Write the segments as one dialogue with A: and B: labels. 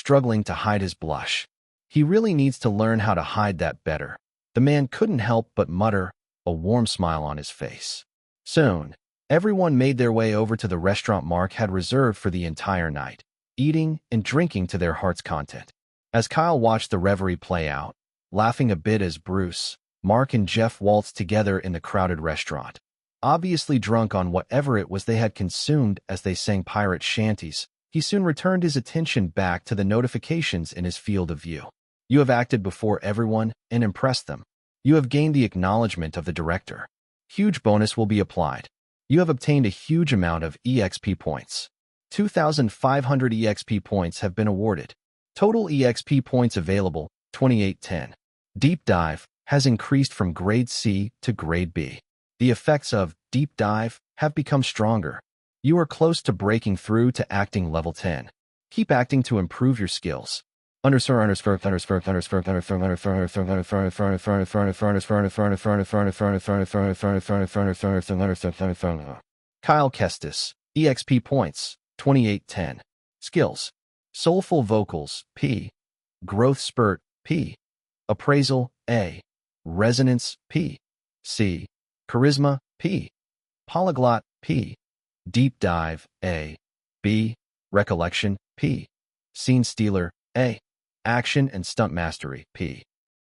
A: struggling to hide his blush. He really needs to learn how to hide that better. The man couldn't help but mutter, a warm smile on his face. Soon, everyone made their way over to the restaurant Mark had reserved for the entire night, eating and drinking to their heart's content. As Kyle watched the revelry play out, laughing a bit as Bruce, Mark and Jeff waltzed together in the crowded restaurant, obviously drunk on whatever it was they had consumed as they sang pirate shanties, he soon returned his attention back to the notifications in his field of view. You have acted before everyone and impressed them. You have gained the acknowledgement of the director. Huge bonus will be applied. You have obtained a huge amount of EXP points. 2,500 EXP points have been awarded. Total EXP points available, 2810. Deep Dive has increased from Grade C to Grade B. The effects of Deep Dive have become stronger. You are close to breaking through to acting level 10. Keep acting to improve your skills. Kyle Kestis, EXP points, 2810. Skills: Soulful Vocals, P. Growth Spurt, P. Appraisal, A. Resonance, P. C. Charisma, P. Polyglot, P. Deep Dive, A. B. Recollection, P. Scene Stealer, A. Action and Stunt Mastery, P.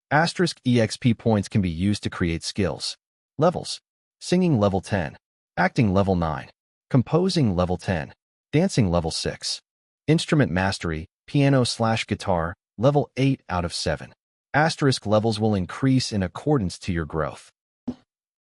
A: Asterisk EXP points can be used to create skills. Levels: Singing level 10. Acting level 9. Composing level 10. Dancing level 6. Instrument Mastery, piano/guitar, level 8 out of 7. Asterisk levels will increase in accordance to your growth.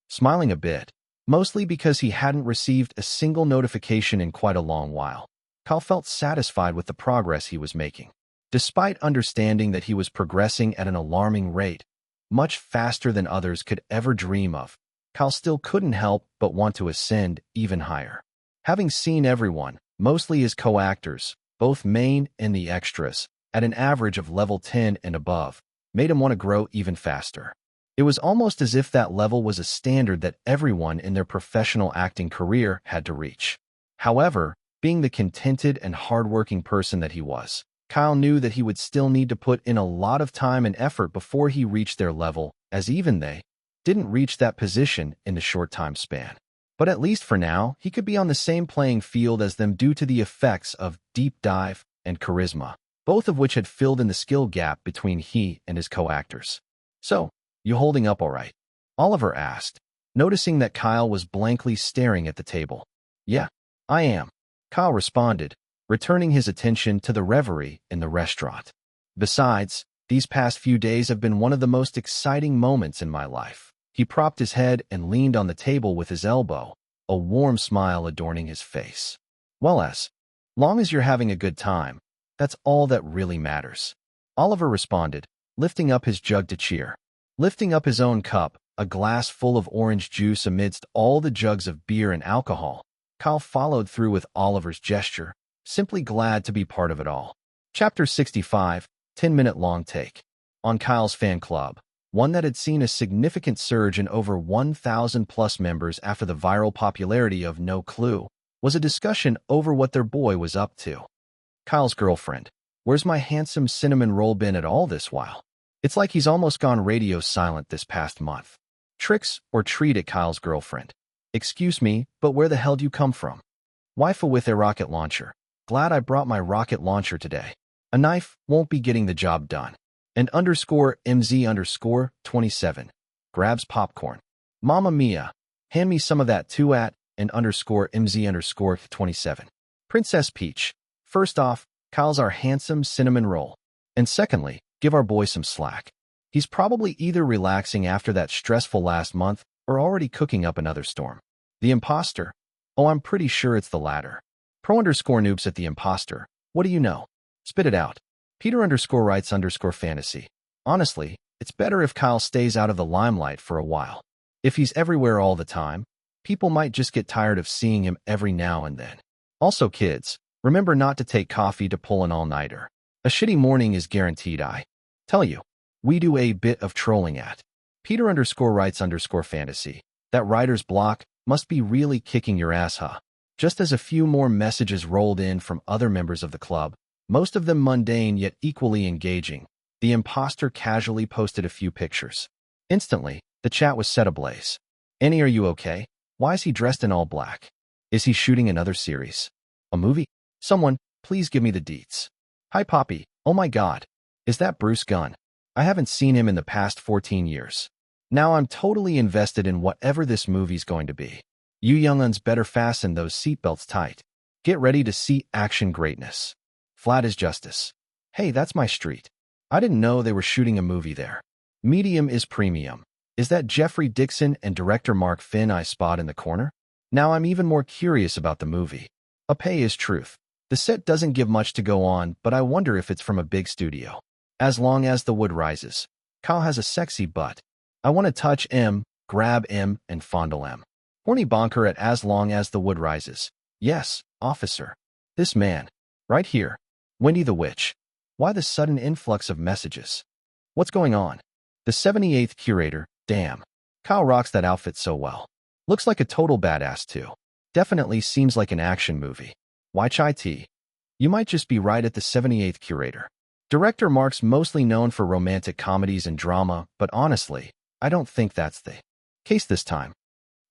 A: Smiling a bit, mostly because he hadn't received a single notification in quite a long while, Kyle felt satisfied with the progress he was making. Despite understanding that he was progressing at an alarming rate, much faster than others could ever dream of, Kyle still couldn't help but want to ascend even higher. Having seen everyone, mostly his co-actors, both main and the extras, at an average of level 10 and above, made him want to grow even faster. It was almost as if that level was a standard that everyone in their professional acting career had to reach. However, being the contented and hardworking person that he was, Kyle knew that he would still need to put in a lot of time and effort before he reached their level, as even they didn't reach that position in the short time span. But at least for now, he could be on the same playing field as them due to the effects of Deep Dive and Charisma, both of which had filled in the skill gap between he and his co-actors. "So, you holding up all right?" Oliver asked, noticing that Kyle was blankly staring at the table. "Yeah, I am," Kyle responded, returning his attention to the revelry in the restaurant. "Besides, these past few days have been one of the most exciting moments in my life." He propped his head and leaned on the table with his elbow, a warm smile adorning his face. "Well, as long as you're having a good time, that's all that really matters," Oliver responded, lifting up his jug to cheer. Lifting up his own cup, a glass full of orange juice amidst all the jugs of beer and alcohol, Kyle followed through with Oliver's gesture, simply glad to be part of it all. Chapter 65, 10-minute long take. On Kyle's fan club, one that had seen a significant surge in over 1,000+ members after the viral popularity of No Clue, was a discussion over what their boy was up to. Kyle's girlfriend: "Where's my handsome cinnamon roll been at all this while? It's like he's almost gone radio silent this past month." Tricks or treat at Kyle's girlfriend: "Excuse me, but where the hell do you come from?" Waifu with a rocket launcher: "Glad I brought my rocket launcher today. A knife won't be getting the job done." And _MZ_27 grabs popcorn: "Mamma mia, hand me some of that too at," and _MZ_27. Princess Peach: "First off, Kyle's our handsome cinnamon roll. And secondly, give our boy some slack. He's probably either relaxing after that stressful last month or already cooking up another storm." The imposter: "Oh, I'm pretty sure it's the latter." Pro_noobs at the imposter: "What do you know? Spit it out." Peter_writes_fantasy: "Honestly, it's better if Kyle stays out of the limelight for a while. If he's everywhere all the time, people might just get tired of seeing him every now and then. Also, kids, remember not to take coffee to pull an all-nighter. A shitty morning is guaranteed. I tell you, we do a bit of trolling at." Peter_writes_fantasy: "That writer's block must be really kicking your ass, huh?" Just as a few more messages rolled in from other members of the club, most of them mundane yet equally engaging. The imposter casually posted a few pictures. Instantly, the chat was set ablaze. Annie, are you okay? Why is he dressed in all black? Is he shooting another series? A movie? Someone, please give me the deets. Hi Poppy, oh my god. Is that Bruce Gunn? I haven't seen him in the past 14 years. Now I'm totally invested in whatever this movie's going to be. You younguns better fasten those seatbelts tight. Get ready to see action greatness. Flat as justice. Hey, that's my street. I didn't know they were shooting a movie there. Medium is premium. Is that Jeffrey Dixon and director Mark Finn I spot in the corner? Now I'm even more curious about the movie. A pay is truth. The set doesn't give much to go on, but I wonder if it's from a big studio. As long as the wood rises. Kyle has a sexy butt. I want to touch M, grab M, and fondle M. Horny bonker at as long as the wood rises. Yes, officer. This man. Right here. Wendy the Witch. Why the sudden influx of messages? What's going on? The 78th curator, damn. Kyle rocks that outfit so well. Looks like a total badass too. Definitely seems like an action movie. Why chai tea? You might just be right at the 78th curator. Director Mark's mostly known for romantic comedies and drama, but honestly, I don't think that's the case this time.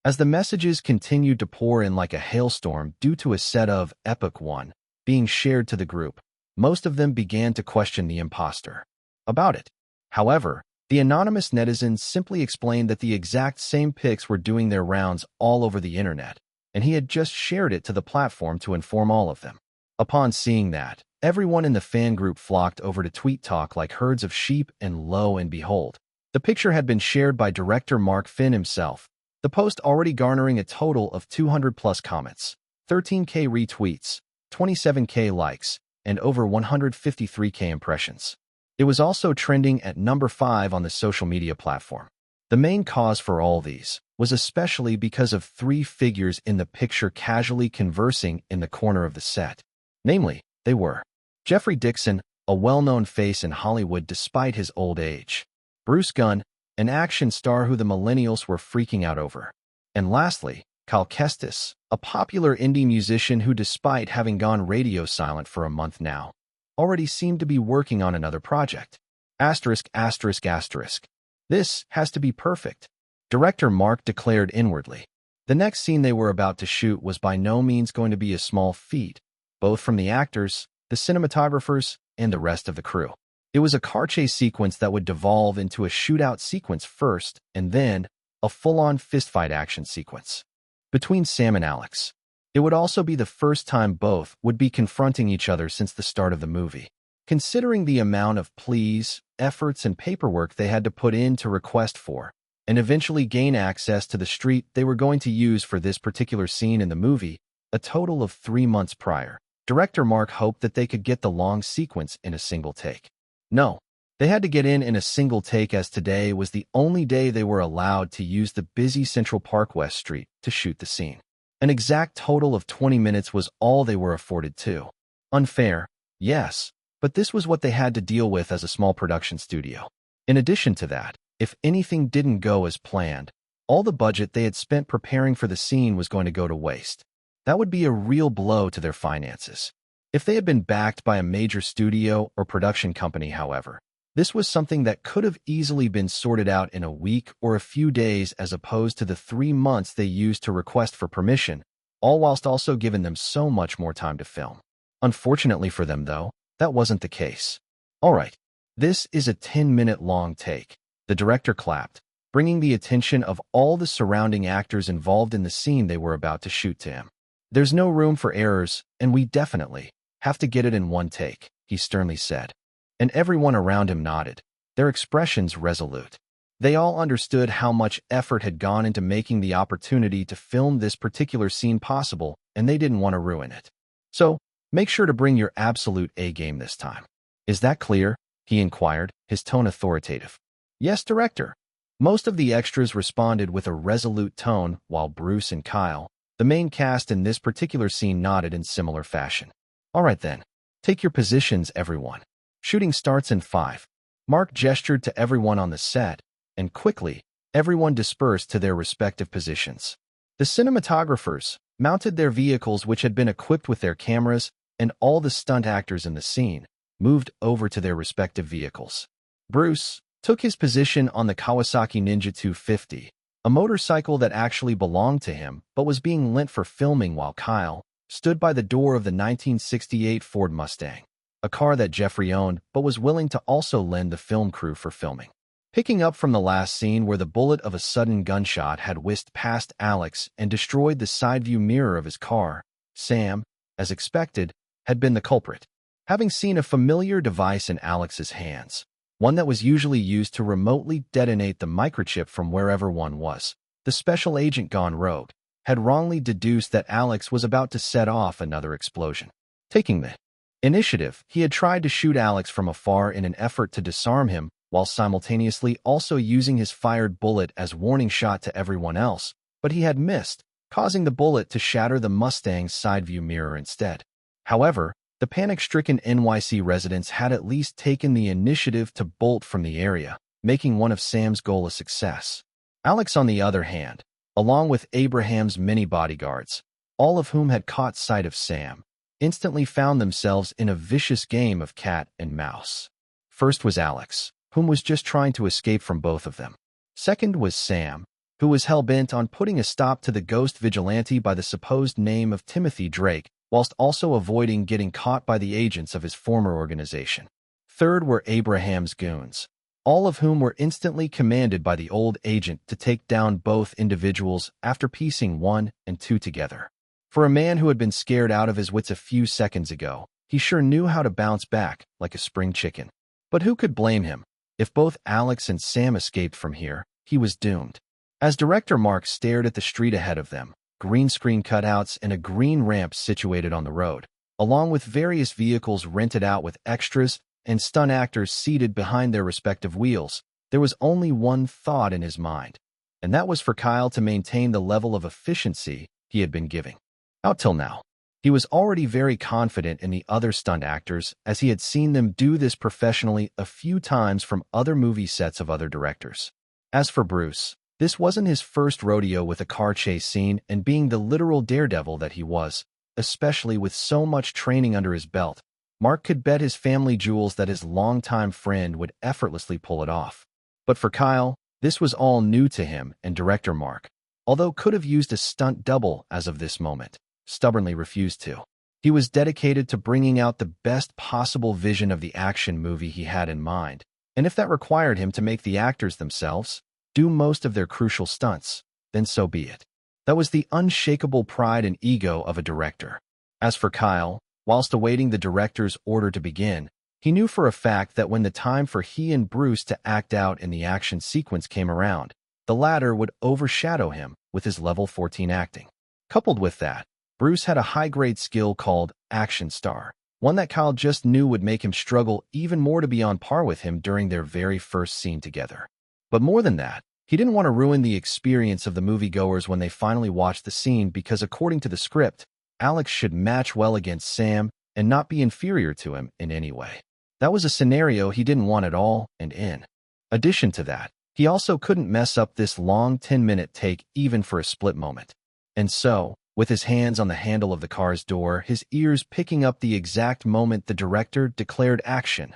A: As the messages continued to pour in like a hailstorm due to a set of epic one being shared to the group, most of them began to question the imposter about it. However, the anonymous netizens simply explained that the exact same pics were doing their rounds all over the internet, and he had just shared it to the platform to inform all of them. Upon seeing that, everyone in the fan group flocked over to Tweet Talk like herds of sheep, and lo and behold, the picture had been shared by director Mark Finn himself, the post already garnering a total of 200+ comments, 13K retweets, 27K likes, and over 153K impressions. It was also trending at number 5 on the social media platform. The main cause for all these was especially because of 3 figures in the picture casually conversing in the corner of the set. Namely, they were Jeffrey Dixon, a well-known face in Hollywood despite his old age, Bruce Gunn, an action star who the millennials were freaking out over, and lastly, Kyle Kestis, a popular indie musician who, despite having gone radio silent for a month now, already seemed to be working on another project. Asterisk, asterisk, asterisk. This has to be perfect. Director Mark declared inwardly. The next scene they were about to shoot was by no means going to be a small feat, both from the actors, the cinematographers, and the rest of the crew. It was a car chase sequence that would devolve into a shootout sequence first, and then a full-on fistfight action sequence between Sam and Alex. It would also be the first time both would be confronting each other since the start of the movie. Considering the amount of pleas, efforts, and paperwork they had to put in to request for, and eventually gain access to the street they were going to use for this particular scene in the movie, a total of 3 months prior, director Mark hoped that they could get the long sequence in a single take. No, they had to get in a single take, as today was the only day they were allowed to use the busy Central Park West Street to shoot the scene. An exact total of 20 minutes was all they were afforded to. Unfair, yes, but this was what they had to deal with as a small production studio. In addition to that, if anything didn't go as planned, all the budget they had spent preparing for the scene was going to go to waste. That would be a real blow to their finances. If they had been backed by a major studio or production company, however, this was something that could have easily been sorted out in a week or a few days, as opposed to the 3 months they used to request for permission, all whilst also giving them so much more time to film. Unfortunately for them, though, that wasn't the case. All right, this is a 10-minute long take. The director clapped, bringing the attention of all the surrounding actors involved in the scene they were about to shoot to him. There's no room for errors, and we definitely have to get it in one take, he sternly said. And everyone around him nodded, their expressions resolute. They all understood how much effort had gone into making the opportunity to film this particular scene possible, and they didn't want to ruin it. So, make sure to bring your absolute A-game this time. Is that clear? He inquired, his tone authoritative. Yes, director. Most of the extras responded with a resolute tone, while Bruce and Kyle, the main cast in this particular scene, nodded in similar fashion. All right then. Take your positions, everyone. Shooting starts in 5. Mark gestured to everyone on the set, and quickly, everyone dispersed to their respective positions. The cinematographers mounted their vehicles, which had been equipped with their cameras, and all the stunt actors in the scene moved over to their respective vehicles. Bruce took his position on the Kawasaki Ninja 250, a motorcycle that actually belonged to him but was being lent for filming, while Kyle stood by the door of the 1968 Ford Mustang, a car that Jeffrey owned but was willing to also lend the film crew for filming. Picking up from the last scene where the bullet of a sudden gunshot had whisked past Alex and destroyed the side view mirror of his car, Sam, as expected, had been the culprit. Having seen a familiar device in Alex's hands, one that was usually used to remotely detonate the microchip from wherever one was, the special agent gone rogue had wrongly deduced that Alex was about to set off another explosion. Taking the initiative, he had tried to shoot Alex from afar in an effort to disarm him, while simultaneously also using his fired bullet as warning shot to everyone else, but he had missed, causing the bullet to shatter the Mustang's side view mirror instead. However, the panic-stricken NYC residents had at least taken the initiative to bolt from the area, making one of Sam's goals a success. Alex, on the other hand, along with Abraham's many bodyguards, all of whom had caught sight of Sam, instantly found themselves in a vicious game of cat and mouse. First was Alex, whom was just trying to escape from both of them. Second was Sam, who was hell-bent on putting a stop to the ghost vigilante by the supposed name of Timothy Drake, whilst also avoiding getting caught by the agents of his former organization. Third were Abraham's goons, all of whom were instantly commanded by the old agent to take down both individuals after piecing 1 and 2 together. For a man who had been scared out of his wits a few seconds ago, he sure knew how to bounce back like a spring chicken. But who could blame him? If both Alex and Sam escaped from here, he was doomed. As director Mark stared at the street ahead of them, green screen cutouts and a green ramp situated on the road, along with various vehicles rented out with extras and stunt actors seated behind their respective wheels, there was only one thought in his mind, and that was for Kyle to maintain the level of efficiency he had been giving. Out till now, he was already very confident in the other stunt actors, as he had seen them do this professionally a few times from other movie sets of other directors. As for Bruce, this wasn't his first rodeo with a car chase scene, and being the literal daredevil that he was, especially with so much training under his belt, Mark could bet his family jewels that his longtime friend would effortlessly pull it off. But for Kyle, this was all new to him, and director Mark, although could have used a stunt double as of this moment, stubbornly refused to. He was dedicated to bringing out the best possible vision of the action movie he had in mind, and if that required him to make the actors themselves do most of their crucial stunts, then so be it. That was the unshakable pride and ego of a director. As for Kyle, whilst awaiting the director's order to begin, he knew for a fact that when the time for he and Bruce to act out in the action sequence came around, the latter would overshadow him with his level 14 acting. Coupled with that, Bruce had a high-grade skill called Action Star, one that Kyle just knew would make him struggle even more to be on par with him during their very first scene together. But more than that, he didn't want to ruin the experience of the moviegoers when they finally watched the scene, because according to the script, Alex should match well against Sam and not be inferior to him in any way. That was a scenario he didn't want at all, and in addition to that, he also couldn't mess up this long 10-minute take even for a split moment. And so, with his hands on the handle of the car's door, his ears picking up the exact moment the director declared action,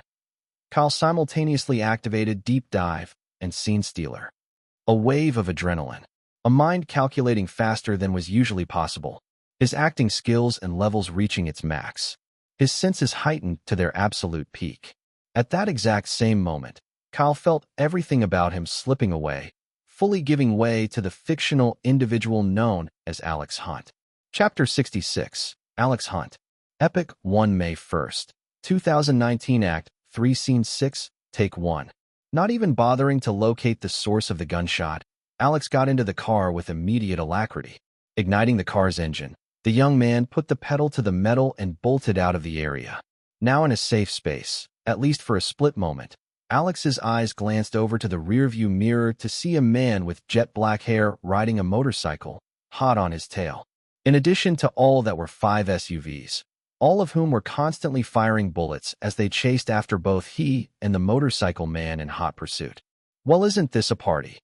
A: Kyle simultaneously activated Deep Dive and Scene Stealer. A wave of adrenaline, a mind calculating faster than was usually possible, his acting skills and levels reaching its max, his senses heightened to their absolute peak. At that exact same moment, Kyle felt everything about him slipping away, fully giving way to the fictional individual known as Alex Hunt. Chapter 66, Alex Hunt. Epic 1 May 1st, 2019 Act 3 Scene 6, Take 1. Not even bothering to locate the source of the gunshot, Alex got into the car with immediate alacrity. Igniting the car's engine, the young man put the pedal to the metal and bolted out of the area. Now in a safe space, at least for a split moment, Alex's eyes glanced over to the rearview mirror to see a man with jet black hair riding a motorcycle, hot on his tail. In addition to all that were 5 SUVs, all of whom were constantly firing bullets as they chased after both he and the motorcycle man in hot pursuit. "Well, isn't this a party?"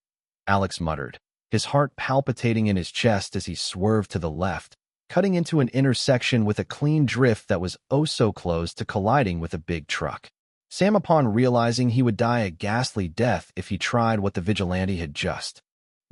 A: Alex muttered, his heart palpitating in his chest as he swerved to the left, cutting into an intersection with a clean drift that was oh so close to colliding with a big truck. Sam, upon realizing he would die a ghastly death if he tried what the vigilante had just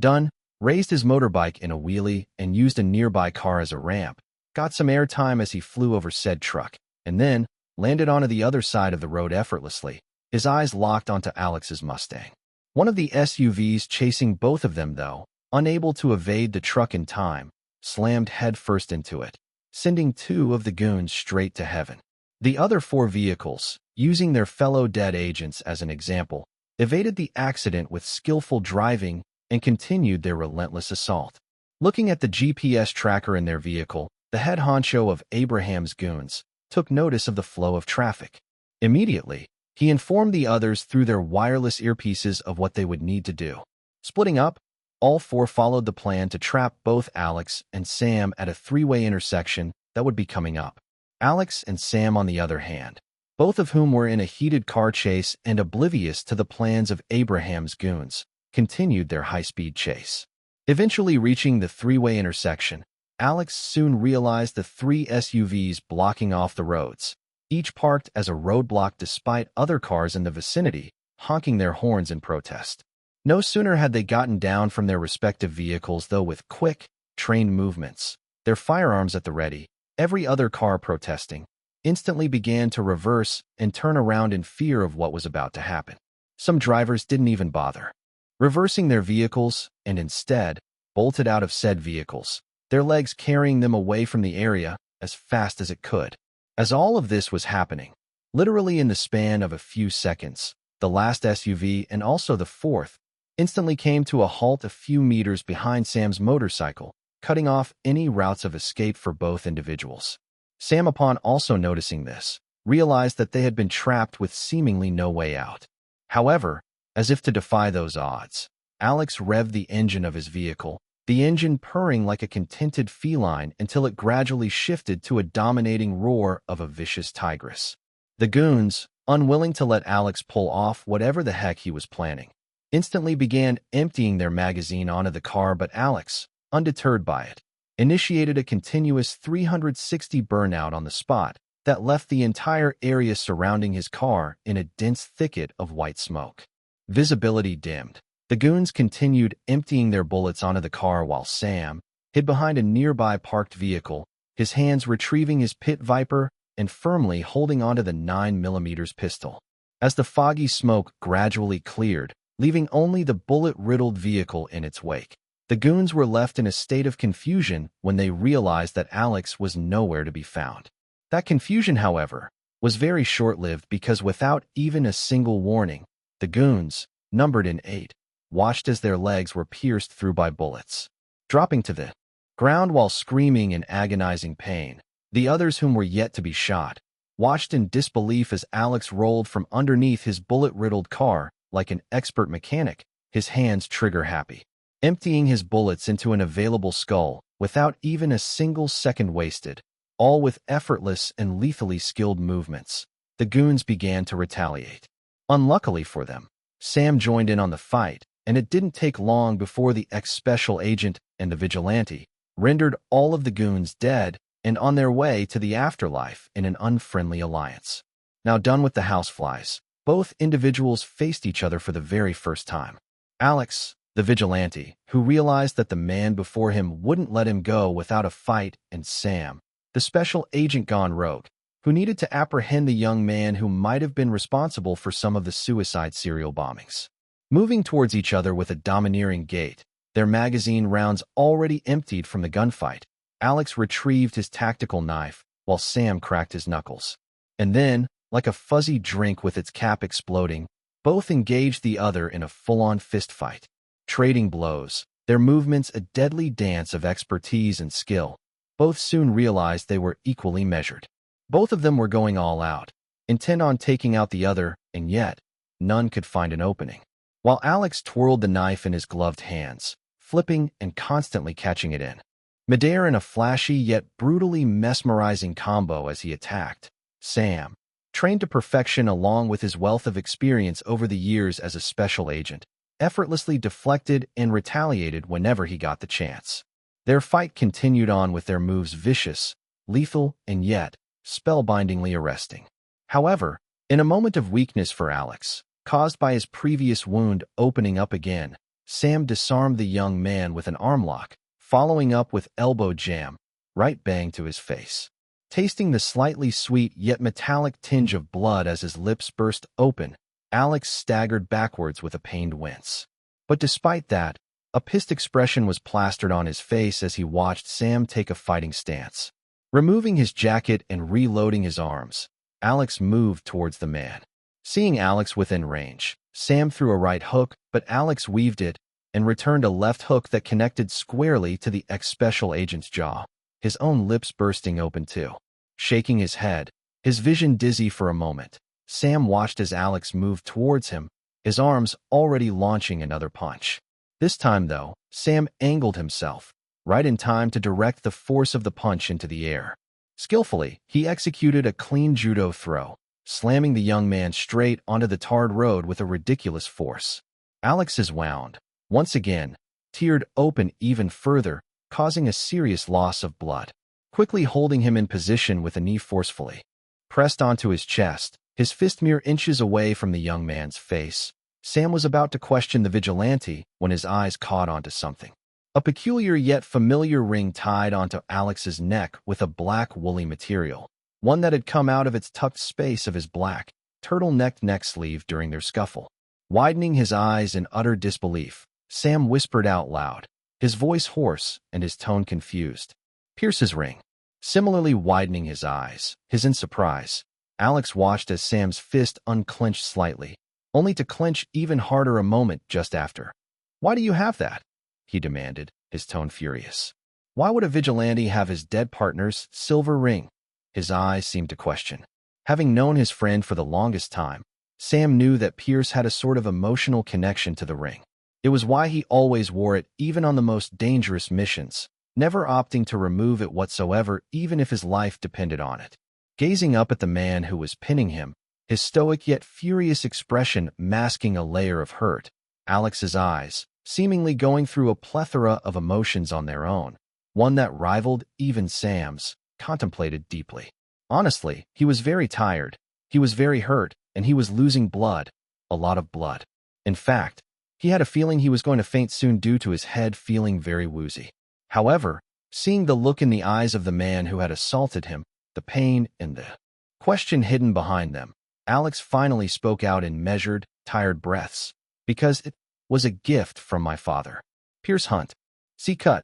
A: done, raised his motorbike in a wheelie and used a nearby car as a ramp, got some airtime as he flew over said truck, and then landed onto the other side of the road effortlessly, his eyes locked onto Alex's Mustang. One of the SUVs chasing both of them, though, unable to evade the truck in time, slammed headfirst into it, sending 2 of the goons straight to heaven. The other 4 vehicles, using their fellow dead agents as an example, evaded the accident with skillful driving and continued their relentless assault. Looking at the GPS tracker in their vehicle, the head honcho of Abraham's goons took notice of the flow of traffic. Immediately, he informed the others through their wireless earpieces of what they would need to do. Splitting up, all 4 followed the plan to trap both Alex and Sam at a 3-way intersection that would be coming up. Alex and Sam, on the other hand, both of whom were in a heated car chase and oblivious to the plans of Abraham's goons, continued their high-speed chase. Eventually reaching the 3-way intersection, Alex soon realized the 3 SUVs blocking off the roads, each parked as a roadblock despite other cars in the vicinity honking their horns in protest. No sooner had they gotten down from their respective vehicles, though with quick, trained movements, their firearms at the ready, every other car protesting instantly began to reverse and turn around in fear of what was about to happen. Some drivers didn't even bother reversing their vehicles and instead bolted out of said vehicles, their legs carrying them away from the area as fast as it could. As all of this was happening, literally in the span of a few seconds, the last SUV and also the 4th instantly came to a halt a few meters behind Sam's motorcycle, cutting off any routes of escape for both individuals. Sam, upon also noticing this, realized that they had been trapped with seemingly no way out. However, as if to defy those odds, Alex revved the engine of his vehicle, the engine purring like a contented feline until it gradually shifted to a dominating roar of a vicious tigress. The goons, unwilling to let Alex pull off whatever the heck he was planning, instantly began emptying their magazine onto the car, but Alex, undeterred by it, initiated a continuous 360 burnout on the spot that left the entire area surrounding his car in a dense thicket of white smoke. Visibility dimmed. The goons continued emptying their bullets onto the car while Sam hid behind a nearby parked vehicle, his hands retrieving his pit viper and firmly holding onto the 9mm pistol. As the foggy smoke gradually cleared, leaving only the bullet-riddled vehicle in its wake, the goons were left in a state of confusion when they realized that Alex was nowhere to be found. That confusion, however, was very short-lived because without even a single warning, the goons, numbered in 8, watched as their legs were pierced through by bullets. Dropping to the ground while screaming in agonizing pain, the others, whom were yet to be shot, watched in disbelief as Alex rolled from underneath his bullet-riddled car like an expert mechanic, his hands trigger-happy, emptying his bullets into an available skull without even a single second wasted, all with effortless and lethally skilled movements. The goons began to retaliate. Unluckily for them, Sam joined in on the fight, and it didn't take long before the ex-special agent and the vigilante rendered all of the goons dead and on their way to the afterlife in an unfriendly alliance. Now done with the houseflies, both individuals faced each other for the very first time. Alex, the vigilante, who realized that the man before him wouldn't let him go without a fight, and Sam, the special agent gone rogue, who needed to apprehend the young man who might have been responsible for some of the suicide serial bombings. Moving towards each other with a domineering gait, their magazine rounds already emptied from the gunfight, Alex retrieved his tactical knife while Sam cracked his knuckles. And then, like a fuzzy drink with its cap exploding, both engaged the other in a full-on fistfight. Trading blows, their movements a deadly dance of expertise and skill, both soon realized they were equally measured. Both of them were going all out, intent on taking out the other, and yet, none could find an opening. While Alex twirled the knife in his gloved hands, flipping and constantly catching it in midair in a flashy yet brutally mesmerizing combo as he attacked, Sam, trained to perfection along with his wealth of experience over the years as a special agent, effortlessly deflected and retaliated whenever he got the chance. Their fight continued on with their moves vicious, lethal, and yet spellbindingly arresting. However, in a moment of weakness for Alex, caused by his previous wound opening up again, Sam disarmed the young man with an arm lock, following up with elbow jam, right bang to his face. Tasting the slightly sweet yet metallic tinge of blood as his lips burst open, Alex staggered backwards with a pained wince. But despite that, a pissed expression was plastered on his face as he watched Sam take a fighting stance. Removing his jacket and reloading his arms, Alex moved towards the man. Seeing Alex within range, Sam threw a right hook, but Alex weaved it and returned a left hook that connected squarely to the ex-special agent's jaw, his own lips bursting open too. Shaking his head, his vision dizzy for a moment, Sam watched as Alex moved towards him, his arms already launching another punch. This time, though, Sam angled himself, right in time to direct the force of the punch into the air. Skillfully, he executed a clean judo throw, slamming the young man straight onto the tarred road with a ridiculous force. Alex's wound, once again, teared open even further, causing a serious loss of blood. Quickly holding him in position with a knee forcefully pressed onto his chest, his fist mere inches away from the young man's face, Sam was about to question the vigilante when his eyes caught onto something. A peculiar yet familiar ring tied onto Alex's neck with a black woolly material, one that had come out of its tucked space of his black, turtle-necked neck sleeve during their scuffle. Widening his eyes in utter disbelief, Sam whispered out loud, his voice hoarse and his tone confused. "Pierce's ring." Similarly widening his eyes, his in surprise, Alex watched as Sam's fist unclenched slightly, only to clench even harder a moment just after. "Why do you have that?" he demanded, his tone furious. Why would a vigilante have his dead partner's silver ring? His eyes seemed to question. Having known his friend for the longest time, Sam knew that Pierce had a sort of emotional connection to the ring. It was why he always wore it even on the most dangerous missions, never opting to remove it whatsoever even if his life depended on it. Gazing up at the man who was pinning him, his stoic yet furious expression masking a layer of hurt, Alex's eyes, seemingly going through a plethora of emotions on their own, one that rivaled even Sam's, contemplated deeply. Honestly, he was very tired, he was very hurt, and he was losing blood, a lot of blood. In fact, he had a feeling he was going to faint soon due to his head feeling very woozy. However, seeing the look in the eyes of the man who had assaulted him, the pain and the question hidden behind them, Alex finally spoke out in measured, tired breaths, "Because it was a gift from my father. Pierce Hunt. See cut.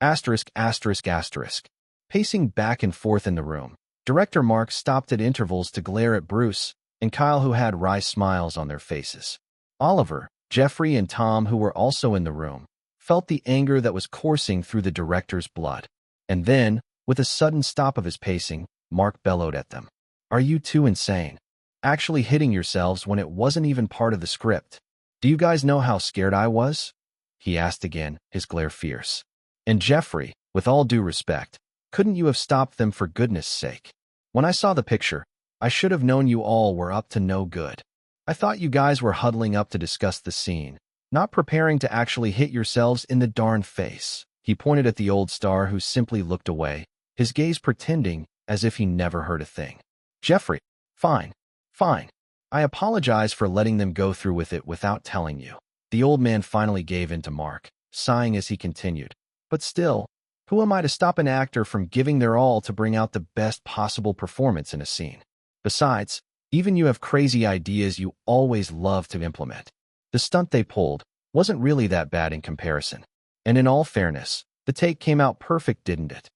A: Asterisk, asterisk, asterisk." Pacing back and forth in the room, Director Mark stopped at intervals to glare at Bruce and Kyle, who had wry smiles on their faces. Oliver, Jeffrey, and Tom, who were also in the room, felt the anger that was coursing through the director's blood. And then, with a sudden stop of his pacing, Mark bellowed at them. "Are you two insane? Actually hitting yourselves when it wasn't even part of the script? Do you guys know how scared I was?" he asked again, his glare fierce. "And Jeffrey, with all due respect, couldn't you have stopped them for goodness sake? When I saw the picture, I should have known you all were up to no good. I thought you guys were huddling up to discuss the scene, not preparing to actually hit yourselves in the darn face." He pointed at the old star, who simply looked away, his gaze pretending as if he never heard a thing. "Jeffrey, fine, fine. I apologize for letting them go through with it without telling you." The old man finally gave in to Mark, sighing as he continued. "But still, who am I to stop an actor from giving their all to bring out the best possible performance in a scene? Besides, even you have crazy ideas you always love to implement. The stunt they pulled wasn't really that bad in comparison. And in all fairness, the take came out perfect, didn't it?"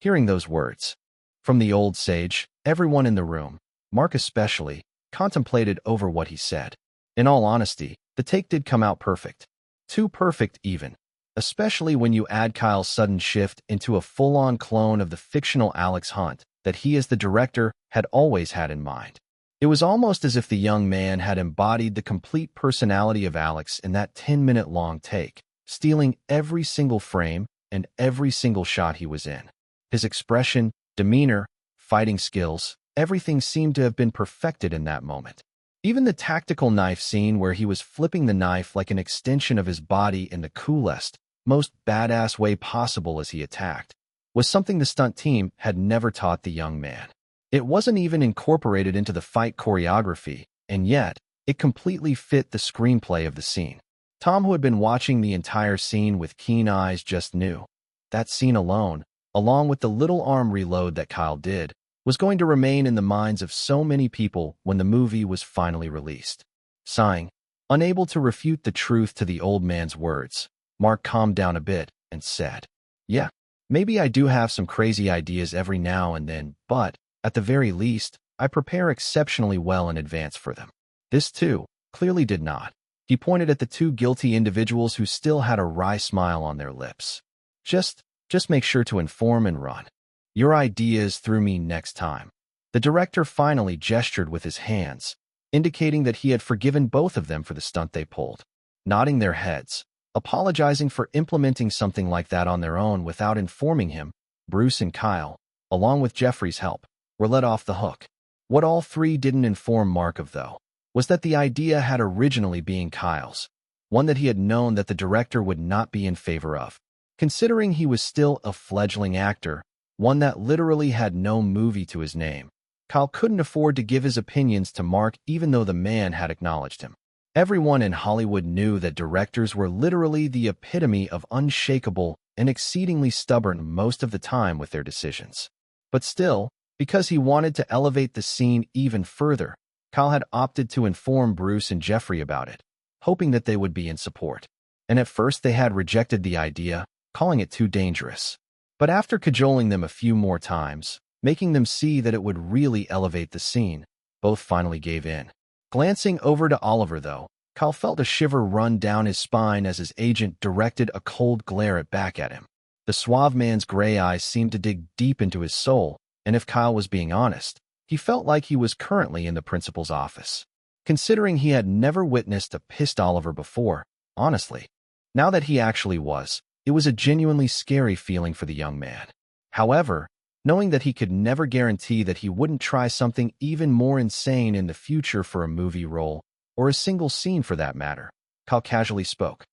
A: Hearing those words from the old sage, everyone in the room, Mark especially, contemplated over what he said. In all honesty, the take did come out perfect. Too perfect even. Especially when you add Kyle's sudden shift into a full-on clone of the fictional Alex Hunt that he as the director had always had in mind. It was almost as if the young man had embodied the complete personality of Alex in that 10-minute-long take, stealing every single frame and every single shot he was in. His expression, demeanor, fighting skills, everything seemed to have been perfected in that moment. Even the tactical knife scene where he was flipping the knife like an extension of his body in the coolest, most badass way possible as he attacked, was something the stunt team had never taught the young man. It wasn't even incorporated into the fight choreography, and yet, it completely fit the screenplay of the scene. Tom, who had been watching the entire scene with keen eyes, just knew. That scene alone, along with the little arm reload that Kyle did, was going to remain in the minds of so many people when the movie was finally released. Sighing, unable to refute the truth to the old man's words, Mark calmed down a bit and said, "Yeah, maybe I do have some crazy ideas every now and then, but, at the very least, I prepare exceptionally well in advance for them." This, too, clearly did not. He pointed at the two guilty individuals who still had a wry smile on their lips. Just make sure to inform and run. Your ideas through me next time." The director finally gestured with his hands, indicating that he had forgiven both of them for the stunt they pulled. Nodding their heads, apologizing for implementing something like that on their own without informing him, Bruce and Kyle, along with Jeffrey's help, were let off the hook. What all three didn't inform Mark of, though, was that the idea had originally been Kyle's, one that he had known that the director would not be in favor of. Considering he was still a fledgling actor, one that literally had no movie to his name, Kyle couldn't afford to give his opinions to Mark even though the man had acknowledged him. Everyone in Hollywood knew that directors were literally the epitome of unshakable and exceedingly stubborn most of the time with their decisions. But still, because he wanted to elevate the scene even further, Kyle had opted to inform Bruce and Jeffrey about it, hoping that they would be in support. And at first they had rejected the idea, calling it too dangerous. But after cajoling them a few more times, making them see that it would really elevate the scene, both finally gave in. Glancing over to Oliver, though, Kyle felt a shiver run down his spine as his agent directed a cold glare back at him. The suave man's gray eyes seemed to dig deep into his soul, and if Kyle was being honest, he felt like he was currently in the principal's office. Considering he had never witnessed a pissed Oliver before, honestly, now that he actually was, it was a genuinely scary feeling for the young man. However, knowing that he could never guarantee that he wouldn't try something even more insane in the future for a movie role, or a single scene for that matter, Kyle casually spoke.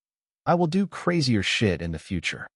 A: "I will do crazier shit in the future."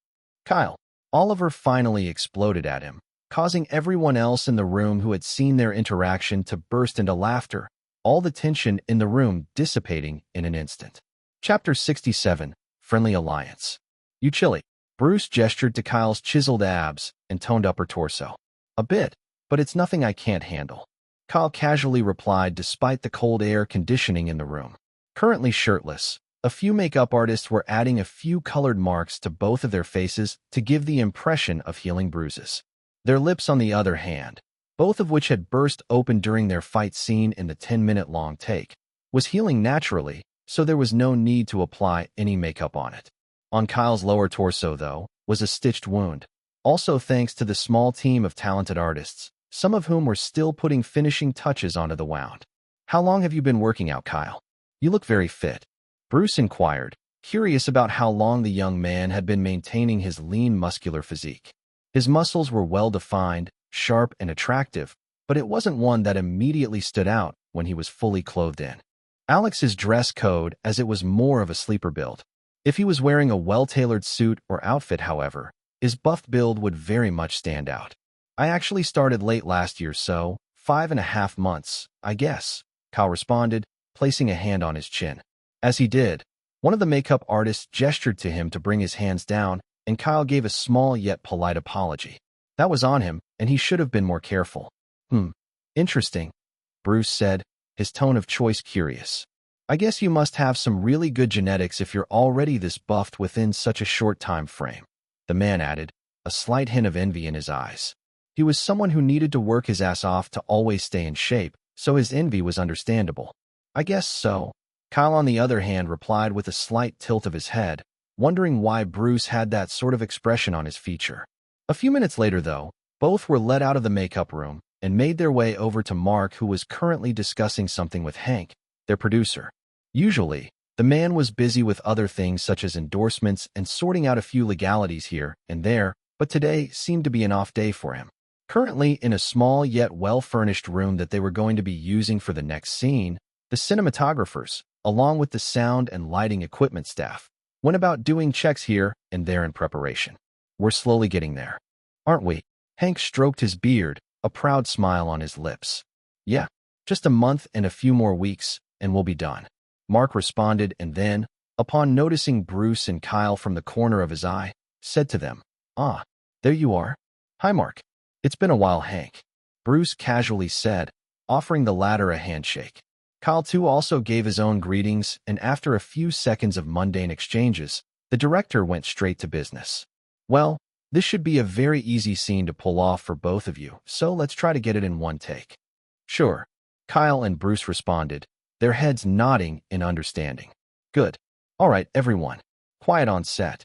A: "Kyle," Oliver finally exploded at him, causing everyone else in the room who had seen their interaction to burst into laughter, all the tension in the room dissipating in an instant. Chapter 67, Friendly Alliance. "You chilly." Bruce gestured to Kyle's chiseled abs and toned upper torso. "A bit, but it's nothing I can't handle," Kyle casually replied despite the cold air conditioning in the room. Currently shirtless, a few makeup artists were adding a few colored marks to both of their faces to give the impression of healing bruises. Their lips, on the other hand, both of which had burst open during their fight scene in the 10-minute-long take, was healing naturally, so there was no need to apply any makeup on it. On Kyle's lower torso, though, was a stitched wound, also thanks to the small team of talented artists, some of whom were still putting finishing touches onto the wound. "How long have you been working out, Kyle? You look very fit," Bruce inquired, curious about how long the young man had been maintaining his lean, muscular physique. His muscles were well-defined, sharp, and attractive, but it wasn't one that immediately stood out when he was fully clothed in. Alex's dress code, as it was more of a sleeper build. If he was wearing a well-tailored suit or outfit, however, his buff build would very much stand out. "I actually started late last year, so 5.5 months, I guess," Kyle responded, placing a hand on his chin. As he did, one of the makeup artists gestured to him to bring his hands down, and Kyle gave a small yet polite apology. That was on him, and he should have been more careful. Interesting," Bruce said, his tone of choice curious. "I guess you must have some really good genetics if you're already this buffed within such a short time frame," the man added, a slight hint of envy in his eyes. He was someone who needed to work his ass off to always stay in shape, so his envy was understandable. "I guess so," Kyle, on the other hand, replied with a slight tilt of his head, wondering why Bruce had that sort of expression on his feature. A few minutes later, though, both were let out of the makeup room and made their way over to Mark, who was currently discussing something with Hank, their producer. Usually, the man was busy with other things such as endorsements and sorting out a few legalities here and there, but today seemed to be an off day for him. Currently in a small yet well-furnished room that they were going to be using for the next scene, the cinematographers, along with the sound and lighting equipment staff, Went about doing checks here and there in preparation. We're slowly getting there, aren't we? Hank stroked his beard, a proud smile on his lips. Yeah, just a month and a few more weeks, and we'll be done. Mark responded, and then, upon noticing Bruce and Kyle from the corner of his eye, said to them, "Ah, there you are. Hi, Mark. It's been a while, Hank," Bruce casually said, offering the latter a handshake. Kyle too also gave his own greetings, and after a few seconds of mundane exchanges, the director went straight to business. "Well, this should be a very easy scene to pull off for both of you, so let's try to get it in one take." "Sure," Kyle and Bruce responded, their heads nodding in understanding. "Good. All right, everyone. Quiet on set."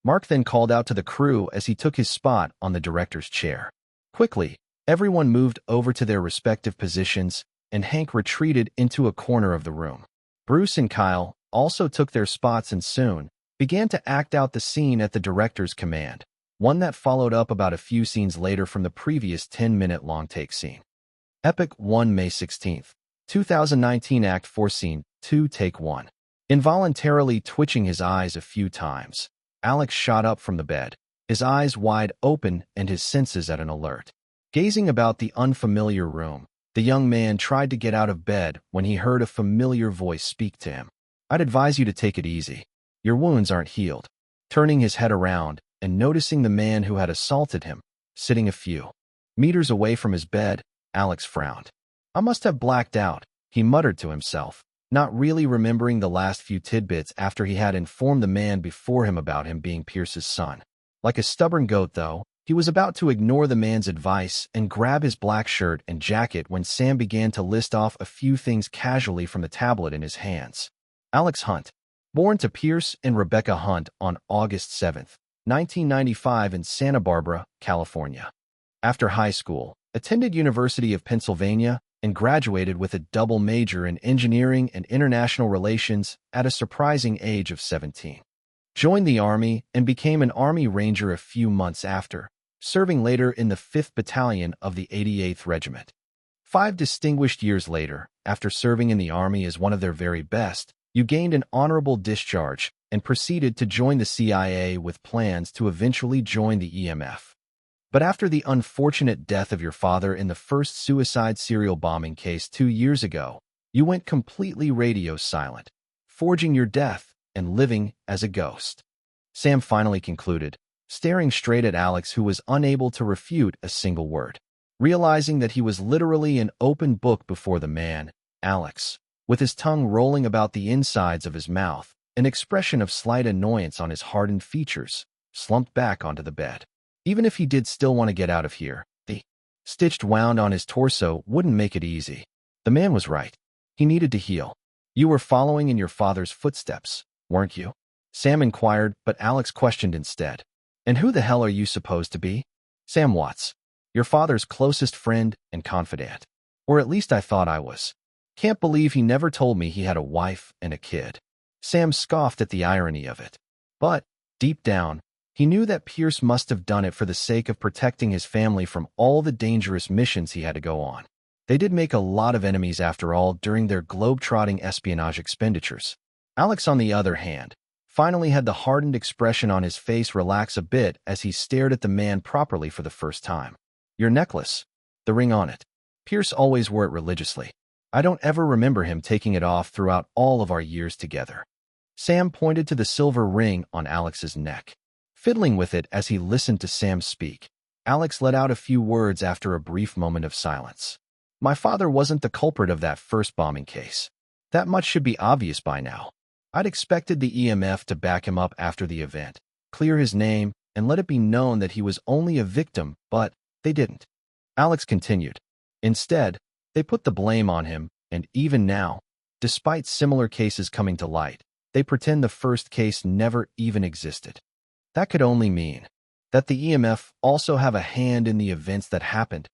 A: Mark then called out to the crew as he took his spot on the director's chair. Quickly, everyone moved over to their respective positions, and Hank retreated into a corner of the room. Bruce and Kyle also took their spots and soon began to act out the scene at the director's command, one that followed up about a few scenes later from the previous 10-minute long take scene. Epic 1 May 16th, 2019 Act 4 Scene 2 Take 1. Involuntarily twitching his eyes a few times, Alex shot up from the bed, his eyes wide open and his senses at an alert. Gazing about the unfamiliar room, the young man tried to get out of bed when he heard a familiar voice speak to him. "I'd advise you to take it easy. Your wounds aren't healed." Turning his head around and noticing the man who had assaulted him, sitting a few meters away from his bed, Alex frowned. "I must have blacked out," he muttered to himself, not really remembering the last few tidbits after he had informed the man before him about him being Pierce's son. Like a stubborn goat, though, he was about to ignore the man's advice and grab his black shirt and jacket when Sam began to list off a few things casually from the tablet in his hands. Alex Hunt, born to Pierce and Rebecca Hunt on August 7, 1995 in Santa Barbara, California. After high school, attended University of Pennsylvania and graduated with a double major in engineering and international relations at a surprising age of 17. Joined the Army and became an Army Ranger a few months after, serving later in the 5th Battalion of the 88th Regiment. 5 distinguished years later, after serving in the Army as one of their very best, you gained an honorable discharge and proceeded to join the CIA with plans to eventually join the EMF. But after the unfortunate death of your father in the first suicide serial bombing case 2 years ago, you went completely radio silent, forging your death and living as a ghost. Sam finally concluded, staring straight at Alex, who was unable to refute a single word. Realizing that he was literally an open book before the man, Alex, with his tongue rolling about the insides of his mouth, an expression of slight annoyance on his hardened features, slumped back onto the bed. Even if he did still want to get out of here, the stitched wound on his torso wouldn't make it easy. The man was right. He needed to heal. "You were following in your father's footsteps, weren't you?" Sam inquired, but Alex questioned instead. "And who the hell are you supposed to be?" "Sam Watts, your father's closest friend and confidant. Or at least I thought I was. Can't believe he never told me he had a wife and a kid." Sam scoffed at the irony of it. But, deep down, he knew that Pierce must have done it for the sake of protecting his family from all the dangerous missions he had to go on. They did make a lot of enemies after all during their globe-trotting espionage expenditures. Alex, on the other hand, finally had the hardened expression on his face relax a bit as he stared at the man properly for the first time. "Your necklace, the ring on it. Pierce always wore it religiously. I don't ever remember him taking it off throughout all of our years together." Sam pointed to the silver ring on Alex's neck. Fiddling with it as he listened to Sam speak, Alex let out a few words after a brief moment of silence. "My father wasn't the culprit of that first bombing case. That much should be obvious by now. I'd expected the EMF to back him up after the event, clear his name, and let it be known that he was only a victim, but they didn't." Alex continued. "Instead, they put the blame on him, and even now, despite similar cases coming to light, they pretend the first case never even existed. That could only mean that the EMF also have a hand in the events that happened."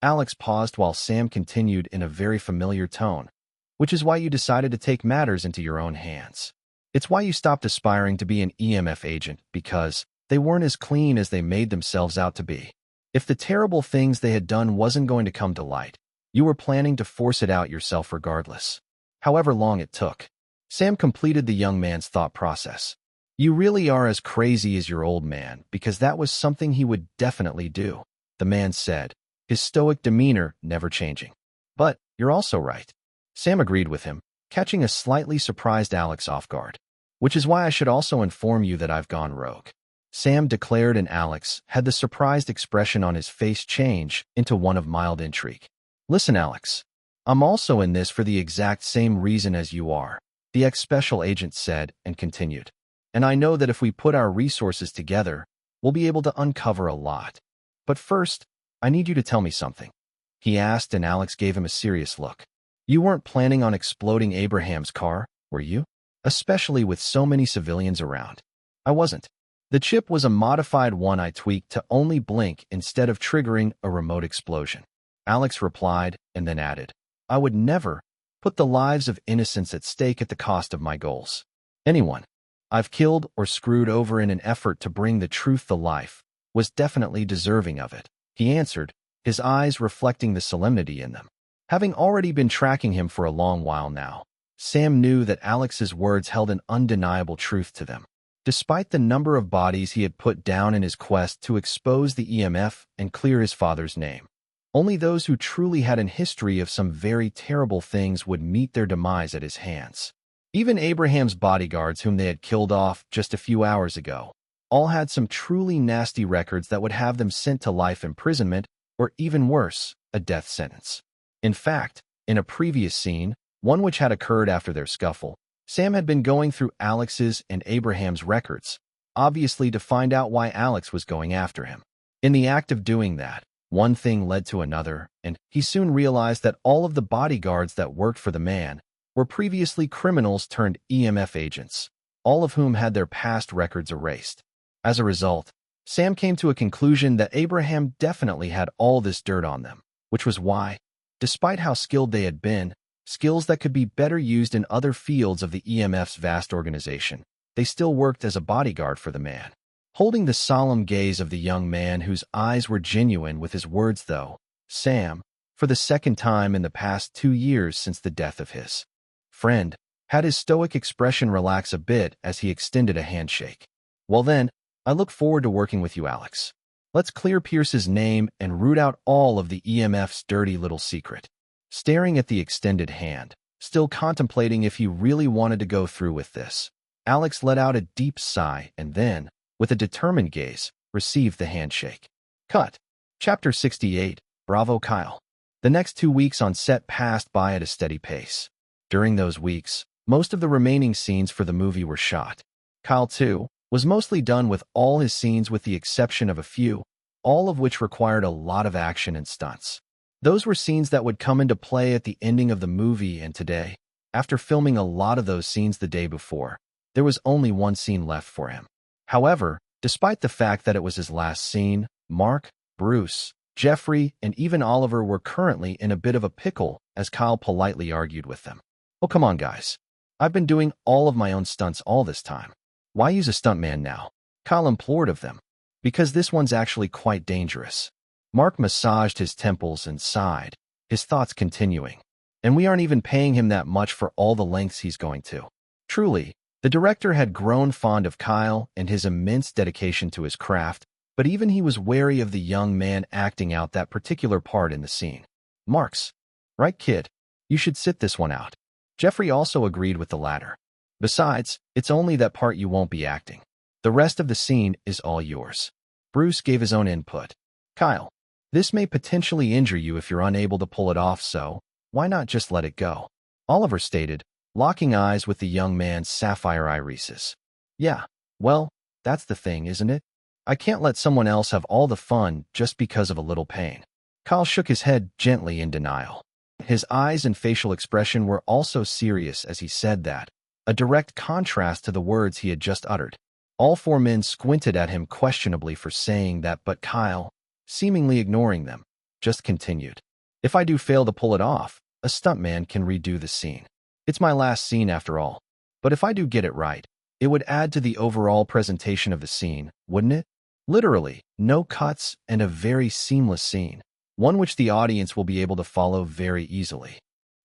A: Alex paused while Sam continued in a very familiar tone. "Which is why you decided to take matters into your own hands. It's why you stopped aspiring to be an EMF agent, because they weren't as clean as they made themselves out to be. If the terrible things they had done wasn't going to come to light, you were planning to force it out yourself regardless, however long it took." Sam completed the young man's thought process. You really are as crazy as your old man, because that was something he would definitely do, the man said, his stoic demeanor never changing. But you're also right. Sam agreed with him, catching a slightly surprised Alex off guard. Which is why I should also inform you that I've gone rogue, Sam declared, and Alex had the surprised expression on his face change into one of mild intrigue. Listen, Alex, I'm also in this for the exact same reason as you are, the ex-special agent said and continued. And I know that if we put our resources together, we'll be able to uncover a lot. But first, I need you to tell me something, he asked, and Alex gave him a serious look. You weren't planning on exploding Abraham's car, were you? Especially with so many civilians around. I wasn't. The chip was a modified one I tweaked to only blink instead of triggering a remote explosion, Alex replied, and then added, I would never put the lives of innocents at stake at the cost of my goals. Anyone I've killed or screwed over in an effort to bring the truth to life was definitely deserving of it, he answered, his eyes reflecting the solemnity in them. Having already been tracking him for a long while now, Sam knew that Alex's words held an undeniable truth to them. Despite the number of bodies he had put down in his quest to expose the EMF and clear his father's name, only those who truly had an history of some very terrible things would meet their demise at his hands. Even Abraham's bodyguards, whom they had killed off just a few hours ago, all had some truly nasty records that would have them sent to life imprisonment or, even worse, a death sentence. In fact, in a previous scene, one which had occurred after their scuffle, Sam had been going through Alex's and Abraham's records, obviously to find out why Alex was going after him. In the act of doing that, one thing led to another, and he soon realized that all of the bodyguards that worked for the man were previously criminals turned EMF agents, all of whom had their past records erased. As a result, Sam came to a conclusion that Abraham definitely had all this dirt on them, which was why, despite how skilled they had been, skills that could be better used in other fields of the EMF's vast organization, they still worked as a bodyguard for the man. Holding the solemn gaze of the young man whose eyes were genuine with his words, though, Sam, for the second time in the past 2 years since the death of his friend, had his stoic expression relax a bit as he extended a handshake. Well then, I look forward to working with you, Alex. Let's clear Pierce's name and root out all of the EMF's dirty little secret. Staring at the extended hand, still contemplating if he really wanted to go through with this, Alex let out a deep sigh and then, with a determined gaze, received the handshake. Cut. Chapter 68, Bravo Kyle. The next 2 weeks on set passed by at a steady pace. During those weeks, most of the remaining scenes for the movie were shot. Kyle, too, was mostly done with all his scenes with the exception of a few, all of which required a lot of action and stunts. Those were scenes that would come into play at the ending of the movie, and today, after filming a lot of those scenes the day before, there was only one scene left for him. However, despite the fact that it was his last scene, Mark, Bruce, Jeffrey, and even Oliver were currently in a bit of a pickle, as Kyle politely argued with them. Oh, come on, guys. I've been doing all of my own stunts all this time. Why use a stuntman now? Kyle implored of them. Because this one's actually quite dangerous. Mark massaged his temples and sighed, his thoughts continuing. And we aren't even paying him that much for all the lengths he's going to. Truly, the director had grown fond of Kyle and his immense dedication to his craft, but even he was wary of the young man acting out that particular part in the scene. Mark's right, kid. You should sit this one out. Jeffrey also agreed with the latter. Besides, it's only that part you won't be acting. The rest of the scene is all yours. Bruce gave his own input. Kyle, this may potentially injure you if you're unable to pull it off, so why not just let it go? Oliver stated, locking eyes with the young man's sapphire irises. Yeah, well, that's the thing, isn't it? I can't let someone else have all the fun just because of a little pain. Kyle shook his head gently in denial. His eyes and facial expression were also serious as he said that, a direct contrast to the words he had just uttered. All 4 men squinted at him questionably for saying that, but Kyle, seemingly ignoring them, just continued. If I do fail to pull it off, a stuntman can redo the scene. It's my last scene after all. But if I do get it right, it would add to the overall presentation of the scene, wouldn't it? Literally, no cuts and a very seamless scene, one which the audience will be able to follow very easily.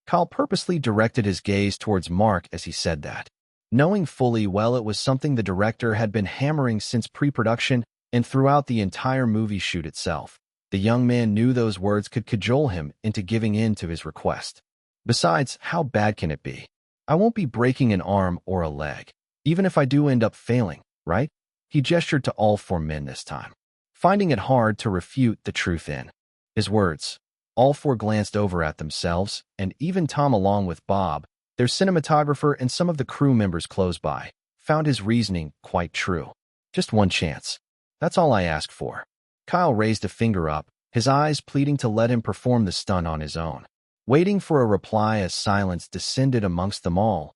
A: Kyle purposely directed his gaze towards Mark as he said that. knowing fully well it was something the director had been hammering since pre-production and throughout the entire movie shoot itself. The young man knew those words could cajole him into giving in to his request. Besides, how bad can it be? I won't be breaking an arm or a leg, even if I do end up failing, right? He gestured to all four men this time, finding it hard to refute the truth in his words. All four glanced over at themselves, and even Tom, along with Bob, their cinematographer, and some of the crew members close by, found his reasoning quite true. Just one chance. That's all I ask for. Kyle raised a finger up, his eyes pleading to let him perform the stunt on his own. Waiting for a reply as silence descended amongst them all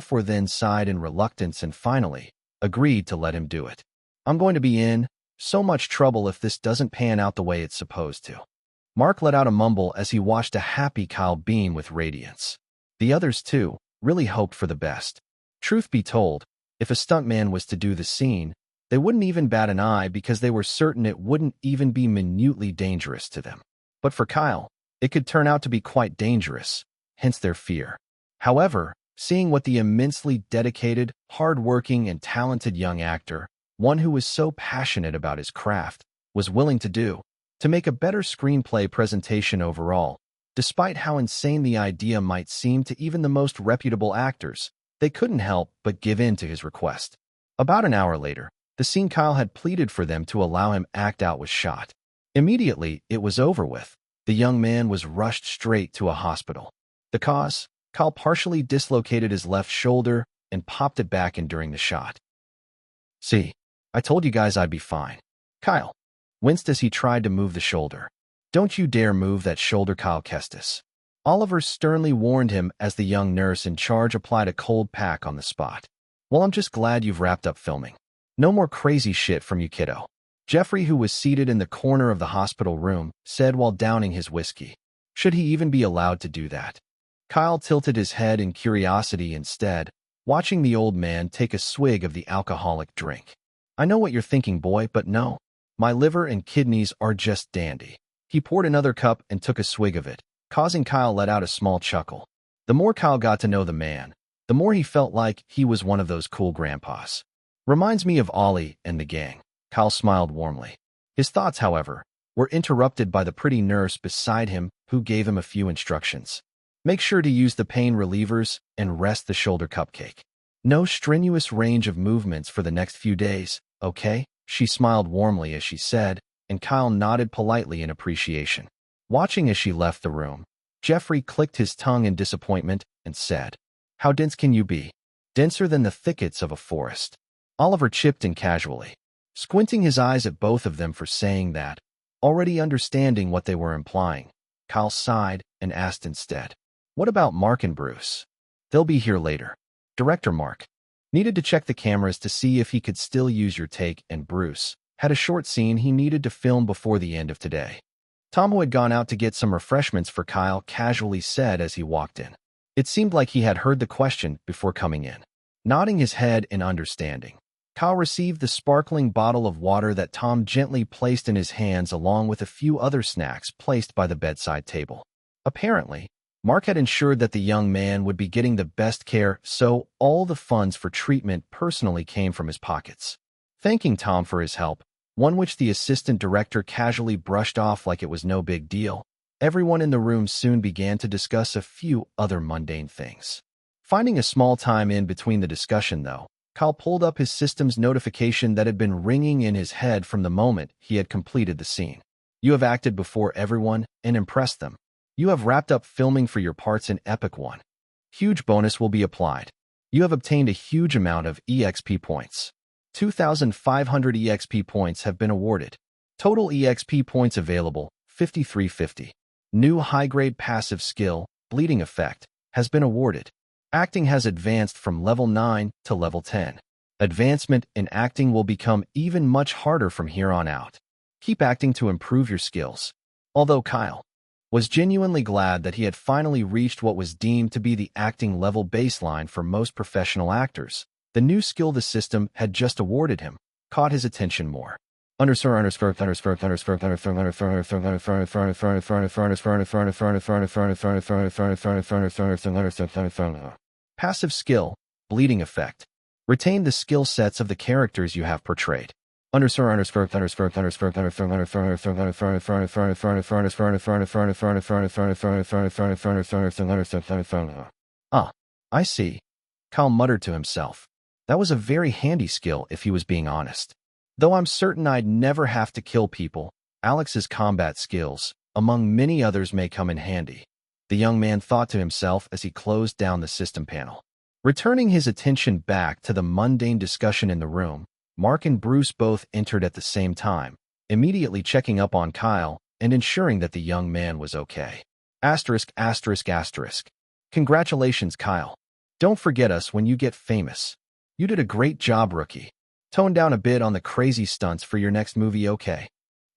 A: four then sighed in reluctance and finally agreed to let him do it. I'm going to be in so much trouble if this doesn't pan out the way it's supposed to. Mark let out a mumble as he watched a happy Kyle beam with radiance. The others, too, really hoped for the best. Truth be told, if a stuntman was to do the scene, they wouldn't even bat an eye because they were certain it wouldn't even be minutely dangerous to them. But for Kyle, it could turn out to be quite dangerous, hence their fear. However, seeing what the immensely dedicated, hard-working, and talented young actor, one who was so passionate about his craft, was willing to do, to make a better screenplay presentation overall, despite how insane the idea might seem to even the most reputable actors, they couldn't help but give in to his request. About an hour later, the scene Kyle had pleaded for them to allow him act out was shot. Immediately, it was over with. The young man was rushed straight to a hospital. The cause? Kyle partially dislocated his left shoulder and popped it back in during the shot. See, I told you guys I'd be fine. Kyle winced as he tried to move the shoulder. Don't you dare move that shoulder, Kyle Kestis. Oliver sternly warned him as the young nurse in charge applied a cold pack on the spot. Well, I'm just glad you've wrapped up filming. No more crazy shit from you, kiddo. Jeffrey, who was seated in the corner of the hospital room, said while downing his whiskey. Should he even be allowed to do that? Kyle tilted his head in curiosity instead, watching the old man take a swig of the alcoholic drink. I know what you're thinking, boy, but no. My liver and kidneys are just dandy. He poured another cup and took a swig of it, causing Kyle let out a small chuckle. The more Kyle got to know the man, the more he felt like he was one of those cool grandpas. Reminds me of Ollie and the gang. Kyle smiled warmly. His thoughts, however, were interrupted by the pretty nurse beside him who gave him a few instructions. Make sure to use the pain relievers and rest the shoulder cupcake. No strenuous range of movements for the next few days, okay? She smiled warmly as she said, and Kyle nodded politely in appreciation. Watching as she left the room, Jeffrey clicked his tongue in disappointment and said, How dense can you be? Denser than the thickets of a forest. Oliver chipped in casually, squinting his eyes at both of them for saying that, already understanding what they were implying. Kyle sighed and asked instead, What about Mark and Bruce? They'll be here later. Director Mark needed to check the cameras to see if he could still use your take, and Bruce had a short scene he needed to film before the end of today. Tom, who had gone out to get some refreshments for Kyle, casually said as he walked in. It seemed like he had heard the question before coming in. Nodding his head in understanding, Kyle received the sparkling bottle of water that Tom gently placed in his hands along with a few other snacks placed by the bedside table. Apparently, Mark had ensured that the young man would be getting the best care, so all the funds for treatment personally came from his pockets. Thanking Tom for his help, one which the assistant director casually brushed off like it was no big deal, everyone in the room soon began to discuss a few other mundane things. Finding a small time in between the discussion, though, Kyle pulled up his system's notification that had been ringing in his head from the moment he had completed the scene. You have acted before everyone and impressed them. You have wrapped up filming for your parts in Epic 1. Huge bonus will be applied. You have obtained a huge amount of EXP points. 2,500 EXP points have been awarded. Total EXP points available, 5,350. New high-grade passive skill, Bleeding Effect, has been awarded. Acting has advanced from level 9 to level 10. Advancement in acting will become even much harder from here on out. Keep acting to improve your skills. Although Kyle was genuinely glad that he had finally reached what was deemed to be the acting level baseline for most professional actors, the new skill the system had just awarded him caught his attention more. Passive skill, bleeding effect. Retain the skill sets of the characters you have portrayed. Ah, I see, Kyle muttered to himself. That was a very handy skill if he was being honest. Though I'm certain I'd never have to kill people, Alex's combat skills, among many others, may come in handy. The young man thought to himself as he closed down the system panel. Returning his attention back to the mundane discussion in the room, Mark and Bruce both entered at the same time, immediately checking up on Kyle and ensuring that the young man was okay. ****. Congratulations, Kyle. Don't forget us when you get famous. You did a great job, rookie. Tone down a bit on the crazy stunts for your next movie, okay?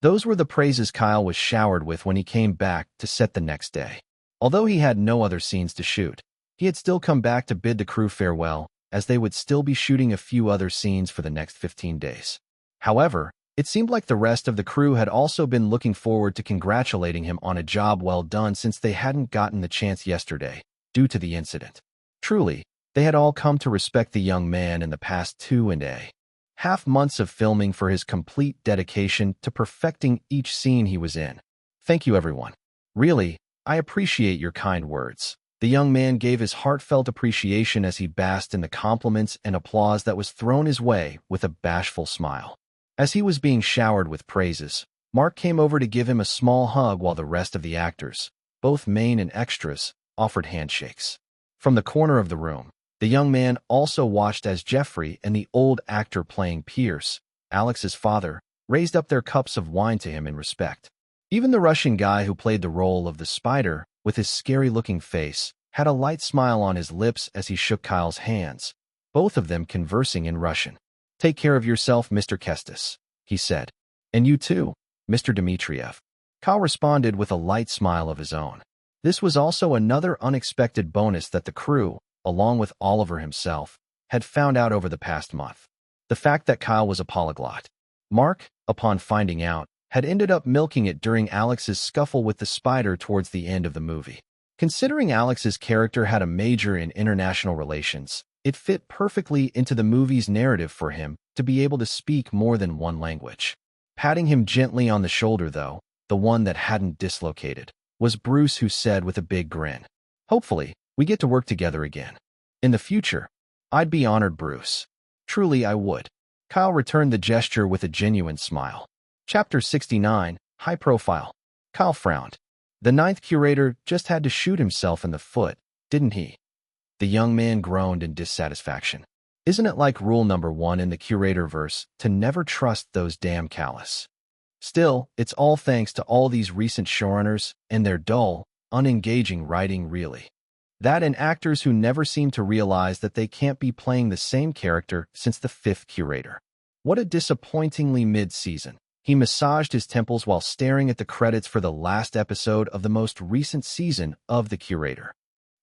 A: Those were the praises Kyle was showered with when he came back to set the next day. Although he had no other scenes to shoot, he had still come back to bid the crew farewell, as they would still be shooting a few other scenes for the next 15 days. However, it seemed like the rest of the crew had also been looking forward to congratulating him on a job well done since they hadn't gotten the chance yesterday, due to the incident. Truly, they had all come to respect the young man in the past 2.5 months of filming for his complete dedication to perfecting each scene he was in. Thank you, everyone. Really, I appreciate your kind words. The young man gave his heartfelt appreciation as he basked in the compliments and applause that was thrown his way with a bashful smile. As he was being showered with praises, Mark came over to give him a small hug while the rest of the actors, both main and extras, offered handshakes. From the corner of the room, the young man also watched as Jeffrey and the old actor playing Pierce, Alex's father, raised up their cups of wine to him in respect. Even the Russian guy who played the role of the spider, with his scary-looking face, had a light smile on his lips as he shook Kyle's hands, both of them conversing in Russian. "Take care of yourself, Mr. Kestis," he said. "And you too, Mr. Dmitriev." Kyle responded with a light smile of his own. This was also another unexpected bonus that the crew, along with Oliver himself, had found out over the past month. The fact that Kyle was a polyglot. Mark, upon finding out, had ended up milking it during Alex's scuffle with the spider towards the end of the movie. Considering Alex's character had a major in international relations, it fit perfectly into the movie's narrative for him to be able to speak more than one language. Patting him gently on the shoulder, though, the one that hadn't dislocated, was Bruce, who said with a big grin, "Hopefully, we get to work together again. In the future." "I'd be honored, Bruce. Truly I would." Kyle returned the gesture with a genuine smile. Chapter 69, High Profile. Kyle frowned. The 9th curator just had to shoot himself in the foot, didn't he? The young man groaned in dissatisfaction. Isn't it like rule number 1 in the curator-verse to never trust those damn callous? Still, it's all thanks to all these recent showrunners and their dull, unengaging writing, really. That and actors who never seem to realize that they can't be playing the same character since the 5th curator. What a disappointingly mid-season. He massaged his temples while staring at the credits for the last episode of the most recent season of The Curator.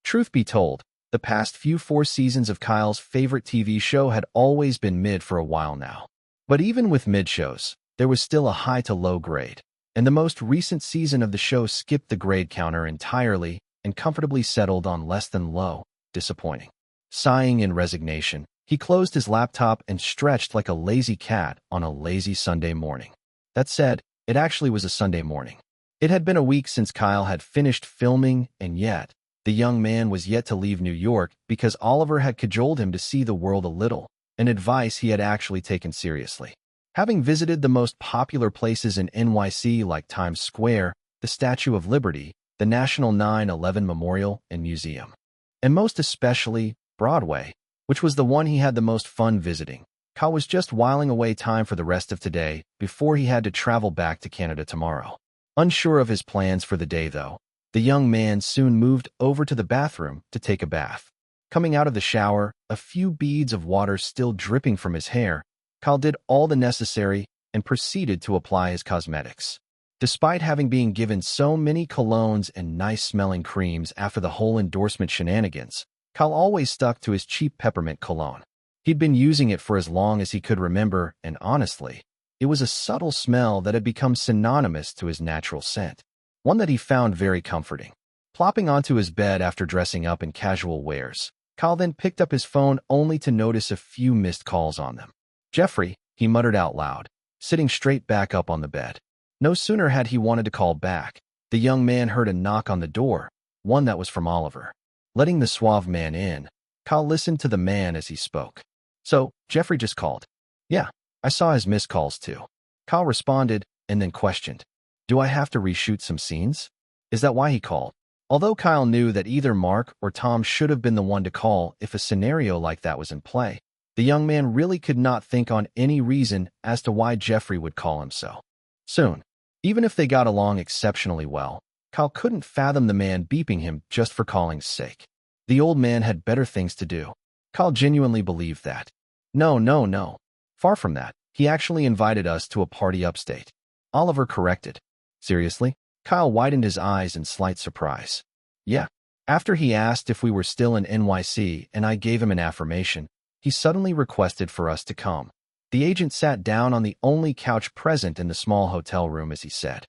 A: Truth be told, the past few 4 seasons of Kyle's favorite TV show had always been mid for a while now. But even with mid shows, there was still a high to low grade, and the most recent season of the show skipped the grade counter entirely and comfortably settled on less than low, disappointing. Sighing in resignation, he closed his laptop and stretched like a lazy cat on a lazy Sunday morning. That said, it actually was a Sunday morning. It had been a week since Kyle had finished filming, and yet, the young man was yet to leave New York because Oliver had cajoled him to see the world a little, an advice he had actually taken seriously. Having visited the most popular places in NYC like Times Square, the Statue of Liberty, the National 9/11 Memorial and Museum, and most especially Broadway, which was the one he had the most fun visiting, Kyle was just whiling away time for the rest of today before he had to travel back to Canada tomorrow. Unsure of his plans for the day, though, the young man soon moved over to the bathroom to take a bath. Coming out of the shower, a few beads of water still dripping from his hair, Kyle did all the necessary and proceeded to apply his cosmetics. Despite having been given so many colognes and nice-smelling creams after the whole endorsement shenanigans, Kyle always stuck to his cheap peppermint cologne. He'd been using it for as long as he could remember, and honestly, it was a subtle smell that had become synonymous to his natural scent, one that he found very comforting. Plopping onto his bed after dressing up in casual wears, Kyle then picked up his phone only to notice a few missed calls on them. "Jeffrey," he muttered out loud, sitting straight back up on the bed. No sooner had he wanted to call back, the young man heard a knock on the door, one that was from Oliver. Letting the suave man in, Kyle listened to the man as he spoke. "So, Jeffrey just called." "Yeah, I saw his missed calls too." Kyle responded and then questioned, "Do I have to reshoot some scenes? Is that why he called?" Although Kyle knew that either Mark or Tom should have been the one to call if a scenario like that was in play, the young man really could not think on any reason as to why Jeffrey would call him so soon. Even if they got along exceptionally well, Kyle couldn't fathom the man beeping him just for calling's sake. The old man had better things to do. Kyle genuinely believed that. No. Far from that, he actually invited us to a party upstate. Oliver corrected. "Seriously?" Kyle widened his eyes in slight surprise. "Yeah." After he asked if we were still in NYC and I gave him an affirmation, he suddenly requested for us to come. The agent sat down on the only couch present in the small hotel room as he said,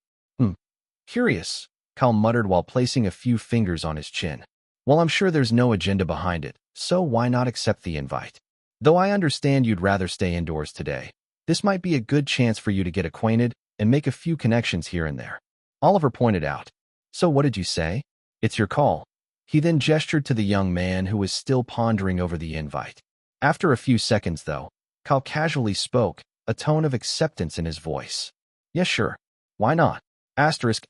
A: Curious," Kyle muttered while placing a few fingers on his chin. "Well, I'm sure there's no agenda behind it, so why not accept the invite? Though I understand you'd rather stay indoors today, this might be a good chance for you to get acquainted and make a few connections here and there." Oliver pointed out. "So what did you say?" "It's your call." He then gestured to the young man who was still pondering over the invite. After a few seconds, though, Kyle casually spoke, a tone of acceptance in his voice. "Yes, sure. Why not? Asterisk.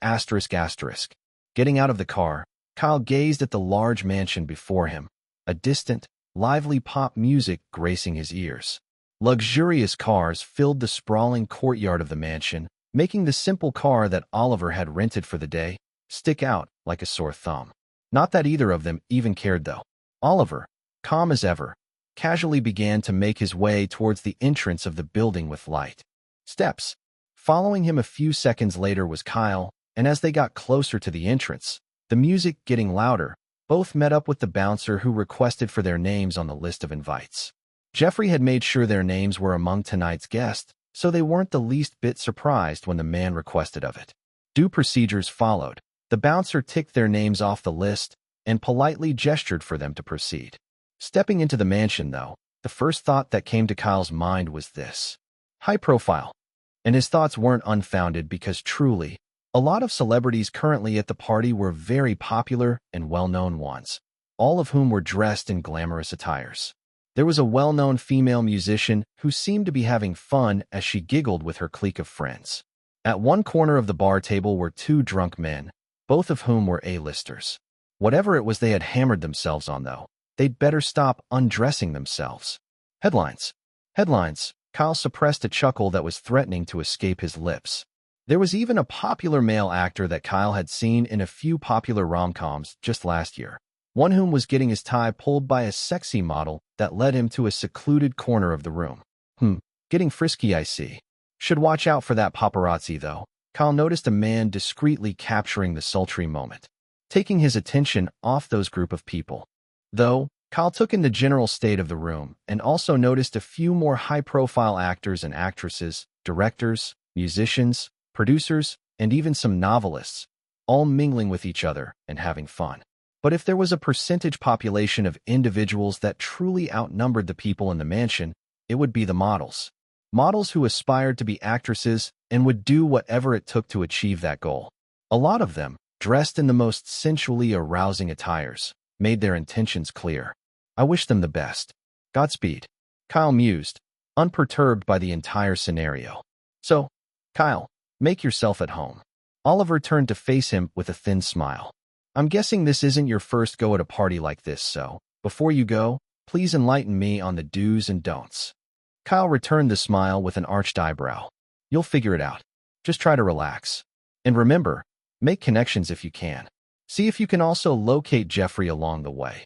A: Getting out of the car, Kyle gazed at the large mansion before him, a distant, lively pop music gracing his ears. Luxurious cars filled the sprawling courtyard of the mansion, making the simple car that Oliver had rented for the day stick out like a sore thumb. Not that either of them even cared, though. Oliver, calm as ever, casually began to make his way towards the entrance of the building with light steps. Following him a few seconds later was Kyle, and as they got closer to the entrance, the music getting louder, both met up with the bouncer who requested for their names on the list of invites. Jeffrey had made sure their names were among tonight's guests, so they weren't the least bit surprised when the man requested of it. Due procedures followed. The bouncer ticked their names off the list and politely gestured for them to proceed. Stepping into the mansion, though, the first thought that came to Kyle's mind was this: high profile. And his thoughts weren't unfounded because truly, a lot of celebrities currently at the party were very popular and well-known ones, all of whom were dressed in glamorous attires. There was a well-known female musician who seemed to be having fun as she giggled with her clique of friends. At one corner of the bar table were two drunk men, both of whom were A-listers. Whatever it was they had hammered themselves on, though, they'd better stop undressing themselves. Headlines. Kyle suppressed a chuckle that was threatening to escape his lips. There was even a popular male actor that Kyle had seen in a few popular rom-coms just last year, one whom was getting his tie pulled by a sexy model that led him to a secluded corner of the room. Getting frisky, I see. Should watch out for that paparazzi, though. Kyle noticed a man discreetly capturing the sultry moment, taking his attention off those group of people. Though, Kyle took in the general state of the room and also noticed a few more high-profile actors and actresses, directors, musicians, producers, and even some novelists, all mingling with each other and having fun. But if there was a percentage population of individuals that truly outnumbered the people in the mansion, it would be the models. Models who aspired to be actresses and would do whatever it took to achieve that goal. A lot of them, dressed in the most sensually arousing attires, made their intentions clear. I wish them the best. Godspeed. Kyle mused, unperturbed by the entire scenario. So, Kyle, make yourself at home. Oliver turned to face him with a thin smile. I'm guessing this isn't your first go at a party like this, so, before you go, please enlighten me on the do's and don'ts. Kyle returned the smile with an arched eyebrow. You'll figure it out. Just try to relax. And remember, make connections if you can. See if you can also locate Jeffrey along the way.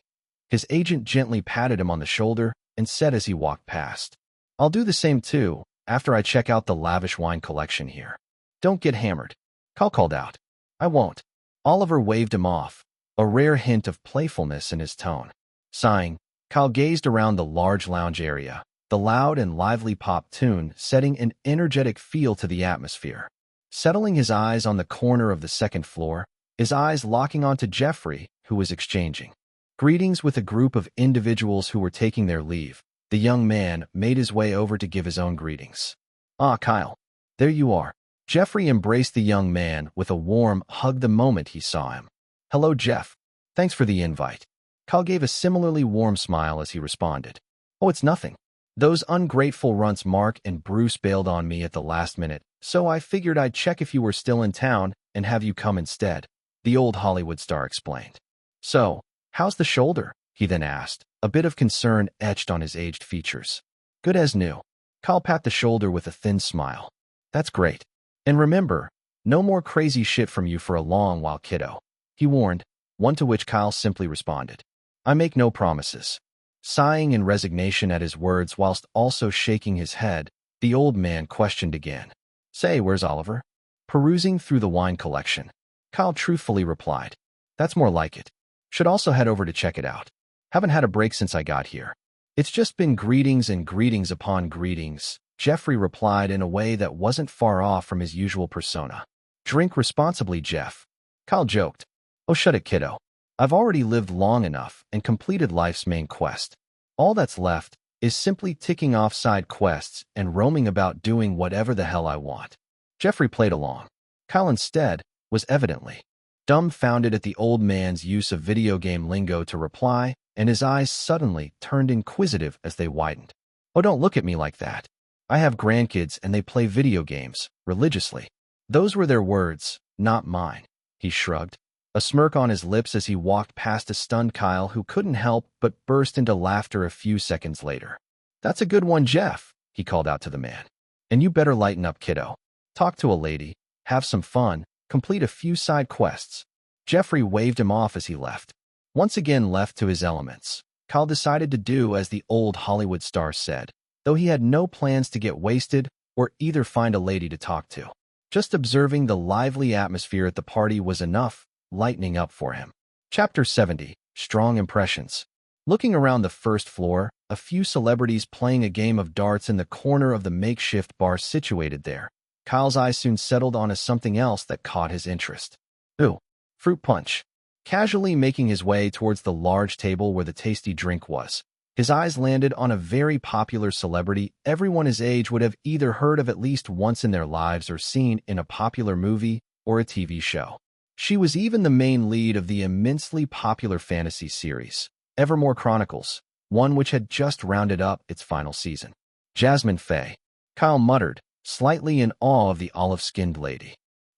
A: His agent gently patted him on the shoulder and said as he walked past, I'll do the same too, after I check out the lavish wine collection here. Don't get hammered. Kyle called out. I won't. Oliver waved him off, a rare hint of playfulness in his tone. Sighing, Kyle gazed around the large lounge area, the loud and lively pop tune setting an energetic feel to the atmosphere. Settling his eyes on the corner of the second floor, his eyes locking onto Jeffrey, who was exchanging Greetings with a group of individuals who were taking their leave. The young man made his way over to give his own greetings. Ah, Kyle. There you are. Jeffrey embraced the young man with a warm hug the moment he saw him. Hello, Jeff. Thanks for the invite. Kyle gave a similarly warm smile as he responded. Oh, it's nothing. Those ungrateful runts Mark and Bruce bailed on me at the last minute, so I figured I'd check if you were still in town and have you come instead, the old Hollywood star explained. So, how's the shoulder? He then asked, a bit of concern etched on his aged features. Good as new. Kyle pat the shoulder with a thin smile. That's great. And remember, no more crazy shit from you for a long while, kiddo. He warned, one to which Kyle simply responded. I make no promises. Sighing in resignation at his words whilst also shaking his head, the old man questioned again. Say, where's Oliver? Perusing through the wine collection. Kyle truthfully replied. That's more like it. Should also head over to check it out. Haven't had a break since I got here. It's just been greetings and greetings upon greetings, Jeffrey replied in a way that wasn't far off from his usual persona. Drink responsibly, Jeff. Kyle joked. Oh, shut it, kiddo. I've already lived long enough and completed life's main quest. All that's left is simply ticking off side quests and roaming about doing whatever the hell I want. Jeffrey played along. Kyle instead was evidently dumbfounded at the old man's use of video game lingo to reply, and his eyes suddenly turned inquisitive as they widened. Oh, don't look at me like that. I have grandkids and they play video games religiously. Those were their words, not mine. He shrugged, a smirk on his lips as he walked past a stunned Kyle who couldn't help but burst into laughter a few seconds later. That's a good one, Jeff, he called out to the man. And you better lighten up, kiddo. Talk to a lady, have some fun, complete a few side quests. Jeffrey waved him off as he left. Once again left to his elements, Kyle decided to do as the old Hollywood star said, though he had no plans to get wasted or either find a lady to talk to. Just observing the lively atmosphere at the party was enough, lightening up for him. Chapter 70, Strong Impressions. Looking around the first floor, a few celebrities playing a game of darts in the corner of the makeshift bar situated there. Kyle's eyes soon settled on something else that caught his interest. Ooh, fruit punch. Casually making his way towards the large table where the tasty drink was, his eyes landed on a very popular celebrity everyone his age would have either heard of at least once in their lives or seen in a popular movie or a TV show. She was even the main lead of the immensely popular fantasy series, Evermore Chronicles, one which had just rounded up its final season. Jasmine Faye. Kyle muttered, slightly in awe of the olive-skinned lady,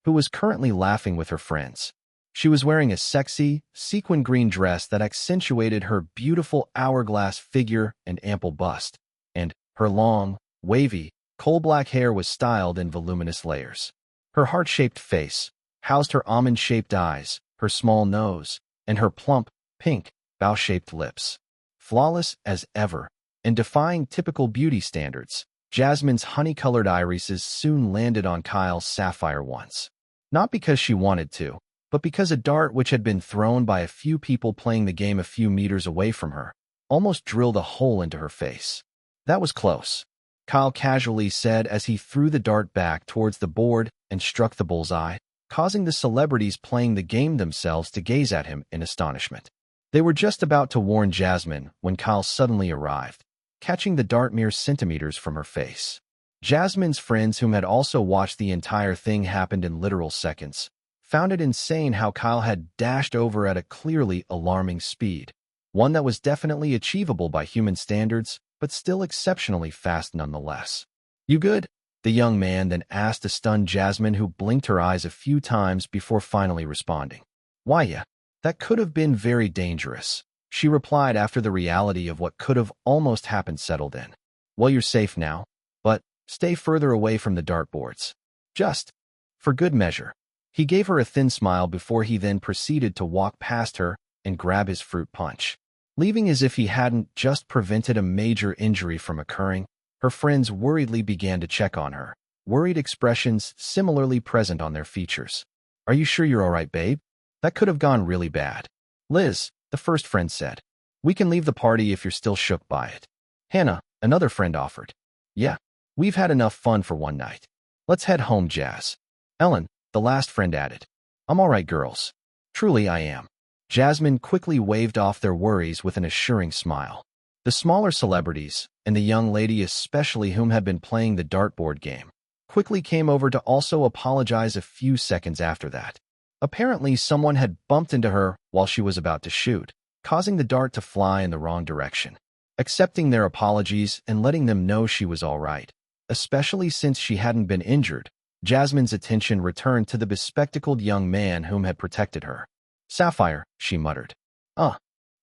A: who was currently laughing with her friends. She was wearing a sexy, sequin green dress that accentuated her beautiful hourglass figure and ample bust, and her long, wavy, coal-black hair was styled in voluminous layers. Her heart-shaped face housed her almond-shaped eyes, her small nose, and her plump, pink, bow-shaped lips. Flawless as ever, and defying typical beauty standards, Jasmine's honey-colored irises soon landed on Kyle's sapphire ones. Not because she wanted to, but because a dart which had been thrown by a few people playing the game a few meters away from her almost drilled a hole into her face. That was close, Kyle casually said as he threw the dart back towards the board and struck the bullseye, causing the celebrities playing the game themselves to gaze at him in astonishment. They were just about to warn Jasmine when Kyle suddenly arrived, catching the dart mere centimeters from her face. Jasmine's friends, whom had also watched the entire thing happen in literal seconds, found it insane how Kyle had dashed over at a clearly alarming speed, one that was definitely achievable by human standards, but still exceptionally fast nonetheless. You good? The young man then asked a stunned Jasmine, who blinked her eyes a few times before finally responding. Why, yeah, that could have been very dangerous, she replied after the reality of what could have almost happened settled in. Well, you're safe now, but stay further away from the dartboards. Just for good measure. He gave her a thin smile before he then proceeded to walk past her and grab his fruit punch. Leaving as if he hadn't just prevented a major injury from occurring, her friends worriedly began to check on her, worried expressions similarly present on their features. Are you sure you're all right, babe? That could have gone really bad. Liz, the first friend said. We can leave the party if you're still shook by it. Hannah, another friend offered. Yeah, we've had enough fun for one night. Let's head home, Jazz. Ellen, the last friend added. I'm all right, girls. Truly I am. Jasmine quickly waved off their worries with an assuring smile. The smaller celebrities, and the young lady especially whom had been playing the dartboard game, quickly came over to also apologize a few seconds after that. Apparently, someone had bumped into her while she was about to shoot, causing the dart to fly in the wrong direction. Accepting their apologies and letting them know she was all right, especially since she hadn't been injured, Jasmine's attention returned to the bespectacled young man whom had protected her. "Sapphire," she muttered.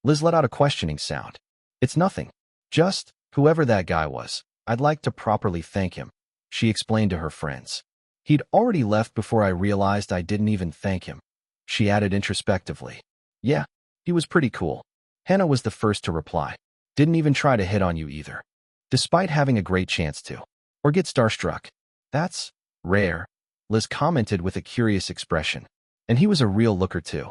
A: Liz let out a questioning sound. "It's nothing. Just, whoever that guy was, I'd like to properly thank him," she explained to her friends. "He'd already left before I realized I didn't even thank him," she added introspectively. "Yeah, he was pretty cool." Hannah was the first to reply. "Didn't even try to hit on you either, despite having a great chance to. Or get starstruck. That's rare," Liz commented with a curious expression. "And he was a real looker too."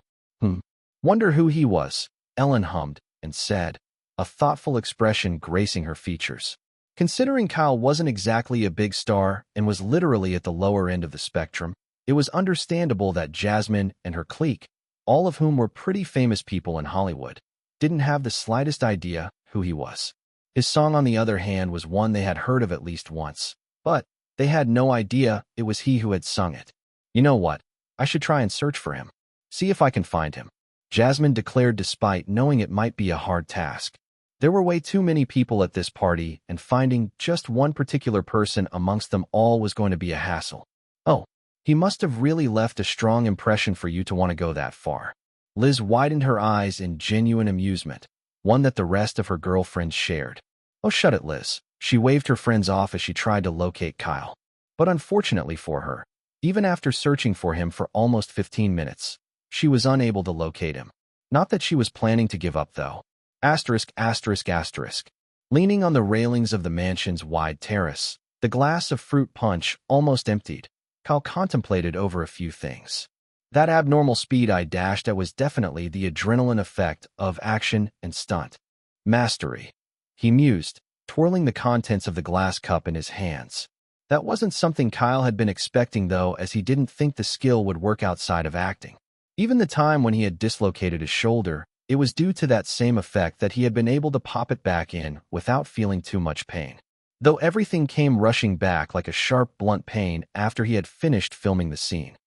A: Wonder who he was," Ellen hummed and said, a thoughtful expression gracing her features. Considering Kyle wasn't exactly a big star and was literally at the lower end of the spectrum, it was understandable that Jasmine and her clique, all of whom were pretty famous people in Hollywood, didn't have the slightest idea who he was. His song, on the other hand, was one they had heard of at least once, but they had no idea it was he who had sung it. "You know what? I should try and search for him. See if I can find him," Jasmine declared despite knowing it might be a hard task. There were way too many people at this party, and finding just one particular person amongst them all was going to be a hassle. "Oh, he must have really left a strong impression for you to want to go that far." Liz widened her eyes in genuine amusement, one that the rest of her girlfriends shared. "Oh, shut it, Liz." She waved her friends off as she tried to locate Kyle. But unfortunately for her, even after searching for him for almost 15 minutes, she was unable to locate him. Not that she was planning to give up, though. Asterisk, asterisk, asterisk. Leaning on the railings of the mansion's wide terrace, the glass of fruit punch almost emptied, Kyle contemplated over a few things. That abnormal speed I dashed at was definitely the adrenaline effect of action and stunt mastery, he mused, twirling the contents of the glass cup in his hands. That wasn't something Kyle had been expecting, though, as he didn't think the skill would work outside of acting. Even the time when he had dislocated his shoulder, it was due to that same effect that he had been able to pop it back in without feeling too much pain. Though everything came rushing back like a sharp, blunt pain after he had finished filming the scene.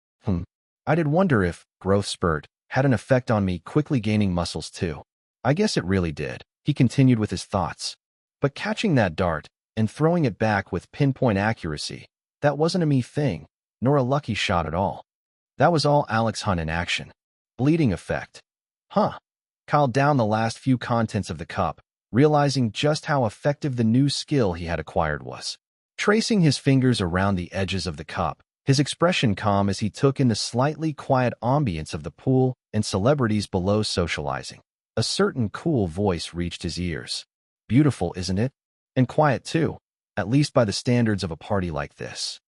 A: I did wonder if growth spurt had an effect on me, quickly gaining muscles too. I guess it really did, he continued with his thoughts. But catching that dart and throwing it back with pinpoint accuracy, that wasn't a me thing, nor a lucky shot at all. That was all Alex Hunt in action. Bleeding effect. Kyle downed the last few contents of the cup, realizing just how effective the new skill he had acquired was. Tracing his fingers around the edges of the cup, his expression calm as he took in the slightly quiet ambience of the pool and celebrities below socializing. A certain cool voice reached his ears. "Beautiful, isn't it? And quiet too, at least by the standards of a party like this."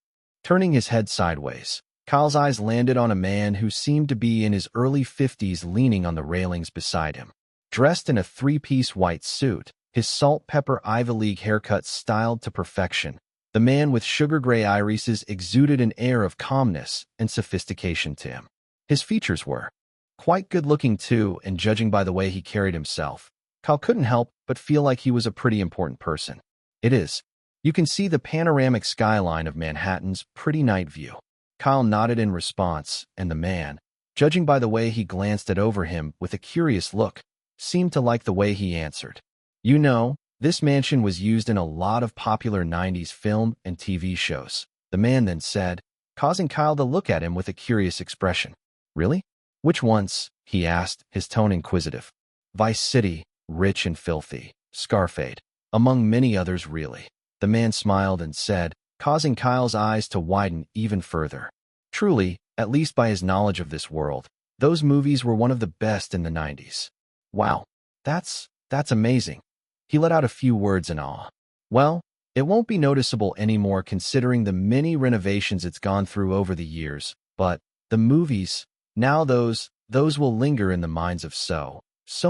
A: Turning his head sideways, Kyle's eyes landed on a man who seemed to be in his early 50s, leaning on the railings beside him. Dressed in a three-piece white suit, his salt-pepper Ivy League haircut styled to perfection, the man with sugar-gray irises exuded an air of calmness and sophistication to him. His features were quite good-looking too, and judging by the way he carried himself, Kyle couldn't help but feel like he was a pretty important person. "It is. You can see the panoramic skyline of Manhattan's pretty night view." Kyle nodded in response, and the man, judging by the way he glanced at over him with a curious look, seemed to like the way he answered. "You know, this mansion was used in a lot of popular 90s film and TV shows," the man then said, causing Kyle to look at him with a curious expression. "Really? Which ones?" he asked, his tone inquisitive. "Vice City, Rich and Filthy, Scarface, among many others, really," the man smiled and said, causing Kyle's eyes to widen even further. Truly, at least by his knowledge of this world, those movies were one of the best in the 90s. "Wow, that's amazing." He let out a few words in awe. "Well, it won't be noticeable anymore considering the many renovations it's gone through over the years, but the movies, now those will linger in the minds of so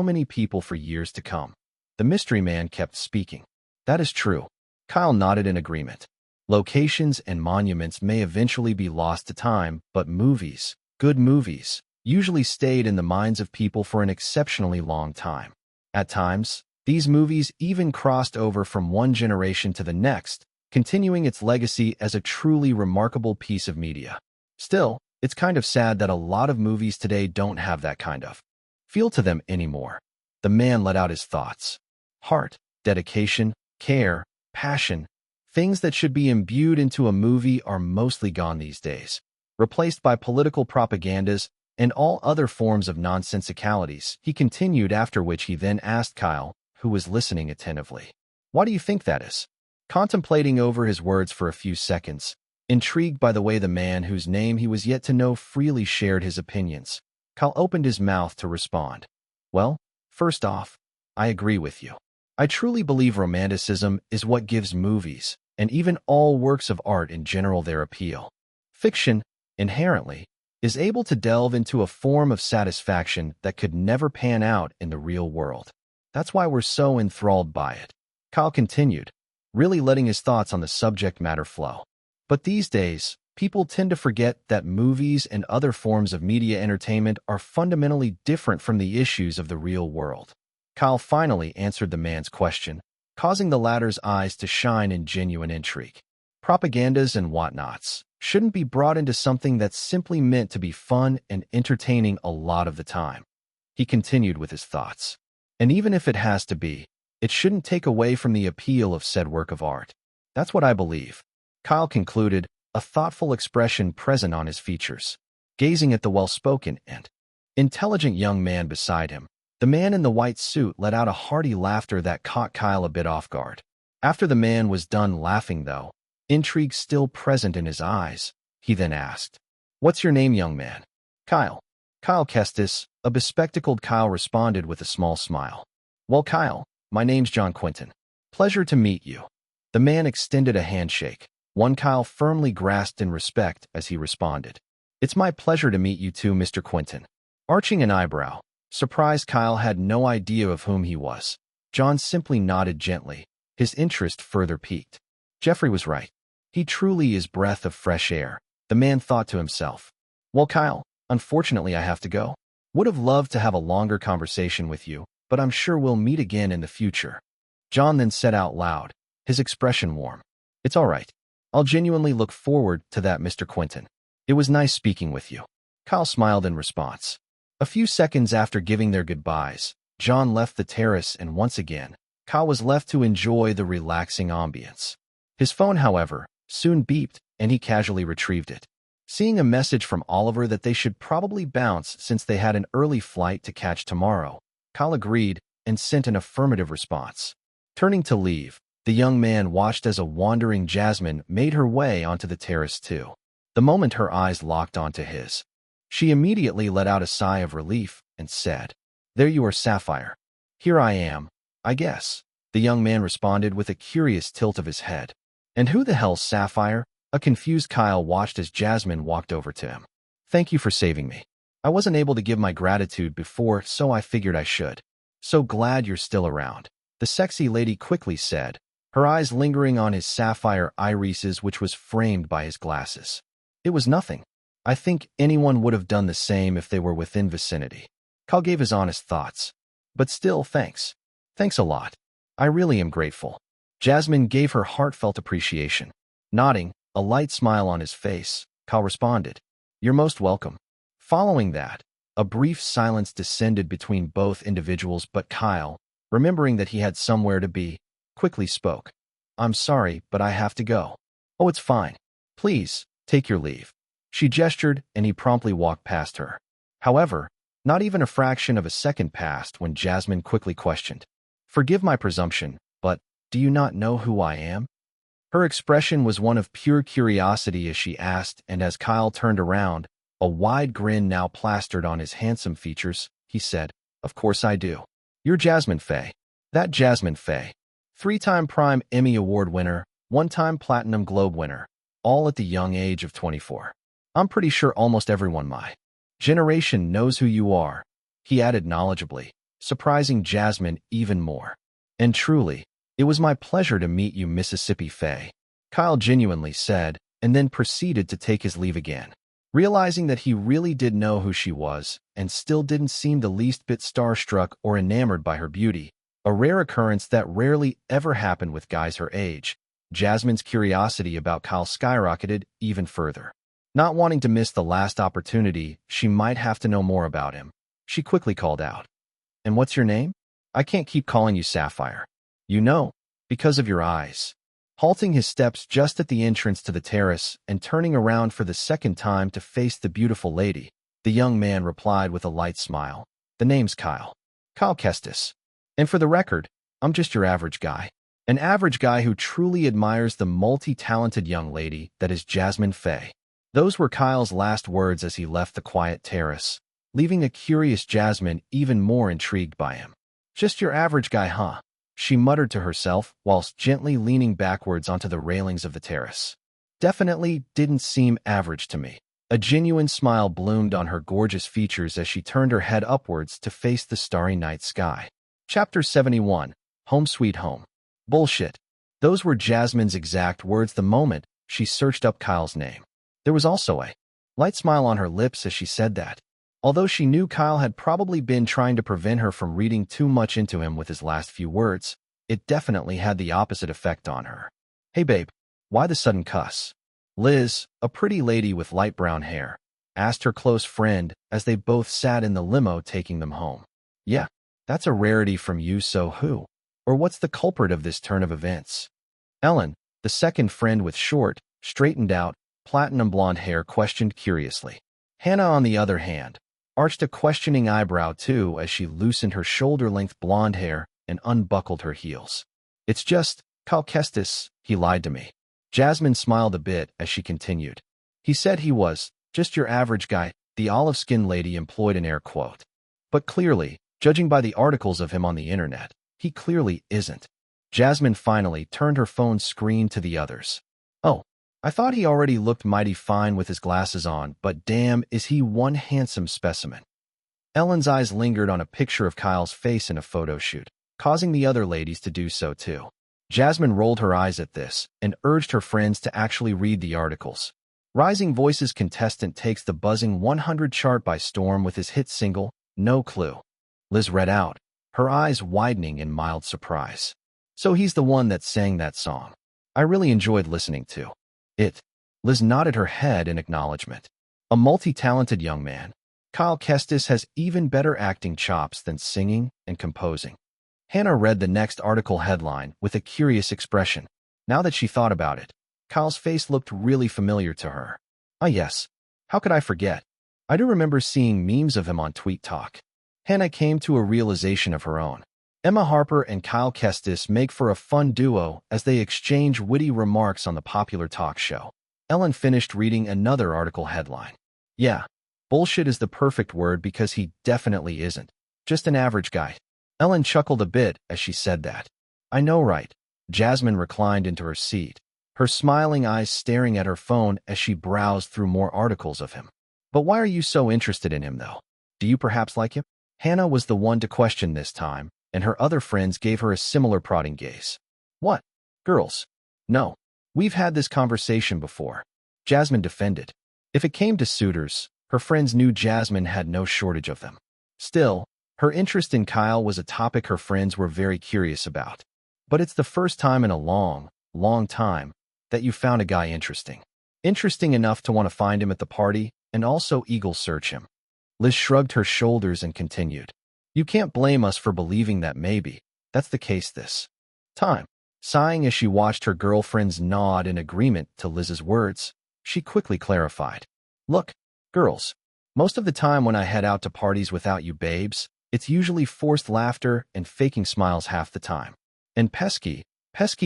A: many people for years to come." The mystery man kept speaking. "That is true." Kyle nodded in agreement. "Locations and monuments may eventually be lost to time, but movies, good movies, usually stayed in the minds of people for an exceptionally long time. At times, these movies even crossed over from one generation to the next, continuing its legacy as a truly remarkable piece of media. Still, it's kind of sad that a lot of movies today don't have that kind of feel to them anymore. The man let out his thoughts. Heart, dedication, care, passion, things that should be imbued into a movie are mostly gone these days, replaced by political propagandas and all other forms of nonsensicalities. He continued, after which he then asked Kyle, who was listening attentively, "Why do you think that is?" Contemplating over his words for a few seconds, intrigued by the way the man whose name he was yet to know freely shared his opinions, Kyle opened his mouth to respond. "Well, first off, I agree with you. I truly believe romanticism is what gives movies, and even all works of art in general, their appeal. Fiction, inherently, is able to delve into a form of satisfaction that could never pan out in the real world. That's why we're so enthralled by it." Kyle continued, really letting his thoughts on the subject matter flow. But these days, people tend to forget that movies and other forms of media entertainment are fundamentally different from the issues of the real world. Kyle finally answered the man's question, causing the latter's eyes to shine in genuine intrigue. Propagandas and whatnots shouldn't be brought into something that's simply meant to be fun and entertaining a lot of the time. He continued with his thoughts. And even if it has to be, it shouldn't take away from the appeal of said work of art. That's what I believe. Kyle concluded, a thoughtful expression present on his features, gazing at the well-spoken and intelligent young man beside him. The man in the white suit let out a hearty laughter that caught Kyle a bit off guard. After the man was done laughing, though, intrigue still present in his eyes, he then asked, "What's your name, young man?" "Kyle. Kyle Kestis," a bespectacled Kyle responded with a small smile. "Well, Kyle, my name's John Quinton. Pleasure to meet you." The man extended a handshake, one Kyle firmly grasped in respect as he responded, "It's my pleasure to meet you too, Mr. Quinton." Arching an eyebrow, surprised Kyle had no idea of whom he was. John simply nodded gently, his interest further piqued. Jeffrey was right. He truly is breath of fresh air, the man thought to himself. "Well, Kyle, unfortunately I have to go. Would have loved to have a longer conversation with you, but I'm sure we'll meet again in the future." John then said out loud, his expression warm, "It's all right. I'll genuinely look forward to that, Mr. Quinton. It was nice speaking with you." Kyle smiled in response. A few seconds after giving their goodbyes, John left the terrace, and once again, Kyle was left to enjoy the relaxing ambience. His phone, however, soon beeped, and he casually retrieved it. Seeing a message from Oliver that they should probably bounce since they had an early flight to catch tomorrow, Kyle agreed and sent an affirmative response. Turning to leave, the young man watched as a wandering Jasmine made her way onto the terrace too. The moment her eyes locked onto his, she immediately let out a sigh of relief and said, "There you are, Sapphire." "Here I am, I guess," the young man responded with a curious tilt of his head. "And who the hell's Sapphire?" A confused Kyle watched as Jasmine walked over to him. "Thank you for saving me. I wasn't able to give my gratitude before, so I figured I should. So glad you're still around," the sexy lady quickly said, her eyes lingering on his sapphire irises, which was framed by his glasses. "It was nothing. I think anyone would have done the same if they were within vicinity." Kyle gave his honest thoughts. "But still, thanks. Thanks a lot. I really am grateful." Jasmine gave her heartfelt appreciation. Nodding, a light smile on his face, Kyle responded, "You're most welcome." Following that, a brief silence descended between both individuals, but Kyle, remembering that he had somewhere to be, quickly spoke. "I'm sorry, but I have to go." "Oh, it's fine. Please, take your leave." She gestured, and he promptly walked past her. However, not even a fraction of a second passed when Jasmine quickly questioned, "Forgive my presumption, but do you not know who I am?" Her expression was one of pure curiosity as she asked, and as Kyle turned around, a wide grin now plastered on his handsome features, he said, "Of course I do. You're Jasmine Faye. That Jasmine Faye. 3-time Prime Emmy Award winner, 1-time Platinum Globe winner, all at the young age of 24. I'm pretty sure almost everyone my generation knows who you are," he added knowledgeably, surprising Jasmine even more. "And truly, it was my pleasure to meet you, Mississippi Faye," Kyle genuinely said, and then proceeded to take his leave again. Realizing that he really did know who she was and still didn't seem the least bit starstruck or enamored by her beauty, a rare occurrence that rarely ever happened with guys her age, Jasmine's curiosity about Kyle skyrocketed even further. Not wanting to miss the last opportunity, she might have to know more about him. She quickly called out, "And what's your name? I can't keep calling you Sapphire. You know, because of your eyes." Halting his steps just at the entrance to the terrace and turning around for the second time to face the beautiful lady, the young man replied with a light smile, "The name's Kyle. Kyle Kestis. And for the record, I'm just your average guy. An average guy who truly admires the multi-talented young lady that is Jasmine Faye." Those were Kyle's last words as he left the quiet terrace, leaving a curious Jasmine even more intrigued by him. "Just your average guy, huh?" she muttered to herself whilst gently leaning backwards onto the railings of the terrace. "Definitely didn't seem average to me." A genuine smile bloomed on her gorgeous features as she turned her head upwards to face the starry night sky. Chapter 71. Home Sweet Home. Bullshit. Those were Jasmine's exact words the moment she searched up Kyle's name. There was also a light smile on her lips as she said that. Although she knew Kyle had probably been trying to prevent her from reading too much into him with his last few words, it definitely had the opposite effect on her. "Hey babe, why the sudden cuss?" Liz, a pretty lady with light brown hair, asked her close friend as they both sat in the limo taking them home. "Yeah, that's a rarity from you, so who? Or what's the culprit of this turn of events?" Ellen, the second friend with short, straightened out, platinum blonde hair, questioned curiously. Hannah, on the other hand, arched a questioning eyebrow too as she loosened her shoulder-length blonde hair and unbuckled her heels. "It's just, Kyle Kestis, he lied to me." Jasmine smiled a bit as she continued. "He said he was just your average guy," the olive-skinned lady employed an air quote. "But clearly, judging by the articles of him on the internet, he clearly isn't." Jasmine finally turned her phone screen to the others. "Oh, I thought he already looked mighty fine with his glasses on, but damn, is he one handsome specimen." Ellen's eyes lingered on a picture of Kyle's face in a photo shoot, causing the other ladies to do so too. Jasmine rolled her eyes at this and urged her friends to actually read the articles. Rising Voices contestant takes the buzzing 100 chart by storm with his hit single, "No Clue." Liz read out, her eyes widening in mild surprise. "So he's the one that sang that song. I really enjoyed listening to it." Liz nodded her head in acknowledgement. "A multi-talented young man. Kyle Kestis has even better acting chops than singing and composing." Hannah read the next article headline with a curious expression. Now that she thought about it, Kyle's face looked really familiar to her. "Ah yes, how could I forget? I do remember seeing memes of him on Tweet Talk." Hannah came to a realization of her own. Emma Harper and Kyle Kestis make for a fun duo as they exchange witty remarks on the popular talk show. Ellen finished reading another article headline. "Yeah, bullshit is the perfect word because he definitely isn't. Just an average guy." Ellen chuckled a bit as she said that. "I know, right?" Jasmine reclined into her seat, her smiling eyes staring at her phone as she browsed through more articles of him. "But why are you so interested in him, though? Do you perhaps like him?" Hannah was the one to question this time, and her other friends gave her a similar prodding gaze. "What? Girls? No. We've had this conversation before," Jasmine defended. If it came to suitors, her friends knew Jasmine had no shortage of them. Still, her interest in Kyle was a topic her friends were very curious about. "But it's the first time in a long, long time that you found a guy interesting. Interesting enough to want to find him at the party and also eagle search him." Liz shrugged her shoulders and continued. "You can't blame us for believing that maybe that's the case this time." Sighing as she watched her girlfriends nod in agreement to Liz's words, she quickly clarified. "Look, girls, most of the time when I head out to parties without you babes, it's usually forced laughter and faking smiles half the time. And pesky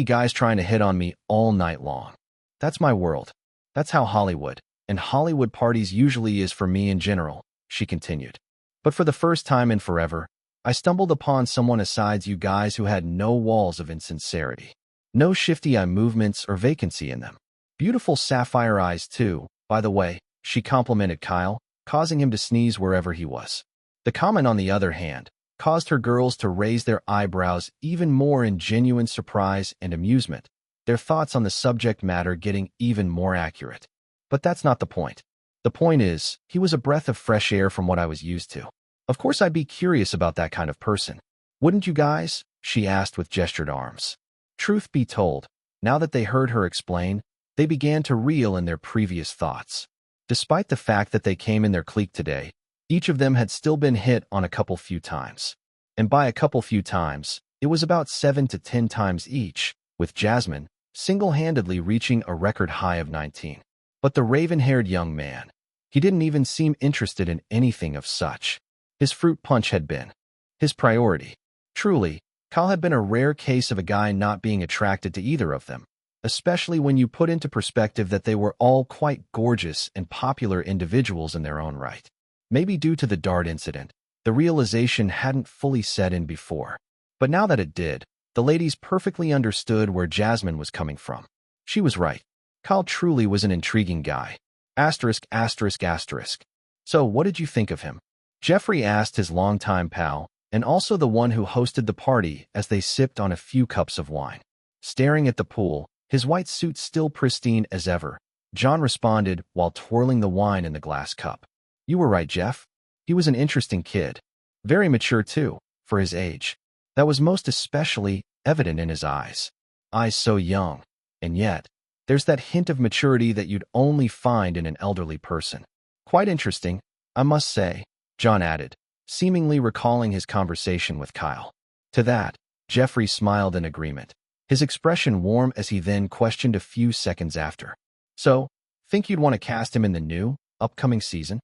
A: guys trying to hit on me all night long. That's my world. That's how Hollywood and Hollywood parties usually is for me in general," she continued. "But for the first time in forever, I stumbled upon someone asides you guys who had no walls of insincerity. No shifty eye movements or vacancy in them. Beautiful sapphire eyes too, by the way," she complimented Kyle, causing him to sneeze wherever he was. The comment, on the other hand, caused her girls to raise their eyebrows even more in genuine surprise and amusement, their thoughts on the subject matter getting even more accurate. But that's not the point. The point is, he was a breath of fresh air from what I was used to. Of course I'd be curious about that kind of person. Wouldn't you guys? She asked with gestured arms. Truth be told, now that they heard her explain, they began to reel in their previous thoughts. Despite the fact that they came in their clique today, each of them had still been hit on a couple few times. And by a couple few times, it was about 7 to 10 times each, with Jasmine single-handedly reaching a record high of 19. But the raven-haired young man, he didn't even seem interested in anything of such. His fruit punch had been his priority. Truly, Kyle had been a rare case of a guy not being attracted to either of them, especially when you put into perspective that they were all quite gorgeous and popular individuals in their own right. Maybe due to the dart incident, the realization hadn't fully set in before. But now that it did, the ladies perfectly understood where Jasmine was coming from. She was right. Kyle truly was an intriguing guy. Asterisk, asterisk, asterisk. So what did you think of him? Jeffrey asked his longtime pal, and also the one who hosted the party as they sipped on a few cups of wine. Staring at the pool, his white suit still pristine as ever, John responded while twirling the wine in the glass cup. You were right, Jeff. He was an interesting kid. Very mature, too, for his age. That was most especially evident in his eyes. Eyes so young, and yet, there's that hint of maturity that you'd only find in an elderly person. Quite interesting, I must say, John added, seemingly recalling his conversation with Kyle. To that, Jeffrey smiled in agreement, his expression warm as he then questioned a few seconds after. So, think you'd want to cast him in the new, upcoming season?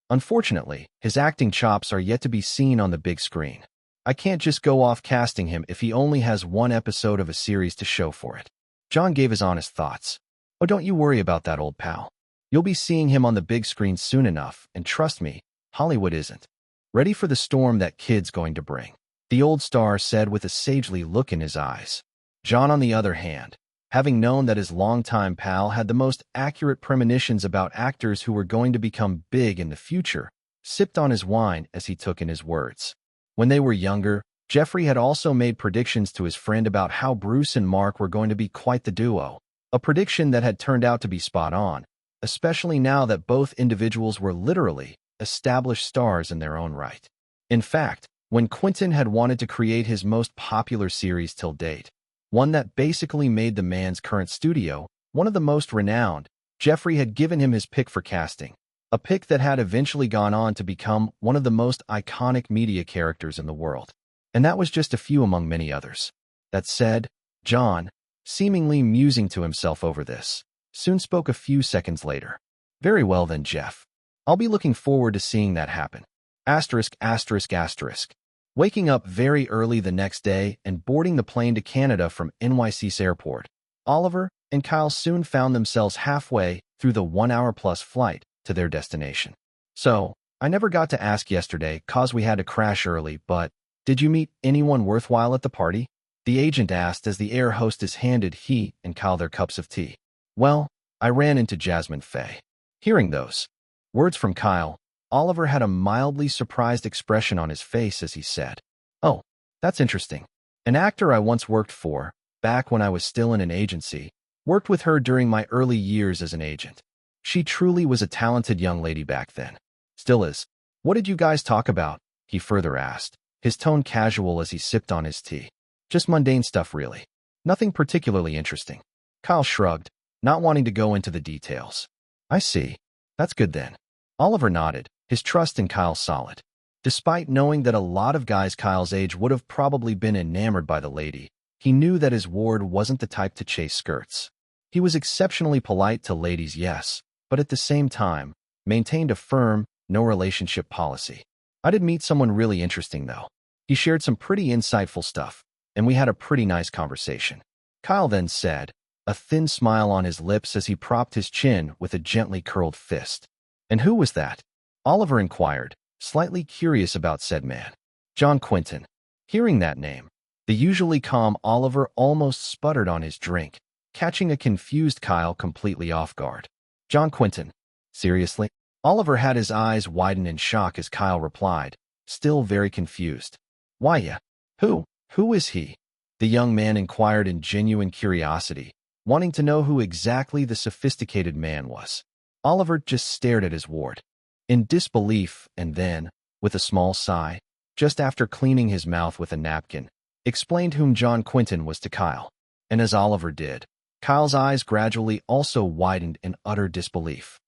A: Unfortunately, his acting chops are yet to be seen on the big screen. I can't just go off casting him if he only has one episode of a series to show for it. John gave his honest thoughts. Oh, don't you worry about that, old pal. You'll be seeing him on the big screen soon enough, and trust me, Hollywood isn't ready for the storm that kid's going to bring, the old star said with a sagely look in his eyes. John, on the other hand, having known that his longtime pal had the most accurate premonitions about actors who were going to become big in the future, sipped on his wine as he took in his words. When they were younger, Jeffrey had also made predictions to his friend about how Bruce and Mark were going to be quite the duo, a prediction that had turned out to be spot on, especially now that both individuals were literally established stars in their own right. In fact, when Quentin had wanted to create his most popular series till date, one that basically made the man's current studio one of the most renowned, Jeffrey had given him his pick for casting, a pick that had eventually gone on to become one of the most iconic media characters in the world. And that was just a few among many others. That said, John, seemingly musing to himself over this, soon spoke a few seconds later. Very well then, Jeff. I'll be looking forward to seeing that happen. Asterisk, asterisk, asterisk. Waking up very early the next day and boarding the plane to Canada from NYC's airport, Oliver and Kyle soon found themselves halfway through the 1-hour-plus flight to their destination. So, I never got to ask yesterday cause we had to crash early, but did you meet anyone worthwhile at the party? The agent asked as the air hostess handed he and Kyle their cups of tea. Well, I ran into Jasmine Faye. Hearing those words from Kyle, Oliver had a mildly surprised expression on his face as he said, Oh, that's interesting. An actor I once worked for, back when I was still in an agency, worked with her during my early years as an agent. She truly was a talented young lady back then. Still is. What did you guys talk about? He further asked, his tone casual as he sipped on his tea. Just mundane stuff, really. Nothing particularly interesting. Kyle shrugged, not wanting to go into the details. I see. That's good then. Oliver nodded, his trust in Kyle solid. Despite knowing that a lot of guys Kyle's age would have probably been enamored by the lady, he knew that his ward wasn't the type to chase skirts. He was exceptionally polite to ladies, yes, but at the same time, maintained a firm, no-relationship policy. I did meet someone really interesting, though. He shared some pretty insightful stuff, and we had a pretty nice conversation. Kyle then said, a thin smile on his lips as he propped his chin with a gently curled fist. And who was that? Oliver inquired, slightly curious about said man. John Quentin. Hearing that name, the usually calm Oliver almost sputtered on his drink, catching a confused Kyle completely off guard. John Quentin. Seriously? Oliver had his eyes widen in shock as Kyle replied, still very confused. Why, yeah. Who is he? The young man inquired in genuine curiosity, wanting to know who exactly the sophisticated man was. Oliver just stared at his ward, in disbelief, and then, with a small sigh, just after cleaning his mouth with a napkin, explained whom John Quinton was to Kyle. And as Oliver did, Kyle's eyes gradually also widened in utter disbelief.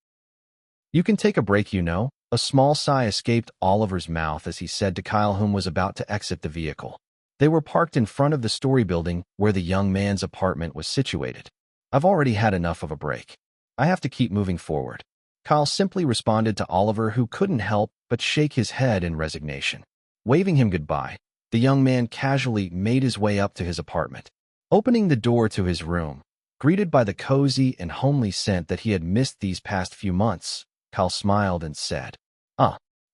A: "You can take a break, you know." A small sigh escaped Oliver's mouth as he said to Kyle, whom was about to exit the vehicle. They were parked in front of the story building where the young man's apartment was situated. "I've already had enough of a break. I have to keep moving forward," Kyle simply responded to Oliver, who couldn't help but shake his head in resignation. Waving him goodbye, the young man casually made his way up to his apartment. Opening the door to his room, greeted by the cozy and homely scent that he had missed these past few months, Kyle smiled and said,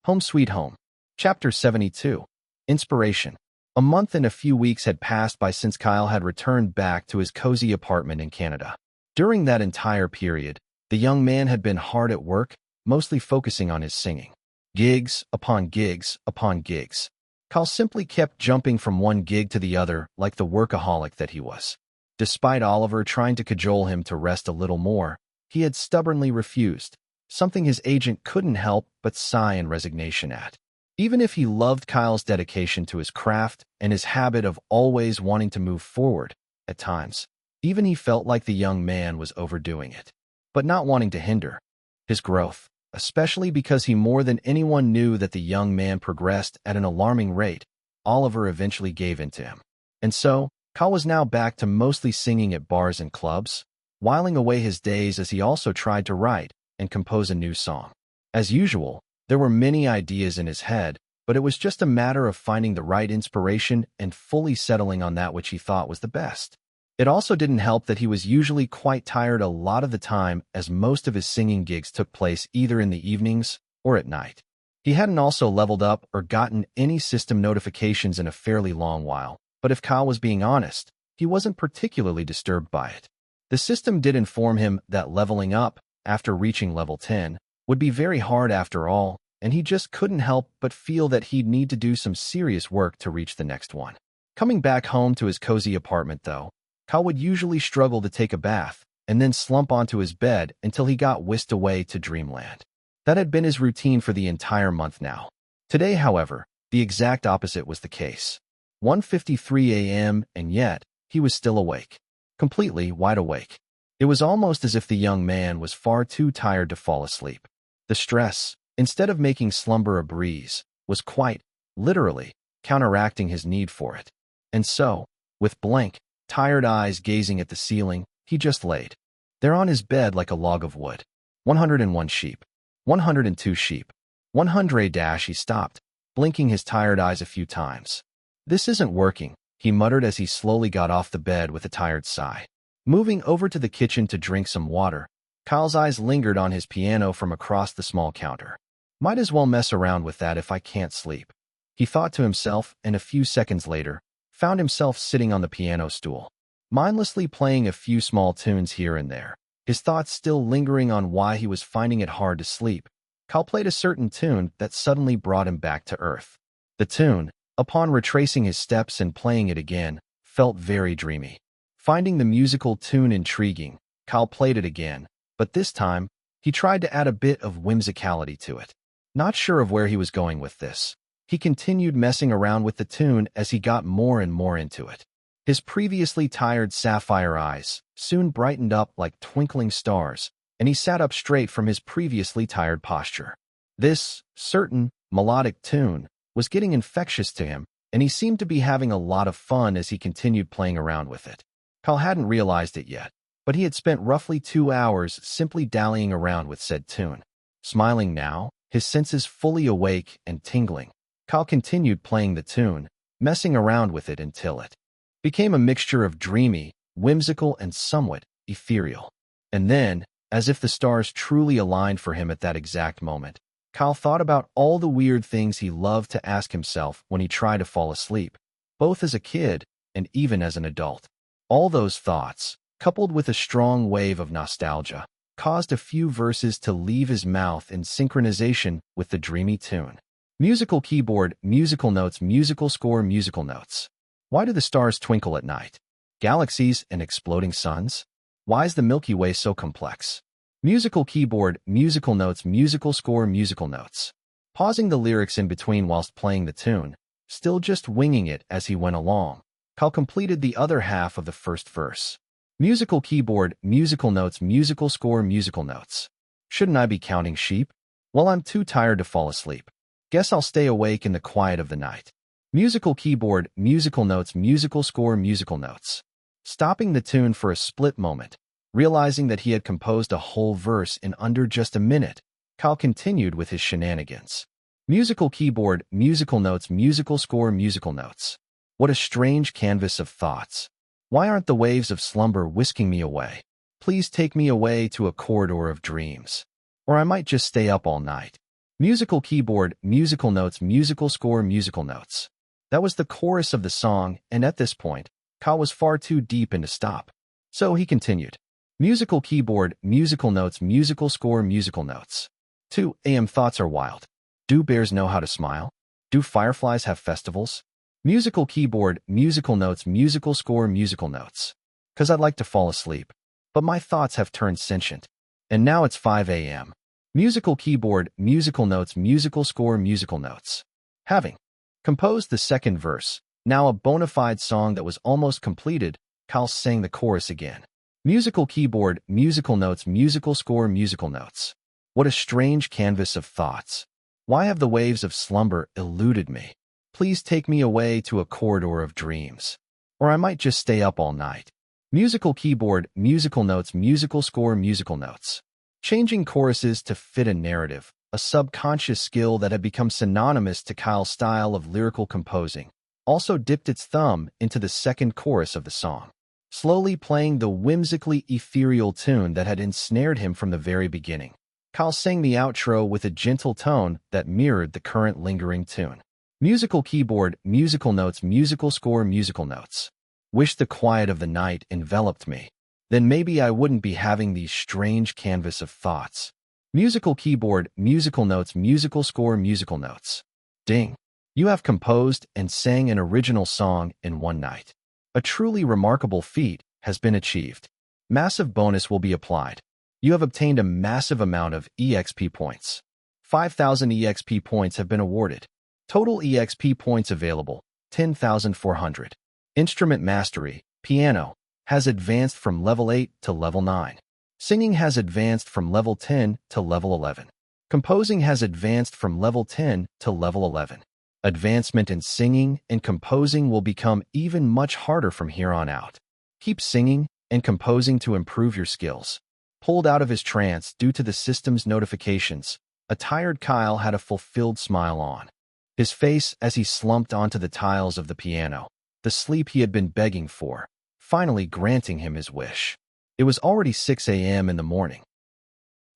A: home sweet home." Chapter 72. Inspiration. A month and a few weeks had passed by since Kyle had returned back to his cozy apartment in Canada. During that entire period, the young man had been hard at work, mostly focusing on his singing. Gigs upon gigs upon gigs. Kyle simply kept jumping from one gig to the other like the workaholic that he was. Despite Oliver trying to cajole him to rest a little more, he had stubbornly refused, something his agent couldn't help but sigh in resignation at. Even if he loved Kyle's dedication to his craft and his habit of always wanting to move forward, at times, even he felt like the young man was overdoing it, but not wanting to hinder his growth, especially because he more than anyone knew that the young man progressed at an alarming rate. Oliver eventually gave in to him. And so, Kyle was now back to mostly singing at bars and clubs, whiling away his days as he also tried to write and compose a new song. As usual, there were many ideas in his head, but it was just a matter of finding the right inspiration and fully settling on that which he thought was the best. It also didn't help that he was usually quite tired a lot of the time, as most of his singing gigs took place either in the evenings or at night. He hadn't also leveled up or gotten any system notifications in a fairly long while, but if Kyle was being honest, he wasn't particularly disturbed by it. The system did inform him that leveling up, after reaching level 10, would be very hard after all, and he just couldn't help but feel that he'd need to do some serious work to reach the next one. Coming back home to his cozy apartment, though, Kyle would usually struggle to take a bath and then slump onto his bed until he got whisked away to dreamland. That had been his routine for the entire month now. Today, however, the exact opposite was the case. 1:53 a.m., and yet he was still awake, completely wide awake. It was almost as if the young man was far too tired to fall asleep. The stress, instead of making slumber a breeze, was quite, literally, counteracting his need for it. And so, with blank, tired eyes gazing at the ceiling, he just laid there on his bed like a log of wood. 101 sheep. 102 sheep. 100 dash. He stopped, blinking his tired eyes a few times. "This isn't working," he muttered as he slowly got off the bed with a tired sigh. Moving over to the kitchen to drink some water, Kyle's eyes lingered on his piano from across the small counter. "Might as well mess around with that if I can't sleep," he thought to himself, and a few seconds later, found himself sitting on the piano stool, mindlessly playing a few small tunes here and there. His thoughts still lingering on why he was finding it hard to sleep, Kyle played a certain tune that suddenly brought him back to earth. The tune, upon retracing his steps and playing it again, felt very dreamy. Finding the musical tune intriguing, Kyle played it again, but this time, he tried to add a bit of whimsicality to it. Not sure of where he was going with this, he continued messing around with the tune as he got more and more into it. His previously tired sapphire eyes soon brightened up like twinkling stars, and he sat up straight from his previously tired posture. This certain melodic tune was getting infectious to him, and he seemed to be having a lot of fun as he continued playing around with it. Kyle hadn't realized it yet, but he had spent roughly 2 hours simply dallying around with said tune. Smiling now, his senses fully awake and tingling, Kyle continued playing the tune, messing around with it until it became a mixture of dreamy, whimsical, and somewhat ethereal. And then, as if the stars truly aligned for him at that exact moment, Kyle thought about all the weird things he loved to ask himself when he tried to fall asleep, both as a kid and even as an adult. All those thoughts, coupled with a strong wave of nostalgia, caused a few verses to leave his mouth in synchronization with the dreamy tune. Musical keyboard, musical notes, musical score, musical notes. Why do the stars twinkle at night? Galaxies and exploding suns? Why is the Milky Way so complex? Musical keyboard, musical notes, musical score, musical notes. Pausing the lyrics in between whilst playing the tune, still just winging it as he went along, Kyle completed the other half of the first verse. Musical keyboard, musical notes, musical score, musical notes. Shouldn't I be counting sheep? Well, I'm too tired to fall asleep. Guess I'll stay awake in the quiet of the night. Musical keyboard, musical notes, musical score, musical notes. Stopping the tune for a split moment, realizing that he had composed a whole verse in under just a minute, Kyle continued with his shenanigans. Musical keyboard, musical notes, musical score, musical notes. What a strange canvas of thoughts. Why aren't the waves of slumber whisking me away? Please take me away to a corridor of dreams. Or I might just stay up all night. Musical keyboard, musical notes, musical score, musical notes. That was the chorus of the song, and at this point, Kyle was far too deep in to stop. So he continued. Musical keyboard, musical notes, musical score, musical notes. 2 a.m. thoughts are wild. Do bears know how to smile? Do fireflies have festivals? Musical keyboard, musical notes, musical score, musical notes. 'Cause I'd like to fall asleep. But my thoughts have turned sentient. And now it's 5 a.m. Musical keyboard, musical notes, musical score, musical notes. Having composed the second verse, now a bona fide song that was almost completed, Kyle sang the chorus again. Musical keyboard, musical notes, musical score, musical notes. What a strange canvas of thoughts. Why have the waves of slumber eluded me? Please take me away to a corridor of dreams. Or I might just stay up all night. Musical keyboard, musical notes, musical score, musical notes. Changing choruses to fit a narrative, a subconscious skill that had become synonymous to Kyle's style of lyrical composing, also dipped its thumb into the second chorus of the song, slowly playing the whimsically ethereal tune that had ensnared him from the very beginning. Kyle sang the outro with a gentle tone that mirrored the current lingering tune. Musical keyboard, musical notes, musical score, musical notes. Wish the quiet of the night enveloped me. Then maybe I wouldn't be having these strange canvas of thoughts. Musical keyboard, musical notes, musical score, musical notes. Ding! You have composed and sang an original song in one night. A truly remarkable feat has been achieved. Massive bonus will be applied. You have obtained a massive amount of EXP points. 5,000 EXP points have been awarded. Total EXP points available, 10,400. Instrument mastery, piano, has advanced from level 8 to level 9. Singing has advanced from level 10 to level 11. Composing has advanced from level 10 to level 11. Advancement in singing and composing will become even much harder from here on out. Keep singing and composing to improve your skills. Pulled out of his trance due to the system's notifications, a tired Kyle had a fulfilled smile on his face as he slumped onto the tiles of the piano, the sleep he had been begging for, finally granting him his wish. It was already 6 a.m. in the morning.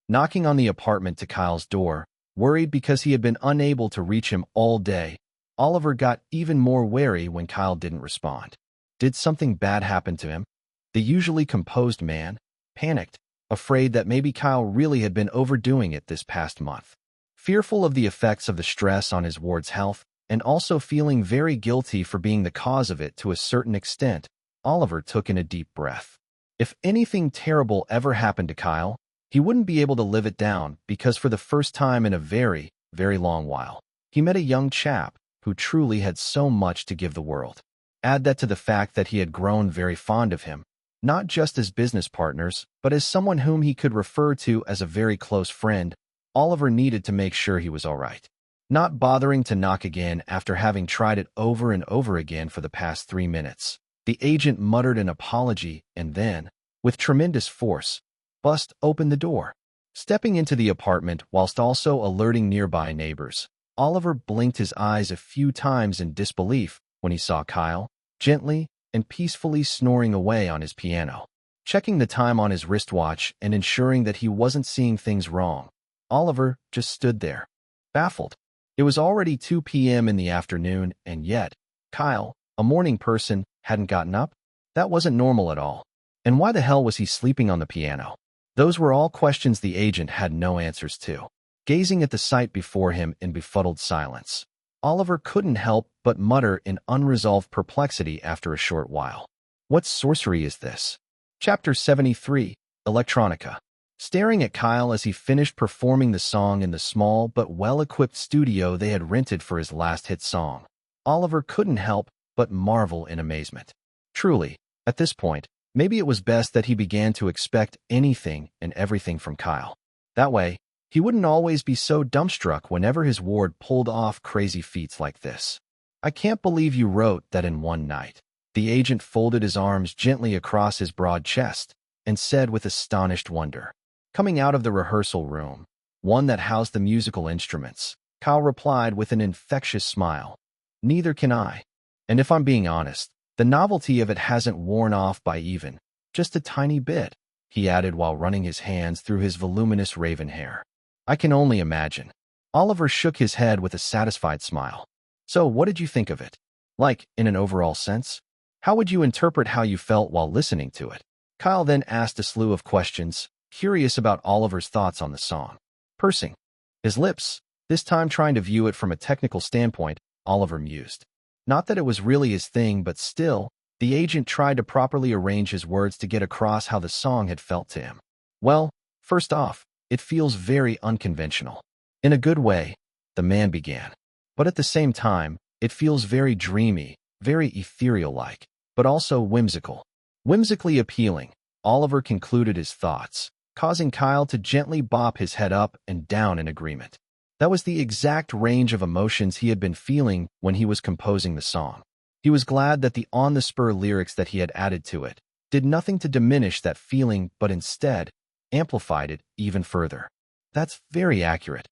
A: Knocking on the apartment to Kyle's door, worried because he had been unable to reach him all day, Oliver got even more wary when Kyle didn't respond. Did something bad happen to him? The usually composed man panicked, afraid that maybe Kyle really had been overdoing it this past month. Fearful of the effects of the stress on his ward's health, and also feeling very guilty for being the cause of it to a certain extent, Oliver took in a deep breath. If anything terrible ever happened to Kyle, he wouldn't be able to live it down because for the first time in a very, very long while, he met a young chap who truly had so much to give the world. Add that to the fact that he had grown very fond of him, not just as business partners, but as someone whom he could refer to as a very close friend. Oliver needed to make sure he was all right. Not bothering to knock again after having tried it over and over again for the past 3 minutes, the agent muttered an apology and then, with tremendous force, bust open the door. Stepping into the apartment whilst also alerting nearby neighbors, Oliver blinked his eyes a few times in disbelief when he saw Kyle, gently and peacefully snoring away on his piano. Checking the time on his wristwatch and ensuring that he wasn't seeing things wrong, Oliver just stood there, baffled. It was already 2 p.m. in the afternoon, and yet, Kyle, a morning person, hadn't gotten up? That wasn't normal at all. And why the hell was he sleeping on the piano? Those were all questions the agent had no answers to. Gazing at the sight before him in befuddled silence, Oliver couldn't help but mutter in unresolved perplexity after a short while. What sorcery is this? Chapter 73, Electronica. staring at Kyle as he finished performing the song in the small but well-equipped studio they had rented for his last hit song. Oliver couldn't help but marvel in amazement. Truly, at this point, maybe it was best that he began to expect anything and everything from Kyle. That way, he wouldn't always be so dumbstruck whenever his ward pulled off crazy feats like this. "I can't believe you wrote that in one night." The agent folded his arms gently across his broad chest and said with astonished wonder. Coming out of the rehearsal room, one that housed the musical instruments, Kyle replied with an infectious smile. "Neither can I. And if I'm being honest, the novelty of it hasn't worn off by even just a tiny bit," he added while running his hands through his voluminous raven hair. "I can only imagine." Oliver shook his head with a satisfied smile. "So what did you think of it? Like, in an overall sense? How would you interpret how you felt while listening to it?" Kyle then asked a slew of questions, curious about Oliver's thoughts on the song. Pursing his lips, this time trying to view it from a technical standpoint, Oliver mused. Not that it was really his thing, but still, the agent tried to properly arrange his words to get across how the song had felt to him. "Well, first off, it feels very unconventional. In a good way," the man began. "But at the same time, it feels very dreamy, very ethereal-like, but also whimsical." Whimsically appealing, Oliver concluded his thoughts, causing Kyle to gently bop his head up and down in agreement. That was the exact range of emotions he had been feeling when he was composing the song. He was glad that the on-the-spur lyrics that he had added to it did nothing to diminish that feeling but instead amplified it even further. "That's very accurate,"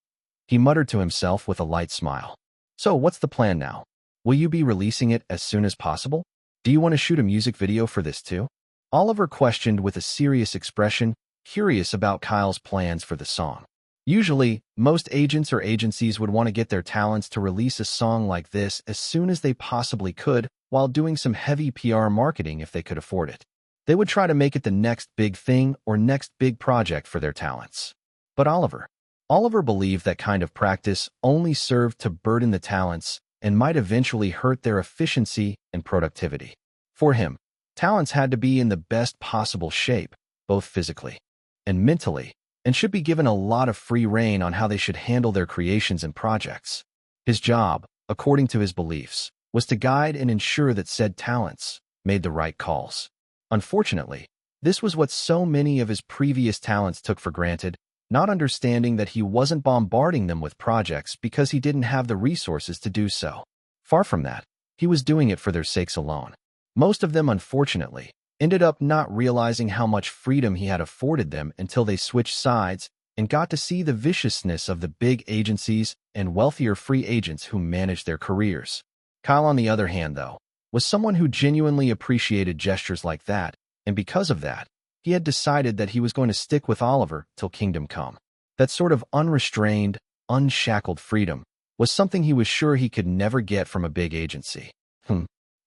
A: he muttered to himself with a light smile. "So what's the plan now? Will you be releasing it as soon as possible? Do you want to shoot a music video for this too?" Oliver questioned with a serious expression, curious about Kyle's plans for the song. Usually, most agents or agencies would want to get their talents to release a song like this as soon as they possibly could while doing some heavy PR marketing if they could afford it. They would try to make it the next big thing or next big project for their talents. But Oliver believed that kind of practice only served to burden the talents and might eventually hurt their efficiency and productivity. For him, talents had to be in the best possible shape, both physically and mentally, and should be given a lot of free rein on how they should handle their creations and projects. His job, according to his beliefs, was to guide and ensure that said talents made the right calls. Unfortunately, this was what so many of his previous talents took for granted, not understanding that he wasn't bombarding them with projects because he didn't have the resources to do so. Far from that, he was doing it for their sakes alone. Most of them, unfortunately, ended up not realizing how much freedom he had afforded them until they switched sides and got to see the viciousness of the big agencies and wealthier free agents who managed their careers. Kyle, on the other hand, though, was someone who genuinely appreciated gestures like that, and because of that, he had decided that he was going to stick with Oliver till kingdom come. That sort of unrestrained, unshackled freedom was something he was sure he could never get from a big agency.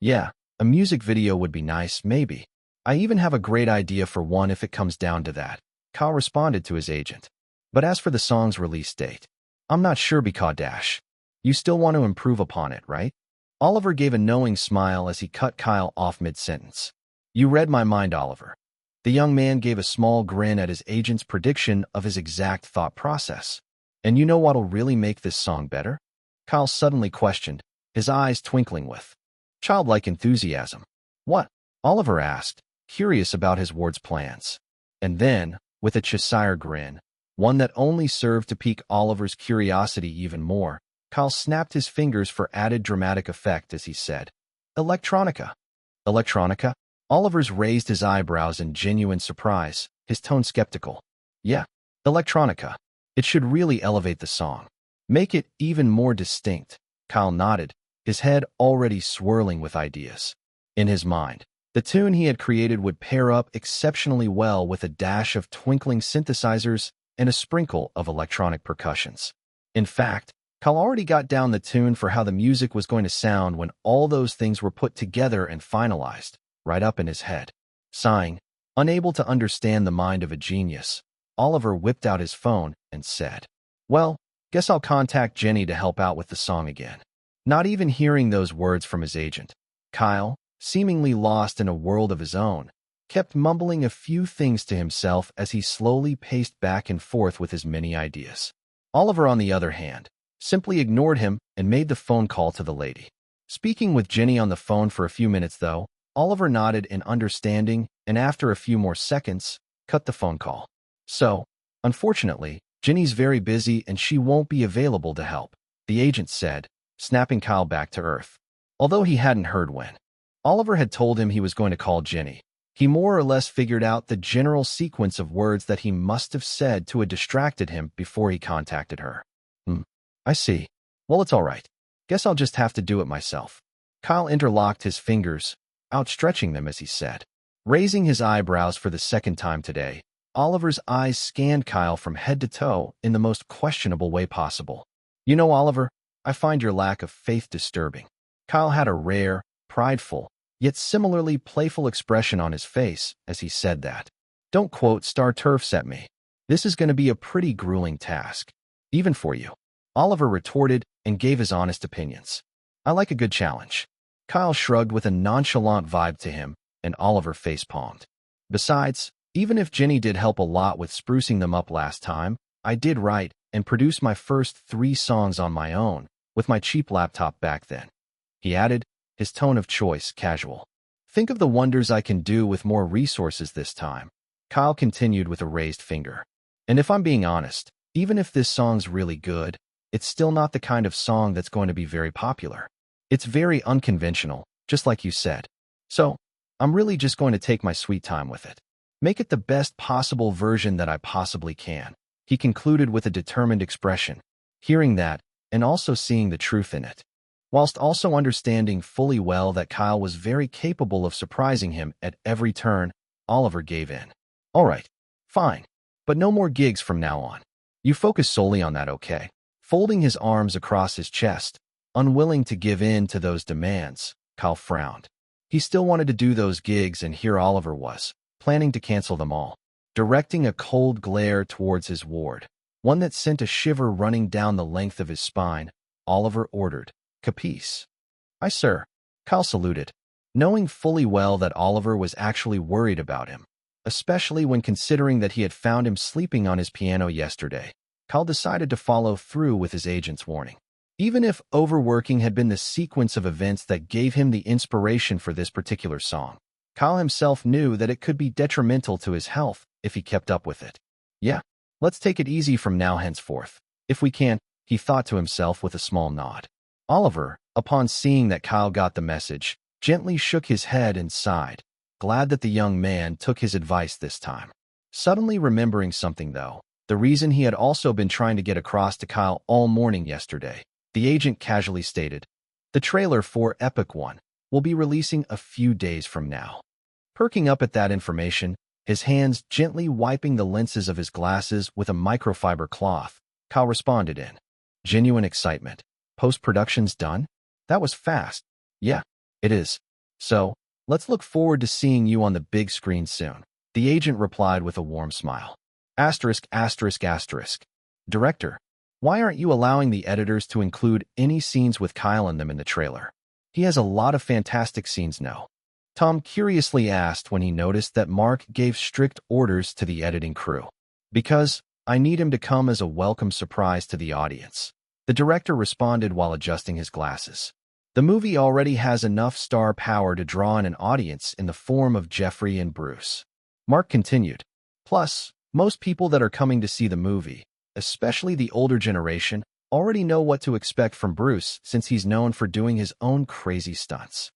A: Yeah, a music video would be nice, maybe. I even have a great idea for one if it comes down to that, Kyle responded to his agent. But as for the song's release date, I'm not sure because you still want to improve upon it, right? Oliver gave a knowing smile as he cut Kyle off mid-sentence. You read my mind, Oliver. The young man gave a small grin at his agent's prediction of his exact thought process. And you know what'll really make this song better? Kyle suddenly questioned, his eyes twinkling with childlike enthusiasm. What? Oliver asked, curious about his ward's plans. And then, with a Cheshire grin, one that only served to pique Oliver's curiosity even more, Kyle snapped his fingers for added dramatic effect as he said, Electronica. Electronica? Oliver's raised his eyebrows in genuine surprise, his tone skeptical. Yeah, electronica. It should really elevate the song. Make it even more distinct. Kyle nodded, his head already swirling with ideas. In his mind, the tune he had created would pair up exceptionally well with a dash of twinkling synthesizers and a sprinkle of electronic percussions. In fact, Kyle already got down the tune for how the music was going to sound when all those things were put together and finalized, right up in his head. Sighing, unable to understand the mind of a genius, Oliver whipped out his phone and said, Well, guess I'll contact Jenny to help out with the song again. Not even hearing those words from his agent, Kyle, seemingly lost in a world of his own, kept mumbling a few things to himself as he slowly paced back and forth with his many ideas. Oliver, on the other hand, simply ignored him and made the phone call to the lady. Speaking with Ginny on the phone for a few minutes, though, Oliver nodded in understanding and after a few more seconds, cut the phone call. So, unfortunately, Ginny's very busy and she won't be available to help, the agent said, snapping Kyle back to earth. Although he hadn't heard when Oliver had told him he was going to call Ginny, he more or less figured out the general sequence of words that he must have said to have distracted him before he contacted her. I see. Well, it's all right. Guess I'll just have to do it myself. Kyle interlocked his fingers, outstretching them as he said. Raising his eyebrows for the second time today, Oliver's eyes scanned Kyle from head to toe in the most questionable way possible. You know, Oliver, I find your lack of faith disturbing. Kyle had a rare, prideful, yet similarly playful expression on his face as he said that. Don't quote star turfs at me. This is going to be a pretty grueling task. Even for you. Oliver retorted and gave his honest opinions. I like a good challenge. Kyle shrugged with a nonchalant vibe to him, and Oliver face-palmed. Besides, even if Ginny did help a lot with sprucing them up last time, I did write and produce my first 3 songs on my own, with my cheap laptop back then. He added, his tone of choice casual. Think of the wonders I can do with more resources this time. Kyle continued with a raised finger. And if I'm being honest, even if this song's really good, it's still not the kind of song that's going to be very popular. It's very unconventional, just like you said. So, I'm really just going to take my sweet time with it. Make it the best possible version that I possibly can, he concluded with a determined expression. Hearing that, and also seeing the truth in it. Whilst also understanding fully well that Kyle was very capable of surprising him at every turn, Oliver gave in. All right, fine, but no more gigs from now on. You focus solely on that, okay? Folding his arms across his chest, unwilling to give in to those demands, Kyle frowned. He still wanted to do those gigs, and here Oliver was, planning to cancel them all, directing a cold glare towards his ward, one that sent a shiver running down the length of his spine. Oliver ordered, "Capice?" "Aye, sir," Kyle saluted, knowing fully well that Oliver was actually worried about him, especially when considering that he had found him sleeping on his piano yesterday. Kyle decided to follow through with his agent's warning. Even if overworking had been the sequence of events that gave him the inspiration for this particular song, Kyle himself knew that it could be detrimental to his health if he kept up with it. Yeah, let's take it easy from now henceforth. If we can, he thought to himself with a small nod. Oliver, upon seeing that Kyle got the message, gently shook his head and sighed, glad that the young man took his advice this time. Suddenly remembering something, though, the reason he had also been trying to get across to Kyle all morning yesterday, the agent casually stated, the trailer for Epic One will be releasing a few days from now. Perking up at that information, his hands gently wiping the lenses of his glasses with a microfiber cloth, Kyle responded in genuine excitement. Post-production's done? That was fast. Yeah, it is. So, let's look forward to seeing you on the big screen soon. The agent replied with a warm smile. Asterisk, asterisk, asterisk. Director, why aren't you allowing the editors to include any scenes with Kyle in them in the trailer? He has a lot of fantastic scenes now. Tom curiously asked when he noticed that Mark gave strict orders to the editing crew. Because I need him to come as a welcome surprise to the audience. The director responded while adjusting his glasses. The movie already has enough star power to draw in an audience in the form of Jeffrey and Bruce. Mark continued. Plus, most people that are coming to see the movie, especially the older generation, already know what to expect from Bruce since he's known for doing his own crazy stunts.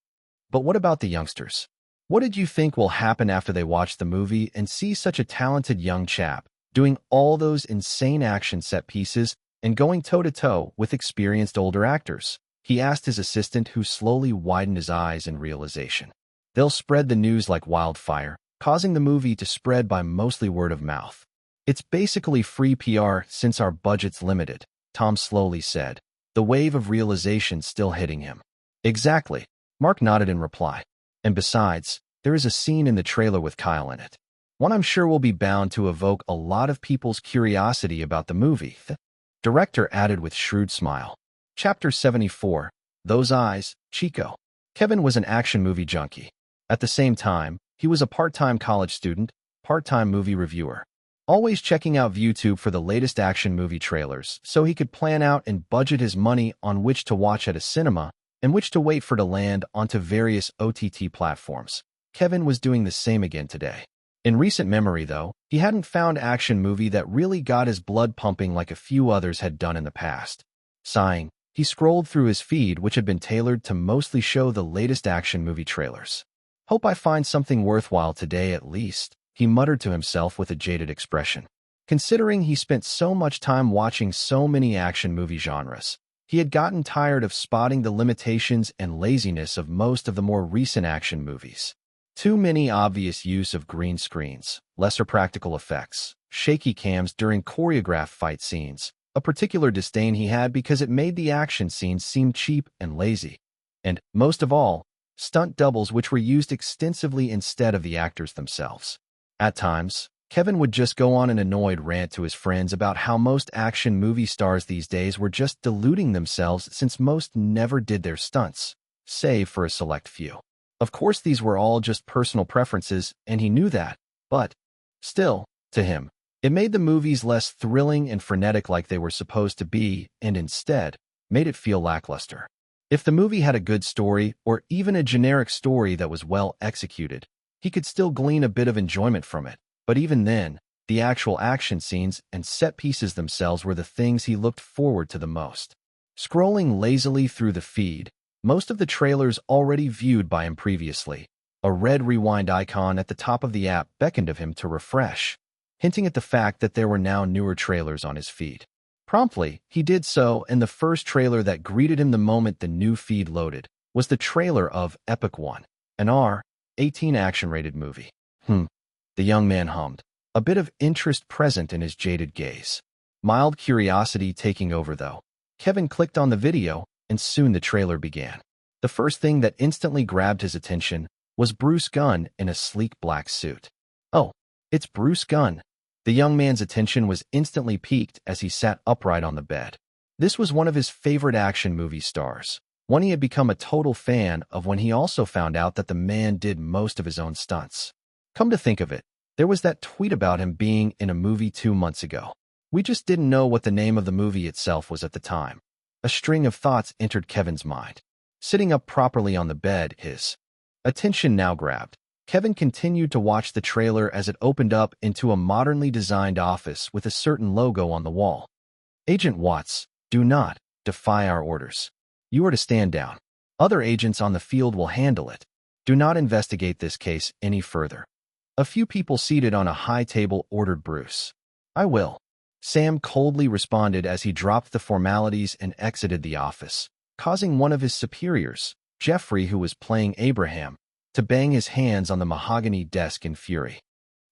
A: But what about the youngsters? What did you think will happen after they watch the movie and see such a talented young chap doing all those insane action set pieces and going toe-to-toe with experienced older actors? He asked his assistant, who slowly widened his eyes in realization. They'll spread the news like wildfire, causing the movie to spread by mostly word of mouth. It's basically free PR since our budget's limited, Tom slowly said, the wave of realization still hitting him. Exactly, Mark nodded in reply. And besides, there is a scene in the trailer with Kyle in it. One I'm sure will be bound to evoke a lot of people's curiosity about the movie, the director added with shrewd smile. Chapter 74, Those Eyes, Chico. Kevin was an action movie junkie. At the same time, He was a part-time college student, part-time movie reviewer, always checking out YouTube for the latest action movie trailers so he could plan out and budget his money on which to watch at a cinema and which to wait for to land onto various OTT platforms. Kevin was doing the same again today. In recent memory, though, he hadn't found an action movie that really got his blood pumping like a few others had done in the past. Sighing, he scrolled through his feed, which had been tailored to mostly show the latest action movie trailers. "Hope I find something worthwhile today at least," he muttered to himself with a jaded expression. Considering he spent so much time watching so many action movie genres, he had gotten tired of spotting the limitations and laziness of most of the more recent action movies. Too many obvious use of green screens, lesser practical effects, shaky cams during choreographed fight scenes, a particular disdain he had because it made the action scenes seem cheap and lazy. And, most of all, stunt doubles which were used extensively instead of the actors themselves. At times, Kevin would just go on an annoyed rant to his friends about how most action movie stars these days were just deluding themselves since most never did their stunts, save for a select few. Of course, these were all just personal preferences, and he knew that, but still, to him, it made the movies less thrilling and frenetic like they were supposed to be, and instead, made it feel lackluster. If the movie had a good story, or even a generic story that was well executed, he could still glean a bit of enjoyment from it, but even then, the actual action scenes and set pieces themselves were the things he looked forward to the most. Scrolling lazily through the feed, most of the trailers already viewed by him previously, a red rewind icon at the top of the app beckoned of him to refresh, hinting at the fact that there were now newer trailers on his feed. Promptly, he did so, and the first trailer that greeted him the moment the new feed loaded was the trailer of Epic One, an R-18 action-rated movie. The young man hummed, a bit of interest present in his jaded gaze. Mild curiosity taking over, though. Kevin clicked on the video, and soon the trailer began. The first thing that instantly grabbed his attention was Bruce Gunn in a sleek black suit. "Oh, it's Bruce Gunn." The young man's attention was instantly piqued as he sat upright on the bed. This was one of his favorite action movie stars, one he had become a total fan of when he also found out that the man did most of his own stunts. Come to think of it, there was that tweet about him being in a movie 2 months ago. We just didn't know what the name of the movie itself was at the time. A string of thoughts entered Kevin's mind. Sitting up properly on the bed, his attention now grabbed. Kevin continued to watch the trailer as it opened up into a modernly designed office with a certain logo on the wall. "Agent Watts, do not defy our orders. You are to stand down. Other agents on the field will handle it. Do not investigate this case any further." A few people seated on a high table ordered Bruce. "I will," Sam coldly responded as he dropped the formalities and exited the office, causing one of his superiors, Jeffrey, who was playing Abraham, to bang his hands on the mahogany desk in fury.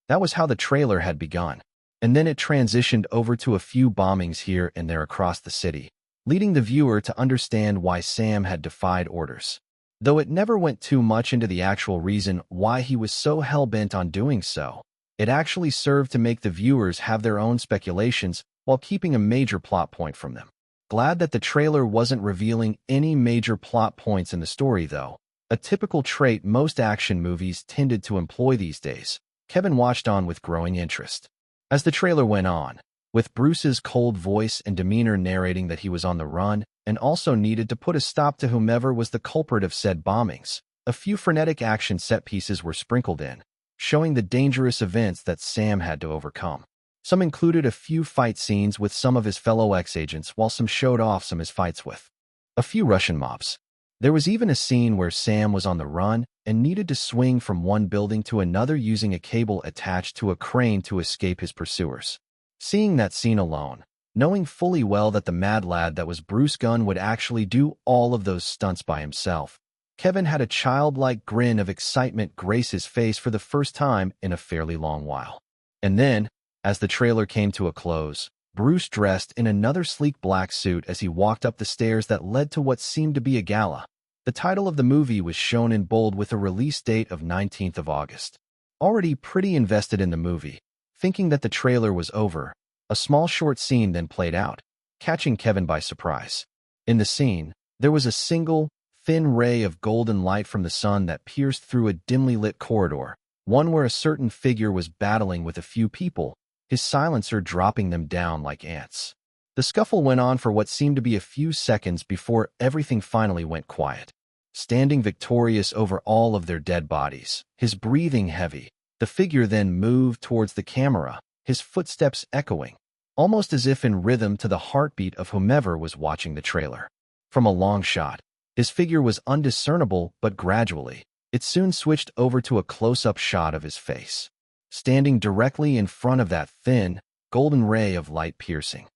A: That was how the trailer had begun, and then it transitioned over to a few bombings here and there across the city, leading the viewer to understand why Sam had defied orders. Though it never went too much into the actual reason why he was so hell-bent on doing so, it actually served to make the viewers have their own speculations while keeping a major plot point from them. Glad that the trailer wasn't revealing any major plot points in the story, though, a typical trait most action movies tended to employ these days. Kevin watched on with growing interest. As the trailer went on, with Bruce's cold voice and demeanor narrating that he was on the run and also needed to put a stop to whomever was the culprit of said bombings, a few frenetic action set pieces were sprinkled in, showing the dangerous events that Sam had to overcome. Some included a few fight scenes with some of his fellow ex-agents, while some showed off some of his fights with a few Russian mobs. There was even a scene where Sam was on the run and needed to swing from one building to another using a cable attached to a crane to escape his pursuers. Seeing that scene alone, knowing fully well that the mad lad that was Bruce Gunn would actually do all of those stunts by himself, Kevin had a childlike grin of excitement grace his face for the first time in a fairly long while. And then, as the trailer came to a close, Bruce dressed in another sleek black suit as he walked up the stairs that led to what seemed to be a gala. The title of the movie was shown in bold with a release date of 19th of August. Already pretty invested in the movie, thinking that the trailer was over, a small short scene then played out, catching Kevin by surprise. In the scene, there was a single, thin ray of golden light from the sun that pierced through a dimly lit corridor, one where a certain figure was battling with a few people, his silencer dropping them down like ants. The scuffle went on for what seemed to be a few seconds before everything finally went quiet. Standing victorious over all of their dead bodies, his breathing heavy, the figure then moved towards the camera, his footsteps echoing, almost as if in rhythm to the heartbeat of whomever was watching the trailer. From a long shot, his figure was undiscernible, but gradually, it soon switched over to a close-up shot of his face, standing directly in front of that thin, golden ray of light piercing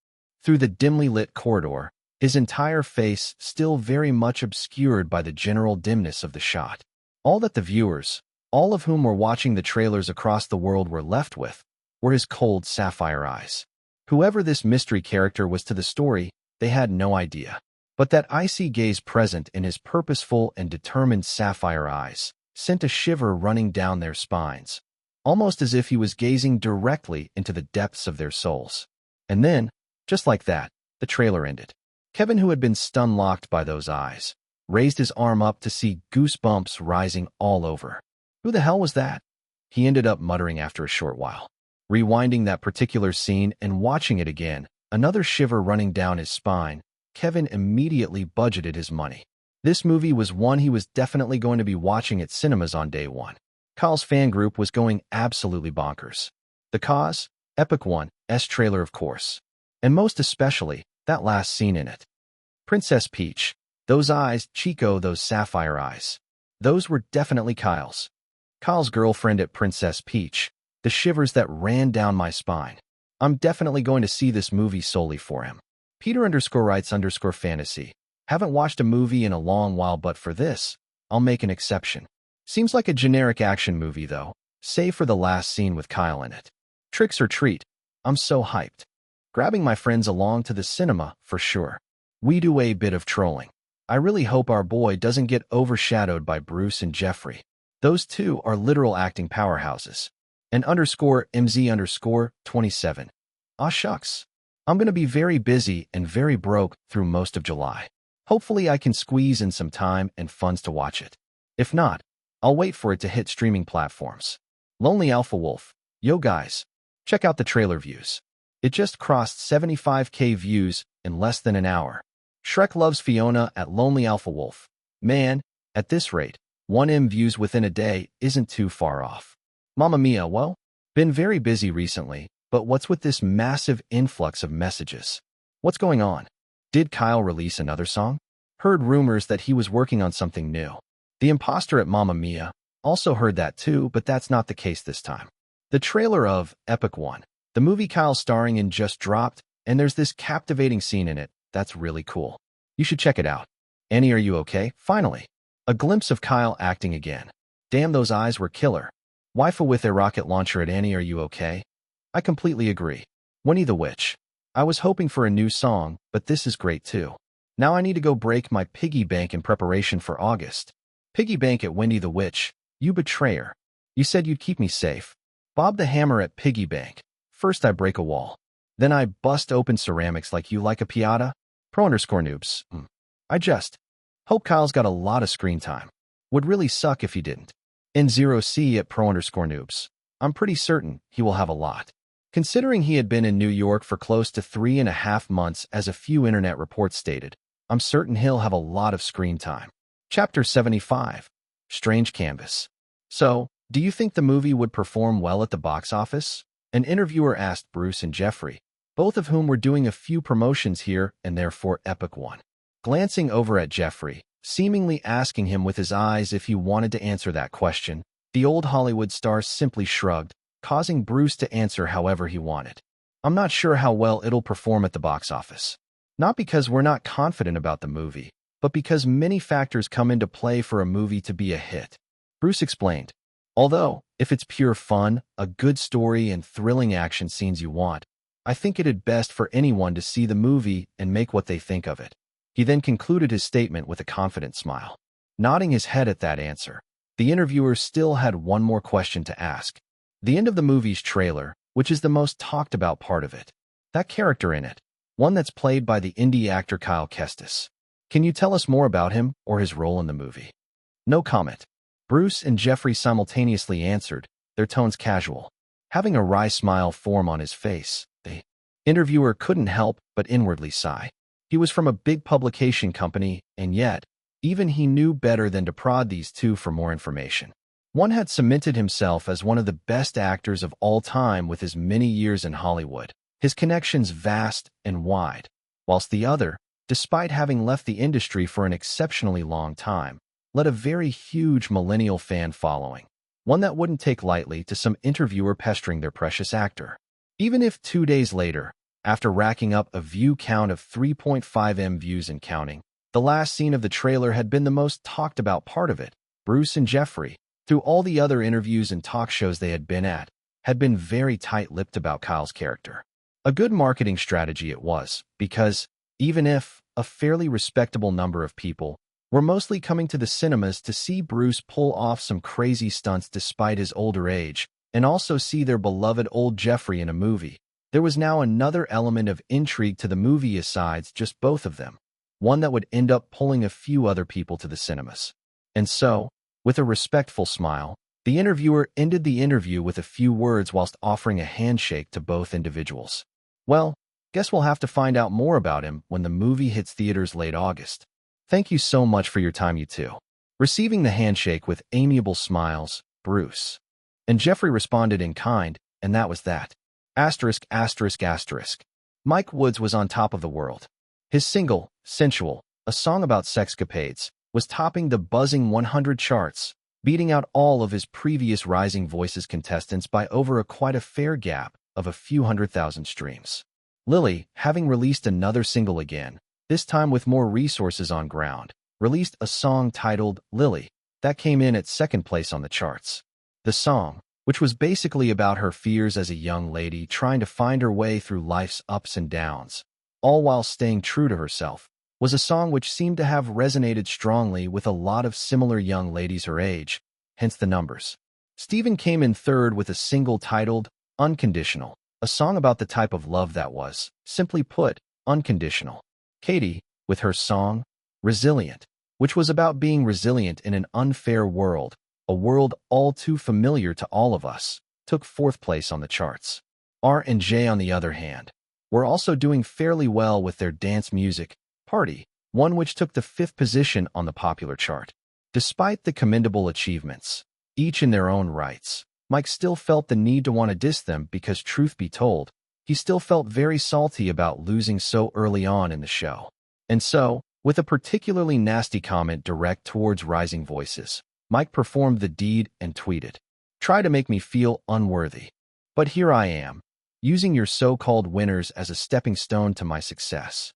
A: through the dimly lit corridor, his entire face still very much obscured by the general dimness of the shot. All that the viewers, all of whom were watching the trailers across the world, were left with were his cold sapphire eyes. Whoever this mystery character was to the story, they had no idea. But that icy gaze present in his purposeful and determined sapphire eyes sent a shiver running down their spines, almost as if he was gazing directly into the depths of their souls. And then, just like that, the trailer ended. Kevin, who had been stun-locked by those eyes, raised his arm up to see goosebumps rising all over. Who the hell was that? He ended up muttering after a short while. Rewinding that particular scene and watching it again, another shiver running down his spine, Kevin immediately budgeted his money. This movie was one he was definitely going to be watching at cinemas on day one. Kyle's fan group was going absolutely bonkers. The cause? Epic One's trailer, of course. And most especially, that last scene in it. Princess Peach. Those eyes, Chico, those sapphire eyes. Those were definitely Kyle's. Kyle's girlfriend at Princess Peach. The shivers that ran down my spine. I'm definitely going to see this movie solely for him. Peter_writes_fantasy. Haven't watched a movie in a long while, but for this, I'll make an exception. Seems like a generic action movie though, save for the last scene with Kyle in it. Tricks or treat. I'm so hyped. Grabbing my friends along to the cinema, for sure. We do a bit of trolling. I really hope our boy doesn't get overshadowed by Bruce and Jeffrey. Those two are literal acting powerhouses. And _MZ_27. Aw shucks. I'm gonna be very busy and very broke through most of July. Hopefully I can squeeze in some time and funds to watch it. If not, I'll wait for it to hit streaming platforms. Lonely Alpha Wolf. Yo guys, check out the trailer views. It just crossed 75K views in less than an hour. Shrek loves Fiona at Lonely Alpha Wolf. Man, at this rate, 1M views within a day isn't too far off. Mamma Mia, well, been very busy recently, but what's with this massive influx of messages? What's going on? Did Kyle release another song? Heard rumors that he was working on something new. The imposter at Mamma Mia also heard that too, but that's not the case this time. The trailer of Epic One, the movie Kyle's starring in, just dropped, and there's this captivating scene in it that's really cool. You should check it out. Annie, are you okay? Finally. A glimpse of Kyle acting again. Damn, those eyes were killer. Waifu with a rocket launcher at Annie, are you okay? I completely agree. Winnie the Witch. I was hoping for a new song, but this is great too. Now I need to go break my piggy bank in preparation for August. Piggy bank at Winnie the Witch. You betrayer. You said you'd keep me safe. Bob the Hammer at piggy bank. First I break a wall. Then I bust open ceramics like you like a Piata. Pro_noobs. I just hope Kyle's got a lot of screen time. Would really suck if he didn't. N0C at Pro_noobs. I'm pretty certain he will have a lot. Considering he had been in New York for close to 3.5 months, as a few internet reports stated, I'm certain he'll have a lot of screen time. Chapter 75. Strange Canvas. So, do you think the movie would perform well at the box office? An interviewer asked Bruce and Jeffrey, both of whom were doing a few promotions here and there for Epic One. Glancing over at Jeffrey, seemingly asking him with his eyes if he wanted to answer that question, the old Hollywood star simply shrugged, causing Bruce to answer however he wanted. I'm not sure how well it'll perform at the box office. Not because we're not confident about the movie, but because many factors come into play for a movie to be a hit. Bruce explained. Although, if it's pure fun, a good story and thrilling action scenes you want, I think it'd best for anyone to see the movie and make what they think of it. He then concluded his statement with a confident smile. Nodding his head at that answer, the interviewer still had one more question to ask. The end of the movie's trailer, which is the most talked about part of it. That character in it, one that's played by the indie actor Kyle Kestis. Can you tell us more about him or his role in the movie? No comment. Bruce and Jeffrey simultaneously answered, their tones casual. Having a wry smile form on his face, the interviewer couldn't help but inwardly sigh. He was from a big publication company, and yet, even he knew better than to prod these two for more information. One had cemented himself as one of the best actors of all time with his many years in Hollywood, his connections vast and wide, whilst the other, despite having left the industry for an exceptionally long time, led a very huge millennial fan following, one that wouldn't take lightly to some interviewer pestering their precious actor. Even if 2 days later, after racking up a view count of 3.5 M views and counting, the last scene of the trailer had been the most talked about part of it, Bruce and Jeffrey, through all the other interviews and talk shows they had been at, had been very tight-lipped about Kyle's character. A good marketing strategy it was, because, even if a fairly respectable number of people were mostly coming to the cinemas to see Bruce pull off some crazy stunts despite his older age, and also see their beloved old Jeffrey in a movie, there was now another element of intrigue to the movie besides just both of them, one that would end up pulling a few other people to the cinemas. And so, with a respectful smile, the interviewer ended the interview with a few words whilst offering a handshake to both individuals. Well, guess we'll have to find out more about him when the movie hits theaters late August. Thank you so much for your time, you two. Receiving the handshake with amiable smiles, Bruce and Jeffrey responded in kind, and that was that. Asterisk, asterisk, asterisk. Mike Woods was on top of the world. His single, Sensual, a song about sexcapades, was topping the buzzing 100 charts, beating out all of his previous Rising Voices contestants by over quite a fair gap of a few 100,000 streams. Lily, having released another single again, this time with more resources on ground, released a song titled Lily that came in at second place on the charts. The song, which was basically about her fears as a young lady trying to find her way through life's ups and downs, all while staying true to herself, was a song which seemed to have resonated strongly with a lot of similar young ladies her age, hence the numbers. Steven came in third with a single titled Unconditional, a song about the type of love that was, simply put, unconditional. Katie, with her song Resilient, which was about being resilient in an unfair world, a world all too familiar to all of us, took fourth place on the charts. R&J, on the other hand, were also doing fairly well with their dance music, Party, one which took the fifth position on the popular chart. Despite the commendable achievements, each in their own rights, Mike still felt the need to want to diss them because, truth be told, he still felt very salty about losing so early on in the show. And so, with a particularly nasty comment direct towards Rising Voices, Mike performed the deed and tweeted, "Try to make me feel unworthy. But here I am, using your so-called winners as a stepping stone to my success."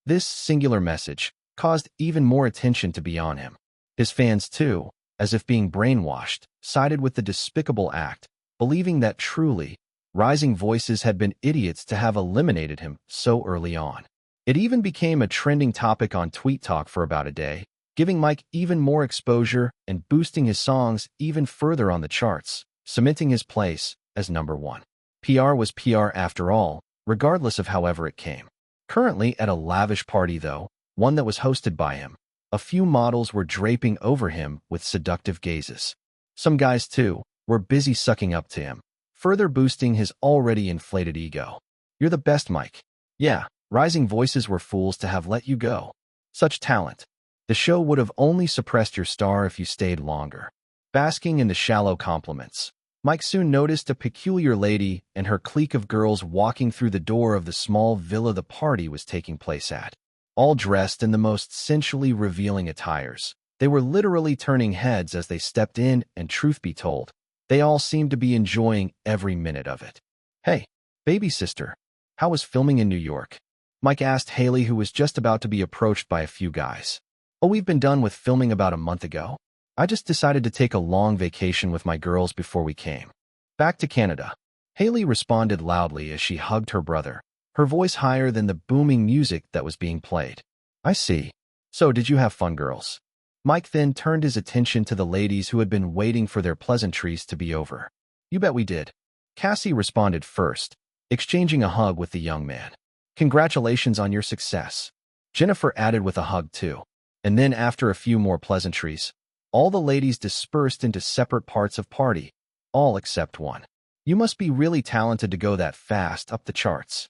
A: This singular message caused even more attention to be on him. His fans, too, as if being brainwashed, sided with the despicable act, believing that truly, Rising Voices had been idiots to have eliminated him so early on. It even became a trending topic on Tweet Talk for about a day, giving Mike even more exposure and boosting his songs even further on the charts, cementing his place as #1. PR was PR after all, regardless of however it came. Currently at a lavish party, though, one that was hosted by him, a few models were draping over him with seductive gazes. Some guys, too, were busy sucking up to him, further boosting his already inflated ego. "You're the best, Mike. Yeah, Rising Voices were fools to have let you go. Such talent. The show would have only suppressed your star if you stayed longer." Basking in the shallow compliments, Mike soon noticed a peculiar lady and her clique of girls walking through the door of the small villa the party was taking place at. All dressed in the most sensually revealing attires, they were literally turning heads as they stepped in, and truth be told, they all seemed to be enjoying every minute of it. "Hey, baby sister, how was filming in New York?" Mike asked Haley, who was just about to be approached by a few guys. "Oh, we've been done with filming about a month ago. I just decided to take a long vacation with my girls before we came back to Canada." Haley responded loudly as she hugged her brother, her voice higher than the booming music that was being played. "I see. So did you have fun, girls?" Mike then turned his attention to the ladies who had been waiting for their pleasantries to be over. "You bet we did." Cassie responded first, exchanging a hug with the young man. "Congratulations on your success." Jennifer added with a hug too. And then after a few more pleasantries, all the ladies dispersed into separate parts of party, all except one. You must be really talented to go that fast up the charts.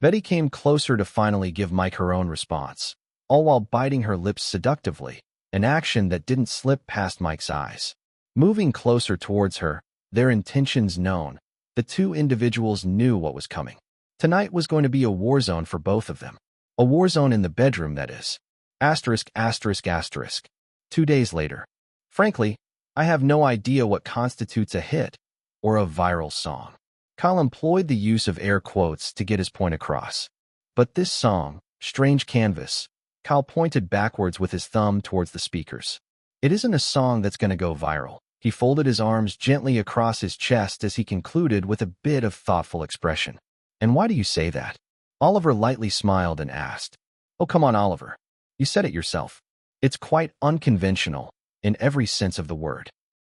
A: Betty came closer to finally give Mike her own response, all while biting her lips seductively, an action that didn't slip past Mike's eyes. Moving closer towards her, their intentions known, the two individuals knew what was coming. Tonight was going to be a war zone for both of them. A war zone in the bedroom, that is. Asterisk, asterisk, asterisk. 2 days later. Frankly, I have no idea what constitutes a hit or a viral song. Kyle employed the use of air quotes to get his point across. But this song, Strange Canvas, Kyle pointed backwards with his thumb towards the speakers. It isn't a song that's going to go viral. He folded his arms gently across his chest as he concluded with a bit of thoughtful expression. And why do you say that? Oliver lightly smiled and asked. Oh, come on, Oliver. You said it yourself. It's quite unconventional, in every sense of the word.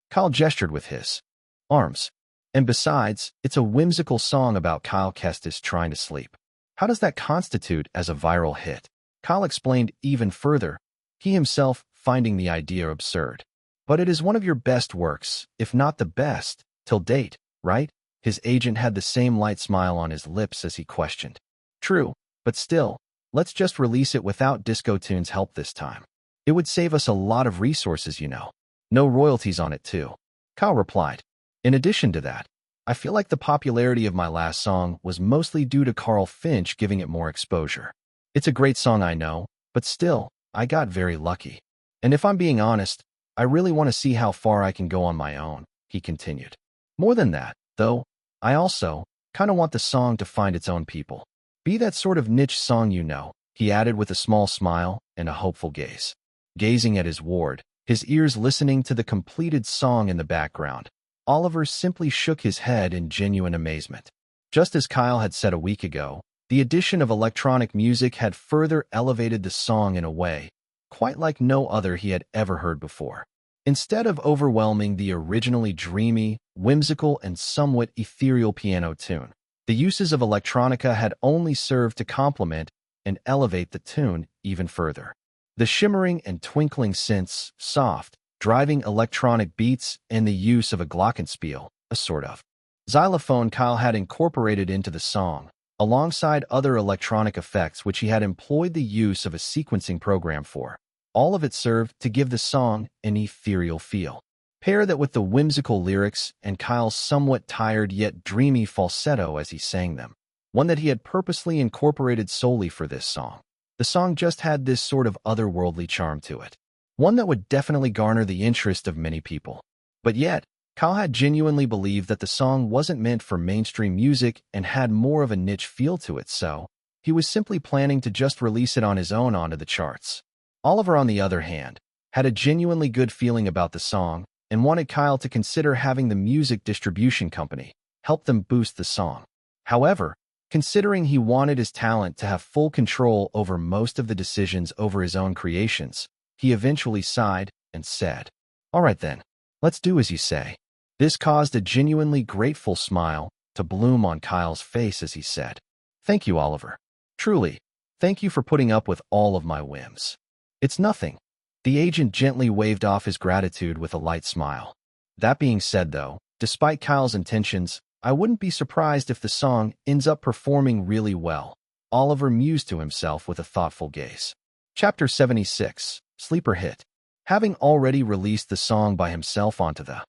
A: Kyle gestured with his arms. And besides, it's a whimsical song about Kyle Kestis trying to sleep. How does that constitute as a viral hit? Kyle explained even further, he himself finding the idea absurd. But it is one of your best works, if not the best, till date, right? His agent had the same light smile on his lips as he questioned. True, but still, let's just release it without Disco Tune's help this time. It would save us a lot of resources, you know. No royalties on it, too. Kyle replied. In addition to that, I feel like the popularity of my last song was mostly due to Carl Finch giving it more exposure. It's a great song, I know, but still, I got very lucky. And if I'm being honest, I really want to see how far I can go on my own, he continued. More than that, though, I also kind of want the song to find its own people. Be that sort of niche song, you know, he added with a small smile and a hopeful gaze. Gazing at his ward, his ears listening to the completed song in the background, Oliver simply shook his head in genuine amazement. Just as Kyle had said a week ago, the addition of electronic music had further elevated the song in a way quite like no other he had ever heard before. Instead of overwhelming the originally dreamy, whimsical, and somewhat ethereal piano tune, the uses of electronica had only served to complement and elevate the tune even further. The shimmering and twinkling synths, soft, driving electronic beats, and the use of a glockenspiel, a sort of xylophone Kyle had incorporated into the song, alongside other electronic effects which he had employed the use of a sequencing program for. All of it served to give the song an ethereal feel. Pair that with the whimsical lyrics and Kyle's somewhat tired yet dreamy falsetto as he sang them, one that he had purposely incorporated solely for this song. The song just had this sort of otherworldly charm to it, one that would definitely garner the interest of many people. But yet, Kyle had genuinely believed that the song wasn't meant for mainstream music and had more of a niche feel to it, so he was simply planning to just release it on his own onto the charts. Oliver, on the other hand, had a genuinely good feeling about the song and wanted Kyle to consider having the music distribution company help them boost the song. However, considering he wanted his talent to have full control over most of the decisions over his own creations, he eventually sighed and said, "All right then, let's do as you say." This caused a genuinely grateful smile to bloom on Kyle's face as he said, "Thank you, Oliver. Truly, thank you for putting up with all of my whims." "It's nothing." The agent gently waved off his gratitude with a light smile. That being said, though, despite Kyle's intentions, I wouldn't be surprised if the song ends up performing really well, Oliver mused to himself with a thoughtful gaze. Chapter 76, Sleeper Hit. Having already released the song by himself onto the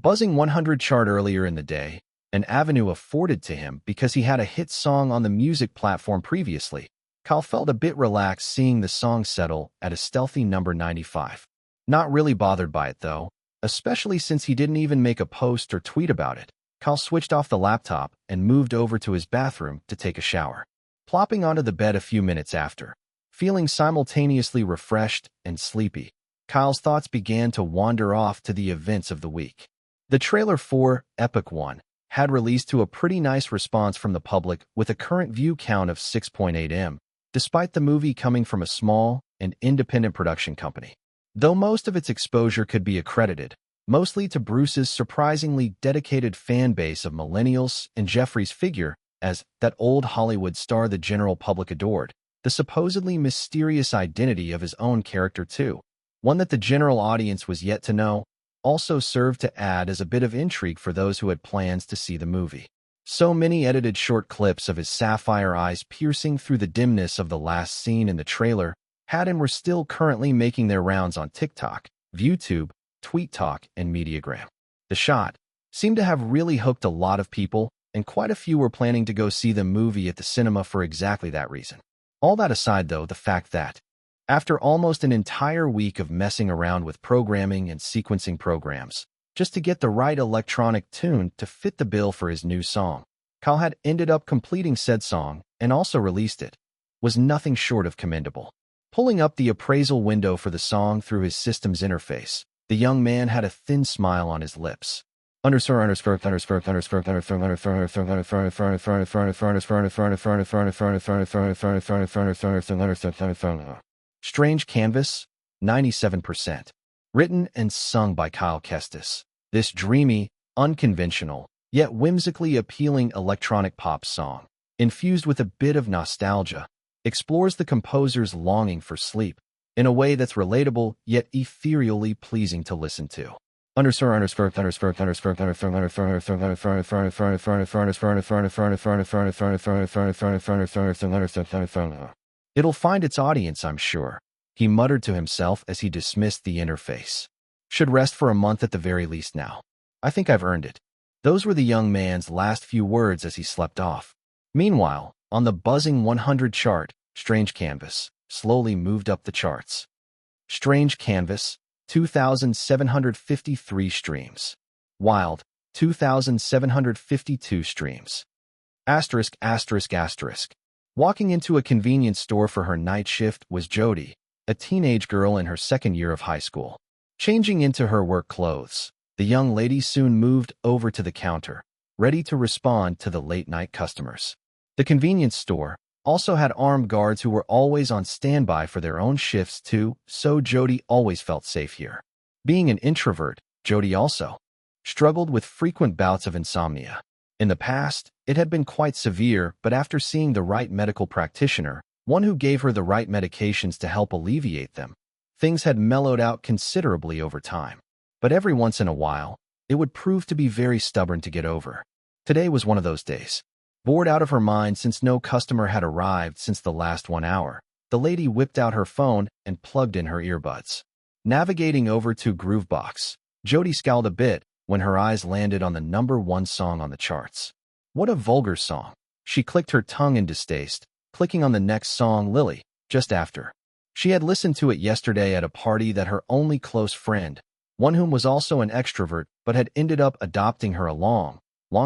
A: buzzing 100 chart earlier in the day, an avenue afforded to him because he had a hit song on the music platform previously, Kyle felt a bit relaxed seeing the song settle at a stealthy number 95. Not really bothered by it, though, especially since he didn't even make a post or tweet about it. Kyle switched off the laptop and moved over to his bathroom to take a shower. Plopping onto the bed a few minutes after, feeling simultaneously refreshed and sleepy, Kyle's thoughts began to wander off to the events of the week. The trailer for Epic One had released to a pretty nice response from the public with a current view count of 6.8 M, despite the movie coming from a small and independent production company. Though most of its exposure could be accredited, mostly to Bruce's surprisingly dedicated fan base of millennials and Jeffrey's figure as that old Hollywood star the general public adored, the supposedly mysterious identity of his own character too, one that the general audience was yet to know. also served to add as a bit of intrigue for those who had plans to see the movie. So many edited short clips of his sapphire eyes piercing through the dimness of the last scene in the trailer had and were still currently making their rounds on TikTok, ViewTube, TweetTalk, and Mediagram. The shot seemed to have really hooked a lot of people, and quite a few were planning to go see the movie at the cinema for exactly that reason. All that aside, though, the fact that, after almost an entire week of messing around with programming and sequencing programs, just to get the right electronic tune to fit the bill for his new song, Kyle had ended up completing said song and also released it, was nothing short of commendable. Pulling up the appraisal window for the song through his system's interface, the young man had a thin smile on his lips. Strange Canvas, 97%. Written and sung by Kyle Kestis. This dreamy, unconventional, yet whimsically appealing electronic pop song, infused with a bit of nostalgia, explores the composer's longing for sleep in a way that's relatable yet ethereally pleasing to listen to. It'll find its audience, I'm sure, he muttered to himself as he dismissed the interface. Should rest for a month at the very least now. I think I've earned it. Those were the young man's last few words as he slept off. Meanwhile, on the buzzing 100 chart, Strange Canvas slowly moved up the charts. Strange Canvas, 2,753 streams. Wild, 2,752 streams. ****. Walking into a convenience store for her night shift was Jody, a teenage girl in her second year of high school. Changing into her work clothes, the young lady soon moved over to the counter, ready to respond to the late-night customers. The convenience store also had armed guards who were always on standby for their own shifts too, so Jody always felt safe here. Being an introvert, Jody also struggled with frequent bouts of insomnia. In the past, it had been quite severe, but after seeing the right medical practitioner, one who gave her the right medications to help alleviate them, things had mellowed out considerably over time. But every once in a while, it would prove to be very stubborn to get over. Today was one of those days. Bored out of her mind since no customer had arrived since the last 1 hour, the lady whipped out her phone and plugged in her earbuds. Navigating over to Groovebox, Jody scowled a bit when her eyes landed on the #1 song on the charts. What a vulgar song. She clicked her tongue in distaste, clicking on the next song, Lily, just after. She had listened to it yesterday at a party that her only close friend, one whom was also an extrovert but had ended up adopting her a long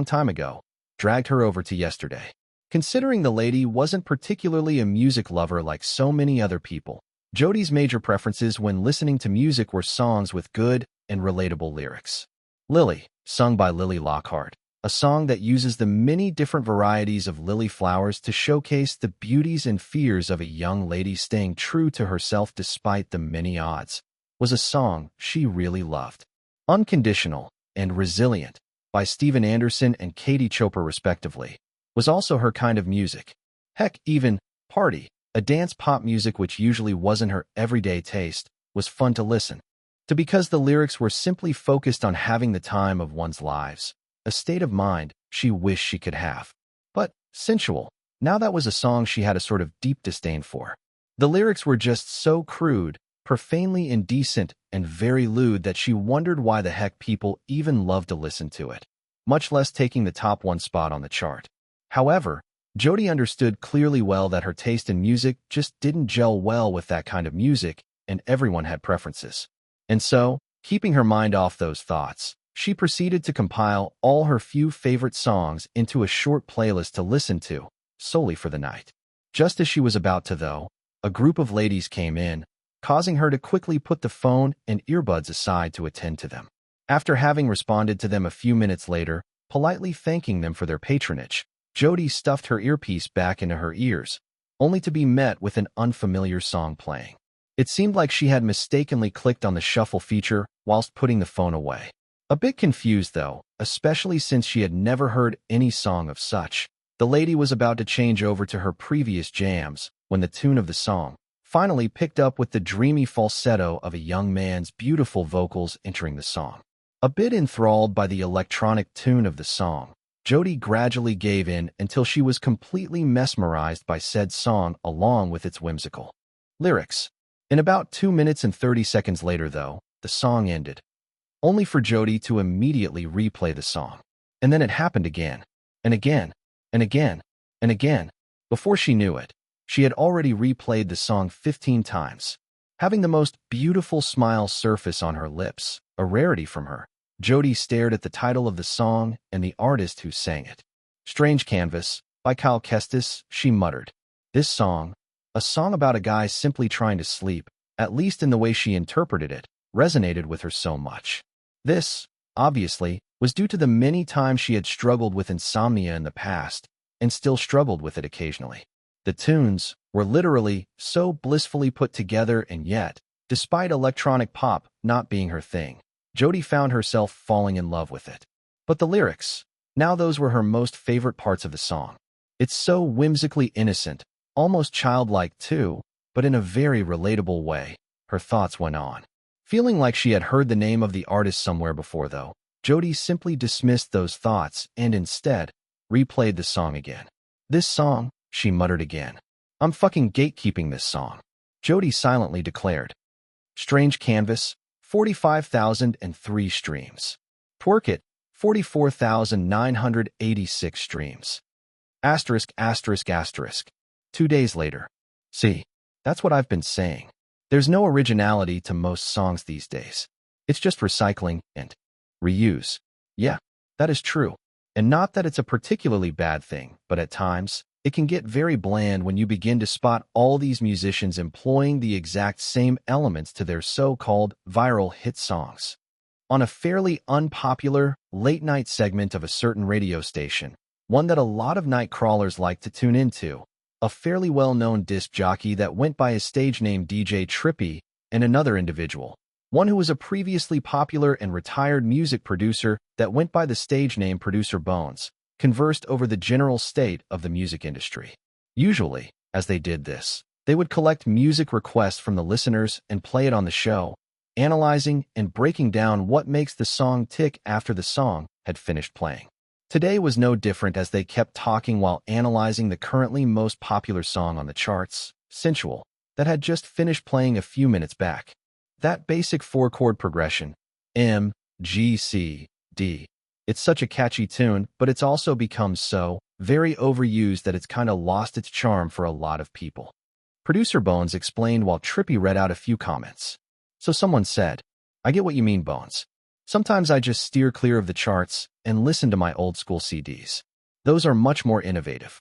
A: time ago, dragged her over to yesterday. Considering the lady wasn't particularly a music lover like so many other people, Jody's major preferences when listening to music were songs with good and relatable lyrics. Lily, sung by Lily Lockhart, a song that uses the many different varieties of lily flowers to showcase the beauties and fears of a young lady staying true to herself despite the many odds, was a song she really loved. Unconditional and Resilient, by Steven Anderson and Katie Chopra respectively, was also her kind of music. Heck, even Party, a dance pop music which usually wasn't her everyday taste, was fun to listen to because the lyrics were simply focused on having the time of one's lives, a state of mind she wished she could have. But sensual, now that was a song she had a sort of deep disdain for. The lyrics were just so crude, profanely indecent, and very lewd that she wondered why the heck people even loved to listen to it, much less taking the top 1 spot on the chart. However, Jody understood clearly well that her taste in music just didn't gel well with that kind of music, and everyone had preferences. And so, keeping her mind off those thoughts, she proceeded to compile all her few favorite songs into a short playlist to listen to, solely for the night. Just as she was about to, though, a group of ladies came in, causing her to quickly put the phone and earbuds aside to attend to them. After having responded to them a few minutes later, politely thanking them for their patronage, Jody stuffed her earpiece back into her ears, only to be met with an unfamiliar song playing. It seemed like she had mistakenly clicked on the shuffle feature whilst putting the phone away. A bit confused, though, especially since she had never heard any song of such, the lady was about to change over to her previous jams when the tune of the song finally picked up with the dreamy falsetto of a young man's beautiful vocals entering the song. A bit enthralled by the electronic tune of the song, Jody gradually gave in until she was completely mesmerized by said song along with its whimsical lyrics. In about 2 minutes and 30 seconds later, though, the song ended, only for Jody to immediately replay the song. And then it happened again, and again, and again, and again. Before she knew it, she had already replayed the song 15 times, having the most beautiful smile surface on her lips, a rarity from her. Jody stared at the title of the song and the artist who sang it. Strange Canvas, by Kyle Kestis, she muttered. This song, a song about a guy simply trying to sleep, at least in the way she interpreted it, resonated with her so much. This, obviously, was due to the many times she had struggled with insomnia in the past, and still struggled with it occasionally. The tunes were literally so blissfully put together, and yet, despite electronic pop not being her thing, Jody found herself falling in love with it. But the lyrics, now those were her most favorite parts of the song. It's so whimsically innocent, almost childlike too, but in a very relatable way, her thoughts went on. Feeling like she had heard the name of the artist somewhere before, though, Jody simply dismissed those thoughts and instead replayed the song again. This song, she muttered again. I'm fucking gatekeeping this song, Jody silently declared. Strange Canvas, 45,003 streams. Twerk It, 44,986 streams. Asterisk, asterisk, asterisk. 2 days later. See, that's what I've been saying. There's no originality to most songs these days. It's just recycling and reuse. Yeah, that is true. And not that it's a particularly bad thing, but at times, it can get very bland when you begin to spot all these musicians employing the exact same elements to their so-called viral hit songs. On a fairly unpopular, late-night segment of a certain radio station, one that a lot of night crawlers like to tune into, a fairly well-known disc jockey that went by his stage name DJ Trippy, and another individual, one who was a previously popular and retired music producer that went by the stage name Producer Bones, conversed over the general state of the music industry. Usually, as they did this, they would collect music requests from the listeners and play it on the show, analyzing and breaking down what makes the song tick after the song had finished playing. Today was no different as they kept talking while analyzing the currently most popular song on the charts, Sensual, that had just finished playing a few minutes back. That basic 4-chord progression, M, G, C, D. It's such a catchy tune, but it's also become so very overused that it's kinda lost its charm for a lot of people. Producer Bones explained while Trippy read out a few comments. So someone said, I get what you mean, Bones. Sometimes I just steer clear of the charts and listen to my old school CDs. Those are much more innovative.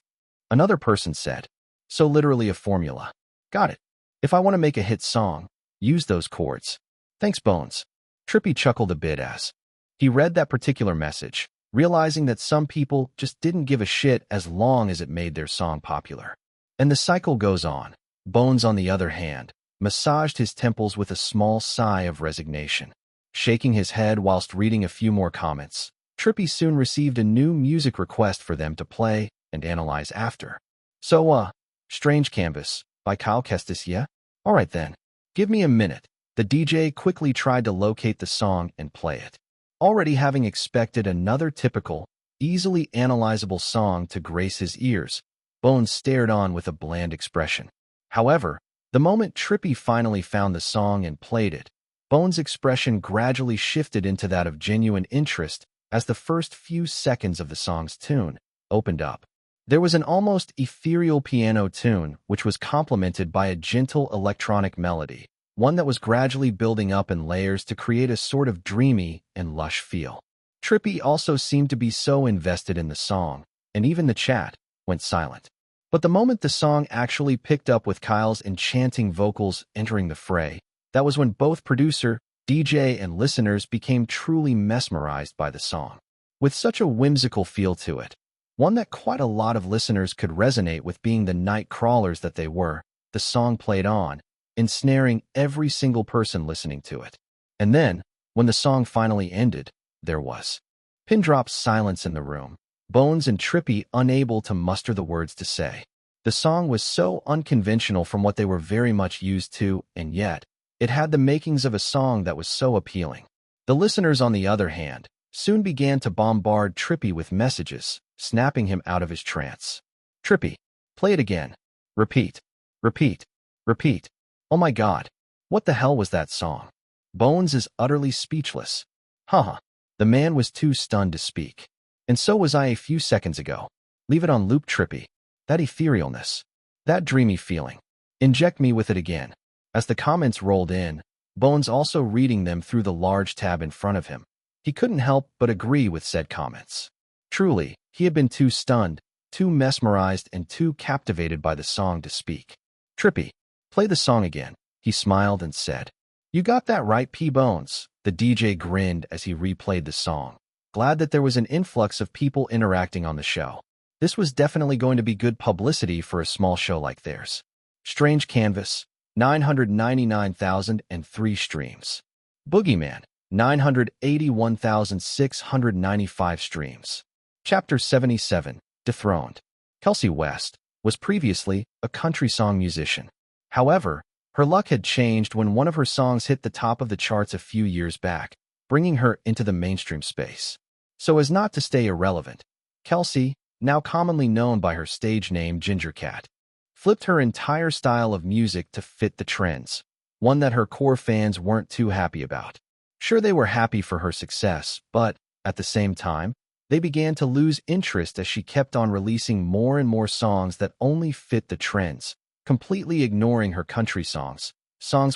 A: Another person said, so literally a formula. Got it. If I want to make a hit song, use those chords. Thanks, Bones. Trippy chuckled a bit as he read that particular message, realizing that some people just didn't give a shit as long as it made their song popular. And the cycle goes on. Bones, on the other hand, massaged his temples with a small sigh of resignation. Shaking his head whilst reading a few more comments, Trippy soon received a new music request for them to play and analyze after. So, Strange Canvas, by Kyle Kestis, yeah? Alright then. Give me a minute. The DJ quickly tried to locate the song and play it. Already having expected another typical, easily analyzable song to grace his ears, Bones stared on with a bland expression. However, the moment Trippy finally found the song and played it, Bones' expression gradually shifted into that of genuine interest as the first few seconds of the song's tune opened up. There was an almost ethereal piano tune which was complemented by a gentle electronic melody, one that was gradually building up in layers to create a sort of dreamy and lush feel. Trippy also seemed to be so invested in the song, and even the chat went silent. But the moment the song actually picked up with Kyle's enchanting vocals entering the fray, that was when both producer, DJ, and listeners became truly mesmerized by the song. With such a whimsical feel to it, one that quite a lot of listeners could resonate with being the night crawlers that they were, the song played on, ensnaring every single person listening to it. And then, when the song finally ended, there was pin-drop silence in the room, Bones and Trippy unable to muster the words to say. The song was so unconventional from what they were very much used to, and yet, it had the makings of a song that was so appealing. The listeners, on the other hand, soon began to bombard Trippy with messages, snapping him out of his trance. Trippy, play it again. Repeat. Repeat. Repeat. Oh my God. What the hell was that song? Bones is utterly speechless. Haha. The man was too stunned to speak. And so was I a few seconds ago. Leave it on loop, Trippy. That etherealness. That dreamy feeling. Inject me with it again. As the comments rolled in, Bones also reading them through the large tab in front of him, he couldn't help but agree with said comments. Truly, he had been too stunned, too mesmerized, and too captivated by the song to speak. Trippy, play the song again, he smiled and said. You got that right, P-Bones. The DJ grinned as he replayed the song, glad that there was an influx of people interacting on the show. This was definitely going to be good publicity for a small show like theirs. Strange Canvas, 999,003 streams. Boogeyman, 981,695 streams. Chapter 77, Dethroned. Kelsey West was previously a country song musician. However, her luck had changed when one of her songs hit the top of the charts a few years back, bringing her into the mainstream space. So as not to stay irrelevant, Kelsey, now commonly known by her stage name Ginger Cat, flipped her entire style of music to fit the trends, one that her core fans weren't too happy about. Sure, they were happy for her success, but, at the same time, they began to lose interest as she kept on releasing more and more songs that only fit the trends, completely ignoring her country songs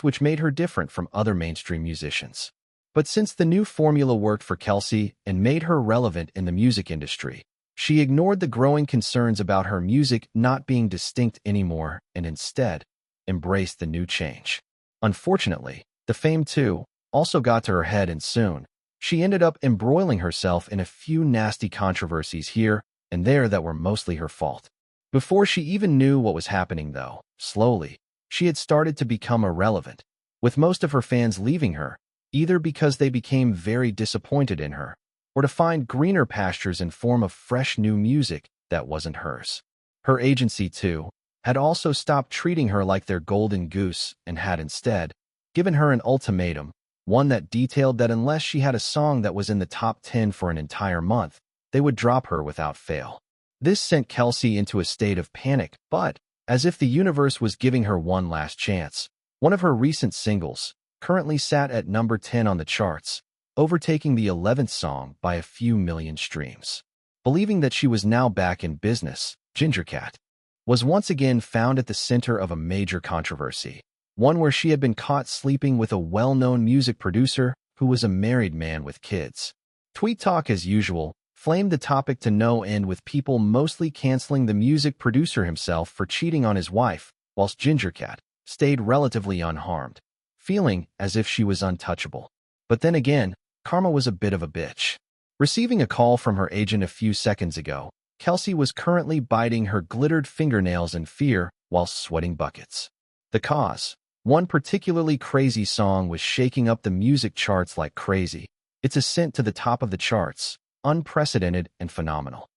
A: which made her different from other mainstream musicians. But since the new formula worked for Kelsey and made her relevant in the music industry, she ignored the growing concerns about her music not being distinct anymore and instead embraced the new change. Unfortunately, the fame too also got to her head, and soon she ended up embroiling herself in a few nasty controversies here and there that were mostly her fault. Before she even knew what was happening, though, slowly, she had started to become irrelevant, with most of her fans leaving her, either because they became very disappointed in her, or to find greener pastures in form of fresh new music that wasn't hers. Her agency, too, had also stopped treating her like their golden goose and had instead given her an ultimatum, one that detailed that unless she had a song that was in the top 10 for an entire month, they would drop her without fail. This sent Kelsey into a state of panic, but, as if the universe was giving her one last chance, one of her recent singles currently sat at number 10 on the charts, overtaking the 11th song by a few million streams. Believing that she was now back in business, Ginger Cat was once again found at the center of a major controversy, one where she had been caught sleeping with a well-known music producer who was a married man with kids. Tweet Talk, as usual, flamed the topic to no end, with people mostly canceling the music producer himself for cheating on his wife, whilst Ginger Cat stayed relatively unharmed, feeling as if she was untouchable. But then again, karma was a bit of a bitch. Receiving a call from her agent a few seconds ago, Kelsey was currently biting her glittered fingernails in fear while sweating buckets. The cause: one particularly crazy song was shaking up the music charts like crazy, its ascent to the top of the charts unprecedented and phenomenal.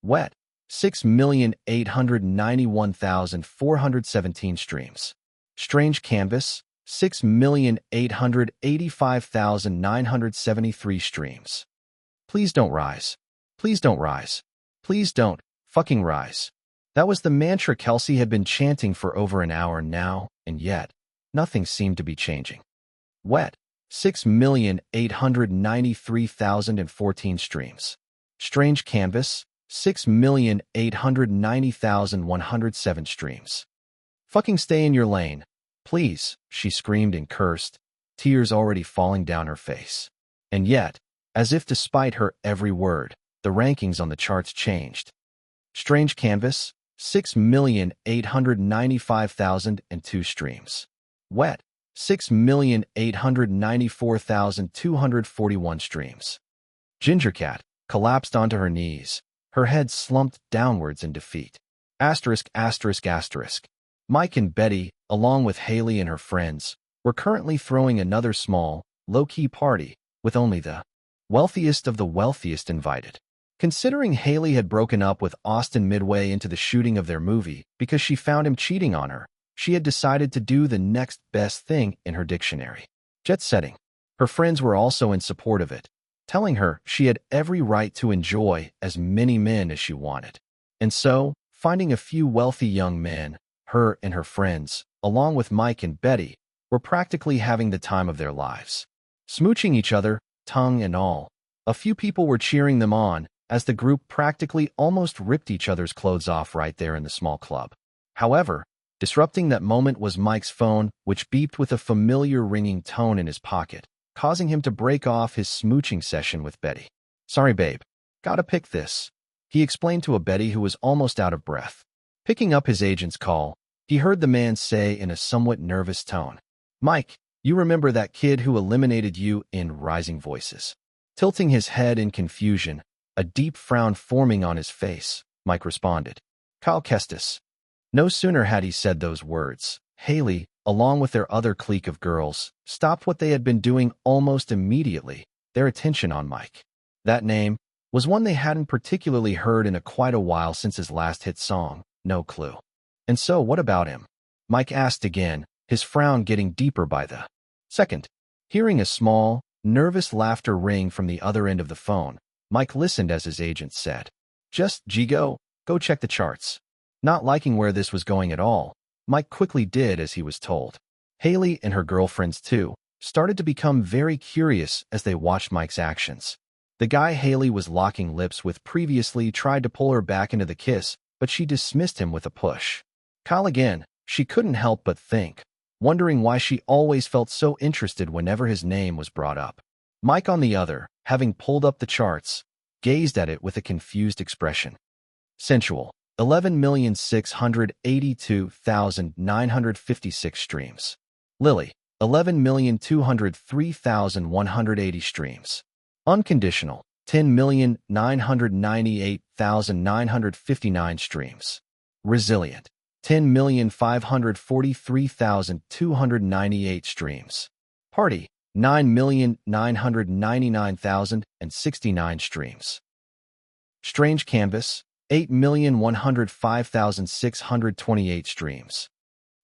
A: Wet, 6,891,417 streams. Strange Canvas, 6,885,973 streams. Please don't rise. Please don't rise. Please don't fucking rise. That was the mantra Kelsey had been chanting for over an hour now, and yet, nothing seemed to be changing. Wet, 6,893,014 streams. Strange Canvas, 6,890,107 streams. Fucking stay in your lane, please, she screamed and cursed, tears already falling down her face. And yet, as if despite her every word, the rankings on the charts changed. Strange Canvas, 6,895,002 streams. Wet, 6,894,241 streams. Ginger Cat collapsed onto her knees, her head slumped downwards in defeat. Asterisk, asterisk, asterisk. Mike and Betty, along with Haley and her friends, were currently throwing another small, low-key party, with only the wealthiest of the wealthiest invited. Considering Haley had broken up with Austin midway into the shooting of their movie because she found him cheating on her, she had decided to do the next best thing in her dictionary. Jet setting. Her friends were also in support of it, telling her she had every right to enjoy as many men as she wanted. And so, finding a few wealthy young men, her and her friends, along with Mike and Betty, were practically having the time of their lives. Smooching each other, tongue and all. A few people were cheering them on, as the group practically almost ripped each other's clothes off right there in the small club. However, disrupting that moment was Mike's phone, which beeped with a familiar ringing tone in his pocket, causing him to break off his smooching session with Betty. "Sorry, babe. Gotta pick this," he explained to a Betty who was almost out of breath. Picking up his agent's call, he heard the man say in a somewhat nervous tone, "Mike, you remember that kid who eliminated you?" In rising voices. Tilting his head in confusion, a deep frown forming on his face, Mike responded, "Kyle Kestis." No sooner had he said those words, Haley, along with their other clique of girls, stopped what they had been doing almost immediately, their attention on Mike. That name was one they hadn't particularly heard in quite a while since his last hit song, No Clue. "And so, what about him?" Mike asked again, his frown getting deeper by the second. Hearing a small, nervous laughter ring from the other end of the phone, Mike listened as his agent said, "Just, go check the charts." Not liking where this was going at all, Mike quickly did as he was told. Haley and her girlfriends, too, started to become very curious as they watched Mike's actions. The guy Haley was locking lips with previously tried to pull her back into the kiss, but she dismissed him with a push. Kyle again, she couldn't help but think, wondering why she always felt so interested whenever his name was brought up. Mike, on the other, having pulled up the charts, gazed at it with a confused expression. Sensual. 11,682,956 streams. Lily, 11,203,180 streams. Unconditional, 10,998,959 streams. Resilient, 10,543,298 streams. Party, 9,999,069 streams. Strange Canvas, 8,105,628 streams.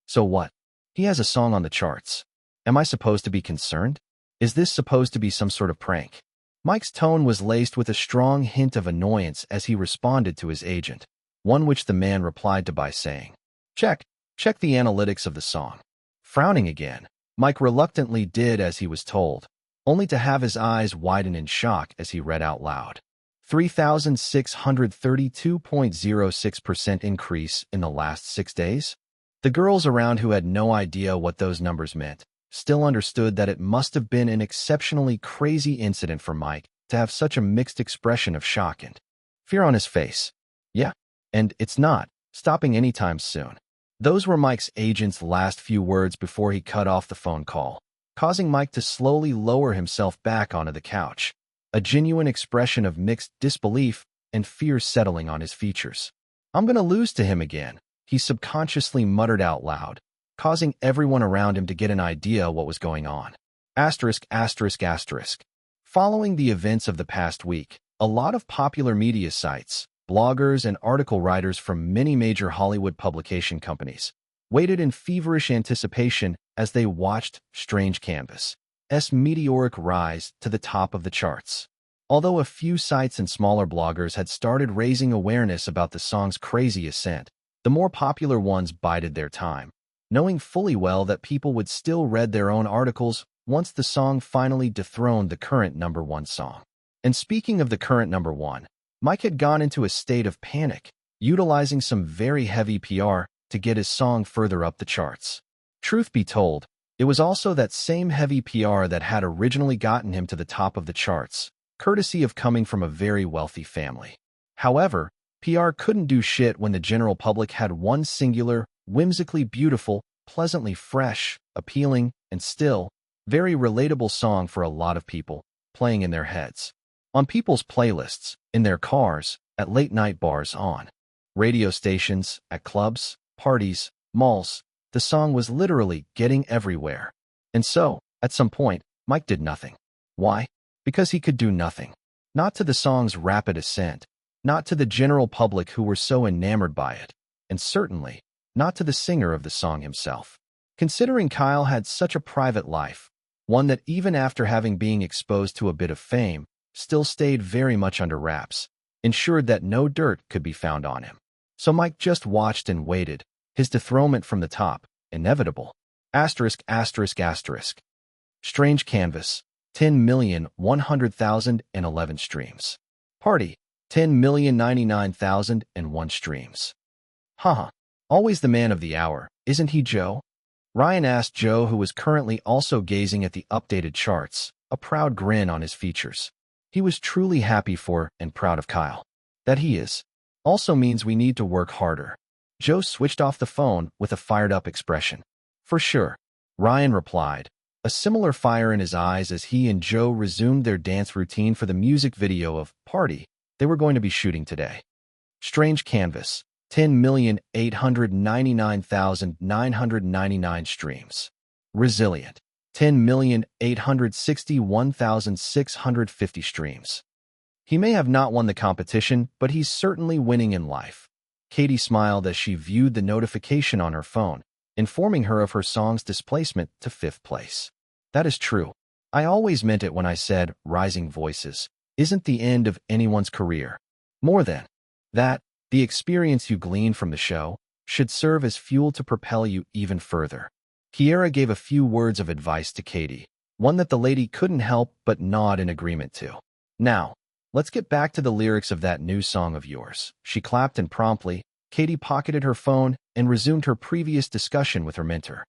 A: So what? He has a song on the charts. Am I supposed to be concerned? Is this supposed to be some sort of prank? Mike's tone was laced with a strong hint of annoyance as he responded to his agent, one which the man replied to by saying, check the analytics of the song." Frowning again, Mike reluctantly did as he was told, only to have his eyes widen in shock as he read out loud. 3,632.06% increase in the last 6 days? The girls around, who had no idea what those numbers meant, still understood that it must have been an exceptionally crazy incident for Mike to have such a mixed expression of shock and fear on his face. Yeah, and it's not stopping anytime soon. Those were Mike's agent's last few words before he cut off the phone call, causing Mike to slowly lower himself back onto the couch, a genuine expression of mixed disbelief and fear settling on his features. "I'm gonna lose to him again," he subconsciously muttered out loud, causing everyone around him to get an idea what was going on. Asterisk, asterisk, asterisk. Following the events of the past week, a lot of popular media sites, bloggers, and article writers from many major Hollywood publication companies waited in feverish anticipation as they watched Strange Canvas' meteoric rise to the top of the charts. Although a few sites and smaller bloggers had started raising awareness about the song's crazy ascent, the more popular ones bided their time, knowing fully well that people would still read their own articles once the song finally dethroned the current #1 song. And speaking of the current #1, Mike had gone into a state of panic, utilizing some very heavy PR to get his song further up the charts. Truth be told, it was also that same heavy PR that had originally gotten him to the top of the charts, courtesy of coming from a very wealthy family. However, PR couldn't do shit when the general public had one singular, whimsically beautiful, pleasantly fresh, appealing, and still very relatable song for a lot of people, playing in their heads, on people's playlists, in their cars, at late-night bars, on radio stations, at clubs, parties, malls. The song was literally getting everywhere. And so, at some point, Mike did nothing. Why? Because he could do nothing. Not to the song's rapid ascent, not to the general public who were so enamored by it, and certainly not to the singer of the song himself. Considering Kyle had such a private life, one that even after having been exposed to a bit of fame, still stayed very much under wraps, ensured that no dirt could be found on him. So Mike just watched and waited, his dethronement from the top, inevitable. Asterisk, asterisk, asterisk. Strange canvas, 10,100,011 streams. Party, 10,099,001 streams. Haha, always the man of the hour, isn't he, Joe? Ryan asked Joe, who was currently also gazing at the updated charts, a proud grin on his features. He was truly happy for and proud of Kyle. That he is. Also means we need to work harder. Joe switched off the phone with a fired-up expression. For sure, Ryan replied, a similar fire in his eyes as he and Joe resumed their dance routine for the music video of Party they were going to be shooting today. Strange canvas, 10,899,999 streams. Resilient, 10,861,650 streams. He may have not won the competition, but he's certainly winning in life. Katie smiled as she viewed the notification on her phone, informing her of her song's displacement to 5th place. That is true. I always meant it when I said rising voices isn't the end of anyone's career. More than that, the experience you glean from the show should serve as fuel to propel you even further. Kiera gave a few words of advice to Katie, one that the lady couldn't help but nod in agreement to. Now, let's get back to the lyrics of that new song of yours. She clapped, and promptly, Katie pocketed her phone and resumed her previous discussion with her mentor.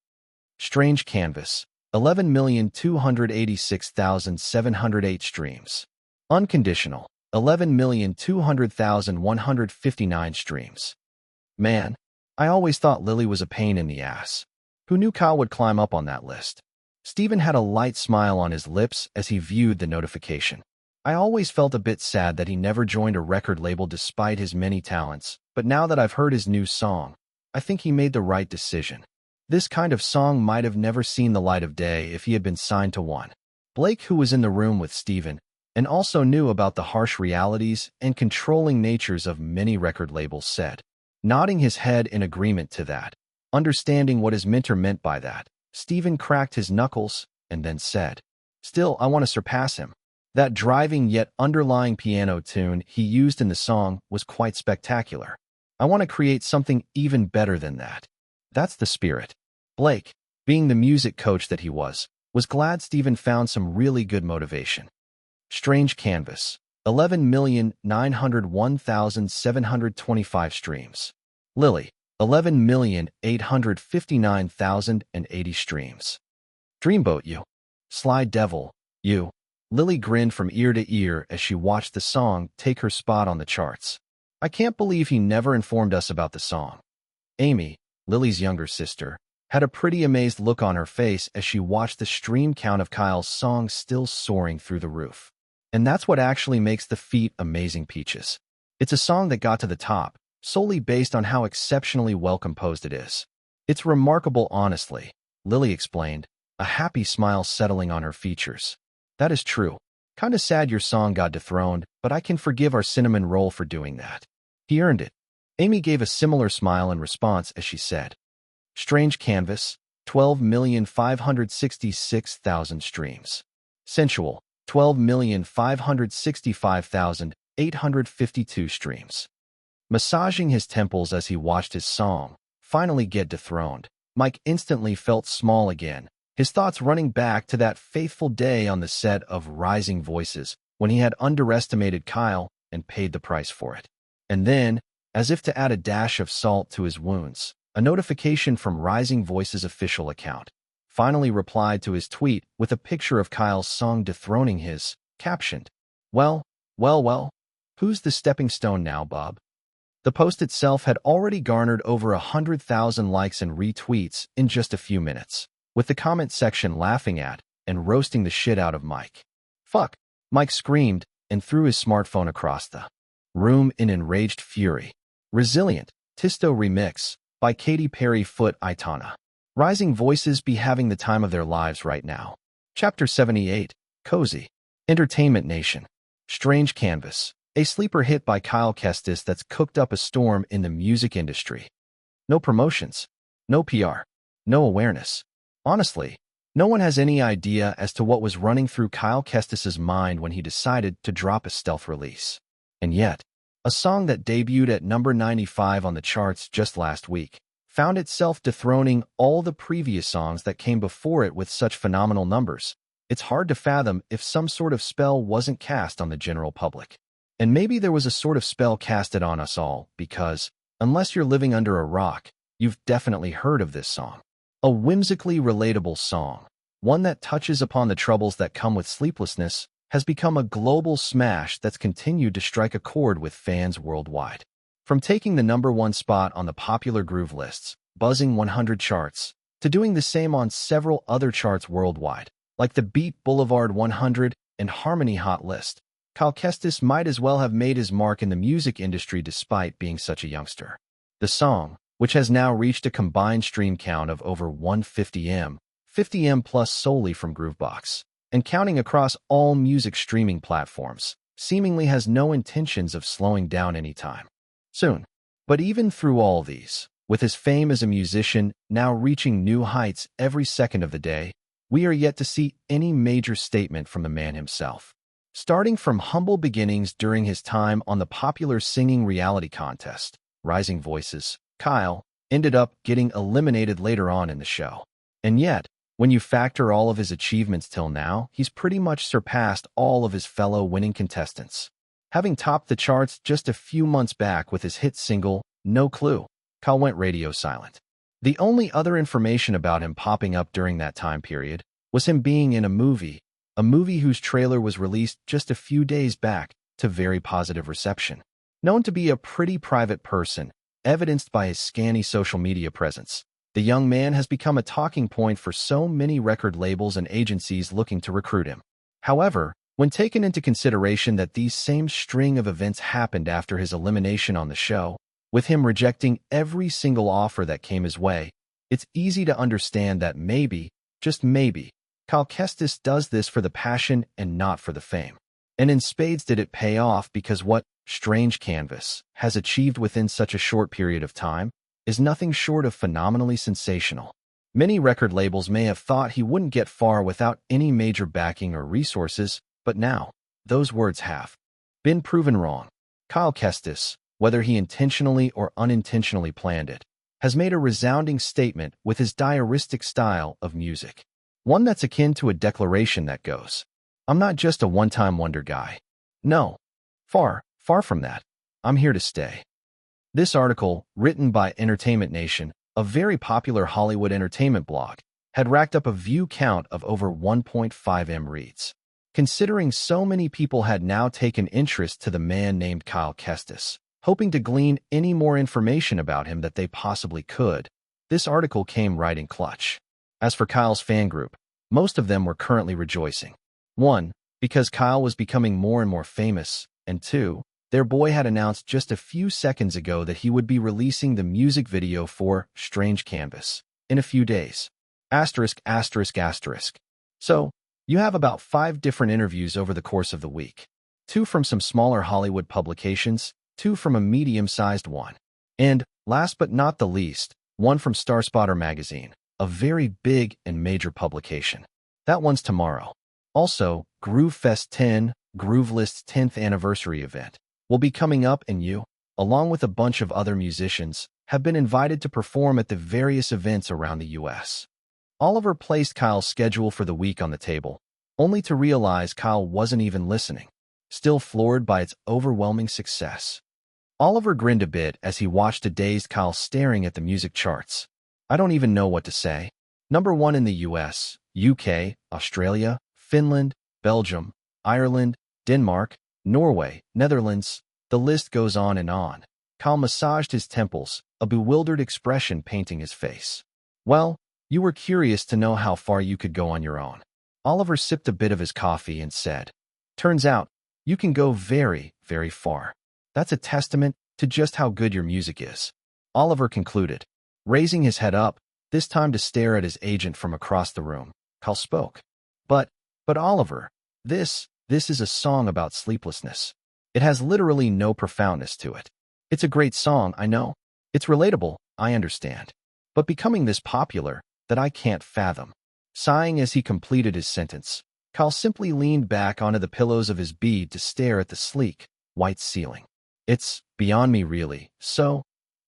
A: Strange canvas, 11,286,708 streams. Unconditional, 11,200,159 streams. Man, I always thought Lily was a pain in the ass. Who knew Kyle would climb up on that list? Steven had a light smile on his lips as he viewed the notification. I always felt a bit sad that he never joined a record label despite his many talents, but now that I've heard his new song, I think he made the right decision. This kind of song might have never seen the light of day if he had been signed to one. Blake, who was in the room with Steven, and also knew about the harsh realities and controlling natures of many record labels, said, nodding his head in agreement to that. Understanding what his mentor meant by that, Steven cracked his knuckles and then said, still, I want to surpass him. That driving yet underlying piano tune he used in the song was quite spectacular. I want to create something even better than that. That's the spirit. Blake, being the music coach that he was glad Steven found some really good motivation. Strange canvas, 11,901,725 streams. Lily, 11,859,080 streams. Dreamboat you. Sly devil, you. Lily grinned from ear to ear as she watched the song take her spot on the charts. I can't believe he never informed us about the song. Amy, Lily's younger sister, had a pretty amazed look on her face as she watched the stream count of Kyle's song still soaring through the roof. And that's what actually makes the feat amazing, Peaches. It's a song that got to the top, solely based on how exceptionally well composed it is. It's remarkable, honestly, Lily explained, a happy smile settling on her features. That is true. Kinda sad your song got dethroned, but I can forgive our cinnamon roll for doing that. He earned it. Amy gave a similar smile in response as she said, Strange canvas, 12,566,000 streams. Sensual, 12,565,852 streams. Massaging his temples as he watched his song finally get dethroned, Mike instantly felt small again, his thoughts running back to that faithful day on the set of Rising Voices when he had underestimated Kyle and paid the price for it. And then, as if to add a dash of salt to his wounds, a notification from Rising Voices' official account finally replied to his tweet with a picture of Kyle's song dethroning his, captioned, well, who's the stepping stone now, Bob? The post itself had already garnered over 100,000 likes and retweets in just a few minutes, with the comment section laughing at and roasting the shit out of Mike. Fuck, Mike screamed and threw his smartphone across the room in enraged fury. Resilient, Tisto Remix, by Katy Perry Foot Itana. Rising Voices be having the time of their lives right now. Chapter 78, Cozy. Entertainment Nation. Strange Canvas, a sleeper hit by Kyle Kestis that's cooked up a storm in the music industry. No promotions, no PR, no awareness. Honestly, No one has any idea as to what was running through Kyle Kestis's mind when he decided to drop a stealth release. And yet, a song that debuted at number 95 on the charts just last week found itself dethroning all the previous songs that came before it with such phenomenal numbers. It's hard to fathom if some sort of spell wasn't cast on the general public. And maybe there was a sort of spell casted on us all because, unless you're living under a rock, you've definitely heard of this song. A whimsically relatable song, one that touches upon the troubles that come with sleeplessness, has become a global smash that's continued to strike a chord with fans worldwide. From taking the #1 spot on the popular groove lists, buzzing 100 charts, to doing the same on several other charts worldwide, like the Beat Boulevard 100 and Harmony Hot list, Kyle Kestis might as well have made his mark in the music industry despite being such a youngster. The song, which has now reached a combined stream count of over 150M, 50M plus solely from Groovebox, and counting across all music streaming platforms, seemingly has no intentions of slowing down anytime soon. But even through all these, with his fame as a musician now reaching new heights every second of the day, we are yet to see any major statement from the man himself. Starting from humble beginnings during his time on the popular singing reality contest, Rising Voices, Kyle ended up getting eliminated later on in the show. And yet, when you factor all of his achievements till now, he's pretty much surpassed all of his fellow winning contestants. Having topped the charts just a few months back with his hit single, No Clue, Kyle went radio silent. The only other information about him popping up during that time period was him being in a movie whose trailer was released just a few days back to very positive reception. Known to be a pretty private person, evidenced by his scanty social media presence, the young man has become a talking point for so many record labels and agencies looking to recruit him. However, when taken into consideration that these same string of events happened after his elimination on the show, with him rejecting every single offer that came his way, it's easy to understand that maybe, just maybe, Kyle Kestis does this for the passion and not for the fame. And in spades did it pay off, because what Strange Canvas has achieved within such a short period of time is nothing short of phenomenally sensational. Many record labels may have thought he wouldn't get far without any major backing or resources, but now, those words have been proven wrong. Kyle Kestis, whether he intentionally or unintentionally planned it, has made a resounding statement with his diaristic style of music. One that's akin to a declaration that goes, "I'm not just a one-time wonder guy. No, far, far from that. I'm here to stay." This article, written by Entertainment Nation, a very popular Hollywood entertainment blog, had racked up a view count of over 1.5M reads. Considering so many people had now taken interest to the man named Kyle Kestis, hoping to glean any more information about him that they possibly could, this article came right in clutch. As for Kyle's fan group, most of them were currently rejoicing. 1, because Kyle was becoming more and more famous, and 2, their boy had announced just a few seconds ago that he would be releasing the music video for Strange Canvas in a few days. Asterisk, asterisk, asterisk. So, you have about 5 different interviews over the course of the week. 2 from some smaller Hollywood publications, 2 from a medium-sized one. And, last but not the least, 1 from Starspotter magazine, a very big and major publication. That one's tomorrow. Also, Groove Fest 10, Groove List's 10th anniversary event, will be coming up, and you, along with a bunch of other musicians, have been invited to perform at the various events around the U.S. Oliver placed Kyle's schedule for the week on the table, only to realize Kyle wasn't even listening, still floored by its overwhelming success. Oliver grinned a bit as he watched a dazed Kyle staring at the music charts. "I don't even know what to say. #1 in the US, UK, Australia, Finland, Belgium, Ireland, Denmark, Norway, Netherlands, the list goes on and on." Kyle massaged his temples, a bewildered expression painting his face. "Well, you were curious to know how far you could go on your own." Oliver sipped a bit of his coffee and said, "Turns out, you can go very, very far. That's a testament to just how good your music is," Oliver concluded. Raising his head up, this time to stare at his agent from across the room, Kyle spoke. But Oliver, this is a song about sleeplessness. It has literally no profoundness to it. It's a great song, I know. It's relatable, I understand. But becoming this popular, that I can't fathom. Sighing as he completed his sentence, Kyle simply leaned back onto the pillows of his bed to stare at the sleek, white ceiling. It's beyond me, really, so,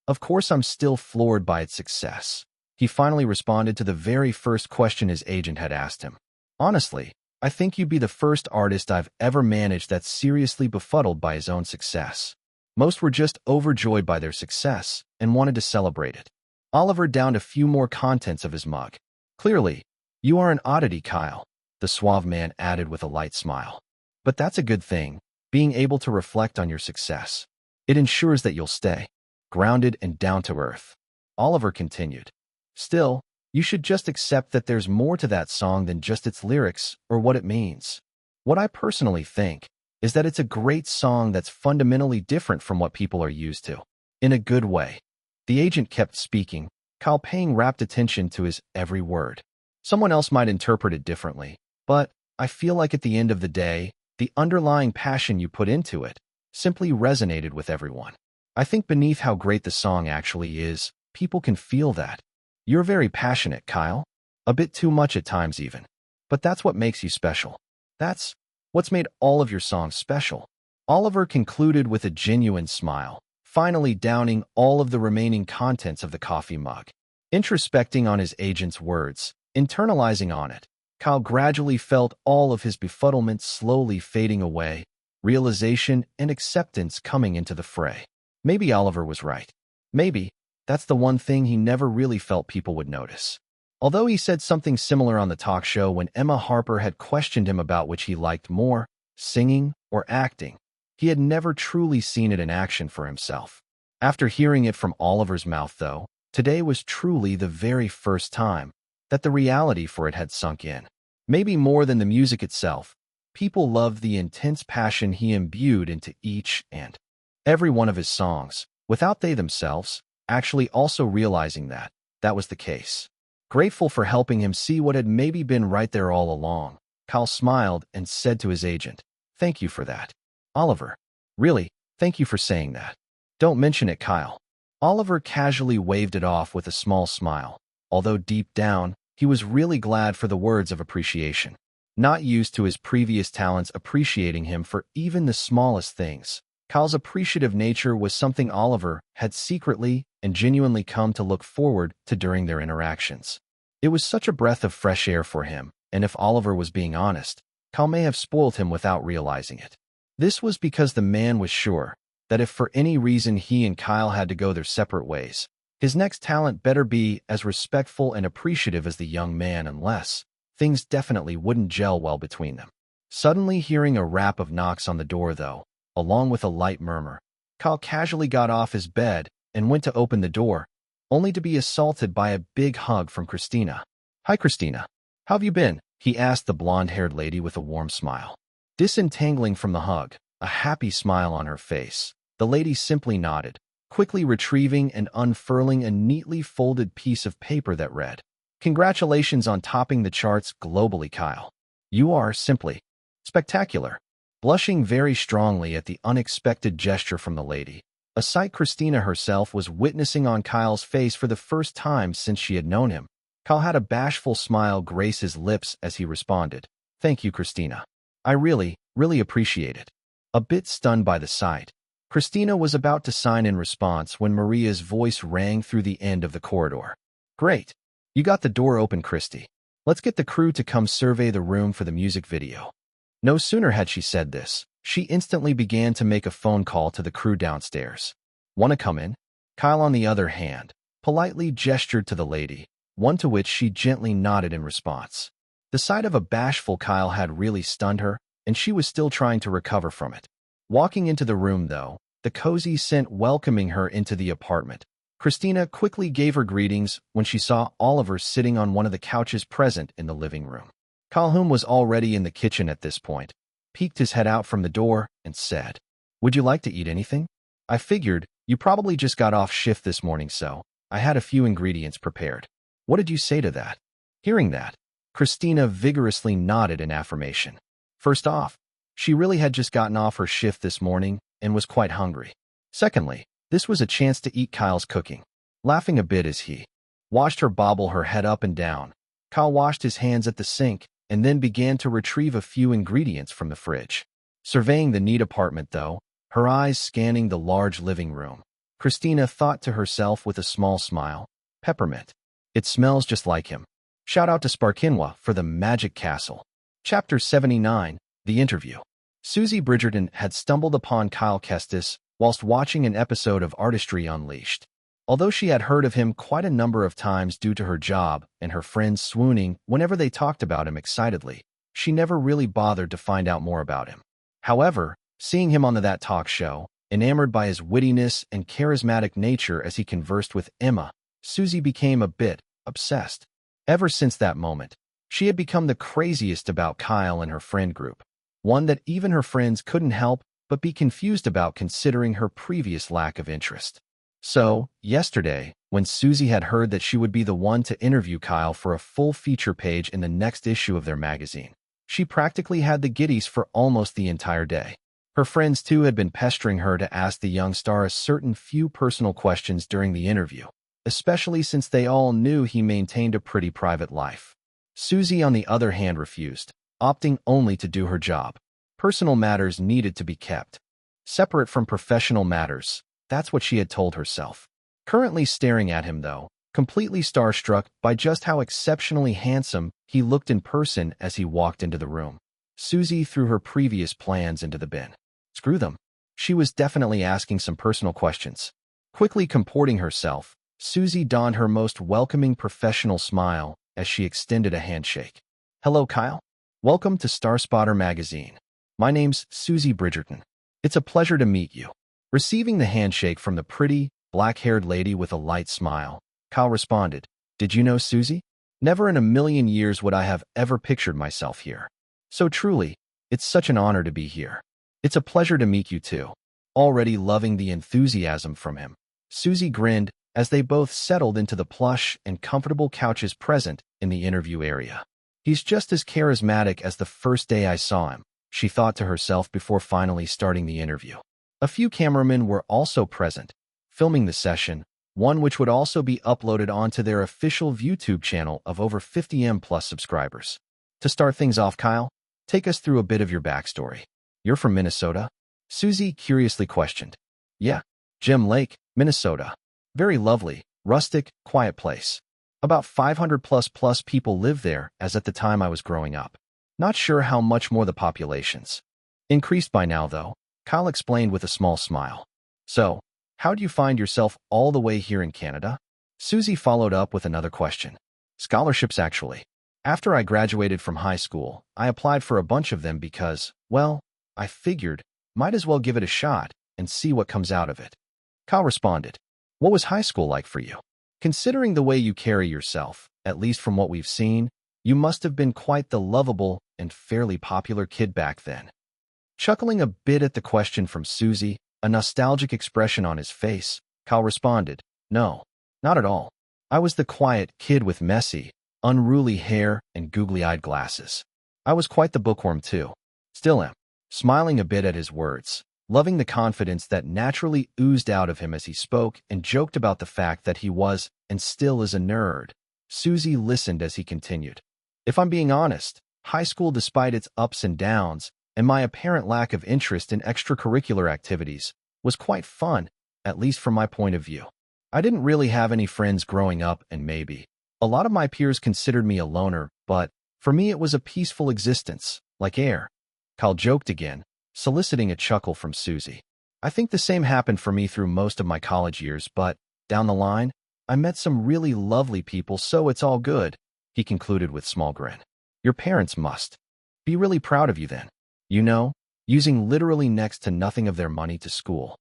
A: of course I'm still floored by its success. He finally responded to the very first question his agent had asked him. Honestly, I think you'd be the first artist I've ever managed that's seriously befuddled by his own success. Most were just overjoyed by their success and wanted to celebrate it. Oliver downed a few more contents of his mug. Clearly, you are an oddity, Kyle, the suave man added with a light smile. But that's a good thing, being able to reflect on your success. It ensures that you'll stay grounded and down to earth. Oliver continued. Still, you should just accept that there's more to that song than just its lyrics or what it means. What I personally think is that it's a great song that's fundamentally different from what people are used to. In a good way. The agent kept speaking, Kyle paying rapt attention to his every word. Someone else might interpret it differently, but I feel like at the end of the day, the underlying passion you put into it simply resonated with everyone. I think beneath how great the song actually is, people can feel that. You're very passionate, Kyle. A bit too much at times even. But that's what makes you special. That's what's made all of your songs special. Oliver concluded with a genuine smile, finally downing all of the remaining contents of the coffee mug. Introspecting on his agent's words, internalizing on it, Kyle gradually felt all of his befuddlement slowly fading away, realization and acceptance coming into the fray. Maybe Oliver was right. Maybe that's the one thing he never really felt people would notice. Although he said something similar on the talk show when Emma Harper had questioned him about which he liked more, singing or acting, he had never truly seen it in action for himself. After hearing it from Oliver's mouth, though, today was truly the very first time that the reality for it had sunk in. Maybe more than the music itself, people loved the intense passion he imbued into each and every one of his songs, without they themselves actually also realizing that that was the case. Grateful for helping him see what had maybe been right there all along, Kyle smiled and said to his agent, "Thank you for that. Oliver, really, thank you for saying that. Don't mention it, Kyle." Oliver casually waved it off with a small smile, although deep down, he was really glad for the words of appreciation. Not used to his previous talents appreciating him for even the smallest things, Kyle's appreciative nature was something Oliver had secretly and genuinely come to look forward to during their interactions. It was such a breath of fresh air for him, and if Oliver was being honest, Kyle may have spoiled him without realizing it. This was because the man was sure that if for any reason he and Kyle had to go their separate ways, his next talent better be as respectful and appreciative as the young man, unless things definitely wouldn't gel well between them. Suddenly hearing a rap of knocks on the door, though, along with a light murmur, Kyle casually got off his bed and went to open the door, only to be assaulted by a big hug from Christina. "Hi, Christina. How have you been?" he asked the blonde-haired lady with a warm smile. Disentangling from the hug, a happy smile on her face, the lady simply nodded, quickly retrieving and unfurling a neatly folded piece of paper that read, "Congratulations on topping the charts globally, Kyle. You are simply spectacular." Blushing very strongly at the unexpected gesture from the lady, a sight Christina herself was witnessing on Kyle's face for the first time since she had known him, Kyle had a bashful smile grace his lips as he responded, "Thank you, Christina. I really appreciate it." A bit stunned by the sight, Christina was about to sign in response when Maria's voice rang through the end of the corridor. "Great. You got the door open, Christy. Let's get the crew to come survey the room for the music video." No sooner had she said this, she instantly began to make a phone call to the crew downstairs. "Want to come in?" Kyle, on the other hand, politely gestured to the lady, one to which she gently nodded in response. The sight of a bashful Kyle had really stunned her, and she was still trying to recover from it. Walking into the room, though, the cozy scent welcoming her into the apartment, Christina quickly gave her greetings when she saw Oliver sitting on one of the couches present in the living room. Kyle, whom was already in the kitchen at this point, peeked his head out from the door and said, "Would you like to eat anything? I figured you probably just got off shift this morning, so I had a few ingredients prepared." "What did you say to that?" Hearing that, Christina vigorously nodded in affirmation. First off, she really had just gotten off her shift this morning and was quite hungry. Secondly, this was a chance to eat Kyle's cooking. Laughing a bit as he watched her bobble her head up and down, Kyle washed his hands at the sink and then began to retrieve a few ingredients from the fridge. Surveying the neat apartment, though, her eyes scanning the large living room, Christina thought to herself with a small smile, "Peppermint. It smells just like him." Shout out to Sparkinwa for the Magic Castle. Chapter 79, The Interview. Susie Bridgerton had stumbled upon Kyle Kestis whilst watching an episode of Artistry Unleashed. Although she had heard of him quite a number of times due to her job and her friends swooning whenever they talked about him excitedly, she never really bothered to find out more about him. However, seeing him on That Talk Show, enamored by his wittiness and charismatic nature as he conversed with Emma, Susie became a bit obsessed. Ever since that moment, she had become the craziest about Kyle and her friend group, one that even her friends couldn't help but be confused about considering her previous lack of interest. So, yesterday, when Susie had heard that she would be the one to interview Kyle for a full feature page in the next issue of their magazine, she practically had the giddies for almost the entire day. Her friends, too, had been pestering her to ask the young star a certain few personal questions during the interview, especially since they all knew he maintained a pretty private life. Susie, on the other hand, refused, opting only to do her job. Personal matters needed to be kept separate from professional matters. That's what she had told herself. Currently staring at him, though, completely starstruck by just how exceptionally handsome he looked in person as he walked into the room, Susie threw her previous plans into the bin. Screw them. She was definitely asking some personal questions. Quickly comporting herself, Susie donned her most welcoming professional smile as she extended a handshake. "Hello, Kyle. Welcome to Starspotter magazine. My name's Susie Bridgerton. It's a pleasure to meet you." Receiving the handshake from the pretty, black-haired lady with a light smile, Kyle responded, "Did you know Susie? Never in a million years would I have ever pictured myself here. So truly, it's such an honor to be here. It's a pleasure to meet you too." Already loving the enthusiasm from him, Susie grinned as they both settled into the plush and comfortable couches present in the interview area. "He's just as charismatic as the first day I saw him," she thought to herself before finally starting the interview. A few cameramen were also present, filming the session, one which would also be uploaded onto their official YouTube channel of over 50M plus subscribers. To start things off, Kyle, take us through a bit of your backstory. "You're from Minnesota?" Susie curiously questioned. "Yeah, Gem Lake, Minnesota. Very lovely, rustic, quiet place. About 500 plus people live there as at the time I was growing up. Not sure how much more the population's increased by now, though," Kyle explained with a small smile. "So, how do you find yourself all the way here in Canada?" Susie followed up with another question. "Scholarships, actually. After I graduated from high school, I applied for a bunch of them because, well, I figured, might as well give it a shot and see what comes out of it." Kyle responded, "What was high school like for you? Considering the way you carry yourself, at least from what we've seen, you must have been quite the lovable and fairly popular kid back then." Chuckling a bit at the question from Susie, a nostalgic expression on his face, Kyle responded, "No, not at all. I was the quiet kid with messy, unruly hair and googly-eyed glasses. I was quite the bookworm too. Still am." Smiling a bit at his words, loving the confidence that naturally oozed out of him as he spoke and joked about the fact that he was, and still is, a nerd, Susie listened as he continued. "If I'm being honest, high school, despite its ups and downs, and my apparent lack of interest in extracurricular activities, was quite fun, at least from my point of view. I didn't really have any friends growing up, and maybe a lot of my peers considered me a loner, but for me it was a peaceful existence, like air." Kyle joked again, soliciting a chuckle from Susie. "I think the same happened for me through most of my college years, but down the line, I met some really lovely people, so it's all good," he concluded with a small grin. "Your parents must be really proud of you then. You know, using literally next to nothing of their money to school,"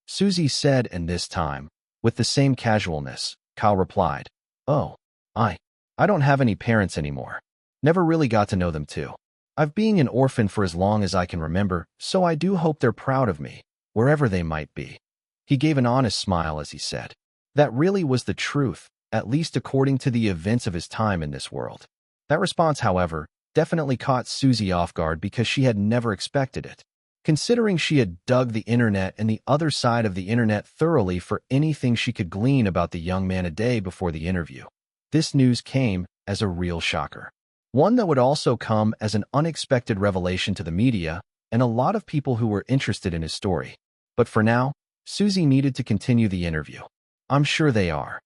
A: Susie said, and this time, with the same casualness, Kyle replied, "Oh, I don't have any parents anymore. Never really got to know them too. I've been an orphan for as long as I can remember, so I do hope they're proud of me, wherever they might be." He gave an honest smile as he said. That really was the truth, at least according to the events of his time in this world. That response, however, definitely caught Susie off guard because she had never expected it. Considering she had dug the internet and the other side of the internet thoroughly for anything she could glean about the young man a day before the interview, this news came as a real shocker. One that would also come as an unexpected revelation to the media and a lot of people who were interested in his story. But for now, Susie needed to continue the interview. "I'm sure they are."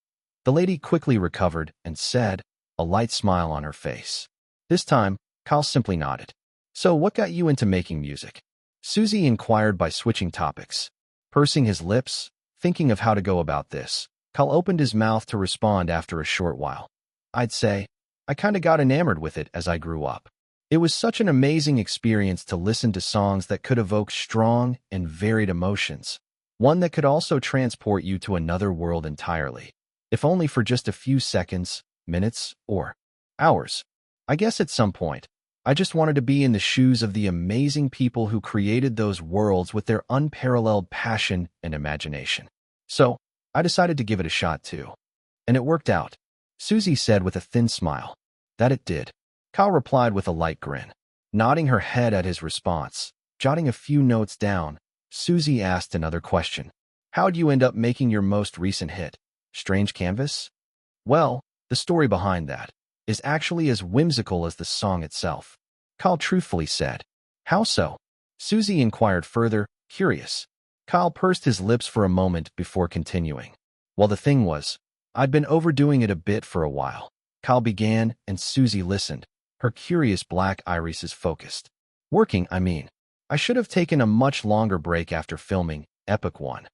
A: The lady quickly recovered and said, a light smile on her face. This time, Kyle simply nodded. "So what got you into making music?" Susie inquired by switching topics. Pursing his lips, thinking of how to go about this, Kyle opened his mouth to respond after a short while. "I'd say, I kinda got enamored with it as I grew up. It was such an amazing experience to listen to songs that could evoke strong and varied emotions. One that could also transport you to another world entirely, if only for just a few seconds, minutes, or hours. I guess at some point, I just wanted to be in the shoes of the amazing people who created those worlds with their unparalleled passion and imagination. So, I decided to give it a shot too. And it worked out," Susie said with a thin smile. "That it did," Kyle replied with a light grin. Nodding her head at his response, jotting a few notes down, Susie asked another question. "How'd you end up making your most recent hit, Strange Canvas?" "Well, the story behind that is actually as whimsical as the song itself," Kyle truthfully said. "How so?" Susie inquired further, curious. Kyle pursed his lips for a moment before continuing. "Well, the thing was, I'd been overdoing it a bit for a while," Kyle began, and Susie listened, her curious black irises focused. "Working, I mean. I should have taken a much longer break after filming Epic One.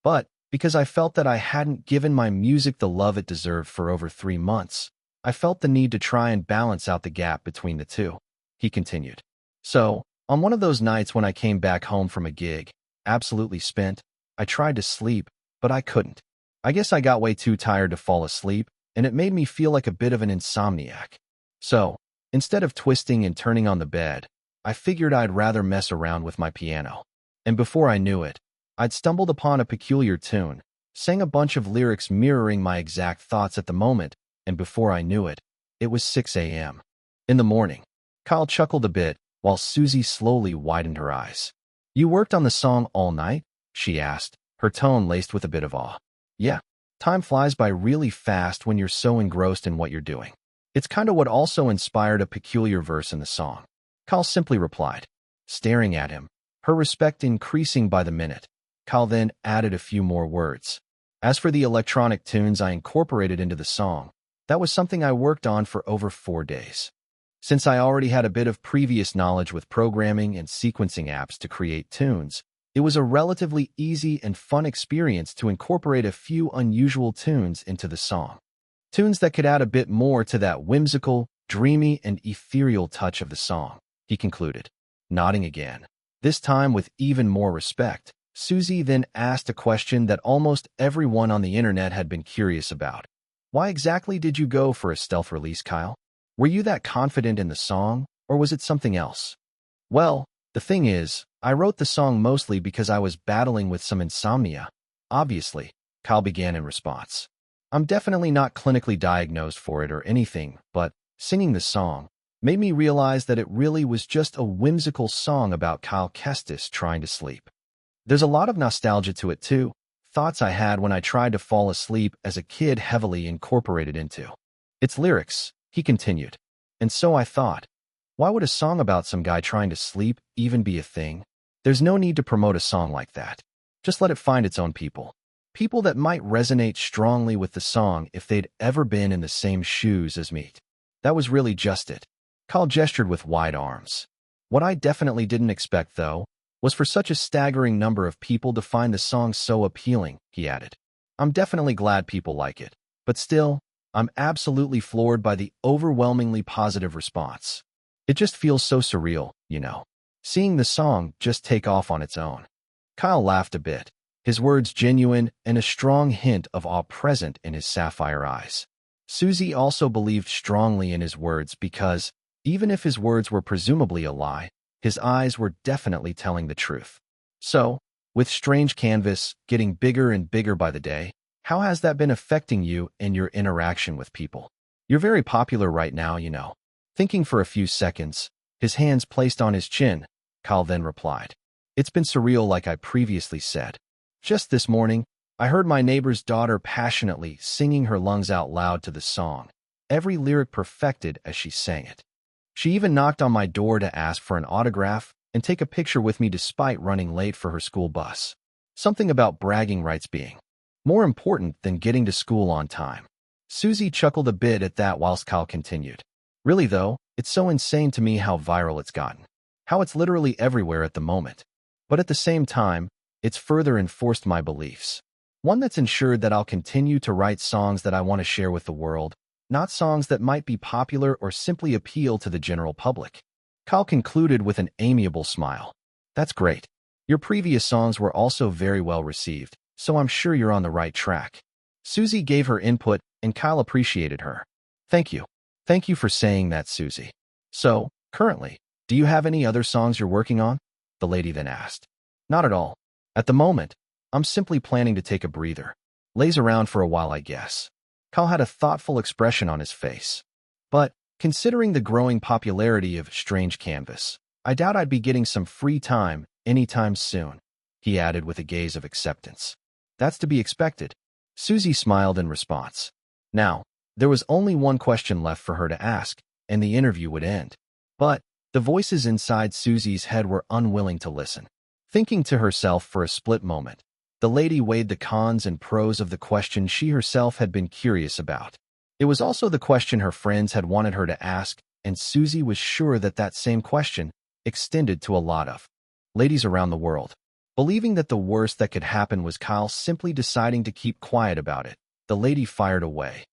A: But, because I felt that I hadn't given my music the love it deserved for over 3 months, I felt the need to try and balance out the gap between the two," he continued. "So, on one of those nights when I came back home from a gig, absolutely spent, I tried to sleep, but I couldn't. I guess I got way too tired to fall asleep, and it made me feel like a bit of an insomniac. So, instead of twisting and turning on the bed, I figured I'd rather mess around with my piano. And before I knew it, I'd stumbled upon a peculiar tune, sang a bunch of lyrics mirroring my exact thoughts at the moment, and before I knew it, it was 6 a.m. in the morning." Kyle chuckled a bit, while Susie slowly widened her eyes. "You worked on the song all night?" she asked, her tone laced with a bit of awe. "Yeah, time flies by really fast when you're so engrossed in what you're doing. It's kinda what also inspired a peculiar verse in the song," Kyle simply replied. Staring at him, her respect increasing by the minute, Kyle then added a few more words. "As for the electronic tunes I incorporated into the song, that was something I worked on for over 4 days. Since I already had a bit of previous knowledge with programming and sequencing apps to create tunes, it was a relatively easy and fun experience to incorporate a few unusual tunes into the song. Tunes that could add a bit more to that whimsical, dreamy, and ethereal touch of the song," he concluded. Nodding again, this time with even more respect, Susie then asked a question that almost everyone on the internet had been curious about. "Why exactly did you go for a stealth release, Kyle? Were you that confident in the song, or was it something else?" "Well, the thing is, I wrote the song mostly because I was battling with some insomnia. Obviously," Kyle began in response. "I'm definitely not clinically diagnosed for it or anything, but singing the song made me realize that it really was just a whimsical song about Kyle Kestis trying to sleep. There's a lot of nostalgia to it too, thoughts I had when I tried to fall asleep as a kid heavily incorporated into its lyrics," he continued. "And so I thought, why would a song about some guy trying to sleep even be a thing? There's no need to promote a song like that. Just let it find its own people. People that might resonate strongly with the song if they'd ever been in the same shoes as me. That was really just it." Kyle gestured with wide arms. "What I definitely didn't expect, though, was for such a staggering number of people to find the song so appealing," he added. "I'm definitely glad people like it, but still, I'm absolutely floored by the overwhelmingly positive response. It just feels so surreal, you know, seeing the song just take off on its own." Kyle laughed a bit, his words genuine and a strong hint of awe present in his sapphire eyes. Susie also believed strongly in his words because, even if his words were presumably a lie, his eyes were definitely telling the truth. "So, with Strange Canvas getting bigger and bigger by the day, how has that been affecting you and your interaction with people? You're very popular right now, you know." Thinking for a few seconds, his hands placed on his chin, Kyle then replied, "It's been surreal like I previously said. Just this morning, I heard my neighbor's daughter passionately singing her lungs out loud to the song, every lyric perfected as she sang it. She even knocked on my door to ask for an autograph and take a picture with me despite running late for her school bus. Something about bragging rights being more important than getting to school on time. Susie chuckled a bit at that whilst Kyle continued. Really though, it's so insane to me how viral it's gotten. How it's literally everywhere at the moment. But at the same time, it's further enforced my beliefs. One that's ensured that I'll continue to write songs that I want to share with the world, not songs that might be popular or simply appeal to the general public. Kyle concluded with an amiable smile. That's great. Your previous songs were also very well received, so I'm sure you're on the right track. Susie gave her input, and Kyle appreciated her. Thank you. Thank you for saying that, Susie. So, currently, do you have any other songs you're working on? The lady then asked. Not at all. At the moment, I'm simply planning to take a breather. Laze around for a while, I guess. Kyle had a thoughtful expression on his face. But, considering the growing popularity of Strange Canvas, I doubt I'd be getting some free time anytime soon, he added with a gaze of acceptance. That's to be expected. Susie smiled in response. Now, there was only one question left for her to ask, and the interview would end. But the voices inside Susie's head were unwilling to listen. Thinking to herself for a split moment, the lady weighed the cons and pros of the question she herself had been curious about. It was also the question her friends had wanted her to ask, and Susie was sure that that same question extended to a lot of ladies around the world. Believing that the worst that could happen was Kyle simply deciding to keep quiet about it, the lady fired away.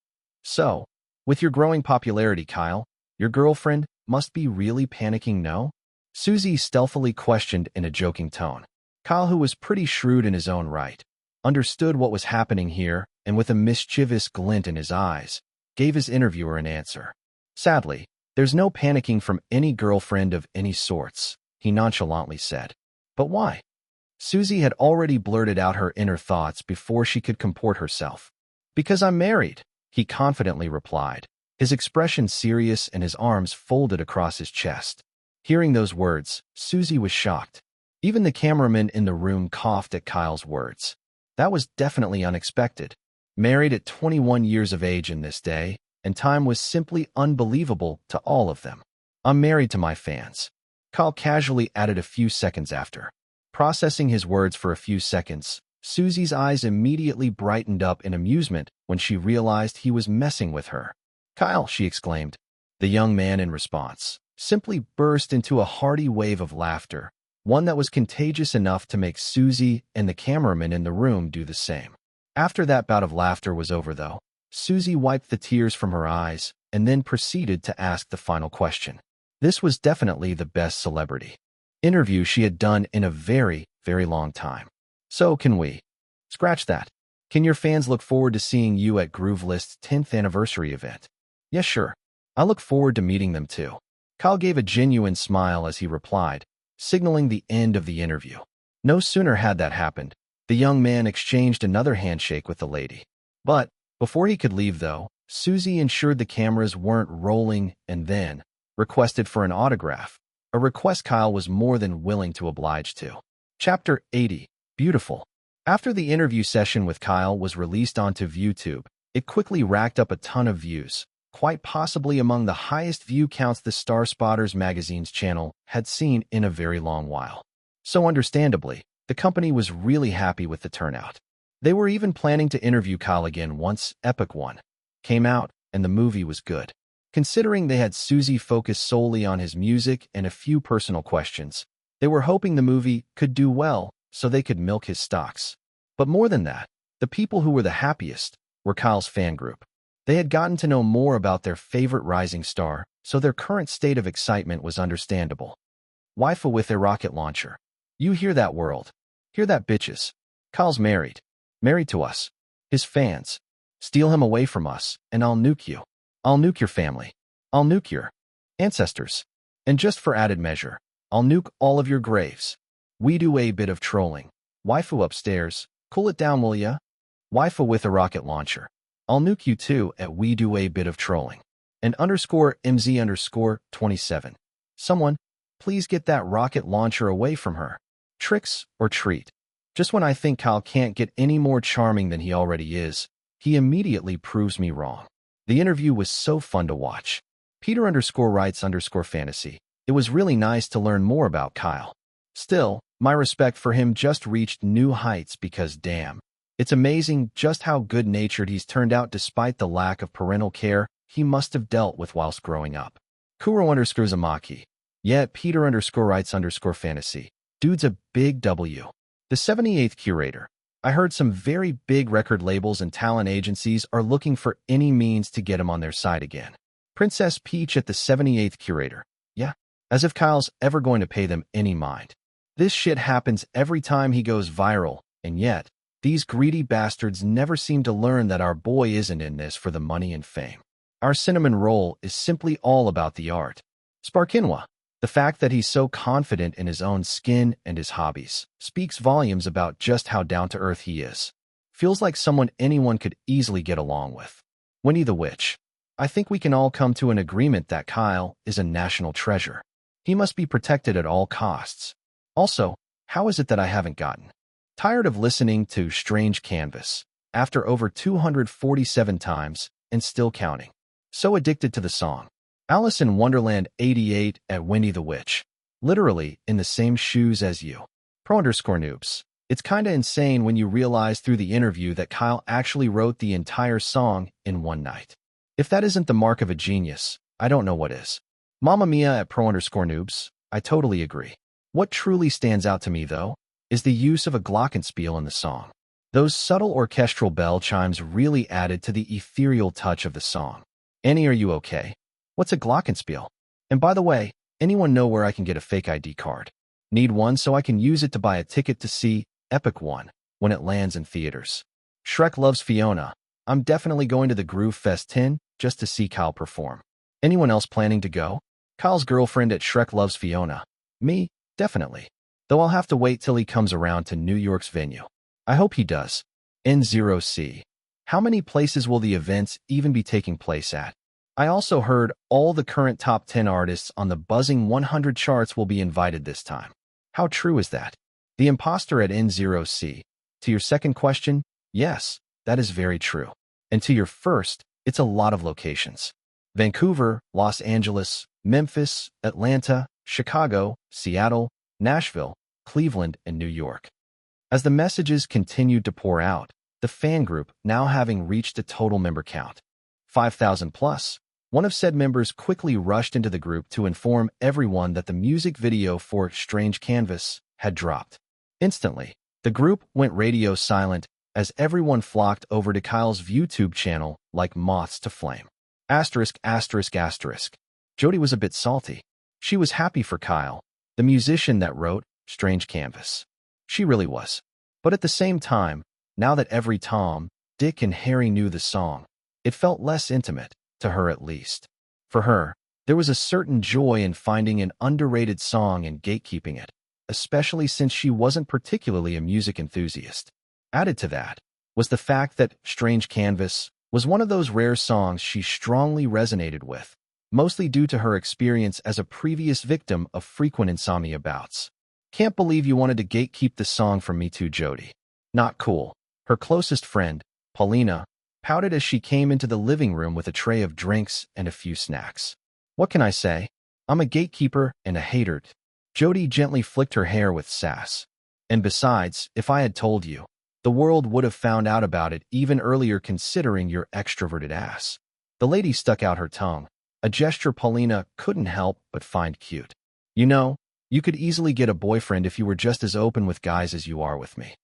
A: So, with your growing popularity, Kyle, your girlfriend must be really panicking, no? Susie stealthily questioned in a joking tone. Kyle, who was pretty shrewd in his own right, understood what was happening here, and with a mischievous glint in his eyes, gave his interviewer an answer. Sadly, there's no panicking from any girlfriend of any sorts, he nonchalantly said. But why? Susie had already blurted out her inner thoughts before she could comport herself. Because I'm married, he confidently replied, his expression serious and his arms folded across his chest. Hearing those words, Susie was shocked. Even the cameraman in the room coughed at Kyle's words. That was definitely unexpected. Married at 21 years of age in this day, and time was simply unbelievable to all of them. I'm married to my fans. Kyle casually added a few seconds after. Processing his words for a few seconds, Susie's eyes immediately brightened up in amusement when she realized he was messing with her. Kyle, she exclaimed. The young man, in response, simply burst into a hearty wave of laughter, one that was contagious enough to make Susie and the cameraman in the room do the same. After that bout of laughter was over, though, Susie wiped the tears from her eyes and then proceeded to ask the final question. This was definitely the best celebrity interview she had done in a very, very long time. So can we? Scratch that. Can your fans look forward to seeing you at Groovelist's 10th anniversary event? Yes, sure. I look forward to meeting them too. Kyle gave a genuine smile as he replied, signaling the end of the interview. No sooner had that happened, the young man exchanged another handshake with the lady. But before he could leave, though, Susie ensured the cameras weren't rolling and then requested for an autograph, a request Kyle was more than willing to oblige to. Chapter 80. Beautiful. After the interview session with Kyle was released onto YouTube, it quickly racked up a ton of views, quite possibly among the highest view counts the Star Spotters magazine's channel had seen in a very long while. So understandably, the company was really happy with the turnout. They were even planning to interview Kyle again once Epic One came out and the movie was good. Considering they had Susie focus solely on his music and a few personal questions, they were hoping the movie could do well so they could milk his stocks. But more than that, the people who were the happiest were Kyle's fan group. They had gotten to know more about their favorite rising star, so their current state of excitement was understandable. Waifu with a rocket launcher. You hear that, world? Hear that, bitches? Kyle's married. Married to us. His fans. Steal him away from us, and I'll nuke you. I'll nuke your family. I'll nuke your ancestors. And just for added measure, I'll nuke all of your graves. We do a bit of trolling. Waifu upstairs, cool it down, will ya? Waifu with a rocket launcher. I'll nuke you too at we do a bit of trolling. And _MZ_27. Someone, please get that rocket launcher away from her. Tricks or treat. Just when I think Kyle can't get any more charming than he already is, he immediately proves me wrong. The interview was so fun to watch. Peter_writes_fantasy. It was really nice to learn more about Kyle. Still, my respect for him just reached new heights because damn, it's amazing just how good-natured he's turned out despite the lack of parental care he must have dealt with whilst growing up. Kuro_Zamaki. Yeah, Peter_writes_fantasy. Dude's a big W. The 78th curator. I heard some very big record labels and talent agencies are looking for any means to get him on their side again. Princess Peach at the 78th curator. Yeah, as if Kyle's ever going to pay them any mind. This shit happens every time he goes viral, and yet, these greedy bastards never seem to learn that our boy isn't in this for the money and fame. Our cinnamon roll is simply all about the art. Sparkinwa. The fact that he's so confident in his own skin and his hobbies speaks volumes about just how down-to-earth he is. Feels like someone anyone could easily get along with. Winnie the Witch. I think we can all come to an agreement that Kyle is a national treasure. He must be protected at all costs. Also, how is it that I haven't gotten tired of listening to Strange Canvas after over 247 times and still counting? So addicted to the song. Alice in Wonderland 88 at Winnie the Witch. Literally in the same shoes as you. Pro_noobs. It's kinda insane when you realize through the interview that Kyle actually wrote the entire song in one night. If that isn't the mark of a genius, I don't know what is. Mamma Mia at Pro_noobs. I totally agree. What truly stands out to me, though, is the use of a glockenspiel in the song. Those subtle orchestral bell chimes really added to the ethereal touch of the song. Annie, are you okay? What's a glockenspiel? And by the way, anyone know where I can get a fake ID card? Need one so I can use it to buy a ticket to see Epic One when it lands in theaters. Shrek loves Fiona. I'm definitely going to the Groove Fest 10 just to see Kyle perform. Anyone else planning to go? Kyle's girlfriend at Shrek loves Fiona. Me? Definitely. Though I'll have to wait till he comes around to New York's venue. I hope he does. N0C. How many places will the events even be taking place at? I also heard all the current top 10 artists on the buzzing 100 charts will be invited this time. How true is that? The imposter at N0C. To your second question, yes, that is very true. And to your first, it's a lot of locations. Vancouver, Los Angeles, Memphis, Atlanta, Chicago, Seattle, Nashville, Cleveland, and New York. As the messages continued to pour out, the fan group now having reached a total member count 5,000 plus, one of said members quickly rushed into the group to inform everyone that the music video for Strange Canvas had dropped. Instantly, the group went radio silent as everyone flocked over to Kyle's YouTube channel like moths to flame. Asterisk. Jody was a bit salty. She was happy for Kyle, the musician that wrote Strange Canvas. She really was. But at the same time, now that every Tom, Dick, and Harry knew the song, it felt less intimate, to her at least. For her, there was a certain joy in finding an underrated song and gatekeeping it, especially since she wasn't particularly a music enthusiast. Added to that was the fact that Strange Canvas was one of those rare songs she strongly resonated with, mostly due to her experience as a previous victim of frequent insomnia bouts. Can't believe you wanted to gatekeep the song from me too, Jody. Not cool. Her closest friend, Paulina, pouted as she came into the living room with a tray of drinks and a few snacks. What can I say? I'm a gatekeeper and a hater. Jody gently flicked her hair with sass. And besides, if I had told you, the world would have found out about it even earlier considering your extroverted ass. The lady stuck out her tongue, a gesture Paulina couldn't help but find cute. You know, you could easily get a boyfriend if you were just as open with guys as you are with me.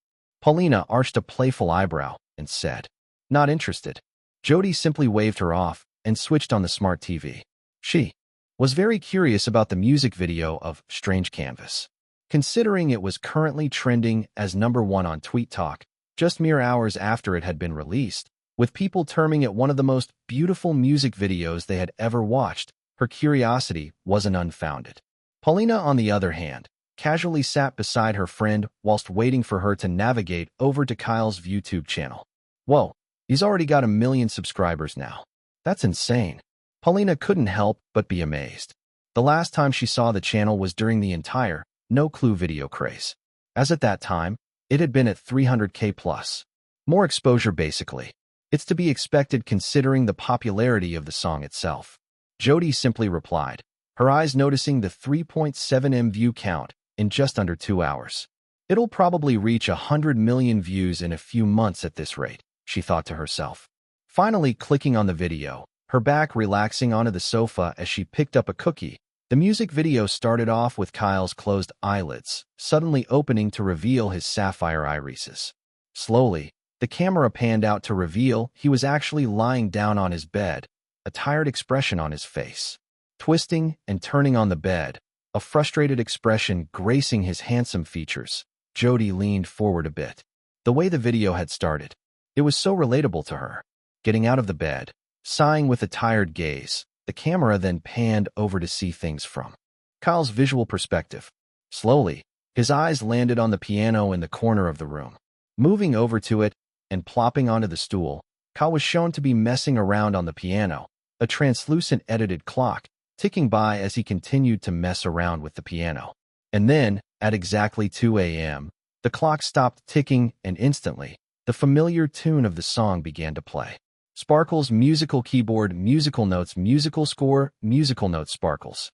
A: Paulina arched a playful eyebrow and said, not interested. Jody simply waved her off and switched on the smart TV. She was very curious about the music video of Strange Canvas, considering it was currently trending as #1 on Tweet Talk, just mere hours after it had been released, with people terming it one of the most beautiful music videos they had ever watched. Her curiosity wasn't unfounded. Paulina, on the other hand, casually sat beside her friend whilst waiting for her to navigate over to Kyle's YouTube channel. Whoa, he's already got 1 million subscribers now. That's insane. Paulina couldn't help but be amazed. The last time she saw the channel was during the entire No Clue video craze. As at that time, it had been at 300K plus. More exposure basically. It's to be expected considering the popularity of the song itself. Jody simply replied, her eyes noticing the 3.7M view count in just under 2 hours. It'll probably reach 100 million views in a few months at this rate, she thought to herself. Finally clicking on the video, her back relaxing onto the sofa as she picked up a cookie, the music video started off with Kyle's closed eyelids, suddenly opening to reveal his sapphire irises. Slowly, the camera panned out to reveal he was actually lying down on his bed, a tired expression on his face. Twisting and turning on the bed, a frustrated expression gracing his handsome features, Jody leaned forward a bit. The way the video had started, it was so relatable to her. Getting out of the bed, sighing with a tired gaze, the camera then panned over to see things from Kyle's visual perspective. Slowly, his eyes landed on the piano in the corner of the room. Moving over to it and plopping onto the stool, Kyle was shown to be messing around on the piano, a translucent edited clock ticking by as he continued to mess around with the piano. And then, at exactly 2 a.m., the clock stopped ticking and instantly, the familiar tune of the song began to play. Sparkles musical keyboard musical notes musical score musical notes Sparkles.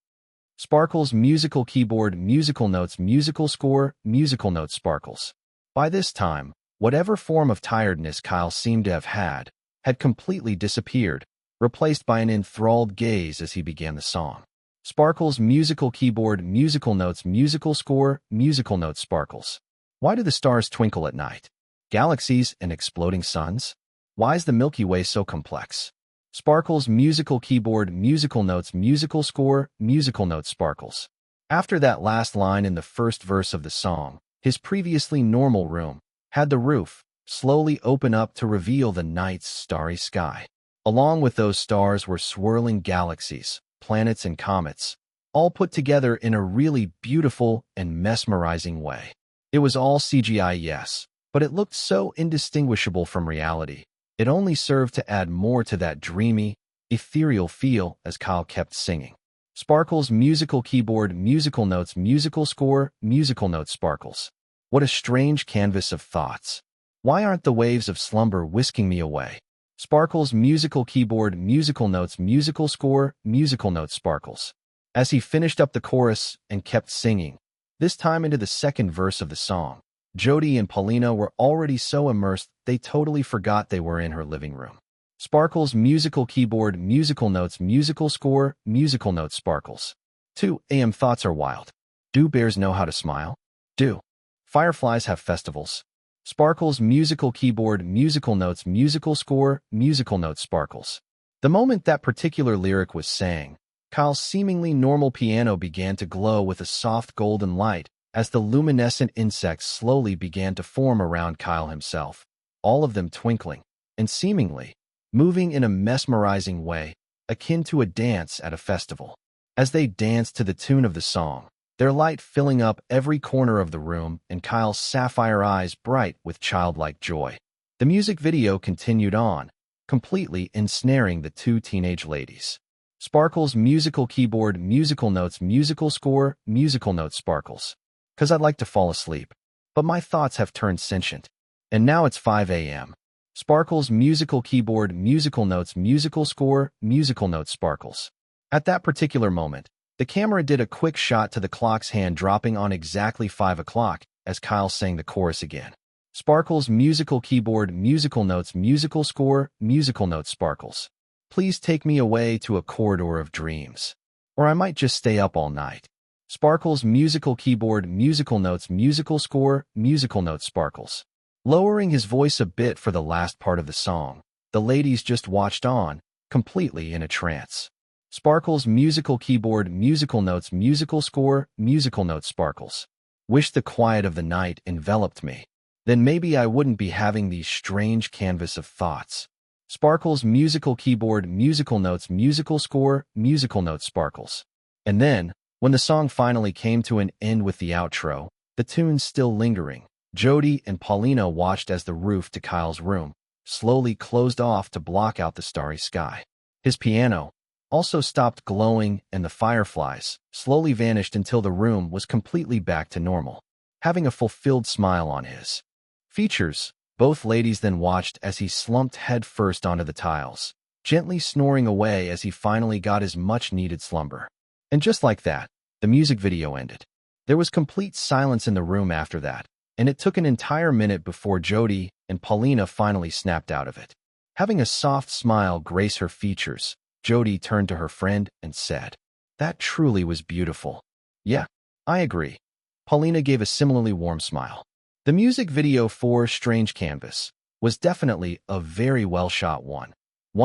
A: Sparkles musical keyboard musical notes musical score musical notes Sparkles. By this time, whatever form of tiredness Kyle seemed to have had completely disappeared, replaced by an enthralled gaze as he began the song. Sparkles musical keyboard musical notes musical score musical notes Sparkles. Why do the stars twinkle at night? Galaxies and exploding suns? Why is the Milky Way so complex? Sparkles musical keyboard musical notes musical score musical notes Sparkles. After that last line in the first verse of the song, his previously normal room had the roof slowly open up to reveal the night's starry sky. Along with those stars were swirling galaxies, planets and comets, all put together in a really beautiful and mesmerizing way. It was all CGI, yes, but it looked so indistinguishable from reality. It only served to add more to that dreamy, ethereal feel as Kyle kept singing. Sparkles musical keyboard musical notes musical score musical notes Sparkles. What a strange canvas of thoughts. Why aren't the waves of slumber whisking me away? Sparkles musical keyboard musical notes musical score musical notes Sparkles. As he finished up the chorus and kept singing, this time into the second verse of the song, Jody and Paulina were already so immersed they totally forgot they were in her living room. Sparkles musical keyboard musical notes musical score musical notes Sparkles. 2 a.m. thoughts are wild. Do bears know how to smile? Do fireflies have festivals? Sparkles musical keyboard musical notes musical score musical notes Sparkles. The moment that particular lyric was sang, Kyle's seemingly normal piano began to glow with a soft golden light as the luminescent insects slowly began to form around Kyle himself, all of them twinkling and seemingly moving in a mesmerizing way, akin to a dance at a festival. As they danced to the tune of the song, their light filling up every corner of the room and Kyle's sapphire eyes bright with childlike joy. The music video continued on, completely ensnaring the two teenage ladies. Sparkles musical keyboard musical notes musical score musical notes Sparkles. 'Cause I'd like to fall asleep, but my thoughts have turned sentient. And now it's 5 a.m. Sparkles musical keyboard musical notes musical score musical notes Sparkles. At that particular moment, the camera did a quick shot to the clock's hand dropping on exactly 5 o'clock as Kyle sang the chorus again. Sparkles musical keyboard musical notes musical score musical notes Sparkles. Please take me away to a corridor of dreams. Or I might just stay up all night. Sparkles musical keyboard musical notes musical score musical notes Sparkles. Lowering his voice a bit for the last part of the song, the ladies just watched on, completely in a trance. Sparkles musical keyboard musical notes musical score musical notes Sparkles. Wish the quiet of the night enveloped me. Then maybe I wouldn't be having these strange canvas of thoughts. Sparkles musical keyboard musical notes musical score musical notes Sparkles. And then, when the song finally came to an end with the outro, the tune still lingering, Jody and Paulina watched as the roof to Kyle's room slowly closed off to block out the starry sky. His piano also stopped glowing and the fireflies slowly vanished until the room was completely back to normal. Having a fulfilled smile on his features, Both ladies then watched as he slumped headfirst onto the tiles, gently snoring away as he finally got his much-needed slumber. And just like that, the music video ended. There was complete silence in the room after that, and it took an entire minute before Jody and Paulina finally snapped out of it. Having a soft smile grace her features, Jody turned to her friend and said, "That truly was beautiful." "Yeah, I agree." Paulina gave a similarly warm smile. The music video for Strange Canvas was definitely a very well-shot one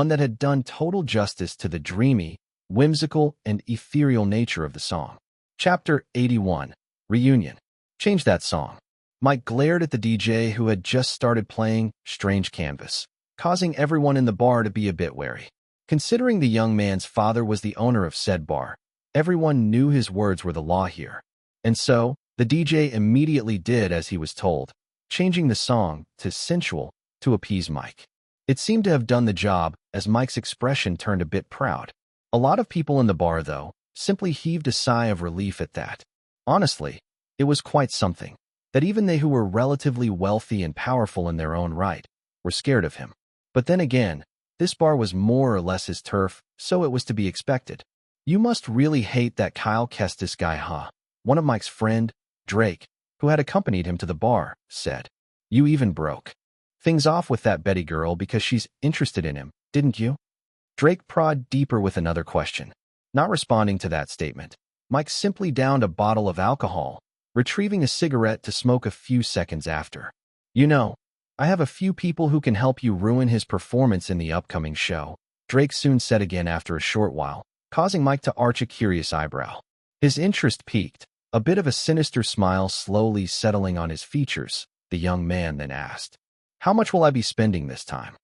A: that had done total justice to the dreamy, whimsical, and ethereal nature of the song. Chapter 81, Reunion. Change that song. Mike glared at the DJ who had just started playing Strange Canvas, causing everyone in the bar to be a bit wary. Considering the young man's father was the owner of said bar, everyone knew his words were the law here. And so, the DJ immediately did as he was told, changing the song to Sensual to appease Mike. It seemed to have done the job, as Mike's expression turned a bit proud. A lot of people in the bar, though, simply heaved a sigh of relief at that. Honestly, it was quite something, that even they who were relatively wealthy and powerful in their own right were scared of him. But then again, this bar was more or less his turf, so it was to be expected. "You must really hate that Kyle Kestis guy, huh?" One of Mike's friend, Drake, who had accompanied him to the bar, said. "You even broke things off with that Betty girl because she's interested in him, didn't you?" Drake prodded deeper with another question. Not responding to that statement, Mike simply downed a bottle of alcohol, retrieving a cigarette to smoke a few seconds after. "You know, I have a few people who can help you ruin his performance in the upcoming show," Drake soon said again after a short while, causing Mike to arch a curious eyebrow. His interest peaked, a bit of a sinister smile slowly settling on his features. The young man then asked, "How much will I be spending this time?"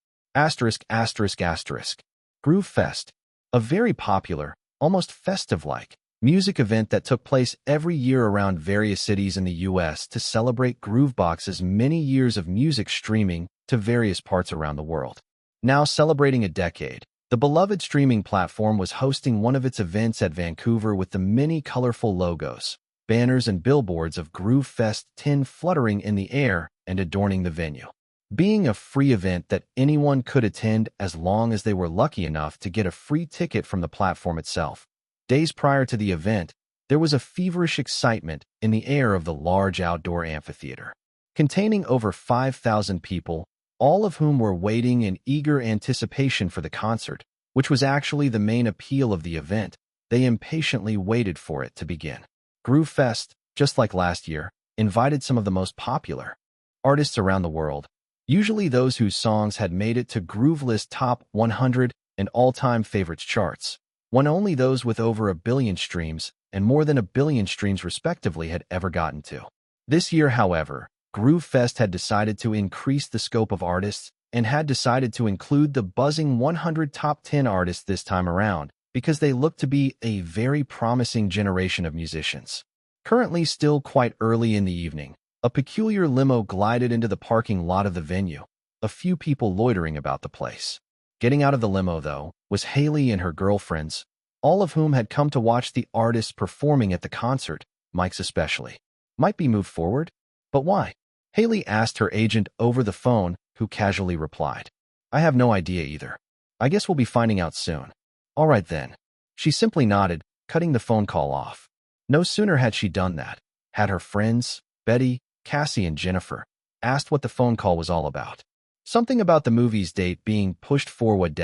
A: Groove Fest, a very popular, almost festive-like, music event that took place every year around various cities in the U.S. to celebrate Groovebox's many years of music streaming to various parts around the world. Now celebrating a decade, the beloved streaming platform was hosting one of its events at Vancouver with the many colorful logos, banners, and billboards of Groove Fest 10 fluttering in the air and adorning the venue. Being a free event that anyone could attend as long as they were lucky enough to get a free ticket from the platform itself. Days prior to the event, there was a feverish excitement in the air of the large outdoor amphitheater, containing over 5,000 people, all of whom were waiting in eager anticipation for the concert, which was actually the main appeal of the event. They impatiently waited for it to begin. Groove Fest, just like last year, invited some of the most popular artists around the world, usually those whose songs had made it to Groovelist Top 100 and all-time favorites charts, when only those with over 1 billion streams and more than 1 billion streams respectively had ever gotten to. This year, however, Groove Fest had decided to increase the scope of artists and had decided to include the buzzing 100 top 10 artists this time around because they looked to be a very promising generation of musicians. Currently still quite early in the evening, a peculiar limo glided into the parking lot of the venue, a few people loitering about the place. Getting out of the limo, though, was Haley and her girlfriends, all of whom had come to watch the artists performing at the concert, Mike's especially. "Might be moved forward? But why?" Haley asked her agent over the phone, who casually replied, "I have no idea either. I guess we'll be finding out soon." "All right then." She simply nodded, cutting the phone call off. No sooner had she done that, had her friends, Betty, Cassie, and Jennifer, asked what the phone call was all about. "Something about the movie's date being pushed forward,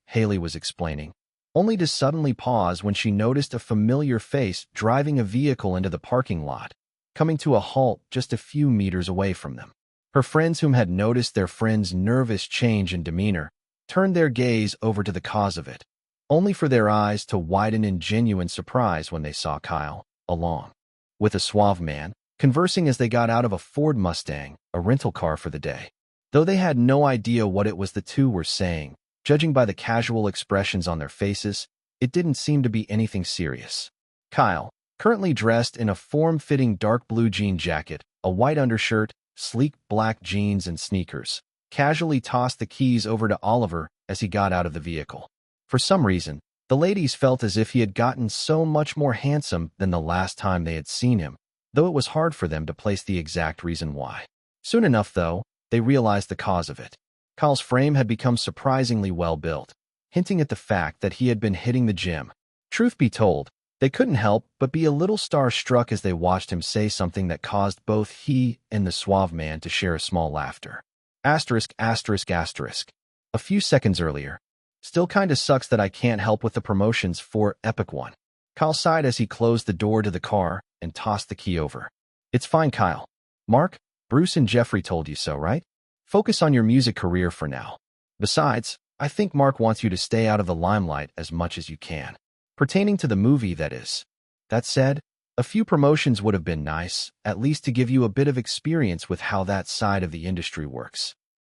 A: Haley was explaining, only to suddenly pause when she noticed a familiar face driving a vehicle into the parking lot, coming to a halt just a few meters away from them. Her friends, whom had noticed their friend's nervous change in demeanor, turned their gaze over to the cause of it, only for their eyes to widen in genuine surprise when they saw Kyle, along with a suave man, conversing as they got out of a Ford Mustang, a rental car for the day. Though they had no idea what it was the two were saying, judging by the casual expressions on their faces, it didn't seem to be anything serious. Kyle, currently dressed in a form-fitting dark blue jean jacket, a white undershirt, sleek black jeans, and sneakers, casually tossed the keys over to Oliver as he got out of the vehicle. For some reason, the ladies felt as if he had gotten so much more handsome than the last time they had seen him, though it was hard for them to place the exact reason why. Soon enough, though, they realized the cause of it. Kyle's frame had become surprisingly well-built, hinting at the fact that he had been hitting the gym. Truth be told, they couldn't help but be a little star-struck as they watched him say something that caused both he and the suave man to share a small laughter. Asterisk, asterisk, asterisk. A few seconds earlier. Still kinda sucks that I can't help with the promotions for Epic One. Kyle sighed as he closed the door to the car and tossed the key over. It's fine, Kyle. Mark, Bruce and Jeffrey told you so, right? Focus on your music career for now. Besides, I think Mark wants you to stay out of the limelight as much as you can. Pertaining to the movie, that is. That said, a few promotions would have been nice, at least to give you a bit of experience with how that side of the industry works.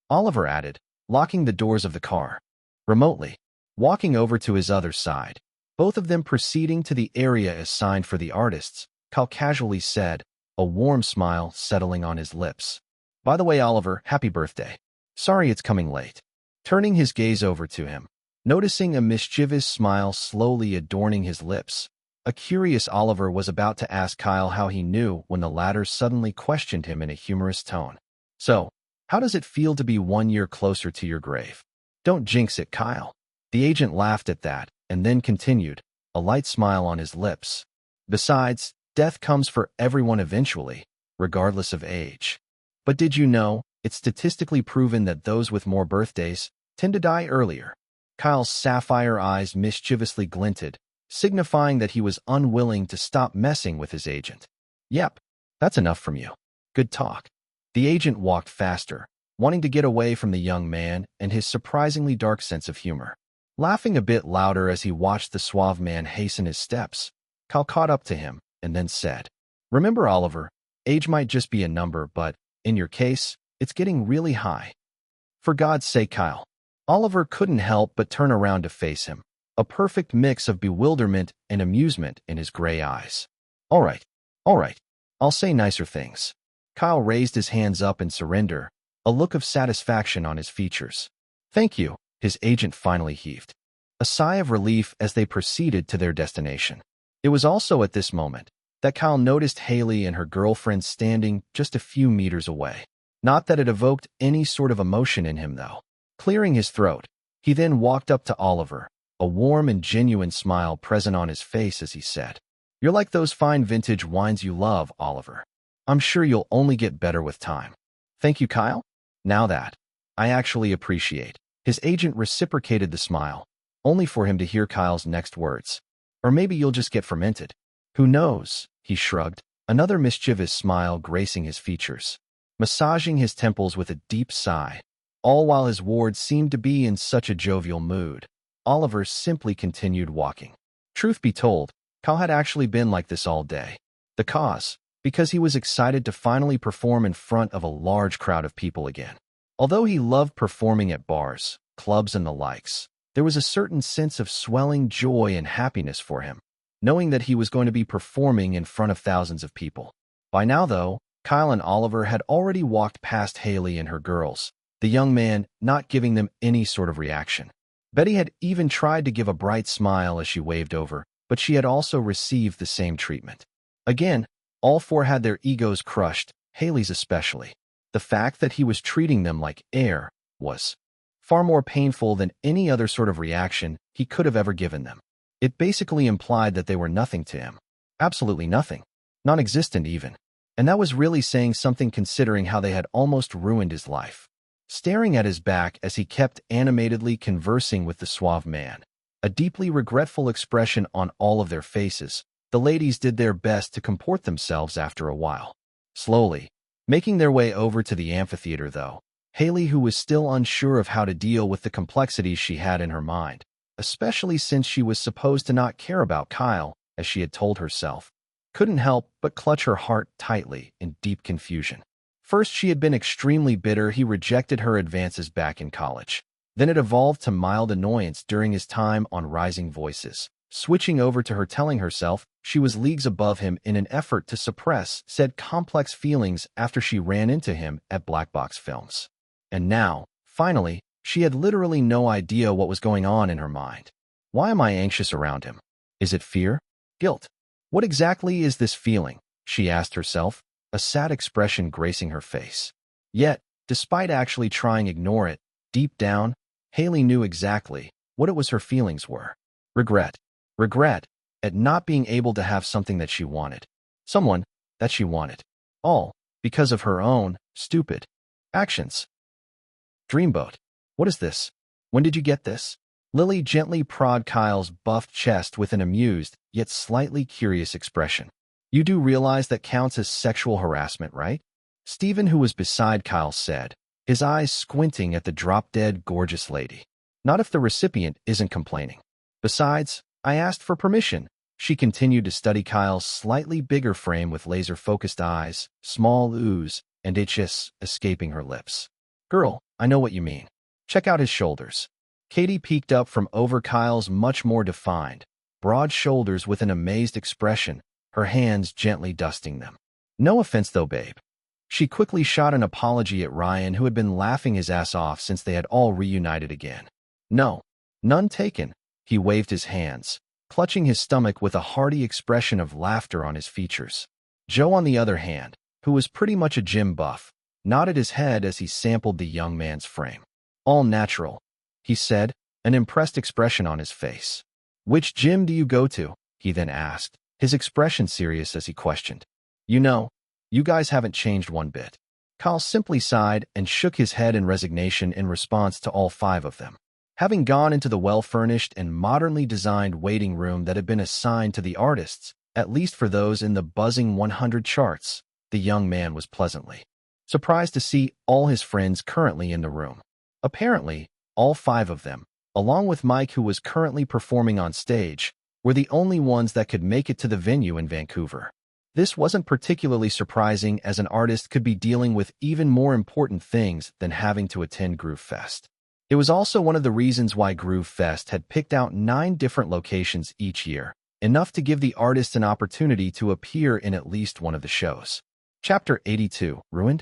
A: Oliver added, locking the doors of the car. Remotely, walking over to his other side, both of them proceeding to the area assigned for the artists, Kyle casually said, a warm smile settling on his lips. By the way, Oliver, happy birthday. Sorry it's coming late. Turning his gaze over to him, noticing a mischievous smile slowly adorning his lips, a curious Oliver was about to ask Kyle how he knew when the latter suddenly questioned him in a humorous tone. So, how does it feel to be 1 year closer to your grave? Don't jinx it, Kyle. The agent laughed at that, and then continued, a light smile on his lips. Besides, death comes for everyone eventually, regardless of age. But did you know, it's statistically proven that those with more birthdays tend to die earlier? Kyle's sapphire eyes mischievously glinted, signifying that he was unwilling to stop messing with his agent. Yep, that's enough from you. Good talk. The agent walked faster, wanting to get away from the young man and his surprisingly dark sense of humor. Laughing a bit louder as he watched the suave man hasten his steps, Kyle caught up to him and then said, Remember, Oliver, age might just be a number, but, in your case, it's getting really high. For God's sake, Kyle. Oliver couldn't help but turn around to face him, a perfect mix of bewilderment and amusement in his gray eyes. All right, I'll say nicer things. Kyle raised his hands up in surrender, a look of satisfaction on his features. Thank you, his agent finally heaved. A sigh of relief as they proceeded to their destination. It was also at this moment that Kyle noticed Haley and her girlfriend standing just a few meters away. Not that it evoked any sort of emotion in him, though. Clearing his throat, he then walked up to Oliver, a warm and genuine smile present on his face as he said, You're like those fine vintage wines you love, Oliver. I'm sure you'll only get better with time. Thank you, Kyle. Now that, I actually appreciate. His agent reciprocated the smile, only for him to hear Kyle's next words. Or maybe you'll just get fermented. Who knows? He shrugged, another mischievous smile gracing his features, massaging his temples with a deep sigh. All while his ward seemed to be in such a jovial mood, Oliver simply continued walking. Truth be told, Kyle had actually been like this all day. The cause? Because he was excited to finally perform in front of a large crowd of people again. Although he loved performing at bars, clubs, and the likes, there was a certain sense of swelling joy and happiness for him, knowing that he was going to be performing in front of thousands of people. By now, though, Kyle and Oliver had already walked past Haley and her girls, the young man not giving them any sort of reaction. Betty had even tried to give a bright smile as she waved over, but she had also received the same treatment. Again, all four had their egos crushed, Haley's especially. The fact that he was treating them like air was far more painful than any other sort of reaction he could have ever given them. It basically implied that they were nothing to him. Absolutely nothing. Non-existent even. And that was really saying something considering how they had almost ruined his life. Staring at his back as he kept animatedly conversing with the suave man, a deeply regretful expression on all of their faces, the ladies did their best to comport themselves after a while. Slowly, making their way over to the amphitheater though, Haley, who was still unsure of how to deal with the complexities she had in her mind, especially since she was supposed to not care about Kyle, as she had told herself, couldn't help but clutch her heart tightly in deep confusion. First, she had been extremely bitter he rejected her advances back in college. Then it evolved to mild annoyance during his time on Rising Voices, switching over to her telling herself she was leagues above him in an effort to suppress said complex feelings after she ran into him at Black Box Films. And now, finally, she had literally no idea what was going on in her mind. Why am I anxious around him? Is it fear? Guilt? What exactly is this feeling? She asked herself, a sad expression gracing her face. Yet, Despite actually trying to ignore it, deep down, Haley knew exactly what it was her feelings were. Regret. Regret at not being able to have something that she wanted. Someone that she wanted. All because of her own stupid actions. Dreamboat. What is this? When did you get this? Lily gently prod Kyle's buffed chest with an amused, yet slightly curious expression. You do realize that counts as sexual harassment, right? Stephen, who was beside Kyle, said, his eyes squinting at the drop-dead gorgeous lady. Not if the recipient isn't complaining. Besides, I asked for permission. She continued to study Kyle's slightly bigger frame with laser-focused eyes, small oohs, and itches escaping her lips. Girl, I know what you mean. Check out his shoulders. Katie peeked up from over Kyle's much more defined, broad shoulders with an amazed expression, her hands gently dusting them. No offense though, babe. She quickly shot an apology at Ryan, who had been laughing his ass off since they had all reunited again. No, none taken. He waved his hands, clutching his stomach with a hearty expression of laughter on his features. Joe, on the other hand, who was pretty much a gym buff, nodded his head as he sampled the young man's frame. All natural, he said, an impressed expression on his face. Which gym do you go to? He then asked, his expression serious as he questioned. You know, you guys haven't changed one bit. Kyle simply sighed and shook his head in resignation in response to all five of them. Having gone into the well-furnished and modernly designed waiting room that had been assigned to the artists, at least for those in the buzzing 100 charts, the young man was pleasantly surprised to see all his friends currently in the room. Apparently, all five of them, along with Mike, who was currently performing on stage, were the only ones that could make it to the venue in Vancouver. This wasn't particularly surprising, as an artist could be dealing with even more important things than having to attend Groove Fest. It was also one of the reasons why Groove Fest had picked out 9 different locations each year, enough to give the artist an opportunity to appear in at least one of the shows. Chapter 82, Ruined?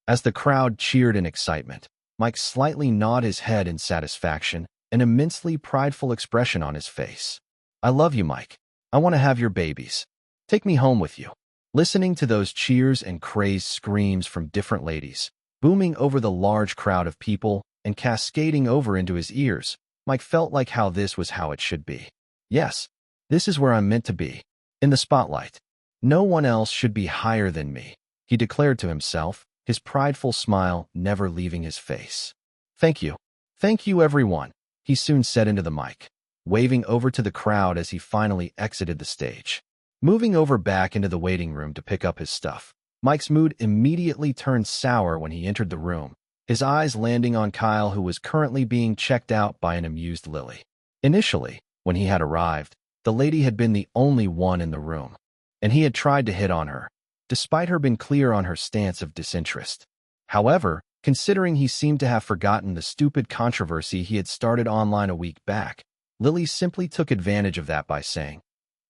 A: As the crowd cheered in excitement, Mike slightly nodded his head in satisfaction, an immensely prideful expression on his face. I love you, Mike. I want to have your babies. Take me home with you. Listening to those cheers and crazed screams from different ladies, booming over the large crowd of people and cascading over into his ears, Mike felt like this was how it should be. Yes, this is where I'm meant to be. In the spotlight. No one else should be higher than me, he declared to himself, his prideful smile never leaving his face. Thank you. Thank you, everyone, he soon said into the mic, waving over to the crowd as he finally exited the stage. Moving over back into the waiting room to pick up his stuff, Mike's mood immediately turned sour when he entered the room, his eyes landing on Kyle, who was currently being checked out by an amused Lily. Initially, when he had arrived, the lady had been the only one in the room, and he had tried to hit on her, despite her being clear on her stance of disinterest. However, considering he seemed to have forgotten the stupid controversy he had started online a week back, Lily simply took advantage of that by saying,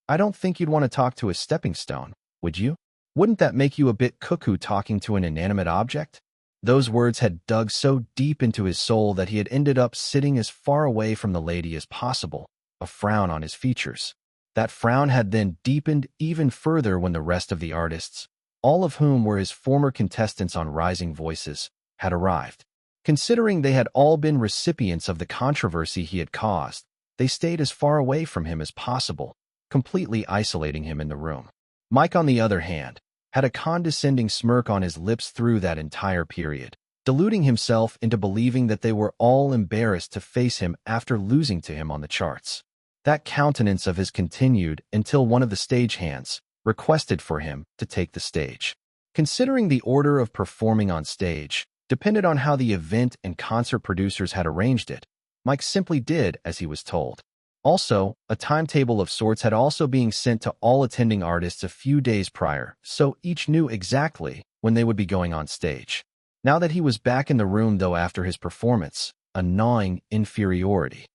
A: I don't think you'd want to talk to a stepping stone, would you? Wouldn't that make you a bit cuckoo talking to an inanimate object? Those words had dug so deep into his soul that he had ended up sitting as far away from the lady as possible, a frown on his features. That frown had then deepened even further when the rest of the artists, all of whom were his former contestants on Rising Voices, had arrived. Considering they had all been recipients of the controversy he had caused, they stayed as far away from him as possible, completely isolating him in the room. Mike, on the other hand, had a condescending smirk on his lips through that entire period, deluding himself into believing that they were all embarrassed to face him after losing to him on the charts. That countenance of his continued until one of the stagehands requested for him to take the stage. Considering the order of performing on stage depended on how the event and concert producers had arranged it, Mike simply did as he was told. Also, a timetable of sorts had also been sent to all attending artists a few days prior, so each knew exactly when they would be going on stage. Now that he was back in the room, though, after his performance, a gnawing inferiority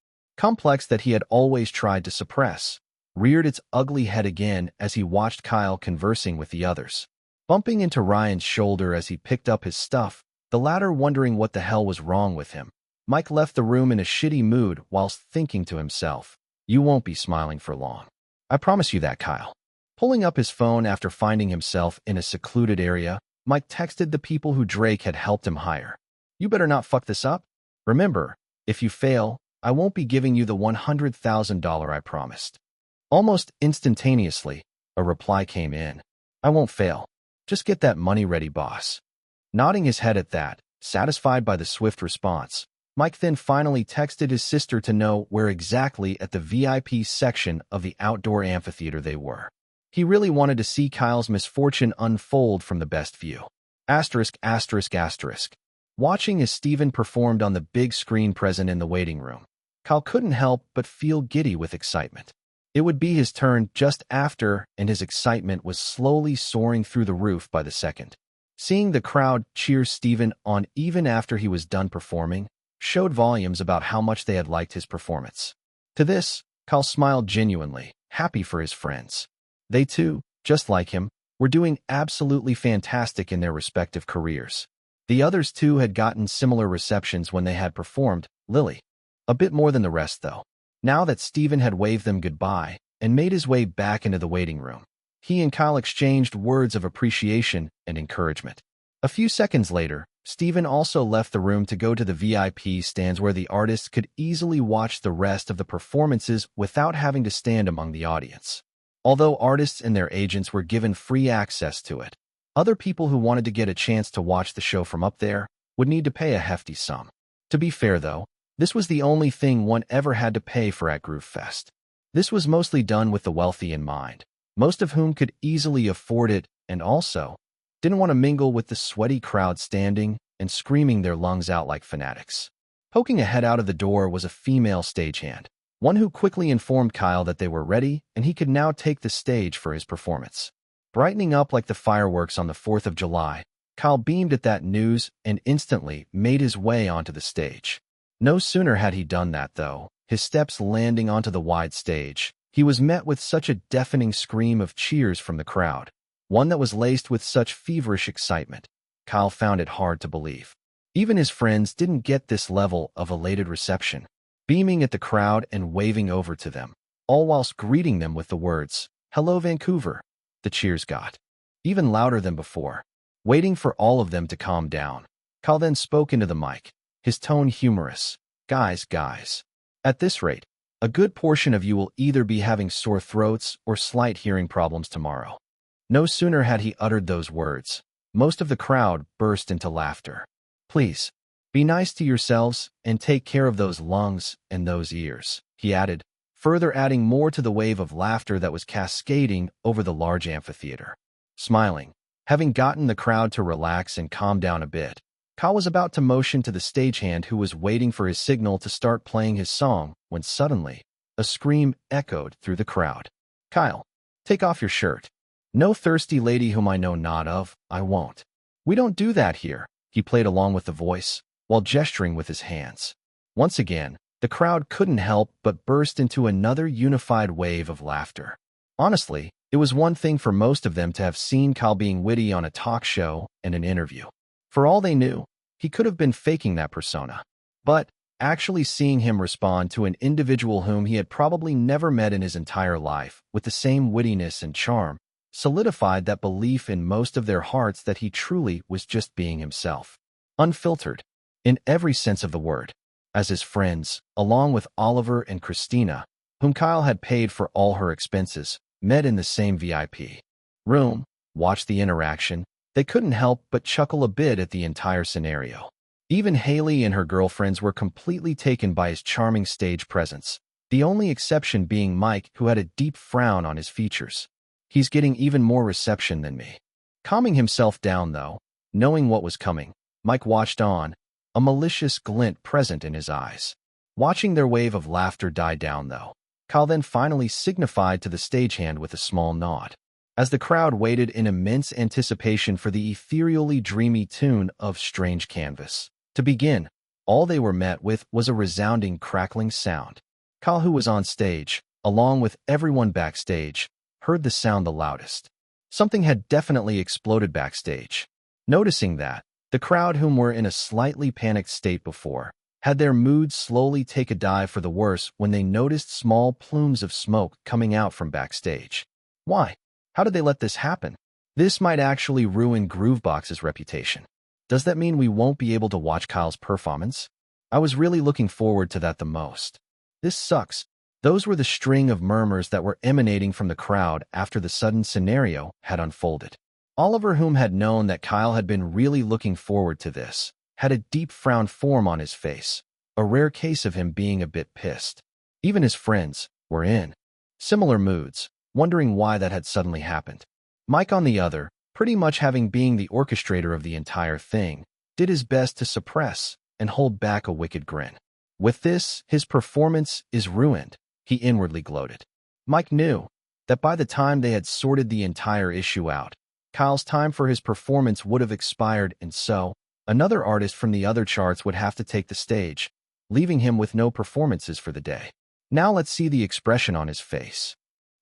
A: complex that he had always tried to suppress reared its ugly head again as he watched Kyle conversing with the others. Bumping into Ryan's shoulder as he picked up his stuff, the latter wondering what the hell was wrong with him, Mike left the room in a shitty mood whilst thinking to himself, you won't be smiling for long. I promise you that, Kyle. Pulling up his phone after finding himself in a secluded area, Mike texted the people who Drake had helped him hire, You better not fuck this up. Remember, if you fail, I won't be giving you the $100,000 I promised. Almost instantaneously, a reply came in. I won't fail. Just get that money ready, boss. Nodding his head at that, satisfied by the swift response, Mike then finally texted his sister to know where exactly at the VIP section of the outdoor amphitheater they were. He really wanted to see Kyle's misfortune unfold from the best view. Asterisk, asterisk, asterisk. Watching as Steven performed on the big screen present in the waiting room, Kyle couldn't help but feel giddy with excitement. It would be his turn just after, and his excitement was slowly soaring through the roof by the second. Seeing the crowd cheer Steven on even after he was done performing showed volumes about how much they had liked his performance. To this, Kyle smiled genuinely, happy for his friends. They too, just like him, were doing absolutely fantastic in their respective careers. The others too had gotten similar receptions when they had performed, Lily. A bit more than the rest though. Now that Steven had waved them goodbye and made his way back into the waiting room, he and Kyle exchanged words of appreciation and encouragement. A few seconds later, Steven also left the room to go to the VIP stands where the artists could easily watch the rest of the performances without having to stand among the audience. Although artists and their agents were given free access to it, other people who wanted to get a chance to watch the show from up there would need to pay a hefty sum. To be fair though, this was the only thing one ever had to pay for at Groove Fest. This was mostly done with the wealthy in mind, most of whom could easily afford it and also didn't want to mingle with the sweaty crowd standing and screaming their lungs out like fanatics. Poking a head out of the door was a female stagehand, one who quickly informed Kyle that they were ready and he could now take the stage for his performance. Brightening up like the fireworks on the 4th of July, Kyle beamed at that news and instantly made his way onto the stage. No sooner had he done that, though, his steps landing onto the wide stage, he was met with such a deafening scream of cheers from the crowd, one that was laced with such feverish excitement. Kyle found it hard to believe. Even his friends didn't get this level of elated reception, beaming at the crowd and waving over to them, all whilst greeting them with the words, "Hello, Vancouver." The cheers got even louder than before. Waiting for all of them to calm down, Kyle then spoke into the mic, his tone humorous. Guys. At this rate, a good portion of you will either be having sore throats or slight hearing problems tomorrow. No sooner had he uttered those words, most of the crowd burst into laughter. Please, be nice to yourselves and take care of those lungs and those ears, he added, further adding more to the wave of laughter that was cascading over the large amphitheater. Smiling, having gotten the crowd to relax and calm down a bit, Kyle was about to motion to the stagehand who was waiting for his signal to start playing his song when suddenly, a scream echoed through the crowd. Kyle, take off your shirt. No thirsty lady whom I know not of, I won't. We don't do that here, he played along with the voice, while gesturing with his hands. Once again, the crowd couldn't help but burst into another unified wave of laughter. Honestly, it was one thing for most of them to have seen Kyle being witty on a talk show and an interview. For all they knew, he could have been faking that persona. But actually seeing him respond to an individual whom he had probably never met in his entire life with the same wittiness and charm solidified that belief in most of their hearts that he truly was just being himself. Unfiltered, in every sense of the word. As his friends, along with Oliver and Christina, whom Kyle had paid for all her expenses, met in the same VIP room, watched the interaction, they couldn't help but chuckle a bit at the entire scenario. Even Haley and her girlfriends were completely taken by his charming stage presence, the only exception being Mike, who had a deep frown on his features. He's getting even more reception than me. Calming himself down, though, knowing what was coming, Mike watched on, a malicious glint present in his eyes. Watching their wave of laughter die down, though, Kyle then finally signified to the stagehand with a small nod. As the crowd waited in immense anticipation for the ethereally dreamy tune of Strange Canvas to begin, all they were met with was a resounding crackling sound. Kyle, who was on stage, along with everyone backstage, heard the sound the loudest. Something had definitely exploded backstage. Noticing that, the crowd, whom were in a slightly panicked state before, had their moods slowly take a dive for the worse when they noticed small plumes of smoke coming out from backstage. Why? How did they let this happen? This might actually ruin Groovebox's reputation. Does that mean we won't be able to watch Kyle's performance? I was really looking forward to that the most. This sucks. Those were the string of murmurs that were emanating from the crowd after the sudden scenario had unfolded. Oliver, whom had known that Kyle had been really looking forward to this, had a deep frown form on his face, a rare case of him being a bit pissed. Even his friends were in similar moods, wondering why that had suddenly happened. Mike, on the other, pretty much having been the orchestrator of the entire thing, did his best to suppress and hold back a wicked grin. With this, his performance is ruined, he inwardly gloated. Mike knew that by the time they had sorted the entire issue out, Kyle's time for his performance would have expired, and so another artist from the other charts would have to take the stage, leaving him with no performances for the day. Now let's see the expression on his face.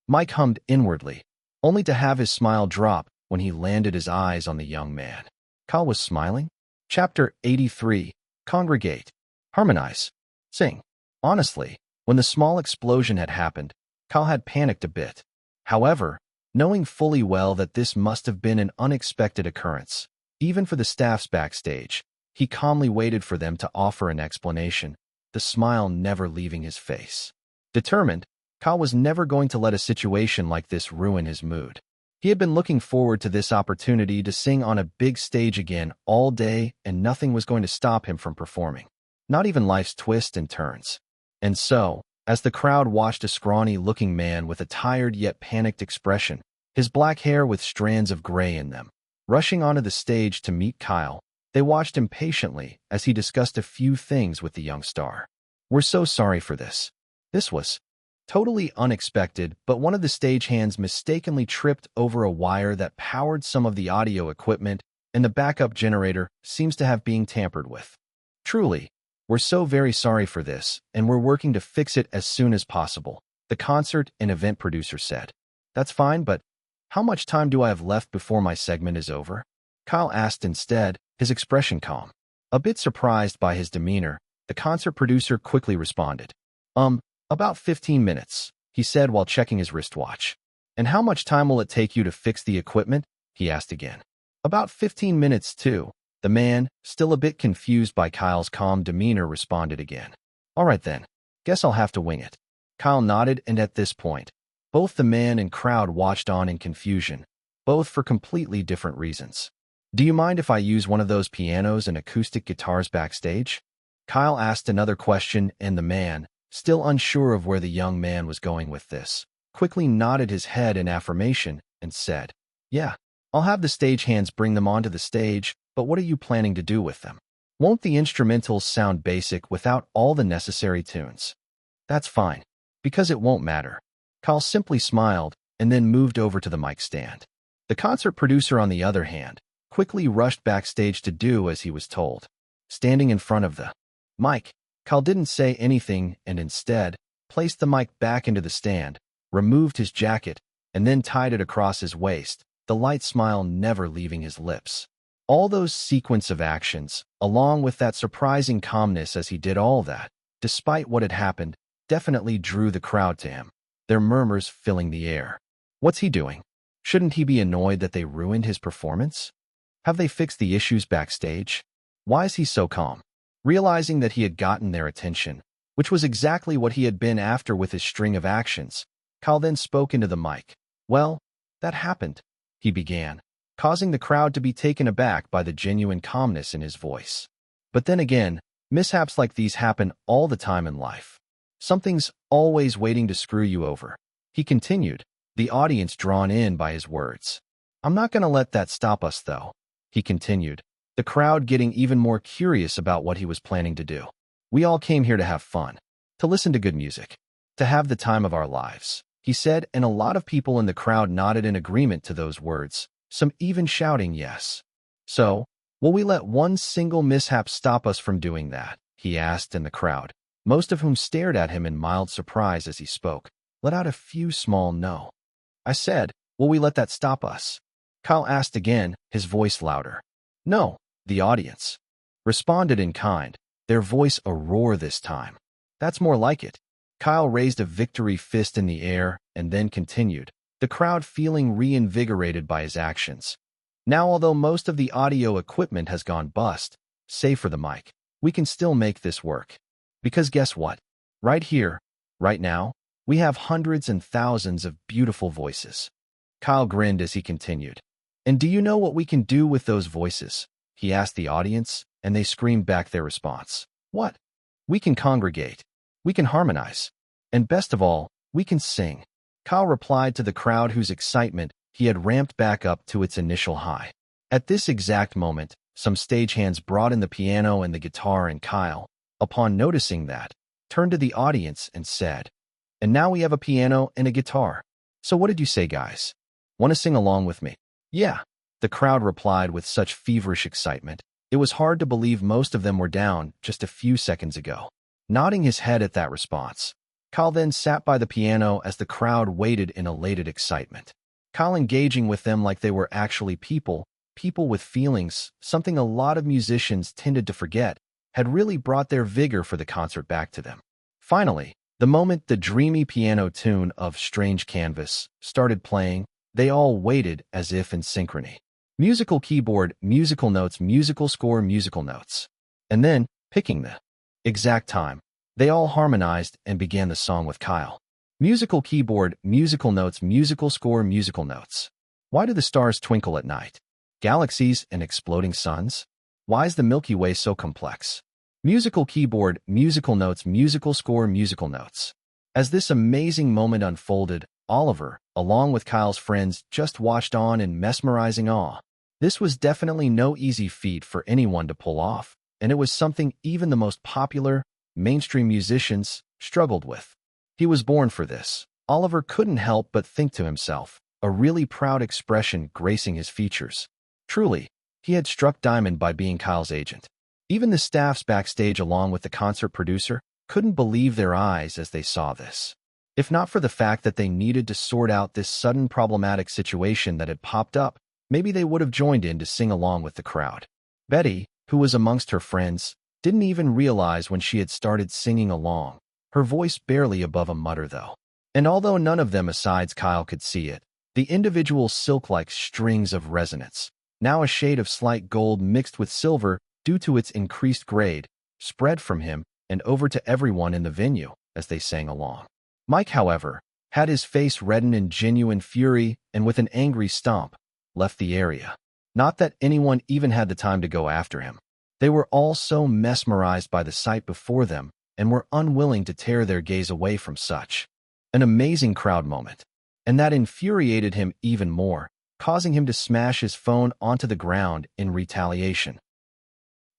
A: Mike hummed inwardly, only to have his smile drop when he landed his eyes on the young man. Kyle was smiling. Chapter 83. Congregate. Harmonize. Sing. Honestly, when the small explosion had happened, Kyle had panicked a bit. However, knowing fully well that this must have been an unexpected occurrence, even for the staffs backstage, he calmly waited for them to offer an explanation, the smile never leaving his face. Determined, Kyle was never going to let a situation like this ruin his mood. He had been looking forward to this opportunity to sing on a big stage again all day, and nothing was going to stop him from performing. Not even life's twists and turns. And so, as the crowd watched a scrawny-looking man with a tired yet panicked expression, his black hair with strands of gray in them, rushing onto the stage to meet Kyle, they watched him patiently as he discussed a few things with the young star. "We're so sorry for this. This was totally unexpected, but one of the stagehands mistakenly tripped over a wire that powered some of the audio equipment, and the backup generator seems to have been tampered with. Truly, we're so very sorry for this, and we're working to fix it as soon as possible," the concert and event producer said. "That's fine, but how much time do I have left before my segment is over?" Kyle asked instead, his expression calm. A bit surprised by his demeanor, the concert producer quickly responded. About 15 minutes, he said while checking his wristwatch. "And how much time will it take you to fix the equipment?" he asked again. "About 15 minutes, too." The man, still a bit confused by Kyle's calm demeanor, responded again. "All right then, guess I'll have to wing it." Kyle nodded, and at this point, both the man and crowd watched on in confusion, both for completely different reasons. "Do you mind if I use one of those pianos and acoustic guitars backstage?" Kyle asked another question, and the man, still unsure of where the young man was going with this, quickly nodded his head in affirmation and said, "Yeah, I'll have the stagehands bring them onto the stage, but what are you planning to do with them? Won't the instrumentals sound basic without all the necessary tunes?" "That's fine, because it won't matter." Kyle simply smiled and then moved over to the mic stand. The concert producer, on the other hand, quickly rushed backstage to do as he was told. Standing in front of the mic, Kyle didn't say anything and instead placed the mic back into the stand, removed his jacket, and then tied it across his waist, the light smile never leaving his lips. All those sequence of actions, along with that surprising calmness as he did all that, despite what had happened, definitely drew the crowd to him, their murmurs filling the air. What's he doing? Shouldn't he be annoyed that they ruined his performance? Have they fixed the issues backstage? Why is he so calm? Realizing that he had gotten their attention, which was exactly what he had been after with his string of actions, Kyle then spoke into the mic. "Well, that happened," he began, causing the crowd to be taken aback by the genuine calmness in his voice. "But then again, mishaps like these happen all the time in life. Something's always waiting to screw you over," he continued, the audience drawn in by his words. "I'm not going to let that stop us, though," he continued, the crowd getting even more curious about what he was planning to do. "We all came here to have fun, to listen to good music, to have the time of our lives," he said, and a lot of people in the crowd nodded in agreement to those words, some even shouting yes. "So, will we let one single mishap stop us from doing that?" he asked, and the crowd, most of whom stared at him in mild surprise as he spoke, let out a few small "no." "I said, will we let that stop us?" Kyle asked again, his voice louder. "No," the audience responded in kind, their voice a roar this time. "That's more like it." Kyle raised a victory fist in the air and then continued, the crowd feeling reinvigorated by his actions. Now, although most of the audio equipment has gone bust, save for the mic, we can still make this work. Because guess what? Right here, right now, we have hundreds and thousands of beautiful voices. Kyle grinned as he continued. And do you know what we can do with those voices? He asked the audience, and they screamed back their response. What? We can congregate. We can harmonize. And best of all, we can sing. Kyle replied to the crowd whose excitement he had ramped back up to its initial high. At this exact moment, some stagehands brought in the piano and the guitar, and Kyle, upon noticing that, turned to the audience and said, "And now we have a piano and a guitar. So what did you say, guys? Want to sing along with me?" "Yeah," the crowd replied with such feverish excitement. It was hard to believe most of them were down just a few seconds ago. Nodding his head at that response, Kyle then sat by the piano as the crowd waited in elated excitement. Kyle engaging with them like they were actually people with feelings, something a lot of musicians tended to forget, had really brought their vigor for the concert back to them. Finally, the moment the dreamy piano tune of Strange Canvas started playing, they all waited as if in synchrony. Musical keyboard, musical notes, musical score, musical notes. And then, picking the exact time, they all harmonized and began the song with Kyle. Musical keyboard, musical notes, musical score, musical notes. Why do the stars twinkle at night? Galaxies and exploding suns? Why is the Milky Way so complex? Musical keyboard, musical notes, musical score, musical notes. As this amazing moment unfolded, Oliver, along with Kyle's friends, just watched on in mesmerizing awe. This was definitely no easy feat for anyone to pull off, and it was something even the most popular, mainstream musicians struggled with. He was born for this. Oliver couldn't help but think to himself, a really proud expression gracing his features. Truly, he had struck diamond by being Kyle's agent. Even the staffs backstage, along with the concert producer, couldn't believe their eyes as they saw this. If not for the fact that they needed to sort out this sudden problematic situation that had popped up, maybe they would have joined in to sing along with the crowd. Betty, who was amongst her friends, didn't even realize when she had started singing along, her voice barely above a mutter though. And although none of them besides Kyle could see it, the individual silk-like strings of resonance, now a shade of slight gold mixed with silver due to its increased grade, spread from him and over to everyone in the venue as they sang along. Mike, however, had his face redden in genuine fury and with an angry stomp, left the area. Not that anyone even had the time to go after him. They were all so mesmerized by the sight before them and were unwilling to tear their gaze away from such an amazing crowd moment. And that infuriated him even more, causing him to smash his phone onto the ground in retaliation.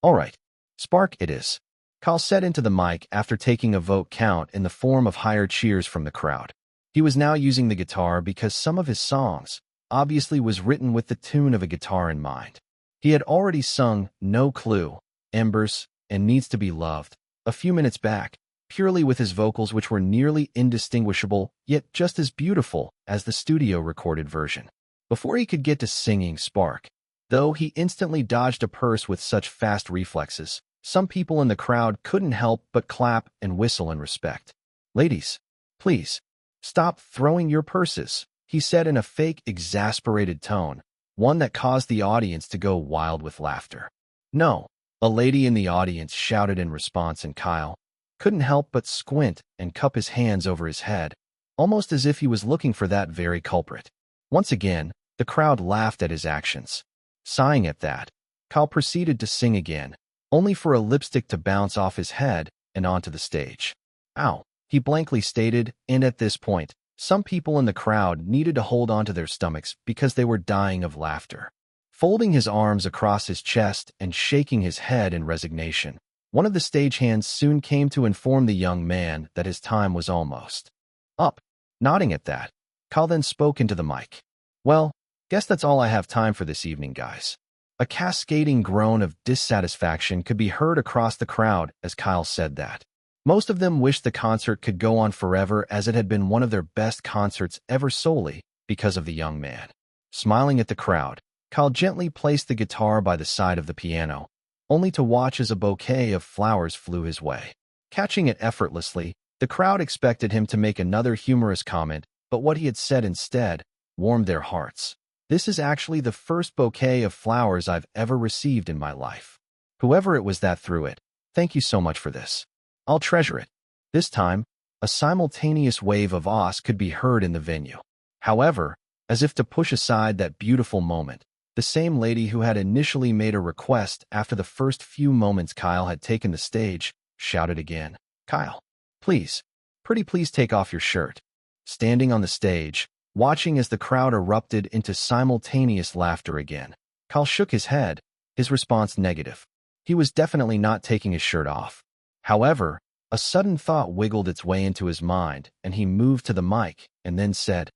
A: "All right, Spark it is," Kyle said into the mic after taking a vote count in the form of higher cheers from the crowd. He was now using the guitar because some of his songs obviously was written with the tune of a guitar in mind. He had already sung No Clue, Embers, and Needs to Be Loved a few minutes back, purely with his vocals, which were nearly indistinguishable, yet just as beautiful as the studio-recorded version. Before he could get to singing Spark, though he instantly dodged a purse with such fast reflexes, some people in the crowd couldn't help but clap and whistle in respect. "Ladies, please, stop throwing your purses," he said in a fake, exasperated tone, one that caused the audience to go wild with laughter. "No," a lady in the audience shouted in response, and Kyle couldn't help but squint and cup his hands over his head, almost as if he was looking for that very culprit. Once again, the crowd laughed at his actions. Sighing at that, Kyle proceeded to sing again, only for a lipstick to bounce off his head and onto the stage. "Ow," he blankly stated, and at this point, some people in the crowd needed to hold onto their stomachs because they were dying of laughter. Folding his arms across his chest and shaking his head in resignation, one of the stagehands soon came to inform the young man that his time was almost up. Nodding at that, Kyle then spoke into the mic. "Well, guess that's all I have time for this evening, guys." A cascading groan of dissatisfaction could be heard across the crowd as Kyle said that. Most of them wished the concert could go on forever, as it had been one of their best concerts ever solely because of the young man. Smiling at the crowd, Kyle gently placed the guitar by the side of the piano, only to watch as a bouquet of flowers flew his way. Catching it effortlessly, the crowd expected him to make another humorous comment, but what he had said instead warmed their hearts. This is actually the first bouquet of flowers I've ever received in my life. Whoever it was that threw it, thank you so much for this. I'll treasure it." This time, a simultaneous wave of awe could be heard in the venue. However, as if to push aside that beautiful moment, the same lady who had initially made a request after the first few moments Kyle had taken the stage, shouted again, "Kyle, please, pretty please take off your shirt." Standing on the stage, watching as the crowd erupted into simultaneous laughter again, Kyle shook his head, his response negative. He was definitely not taking his shirt off. However, a sudden thought wiggled its way into his mind, and he moved to the mic and then said,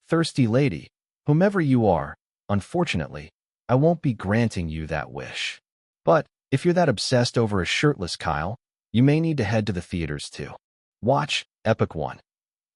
A: "Thirsty lady, whomever you are, unfortunately, I won't be granting you that wish. But if you're that obsessed over a shirtless Kyle, you may need to head to the theaters too. Watch Epic One,"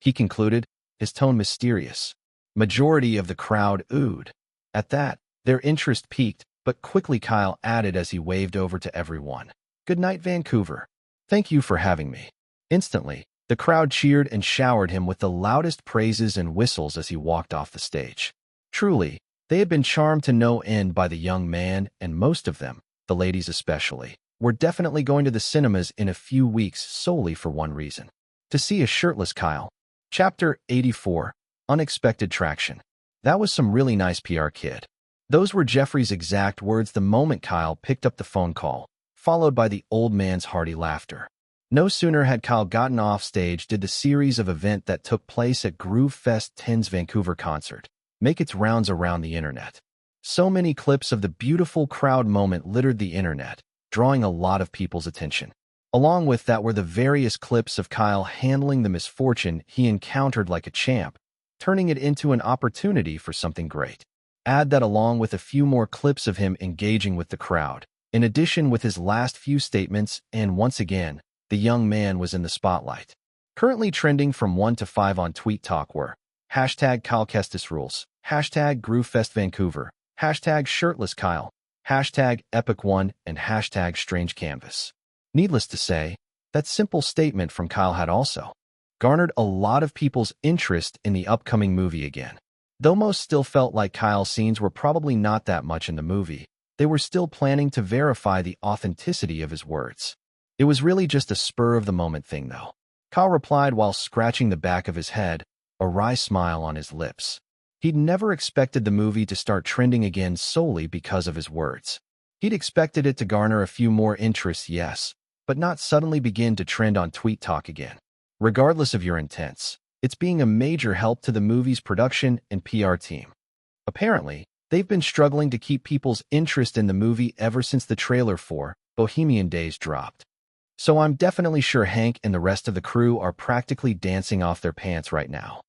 A: he concluded, his tone mysterious. Majority of the crowd oohed. At that, their interest peaked, but quickly Kyle added as he waved over to everyone, "Good night, Vancouver. Thank you for having me." Instantly, the crowd cheered and showered him with the loudest praises and whistles as he walked off the stage. Truly, they had been charmed to no end by the young man, and most of them, the ladies especially, were definitely going to the cinemas in a few weeks solely for one reason: to see a shirtless Kyle. Chapter 84, Unexpected Traction. That was some really nice PR, kid. Those were Jeffrey's exact words the moment Kyle picked up the phone call, followed by the old man's hearty laughter. No sooner had Kyle gotten off stage did the series of event that took place at Groove Fest 10's Vancouver concert make its rounds around the internet. So many clips of the beautiful crowd moment littered the internet, drawing a lot of people's attention. Along with that were the various clips of Kyle handling the misfortune he encountered like a champ, turning it into an opportunity for something great. Add that along with a few more clips of him engaging with the crowd, in addition with his last few statements, and once again, the young man was in the spotlight. Currently trending from 1 to 5 on Tweet Talk were hashtag Kyle Kestis Rules, hashtag GrooveFest Vancouver, hashtag Shirtless Kyle, hashtag Epic One, and hashtag Strange Canvas. Needless to say, that simple statement from Kyle had also garnered a lot of people's interest in the upcoming movie again. Though most still felt like Kyle's scenes were probably not that much in the movie, they were still planning to verify the authenticity of his words. It was really just a spur-of-the-moment thing, though. Kyle replied while scratching the back of his head, a wry smile on his lips. He'd never expected the movie to start trending again solely because of his words. He'd expected it to garner a few more interests, yes, but not suddenly begin to trend on Tweet Talk again. Regardless of your intents, it's being a major help to the movie's production and PR team. Apparently, they've been struggling to keep people's interest in the movie ever since the trailer for Bohemian Days dropped. So I'm definitely sure Hank and the rest of the crew are practically dancing off their pants right now.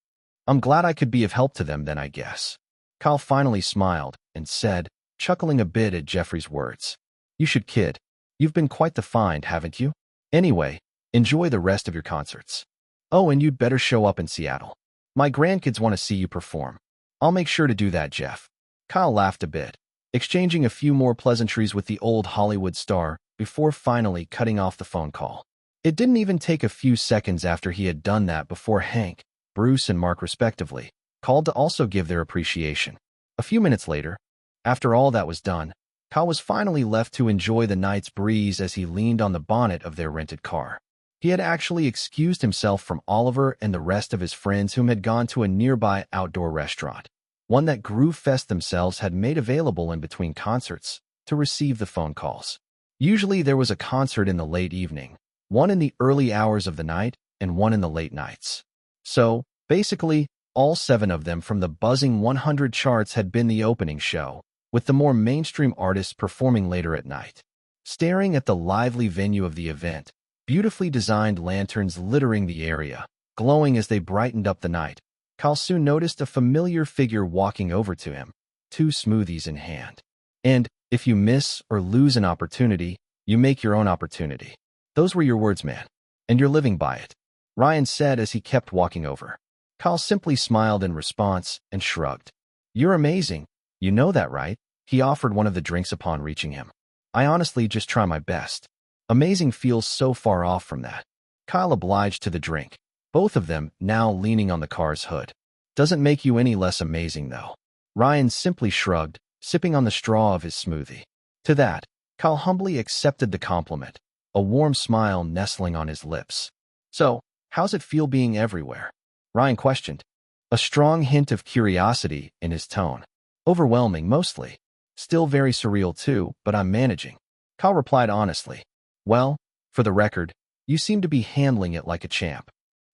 A: I'm glad I could be of help to them then, I guess. Kyle finally smiled and said, chuckling a bit at Jeffrey's words, "You should, kid. You've been quite the find, haven't you? Anyway, enjoy the rest of your concerts. Oh, and you'd better show up in Seattle. My grandkids want to see you perform." "I'll make sure to do that, Jeff." Kyle laughed a bit, exchanging a few more pleasantries with the old Hollywood star before finally cutting off the phone call. It didn't even take a few seconds after he had done that before Hank, Bruce, and Mark respectively called to also give their appreciation. A few minutes later, after all that was done, Kyle was finally left to enjoy the night's breeze as he leaned on the bonnet of their rented car. He had actually excused himself from Oliver and the rest of his friends whom had gone to a nearby outdoor restaurant, one that Groove Fest themselves had made available in between concerts, to receive the phone calls. Usually there was a concert in the late evening, one in the early hours of the night, and one in the late nights. So, basically, all 7 of them from the buzzing 100 charts had been the opening show, with the more mainstream artists performing later at night. Staring at the lively venue of the event, beautifully designed lanterns littering the area, glowing as they brightened up the night, Kyle soon noticed a familiar figure walking over to him, 2 smoothies in hand. And, if you miss or lose an opportunity, you make your own opportunity. Those were your words, man. And you're living by it, Ryan said as he kept walking over. Kyle simply smiled in response and shrugged. "You're amazing. You know that, right?" He offered one of the drinks upon reaching him. "I honestly just try my best." Amazing feels so far off from that. Kyle obliged to the drink, both of them now leaning on the car's hood. "Doesn't make you any less amazing, though." Ryan simply shrugged, sipping on the straw of his smoothie. To that, Kyle humbly accepted the compliment, a warm smile nestling on his lips. So, how's it feel being everywhere? Ryan questioned, a strong hint of curiosity in his tone. Overwhelming, mostly. Still very surreal too, but I'm managing. Kyle replied honestly. Well, for the record, you seem to be handling it like a champ.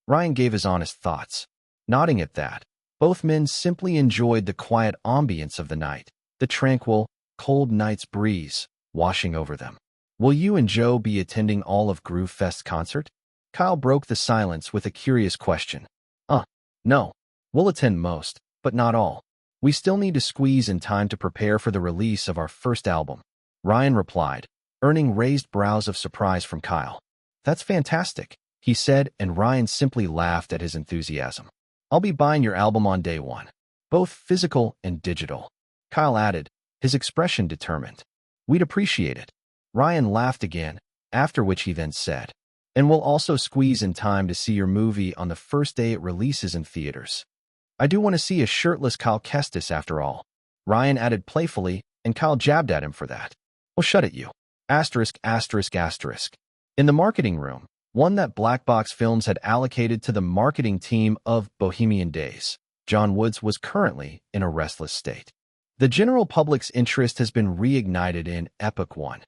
A: Ryan gave his honest thoughts. Nodding at that, both men simply enjoyed the quiet ambience of the night, the tranquil, cold night's breeze washing over them. Will you and Joe be attending all of Groove Fest's concert? Kyle broke the silence with a curious question. No. We'll attend most, but not all. We still need to squeeze in time to prepare for the release of our first album. Ryan replied, earning raised brows of surprise from Kyle. That's fantastic, he said, and Ryan simply laughed at his enthusiasm. I'll be buying your album on day one, both physical and digital. Kyle added, his expression determined. We'd appreciate it. Ryan laughed again, after which he then said, and we'll also squeeze in time to see your movie on the first day it releases in theaters. I do want to see a shirtless Kyle Kestis after all. Ryan added playfully, and Kyle jabbed at him for that. Well, shut it you. Asterisk, asterisk, asterisk. In the marketing room, one that Black Box Films had allocated to the marketing team of Bohemian Days, John Woods was currently in a restless state. The general public's interest has been reignited in Epic One,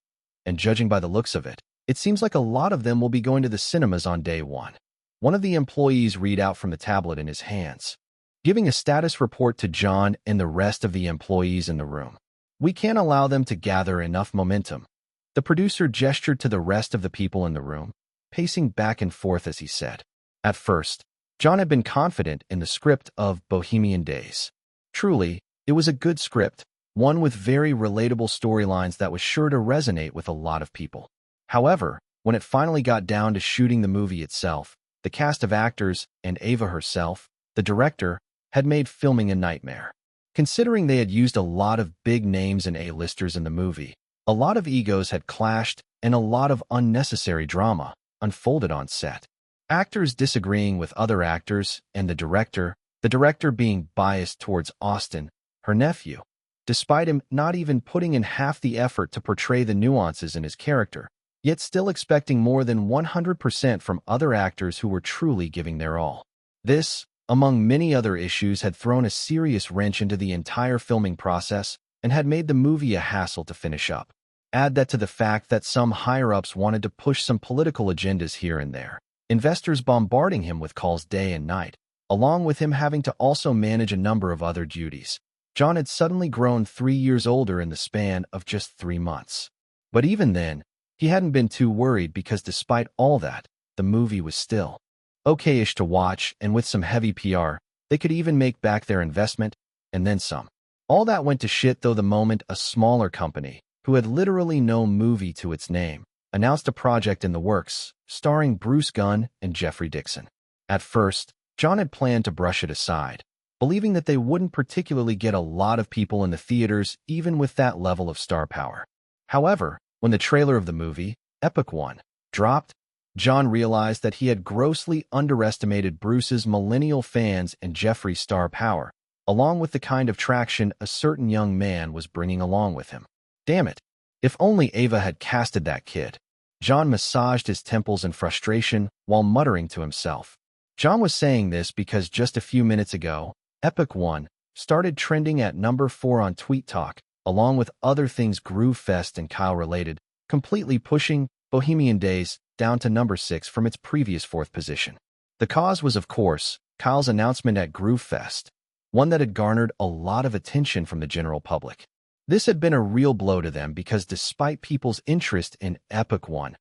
A: and judging by the looks of it, it seems like a lot of them will be going to the cinemas on day one. One of the employees read out from the tablet in his hands, giving a status report to John and the rest of the employees in the room. We can't allow them to gather enough momentum. The producer gestured to the rest of the people in the room, pacing back and forth as he said. At first, John had been confident in the script of Bohemian Days. Truly, it was a good script, one with very relatable storylines that was sure to resonate with a lot of people. However, when it finally got down to shooting the movie itself, the cast of actors and Ava herself, the director, had made filming a nightmare. Considering they had used a lot of big names and A-listers in the movie, a lot of egos had clashed and a lot of unnecessary drama unfolded on set. Actors disagreeing with other actors and the director being biased towards Austin, her nephew, despite him not even putting in half the effort to portray the nuances in his character, yet still expecting more than 100% from other actors who were truly giving their all. This, among many other issues, had thrown a serious wrench into the entire filming process and had made the movie a hassle to finish up. Add that to the fact that some higher-ups wanted to push some political agendas here and there, investors bombarding him with calls day and night, along with him having to also manage a number of other duties. John had suddenly grown 3 years older in the span of just 3 months. But even then, he hadn't been too worried because despite all that, the movie was still okay-ish to watch, and with some heavy PR, they could even make back their investment, and then some. All that went to shit though the moment a smaller company, who had literally no movie to its name, announced a project in the works, starring Bruce Gunn and Jeffrey Dixon. At first, John had planned to brush it aside, believing that they wouldn't particularly get a lot of people in the theaters even with that level of star power. However, when the trailer of the movie, Epic One, dropped, John realized that he had grossly underestimated Bruce's millennial fans and Jeffrey's star power, along with the kind of traction a certain young man was bringing along with him. Damn it, if only Ava had casted that kid. John massaged his temples in frustration while muttering to himself. John was saying this because just a few minutes ago, Epic One started trending at number 4 on Tweet Talk, along with other things Groove Fest and Kyle related, completely pushing Bohemian Days down to number 6 from its previous 4th position. The cause was, of course, Kyle's announcement at Groove Fest, one that had garnered a lot of attention from the general public. This had been a real blow to them because despite people's interest in Epic One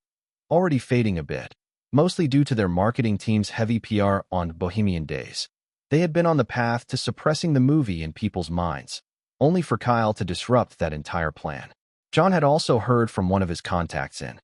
A: already fading a bit, mostly due to their marketing team's heavy PR on Bohemian Days, they had been on the path to suppressing the movie in people's minds, only for Kyle to disrupt that entire plan. John had also heard from one of his contacts in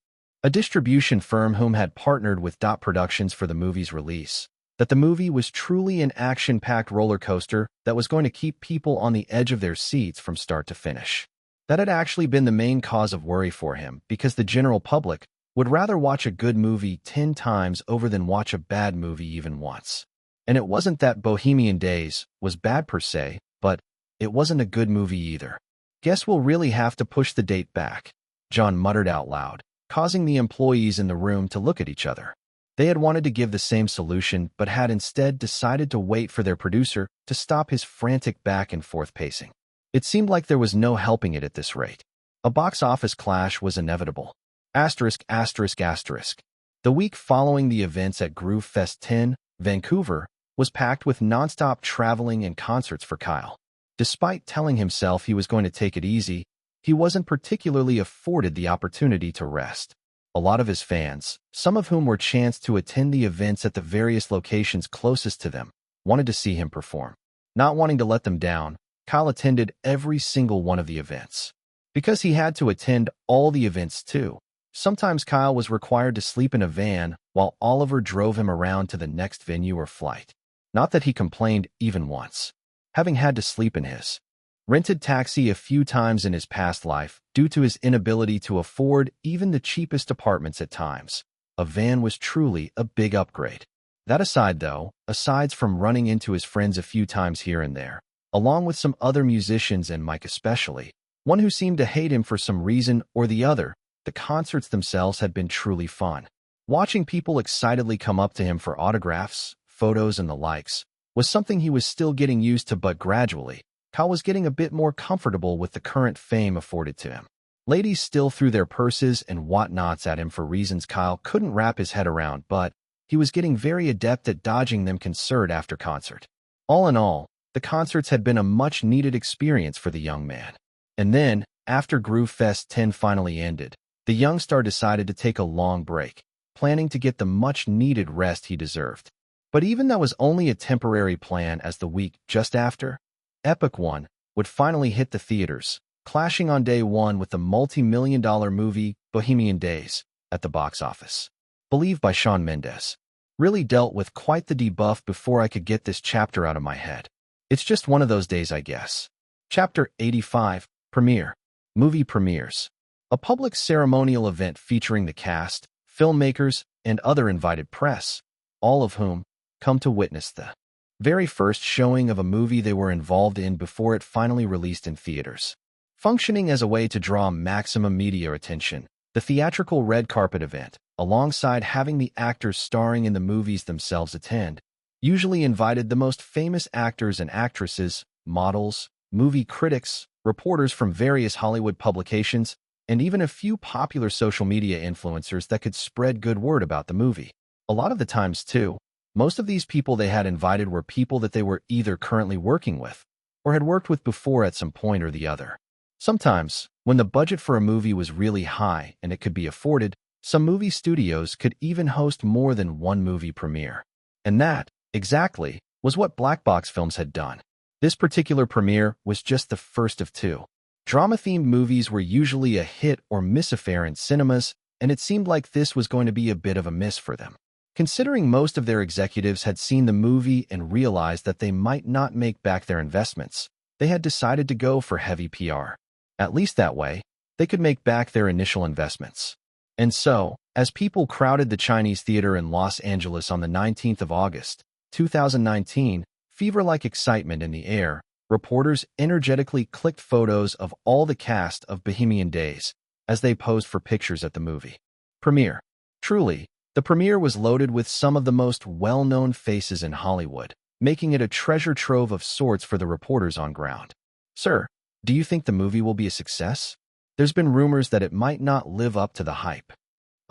A: a distribution firm whom had partnered with Dot Productions for the movie's release, that the movie was truly an action-packed roller coaster that was going to keep people on the edge of their seats from start to finish. That had actually been the main cause of worry for him, because the general public would rather watch a good movie 10 times over than watch a bad movie even once. And it wasn't that Bohemian Days was bad per se, but it wasn't a good movie either. Guess we'll really have to push the date back, John muttered out loud, causing the employees in the room to look at each other. They had wanted to give the same solution, but had instead decided to wait for their producer to stop his frantic back and forth pacing. It seemed like there was no helping it at this rate. A box office clash was inevitable. Asterisk, asterisk, asterisk. The week following the events at Groove Fest 10, Vancouver, was packed with nonstop traveling and concerts for Kyle. Despite telling himself he was going to take it easy, he wasn't particularly afforded the opportunity to rest. A lot of his fans, some of whom were chanced to attend the events at the various locations closest to them, wanted to see him perform. Not wanting to let them down, Kyle attended every single one of the events. Because he had to attend all the events too, sometimes Kyle was required to sleep in a van while Oliver drove him around to the next venue or flight. Not that he complained even once, having had to sleep in his rented taxi a few times in his past life due to his inability to afford even the cheapest apartments at times. A van was truly a big upgrade. That aside though, aside from running into his friends a few times here and there, along with some other musicians and Mike especially, one who seemed to hate him for some reason or the other, the concerts themselves had been truly fun. Watching people excitedly come up to him for autographs, photos, and the likes was something he was still getting used to, but gradually, Kyle was getting a bit more comfortable with the current fame afforded to him. Ladies still threw their purses and whatnots at him for reasons Kyle couldn't wrap his head around, but he was getting very adept at dodging them concert after concert. All in all, the concerts had been a much-needed experience for the young man. And then, after Groove Fest 10 finally ended, the young star decided to take a long break, planning to get the much-needed rest he deserved. But even that was only a temporary plan, as the week just after, Epic One would finally hit the theaters, clashing on day one with the multi-million-dollar movie Bohemian Days at the box office. Believed by Shawn Mendes. Really dealt with quite the debuff before I could get this chapter out of my head. It's just one of those days, I guess. Chapter 85, Premiere. Movie premieres. A public ceremonial event featuring the cast, filmmakers, and other invited press, all of whom come to witness the very first showing of a movie they were involved in before it finally released in theaters. Functioning as a way to draw maximum media attention, the theatrical red carpet event, alongside having the actors starring in the movies themselves attend, usually invited the most famous actors and actresses, models, movie critics, reporters from various Hollywood publications, and even a few popular social media influencers that could spread good word about the movie. A lot of the times, too, most of these people they had invited were people that they were either currently working with or had worked with before at some point or the other. Sometimes, when the budget for a movie was really high and it could be afforded, some movie studios could even host more than one movie premiere. And that, exactly, was what Black Box Films had done. This particular premiere was just the first of two. Drama-themed movies were usually a hit or miss affair in cinemas, and it seemed like this was going to be a bit of a miss for them. Considering most of their executives had seen the movie and realized that they might not make back their investments, they had decided to go for heavy PR. At least that way, they could make back their initial investments. And so, as people crowded the Chinese Theater in Los Angeles on the 19th of August, 2019, fever-like excitement in the air, reporters energetically clicked photos of all the cast of Bohemian Days as they posed for pictures at the movie premiere. Truly, the premiere was loaded with some of the most well-known faces in Hollywood, making it a treasure trove of sorts for the reporters on ground. Sir, do you think the movie will be a success? There's been rumors that it might not live up to the hype.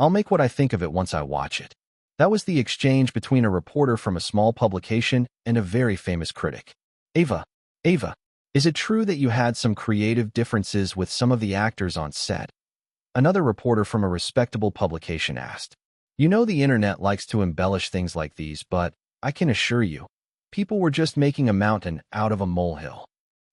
A: I'll make what I think of it once I watch it. That was the exchange between a reporter from a small publication and a very famous critic. Ava, is it true that you had some creative differences with some of the actors on set? Another reporter from a respectable publication asked. You know the internet likes to embellish things like these, but I can assure you, people were just making a mountain out of a molehill.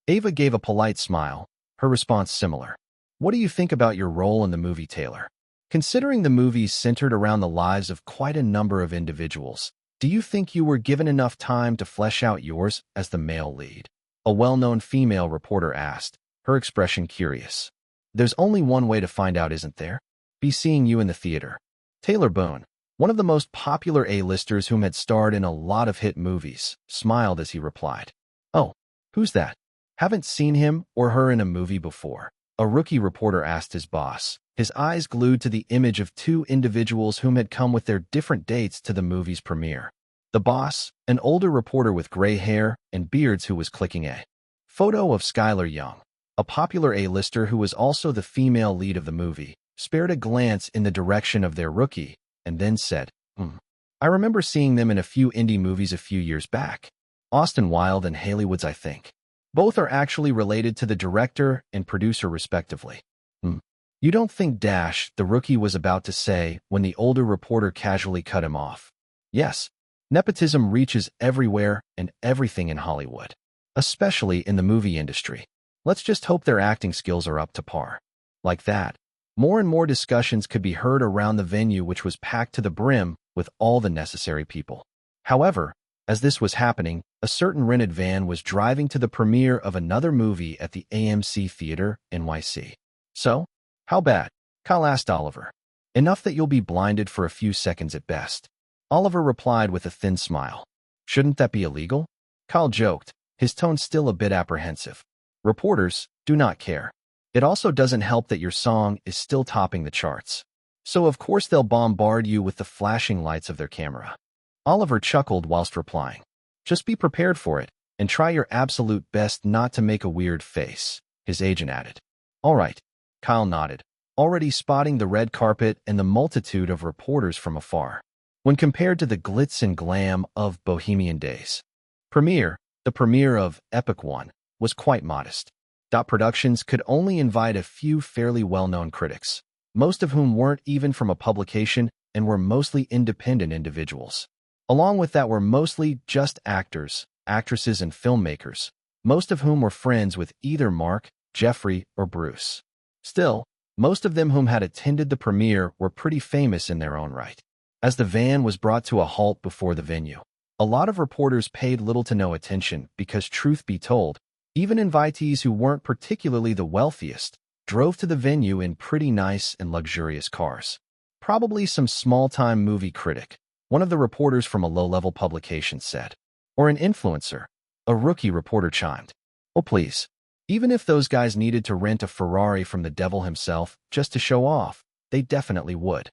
A: Ava gave a polite smile, her response similar. What do you think about your role in the movie, Taylor? Considering the movie's centered around the lives of quite a number of individuals, do you think you were given enough time to flesh out yours as the male lead? A well-known female reporter asked, her expression curious. There's only one way to find out, isn't there? Be seeing you in the theater. Taylor Boone, one of the most popular A-listers whom had starred in a lot of hit movies, smiled as he replied. Oh, who's that? Haven't seen him or her in a movie before, a rookie reporter asked his boss, his eyes glued to the image of two individuals whom had come with their different dates to the movie's premiere. The boss, an older reporter with gray hair and beards who was clicking a photo of Skylar Young, a popular A-lister who was also the female lead of the movie, spared a glance in the direction of their rookie and then said, I remember seeing them in a few indie movies a few years back. Austin Wilde and Haley Woods, I think. Both are actually related to the director and producer respectively. You don't think the rookie was about to say when the older reporter casually cut him off. Yes, nepotism reaches everywhere and everything in Hollywood, especially in the movie industry. Let's just hope their acting skills are up to par. Like that, more and more discussions could be heard around the venue, which was packed to the brim with all the necessary people. However, as this was happening, a certain rented van was driving to the premiere of another movie at the AMC Theater, NYC. So, how bad? Kyle asked Oliver. Enough that you'll be blinded for a few seconds at best. Oliver replied with a thin smile. Shouldn't that be illegal? Kyle joked, his tone still a bit apprehensive. Reporters do not care. It also doesn't help that your song is still topping the charts. So of course they'll bombard you with the flashing lights of their camera. Oliver chuckled whilst replying. Just be prepared for it, and try your absolute best not to make a weird face, his agent added. All right, Kyle nodded, already spotting the red carpet and the multitude of reporters from afar. When compared to the glitz and glam of Bohemian Days, the premiere of Epic One was quite modest. Productions could only invite a few fairly well-known critics, most of whom weren't even from a publication and were mostly independent individuals. Along with that were mostly just actors, actresses, and filmmakers, most of whom were friends with either Mark, Jeffrey, or Bruce. Still, most of them whom had attended the premiere were pretty famous in their own right. As the van was brought to a halt before the venue, a lot of reporters paid little to no attention because, truth be told, even invitees who weren't particularly the wealthiest drove to the venue in pretty nice and luxurious cars. Probably some small-time movie critic, one of the reporters from a low-level publication said. Or an influencer, a rookie reporter chimed. Oh please, even if those guys needed to rent a Ferrari from the devil himself just to show off, they definitely would.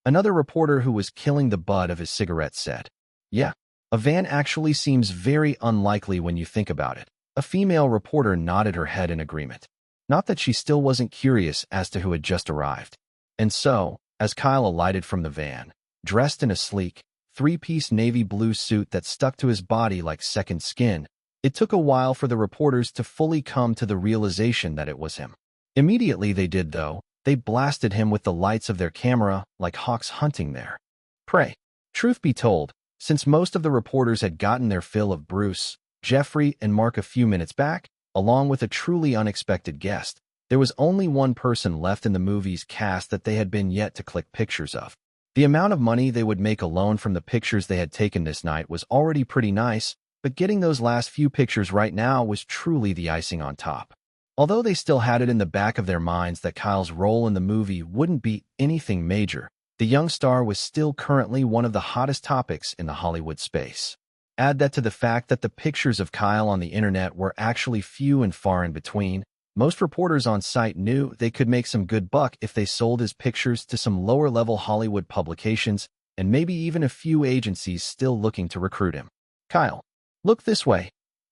A: Another reporter who was killing the butt of his cigarette said. Yeah, a van actually seems very unlikely when you think about it. A female reporter nodded her head in agreement. Not that she still wasn't curious as to who had just arrived. And so, as Kyle alighted from the van, dressed in a sleek, three-piece navy blue suit that stuck to his body like second skin, it took a while for the reporters to fully come to the realization that it was him. Immediately they did, though. They blasted him with the lights of their camera like hawks hunting their prey. Truth be told, since most of the reporters had gotten their fill of Bruce, Jeffrey, and Mark a few minutes back, along with a truly unexpected guest, there was only one person left in the movie's cast that they had been yet to click pictures of. The amount of money they would make alone from the pictures they had taken this night was already pretty nice, but getting those last few pictures right now was truly the icing on top. Although they still had it in the back of their minds that Kyle's role in the movie wouldn't be anything major, the young star was still currently one of the hottest topics in the Hollywood space. Add that to the fact that the pictures of Kyle on the internet were actually few and far in between. Most reporters on site knew they could make some good buck if they sold his pictures to some lower-level Hollywood publications and maybe even a few agencies still looking to recruit him. Kyle, look this way,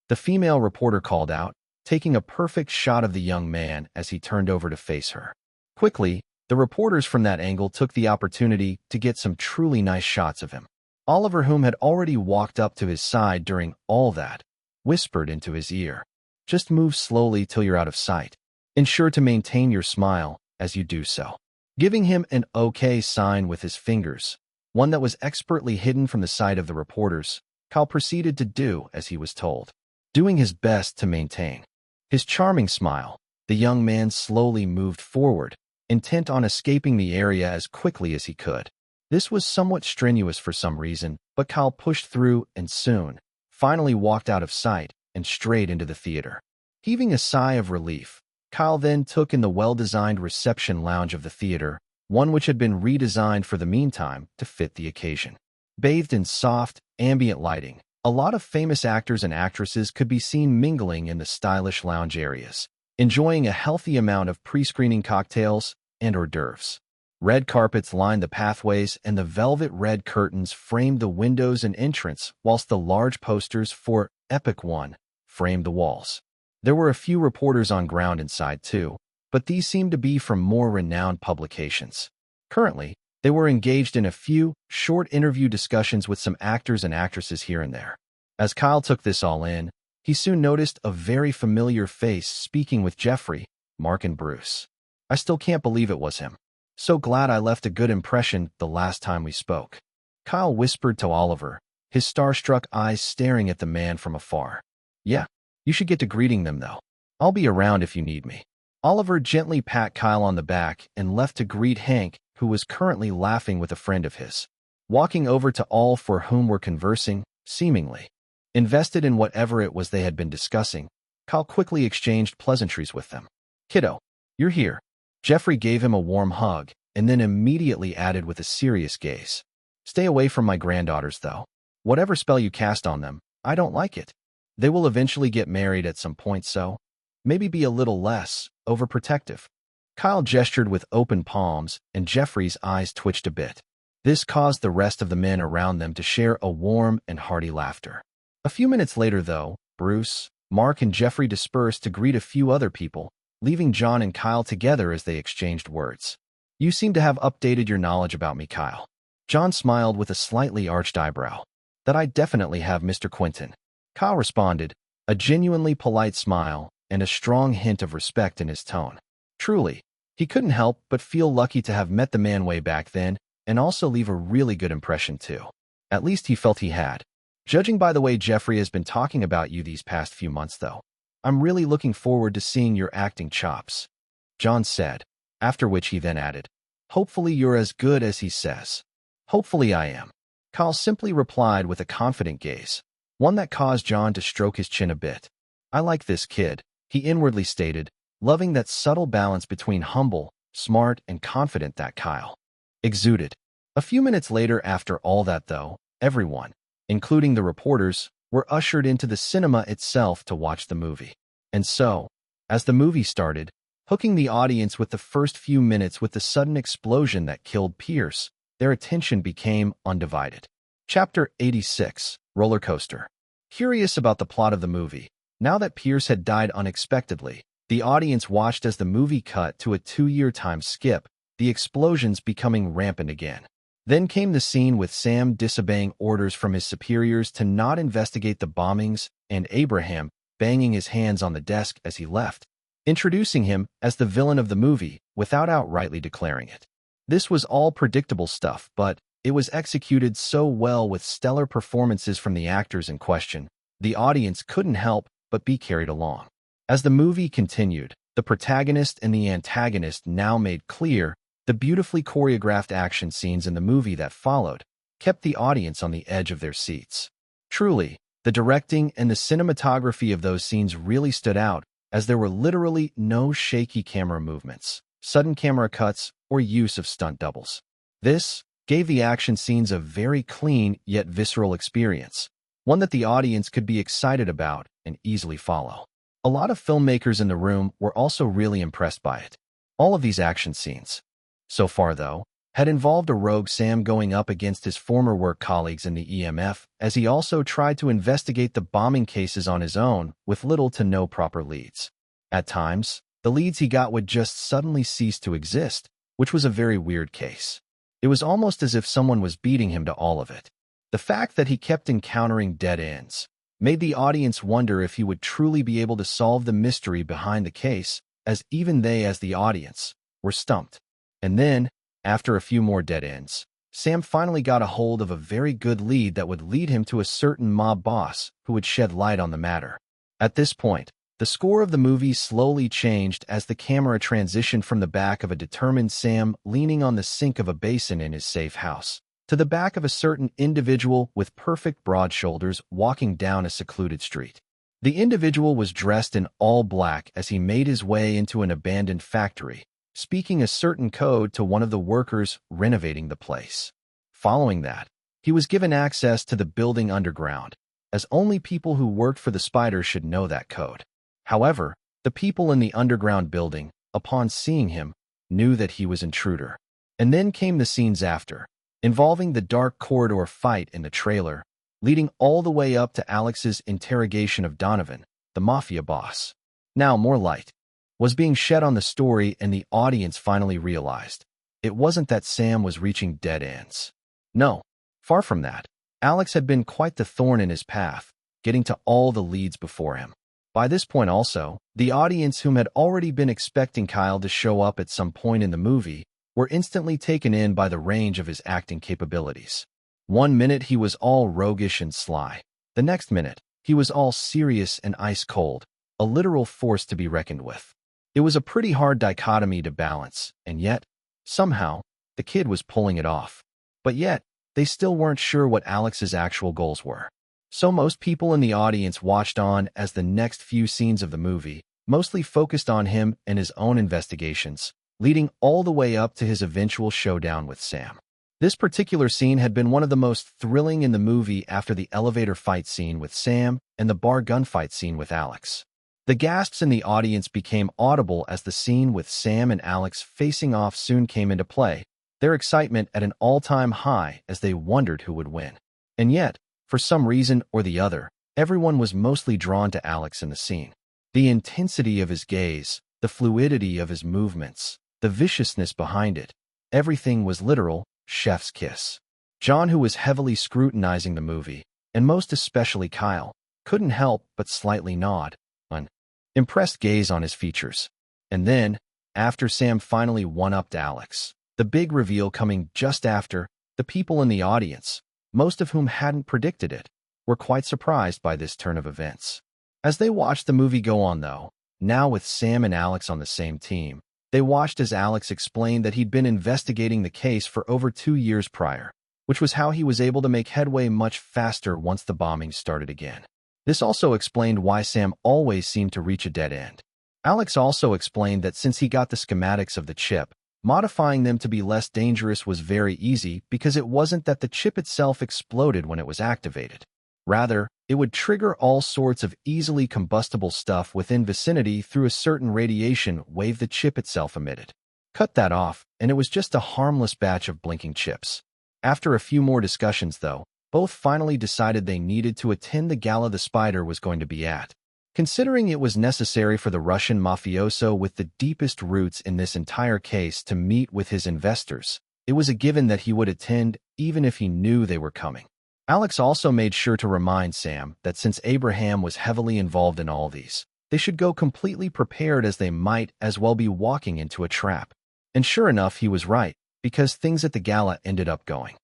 A: the female reporter called out, taking a perfect shot of the young man as he turned over to face her. Quickly, the reporters from that angle took the opportunity to get some truly nice shots of him. Oliver, whom had already walked up to his side during all that, whispered into his ear. Just move slowly till you're out of sight. Ensure to maintain your smile as you do so. Giving him an okay sign with his fingers, one that was expertly hidden from the sight of the reporters, Kyle proceeded to do as he was told, doing his best to maintain his charming smile. The young man slowly moved forward, intent on escaping the area as quickly as he could. This was somewhat strenuous for some reason, but Kyle pushed through and soon, finally walked out of sight and straight into the theater. Heaving a sigh of relief, Kyle then took in the well-designed reception lounge of the theater, one which had been redesigned for the meantime to fit the occasion. Bathed in soft, ambient lighting, A lot of famous actors and actresses could be seen mingling in the stylish lounge areas, enjoying a healthy amount of pre-screening cocktails and hors d'oeuvres. Red carpets lined the pathways, and the velvet red curtains framed the windows and entrance, whilst the large posters for Epic One framed the walls. There were a few reporters on ground inside too, but these seemed to be from more renowned publications. Currently, they were engaged in a few short interview discussions with some actors and actresses here and there. As Kyle took this all in, he soon noticed a very familiar face speaking with Jeffrey, Mark, and Bruce. I still can't believe it was him. So glad I left a good impression the last time we spoke. Kyle whispered to Oliver, his starstruck eyes staring at the man from afar. Yeah, you should get to greeting them though. I'll be around if you need me. Oliver gently pat Kyle on the back and left to greet Hank, who was currently laughing with a friend of his. Walking over to all for whom were conversing, seemingly invested in whatever it was they had been discussing, Kyle quickly exchanged pleasantries with them. Kiddo, you're here. Jeffrey gave him a warm hug and then immediately added with a serious gaze. Stay away from my granddaughters, though. Whatever spell you cast on them, I don't like it. They will eventually get married at some point, so maybe be a little less overprotective. Kyle gestured with open palms, and Jeffrey's eyes twitched a bit. This caused the rest of the men around them to share a warm and hearty laughter. A few minutes later, though, Bruce, Mark, and Jeffrey dispersed to greet a few other people, leaving John and Kyle together as they exchanged words. You seem to have updated your knowledge about me, Kyle. John smiled with a slightly arched eyebrow. That I definitely have, Mr. Quinton. Kyle responded, a genuinely polite smile and a strong hint of respect in his tone. Truly, he couldn't help but feel lucky to have met the man way back then and also leave a really good impression too. At least he felt he had. Judging by the way Jeffrey has been talking about you these past few months, though, I'm really looking forward to seeing your acting chops, John said, after which he then added, hopefully you're as good as he says. Hopefully I am. Kyle simply replied with a confident gaze, one that caused John to stroke his chin a bit. I like this kid, he inwardly stated, loving that subtle balance between humble, smart, and confident that Kyle exuded. A few minutes later after all that, though, everyone, including the reporters, were ushered into the cinema itself to watch the movie. And so, as the movie started, hooking the audience with the first few minutes with the sudden explosion that killed Pierce, their attention became undivided. Chapter 86, Roller Coaster. Curious about the plot of the movie, now that Pierce had died unexpectedly, the audience watched as the movie cut to a 2-year time skip, the explosions becoming rampant again. Then came the scene with Sam disobeying orders from his superiors to not investigate the bombings and Abraham banging his hands on the desk as he left, introducing him as the villain of the movie without outrightly declaring it. This was all predictable stuff, but it was executed so well with stellar performances from the actors in question, the audience couldn't help but be carried along. As the movie continued, the protagonist and the antagonist now made clear. The beautifully choreographed action scenes in the movie that followed kept the audience on the edge of their seats. Truly, the directing and the cinematography of those scenes really stood out, as there were literally no shaky camera movements, sudden camera cuts, or use of stunt doubles. This gave the action scenes a very clean yet visceral experience, one that the audience could be excited about and easily follow. A lot of filmmakers in the room were also really impressed by it. All of these action scenes, so far though, had involved a rogue Sam going up against his former work colleagues in the EMF, as he also tried to investigate the bombing cases on his own with little to no proper leads. At times, the leads he got would just suddenly cease to exist, which was a very weird case. It was almost as if someone was beating him to all of it. The fact that he kept encountering dead ends made the audience wonder if he would truly be able to solve the mystery behind the case, as even they, as the audience, were stumped. And then, after a few more dead ends, Sam finally got a hold of a very good lead that would lead him to a certain mob boss who would shed light on the matter. At this point, the score of the movie slowly changed as the camera transitioned from the back of a determined Sam leaning on the sink of a basin in his safe house, to the back of a certain individual with perfect broad shoulders walking down a secluded street. The individual was dressed in all black as he made his way into an abandoned factory, speaking a certain code to one of the workers renovating the place. Following that, he was given access to the building underground, as only people who worked for the spider should know that code. However, the people in the underground building, upon seeing him, knew that he was an intruder. And then came the scenes after, involving the dark corridor fight in the trailer, leading all the way up to Alex's interrogation of Donovan, the mafia boss. Now more light was being shed on the story, and the audience finally realized it wasn't that Sam was reaching dead ends. No, far from that. Alex had been quite the thorn in his path, getting to all the leads before him. By this point also, the audience, whom had already been expecting Kyle to show up at some point in the movie, were instantly taken in by the range of his acting capabilities. One minute he was all roguish and sly. The next minute, he was all serious and ice-cold, a literal force to be reckoned with. It was a pretty hard dichotomy to balance, and yet, somehow, the kid was pulling it off. But yet, they still weren't sure what Alex's actual goals were. So most people in the audience watched on as the next few scenes of the movie mostly focused on him and his own investigations, leading all the way up to his eventual showdown with Sam. This particular scene had been one of the most thrilling in the movie after the elevator fight scene with Sam and the bar gunfight scene with Alex. The gasps in the audience became audible as the scene with Sam and Alex facing off soon came into play, their excitement at an all-time high as they wondered who would win. And yet, for some reason or the other, everyone was mostly drawn to Alex in the scene. The intensity of his gaze, the fluidity of his movements, the viciousness behind it, everything was literal chef's kiss. John, who was heavily scrutinizing the movie, and most especially Kyle, couldn't help but slightly nod, an impressed gaze on his features. And then, after Sam finally one-upped Alex, the big reveal coming just after, the people in the audience, most of whom hadn't predicted it, were quite surprised by this turn of events. As they watched the movie go on, though, now with Sam and Alex on the same team, they watched as Alex explained that he'd been investigating the case for over 2 years prior, which was how he was able to make headway much faster once the bombing started again. This also explained why Sam always seemed to reach a dead end. Alex also explained that since he got the schematics of the chip, modifying them to be less dangerous was very easy because it wasn't that the chip itself exploded when it was activated. Rather, it would trigger all sorts of easily combustible stuff within vicinity through a certain radiation wave the chip itself emitted. Cut that off, and it was just a harmless batch of blinking chips. After a few more discussions, though, both finally decided they needed to attend the gala the spider was going to be at. Considering it was necessary for the Russian mafioso with the deepest roots in this entire case to meet with his investors, it was a given that he would attend even if he knew they were coming. Alex also made sure to remind Sam that since Abraham was heavily involved in all these, they should go completely prepared as they might as well be walking into a trap. And sure enough, he was right, because things at the gala ended up going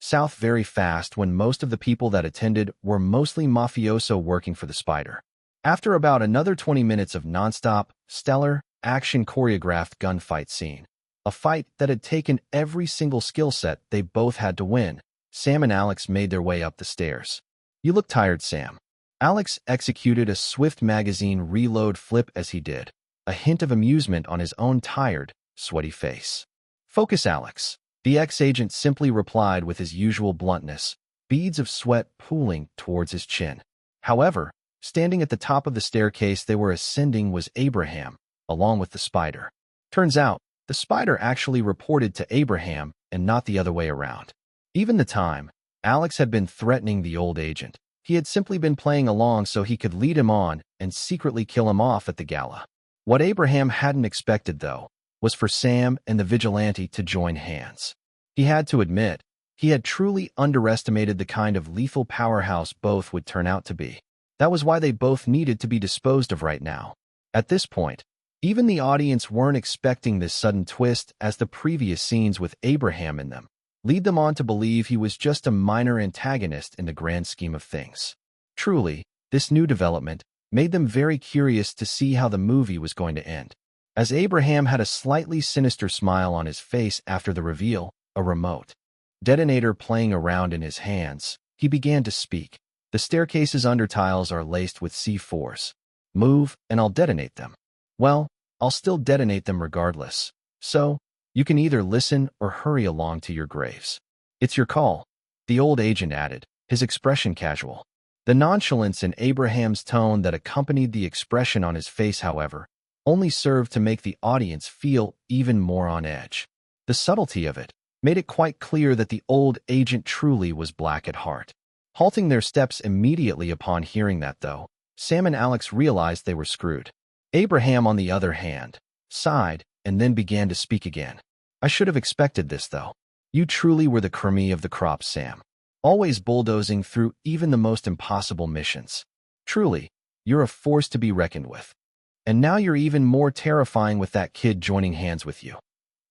A: south very fast when most of the people that attended were mostly mafioso working for the spider. After about another 20 minutes of nonstop, stellar, action choreographed gunfight scene, a fight that had taken every single skill set they both had to win, Sam and Alex made their way up the stairs. "You look tired, Sam." Alex executed a swift magazine reload flip as he did, a hint of amusement on his own tired, sweaty face. "Focus, Alex." The ex-agent simply replied with his usual bluntness, beads of sweat pooling towards his chin. However, standing at the top of the staircase they were ascending was Abraham, along with the spider. Turns out, the spider actually reported to Abraham and not the other way around. Even the time, Alex had been threatening the old agent. He had simply been playing along so he could lead him on and secretly kill him off at the gala. What Abraham hadn't expected, though, was for Sam and the vigilante to join hands. He had to admit, he had truly underestimated the kind of lethal powerhouse both would turn out to be. That was why they both needed to be disposed of right now. At this point, even the audience weren't expecting this sudden twist, as the previous scenes with Abraham in them lead them on to believe he was just a minor antagonist in the grand scheme of things. Truly, this new development made them very curious to see how the movie was going to end. As Abraham had a slightly sinister smile on his face after the reveal, a remote detonator playing around in his hands, he began to speak. "The staircase's undertiles are laced with C4s. Move, and I'll detonate them." "Well, I'll still detonate them regardless. So, you can either listen or hurry along to your graves. It's your call," the old agent added, his expression casual. The nonchalance in Abraham's tone that accompanied the expression on his face, however, only served to make the audience feel even more on edge. The subtlety of it made it quite clear that the old agent truly was black at heart. Halting their steps immediately upon hearing that, though, Sam and Alex realized they were screwed. Abraham, on the other hand, sighed and then began to speak again. I should have expected this, though. You truly were the cream of the crop, Sam. Always bulldozing through even the most impossible missions. Truly, you're a force to be reckoned with. And now you're even more terrifying with that kid joining hands with you.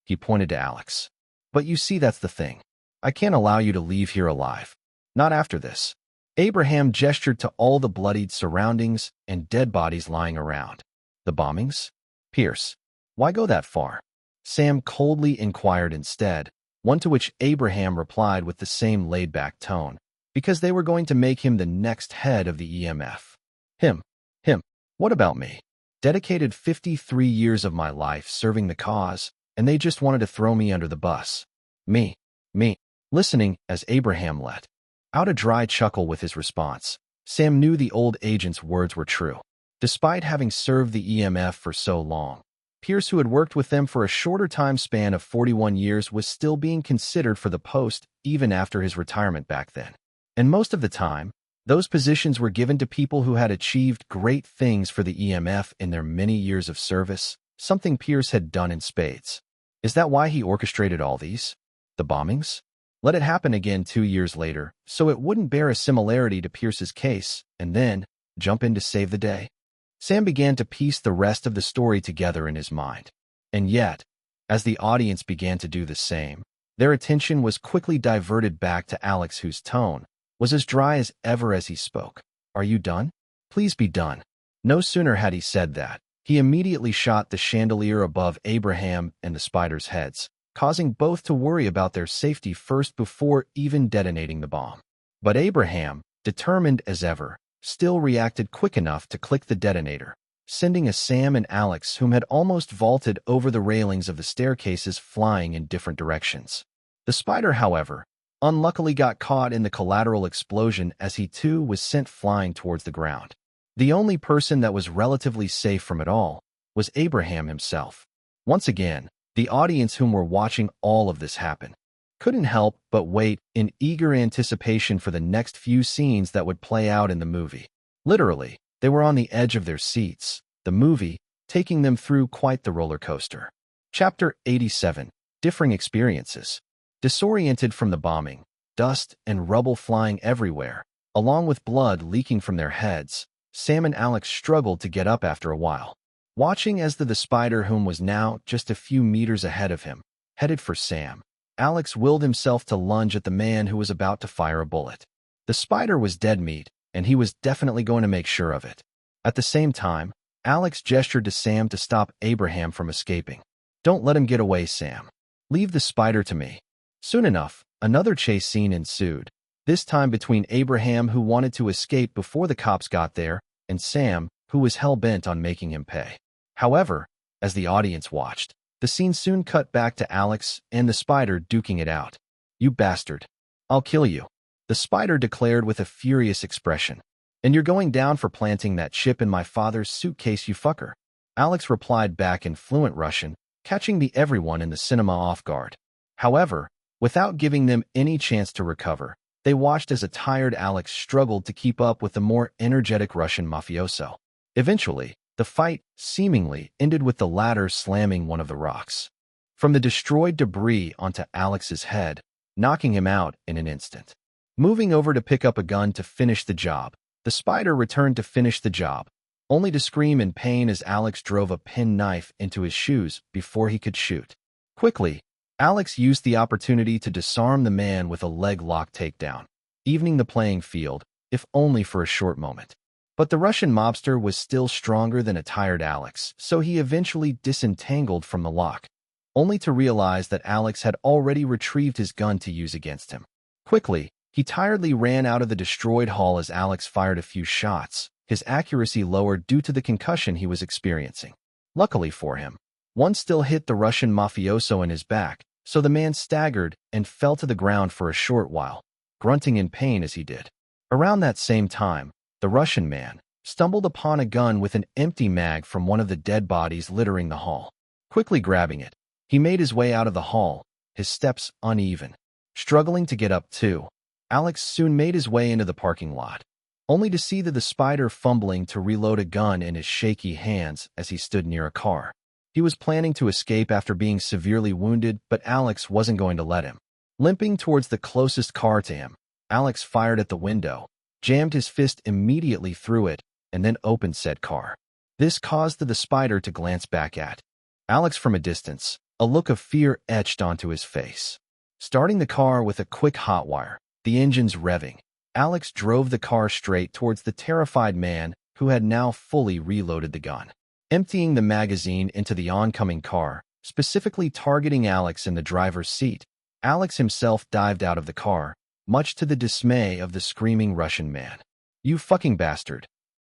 A: He pointed to Alex. But you see, that's the thing. I can't allow you to leave here alive. Not after this. Abraham gestured to all the bloodied surroundings and dead bodies lying around. The bombings? Pierce, why go that far? Sam coldly inquired instead, one to which Abraham replied with the same laid-back tone, because they were going to make him the next head of the EMF. Him. What about me? Dedicated 53 years of my life serving the cause, and they just wanted to throw me under the bus. Me. Listening as Abraham let out a dry chuckle with his response, Sam knew the old agent's words were true. Despite having served the EMF for so long, Pierce, who had worked with them for a shorter time span of 41 years, was still being considered for the post even after his retirement back then. And most of the time, those positions were given to people who had achieved great things for the EMF in their many years of service, something Pierce had done in spades. Is that why he orchestrated all these? The bombings? Let it happen again 2 years later, so it wouldn't bear a similarity to Pierce's case, and then jump in to save the day? Sam began to piece the rest of the story together in his mind. And yet, as the audience began to do the same, their attention was quickly diverted back to Alex, whose tone was as dry as ever as he spoke. Are you done? Please be done. No sooner had he said that, he immediately shot the chandelier above Abraham and the spiders' heads, causing both to worry about their safety first before even detonating the bomb. But Abraham, determined as ever, still reacted quick enough to click the detonator, sending a Sam and Alex, whom had almost vaulted over the railings of the staircases, flying in different directions. The spider, however, unluckily got caught in the collateral explosion as he too was sent flying towards the ground. The only person that was relatively safe from it all was Abraham himself. Once again, the audience, whom were watching all of this happen, couldn't help but wait in eager anticipation for the next few scenes that would play out in the movie. Literally, they were on the edge of their seats, the movie taking them through quite the roller coaster. Chapter 87. Differing Experiences. Disoriented from the bombing, dust and rubble flying everywhere, along with blood leaking from their heads, Sam and Alex struggled to get up after a while. Watching as the spider, whom was now just a few meters ahead of him, headed for Sam, Alex willed himself to lunge at the man who was about to fire a bullet. The spider was dead meat, and he was definitely going to make sure of it. At the same time, Alex gestured to Sam to stop Abraham from escaping. Don't let him get away, Sam. Leave the spider to me. Soon enough, another chase scene ensued, this time between Abraham, who wanted to escape before the cops got there, and Sam, who was hell-bent on making him pay. However, as the audience watched, the scene soon cut back to Alex and the spider duking it out. You bastard. I'll kill you, the spider declared with a furious expression. And you're going down for planting that chip in my father's suitcase, you fucker. Alex replied back in fluent Russian, catching the everyone in the cinema off guard. However, without giving them any chance to recover, they watched as a tired Alex struggled to keep up with the more energetic Russian mafioso. Eventually, the fight seemingly ended with the latter slamming one of the rocks from the destroyed debris onto Alex's head, knocking him out in an instant. Moving over to pick up a gun to finish the job, the spider returned to finish the job, only to scream in pain as Alex drove a penknife into his shoes before he could shoot. Quickly, Alex used the opportunity to disarm the man with a leg lock takedown, evening the playing field, if only for a short moment. But the Russian mobster was still stronger than a tired Alex, so he eventually disentangled from the lock, only to realize that Alex had already retrieved his gun to use against him. Quickly, he tiredly ran out of the destroyed hall as Alex fired a few shots, his accuracy lowered due to the concussion he was experiencing. Luckily for him, one still hit the Russian mafioso in his back, so the man staggered and fell to the ground for a short while, grunting in pain as he did. Around that same time, the Russian man stumbled upon a gun with an empty mag from one of the dead bodies littering the hall. Quickly grabbing it, he made his way out of the hall, his steps uneven. Struggling to get up too, Alex soon made his way into the parking lot, only to see the spider fumbling to reload a gun in his shaky hands as he stood near a car. He was planning to escape after being severely wounded, but Alex wasn't going to let him. Limping towards the closest car to him, Alex fired at the window, jammed his fist immediately through it, and then opened said car. This caused the spider to glance back at Alex from a distance, a look of fear etched onto his face. Starting the car with a quick hotwire, the engines revving, Alex drove the car straight towards the terrified man who had now fully reloaded the gun. Emptying the magazine into the oncoming car, specifically targeting Alex in the driver's seat, Alex himself dived out of the car, much to the dismay of the screaming Russian man. "You fucking bastard."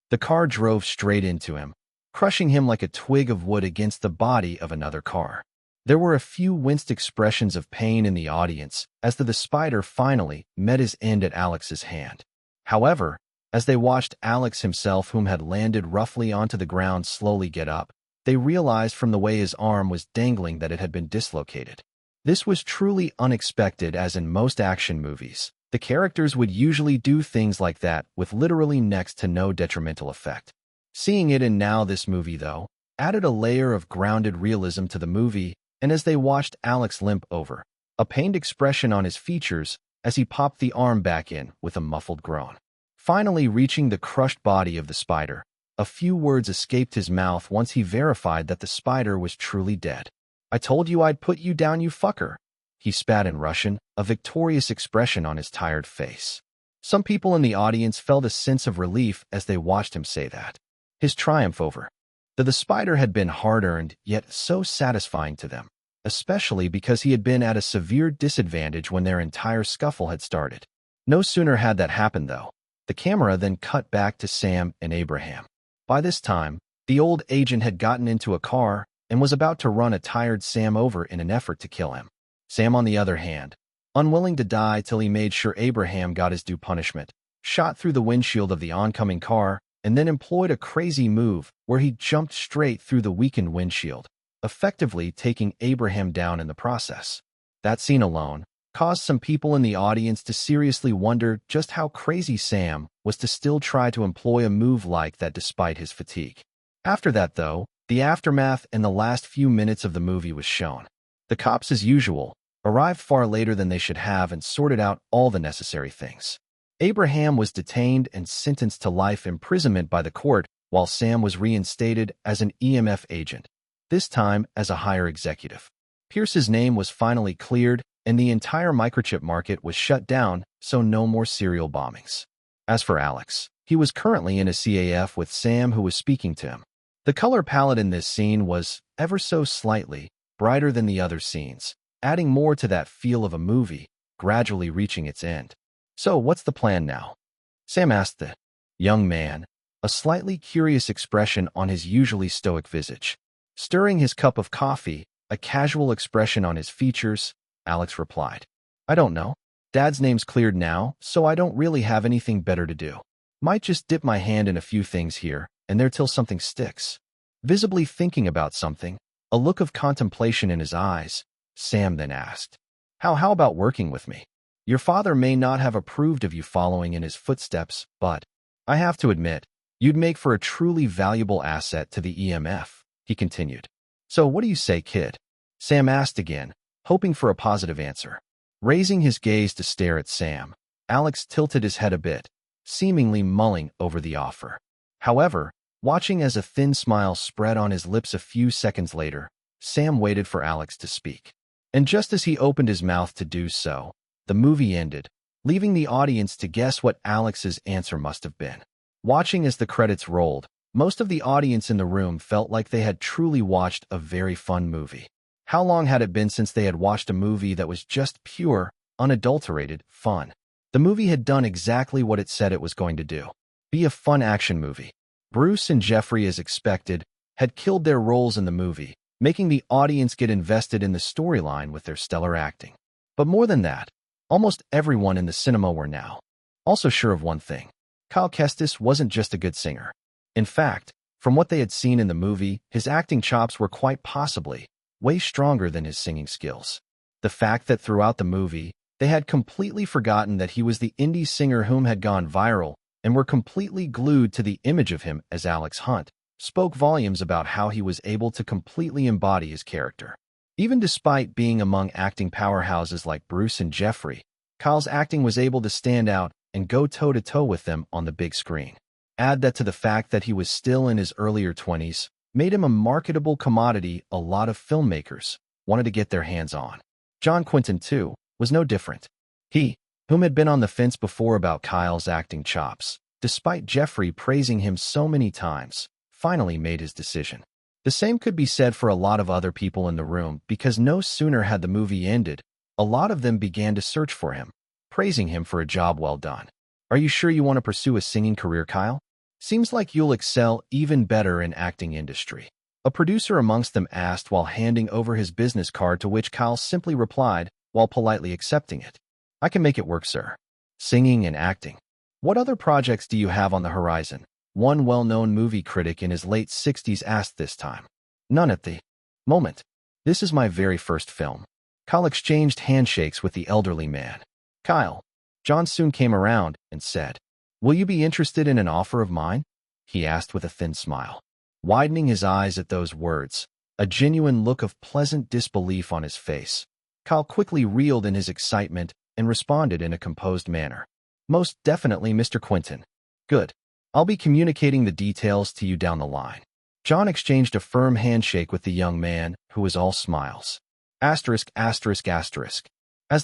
A: The car drove straight into him, crushing him like a twig of wood against the body of another car. There were a few winced expressions of pain in the audience as the spider finally met his end at Alex's hand. However, as they watched Alex himself, whom had landed roughly onto the ground, slowly get up, they realized from the way his arm was dangling that it had been dislocated. This was truly unexpected, as in most action movies, the characters would usually do things like that with literally next to no detrimental effect. Seeing it in now this movie, though, added a layer of grounded realism to the movie, and as they watched Alex limp over, a pained expression on his features as he popped the arm back in with a muffled groan. Finally reaching the crushed body of the spider, a few words escaped his mouth once he verified that the spider was truly dead. "I told you I'd put you down, you fucker," he spat in Russian, a victorious expression on his tired face. Some people in the audience felt a sense of relief as they watched him say that. His triumph over the spider had been hard-earned, yet so satisfying to them, especially because he had been at a severe disadvantage when their entire scuffle had started. No sooner had that happened, though, the camera then cut back to Sam and Abraham. By this time, the old agent had gotten into a car and was about to run a tired Sam over in an effort to kill him. Sam, on the other hand, unwilling to die till he made sure Abraham got his due punishment, shot through the windshield of the oncoming car and then employed a crazy move where he jumped straight through the weakened windshield, effectively taking Abraham down in the process. That scene alone caused some people in the audience to seriously wonder just how crazy Sam was to still try to employ a move like that despite his fatigue. After that, though, the aftermath and the last few minutes of the movie was shown. The cops, as usual, arrived far later than they should have and sorted out all the necessary things. Abraham was detained and sentenced to life imprisonment by the court, while Sam was reinstated as an EMF agent, this time as a higher executive. Pierce's name was finally cleared, and the entire microchip market was shut down, so no more serial bombings. As for Alex, he was currently in a CAF with Sam, who was speaking to him. The color palette in this scene was, ever so slightly, brighter than the other scenes, adding more to that feel of a movie, gradually reaching its end. "So, what's the plan now?" Sam asked the young man, a slightly curious expression on his usually stoic visage. Stirring his cup of coffee, a casual expression on his features, Alex replied, "I don't know. Dad's name's cleared now, so I don't really have anything better to do. Might just dip my hand in a few things here and there till something sticks." Visibly thinking about something, a look of contemplation in his eyes, Sam then asked, How about working with me? Your father may not have approved of you following in his footsteps, but I have to admit, you'd make for a truly valuable asset to the EMF," he continued. "So what do you say, kid?" Sam asked again, hoping for a positive answer. Raising his gaze to stare at Sam, Alex tilted his head a bit, seemingly mulling over the offer. However, watching as a thin smile spread on his lips a few seconds later, Sam waited for Alex to speak. And just as he opened his mouth to do so, the movie ended, leaving the audience to guess what Alex's answer must have been. Watching as the credits rolled, most of the audience in the room felt like they had truly watched a very fun movie. How long had it been since they had watched a movie that was just pure, unadulterated fun? The movie had done exactly what it said it was going to do. Be a fun action movie. Bruce and Jeffrey, as expected, had killed their roles in the movie, making the audience get invested in the storyline with their stellar acting. But more than that, almost everyone in the cinema were now Also sure of one thing, Kyle Kestis wasn't just a good singer. In fact, from what they had seen in the movie, his acting chops were quite possibly way stronger than his singing skills. The fact that throughout the movie, they had completely forgotten that he was the indie singer whom had gone viral and were completely glued to the image of him as Alex Hunt spoke volumes about how he was able to completely embody his character. Even despite being among acting powerhouses like Bruce and Jeffrey, Kyle's acting was able to stand out and go toe-to-toe with them on the big screen. Add that to the fact that he was still in his earlier 20s, made him a marketable commodity a lot of filmmakers wanted to get their hands on. John Quinton, too, was no different. He, whom had been on the fence before about Kyle's acting chops, despite Jeffrey praising him so many times, finally made his decision. The same could be said for a lot of other people in the room because no sooner had the movie ended, a lot of them began to search for him, praising him for a job well done. Are you sure you want to pursue a singing career, Kyle? Seems like you'll excel even better in acting industry. A producer amongst them asked while handing over his business card, to which Kyle simply replied while politely accepting it. I can make it work, sir. Singing and acting. What other projects do you have on the horizon? One well-known movie critic in his late 60s asked this time. None at the moment. This is my very first film. Kyle exchanged handshakes with the elderly man. Kyle. John soon came around and said, Will you be interested in an offer of mine? He asked with a thin smile. Widening his eyes at those words, a genuine look of pleasant disbelief on his face, Kyle quickly reeled in his excitement and responded in a composed manner. Most definitely, Mr. Quinton. Good. I'll be communicating the details to you down the line. John exchanged a firm handshake with the young man, who was all smiles. As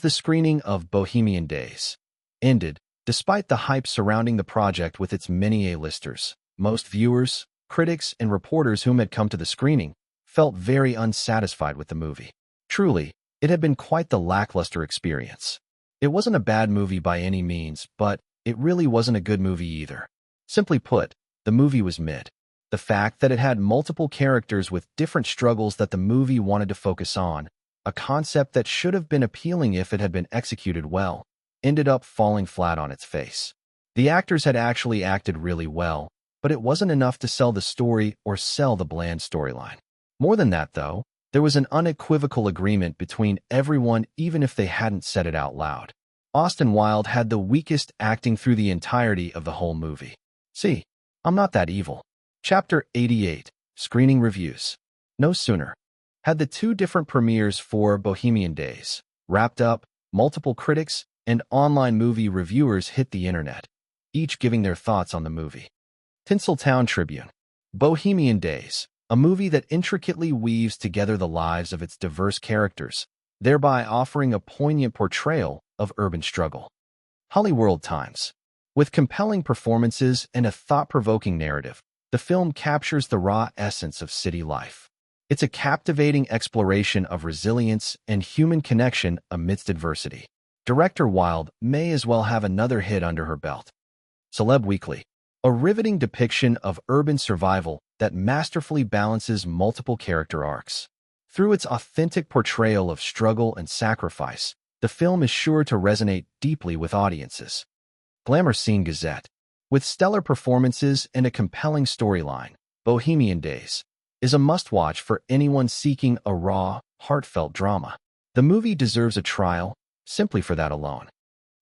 A: the screening of Bohemian Days ended, despite the hype surrounding the project with its many A-listers, most viewers, critics, and reporters whom had come to the screening felt very unsatisfied with the movie. Truly, it had been quite the lackluster experience. It wasn't a bad movie by any means, but it really wasn't a good movie either. Simply put, the movie was mid. The fact that it had multiple characters with different struggles that the movie wanted to focus on, a concept that should have been appealing if it had been executed well, ended up falling flat on its face. The actors had actually acted really well, but it wasn't enough to sell the story or sell the bland storyline. More than that, though, there was an unequivocal agreement between everyone even if they hadn't said it out loud. Austin Wilde had the weakest acting through the entirety of the whole movie. See, I'm not that evil. Chapter 88, Screening Reviews. No sooner had the two different premieres for Bohemian Days wrapped up, multiple critics and online movie reviewers hit the internet, each giving their thoughts on the movie. Tinseltown Tribune. Bohemian Days, a movie that intricately weaves together the lives of its diverse characters, thereby offering a poignant portrayal of urban struggle. Hollyworld Times. With compelling performances and a thought-provoking narrative, the film captures the raw essence of city life. It's a captivating exploration of resilience and human connection amidst adversity. Director Wilde may as well have another hit under her belt. Celeb Weekly. A riveting depiction of urban survival that masterfully balances multiple character arcs. Through its authentic portrayal of struggle and sacrifice, the film is sure to resonate deeply with audiences. Glamour Scene Gazette. With stellar performances and a compelling storyline, Bohemian Days is a must-watch for anyone seeking a raw, heartfelt drama. The movie deserves a trial, simply for that alone.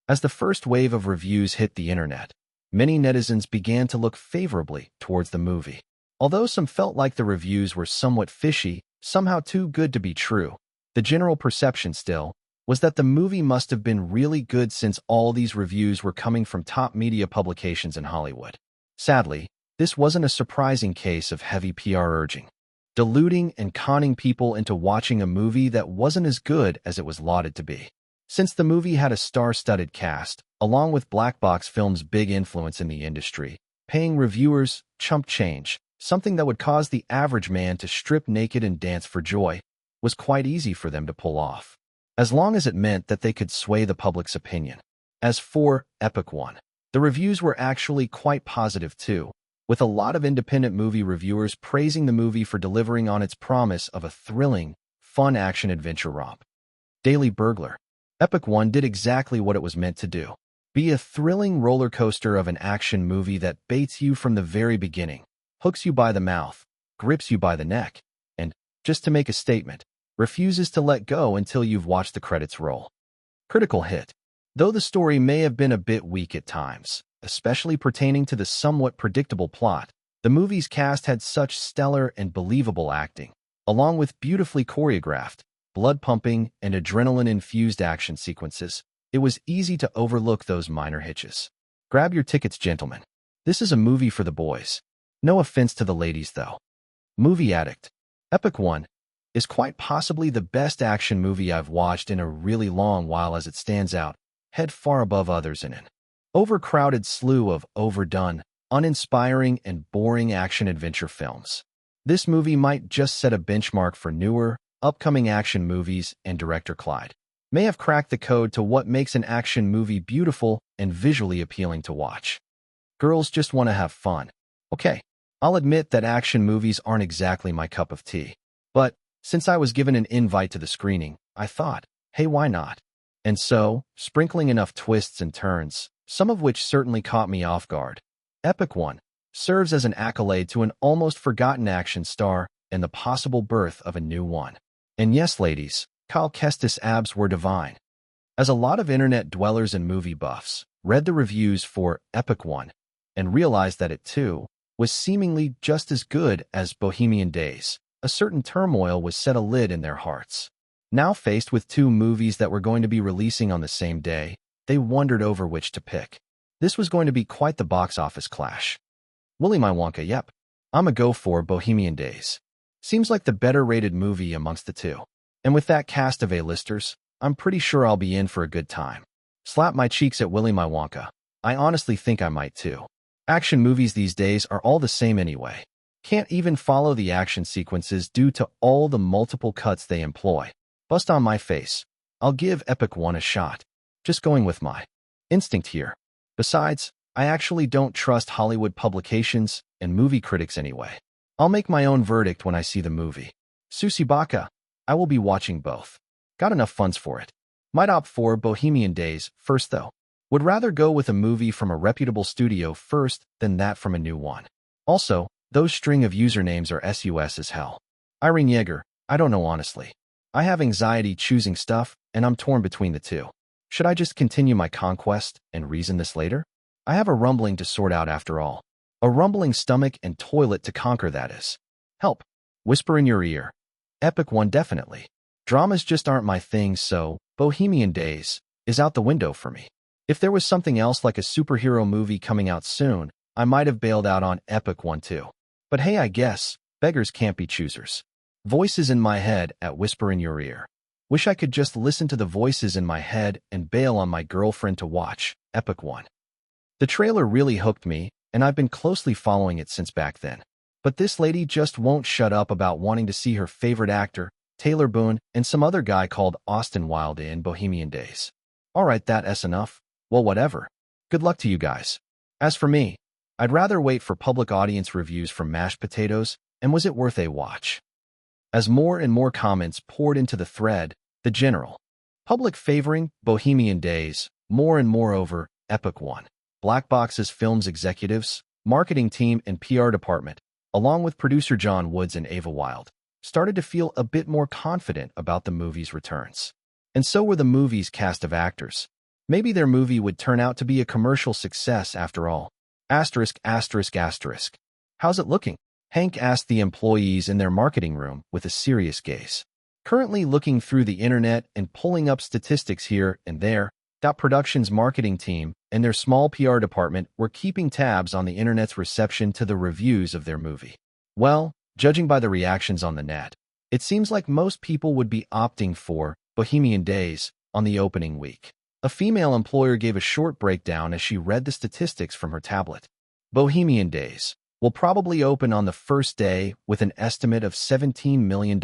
A: As the first wave of reviews hit the internet, many netizens began to look favorably towards the movie. Although some felt like the reviews were somewhat fishy, somehow too good to be true, the general perception still was that the movie must have been really good since all these reviews were coming from top media publications in Hollywood. Sadly, this wasn't a surprising case of heavy PR urging, deluding and conning people into watching a movie that wasn't as good as it was lauded to be. Since the movie had a star-studded cast, along with Black Box Films' big influence in the industry, paying reviewers chump change, something that would cause the average man to strip naked and dance for joy, was quite easy for them to pull off, as long as it meant that they could sway the public's opinion. As for Epic One, the reviews were actually quite positive too, with a lot of independent movie reviewers praising the movie for delivering on its promise of a thrilling, fun action-adventure romp. Daily Burglar. Epic One did exactly what it was meant to do. Be a thrilling roller coaster of an action movie that baits you from the very beginning, hooks you by the mouth, grips you by the neck, and, just to make a statement, refuses to let go until you've watched the credits roll. Critical hit. Though the story may have been a bit weak at times, especially pertaining to the somewhat predictable plot, the movie's cast had such stellar and believable acting, along with beautifully choreographed, blood-pumping, and adrenaline-infused action sequences. It was easy to overlook those minor hitches. Grab your tickets, gentlemen. This is a movie for the boys. No offense to the ladies, though. Movie Addict. Epic One is quite possibly the best action movie I've watched in a really long while, as it stands out, head far above others in an overcrowded slew of overdone, uninspiring, and boring action-adventure films. This movie might just set a benchmark for newer, upcoming action movies, and director Clyde may have cracked the code to what makes an action movie beautiful and visually appealing to watch. Girls just want to have fun. Okay, I'll admit that action movies aren't exactly my cup of tea. But since I was given an invite to the screening, I thought, hey, why not? And so, sprinkling enough twists and turns, some of which certainly caught me off guard, Epic One serves as an accolade to an almost forgotten action star and the possible birth of a new one. And yes, ladies, Cal Kestis' abs were divine. As a lot of internet dwellers and movie buffs read the reviews for Epic One and realized that it, too, was seemingly just as good as Bohemian Days, a certain turmoil was set a lid in their hearts. Now faced with two movies that were going to be releasing on the same day, they wondered over which to pick. This was going to be quite the box office clash. Willy my Wonka, yep. I'm a go for Bohemian Days. Seems like the better-rated movie amongst the two. And with that cast of A-listers, I'm pretty sure I'll be in for a good time. Slap my cheeks at Willy my Wonka. I honestly think I might too. Action movies these days are all the same anyway. Can't even follow the action sequences due to all the multiple cuts they employ. Bust on my face. I'll give Epic One a shot. Just going with my instinct here. Besides, I actually don't trust Hollywood publications and movie critics anyway. I'll make my own verdict when I see the movie. Susibaka, I will be watching both. Got enough funds for it. Might opt for Bohemian Days first, though. Would rather go with a movie from a reputable studio first than that from a new one. Also, those string of usernames are sus as hell. Irene Yeager, I don't know honestly. I have anxiety choosing stuff, and I'm torn between the two. Should I just continue my conquest and reason this later? I have a rumbling to sort out after all. A rumbling stomach and toilet to conquer, that is. Help. Whisper in your ear. Epic One definitely. Dramas just aren't my thing, so Bohemian Days is out the window for me. If there was something else like a superhero movie coming out soon, I might have bailed out on Epic One too. But hey, I guess beggars can't be choosers. Voices in my head at whisper in your ear. Wish I could just listen to the voices in my head and bail on my girlfriend to watch Epic One. The trailer really hooked me, and I've been closely following it since back then. But this lady just won't shut up about wanting to see her favorite actor, Taylor Boone, and some other guy called Austin Wilde in Bohemian Days. Alright, that's enough. Well, whatever. Good luck to you guys. As for me, I'd rather wait for public audience reviews from Mashed Potatoes, and was it worth a watch? As more and more comments poured into the thread, the general public favoring Bohemian Days more and more over Epic One. Black Box's films executives, marketing team, and PR department, along with producer John Woods and Ava Wilde, started to feel a bit more confident about the movie's returns. And so were the movie's cast of actors. Maybe their movie would turn out to be a commercial success after all. Asterisk, asterisk, asterisk. How's it looking? Hank asked the employees in their marketing room with a serious gaze. Currently looking through the internet and pulling up statistics here and there, Dot Productions' marketing team and their small PR department were keeping tabs on the internet's reception to the reviews of their movie. Well, judging by the reactions on the net, it seems like most people would be opting for Bohemian Days on the opening week. A female employer gave a short breakdown as she read the statistics from her tablet. Bohemian Days will probably open on the first day with an estimate of $17 million.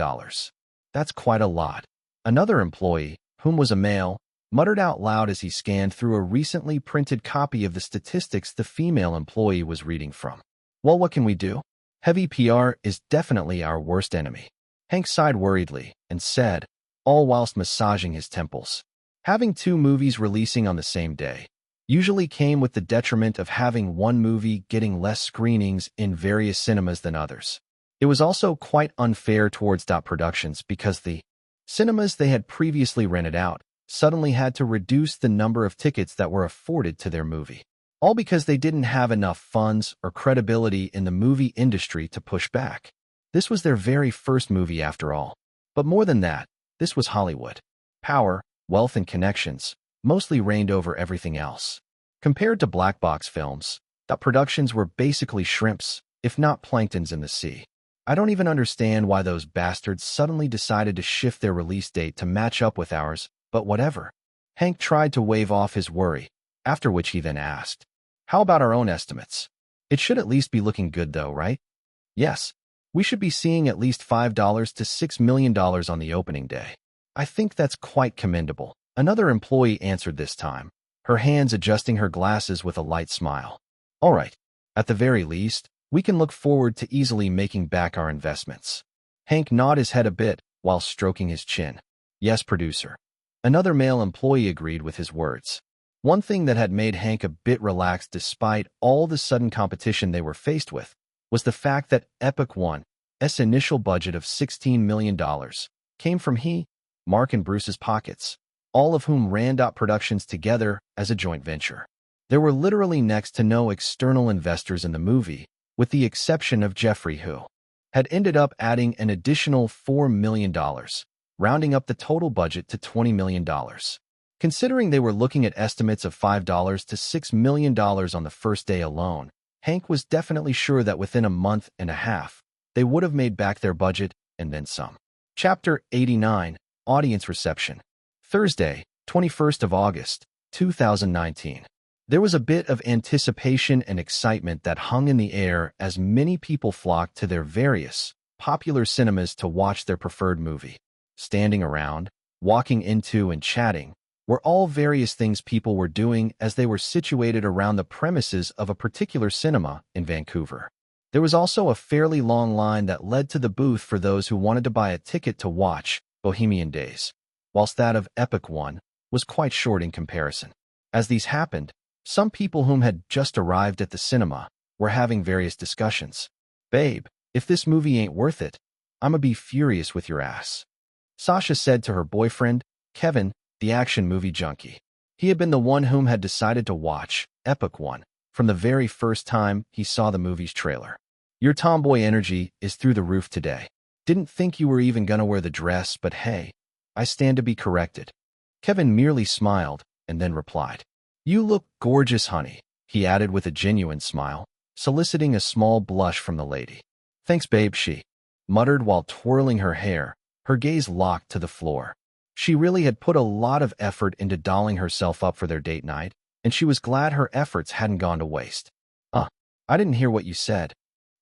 A: That's quite a lot. Another employee, whom was a male, muttered out loud as he scanned through a recently printed copy of the statistics the female employee was reading from. Well, what can we do? Heavy PR is definitely our worst enemy. Hank sighed worriedly and said, all whilst massaging his temples. Having two movies releasing on the same day, usually came with the detriment of having one movie getting less screenings in various cinemas than others. It was also quite unfair towards productions because the cinemas they had previously rented out suddenly had to reduce the number of tickets that were afforded to their movie, all because they didn't have enough funds or credibility in the movie industry to push back. This was their very first movie after all. But more than that, this was Hollywood. Power, wealth, and connections mostly reigned over everything else. Compared to black box films, the productions were basically shrimps, if not planktons in the sea. I don't even understand why those bastards suddenly decided to shift their release date to match up with ours, but whatever. Hank tried to wave off his worry, after which he then asked, "How about our own estimates? It should at least be looking good though, right?" "Yes, we should be seeing at least $5 to $6 million on the opening day." "I think that's quite commendable," another employee answered this time, her hands adjusting her glasses with a light smile. "All right, at the very least, we can look forward to easily making back our investments." Hank nodded his head a bit while stroking his chin. "Yes, producer." Another male employee agreed with his words. One thing that had made Hank a bit relaxed despite all the sudden competition they were faced with was the fact that Epic One's initial budget of $16 million came from Mark and Bruce's pockets, all of whom ran Productions together as a joint venture. There were literally next to no external investors in the movie, with the exception of Jeffrey, who had ended up adding an additional $4 million, rounding up the total budget to $20 million. Considering they were looking at estimates of $5 to $6 million on the first day alone, Hank was definitely sure that within a month and a half, they would have made back their budget and then some. Chapter 89, Audience Reception. Thursday, 21st of August, 2019. There was a bit of anticipation and excitement that hung in the air as many people flocked to their various popular cinemas to watch their preferred movie. Standing around, walking into, and chatting were all various things people were doing as they were situated around the premises of a particular cinema in Vancouver. There was also a fairly long line that led to the booth for those who wanted to buy a ticket to watch Bohemian Days, whilst that of Epic One was quite short in comparison. As these happened, some people whom had just arrived at the cinema were having various discussions. "Babe, if this movie ain't worth it, I'ma be furious with your ass," Sasha said to her boyfriend, Kevin, the action movie junkie. He had been the one whom had decided to watch Epic One from the very first time he saw the movie's trailer. "Your tomboy energy is through the roof today. Didn't think you were even gonna wear the dress, but hey, I stand to be corrected." Kevin merely smiled and then replied, "You look gorgeous, honey," he added with a genuine smile, soliciting a small blush from the lady. "Thanks, babe," she muttered while twirling her hair, her gaze locked to the floor. She really had put a lot of effort into dolling herself up for their date night, and she was glad her efforts hadn't gone to waste. I didn't hear what you said,"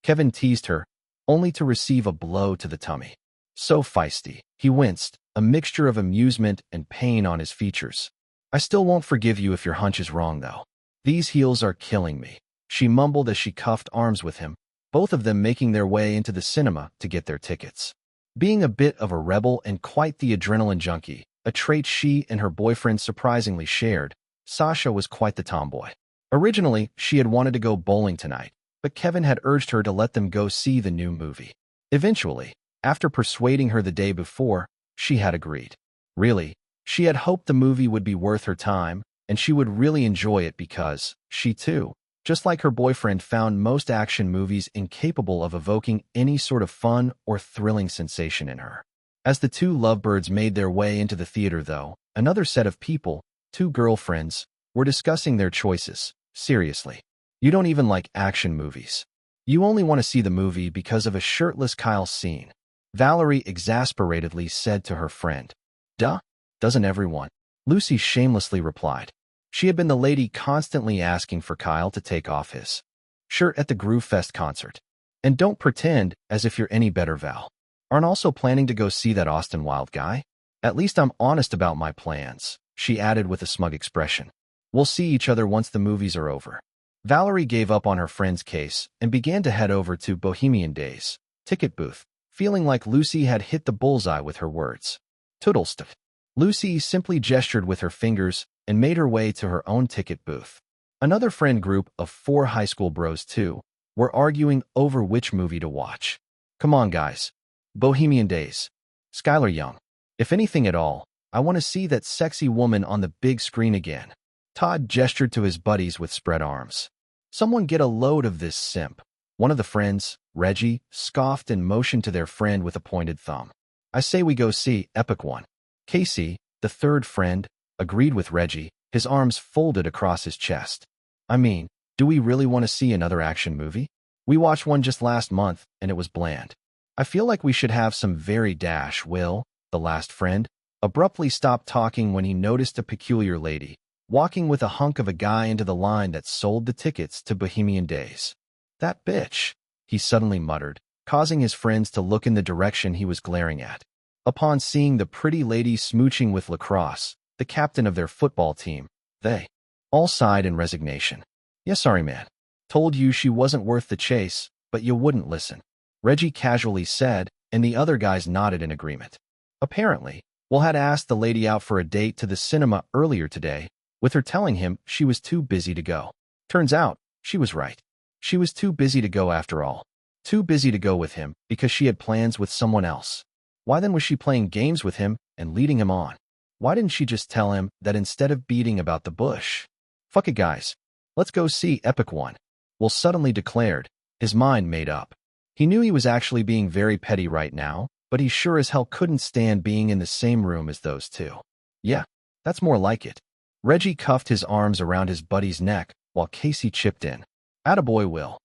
A: Kevin teased her, only to receive a blow to the tummy. "So feisty," he winced, a mixture of amusement and pain on his features. "I still won't forgive you if your hunch is wrong, though. These heels are killing me," she mumbled as she cuffed arms with him, both of them making their way into the cinema to get their tickets. Being a bit of a rebel and quite the adrenaline junkie, a trait she and her boyfriend surprisingly shared, Sasha was quite the tomboy. Originally, she had wanted to go bowling tonight, but Kevin had urged her to let them go see the new movie. Eventually, after persuading her the day before, she had agreed. Really, she had hoped the movie would be worth her time, and she would really enjoy it because she too, just like her boyfriend, found most action movies incapable of evoking any sort of fun or thrilling sensation in her. As the two lovebirds made their way into the theater, though, another set of people, two girlfriends, were discussing their choices. "Seriously, you don't even like action movies. You only want to see the movie because of a shirtless Kyle scene," Valerie exasperatedly said to her friend. "Duh, doesn't everyone?" Lucy shamelessly replied. She had been the lady constantly asking for Kyle to take off his shirt at the Groove Fest concert. "And don't pretend as if you're any better, Val. Aren't also planning to go see that Austin Wilde guy? At least I'm honest about my plans," she added with a smug expression. "We'll see each other once the movies are over." Valerie gave up on her friend's case and began to head over to Bohemian Days' ticket booth, feeling like Lucy had hit the bullseye with her words. "Toodles." Lucy simply gestured with her fingers, and made her way to her own ticket booth. Another friend group of 4 high school bros, too, were arguing over which movie to watch. Come on, guys. Bohemian Days. Skylar Young. If anything at all, I want to see that sexy woman on the big screen again. Todd gestured to his buddies with spread arms. Someone get a load of this simp. One of the friends, Reggie, scoffed and motioned to their friend with a pointed thumb. I say we go see Epic One. Casey, the third friend, agreed with Reggie, his arms folded across his chest. I mean, do we really want to see another action movie? We watched one just last month, and it was bland. I feel like we should have some very dash. Will, the last friend, abruptly stopped talking when he noticed a peculiar lady walking with a hunk of a guy into the line that sold the tickets to Bohemian Days. That bitch, he suddenly muttered, causing his friends to look in the direction he was glaring at. Upon seeing the pretty lady smooching with Lacrosse, the captain of their football team, they all sighed in resignation. Yeah, sorry, man. Told you she wasn't worth the chase, but you wouldn't listen. Reggie casually said, and the other guys nodded in agreement. Apparently, Will had asked the lady out for a date to the cinema earlier today, with her telling him she was too busy to go. Turns out, she was right. She was too busy to go after all. Too busy to go with him because she had plans with someone else. Why then was she playing games with him and leading him on? Why didn't she just tell him that instead of beating about the bush? Fuck it, guys. Let's go see Epic One. Will suddenly declared, his mind made up. He knew he was actually being very petty right now, but he sure as hell couldn't stand being in the same room as those two. Yeah, that's more like it. Reggie cuffed his arms around his buddy's neck while Casey chipped in. Attaboy, Will.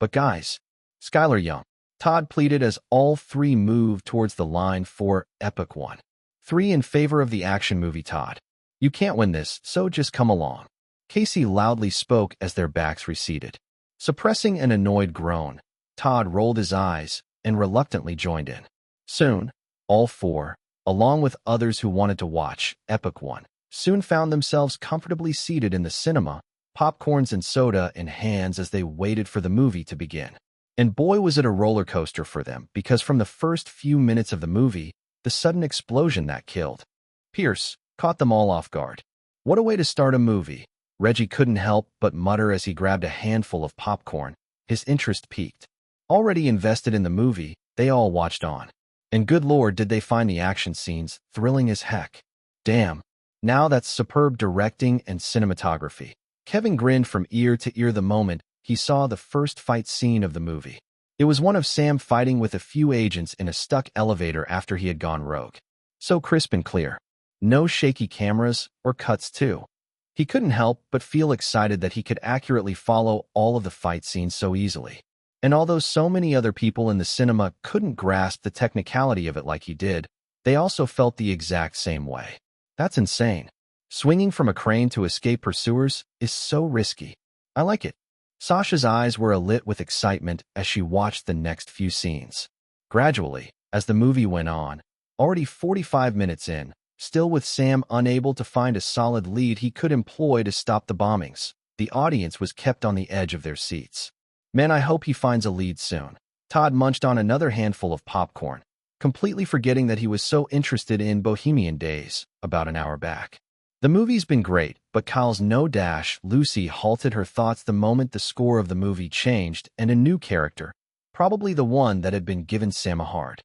A: But guys, Skylar Young, Todd pleaded as all 3 moved towards the line for Epic One. 3 in favor of the action movie. Todd, you can't win this, so just come along. Casey loudly spoke as their backs receded. Suppressing an annoyed groan, Todd rolled his eyes and reluctantly joined in. Soon, all 4, along with others who wanted to watch Epic One, soon found themselves comfortably seated in the cinema, popcorns and soda in hands as they waited for the movie to begin. And boy was it a roller coaster for them, because from the first few minutes of the movie, the sudden explosion that killed Pierce caught them all off guard. What a way to start a movie. Reggie couldn't help but mutter as he grabbed a handful of popcorn, his interest piqued. Already invested in the movie, they all watched on. And good lord did they find the action scenes thrilling as heck. Damn. Now that's superb directing and cinematography. Kevin grinned from ear to ear the moment he saw the first fight scene of the movie. It was one of Sam fighting with a few agents in a stuck elevator after he had gone rogue. So crisp and clear. No shaky cameras or cuts too. He couldn't help but feel excited that he could accurately follow all of the fight scenes so easily. And although so many other people in the cinema couldn't grasp the technicality of it like he did, they also felt the exact same way. That's insane. Swinging from a crane to escape pursuers is so risky. I like it. Sasha's eyes were alit with excitement as she watched the next few scenes. Gradually, as the movie went on, already 45 minutes in, still with Sam unable to find a solid lead he could employ to stop the bombings, the audience was kept on the edge of their seats. Man, I hope he finds a lead soon. Todd munched on another handful of popcorn, completely forgetting that he was so interested in Bohemian Days about an hour back. The movie's been great, but Kyle's no dash, Lucy, halted her thoughts the moment the score of the movie changed and a new character, probably the one that had been given Sam a hard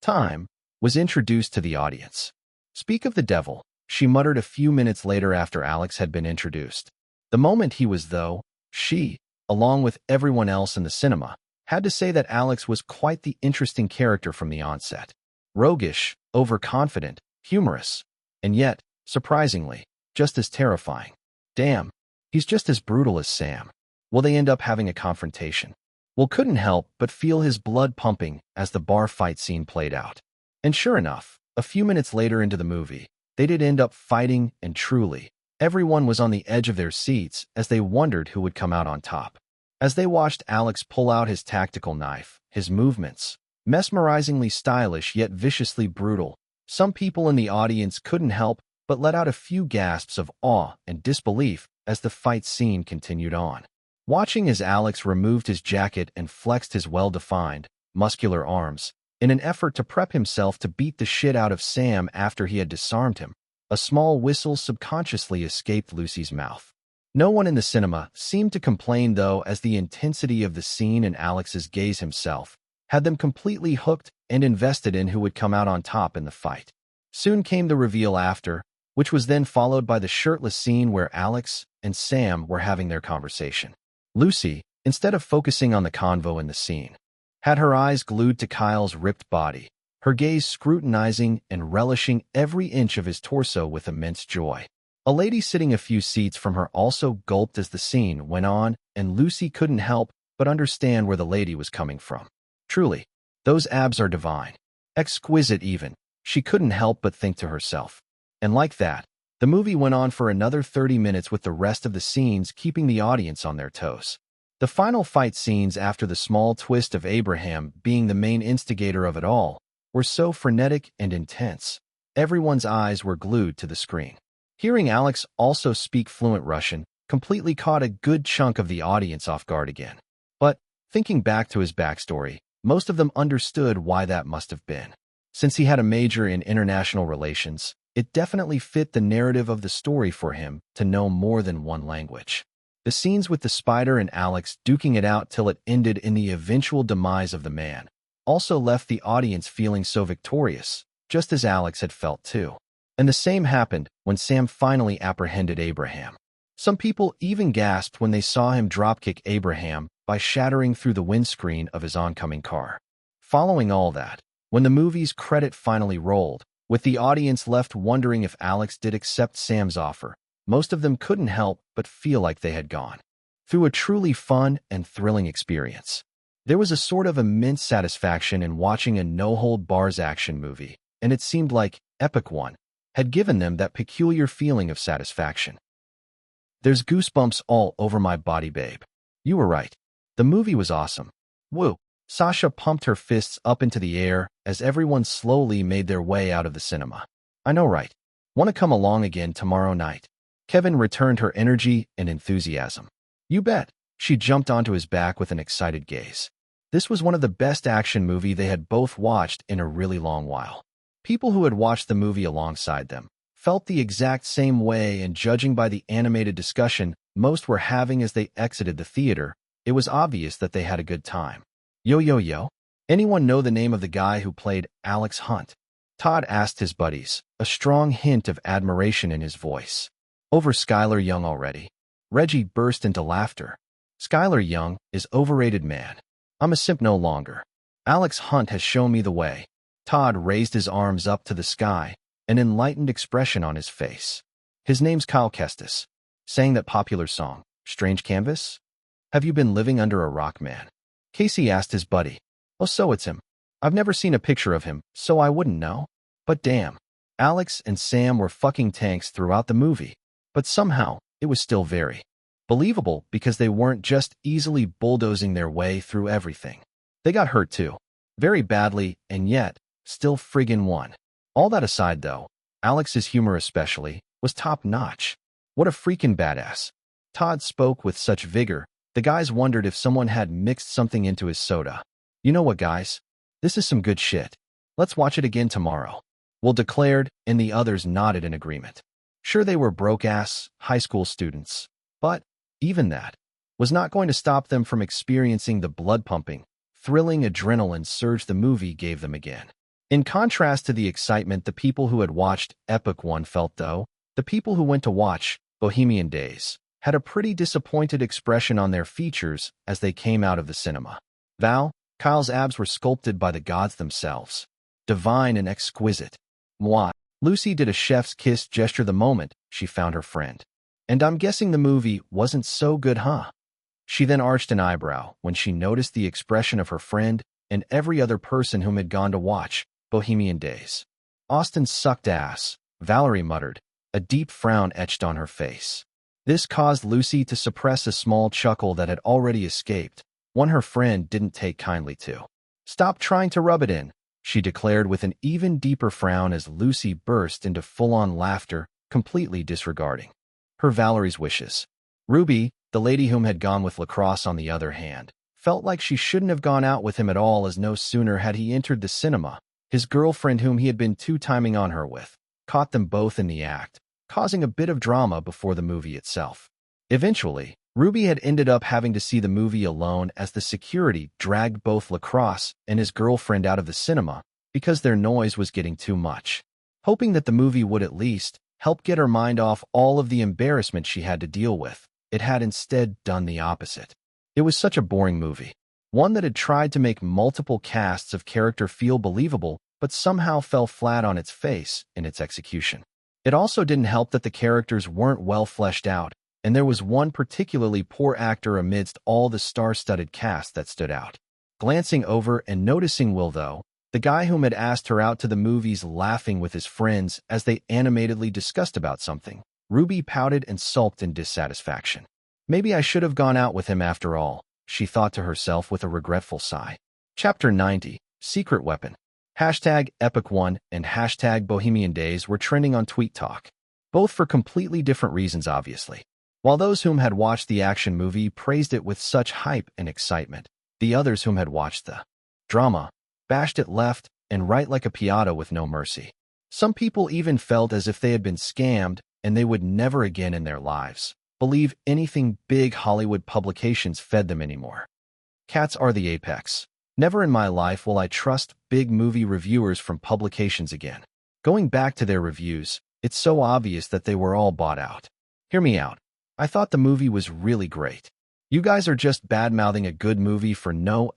A: time, was introduced to the audience. Speak of the devil, she muttered a few minutes later after Alex had been introduced. The moment he was, though, she, along with everyone else in the cinema, had to say that Alex was quite the interesting character from the onset. Roguish, overconfident, humorous, and yet, surprisingly, just as terrifying. Damn, he's just as brutal as Sam. Will they end up having a confrontation? Will couldn't help but feel his blood pumping as the bar fight scene played out. And sure enough, a few minutes later into the movie, they did end up fighting, and truly, everyone was on the edge of their seats as they wondered who would come out on top. As they watched Alex pull out his tactical knife, his movements, mesmerizingly stylish yet viciously brutal, some people in the audience couldn't help but let out a few gasps of awe and disbelief as the fight scene continued on. Watching as Alex removed his jacket and flexed his well-defined, muscular arms, in an effort to prep himself to beat the shit out of Sam after he had disarmed him, A small whistle subconsciously escaped Lucy's mouth. No one in the cinema seemed to complain, though, as the intensity of the scene and Alex's gaze himself had them completely hooked and invested in who would come out on top in the fight. Soon came the reveal after, which was then followed by the shirtless scene where Alex and Sam were having their conversation. Lucy, instead of focusing on the convo in the scene, had her eyes glued to Kyle's ripped body, her gaze scrutinizing and relishing every inch of his torso with immense joy. A lady sitting a few seats from her also gulped as the scene went on, and Lucy couldn't help but understand where the lady was coming from. Truly, those abs are divine. Exquisite even, she couldn't help but think to herself. And like that, the movie went on for another 30 minutes with the rest of the scenes keeping the audience on their toes. The final fight scenes, after the small twist of Abraham being the main instigator of it all, were so frenetic and intense. Everyone's eyes were glued to the screen. Hearing Alex also speak fluent Russian completely caught a good chunk of the audience off guard again. But, thinking back to his backstory, most of them understood why that must have been. Since he had a major in international relations, it definitely fit the narrative of the story for him to know more than one language. The scenes with the spider and Alex duking it out till it ended in the eventual demise of the man also left the audience feeling so victorious, just as Alex had felt too. And the same happened when Sam finally apprehended Abraham. Some people even gasped when they saw him dropkick Abraham by shattering through the windscreen of his oncoming car. Following all that, when the movie's credit finally rolled, with the audience left wondering if Alex did accept Sam's offer, most of them couldn't help but feel like they had gone through a truly fun and thrilling experience. There was a sort of immense satisfaction in watching a no-hold-bars action movie, and it seemed like Epic One had given them that peculiar feeling of satisfaction. There's goosebumps all over my body, babe. You were right. The movie was awesome. Woo! Sasha pumped her fists up into the air as everyone slowly made their way out of the cinema. I know, right? Want to come along again tomorrow night? Kevin returned her energy and enthusiasm. You bet. She jumped onto his back with an excited gaze. This was one of the best action movies they had both watched in a really long while. People who had watched the movie alongside them felt the exact same way, and judging by the animated discussion most were having as they exited the theater, it was obvious that they had a good time. Yo. Anyone know the name of the guy who played Alex Hunt? Todd asked his buddies, a strong hint of admiration in his voice. Over Skylar Young already. Reggie burst into laughter. Skylar Young is overrated, man. I'm a simp no longer. Alex Hunt has shown me the way. Todd raised his arms up to the sky, an enlightened expression on his face. His name's Kyle Kestis. Sang that popular song, Strange Canvas? Have you been living under a rock, man? Casey asked his buddy. Oh, so it's him. I've never seen a picture of him, so I wouldn't know. But damn, Alex and Sam were fucking tanks throughout the movie. But somehow, it was still very believable because they weren't just easily bulldozing their way through everything. They got hurt too. Very badly, and yet, still friggin' won. All that aside though, Alex's humor especially, was top-notch. What a freaking badass. Todd spoke with such vigor, the guys wondered if someone had mixed something into his soda. You know what, guys? This is some good shit. Let's watch it again tomorrow. Will declared, and the others nodded in agreement. Sure, they were broke-ass high school students, but even that was not going to stop them from experiencing the blood-pumping, thrilling adrenaline surge the movie gave them again. In contrast to the excitement the people who had watched Epic One felt, though, the people who went to watch Bohemian Days had a pretty disappointed expression on their features as they came out of the cinema. Kyle's abs were sculpted by the gods themselves. Divine and exquisite. Moi. Lucy did a chef's kiss gesture the moment she found her friend. And I'm guessing the movie wasn't so good, huh? She then arched an eyebrow when she noticed the expression of her friend and every other person whom had gone to watch Bohemian Days. Austin sucked ass, Valerie muttered, a deep frown etched on her face. This caused Lucy to suppress a small chuckle that had already escaped, one her friend didn't take kindly to. Stop trying to rub it in, she declared with an even deeper frown as Lucy burst into full-on laughter, completely disregarding Valerie's wishes. Ruby, the lady whom had gone with lacrosse on the other hand, felt like she shouldn't have gone out with him at all, as no sooner had he entered the cinema, his girlfriend whom he had been two-timing on her with caught them both in the act, causing a bit of drama before the movie itself. Eventually, Ruby had ended up having to see the movie alone as the security dragged both Lacrosse and his girlfriend out of the cinema because their noise was getting too much. Hoping that the movie would at least help get her mind off all of the embarrassment she had to deal with, it had instead done the opposite. It was such a boring movie. One that had tried to make multiple casts of character feel believable, but somehow fell flat on its face in its execution. It also didn't help that the characters weren't well fleshed out, and there was one particularly poor actor amidst all the star-studded cast that stood out. Glancing over and noticing Will, though, the guy whom had asked her out to the movies, laughing with his friends as they animatedly discussed about something, Ruby pouted and sulked in dissatisfaction. Maybe I should have gone out with him after all, she thought to herself with a regretful sigh. Chapter 90, Secret Weapon. Hashtag Epic1 and hashtag Bohemian Days were trending on Tweet Talk, both for completely different reasons, obviously. While those whom had watched the action movie praised it with such hype and excitement, the others whom had watched the drama bashed it left and right like a piata with no mercy. Some people even felt as if they had been scammed and they would never again in their lives believe anything big Hollywood publications fed them anymore. Cats are the apex. Never in my life will I trust big movie reviewers from publications again. Going back to their reviews, it's so obvious that they were all bought out. Hear me out. I thought the movie was really great. You guys are just bad-mouthing a good movie for no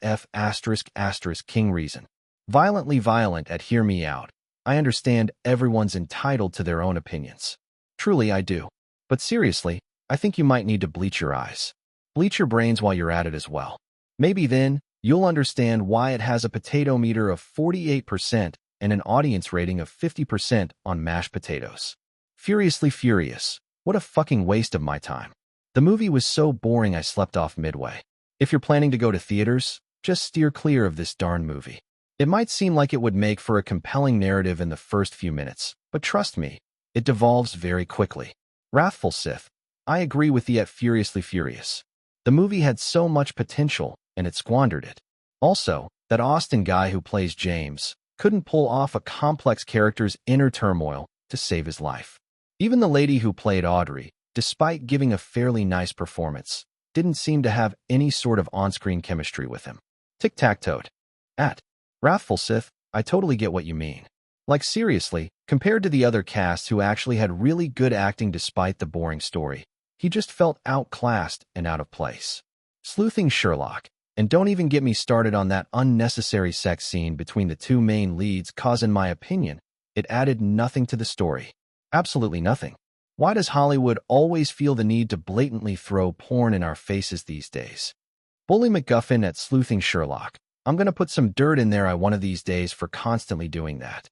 A: king reason. Violently violent at hear me out. I understand everyone's entitled to their own opinions. Truly, I do. But seriously, I think you might need to bleach your eyes. Bleach your brains while you're at it as well. Maybe then, you'll understand why it has a potato meter of 48% and an audience rating of 50% on mashed potatoes. Furiously furious. What a fucking waste of my time. The movie was so boring I slept off midway. If you're planning to go to theaters, just steer clear of this darn movie. It might seem like it would make for a compelling narrative in the first few minutes, but trust me, it devolves very quickly. Wrathful Sith. I agree with the furiously furious. The movie had so much potential, and it squandered it. Also, that Austin guy who plays James couldn't pull off a complex character's inner turmoil to save his life. Even the lady who played Audrey, despite giving a fairly nice performance, didn't seem to have any sort of on-screen chemistry with him. Tic-tac-toed. Wrathful Sith, I totally get what you mean. Like seriously, compared to the other casts who actually had really good acting despite the boring story, he just felt outclassed and out of place. Sleuthing Sherlock. And don't even get me started on that unnecessary sex scene between the two main leads, cause in my opinion, it added nothing to the story. Absolutely nothing. Why does Hollywood always feel the need to blatantly throw porn in our faces these days? Bully MacGuffin at Sleuthing Sherlock. I'm gonna put some dirt in there one of these days for constantly doing that.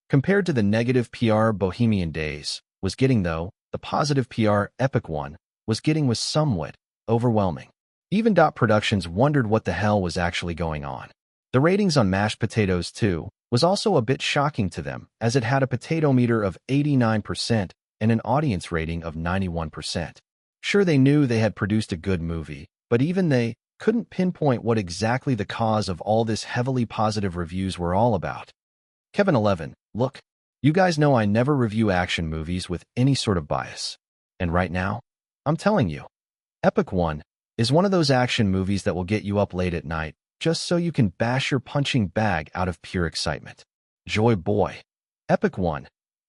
A: Compared to the negative PR Bohemian Days was getting, though, the positive PR Epic1 was getting was somewhat overwhelming. Even Dot Productions wondered what the hell was actually going on. The ratings on Mashed Potatoes 2 was also a bit shocking to them, as it had a potato meter of 89% and an audience rating of 91%. Sure, they knew they had produced a good movie, but even they couldn't pinpoint what exactly the cause of all this heavily positive reviews were all about. Kevin 11, look, you guys know I never review action movies with any sort of bias. And right now, I'm telling you, Epic1 is one of those action movies that will get you up late at night just so you can bash your punching bag out of pure excitement. Joy boy. Epic1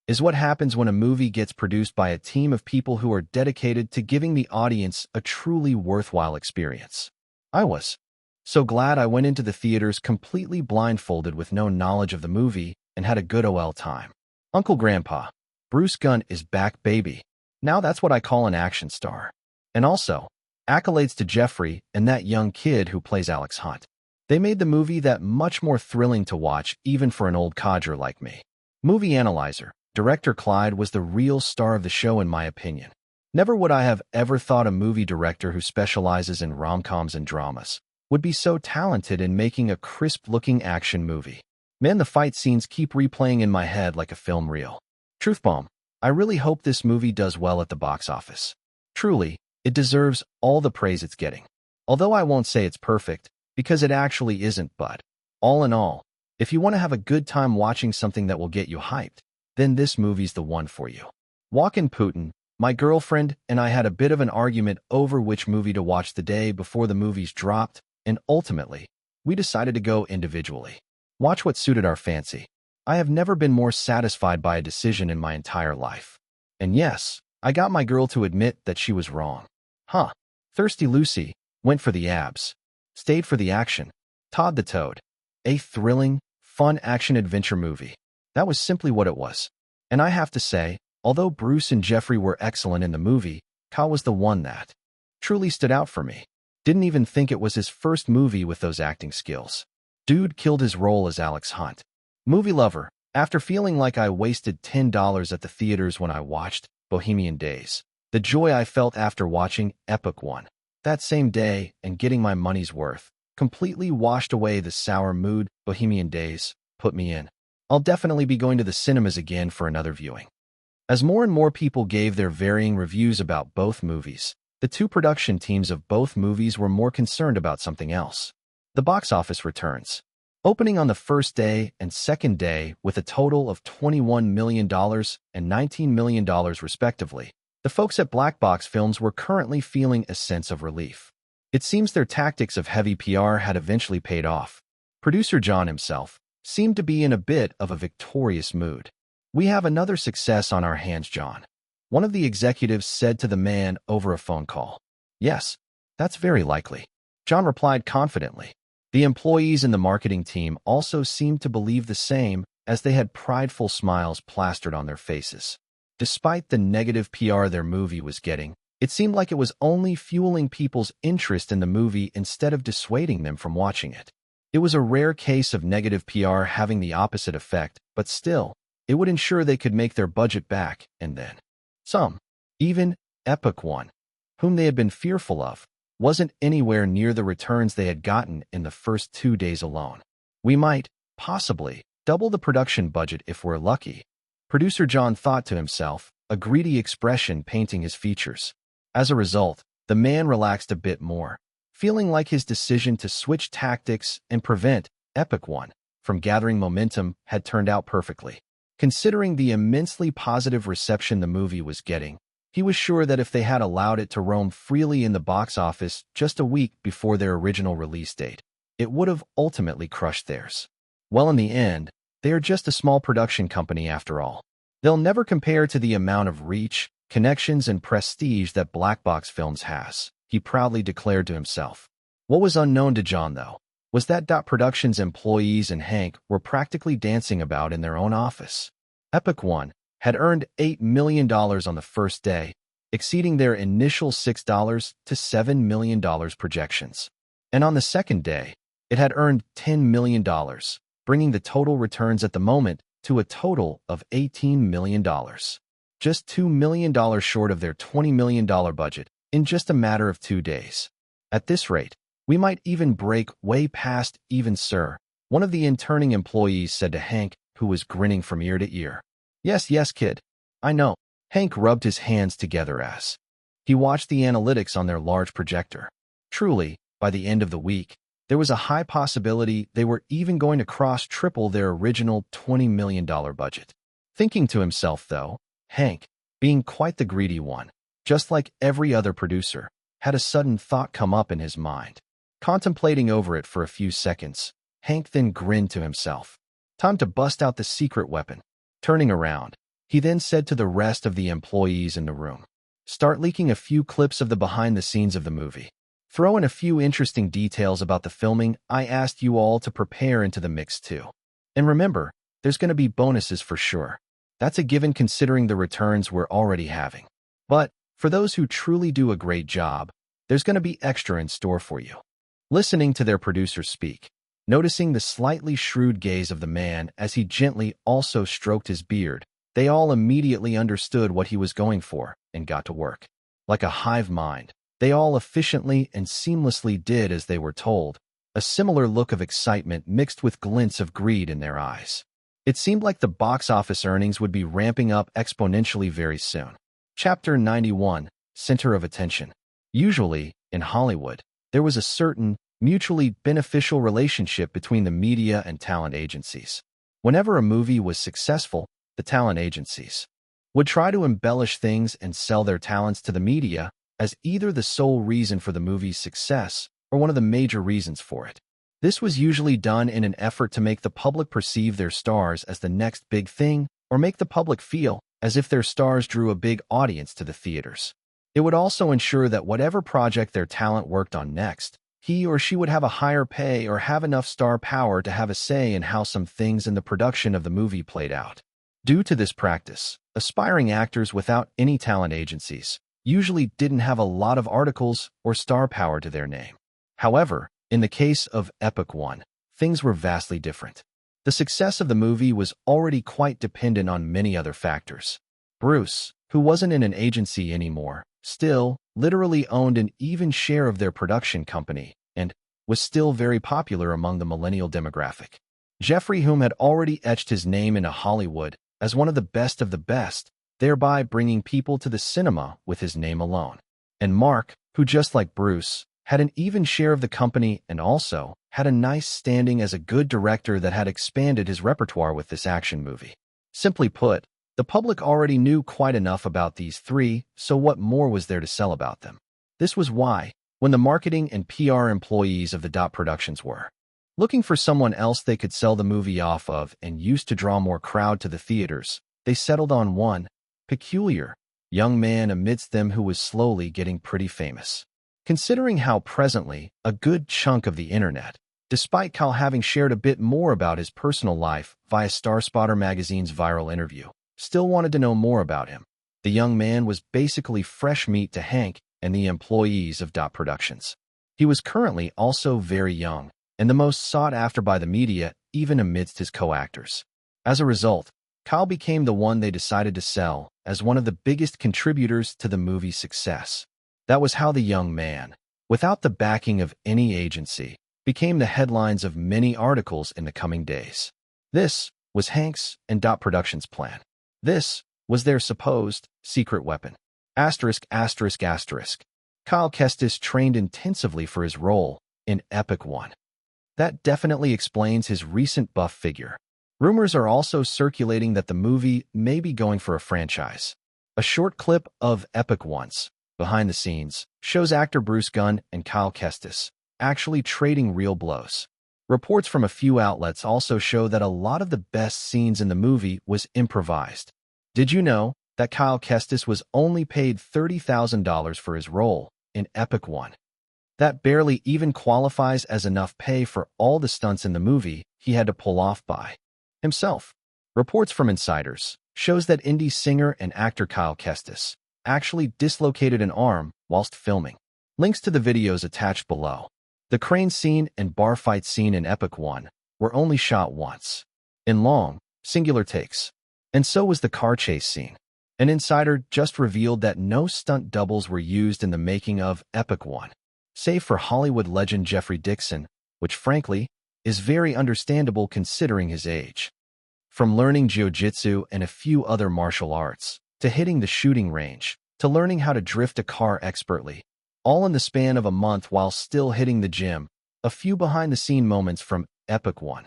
A: is what happens when a movie gets produced by a team of people who are dedicated to giving the audience a truly worthwhile experience. I was so glad I went into the theaters completely blindfolded with no knowledge of the movie and had a good OL time. Uncle Grandpa. Bruce Gunn is back, baby. Now that's what I call an action star. And also, accolades to Jeffrey and that young kid who plays Alex Hunt. They made the movie that much more thrilling to watch even for an old codger like me. Movie Analyzer. Director Clyde was the real star of the show in my opinion. Never would I have ever thought a movie director who specializes in rom-coms and dramas would be so talented in making a crisp-looking action movie. Man, the fight scenes keep replaying in my head like a film reel. Truth bomb. I really hope this movie does well at the box office. Truly, it deserves all the praise it's getting. Although I won't say it's perfect, because it actually isn't, but all in all, if you want to have a good time watching something that will get you hyped, then this movie's the one for you. Walkin' Putin, my girlfriend and I had a bit of an argument over which movie to watch the day before the movies dropped, and ultimately, we decided to go individually. Watch what suited our fancy. I have never been more satisfied by a decision in my entire life. And yes, I got my girl to admit that she was wrong. Huh. Thirsty Lucy went for the abs, stayed for the action. Todd the Toad. A thrilling, fun action-adventure movie. That was simply what it was. And I have to say, although Bruce and Jeffrey were excellent in the movie, Ka was the one that truly stood out for me. Didn't even think it was his first movie with those acting skills. Dude killed his role as Alex Hunt. Movie lover, after feeling like I wasted $10 at the theaters when I watched Bohemian Days, the joy I felt after watching Epic One that same day and getting my money's worth completely washed away the sour mood Bohemian Days put me in. I'll definitely be going to the cinemas again for another viewing. As more and more people gave their varying reviews about both movies, the two production teams of both movies were more concerned about something else. The box office returns. Opening on the first day and second day with a total of $21 million and $19 million respectively, the folks at Black Box Films were currently feeling a sense of relief. It seems their tactics of heavy PR had eventually paid off. Producer John himself seemed to be in a bit of a victorious mood. "We have another success on our hands, John," one of the executives said to the man over a phone call. "Yes, that's very likely," John replied confidently. The employees in the marketing team also seemed to believe the same, as they had prideful smiles plastered on their faces. Despite the negative PR their movie was getting, it seemed like it was only fueling people's interest in the movie instead of dissuading them from watching it. It was a rare case of negative PR having the opposite effect, but still, it would ensure they could make their budget back, and then some. Even Epic One, whom they had been fearful of, wasn't anywhere near the returns they had gotten in the first 2 days alone. "We might, possibly, double the production budget if we're lucky," producer John thought to himself, a greedy expression painting his features. As a result, the man relaxed a bit more, feeling like his decision to switch tactics and prevent Epic One from gathering momentum had turned out perfectly. Considering the immensely positive reception the movie was getting, he was sure that if they had allowed it to roam freely in the box office just a week before their original release date, it would have ultimately crushed theirs. Well, in the end, they are just a small production company after all. They'll never compare to the amount of reach, connections, and prestige that Black Box Films has, he proudly declared to himself. What was unknown to John, though, was that Dot Productions employees and Hank were practically dancing about in their own office. Epic One had earned $8 million on the first day, exceeding their initial $6 to $7 million projections. And on the second day, it had earned $10 million, bringing the total returns at the moment to a total of $18 million. Just $2 million short of their $20 million budget in just a matter of 2 days. "At this rate, we might even break way past even, sir," one of the interning employees said to Hank, who was grinning from ear to ear. Yes, kid. I know." Hank rubbed his hands together as he watched the analytics on their large projector. Truly, by the end of the week, there was a high possibility they were even going to triple their original $20 million budget. Thinking to himself, though, Hank, being quite the greedy one, just like every other producer, had a sudden thought come up in his mind. Contemplating over it for a few seconds, Hank then grinned to himself. Time to bust out the secret weapon. Turning around, he then said to the rest of the employees in the room, "Start leaking a few clips of the behind-the-scenes of the movie. Throw in a few interesting details about the filming I asked you all to prepare into the mix too. And remember, there's going to be bonuses for sure. That's a given considering the returns we're already having. But, for those who truly do a great job, there's going to be extra in store for you." Listening to their producer speak, noticing the slightly shrewd gaze of the man as he gently also stroked his beard, they all immediately understood what he was going for and got to work. Like a hive mind, they all efficiently and seamlessly did as they were told, a similar look of excitement mixed with glints of greed in their eyes. It seemed like the box office earnings would be ramping up exponentially very soon. Chapter 91, Center of Attention. Usually, in Hollywood, there was a certain mutually beneficial relationship between the media and talent agencies. Whenever a movie was successful, the talent agencies would try to embellish things and sell their talents to the media as either the sole reason for the movie's success or one of the major reasons for it. This was usually done in an effort to make the public perceive their stars as the next big thing or make the public feel as if their stars drew a big audience to the theaters. It would also ensure that whatever project their talent worked on next, he or she would have a higher pay or have enough star power to have a say in how some things in the production of the movie played out. Due to this practice, aspiring actors without any talent agencies usually didn't have a lot of articles or star power to their name. However, in the case of Epic One, things were vastly different. The success of the movie was already quite dependent on many other factors. Bruce, who wasn't in an agency anymore, still literally owned an even share of their production company and was still very popular among the millennial demographic. Jeffrey, whom had already etched his name into Hollywood as one of the best, thereby bringing people to the cinema with his name alone. And Mark, who just like Bruce, had an even share of the company and also had a nice standing as a good director that had expanded his repertoire with this action movie. Simply put, the public already knew quite enough about these three, so what more was there to sell about them? This was why, when the marketing and PR employees of the Dot Productions were looking for someone else they could sell the movie off of and used to draw more crowd to the theaters, they settled on one peculiar young man amidst them who was slowly getting pretty famous. Considering how presently a good chunk of the internet, despite Kyle having shared a bit more about his personal life via StarSpotter magazine's viral interview, still wanted to know more about him. The young man was basically fresh meat to Hank and the employees of Dot Productions. He was currently also very young and the most sought after by the media, even amidst his co-actors. As a result, Kyle became the one they decided to sell as one of the biggest contributors to the movie's success. That was how the young man, without the backing of any agency, became the headlines of many articles in the coming days. This was Hank's and Dot Productions' plan. This was their supposed secret weapon. Kyle Kestis trained intensively for his role in Epic One. That definitely explains his recent buff figure. Rumors are also circulating that the movie may be going for a franchise. A short clip of Epic One's behind the scenes shows actor Bruce Gunn and Kyle Kestis actually trading real blows. Reports from a few outlets also show that a lot of the best scenes in the movie was improvised. Did you know that Kyle Kestis was only paid $30,000 for his role in Epic One? That barely even qualifies as enough pay for all the stunts in the movie he had to pull off by himself. Reports from insiders shows that indie singer and actor Kyle Kestis actually dislocated an arm whilst filming. Links to the videos attached below. The crane scene and bar fight scene in Epic One were only shot once, in long, singular takes. And so was the car chase scene. An insider just revealed that no stunt doubles were used in the making of Epic One, save for Hollywood legend Jeffrey Dixon, which frankly is very understandable considering his age. From learning jiu-jitsu and a few other martial arts, to hitting the shooting range, to learning how to drift a car expertly, all in the span of a month while still hitting the gym. A few behind-the-scene moments from Epic One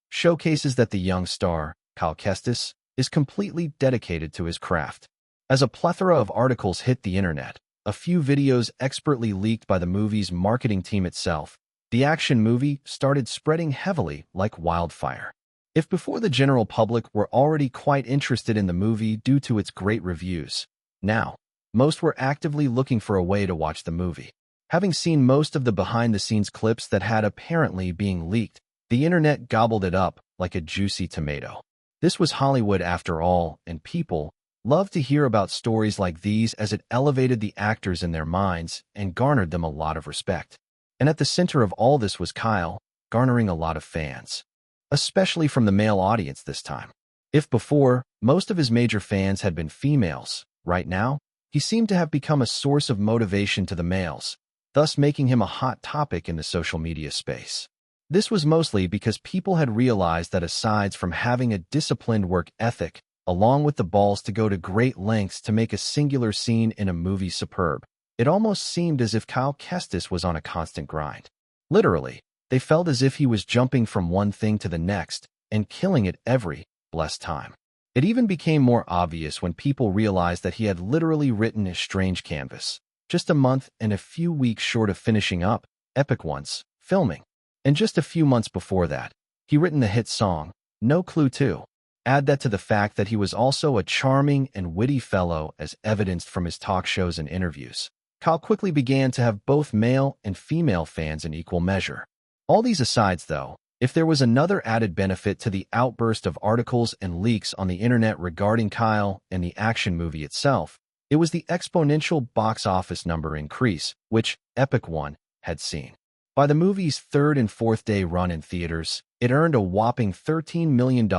A: showcases that the young star, Kyle Kestis, is completely dedicated to his craft. As a plethora of articles hit the internet, a few videos expertly leaked by the movie's marketing team itself, the action movie started spreading heavily like wildfire. If before the general public were already quite interested in the movie due to its great reviews, now, most were actively looking for a way to watch the movie. Having seen most of the behind-the-scenes clips that had apparently being leaked, the internet gobbled it up like a juicy tomato. This was Hollywood after all, and people loved to hear about stories like these as it elevated the actors in their minds and garnered them a lot of respect. And at the center of all this was Kyle, garnering a lot of fans, especially from the male audience this time. If before, most of his major fans had been females, right now, he seemed to have become a source of motivation to the males, thus making him a hot topic in the social media space. This was mostly because people had realized that aside from having a disciplined work ethic, along with the balls to go to great lengths to make a singular scene in a movie superb, it almost seemed as if Kyle Kestis was on a constant grind. Literally, they felt as if he was jumping from one thing to the next and killing it every blessed time. It even became more obvious when people realized that he had literally written a strange canvas, just a month and a few weeks short of finishing up Epic One's filming. And just a few months before that, he written the hit song, No Clue 2. Add that to the fact that he was also a charming and witty fellow as evidenced from his talk shows and interviews. Kyle quickly began to have both male and female fans in equal measure. All these asides, though, if there was another added benefit to the outburst of articles and leaks on the internet regarding Kyle and the action movie itself, it was the exponential box office number increase, which Epic One had seen. By the movie's third and fourth day run in theaters, it earned a whopping $13 million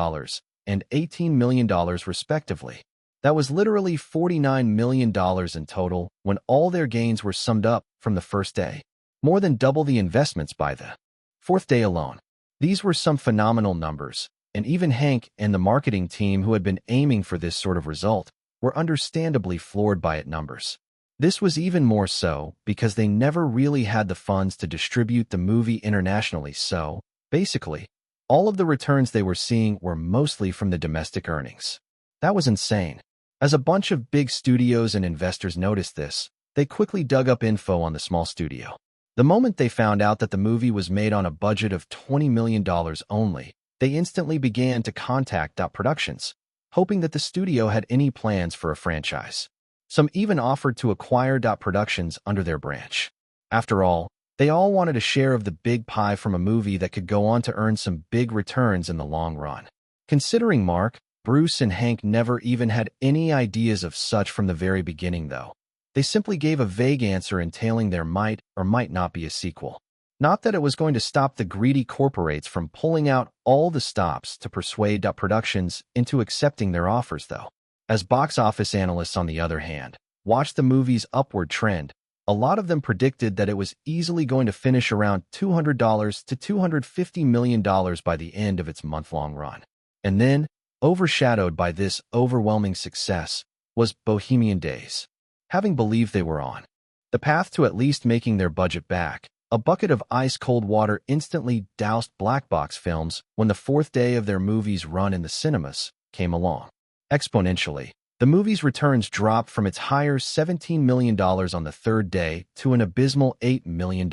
A: and $18 million respectively. That was literally $49 million in total when all their gains were summed up from the first day, more than double the investments by the fourth day alone. These were some phenomenal numbers, and even Hank and the marketing team who had been aiming for this sort of result were understandably floored by its numbers. This was even more so because they never really had the funds to distribute the movie internationally, so, basically, all of the returns they were seeing were mostly from the domestic earnings. That was insane. As a bunch of big studios and investors noticed this, they quickly dug up info on the small studio. The moment they found out that the movie was made on a budget of $20 million only, they instantly began to contact Dot Productions, hoping that the studio had any plans for a franchise. Some even offered to acquire Dot Productions under their branch. After all, they all wanted a share of the big pie from a movie that could go on to earn some big returns in the long run. Considering Mark, Bruce, and Hank never even had any ideas of such from the very beginning, though, they simply gave a vague answer entailing there might or might not be a sequel. Not that it was going to stop the greedy corporates from pulling out all the stops to persuade Dot Productions into accepting their offers, though. As box office analysts, on the other hand, watched the movie's upward trend, a lot of them predicted that it was easily going to finish around $200 to $250 million by the end of its month-long run. And then, overshadowed by this overwhelming success, was Bohemian Days. Having believed they were on the path to at least making their budget back, a bucket of ice-cold water instantly doused Black Box Films when the fourth day of their movie's run in the cinemas came along. Exponentially, the movie's returns dropped from its higher $17 million on the third day to an abysmal $8 million.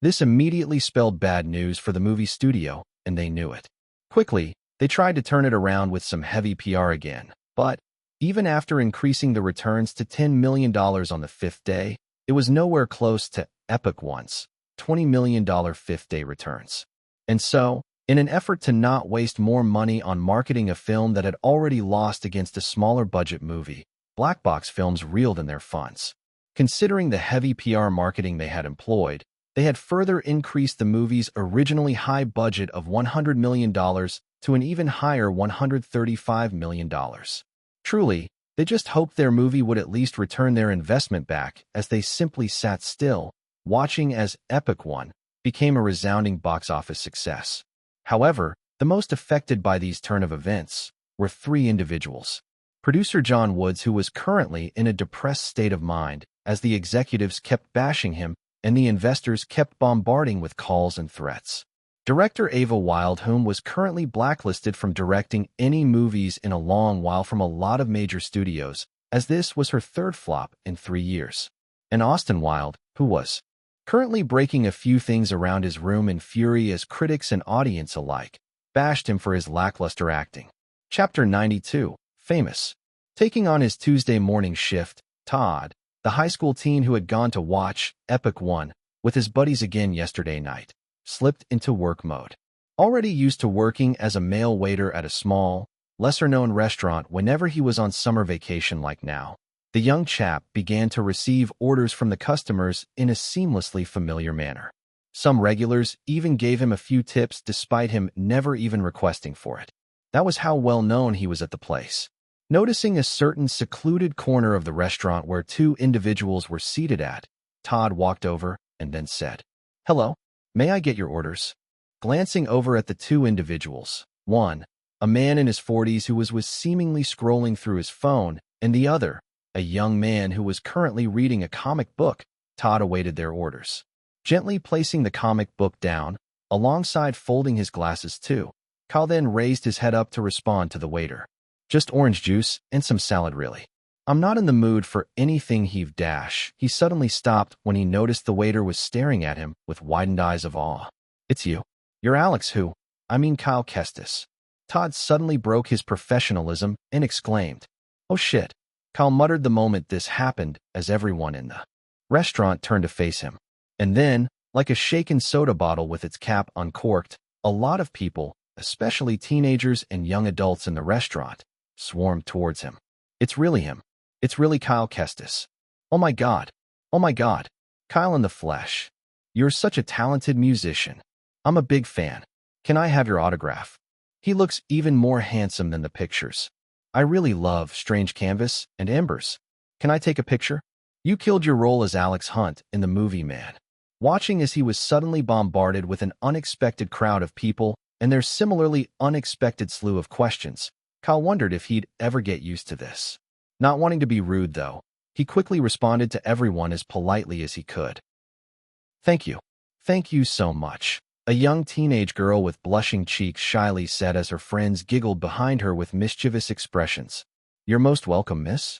A: This immediately spelled bad news for the movie studio, and they knew it. Quickly, they tried to turn it around with some heavy PR again, but even after increasing the returns to $10 million on the fifth day, it was nowhere close to Epic One's $20 million fifth-day returns. And so, in an effort to not waste more money on marketing a film that had already lost against a smaller budget movie, Black Box Films reeled in their funds. Considering the heavy PR marketing they had employed, they had further increased the movie's originally high budget of $100 million to an even higher $135 million. Truly, they just hoped their movie would at least return their investment back, as they simply sat still, watching as Epic One became a resounding box office success. However, the most affected by these turn of events were three individuals. Producer John Woods, who was currently in a depressed state of mind, as the executives kept bashing him and the investors kept bombarding with calls and threats. Director Ava Wilde, whom was currently blacklisted from directing any movies in a long while from a lot of major studios, as this was her third flop in 3 years. And Austin Wilde, who was currently breaking a few things around his room in fury as critics and audience alike bashed him for his lackluster acting. Chapter 92, Famous. Taking on his Tuesday morning shift, Todd, the high school teen who had gone to watch Epic One with his buddies again yesterday night, slipped into work mode. Already used to working as a male waiter at a small, lesser-known restaurant whenever he was on summer vacation like now, the young chap began to receive orders from the customers in a seamlessly familiar manner. Some regulars even gave him a few tips despite him never even requesting for it. That was how well known he was at the place. Noticing a certain secluded corner of the restaurant where two individuals were seated at, Todd walked over and then said, "Hello, may I get your orders?" Glancing over at the two individuals, one, a man in his 40s who was seemingly scrolling through his phone, and the other, a young man who was currently reading a comic book, Todd awaited their orders. Gently placing the comic book down, alongside folding his glasses too, Kyle then raised his head up to respond to the waiter. Just orange juice and some salad, really. I'm not in the mood for anything. Heaved dash. He suddenly stopped when he noticed the waiter was staring at him with widened eyes of awe. It's you. You're Alex who? I mean Kyle Kestis. Todd suddenly broke his professionalism and exclaimed, "Oh shit." Kyle muttered the moment this happened as everyone in the restaurant turned to face him. And then, like a shaken soda bottle with its cap uncorked, a lot of people, especially teenagers and young adults in the restaurant, swarmed towards him. It's really him. It's really Kyle Kestis. Oh my God. Oh my God. Kyle in the flesh. You're such a talented musician. I'm a big fan. Can I have your autograph? He looks even more handsome than the pictures. I really love Strange Canvas and Embers. Can I take a picture? You killed your role as Alex Hunt in the movie, man. Watching as he was suddenly bombarded with an unexpected crowd of people and their similarly unexpected slew of questions, Kyle wondered if he'd ever get used to this. Not wanting to be rude, though, he quickly responded to everyone as politely as he could. Thank you. Thank you so much. A young teenage girl with blushing cheeks shyly said as her friends giggled behind her with mischievous expressions. You're most welcome, miss.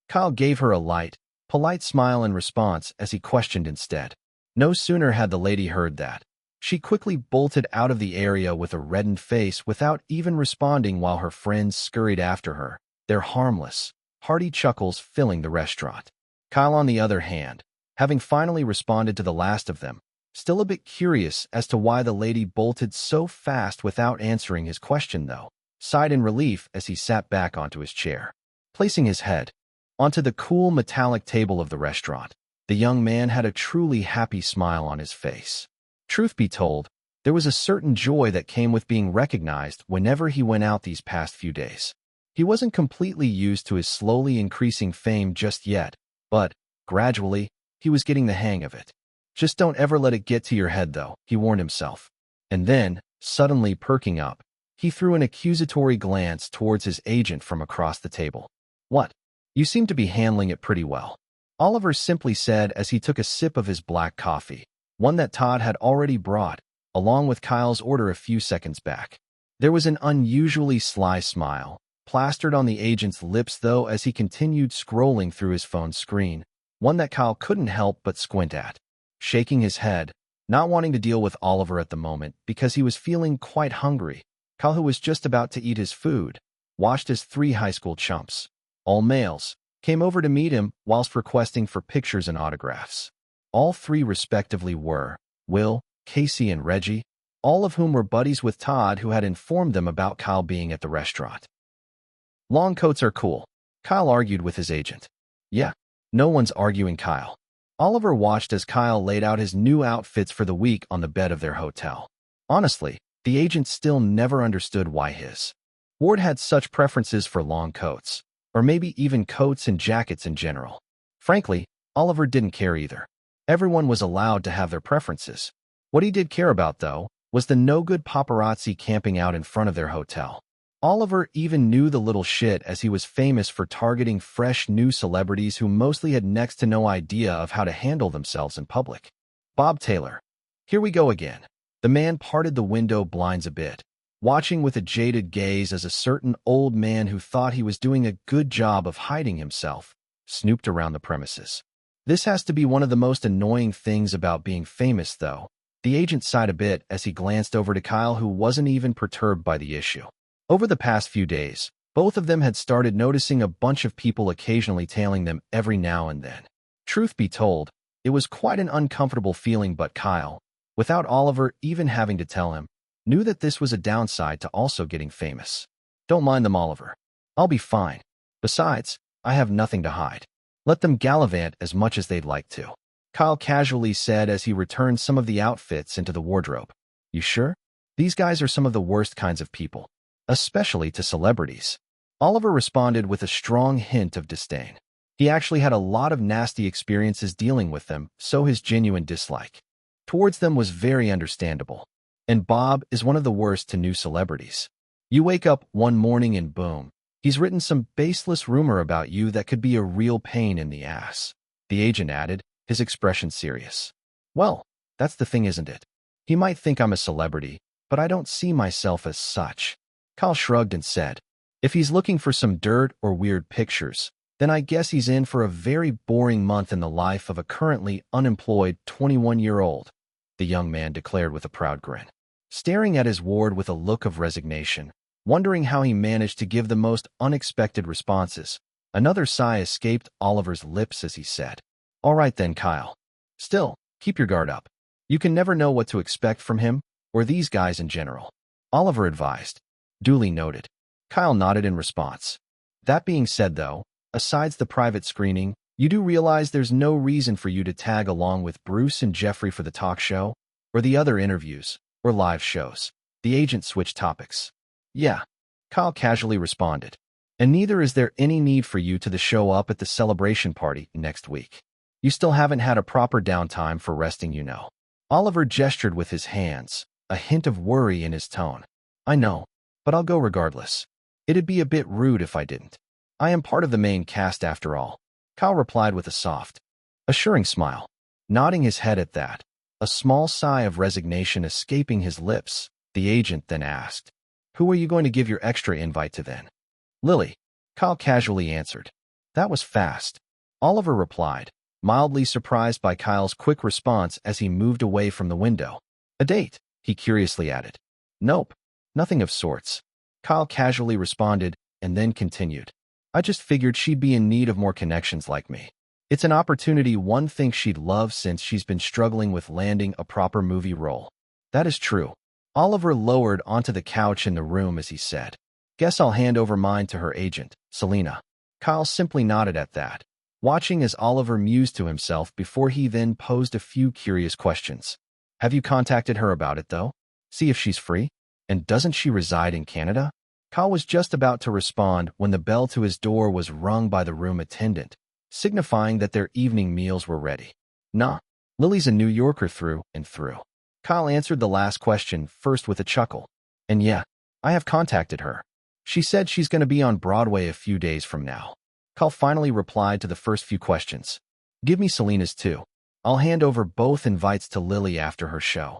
A: Kyle gave her a light, polite smile in response as he questioned instead. No sooner had the lady heard that, she quickly bolted out of the area with a reddened face without even responding while her friends scurried after her, their harmless, hearty chuckles filling the restaurant. Kyle, on the other hand, having finally responded to the last of them, still a bit curious as to why the lady bolted so fast without answering his question, though, sighed in relief as he sat back onto his chair. Placing his head onto the cool metallic table of the restaurant, the young man had a truly happy smile on his face. Truth be told, there was a certain joy that came with being recognized whenever he went out these past few days. He wasn't completely used to his slowly increasing fame just yet, but, gradually, he was getting the hang of it. Just don't ever let it get to your head, though, he warned himself. And then, suddenly perking up, he threw an accusatory glance towards his agent from across the table. What? You seem to be handling it pretty well, Oliver simply said as he took a sip of his black coffee, one that Todd had already brought, along with Kyle's order a few seconds back. There was an unusually sly smile plastered on the agent's lips, though, as he continued scrolling through his phone screen, one that Kyle couldn't help but squint at. Shaking his head, not wanting to deal with Oliver at the moment because he was feeling quite hungry, Kyle, who was just about to eat his food, watched as 3 high school chumps, all males, came over to meet him whilst requesting for pictures and autographs. All 3 respectively were Will, Casey, and Reggie, all of whom were buddies with Todd, who had informed them about Kyle being at the restaurant. Long coats are cool, Kyle argued with his agent. Yeah, no one's arguing, Kyle. Oliver watched as Kyle laid out his new outfits for the week on the bed of their hotel. Honestly, the agent still never understood why his ward had such preferences for long coats, or maybe even coats and jackets in general. Frankly, Oliver didn't care either. Everyone was allowed to have their preferences. What he did care about, though, was the no-good paparazzi camping out in front of their hotel. Oliver even knew the little shit, as he was famous for targeting fresh new celebrities who mostly had next to no idea of how to handle themselves in public. Bob Taylor. Here we go again. The man parted the window blinds a bit, watching with a jaded gaze as a certain old man who thought he was doing a good job of hiding himself snooped around the premises. This has to be one of the most annoying things about being famous, though. The agent sighed a bit as he glanced over to Kyle, who wasn't even perturbed by the issue. Over the past few days, both of them had started noticing a bunch of people occasionally tailing them every now and then. Truth be told, it was quite an uncomfortable feeling, but Kyle, without Oliver even having to tell him, knew that this was a downside to also getting famous. Don't mind them, Oliver. I'll be fine. Besides, I have nothing to hide. Let them gallivant as much as they'd like to, Kyle casually said as he returned some of the outfits into the wardrobe. You sure? These guys are some of the worst kinds of people, especially to celebrities. Oliver responded with a strong hint of disdain. He actually had a lot of nasty experiences dealing with them, so his genuine dislike towards them was very understandable. And Bob is one of the worst to new celebrities. You wake up one morning and boom, he's written some baseless rumor about you that could be a real pain in the ass, the agent added, his expression serious. Well, that's the thing, isn't it? He might think I'm a celebrity, but I don't see myself as such. Kyle shrugged and said, If he's looking for some dirt or weird pictures, then I guess he's in for a very boring month in the life of a currently unemployed 21-year-old, the young man declared with a proud grin, staring at his ward with a look of resignation, wondering how he managed to give the most unexpected responses. Another sigh escaped Oliver's lips as he said, "All right then, Kyle. Still, keep your guard up. You can never know what to expect from him, or these guys in general," Oliver advised. Duly noted. Kyle nodded in response. That being said, though, asides the private screening, you do realize there's no reason for you to tag along with Bruce and Jeffrey for the talk show, or the other interviews, or live shows. The agent switched topics. Yeah, Kyle casually responded. And neither is there any need for you to show up at the celebration party next week. You still haven't had a proper downtime for resting, you know. Oliver gestured with his hands, a hint of worry in his tone. I know, but I'll go regardless. It'd be a bit rude if I didn't. I am part of the main cast after all, Kyle replied with a soft, assuring smile. Nodding his head at that, a small sigh of resignation escaping his lips, the agent then asked, Who are you going to give your extra invite to then? Lily, Kyle casually answered. That was fast, Oliver replied, mildly surprised by Kyle's quick response as he moved away from the window. A date, he curiously added. Nope, nothing of sorts, Kyle casually responded, and then continued. I just figured she'd be in need of more connections like me. It's an opportunity one thinks she'd love since she's been struggling with landing a proper movie role. That is true. Oliver lowered onto the couch in the room as he said, Guess I'll hand over mine to her agent, Selena. Kyle simply nodded at that, watching as Oliver mused to himself before he then posed a few curious questions. Have you contacted her about it, though? See if she's free? And doesn't she reside in Canada? Kyle was just about to respond when the bell to his door was rung by the room attendant, signifying that their evening meals were ready. Nah, Lily's a New Yorker through and through. Kyle answered the last question first with a chuckle. And yeah, I have contacted her. She said she's going to be on Broadway a few days from now. Kyle finally replied to the first few questions. Give me Selena's too. I'll hand over both invites to Lily after her show.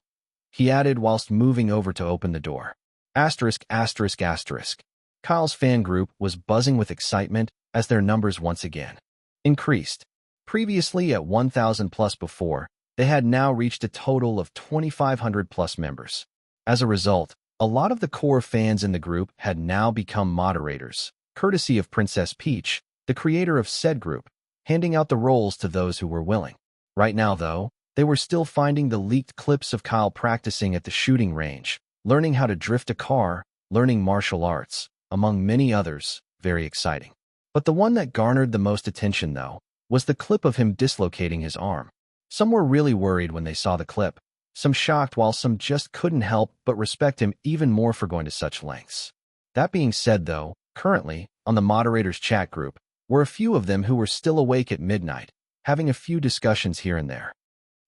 A: He added whilst moving over to open the door. Asterisk, asterisk, asterisk. Kyle's fan group was buzzing with excitement as their numbers once again increased. Previously at 1,000 plus before, they had now reached a total of 2,500 plus members. As a result, a lot of the core fans in the group had now become moderators, courtesy of Princess Peach, the creator of said group, handing out the roles to those who were willing. Right now, though, they were still finding the leaked clips of Kyle practicing at the shooting range, learning how to drift a car, learning martial arts, among many others, very exciting. But the one that garnered the most attention, though, was the clip of him dislocating his arm. Some were really worried when they saw the clip, some shocked while some just couldn't help but respect him even more for going to such lengths. That being said, though, currently, on the moderators' chat group, were a few of them who were still awake at midnight, having a few discussions here and there.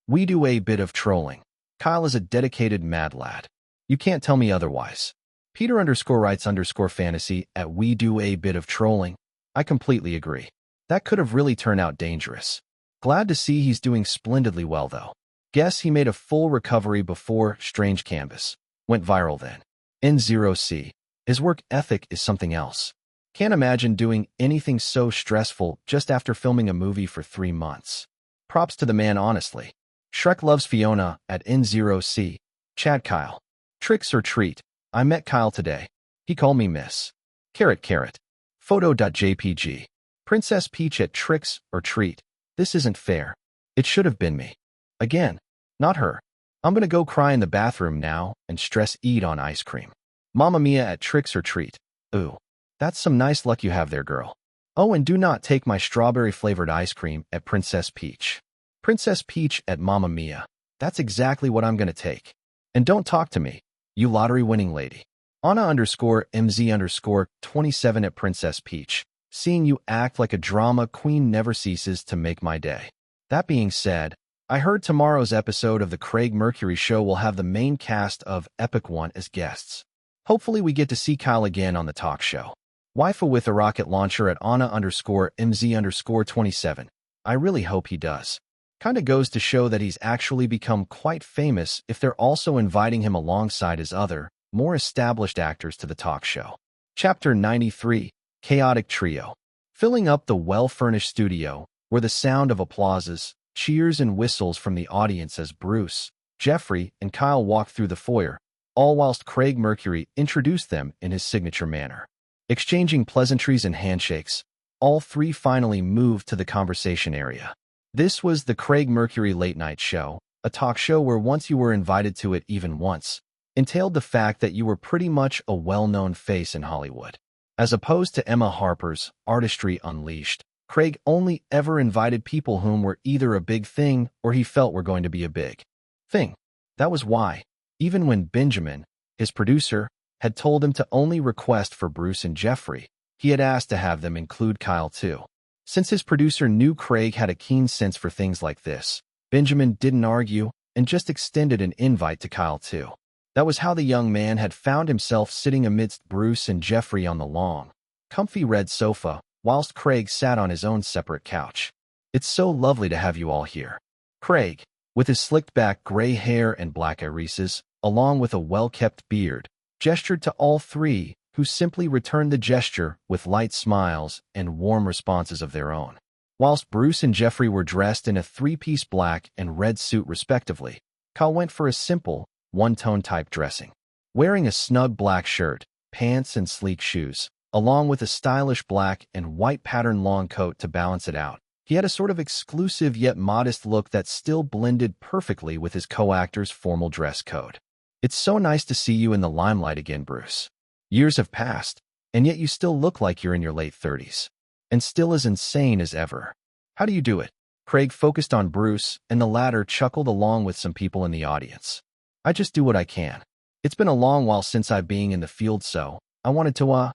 A: We do a bit of trolling. Kyle is a dedicated mad lad. You can't tell me otherwise. Peter_writes_fantasy at we do a bit of trolling. I completely agree. That could have really turned out dangerous. Glad to see he's doing splendidly well, though. Guess he made a full recovery before Strange Canvas went viral then. N0C. His work ethic is something else. Can't imagine doing anything so stressful just after filming a movie for 3 months. Props to the man, honestly. Shrek loves Fiona at N0C. Chad Kyle. Tricks or treat. I met Kyle today. He called me Miss. Carrot. Photo.jpg. Princess Peach at Tricks or treat. This isn't fair. It should have been me. Again, not her. I'm gonna go cry in the bathroom now and stress eat on ice cream. Mamma Mia at Tricks or treat. Ooh, that's some nice luck you have there, girl. Oh, and do not take my strawberry-flavored ice cream at Princess Peach. Princess Peach at Mamma Mia. That's exactly what I'm gonna take. And don't talk to me, you lottery-winning lady. Anna_MZ_27 at Princess Peach. Seeing you act like a drama queen never ceases to make my day. That being said, I heard tomorrow's episode of the Craig Mercury Show will have the main cast of Epic One as guests. Hopefully we get to see Kyle again on the talk show. Waifu with a rocket launcher at Anna_MZ_27. I really hope he does. Kinda goes to show that he's actually become quite famous if they're also inviting him alongside his other, more established actors to the talk show. Chapter 93, Chaotic Trio. Filling up the well-furnished studio were the sound of applauses, cheers, and whistles from the audience as Bruce, Jeffrey, and Kyle walked through the foyer, all whilst Craig Mercury introduced them in his signature manner. Exchanging pleasantries and handshakes, all three finally moved to the conversation area. This was the Craig Mercury Late Night Show, a talk show where once you were invited to it even once, entailed the fact that you were pretty much a well-known face in Hollywood. As opposed to Emma Harper's Artistry Unleashed, Craig only ever invited people whom were either a big thing or he felt were going to be a big thing. That was why, even when Benjamin, his producer, had told him to only request for Bruce and Jeffrey, he had asked to have them include Kyle too. Since his producer knew Craig had a keen sense for things like this, Benjamin didn't argue and just extended an invite to Kyle too. That was how the young man had found himself sitting amidst Bruce and Jeffrey on the long, comfy red sofa, whilst Craig sat on his own separate couch. "It's so lovely to have you all here." Craig, with his slicked-back gray hair and black irises, along with a well-kept beard, gestured to all three, who simply returned the gesture with light smiles and warm responses of their own. Whilst Bruce and Jeffrey were dressed in a three-piece black and red suit respectively, Kyle went for a simple, one-tone type dressing. Wearing a snug black shirt, pants, and sleek shoes, along with a stylish black and white pattern long coat to balance it out, he had a sort of exclusive yet modest look that still blended perfectly with his co-actor's formal dress code. "It's so nice to see you in the limelight again, Bruce. Years have passed, and yet you still look like you're in your late 30s, and still as insane as ever. How do you do it?" Craig focused on Bruce, and the latter chuckled along with some people in the audience. "I just do what I can. It's been a long while since I've been in the field, so I wanted to,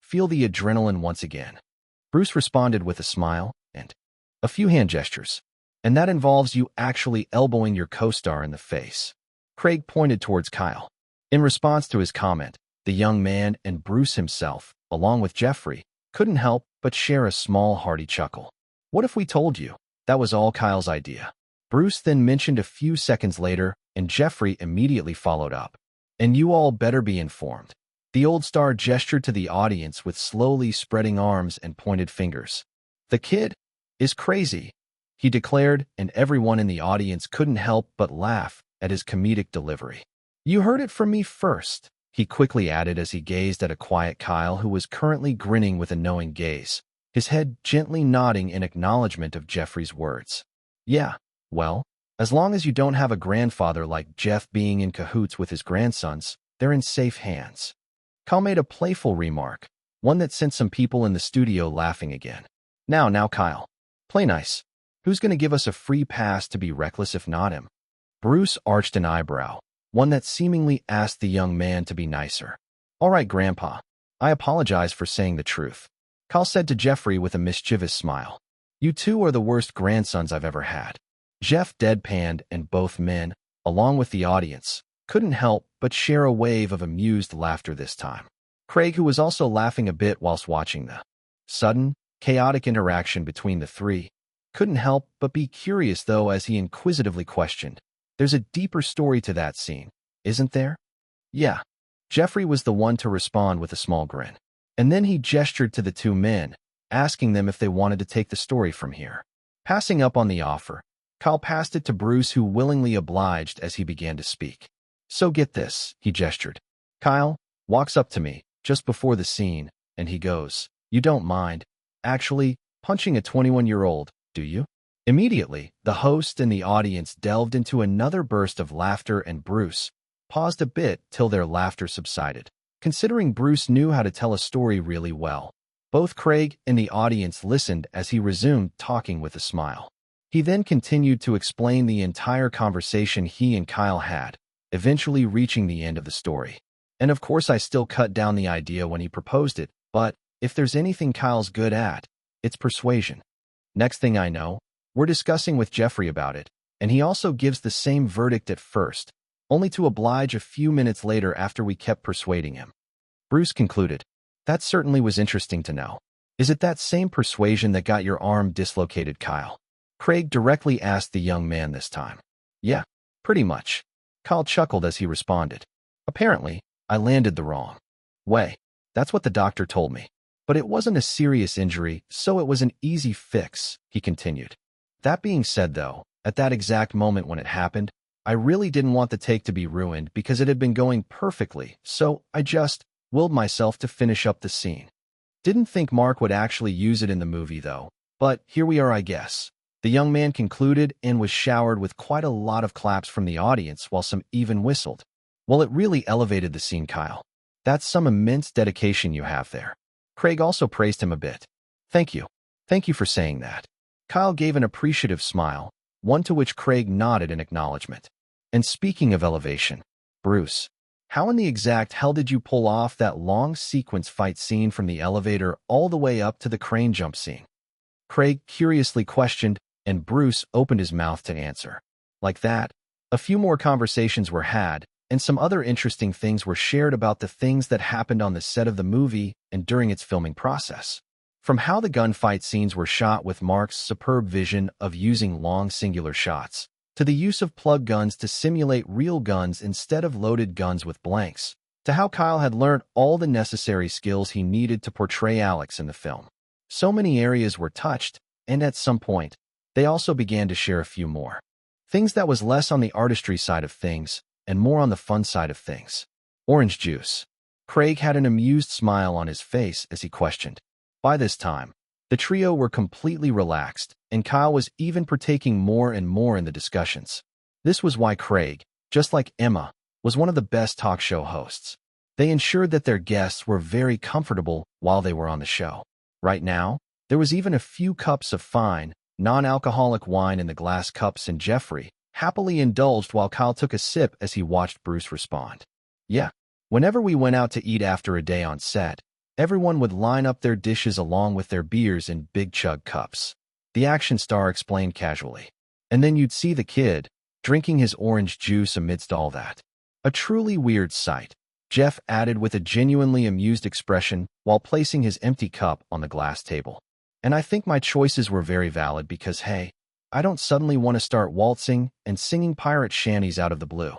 A: feel the adrenaline once again." Bruce responded with a smile and a few hand gestures. "And that involves you actually elbowing your co-star in the face." Craig pointed towards Kyle. In response to his comment, the young man and Bruce himself, along with Jeffrey, couldn't help but share a small hearty chuckle. "What if we told you that was all Kyle's idea?" Bruce then mentioned a few seconds later, and Jeffrey immediately followed up. "And you all better be informed." The old star gestured to the audience with slowly spreading arms and pointed fingers. "The kid is crazy," he declared, and everyone in the audience couldn't help but laugh at his comedic delivery. "You heard it from me first," he quickly added as he gazed at a quiet Kyle who was currently grinning with a knowing gaze, his head gently nodding in acknowledgement of Jeffrey's words. "Yeah, well, as long as you don't have a grandfather like Jeff being in cahoots with his grandsons, they're in safe hands." Kyle made a playful remark, one that sent some people in the studio laughing again. Now, Kyle. Play nice. Who's going to give us a free pass to be reckless if not him?" Bruce arched an eyebrow, one that seemingly asked the young man to be nicer. "All right, Grandpa. I apologize for saying the truth," Kyle said to Jeffrey with a mischievous smile. "You two are the worst grandsons I've ever had." Jeff deadpanned, and both men, along with the audience, couldn't help but share a wave of amused laughter this time. Craig, who was also laughing a bit whilst watching the sudden, chaotic interaction between the three, couldn't help but be curious though as he inquisitively questioned, "There's a deeper story to that scene, isn't there?" "Yeah." Jeffrey was the one to respond with a small grin. And then he gestured to the two men, asking them if they wanted to take the story from here. Passing up on the offer, Kyle passed it to Bruce, who willingly obliged as he began to speak. "So get this," he gestured. Kyle walks up to me just before the scene, and he goes, "You don't mind, actually, punching a 21-year-old, do you?" Immediately, the host and the audience delved into another burst of laughter, and Bruce paused a bit till their laughter subsided. Considering Bruce knew how to tell a story really well, both Craig and the audience listened as he resumed talking with a smile. He then continued to explain the entire conversation he and Kyle had, eventually reaching the end of the story. "And of course I still cut down the idea when he proposed it, but if there's anything Kyle's good at, it's persuasion. Next thing I know, we're discussing with Jeffrey about it, and he also gives the same verdict at first, only to oblige a few minutes later after we kept persuading him." Bruce concluded, "That certainly was interesting to know. Is it that same persuasion that got your arm dislocated, Kyle?" Craig directly asked the young man this time. "Yeah, pretty much." Kyle chuckled as he responded. "Apparently, I landed the wrong Way. That's what the doctor told me. But it wasn't a serious injury, so it was an easy fix, he continued. That being said, though, at that exact moment when it happened, I really didn't want the take to be ruined because it had been going perfectly, so I just willed myself to finish up the scene. Didn't think Mark would actually use it in the movie, though. But here we are, I guess. The young man concluded and was showered with quite a lot of claps from the audience while some even whistled. Well, it really elevated the scene, Kyle. That's some immense dedication you have there. Craig also praised him a bit. Thank you. Thank you for saying that. Kyle gave an appreciative smile, one to which Craig nodded in acknowledgement. And speaking of elevation, Bruce, how in the exact hell did you pull off that long sequence fight scene from the elevator all the way up to the crane jump scene? Craig curiously questioned, and Bruce opened his mouth to answer. Like that, a few more conversations were had, and some other interesting things were shared about the things that happened on the set of the movie and during its filming process. From how the gunfight scenes were shot with Mark's superb vision of using long singular shots, to the use of plug guns to simulate real guns instead of loaded guns with blanks, to how Kyle had learned all the necessary skills he needed to portray Alex in the film. So many areas were touched, and at some point, they also began to share a few more. Things that was less on the artistry side of things, and more on the fun side of things. Orange juice. Craig had an amused smile on his face as he questioned. By this time, the trio were completely relaxed, and Kyle was even partaking more and more in the discussions. This was why Craig, just like Emma, was one of the best talk show hosts. They ensured that their guests were very comfortable while they were on the show. Right now, there was even a few cups of fine, non-alcoholic wine in the glass cups, and Jeffrey happily indulged while Kyle took a sip as he watched Bruce respond. Yeah, whenever we went out to eat after a day on set, everyone would line up their dishes along with their beers in big chug cups. The action star explained casually. And then you'd see the kid, drinking his orange juice amidst all that. A truly weird sight, Jeff added with a genuinely amused expression while placing his empty cup on the glass table. And I think my choices were very valid because, hey, I don't suddenly want to start waltzing and singing pirate shanties out of the blue.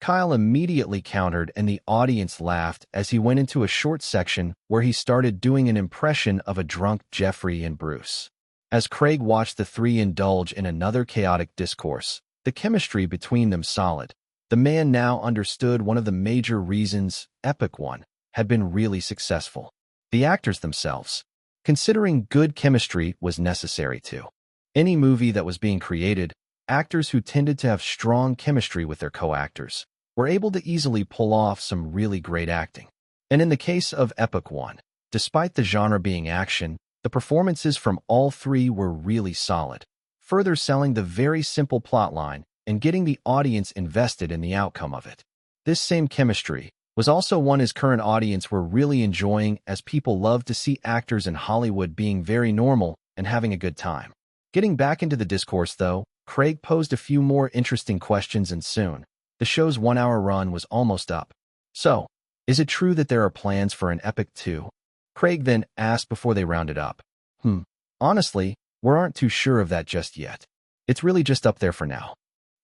A: Kyle immediately countered, and the audience laughed as he went into a short section where he started doing an impression of a drunk Jeffrey and Bruce. As Craig watched the three indulge in another chaotic discourse, the chemistry between them solid, the man now understood one of the major reasons Epic One had been really successful. The actors themselves. Considering good chemistry was necessary to any movie that was being created, actors who tended to have strong chemistry with their co-actors were able to easily pull off some really great acting. And in the case of Epic One, despite the genre being action, the performances from all three were really solid, further selling the very simple plotline and getting the audience invested in the outcome of it. This same chemistry was also one his current audience were really enjoying, as people love to see actors in Hollywood being very normal and having a good time. Getting back into the discourse, though, Craig posed a few more interesting questions, and soon, the show's 1-hour run was almost up. So, is it true that there are plans for an Epic 2? Craig then asked before they rounded up. Honestly, we aren't too sure of that just yet. It's really just up there for now.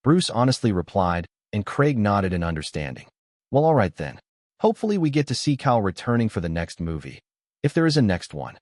A: Bruce honestly replied, and Craig nodded in understanding. Well, all right then. Hopefully we get to see Kyle returning for the next movie, if there is a next one.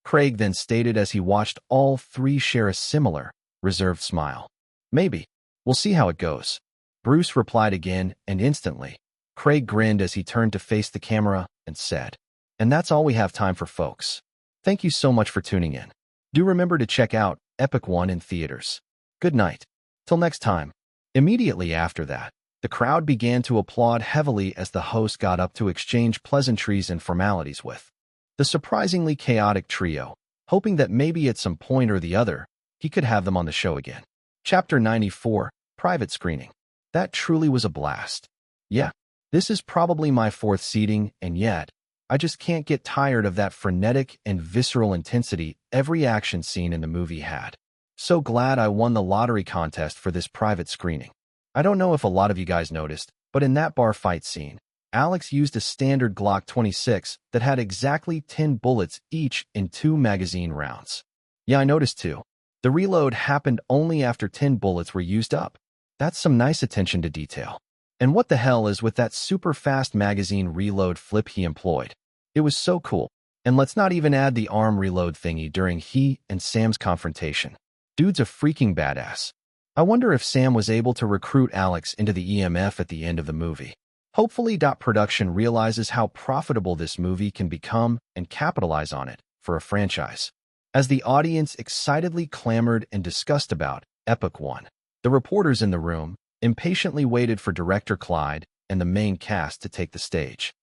A: Craig then stated as he watched all three share a similar, reserved smile. Maybe. We'll see how it goes. Bruce replied again, and instantly, Craig grinned as he turned to face the camera and said, "And that's all we have time for, folks. Thank you so much for tuning in. Do remember to check out Epic One in theaters. Good night. Till next time." Immediately after that, the crowd began to applaud heavily as the host got up to exchange pleasantries and formalities with the surprisingly chaotic trio, hoping that maybe at some point or the other, he could have them on the show again. Chapter 94, Private Screening. That truly was a blast. Yeah, this is probably my fourth seating, and yet, I just can't get tired of that frenetic and visceral intensity every action scene in the movie had. So glad I won the lottery contest for this private screening. I don't know if a lot of you guys noticed, but in that bar fight scene, Alex used a standard Glock 26 that had exactly 10 bullets each in 2 magazine rounds. Yeah, I noticed too. The reload happened only after 10 bullets were used up. That's some nice attention to detail. And what the hell is with that super fast magazine reload flip he employed? It was so cool. And let's not even add the arm reload thingy during he and Sam's confrontation. Dude's a freaking badass. I wonder if Sam was able to recruit Alex into the EMF at the end of the movie. Hopefully, Production realizes how profitable this movie can become and capitalize on it for a franchise. As the audience excitedly clamored and discussed about Epic 1, the reporters in the room impatiently waited for director Clyde and the main cast to take the stage.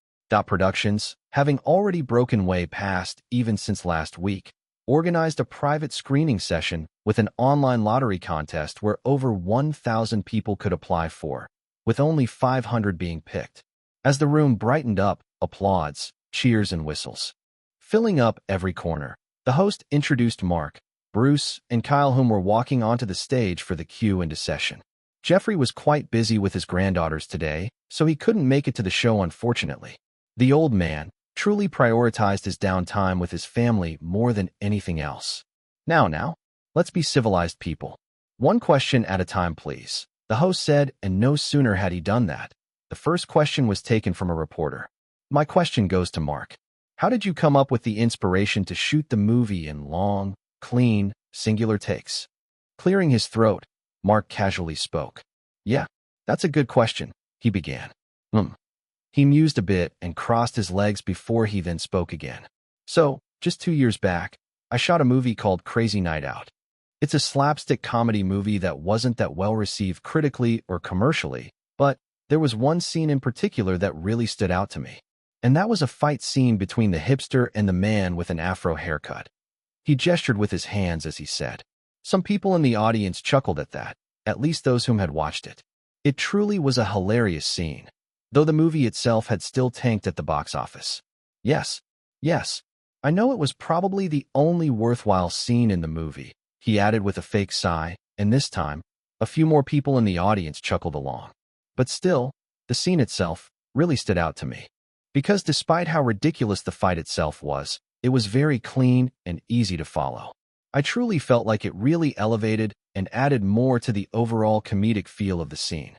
A: Productions, having already broken way past even since last week, organized a private screening session with an online lottery contest where over 1,000 people could apply for, with only 500 being picked. As the room brightened up, applauds, cheers, and whistles filling up every corner, the host introduced Mark, Bruce, and Kyle, whom were walking onto the stage for the cue into session. Jeffrey was quite busy with his granddaughters today, so he couldn't make it to the show, unfortunately. The old man truly prioritized his downtime with his family more than anything else. Now, let's be civilized people. One question at a time, please, the host said, and no sooner had he done that, the first question was taken from a reporter. My question goes to Mark. How did you come up with the inspiration to shoot the movie in long, clean, singular takes? Clearing his throat, Mark casually spoke. Yeah, that's a good question, he began. He mused a bit and crossed his legs before he then spoke again. So, just 2 years back, I shot a movie called Crazy Night Out. It's a slapstick comedy movie that wasn't that well received critically or commercially, but there was one scene in particular that really stood out to me. And that was a fight scene between the hipster and the man with an afro haircut. He gestured with his hands as he said. Some people in the audience chuckled at that, at least those whom had watched it. It truly was a hilarious scene, though the movie itself had still tanked at the box office. Yes, I know it was probably the only worthwhile scene in the movie, he added with a fake sigh, and this time, a few more people in the audience chuckled along. But still, the scene itself really stood out to me. Because despite how ridiculous the fight itself was, it was very clean and easy to follow. I truly felt like it really elevated and added more to the overall comedic feel of the scene.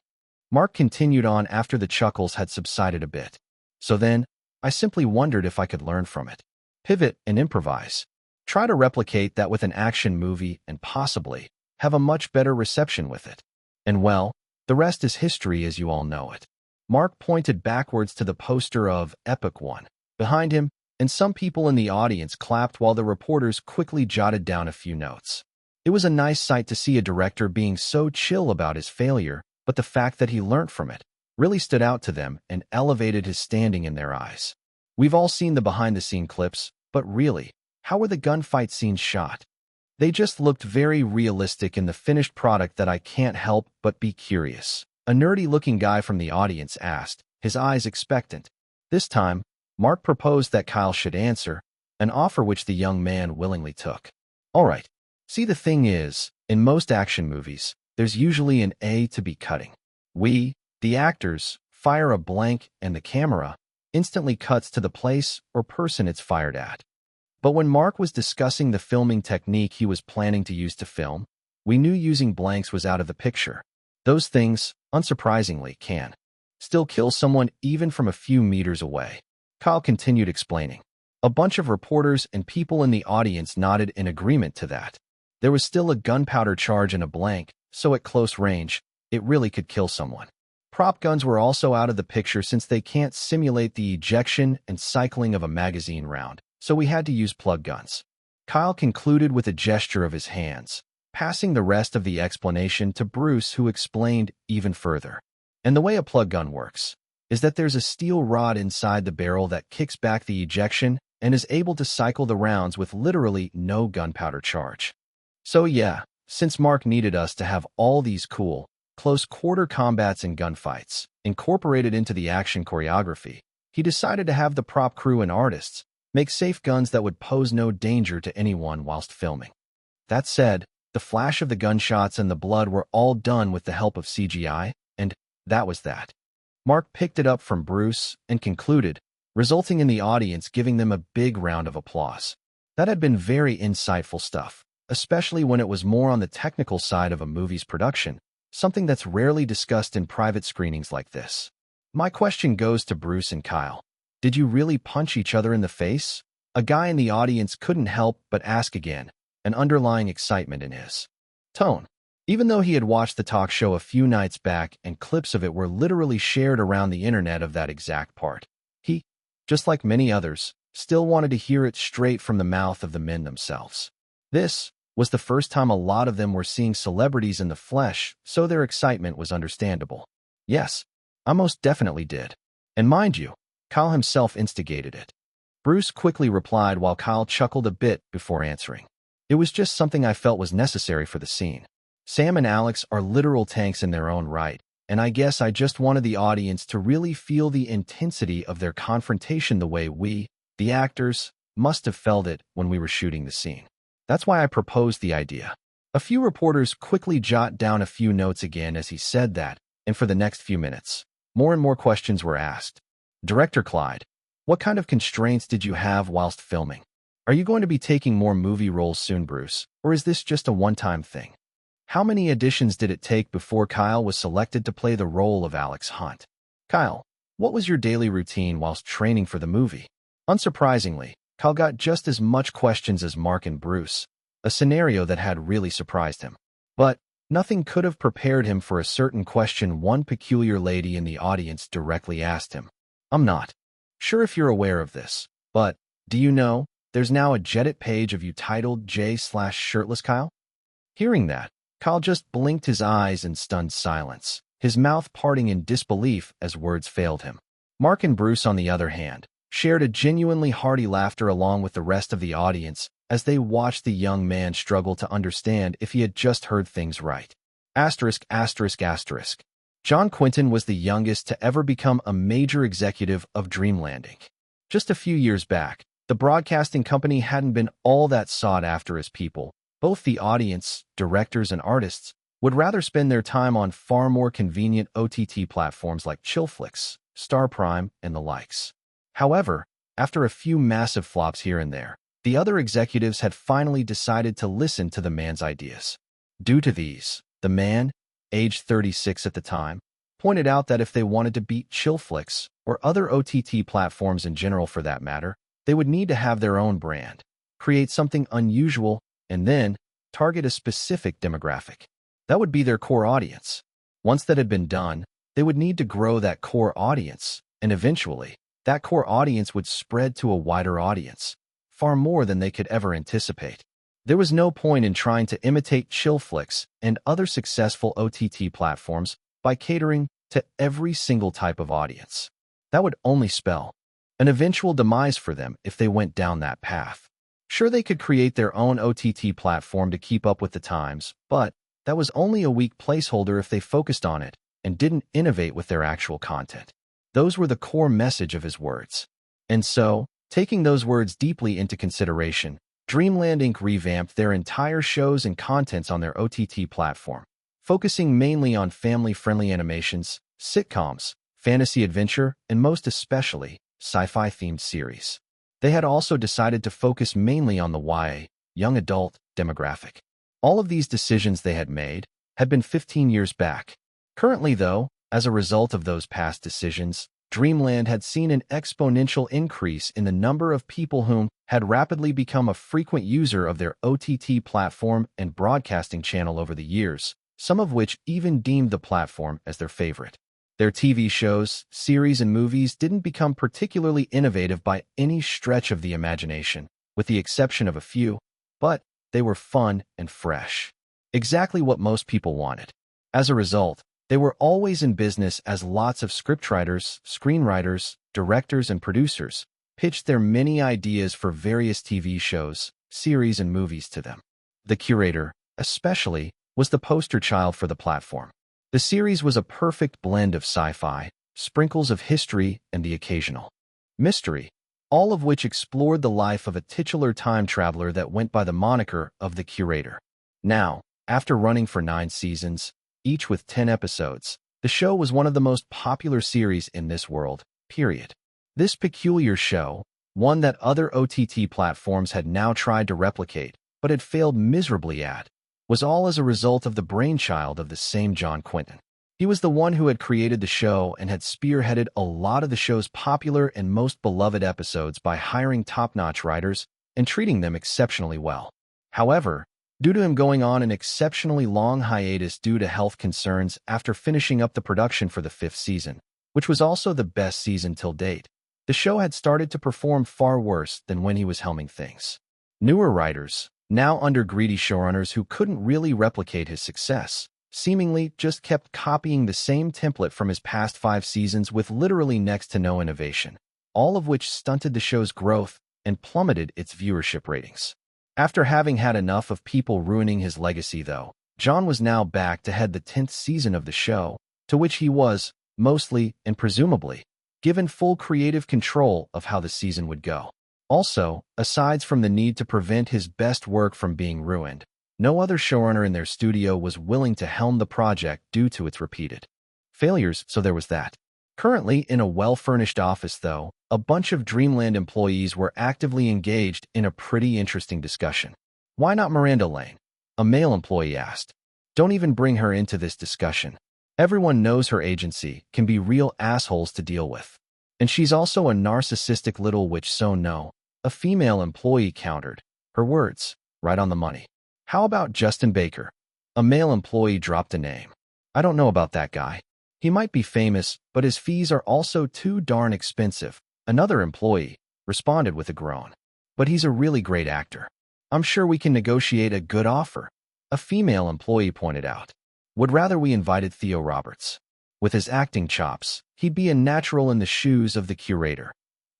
A: Mark continued on after the chuckles had subsided a bit. So then, I simply wondered if I could learn from it. Pivot and improvise. Try to replicate that with an action movie and possibly have a much better reception with it. And well, the rest is history as you all know it. Mark pointed backwards to the poster of Epic 1 behind him, and some people in the audience clapped while the reporters quickly jotted down a few notes. It was a nice sight to see a director being so chill about his failure, but the fact that he learned from it really stood out to them and elevated his standing in their eyes. We've all seen the behind-the-scene clips, but really, how were the gunfight scenes shot? They just looked very realistic in the finished product that I can't help but be curious. A nerdy-looking guy from the audience asked, his eyes expectant. This time, Mark proposed that Kyle should answer, an offer which the young man willingly took. All right. See, the thing is, in most action movies, there's usually an A to B cutting. We, the actors, fire a blank and the camera instantly cuts to the place or person it's fired at. But when Mark was discussing the filming technique he was planning to use to film, we knew using blanks was out of the picture. Those things, unsurprisingly, can still kill someone even from a few meters away. Kyle continued explaining. A bunch of reporters and people in the audience nodded in agreement to that. There was still a gunpowder charge in a blank, so at close range, it really could kill someone. Prop guns were also out of the picture since they can't simulate the ejection and cycling of a magazine round, so we had to use plug guns. Kyle concluded with a gesture of his hands, passing the rest of the explanation to Bruce, who explained even further. And the way a plug gun works is that there's a steel rod inside the barrel that kicks back the ejection and is able to cycle the rounds with literally no gunpowder charge. So yeah, since Mark needed us to have all these cool, close-quarter combats and gunfights incorporated into the action choreography, he decided to have the prop crew and artists make safe guns that would pose no danger to anyone whilst filming. That said, the flash of the gunshots and the blood were all done with the help of CGI, and that was that. Mark picked it up from Bruce and concluded, resulting in the audience giving them a big round of applause. That had been very insightful stuff, especially when it was more on the technical side of a movie's production, something that's rarely discussed in private screenings like this. My question goes to Bruce and Kyle. Did you really punch each other in the face? A guy in the audience couldn't help but ask again, an underlying excitement in his tone. Even though he had watched the talk show a few nights back and clips of it were literally shared around the internet of that exact part, he, just like many others, still wanted to hear it straight from the mouth of the men themselves. This was the first time a lot of them were seeing celebrities in the flesh, so their excitement was understandable. Yes, I most definitely did. And mind you, Kyle himself instigated it. Bruce quickly replied while Kyle chuckled a bit before answering. It was just something I felt was necessary for the scene. Sam and Alex are literal tanks in their own right, and I guess I just wanted the audience to really feel the intensity of their confrontation the way we, the actors, must have felt it when we were shooting the scene. That's why I proposed the idea. A few reporters quickly jot down a few notes again as he said that, and for the next few minutes, more and more questions were asked. Director Clyde, what kind of constraints did you have whilst filming? Are you going to be taking more movie roles soon, Bruce, or is this just a one-time thing? How many auditions did it take before Kyle was selected to play the role of Alex Hunt? Kyle, what was your daily routine whilst training for the movie? Unsurprisingly, Kyle got just as much questions as Mark and Bruce, a scenario that had really surprised him. But nothing could have prepared him for a certain question one peculiar lady in the audience directly asked him. I'm not sure if you're aware of this, but do you know there's now a Reddit page of you titled J/Shirtless Kyle? Hearing that, Kyle just blinked his eyes in stunned silence, his mouth parting in disbelief as words failed him. Mark and Bruce, on the other hand, shared a genuinely hearty laughter along with the rest of the audience as they watched the young man struggle to understand if he had just heard things right. Asterisk, asterisk, asterisk. John Quinton was the youngest to ever become a major executive of Dreamland Inc. Just a few years back, the broadcasting company hadn't been all that sought after as people. Both the audience, directors, and artists would rather spend their time on far more convenient OTT platforms like Chillflix, Star Prime, and the likes. However, after a few massive flops here and there, the other executives had finally decided to listen to the man's ideas. Due to these, the man, aged 36 at the time, pointed out that if they wanted to beat Chillflix, or other OTT platforms in general for that matter, they would need to have their own brand, create something unusual, and then target a specific demographic. That would be their core audience. Once that had been done, they would need to grow that core audience, and eventually, that core audience would spread to a wider audience, far more than they could ever anticipate. There was no point in trying to imitate Chillflix and other successful OTT platforms by catering to every single type of audience. That would only spell an eventual demise for them if they went down that path. Sure, they could create their own OTT platform to keep up with the times, but that was only a weak placeholder if they focused on it and didn't innovate with their actual content. Those were the core message of his words. And so, taking those words deeply into consideration, Dreamland Inc. revamped their entire shows and contents on their OTT platform, focusing mainly on family-friendly animations, sitcoms, fantasy adventure, and most especially, sci-fi-themed series. They had also decided to focus mainly on the YA, young adult, demographic. All of these decisions they had made had been 15 years back. Currently, though, as a result of those past decisions, Dreamland had seen an exponential increase in the number of people whom had rapidly become a frequent user of their OTT platform and broadcasting channel over the years, some of which even deemed the platform as their favorite. Their TV shows, series, and movies didn't become particularly innovative by any stretch of the imagination, with the exception of a few, but they were fun and fresh. Exactly what most people wanted. As a result, they were always in business as lots of scriptwriters, screenwriters, directors, and producers pitched their many ideas for various TV shows, series, and movies to them. The Curator, especially, was the poster child for the platform. The series was a perfect blend of sci-fi, sprinkles of history, and the occasional mystery, all of which explored the life of a titular time traveler that went by the moniker of the Curator. Now, after running for 9 seasons, each with 10 episodes, the show was one of the most popular series in this world, period. This peculiar show, one that other OTT platforms had now tried to replicate, but had failed miserably at, was all as a result of the brainchild of the same John Quinton. He was the one who had created the show and had spearheaded a lot of the show's popular and most beloved episodes by hiring top-notch writers and treating them exceptionally well. However, due to him going on an exceptionally long hiatus due to health concerns after finishing up the production for the 5th season, which was also the best season till date, the show had started to perform far worse than when he was helming things. Newer writers, now under greedy showrunners who couldn't really replicate his success, seemingly just kept copying the same template from his past 5 seasons with literally next to no innovation, all of which stunted the show's growth and plummeted its viewership ratings. After having had enough of people ruining his legacy, though, John was now back to head the 10th season of the show, to which he was, mostly and presumably, given full creative control of how the season would go. Also, aside from the need to prevent his best work from being ruined, no other showrunner in their studio was willing to helm the project due to its repeated failures, so there was that. Currently in a well-furnished office, though, a bunch of Dreamland employees were actively engaged in a pretty interesting discussion. "Why not Miranda Lane?" a male employee asked. "Don't even bring her into this discussion. Everyone knows her agency can be real assholes to deal with. And she's also a narcissistic little witch, so no," a female employee countered. Her words, right on the money. "How about Justin Baker?" a male employee dropped a name. "I don't know about that guy. He might be famous, but his fees are also too darn expensive," another employee responded with a groan. "But he's a really great actor. I'm sure we can negotiate a good offer," a female employee pointed out. "Would rather we invited Theo Roberts. With his acting chops, he'd be a natural in the shoes of the curator."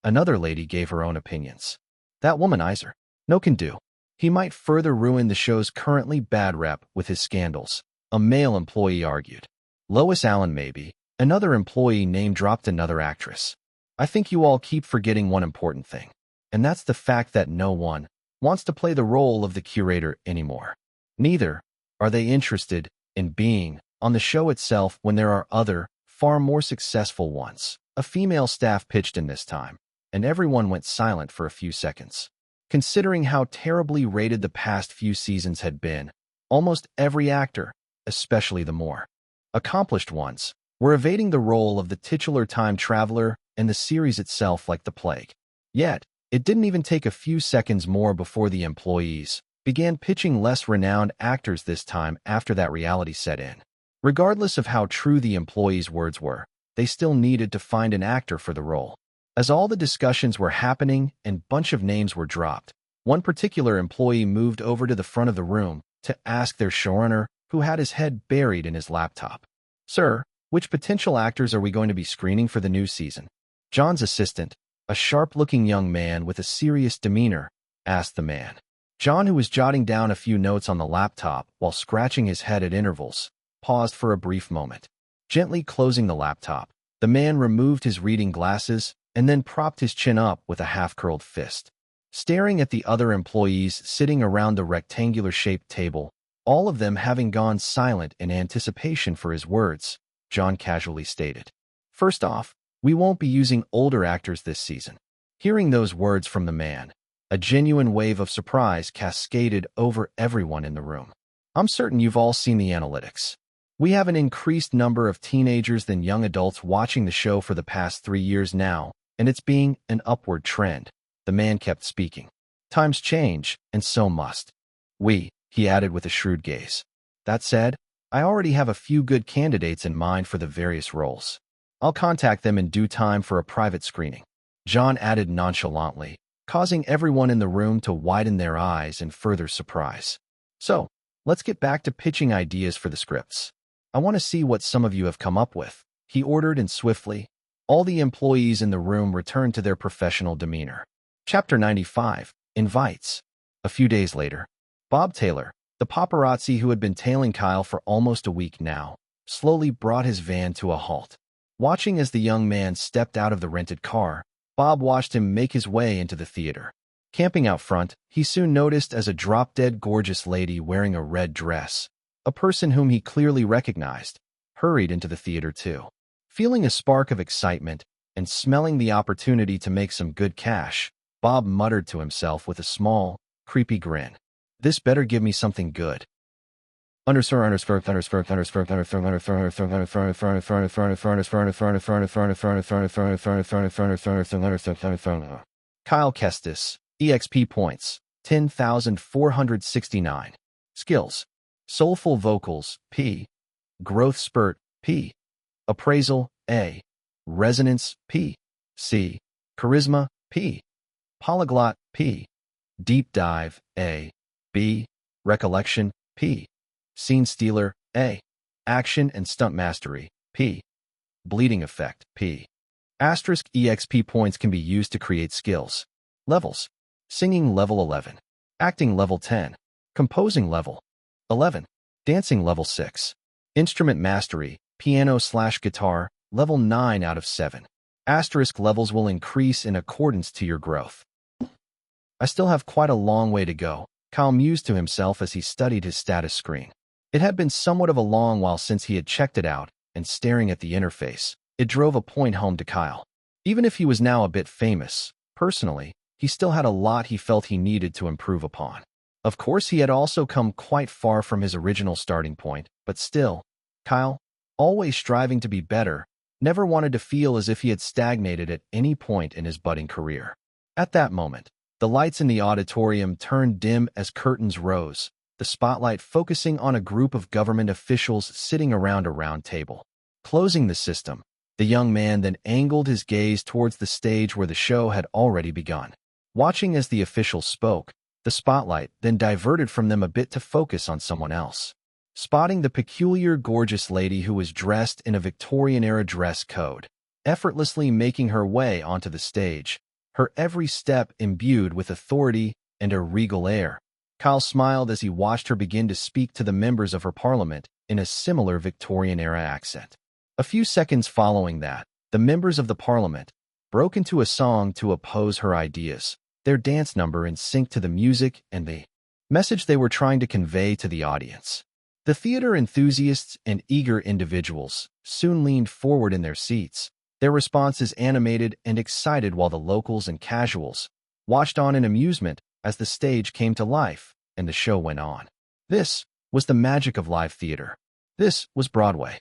A: Another lady gave her own opinions. "That womanizer. No can do. He might further ruin the show's currently bad rep with his scandals," a male employee argued. Lois Allen maybe, another employee name-dropped another actress. "I think you all keep forgetting one important thing, and that's the fact that no one wants to play the role of the curator anymore. Neither are they interested in being on the show itself when there are other, far more successful ones," a female staff pitched in this time, and everyone went silent for a few seconds. Considering how terribly rated the past few seasons had been, almost every actor, especially the more accomplished ones, were evading the role of the titular time traveler and the series itself like the plague. Yet, it didn't even take a few seconds more before the employees began pitching less renowned actors this time after that reality set in. Regardless of how true the employees' words were, they still needed to find an actor for the role. As all the discussions were happening and bunch of names were dropped, one particular employee moved over to the front of the room to ask their showrunner, who had his head buried in his laptop, "Sir, which potential actors are we going to be screening for the new season?" John's assistant, a sharp-looking young man with a serious demeanor, asked the man. John, who was jotting down a few notes on the laptop while scratching his head at intervals, paused for a brief moment. Gently closing the laptop, the man removed his reading glasses and then propped his chin up with a half-curled fist. Staring at the other employees sitting around the rectangular-shaped table, all of them having gone silent in anticipation for his words, John casually stated, "First off, we won't be using older actors this season." Hearing those words from the man, a genuine wave of surprise cascaded over everyone in the room. "I'm certain you've all seen the analytics. We have an increased number of teenagers than young adults watching the show for the past 3 years now, and it's being an upward trend." The man kept speaking. "Times change, and so must we," he added with a shrewd gaze. "That said, I already have a few good candidates in mind for the various roles. I'll contact them in due time for a private screening," John added nonchalantly, causing everyone in the room to widen their eyes in further surprise. "So, let's get back to pitching ideas for the scripts. I want to see what some of you have come up with," he ordered, and swiftly, all the employees in the room returned to their professional demeanor. Chapter 95, Invites. A few days later, Bob Taylor, the paparazzi who had been tailing Kyle for almost a week now, slowly brought his van to a halt. Watching as the young man stepped out of the rented car, Bob watched him make his way into the theater. Camping out front, he soon noticed as a drop-dead gorgeous lady wearing a red dress, a person whom he clearly recognized, hurried into the theater too. Feeling a spark of excitement and smelling the opportunity to make some good cash, Bob muttered to himself with a small, creepy grin, "This better give me something good." Kyle Kestis, EXP points, 10,469. Skills: Soulful vocals, P. Growth spurt, P. Appraisal, A. Resonance, P. C. Charisma, P. Polyglot, P. Deep dive, A. B. Recollection, P. Scene stealer, A. Action and stunt mastery, P. Bleeding effect, P. Asterisk EXP points can be used to create skills. Levels: Singing level 11. Acting level 10. Composing level 11. Dancing level 6. Instrument mastery, piano/guitar, level 9 out of 7. Asterisk levels will increase in accordance to your growth. I still have quite a long way to go, Kyle mused to himself as he studied his status screen. It had been somewhat of a long while since he had checked it out, and staring at the interface, it drove a point home to Kyle. Even if he was now a bit famous, personally, he still had a lot he felt he needed to improve upon. Of course, he had also come quite far from his original starting point, but still, Kyle, always striving to be better, never wanted to feel as if he had stagnated at any point in his budding career. At that moment, the lights in the auditorium turned dim as curtains rose, the spotlight focusing on a group of government officials sitting around a round table. Closing the system, the young man then angled his gaze towards the stage where the show had already begun. Watching as the officials spoke, the spotlight then diverted from them a bit to focus on someone else. Spotting the peculiar, gorgeous lady who was dressed in a Victorian-era dress code, effortlessly making her way onto the stage, her every step imbued with authority and a regal air. Kyle smiled as he watched her begin to speak to the members of her parliament in a similar Victorian-era accent. A few seconds following that, the members of the parliament broke into a song to oppose her ideas, their dance number in sync to the music and the message they were trying to convey to the audience. The theater enthusiasts and eager individuals soon leaned forward in their seats, their responses animated and excited, while the locals and casuals watched on in amusement as the stage came to life and the show went on. This was the magic of live theater. This was Broadway.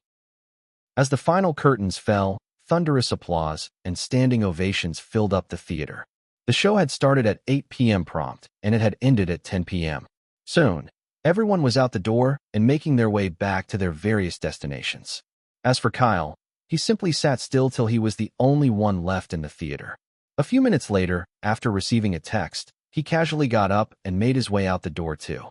A: As the final curtains fell, thunderous applause and standing ovations filled up the theater. The show had started at 8 p.m. prompt, and it had ended at 10 p.m. Soon, everyone was out the door and making their way back to their various destinations. As for Kyle, he simply sat still till he was the only one left in the theater. A few minutes later, after receiving a text, he casually got up and made his way out the door too.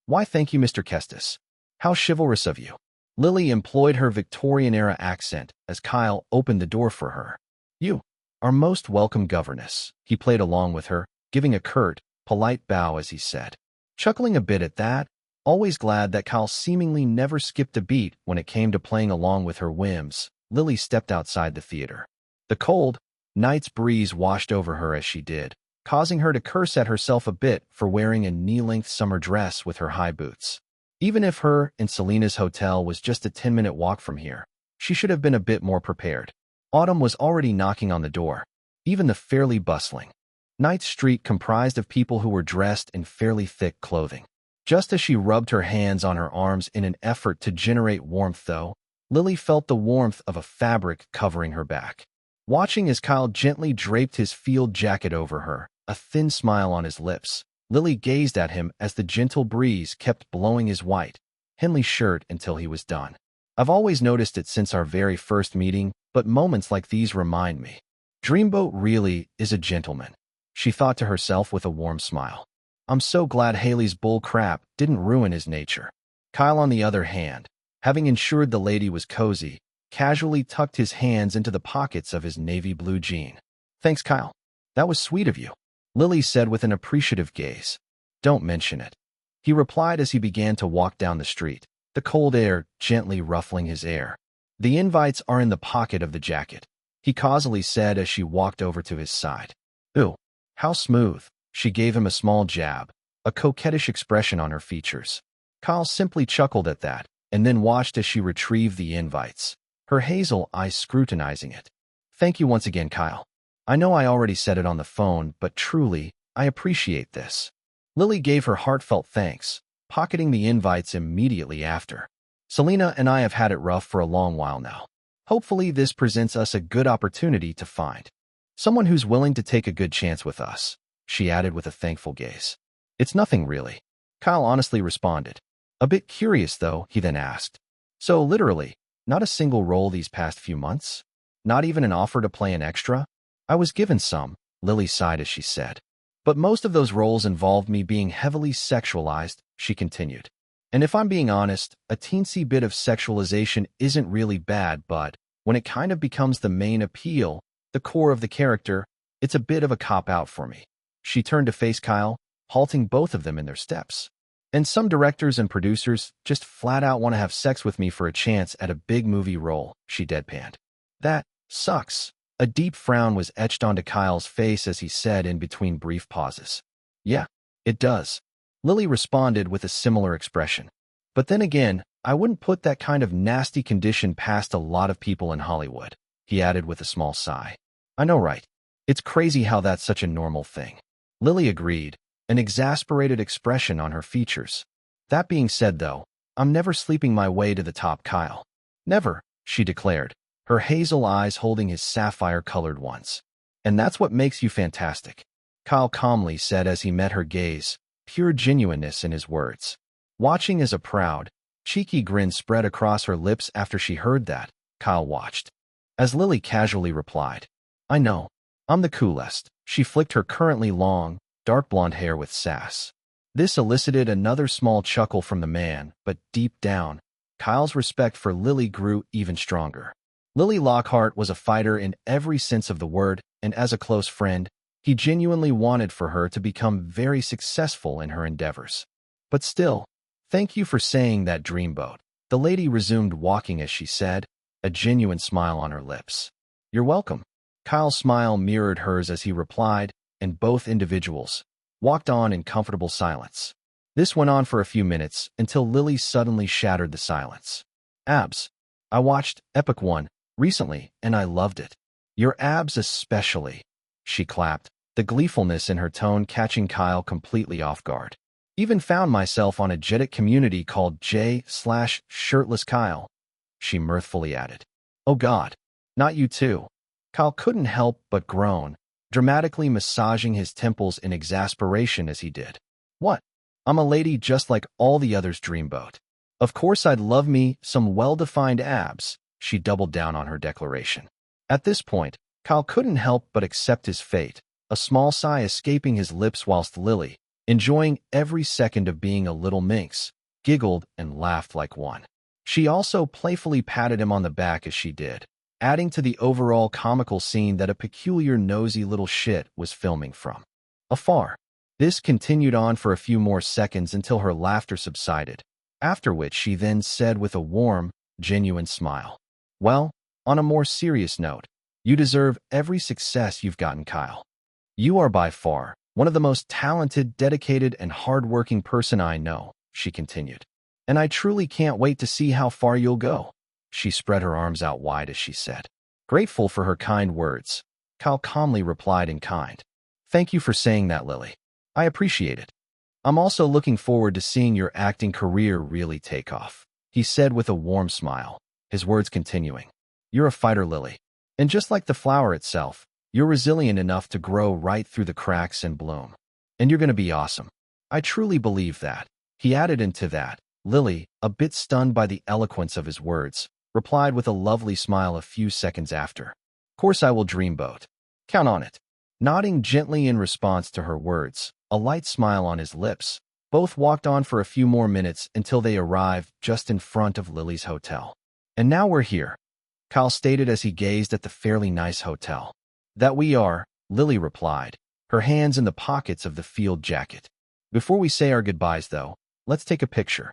A: "Why, thank you, Mr. Kestis. How chivalrous of you." Lily employed her Victorian-era accent as Kyle opened the door for her. "You are most welcome, governess." He played along with her, giving a curt, polite bow as he said. Chuckling a bit at that, always glad that Kyle seemingly never skipped a beat when it came to playing along with her whims, Lily stepped outside the theater. The cold night's breeze washed over her as she did, causing her to curse at herself a bit for wearing a knee-length summer dress with her high boots. Even if her and Selena's hotel was just a 10-minute walk from here, she should have been a bit more prepared. Autumn was already knocking on the door. Even the fairly bustling night street comprised of people who were dressed in fairly thick clothing. Just as she rubbed her hands on her arms in an effort to generate warmth, though, Lily felt the warmth of a fabric covering her back. Watching as Kyle gently draped his field jacket over her, a thin smile on his lips, Lily gazed at him as the gentle breeze kept blowing his white Henley shirt until he was done. "I've always noticed it since our very first meeting, but moments like these remind me. Dreamboat really is a gentleman," she thought to herself with a warm smile. "I'm so glad Haley's bull crap didn't ruin his nature." Kyle, on the other hand, having ensured the lady was cozy, casually tucked his hands into the pockets of his navy blue jean. "Thanks, Kyle. That was sweet of you," Lily said with an appreciative gaze. "Don't mention it," he replied as he began to walk down the street, the cold air gently ruffling his hair. "The invites are in the pocket of the jacket," he causally said as she walked over to his side. "Ooh, how smooth." She gave him a small jab, a coquettish expression on her features. Kyle simply chuckled at that, and then watched as she retrieved the invites, her hazel eyes scrutinizing it. "Thank you once again, Kyle. I know I already said it on the phone, but truly, I appreciate this." Lily gave her heartfelt thanks, pocketing the invites immediately after. Selena and I have had it rough for a long while now. Hopefully this presents us a good opportunity to find someone who's willing to take a good chance with us, she added with a thankful gaze. It's nothing really, Kyle honestly responded. A bit curious though, he then asked. So literally, not a single role these past few months? Not even an offer to play an extra? I was given some, Lily sighed as she said. But most of those roles involved me being heavily sexualized, she continued. And if I'm being honest, a teensy bit of sexualization isn't really bad, but when it kind of becomes the main appeal, the core of the character, it's a bit of a cop-out for me. She turned to face Kyle, halting both of them in their steps. And some directors and producers just flat out want to have sex with me for a chance at a big movie role, she deadpanned. That sucks. A deep frown was etched onto Kyle's face as he said in between brief pauses. Yeah, it does. Lily responded with a similar expression. But then again, I wouldn't put that kind of nasty condition past a lot of people in Hollywood, he added with a small sigh. I know, right? It's crazy how that's such a normal thing. Lily agreed, an exasperated expression on her features. That being said, though, I'm never sleeping my way to the top, Kyle. Never, she declared, her hazel eyes holding his sapphire-colored ones. And that's what makes you fantastic, Kyle calmly said as he met her gaze, pure genuineness in his words. Watching as a proud, cheeky grin spread across her lips after she heard that, Kyle watched. As Lily casually replied, I know, I'm the coolest. She flicked her currently long, dark blonde hair with sass. This elicited another small chuckle from the man, but deep down, Kyle's respect for Lily grew even stronger. Lily Lockhart was a fighter in every sense of the word, and as a close friend, he genuinely wanted for her to become very successful in her endeavors. But still, thank you for saying that, dreamboat. The lady resumed walking as she said, a genuine smile on her lips. You're welcome. Kyle's smile mirrored hers as he replied, and both individuals walked on in comfortable silence. This went on for a few minutes until Lily suddenly shattered the silence. Abs. I watched Epic One recently, and I loved it. Your abs especially. She clapped, the gleefulness in her tone catching Kyle completely off guard. Even found myself on a Jedit community called J/Shirtless Kyle, she mirthfully added. Oh God, not you too. Kyle couldn't help but groan, dramatically massaging his temples in exasperation as he did. What? I'm a lady just like all the others, dreamboat. Of course I'd love me some well-defined abs, she doubled down on her declaration. At this point, Kyle couldn't help but accept his fate, a small sigh escaping his lips whilst Lily, enjoying every second of being a little minx, giggled and laughed like one. She also playfully patted him on the back as she did, adding to the overall comical scene that a peculiar nosy little shit was filming from afar. This continued on for a few more seconds until her laughter subsided, after which she then said with a warm, genuine smile, well, on a more serious note, you deserve every success you've gotten, Kyle. You are by far one of the most talented, dedicated, and hard-working person I know, she continued. And I truly can't wait to see how far you'll go. She spread her arms out wide as she said. Grateful for her kind words, Kyle calmly replied in kind. Thank you for saying that, Lily. I appreciate it. I'm also looking forward to seeing your acting career really take off, he said with a warm smile, his words continuing. You're a fighter, Lily. And just like the flower itself, you're resilient enough to grow right through the cracks and bloom. And you're going to be awesome. I truly believe that. He added into that. Lily, a bit stunned by the eloquence of his words, replied with a lovely smile a few seconds after. Course I will, dreamboat. Count on it. Nodding gently in response to her words, a light smile on his lips, both walked on for a few more minutes until they arrived just in front of Lily's hotel. And now we're here, Kyle stated as he gazed at the fairly nice hotel. That we are, Lily replied, her hands in the pockets of the field jacket. Before we say our goodbyes, though, let's take a picture,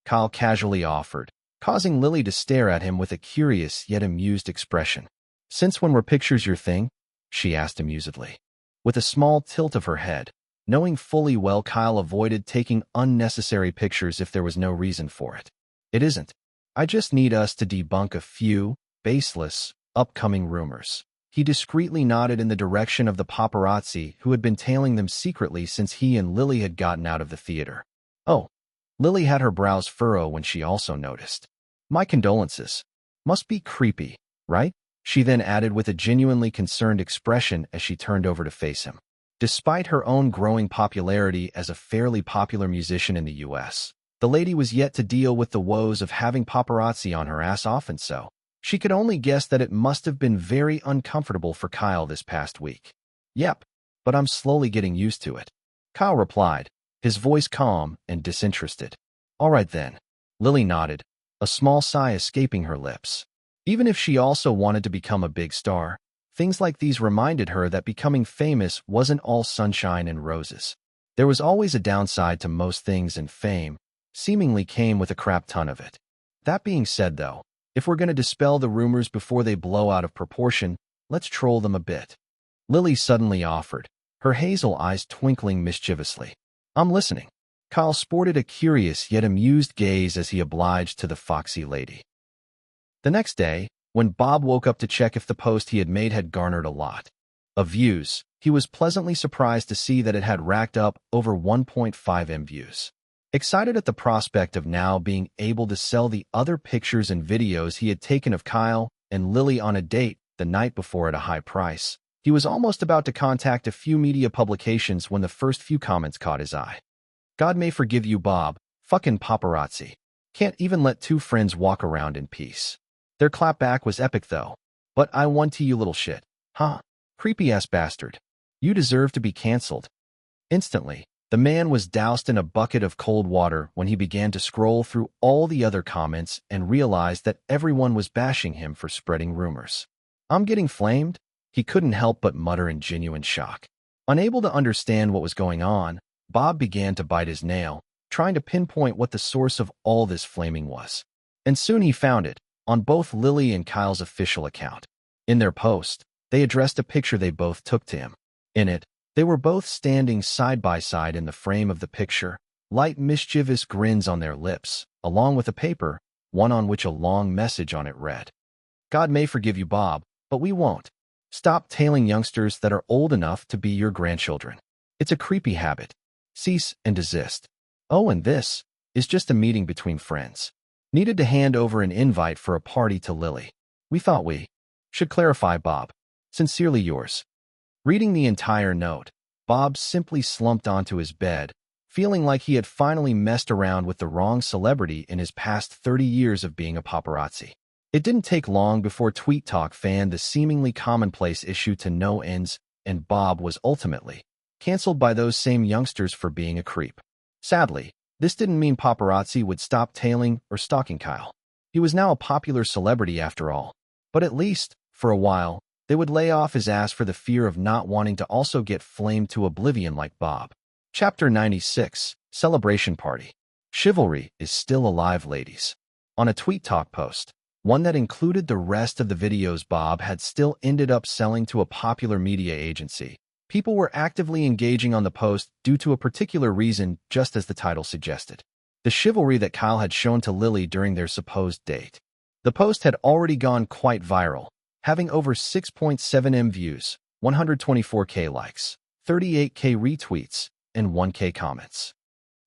A: Kyle casually offered, causing Lily to stare at him with a curious yet amused expression. Since when were pictures your thing? She asked amusedly. With a small tilt of her head, knowing fully well Kyle avoided taking unnecessary pictures if there was no reason for it. It isn't. I just need us to debunk a few baseless, upcoming rumors. He discreetly nodded in the direction of the paparazzi who had been tailing them secretly since he and Lily had gotten out of the theater. Oh, Lily had her brows furrow when she also noticed. My condolences. Must be creepy, right? She then added with a genuinely concerned expression as she turned over to face him. Despite her own growing popularity as a fairly popular musician in the US, the lady was yet to deal with the woes of having paparazzi on her ass often, so she could only guess that it must have been very uncomfortable for Kyle this past week. Yep, but I'm slowly getting used to it, Kyle replied, his voice calm and disinterested. All right then. Lily nodded, a small sigh escaping her lips. Even if she also wanted to become a big star, things like these reminded her that becoming famous wasn't all sunshine and roses. There was always a downside to most things, and fame seemingly came with a crap ton of it. That being said, though, if we're going to dispel the rumors before they blow out of proportion, let's troll them a bit. Lily suddenly offered, her hazel eyes twinkling mischievously. I'm listening. Kyle sported a curious yet amused gaze as he obliged to the foxy lady. The next day, when Bob woke up to check if the post he had made had garnered a lot of views, he was pleasantly surprised to see that it had racked up over 1.5 million views. Excited at the prospect of now being able to sell the other pictures and videos he had taken of Kyle and Lily on a date the night before at a high price, he was almost about to contact a few media publications when the first few comments caught his eye. God may forgive you, Bob. Fucking paparazzi. Can't even let two friends walk around in peace. Their clapback was epic though. But I won to you, little shit. Huh? Creepy-ass bastard. You deserve to be cancelled. Instantly, the man was doused in a bucket of cold water when he began to scroll through all the other comments and realized that everyone was bashing him for spreading rumors. I'm getting flamed? He couldn't help but mutter in genuine shock. Unable to understand what was going on, Bob began to bite his nail, trying to pinpoint what the source of all this flaming was. And soon he found it, on both Lily and Kyle's official account. In their post, they addressed a picture they both took to him. In it, they were both standing side by side in the frame of the picture, light mischievous grins on their lips, along with a paper, one on which a long message on it read. God may forgive you, Bob, but we won't. Stop tailing youngsters that are old enough to be your grandchildren. It's a creepy habit. Cease and desist. Oh, and this is just a meeting between friends. Needed to hand over an invite for a party to Lily. We thought we should clarify, Bob. Sincerely yours. Reading the entire note, Bob simply slumped onto his bed, feeling like he had finally messed around with the wrong celebrity in his past 30 years of being a paparazzi. It didn't take long before Tweet Talk fanned the seemingly commonplace issue to no ends, and Bob was ultimately canceled by those same youngsters for being a creep. Sadly, this didn't mean paparazzi would stop tailing or stalking Kyle. He was now a popular celebrity after all. But at least, for a while, they would lay off his ass for the fear of not wanting to also get flamed to oblivion like Bob. Chapter 96, Celebration Party. Chivalry is still alive, ladies. On a Tweet Talk post, one that included the rest of the videos Bob had still ended up selling to a popular media agency, people were actively engaging on the post due to a particular reason, just as the title suggested. The chivalry that Kyle had shown to Lily during their supposed date. The post had already gone quite viral, having over 6.7 million views, 124K likes, 38K retweets, and 1K comments.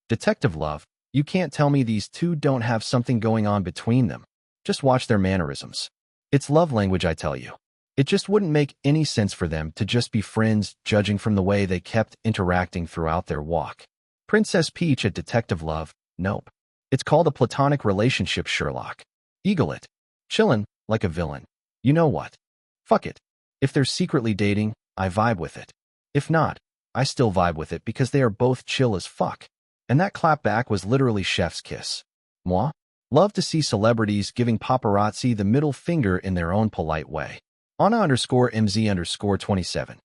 A: Detective love, you can't tell me these two don't have something going on between them. Just watch their mannerisms. It's love language, I tell you. It just wouldn't make any sense for them to just be friends, judging from the way they kept interacting throughout their walk. Princess Peach at Detective Love, nope. It's called a platonic relationship, Sherlock. Eagle it. Chillin' like a villain. You know what? Fuck it. If they're secretly dating, I vibe with it. If not, I still vibe with it because they are both chill as fuck. And that clapback was literally chef's kiss. Moi? Love to see celebrities giving paparazzi the middle finger in their own polite way. Anna_MZ_27.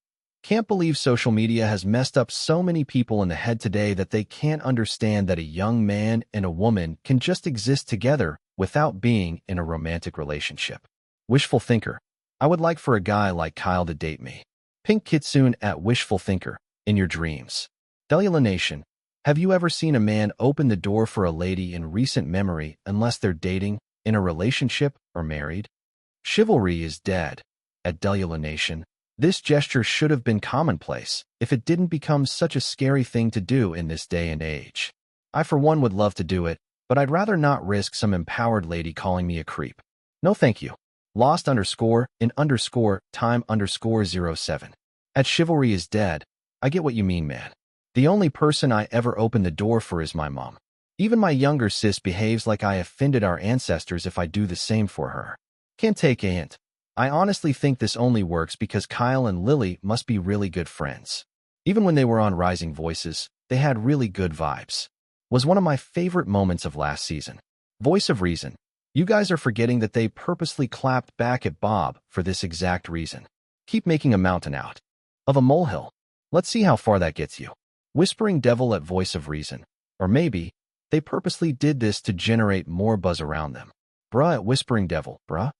A: Can't believe social media has messed up so many people in the head today that they can't understand that a young man and a woman can just exist together without being in a romantic relationship. Wishful thinker. I would like for a guy like Kyle to date me. Pink Kitsune at Wishful Thinker, in your dreams. Delula Nation. Have you ever seen a man open the door for a lady in recent memory unless they're dating, in a relationship, or married? Chivalry is dead. At Delula Nation, this gesture should have been commonplace if it didn't become such a scary thing to do in this day and age. I for one would love to do it, but I'd rather not risk some empowered lady calling me a creep. No thank you. Lost underscore in underscore time underscore 07. At chivalry is dead. I get what you mean, man. The only person I ever open the door for is my mom. Even my younger sis behaves like I offended our ancestors if I do the same for her. Can't take a hint. I honestly think this only works because Kyle and Lily must be really good friends. Even when they were on Rising Voices, they had really good vibes. Was one of my favorite moments of last season. Voice of Reason. You guys are forgetting that they purposely clapped back at Bob for this exact reason. Keep making a mountain out of a molehill. Let's see how far that gets you. Whispering Devil at Voice of Reason. Or maybe, they purposely did this to generate more buzz around them. Bruh at Whispering Devil, bruh.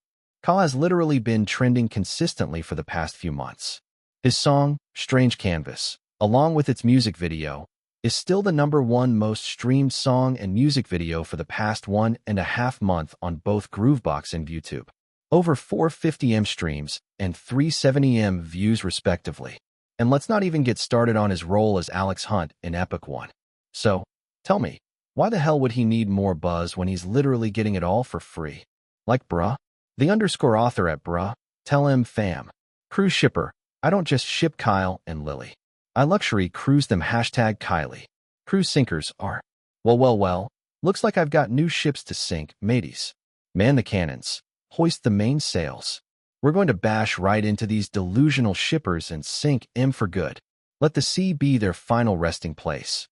A: Kyle has literally been trending consistently for the past few months. His song, Strange Canvas, along with its music video, is still the #1 most streamed song and music video for the past 1.5 months on both Groovebox and YouTube. Over 450M streams and 370M views respectively. And let's not even get started on his role as Alex Hunt in Epic One. So, tell me, why the hell would he need more buzz when he's literally getting it all for free? Like bruh? The underscore author at bruh, tell him fam. Cruise shipper, I don't just ship Kyle and Lily. I luxury cruise them hashtag Kylie. Cruise sinkers are. Well, looks like I've got new ships to sink, mateys. Man the cannons. Hoist the main sails. We're going to bash right into these delusional shippers and sink 'em for good. Let the sea be their final resting place.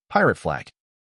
A: Pirate flag.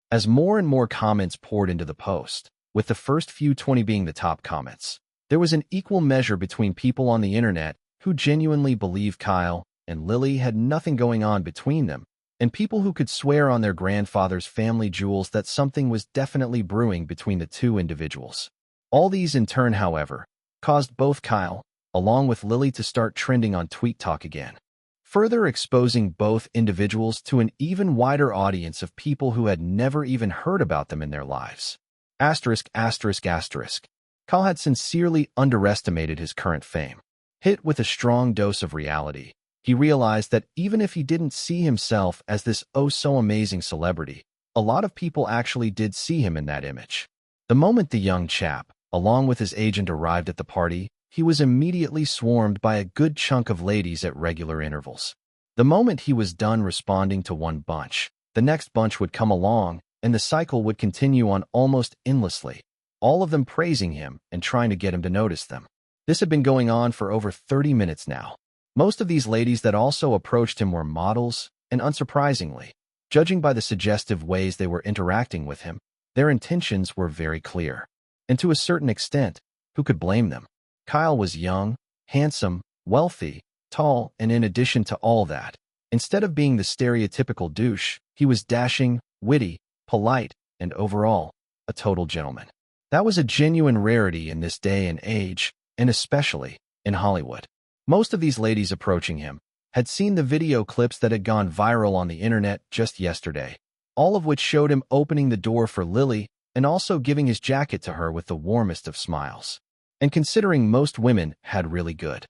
A: As more and more comments poured into the post, with the first few 20 being the top comments, there was an equal measure between people on the internet who genuinely believe Kyle and Lily had nothing going on between them, and people who could swear on their grandfather's family jewels that something was definitely brewing between the two individuals. All these in turn, however, caused both Kyle, along with Lily, to start trending on Tweet Talk again, further exposing both individuals to an even wider audience of people who had never even heard about them in their lives. Asterisk. Kyle had sincerely underestimated his current fame. Hit with a strong dose of reality, he realized that even if he didn't see himself as this oh-so-amazing celebrity, a lot of people actually did see him in that image. The moment the young chap, along with his agent, arrived at the party, he was immediately swarmed by a good chunk of ladies at regular intervals. The moment he was done responding to one bunch, the next bunch would come along, and the cycle would continue on almost endlessly, all of them praising him and trying to get him to notice them. This had been going on for over 30 minutes now. Most of these ladies that also approached him were models, and unsurprisingly, judging by the suggestive ways they were interacting with him, their intentions were very clear. And to a certain extent, who could blame them? Kyle was young, handsome, wealthy, tall, and in addition to all that, instead of being the stereotypical douche, he was dashing, witty, polite, and overall, a total gentleman. That was a genuine rarity in this day and age, and especially in Hollywood. Most of these ladies approaching him had seen the video clips that had gone viral on the internet just yesterday, all of which showed him opening the door for Lily and also giving his jacket to her with the warmest of smiles. And considering most women had really good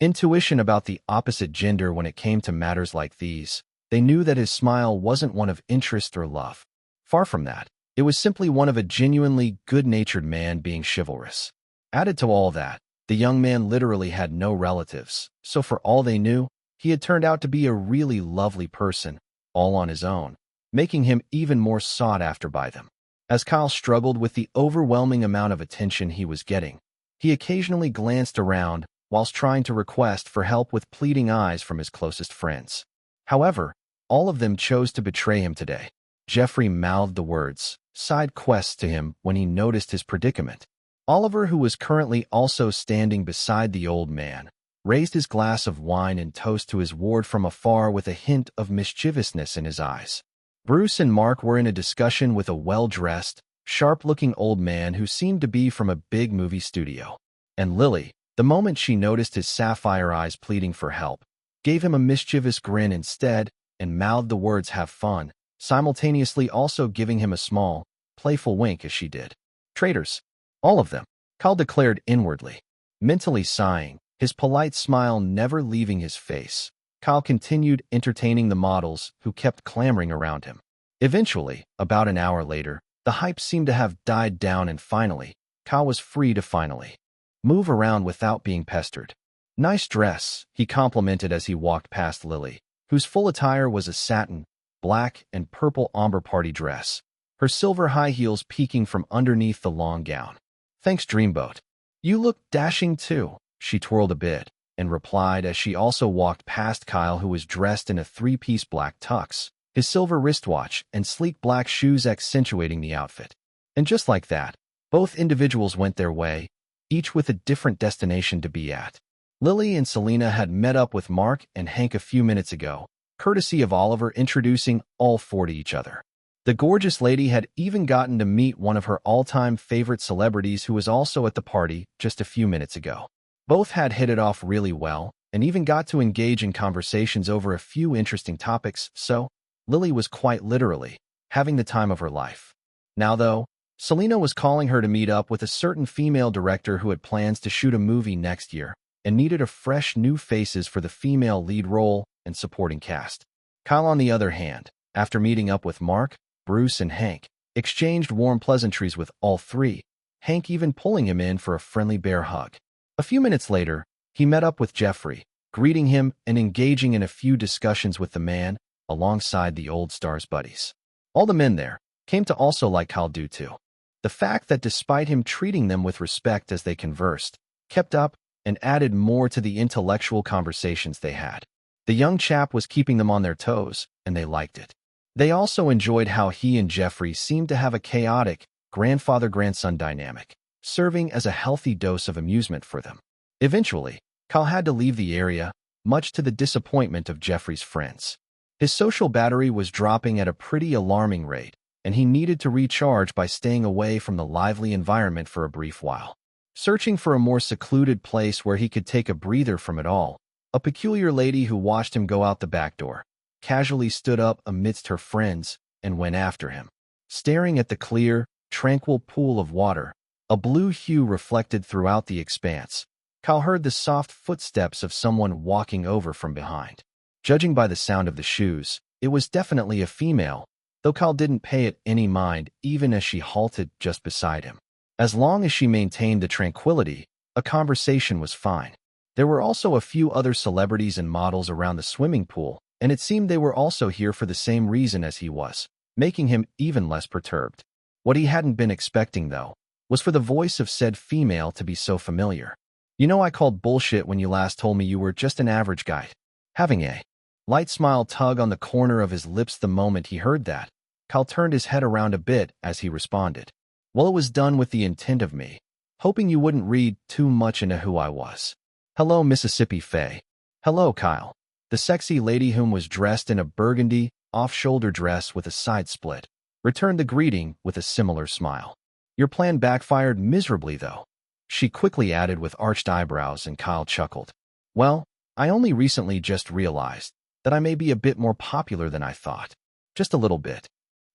A: intuition about the opposite gender when it came to matters like these, they knew that his smile wasn't one of interest or love. Far from that, it was simply one of a genuinely good-natured man being chivalrous. Added to all that, the young man literally had no relatives, so for all they knew, he had turned out to be a really lovely person, all on his own, making him even more sought after by them. As Kyle struggled with the overwhelming amount of attention he was getting, he occasionally glanced around whilst trying to request for help with pleading eyes from his closest friends. However, all of them chose to betray him today. Jeffrey mouthed the words, side quests to him when he noticed his predicament. Oliver, who was currently also standing beside the old man, raised his glass of wine in toast to his ward from afar with a hint of mischievousness in his eyes. Bruce and Mark were in a discussion with a well-dressed, sharp-looking old man who seemed to be from a big movie studio. And Lily, the moment she noticed his sapphire eyes pleading for help, gave him a mischievous grin instead and mouthed the words "have fun," simultaneously also giving him a small, playful wink as she did. Traitors. All of them, Kyle declared inwardly. Mentally sighing, his polite smile never leaving his face, Kyle continued entertaining the models who kept clamoring around him. Eventually, about an hour later, the hype seemed to have died down and finally, Kyle was free to finally move around without being pestered. Nice dress, he complimented as he walked past Lily, whose full attire was a satin, black, and purple ombre party dress, her silver high heels peeking from underneath the long gown. Thanks, Dreamboat. You look dashing too, she twirled a bit, and replied as she also walked past Kyle, who was dressed in a three-piece black tux, his silver wristwatch and sleek black shoes accentuating the outfit. And just like that, both individuals went their way, each with a different destination to be at. Lily and Selena had met up with Mark and Hank a few minutes ago, courtesy of Oliver introducing all four to each other. The gorgeous lady had even gotten to meet one of her all-time favorite celebrities who was also at the party just a few minutes ago. Both had hit it off really well and even got to engage in conversations over a few interesting topics, so Lily was quite literally having the time of her life. Now, though, Selena was calling her to meet up with a certain female director who had plans to shoot a movie next year and needed a fresh new faces for the female lead role and supporting cast. Kyle, on the other hand, after meeting up with Mark, Bruce, and Hank, exchanged warm pleasantries with all three, Hank even pulling him in for a friendly bear hug. A few minutes later, he met up with Jeffrey, greeting him and engaging in a few discussions with the man alongside the old Stars buddies. All the men there came to also like Kyle due to the fact that despite him treating them with respect as they conversed, kept up and added more to the intellectual conversations they had. The young chap was keeping them on their toes, and they liked it. They also enjoyed how he and Jeffrey seemed to have a chaotic grandfather-grandson dynamic, serving as a healthy dose of amusement for them. Eventually, Kyle had to leave the area, much to the disappointment of Jeffrey's friends. His social battery was dropping at a pretty alarming rate, and he needed to recharge by staying away from the lively environment for a brief while. Searching for a more secluded place where he could take a breather from it all, a peculiar lady who watched him go out the back door casually stood up amidst her friends and went after him. Staring at the clear, tranquil pool of water, a blue hue reflected throughout the expanse, Kyle heard the soft footsteps of someone walking over from behind. Judging by the sound of the shoes, it was definitely a female, though Kyle didn't pay it any mind even as she halted just beside him. As long as she maintained the tranquility, a conversation was fine. There were also a few other celebrities and models around the swimming pool, and it seemed they were also here for the same reason as he was, making him even less perturbed. What he hadn't been expecting, though, was for the voice of said female to be so familiar. You know, I called bullshit when you last told me you were just an average guy. Having a light smile tug on the corner of his lips the moment he heard that, Kyle turned his head around a bit as he responded. Well, it was done with the intent of me, hoping you wouldn't read too much into who I was. Hello, Mississippi Faye. Hello, Kyle. The sexy lady, whom was dressed in a burgundy, off-shoulder dress with a side split, returned the greeting with a similar smile. Your plan backfired miserably, though, she quickly added with arched eyebrows, and Kyle chuckled. Well, I only recently just realized that I may be a bit more popular than I thought. Just a little bit,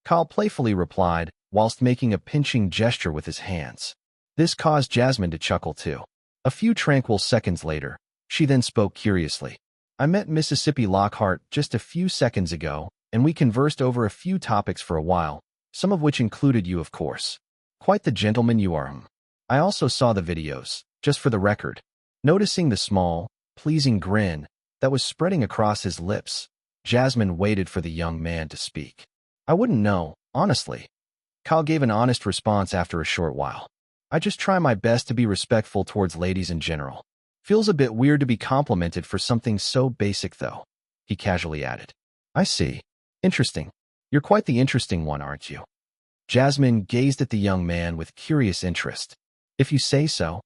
A: Kyle playfully replied, whilst making a pinching gesture with his hands. This caused Jasmine to chuckle too. A few tranquil seconds later, she then spoke curiously. I met Mississippi Lockhart just a few seconds ago, and we conversed over a few topics for a while, some of which included you, of course. Quite the gentleman you are. I also saw the videos, just for the record. Noticing the small, pleasing grin that was spreading across his lips, Jasmine waited for the young man to speak. I wouldn't know, honestly. Kyle gave an honest response after a short while. I just try my best to be respectful towards ladies in general. Feels a bit weird to be complimented for something so basic, though, he casually added. I see. Interesting. You're quite the interesting one, aren't you? Jasmine gazed at the young man with curious interest. If you say so.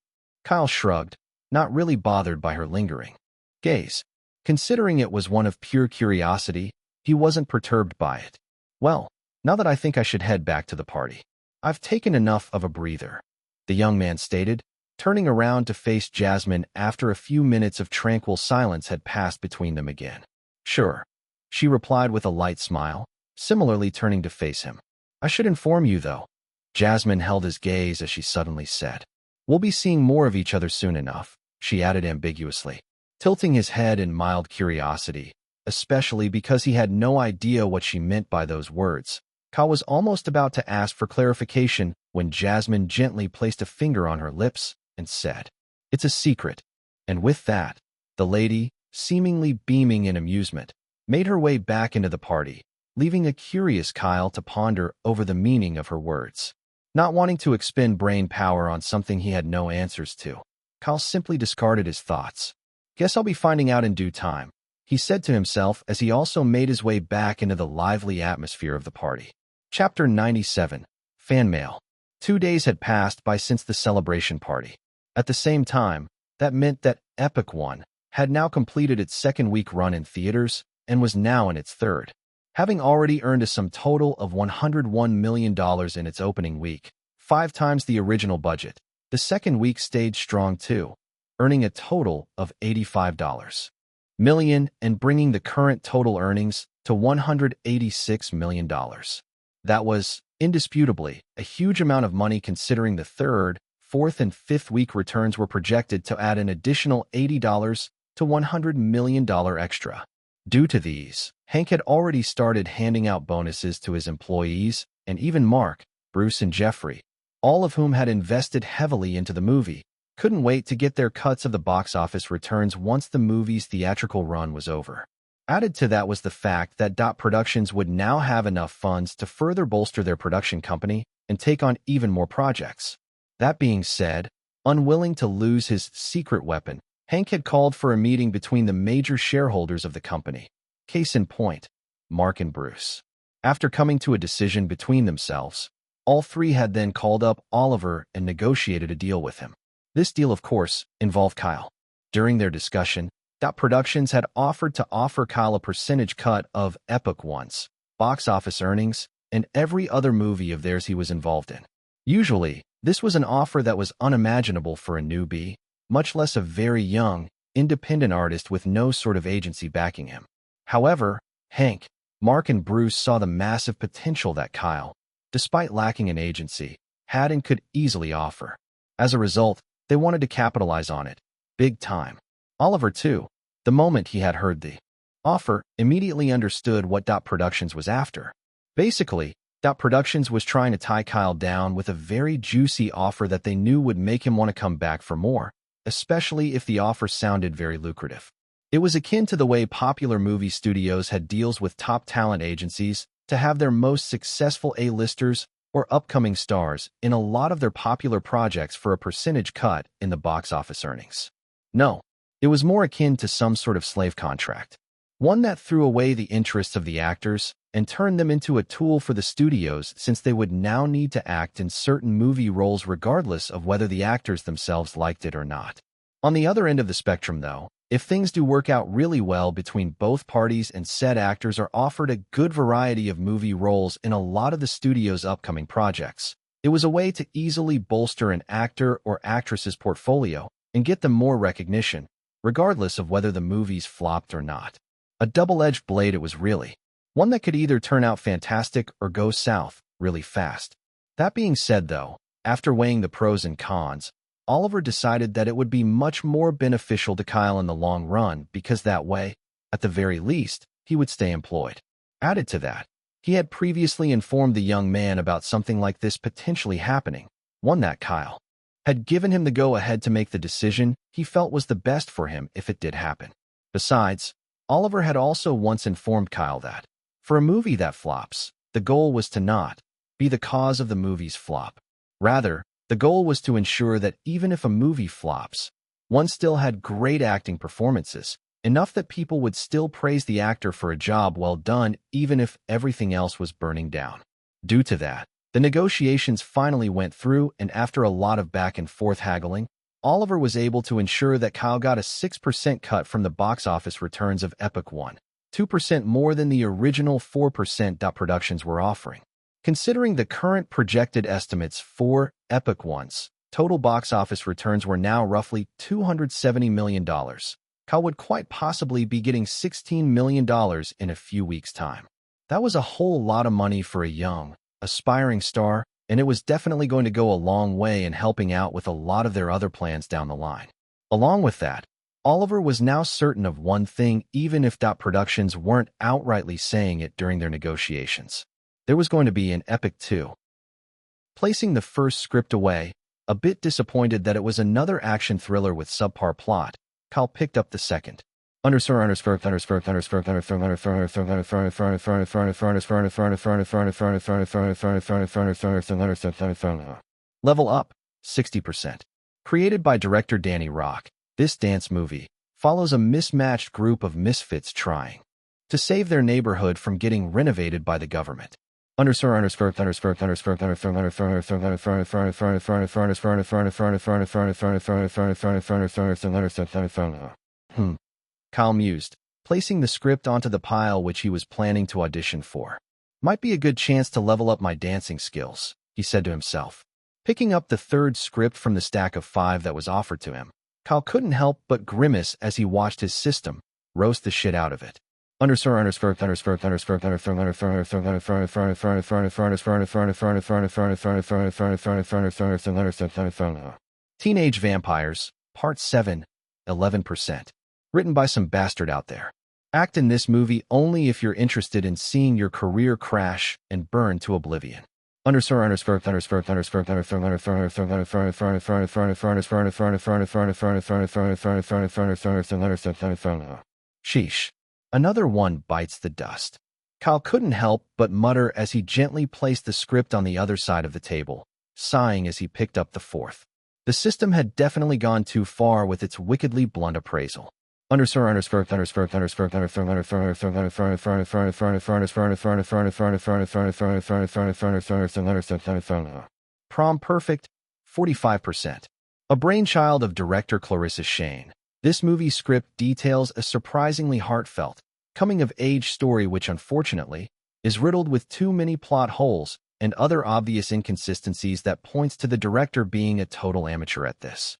A: Kyle shrugged, not really bothered by her lingering gaze. Considering it was one of pure curiosity, he wasn't perturbed by it. Well, now that I think I should head back to the party. I've taken enough of a breather, the young man stated, turning around to face Jasmine after a few minutes of tranquil silence had passed between them again. Sure, she replied with a light smile, similarly turning to face him. I should inform you, though. Jasmine held his gaze as she suddenly said. We'll be seeing more of each other soon enough, she added ambiguously, tilting his head in mild curiosity, especially because he had no idea what she meant by those words. Kyle was almost about to ask for clarification when Jasmine gently placed a finger on her lips and said, "It's a secret." And with that, the lady, seemingly beaming in amusement, made her way back into the party, leaving a curious Kyle to ponder over the meaning of her words. Not wanting to expend brain power on something he had no answers to, Kyle simply discarded his thoughts. "Guess I'll be finding out in due time," he said to himself as he also made his way back into the lively atmosphere of the party. Chapter 97. Fan Mail. 2 days had passed by since the celebration party. At the same time, that meant that Epic One had now completed its second-week run in theaters and was now in its third. Having already earned a sum total of $101 million in its opening week, 5 times the original budget, the second week stayed strong too, earning a total of $85 million and bringing the current total earnings to $186 million. That was, indisputably, a huge amount of money considering the third, fourth, and fifth week returns were projected to add an additional $80 to $100 million extra. Due to these, Hank had already started handing out bonuses to his employees, and even Mark, Bruce, and Jeffrey, all of whom had invested heavily into the movie, couldn't wait to get their cuts of the box office returns once the movie's theatrical run was over. Added to that was the fact that Dot Productions would now have enough funds to further bolster their production company and take on even more projects. That being said, unwilling to lose his secret weapon, Hank had called for a meeting between the major shareholders of the company. Case in point, Mark and Bruce. After coming to a decision between themselves, all three had then called up Oliver and negotiated a deal with him. This deal, of course, involved Kyle. During their discussion, Dot Productions had offered to offer Kyle a percentage cut of Epic One's box office earnings and every other movie of theirs he was involved in. Usually, this was an offer that was unimaginable for a newbie, much less a very young, independent artist with no sort of agency backing him. However, Hank, Mark, and Bruce saw the massive potential that Kyle, despite lacking an agency, had and could easily offer. As a result, they wanted to capitalize on it, big time. Oliver, too, the moment he had heard the offer, immediately understood what Dot Productions was after. Basically, Dot Productions was trying to tie Kyle down with a very juicy offer that they knew would make him want to come back for more, especially if the offer sounded very lucrative. It was akin to the way popular movie studios had deals with top talent agencies to have their most successful A-listers or upcoming stars in a lot of their popular projects for a percentage cut in the box office earnings. No, it was more akin to some sort of slave contract, one that threw away the interests of the actors and turned them into a tool for the studios since they would now need to act in certain movie roles regardless of whether the actors themselves liked it or not. On the other end of the spectrum, though, if things do work out really well between both parties and said actors are offered a good variety of movie roles in a lot of the studio's upcoming projects, it was a way to easily bolster an actor or actress's portfolio and get them more recognition, regardless of whether the movies flopped or not. A double-edged blade it was really, one that could either turn out fantastic or go south really fast. That being said, though, after weighing the pros and cons, Oliver decided that it would be much more beneficial to Kyle in the long run because that way, at the very least, he would stay employed. Added to that, he had previously informed the young man about something like this potentially happening, one that Kyle had given him the go-ahead to make the decision he felt was the best for him if it did happen. Besides, Oliver had also once informed Kyle that, for a movie that flops, the goal was to not be the cause of the movie's flop. Rather, the goal was to ensure that even if a movie flops, one still had great acting performances, enough that people would still praise the actor for a job well done even if everything else was burning down. Due to that, the negotiations finally went through, and after a lot of back-and-forth haggling, Oliver was able to ensure that Kyle got a 6% cut from the box office returns of Epic One, 2% more than the original 4% Dot Productions were offering. Considering the current projected estimates for Epic One's total box office returns were now roughly $270 million, Kyle would quite possibly be getting $16 million in a few weeks' time. That was a whole lot of money for a young, aspiring star, and it was definitely going to go a long way in helping out with a lot of their other plans down the line. Along with that, Oliver was now certain of one thing, even if Productions weren't outrightly saying it during their negotiations. There was going to be an epic too. Placing the first script away, a bit disappointed that it was another action thriller with subpar plot, Kyle picked up the second. Level Up, 60%. Created by director Danny Rock, this dance movie follows a mismatched group of misfits trying to save their neighborhood from getting renovated by the government. Kyle mused, placing the script onto the pile which he was planning to audition for. Might be a good chance to level up my dancing skills, he said to himself. Picking up the third script from the stack of 5 that was offered to him, Kyle couldn't help but grimace as he watched his system roast the shit out of it. Teenage Vampires, Part 7, 11%. Written by some bastard out there. Act in this movie only if you're interested in seeing your career crash and burn to oblivion. Sheesh. Another one bites the dust. Kyle couldn't help but mutter as he gently placed the script on the other side of the table, sighing as he picked up the fourth. The system had definitely gone too far with its wickedly blunt appraisal. Prom Perfect, 45%. A brainchild of director Clarissa Shane, this movie script details a surprisingly heartfelt, coming-of-age story which, unfortunately, is riddled with too many plot holes and other obvious inconsistencies that points to the director being a total amateur at this.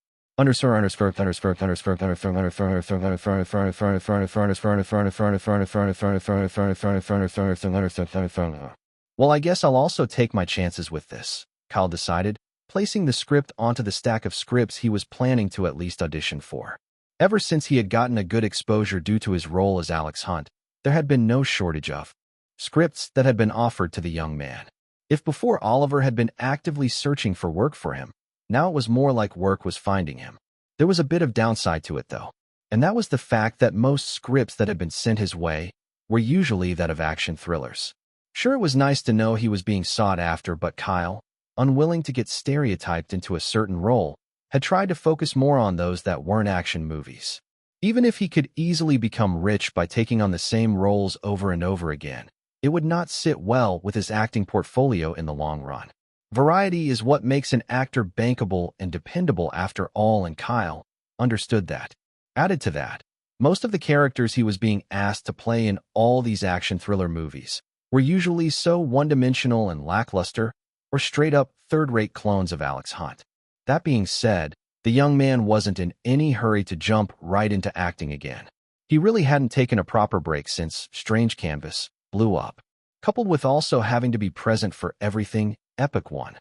A: Well, I guess I'll also take my chances with this, Kyle decided, placing the script onto the stack of scripts he was planning to at least audition for. Ever since he had gotten a good exposure due to his role as Alex Hunt, there had been no shortage of scripts that had been offered to the young man. If before Oliver had been actively searching for work for him, now it was more like work was finding him. There was a bit of downside to it, though, and that was the fact that most scripts that had been sent his way were usually that of action thrillers. Sure, it was nice to know he was being sought after, but Kyle, unwilling to get stereotyped into a certain role, had tried to focus more on those that weren't action movies. Even if he could easily become rich by taking on the same roles over and over again, it would not sit well with his acting portfolio in the long run. Variety is what makes an actor bankable and dependable after all, and Kyle understood that. Added to that, most of the characters he was being asked to play in all these action thriller movies were usually so one-dimensional and lackluster, or straight-up third-rate clones of Alex Hunt. That being said, the young man wasn't in any hurry to jump right into acting again. He really hadn't taken a proper break since Strange Canvas blew up, coupled with also having to be present for everything Epic One.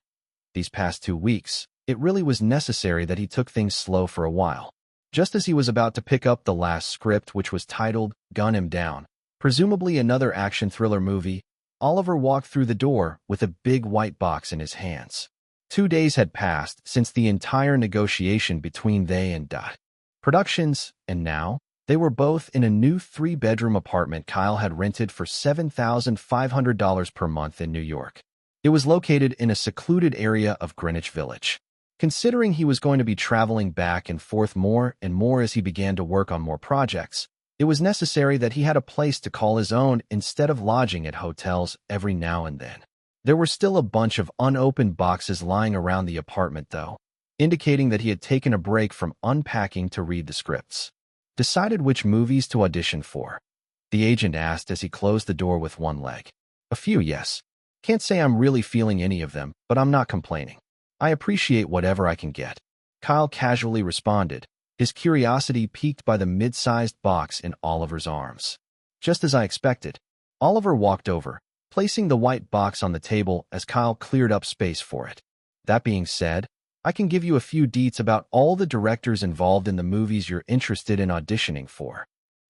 A: These past 2 weeks, it really was necessary that he took things slow for a while. Just as he was about to pick up the last script, which was titled Gun Him Down, presumably another action thriller movie, Oliver walked through the door with a big white box in his hands. 2 days had passed since the entire negotiation between they and Productions, and now, they were both in a new 3-bedroom apartment Kyle had rented for $7,500 per month in New York. It was located in a secluded area of Greenwich Village. Considering he was going to be traveling back and forth more and more as he began to work on more projects, it was necessary that he had a place to call his own instead of lodging at hotels every now and then. There were still a bunch of unopened boxes lying around the apartment, though, indicating that he had taken a break from unpacking to read the scripts. Decided which movies to audition for? The agent asked as he closed the door with one leg. A few, yes. Can't say I'm really feeling any of them, but I'm not complaining. I appreciate whatever I can get. Kyle casually responded, his curiosity piqued by the mid-sized box in Oliver's arms. Just as I expected, Oliver walked over, placing the white box on the table as Kyle cleared up space for it. That being said, I can give you a few deets about all the directors involved in the movies you're interested in auditioning for."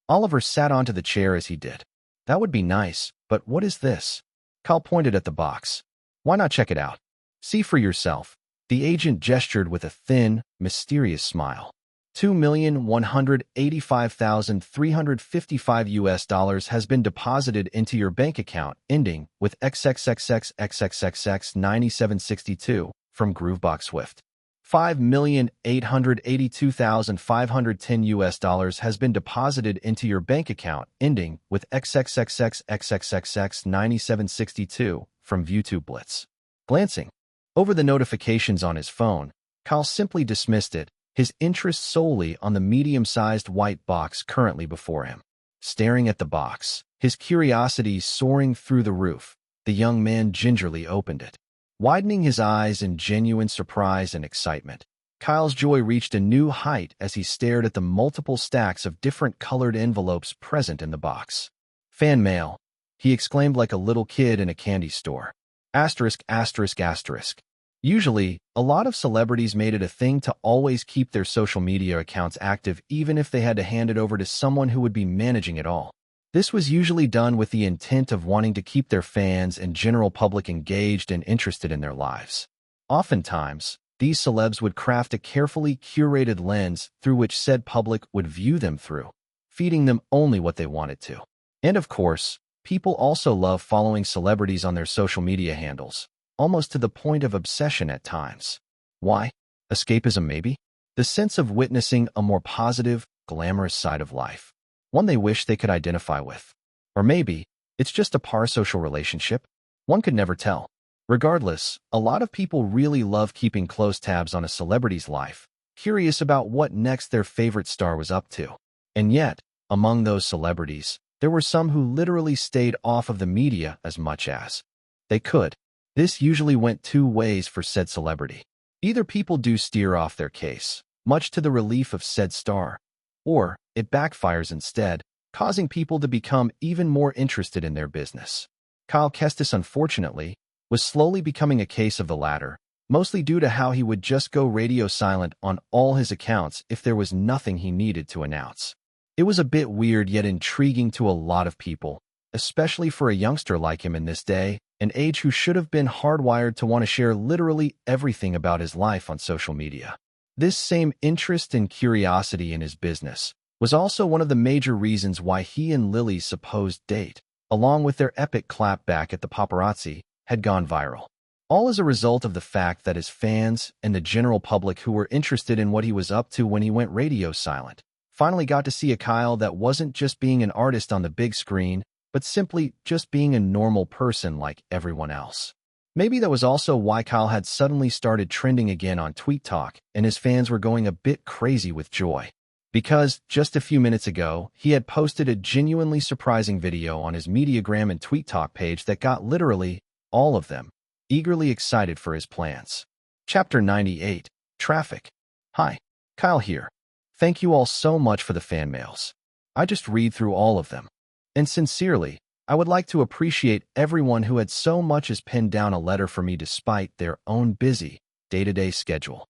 A: Oliver sat onto the chair as he did. "That would be nice, but what is this?" Kyle pointed at the box. "Why not check it out? See for yourself." The agent gestured with a thin, mysterious smile. $2,185,355 has been deposited into your bank account, ending with XXXXXXXX9762 from Groovebox Swift. $5,882,510 has been deposited into your bank account, ending with XXXXXXXX9762 from ViewTube Blitz. Glancing over the notifications on his phone, Kyle simply dismissed it, his interest solely on the medium-sized white box currently before him. Staring at the box, his curiosity soaring through the roof, the young man gingerly opened it. Widening his eyes in genuine surprise and excitement, Kyle's joy reached a new height as he stared at the multiple stacks of different colored envelopes present in the box. "Fan mail," he exclaimed like a little kid in a candy store. Asterisk, asterisk, asterisk. Usually, a lot of celebrities made it a thing to always keep their social media accounts active even if they had to hand it over to someone who would be managing it all. This was usually done with the intent of wanting to keep their fans and general public engaged and interested in their lives. Oftentimes, these celebs would craft a carefully curated lens through which said public would view them through, feeding them only what they wanted to. And of course, people also love following celebrities on their social media handles, almost to the point of obsession at times. Why? Escapism maybe? The sense of witnessing a more positive, glamorous side of life. One they wish they could identify with. Or maybe, it's just a parasocial relationship. One could never tell. Regardless, a lot of people really love keeping close tabs on a celebrity's life, curious about what next their favorite star was up to. And yet, among those celebrities, there were some who literally stayed off of the media as much as they could. This usually went two ways for said celebrity. Either people do steer off their case, much to the relief of said star, or it backfires instead, causing people to become even more interested in their business. Kyle Kestis, unfortunately, was slowly becoming a case of the latter, mostly due to how he would just go radio silent on all his accounts if there was nothing he needed to announce. It was a bit weird yet intriguing to a lot of people, especially for a youngster like him in this day, an age who should have been hardwired to want to share literally everything about his life on social media. This same interest and curiosity in his business was also one of the major reasons why he and Lily's supposed date, along with their epic clapback at the paparazzi, had gone viral. All as a result of the fact that his fans and the general public who were interested in what he was up to when he went radio silent finally got to see a Kyle that wasn't just being an artist on the big screen, but simply just being a normal person like everyone else. Maybe that was also why Kyle had suddenly started trending again on Tweet Talk, and his fans were going a bit crazy with joy. Because, just a few minutes ago, he had posted a genuinely surprising video on his Mediagram and Tweet Talk page that got literally all of them eagerly excited for his plans. Chapter 98, Traffic. Hi, Kyle here. Thank you all so much for the fan mails. I just read through all of them. And sincerely, I would like to appreciate everyone who had so much as penned down a letter for me despite their own busy, day-to-day schedule.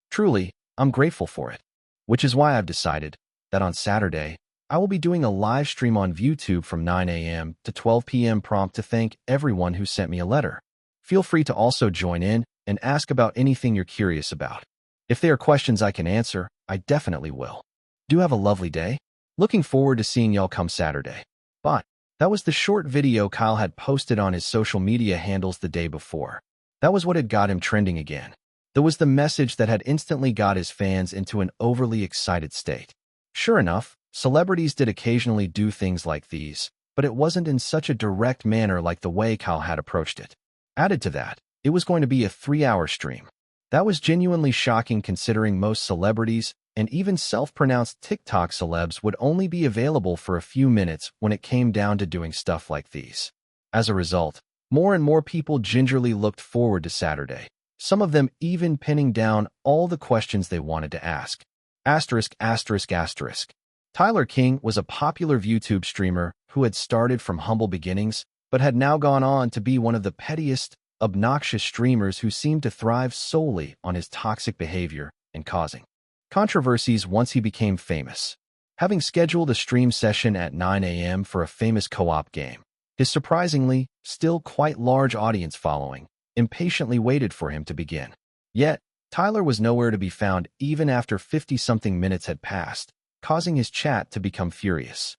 A: Truly, I'm grateful for it. Which is why I've decided that on Saturday, I will be doing a live stream on YouTube from 9 a.m. to 12 p.m. prompt to thank everyone who sent me a letter. Feel free to also join in and ask about anything you're curious about. If there are questions I can answer, I definitely will. Do have a lovely day. Looking forward to seeing y'all come Saturday. Bye. That was the short video Kyle had posted on his social media handles the day before. That was what had got him trending again. There was the message that had instantly got his fans into an overly excited state. Sure enough, celebrities did occasionally do things like these, but it wasn't in such a direct manner like the way Kyle had approached it. Added to that, it was going to be a 3-hour stream. That was genuinely shocking considering most celebrities, and even self-pronounced TikTok celebs, would only be available for a few minutes when it came down to doing stuff like these. As a result, more and more people gingerly looked forward to Saturday, some of them even pinning down all the questions they wanted to ask. Asterisk, asterisk, asterisk. Tyler King was a popular YouTube streamer who had started from humble beginnings, but had now gone on to be one of the pettiest, obnoxious streamers who seemed to thrive solely on his toxic behavior and causing controversies once he became famous. Having scheduled a stream session at 9 a.m. for a famous co-op game, his surprisingly, still quite large audience following impatiently waited for him to begin. Yet, Tyler was nowhere to be found even after 50-something minutes had passed, causing his chat to become furious.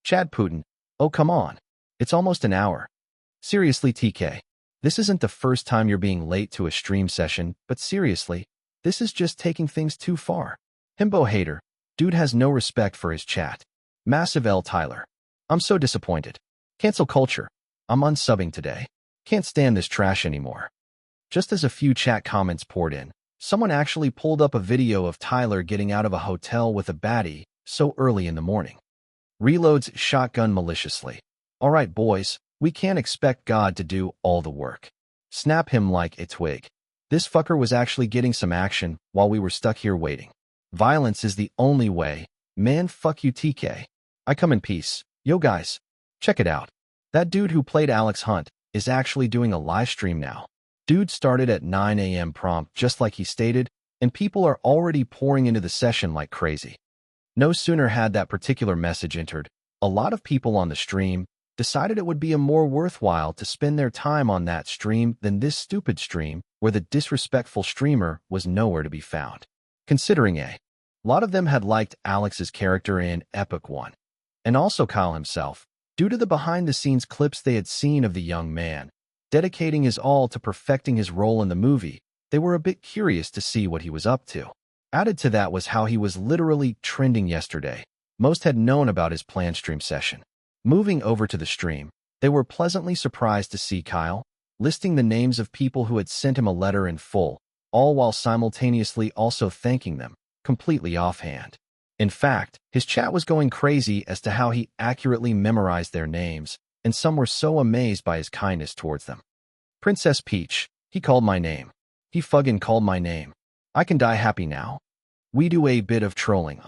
A: Chad Putin, oh come on. It's almost an hour. Seriously TK, this isn't the first time you're being late to a stream session, but seriously, this is just taking things too far. Himbo hater, dude has no respect for his chat. Massive L Tyler. I'm so disappointed. Cancel culture. I'm unsubbing today. Can't stand this trash anymore. Just as a few chat comments poured in, someone actually pulled up a video of Tyler getting out of a hotel with a baddie so early in the morning. Reloads shotgun maliciously. Alright boys, we can't expect God to do all the work. Snap him like a twig. This fucker was actually getting some action while we were stuck here waiting. Violence is the only way. Man fuck you TK. I come in peace. Yo guys, check it out. That dude who played Alex Hunt is actually doing a live stream now. Dude started at 9 a.m. prompt just like he stated, and people are already pouring into the session like crazy. No sooner had that particular message entered, a lot of people on the stream decided it would be a more worthwhile to spend their time on that stream than this stupid stream where the disrespectful streamer was nowhere to be found. Considering a lot of them had liked Alex's character in Epic 1, and also Kyle himself, due to the behind-the-scenes clips they had seen of the young man dedicating his all to perfecting his role in the movie, they were a bit curious to see what he was up to. Added to that was how he was literally trending yesterday. Most had known about his planned stream session. Moving over to the stream, they were pleasantly surprised to see Kyle listing the names of people who had sent him a letter in full, all while simultaneously also thanking them, completely offhand. In fact, his chat was going crazy as to how he accurately memorized their names, and some were so amazed by his kindness towards them. Princess Peach, he called my name. He fucking called my name. I can die happy now. We do a bit of trolling.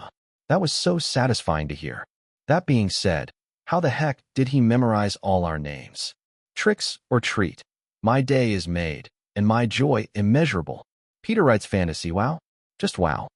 A: That was so satisfying to hear. That being said, how the heck did he memorize all our names? Tricks or treat? My day is made, and my joy immeasurable. Peter writes fantasy wow? Just wow.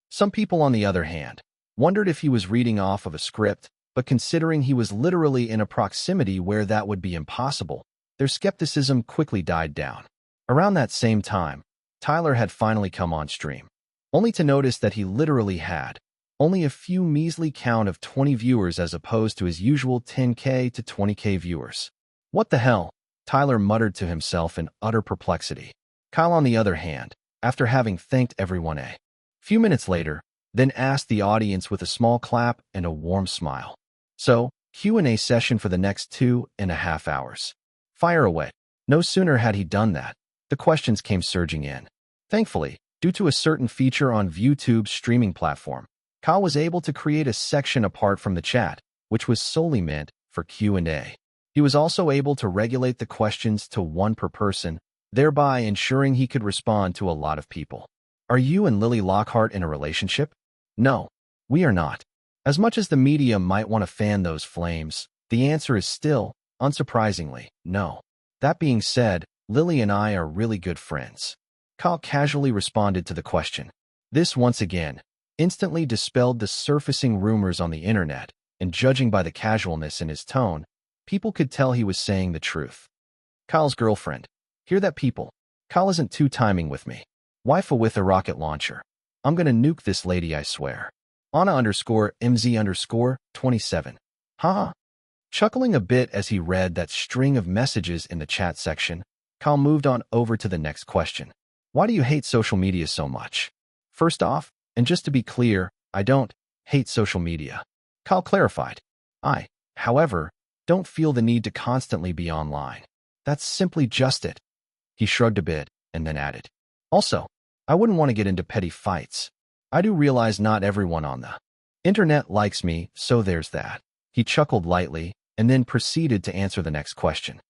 A: Some people, on the other hand, wondered if he was reading off of a script, but considering he was literally in a proximity where that would be impossible, their skepticism quickly died down. Around that same time, Tyler had finally come on stream, only to notice that he literally had only a few measly count of 20 viewers as opposed to his usual 10K to 20K viewers. What the hell? Tyler muttered to himself in utter perplexity. Kyle, on the other hand, after having thanked everyone a few minutes later, then asked the audience with a small clap and a warm smile. So, Q&A session for the next 2.5 hours. Fire away. No sooner had he done that, the questions came surging in. Thankfully, due to a certain feature on YouTube's streaming platform, Kyle was able to create a section apart from the chat, which was solely meant for Q&A. He was also able to regulate the questions to one per person, thereby ensuring he could respond to a lot of people. Are you and Lily Lockhart in a relationship? No, we are not. As much as the media might want to fan those flames, the answer is still, unsurprisingly, no. That being said, Lily and I are really good friends. Kyle casually responded to the question. This once again instantly dispelled the surfacing rumors on the internet, and judging by the casualness in his tone, people could tell he was saying the truth. Kyle's girlfriend. Hear that, people? Kyle isn't two-timing with me. Waifu with a rocket launcher. I'm gonna nuke this lady, I swear. Anna_MZ_27. Haha. Chuckling a bit as he read that string of messages in the chat section, Kyle moved on over to the next question. Why do you hate social media so much? First off, and just to be clear, I don't hate social media. Kyle clarified. I, however, don't feel the need to constantly be online. That's simply just it. He shrugged a bit and then added. Also, I wouldn't want to get into petty fights. I do realize not everyone on the internet likes me, so there's that. He chuckled lightly and then proceeded to answer the next question.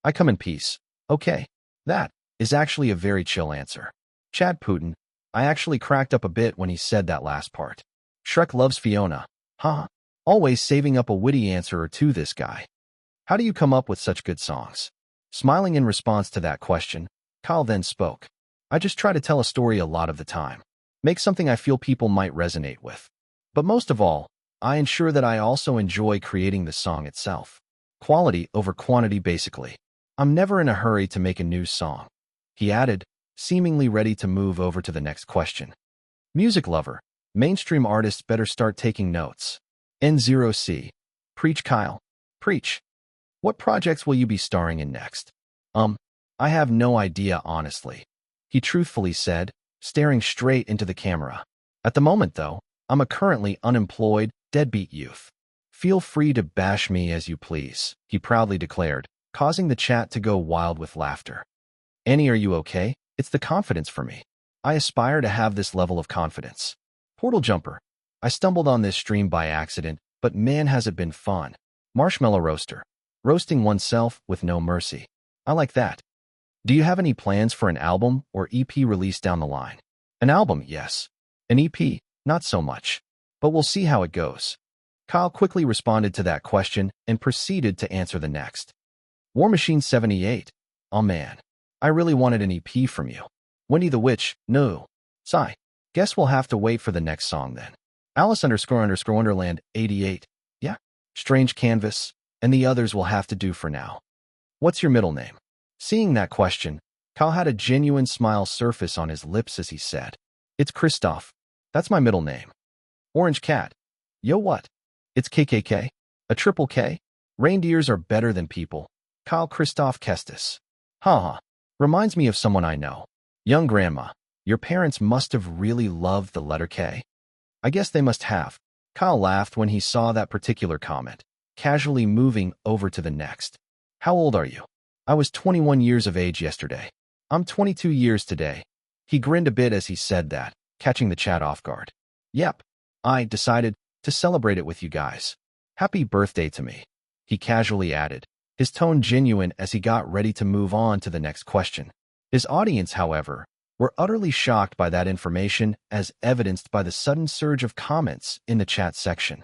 A: I come in peace. Okay, that is actually a very chill answer. Chad Putin, I actually cracked up a bit when he said that last part. Shrek loves Fiona. Huh? Always saving up a witty answer or two, this guy. How do you come up with such good songs? Smiling in response to that question, Kyle then spoke. I just try to tell a story a lot of the time. Make something I feel people might resonate with. But most of all, I ensure that I also enjoy creating the song itself. Quality over quantity basically. I'm never in a hurry to make a new song. He added, seemingly ready to move over to the next question. Music lover, mainstream artists better start taking notes. N0C. Preach, Kyle. Preach. What projects will you be starring in next? I have no idea, honestly. He truthfully said, staring straight into the camera. At the moment, though, I'm a currently unemployed, deadbeat youth. Feel free to bash me as you please, he proudly declared, causing the chat to go wild with laughter. Annie, are you okay? It's the confidence for me. I aspire to have this level of confidence. Portal Jumper. I stumbled on this stream by accident, but man has it been fun. Marshmallow Roaster. Roasting oneself with no mercy. I like that. Do you have any plans for an album or EP release down the line? An album, yes. An EP, not so much. But we'll see how it goes. Kyle quickly responded to that question and proceeded to answer the next. War Machine 78. Oh man. I really wanted an EP from you. Wendy the Witch, no. Sigh. Guess we'll have to wait for the next song then. Alice__Wonderland 88. Yeah. Strange Canvas. And the others will have to do for now. What's your middle name? Seeing that question, Kyle had a genuine smile surface on his lips as he said, It's Christoph. That's my middle name. Orange Cat. Yo what? It's KKK? A triple K? Reindeers are better than people. Kyle Christoph Kestis. Haha. Reminds me of someone I know. Young Grandma. Your parents must have really loved the letter K. I guess they must have. Kyle laughed when he saw that particular comment, casually moving over to the next. How old are you? I was 21 years of age yesterday. I'm 22 years today. He grinned a bit as he said that, catching the chat off guard. Yep. I decided to celebrate it with you guys. Happy birthday to me. He casually added, his tone genuine as he got ready to move on to the next question. His audience, however, were utterly shocked by that information as evidenced by the sudden surge of comments in the chat section.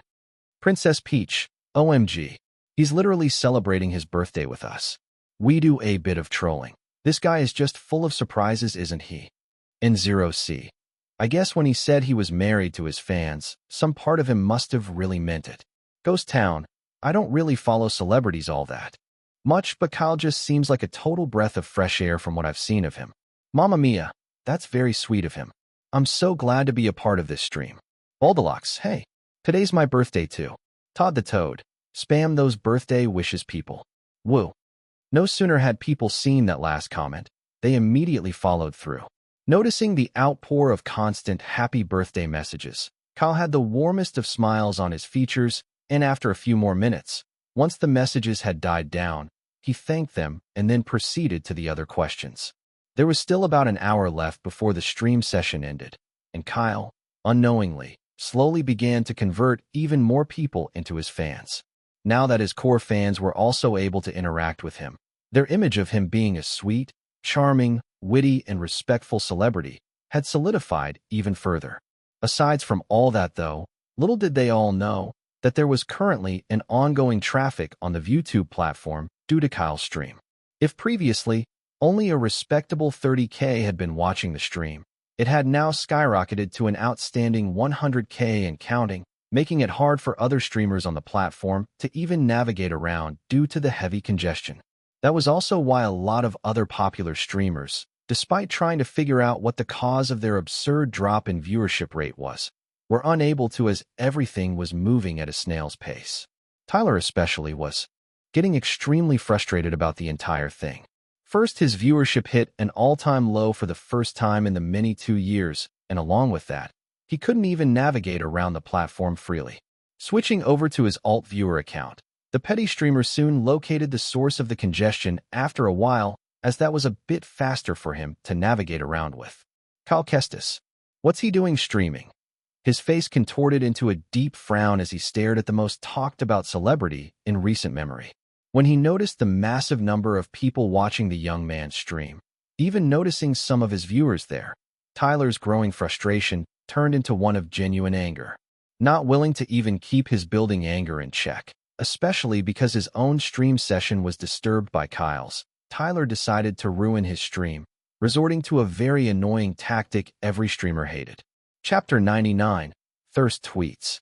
A: Princess Peach, OMG. He's literally celebrating his birthday with us. We do a bit of trolling. This guy is just full of surprises, isn't he? N0C. I guess when he said he was married to his fans, some part of him must have really meant it. Ghost Town. I don't really follow celebrities all that much, but Kyle just seems like a total breath of fresh air from what I've seen of him. Mamma mia. That's very sweet of him. I'm so glad to be a part of this stream. Baldelox, hey. Today's my birthday too. Todd the Toad. Spam those birthday wishes, people. Woo. No sooner had people seen that last comment, they immediately followed through. Noticing the outpour of constant happy birthday messages, Kyle had the warmest of smiles on his features, and after a few more minutes, once the messages had died down, he thanked them and then proceeded to the other questions. There was still about an hour left before the stream session ended, and Kyle, unknowingly, slowly began to convert even more people into his fans. Now that his core fans were also able to interact with him, their image of him being a sweet, charming, witty, and respectful celebrity had solidified even further. Aside from all that, though, little did they all know that there was currently an ongoing traffic on the YouTube platform due to Kyle's stream. If previously, only a respectable 30K had been watching the stream, it had now skyrocketed to an outstanding 100K and counting, making it hard for other streamers on the platform to even navigate around due to the heavy congestion. That was also why a lot of other popular streamers, despite trying to figure out what the cause of their absurd drop in viewership rate was, were unable to, as everything was moving at a snail's pace. Tyler especially was getting extremely frustrated about the entire thing. First, his viewership hit an all-time low for the first time in the many 2 years, and along with that, he couldn't even navigate around the platform freely. Switching over to his alt viewer account, the petty streamer soon located the source of the congestion after a while, as that was a bit faster for him to navigate around with. Kyle Kestis. What's he doing streaming? His face contorted into a deep frown as he stared at the most talked-about celebrity in recent memory. When he noticed the massive number of people watching the young man's stream, even noticing some of his viewers there, Tyler's growing frustration turned into one of genuine anger. Not willing to even keep his building anger in check, especially because his own stream session was disturbed by Kyle's, Tyler decided to ruin his stream, resorting to a very annoying tactic every streamer hated. Chapter 99, Thirst Tweets.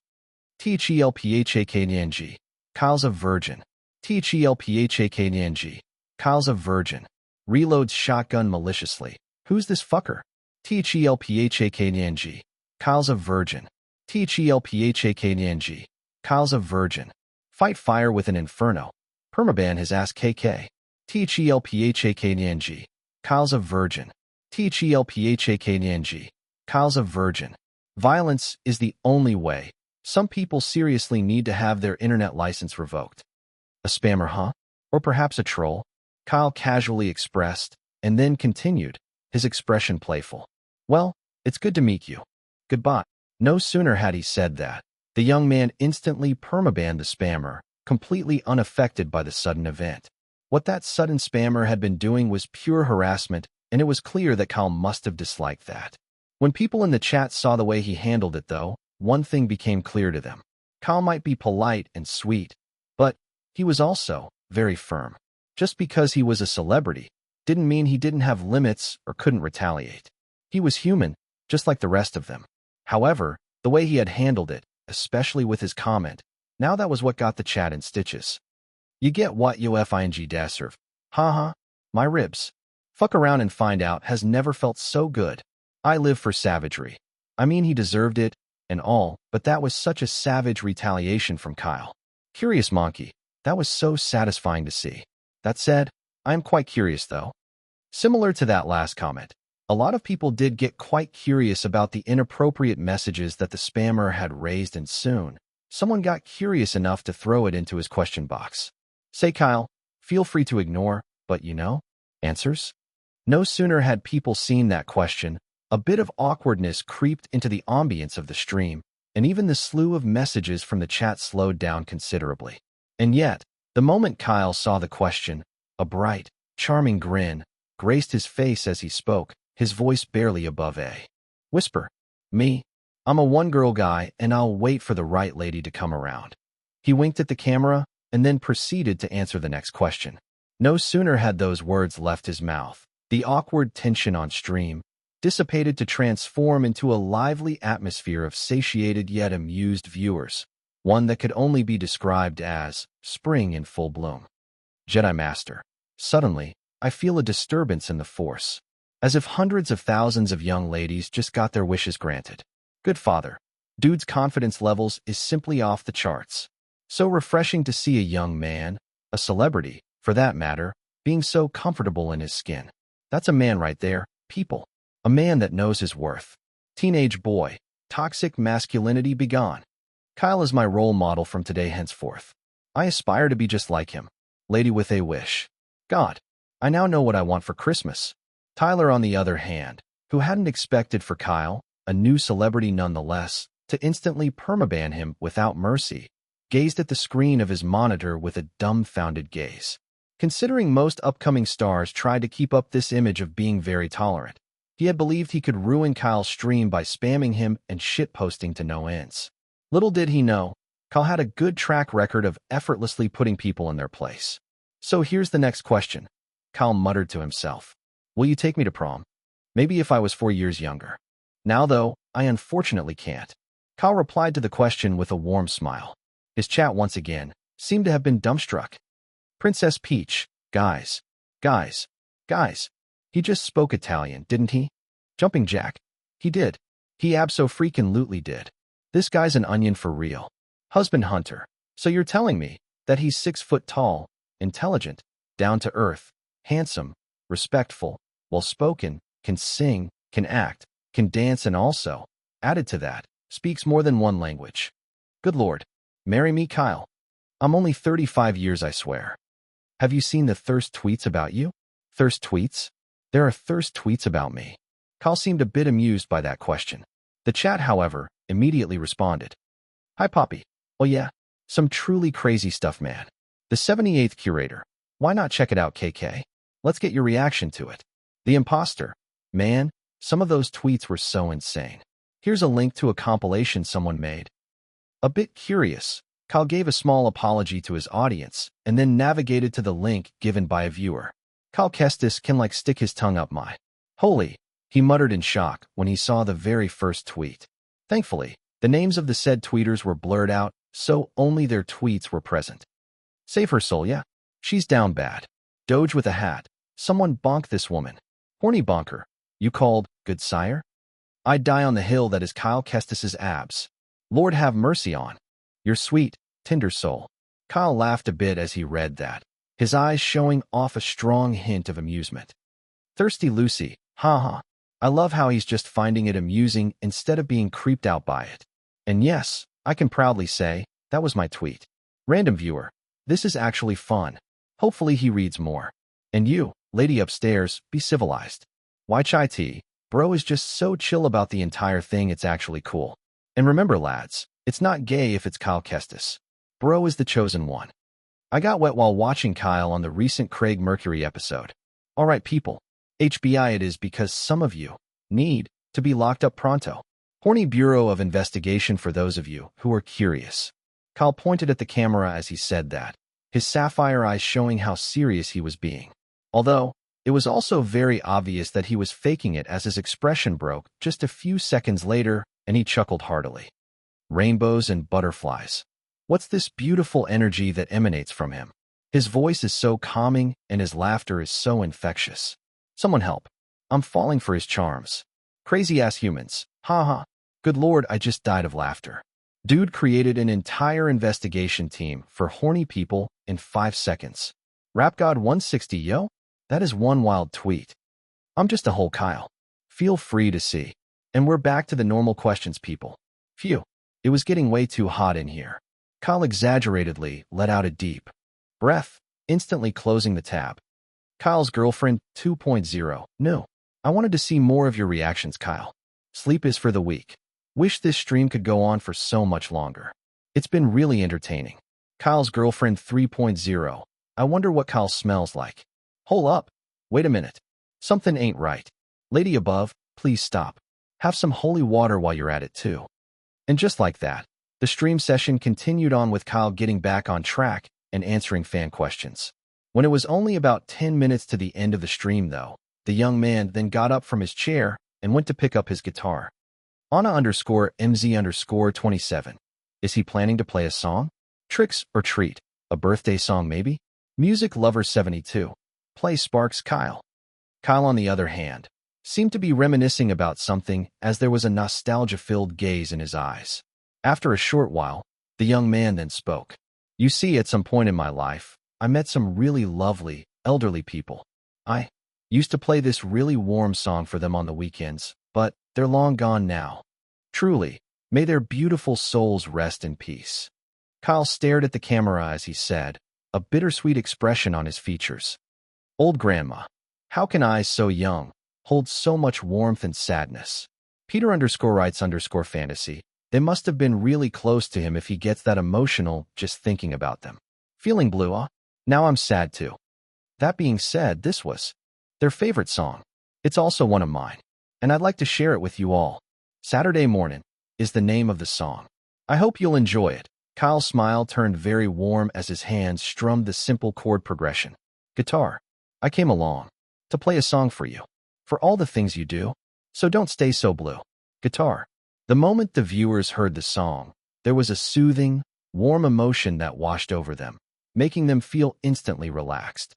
A: THELPHAKNG. Kyle's a virgin. THELPHAKNG. Kyle's a virgin. Reloads shotgun maliciously. Who's this fucker? THELPHAKNG. Kyle's a virgin. THELPHAKNG. Kyle's a virgin. Fight fire with an inferno. Permaban his ass KK. THELPHAKNG. Kyle's a virgin. THELPHAKNG. Kyle's a virgin. Violence is the only way. Some people seriously need to have their internet license revoked. A spammer, huh? Or perhaps a troll? Kyle casually expressed, and then continued, his expression playful. Well, it's good to meet you. Goodbye. No sooner had he said that, the young man instantly permabanned the spammer, completely unaffected by the sudden event. What that sudden spammer had been doing was pure harassment, and it was clear that Kyle must have disliked that. When people in the chat saw the way he handled it, though, one thing became clear to them. Kyle might be polite and sweet, but he was also very firm. Just because he was a celebrity didn't mean he didn't have limits or couldn't retaliate. He was human, just like the rest of them. However, the way he had handled it, especially with his comment, now that was what got the chat in stitches. You get what you fing deserve. Haha, my ribs. Fuck around and find out has never felt so good. I live for savagery. I mean, he deserved it and all, but that was such a savage retaliation from Kyle. Curious monkey. That was so satisfying to see. That said, I am quite curious though. Similar to that last comment, a lot of people did get quite curious about the inappropriate messages that the spammer had raised, and soon, someone got curious enough to throw it into his question box. Say, Kyle, feel free to ignore, but answers? No sooner had people seen that question, a bit of awkwardness creeped into the ambience of the stream, and even the slew of messages from the chat slowed down considerably. And yet, the moment Kyle saw the question, a bright, charming grin graced his face as he spoke, his voice barely above a whisper. Me? I'm a one-girl guy, and I'll wait for the right lady to come around. He winked at the camera and then proceeded to answer the next question. No sooner had those words left his mouth, the awkward tension on stream dissipated to transform into a lively atmosphere of satiated yet amused viewers, one that could only be described as spring in full bloom. Jedi Master. Suddenly, I feel a disturbance in the Force, as if hundreds of thousands of young ladies just got their wishes granted. Good father. Dude's confidence levels is simply off the charts. So refreshing to see a young man, a celebrity, for that matter, being so comfortable in his skin. That's a man right there, people. A man that knows his worth. Teenage boy. Toxic masculinity begone. Kyle is my role model from today henceforth. I aspire to be just like him. Lady with a wish. God, I now know what I want for Christmas. Tyler, on the other hand, who hadn't expected for Kyle, a new celebrity nonetheless, to instantly permaban him without mercy, gazed at the screen of his monitor with a dumbfounded gaze. Considering most upcoming stars tried to keep up this image of being very tolerant, he had believed he could ruin Kyle's stream by spamming him and shitposting to no ends. Little did he know, Kyle had a good track record of effortlessly putting people in their place. So here's the next question. Kyle muttered to himself. Will you take me to prom? Maybe if I was 4 years younger. Now, though, I unfortunately can't. Kyle replied to the question with a warm smile. His chat once again seemed to have been dumbstruck. Princess Peach. Guys. He just spoke Italian, didn't he? Jumping Jack. He did. He abso-freaking-lutely did. This guy's an onion for real. Husband hunter. So you're telling me that he's 6 foot tall, intelligent, down to earth, handsome, respectful, well-spoken, can sing, can act, can dance, and also, added to that, speaks more than one language. Good Lord. Marry me, Kyle. I'm only 35 years, I swear. Have you seen the thirst tweets about you? Thirst tweets? There are thirst tweets about me. Kyle seemed a bit amused by that question. The chat, however, immediately responded. Hi, Poppy. Oh yeah, some truly crazy stuff, man. The 78th curator. Why not check it out, KK? Let's get your reaction to it. The imposter. Man, some of those tweets were so insane. Here's a link to a compilation someone made. A bit curious, Kyle gave a small apology to his audience and then navigated to the link given by a viewer. Cal Kestis can like stick his tongue up my. Holy, he muttered in shock when he saw the very first tweet. Thankfully, the names of the said tweeters were blurred out, so only their tweets were present. Save her soul, yeah. She's down bad. Doge with a hat. Someone bonk this woman. Horny bonker. You called, good sire? I'd die on the hill that is Kyle Kestis's abs. Lord have mercy on your sweet, tender soul. Kyle laughed a bit as he read that, his eyes showing off a strong hint of amusement. Thirsty Lucy, haha. I love how he's just finding it amusing instead of being creeped out by it. And yes, I can proudly say, that was my tweet. Random viewer, this is actually fun. Hopefully he reads more. And you, lady upstairs, be civilized. Why chai tea? Bro is just so chill about the entire thing, it's actually cool. And remember lads, it's not gay if it's Kyle Kestis. Bro is the chosen one. I got wet while watching Kyle on the recent Craig Mercury episode. Alright people, HBI it is because some of you need to be locked up pronto. Horny Bureau of Investigation for those of you who are curious. Kyle pointed at the camera as he said that, his sapphire eyes showing how serious he was being. Although, it was also very obvious that he was faking it as his expression broke just a few seconds later and he chuckled heartily. Rainbows and butterflies. What's this beautiful energy that emanates from him? His voice is so calming and his laughter is so infectious. Someone help. I'm falling for his charms. Crazy-ass humans. Haha. Good lord, I just died of laughter. Dude created an entire investigation team for horny people in 5 seconds. Rap God 160, yo? That is one wild tweet. I'm just a whole Kyle. Feel free to see. And we're back to the normal questions, people. Phew. It was getting way too hot in here. Kyle exaggeratedly let out a deep breath, instantly closing the tab. Kyle's girlfriend 2.0. No. I wanted to see more of your reactions, Kyle. Sleep is for the weak. Wish this stream could go on for so much longer. It's been really entertaining. Kyle's girlfriend 3.0. I wonder what Kyle smells like. Hold up. Wait a minute. Something ain't right. Lady above, please stop. Have some holy water while you're at it too. And just like that, the stream session continued on with Kyle getting back on track and answering fan questions. When it was only about 10 minutes to the end of the stream though, the young man then got up from his chair and went to pick up his guitar. Anna_MZ_27. Is he planning to play a song? Tricks or treat? A birthday song maybe? Music Lover 72. Play Sparks Kyle. Kyle on the other hand, seemed to be reminiscing about something as there was a nostalgia-filled gaze in his eyes. After a short while, the young man then spoke. You see, at some point in my life, I met some really lovely, elderly people. I used to play this really warm song for them on the weekends, but they're long gone now. Truly, may their beautiful souls rest in peace. Kyle stared at the camera as he said, a bittersweet expression on his features. Old grandma. How can eyes so young hold so much warmth and sadness? Peter_writes_fantasy. They must have been really close to him if he gets that emotional just thinking about them. Feeling blue, huh? Now I'm sad too. That being said, this was their favorite song. It's also one of mine, and I'd like to share it with you all. Saturday Morning is the name of the song. I hope you'll enjoy it. Kyle's smile turned very warm as his hands strummed the simple chord progression. Guitar. I came along to play a song for you, for all the things you do, so don't stay so blue. Guitar. The moment the viewers heard the song, there was a soothing, warm emotion that washed over them, making them feel instantly relaxed.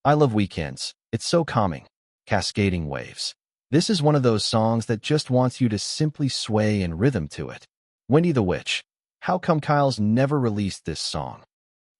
A: I love weekends. It's so calming. Cascading waves. This is one of those songs that just wants you to simply sway in rhythm to it. Wendy the Witch. How come Kyle's never released this song?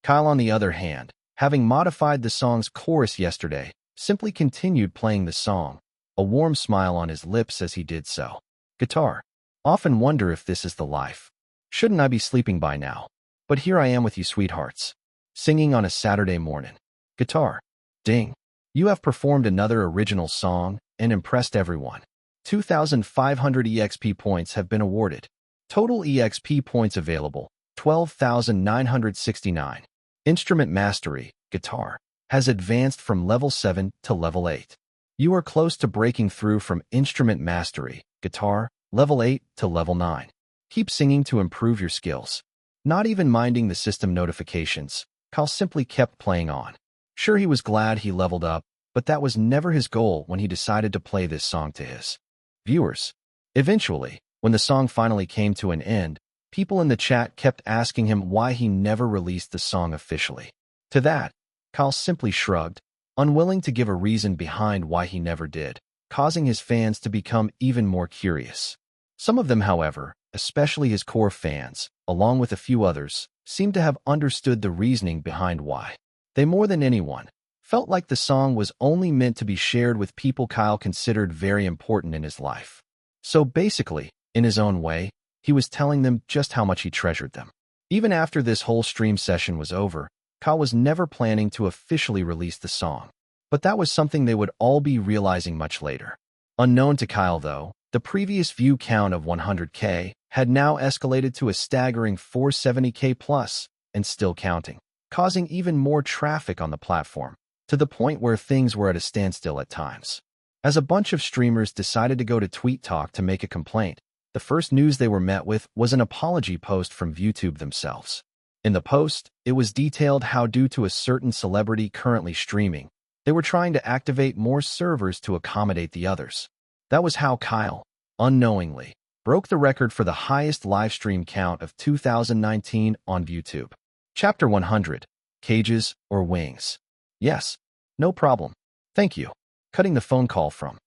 A: Kyle, on the other hand, having modified the song's chorus yesterday, simply continued playing the song, a warm smile on his lips as he did so. Guitar. Often wonder if this is the life. Shouldn't I be sleeping by now? But here I am with you, sweethearts. Singing on a Saturday morning. Guitar. Ding. You have performed another original song and impressed everyone. 2,500 EXP points have been awarded. Total EXP points available, 12,969. Instrument Mastery, Guitar, has advanced from level 7 to level 8. You are close to breaking through from Instrument Mastery, Guitar, level 8 to level 9. Keep singing to improve your skills. Not even minding the system notifications, Kyle simply kept playing on. Sure, he was glad he leveled up, but that was never his goal when he decided to play this song to his viewers. Eventually, when the song finally came to an end, people in the chat kept asking him why he never released the song officially. To that, Kyle simply shrugged, unwilling to give a reason behind why he never did, causing his fans to become even more curious. Some of them, however, especially his core fans, along with a few others, seemed to have understood the reasoning behind why. They, more than anyone, felt like the song was only meant to be shared with people Kyle considered very important in his life. So basically, in his own way, he was telling them just how much he treasured them. Even after this whole stream session was over, Kyle was never planning to officially release the song. But that was something they would all be realizing much later. Unknown to Kyle, though, the previous view count of 100K had now escalated to a staggering 470K plus, and still counting, causing even more traffic on the platform, to the point where things were at a standstill at times. As a bunch of streamers decided to go to Tweet Talk to make a complaint, the first news they were met with was an apology post from YouTube themselves. In the post, it was detailed how, due to a certain celebrity currently streaming, they were trying to activate more servers to accommodate the others. That was how Kyle, unknowingly, broke the record for the highest live stream count of 2019 on YouTube. Chapter 100. Cages or Wings? Yes. No problem. Thank you. Cutting the phone call from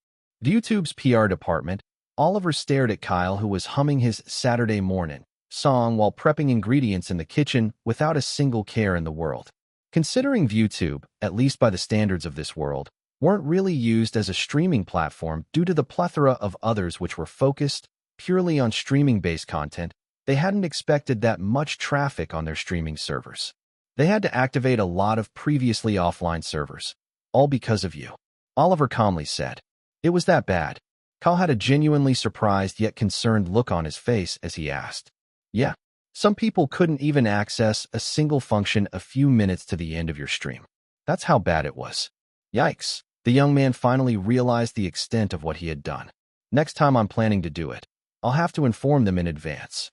A: YouTube's PR department, Oliver stared at Kyle, who was humming his Saturday Morning song while prepping ingredients in the kitchen without a single care in the world. Considering YouTube, at least by the standards of this world, weren't really used as a streaming platform due to the plethora of others which were focused purely on streaming-based content, they hadn't expected that much traffic on their streaming servers. They had to activate a lot of previously offline servers, all because of you. Oliver calmly said. It was that bad. Kyle had a genuinely surprised yet concerned look on his face as he asked. Yeah. Some people couldn't even access a single function a few minutes to the end of your stream. That's how bad it was. Yikes. The young man finally realized the extent of what he had done. Next time I'm planning to do it, I'll have to inform them in advance,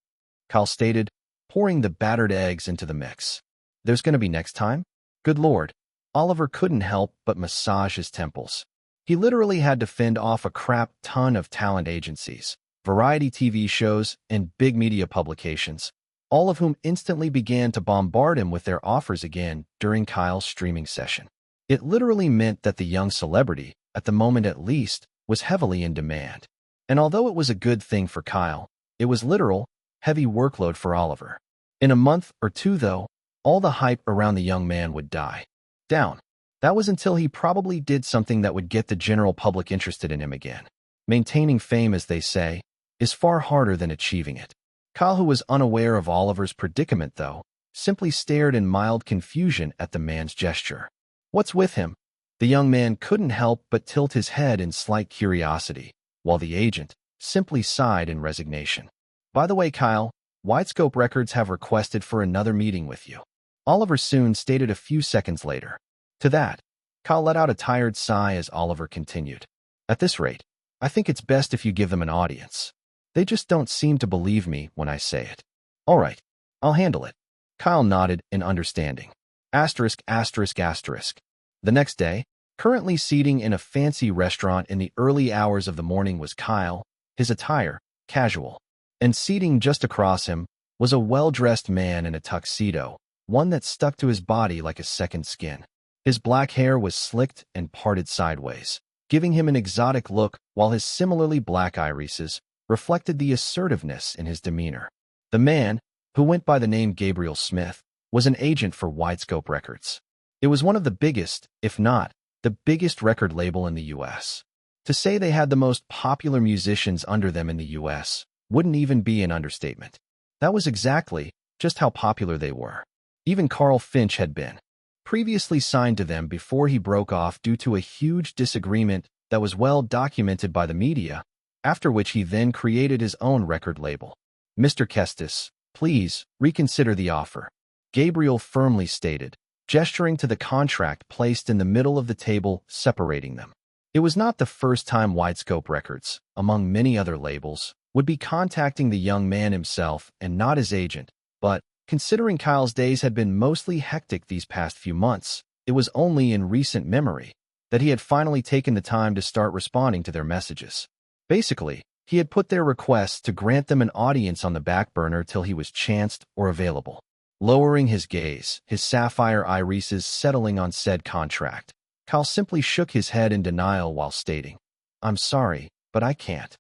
A: Kyle stated, pouring the battered eggs into the mix. There's going to be next time? Good Lord. Oliver couldn't help but massage his temples. He literally had to fend off a crap ton of talent agencies, variety TV shows, and big media publications, all of whom instantly began to bombard him with their offers again during Kyle's streaming session. It literally meant that the young celebrity, at the moment at least, was heavily in demand. And although it was a good thing for Kyle, it was literal, heavy workload for Oliver. In a month or two, though, all the hype around the young man would die down. That was until he probably did something that would get the general public interested in him again. Maintaining fame, as they say, is far harder than achieving it. Kyle, who was unaware of Oliver's predicament, though, simply stared in mild confusion at the man's gesture. What's with him? The young man couldn't help but tilt his head in slight curiosity, while the agent simply sighed in resignation. By the way, Kyle, Widescope Records have requested for another meeting with you, Oliver soon stated a few seconds later. To that, Kyle let out a tired sigh as Oliver continued. At this rate, I think it's best if you give them an audience. They just don't seem to believe me when I say it. All right, I'll handle it. Kyle nodded in understanding. Asterisk, asterisk, asterisk. The next day, currently seating in a fancy restaurant in the early hours of the morning was Kyle, his attire casual. And seating just across him was a well-dressed man in a tuxedo, one that stuck to his body like a second skin. His black hair was slicked and parted sideways, giving him an exotic look, while his similarly black irises reflected the assertiveness in his demeanor. The man, who went by the name Gabriel Smith, was an agent for Widescope Records. It was one of the biggest, if not the biggest record label in the U.S. To say they had the most popular musicians under them in the U.S. wouldn't even be an understatement. That was exactly just how popular they were. Even Carl Finch had been previously signed to them before he broke off due to a huge disagreement that was well documented by the media, after which he then created his own record label. Mr. Kestis, please reconsider the offer, Gabriel firmly stated, gesturing to the contract placed in the middle of the table separating them. It was not the first time Widescope Records, among many other labels, would be contacting the young man himself and not his agent, but, considering Kyle's days had been mostly hectic these past few months, it was only in recent memory that he had finally taken the time to start responding to their messages. Basically, he had put their requests to grant them an audience on the back burner till he was chanced or available. Lowering his gaze, his sapphire irises settling on said contract, Kyle simply shook his head in denial while stating, "I'm sorry, but I can't.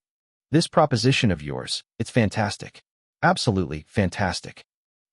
A: This proposition of yours, it's fantastic. Absolutely fantastic."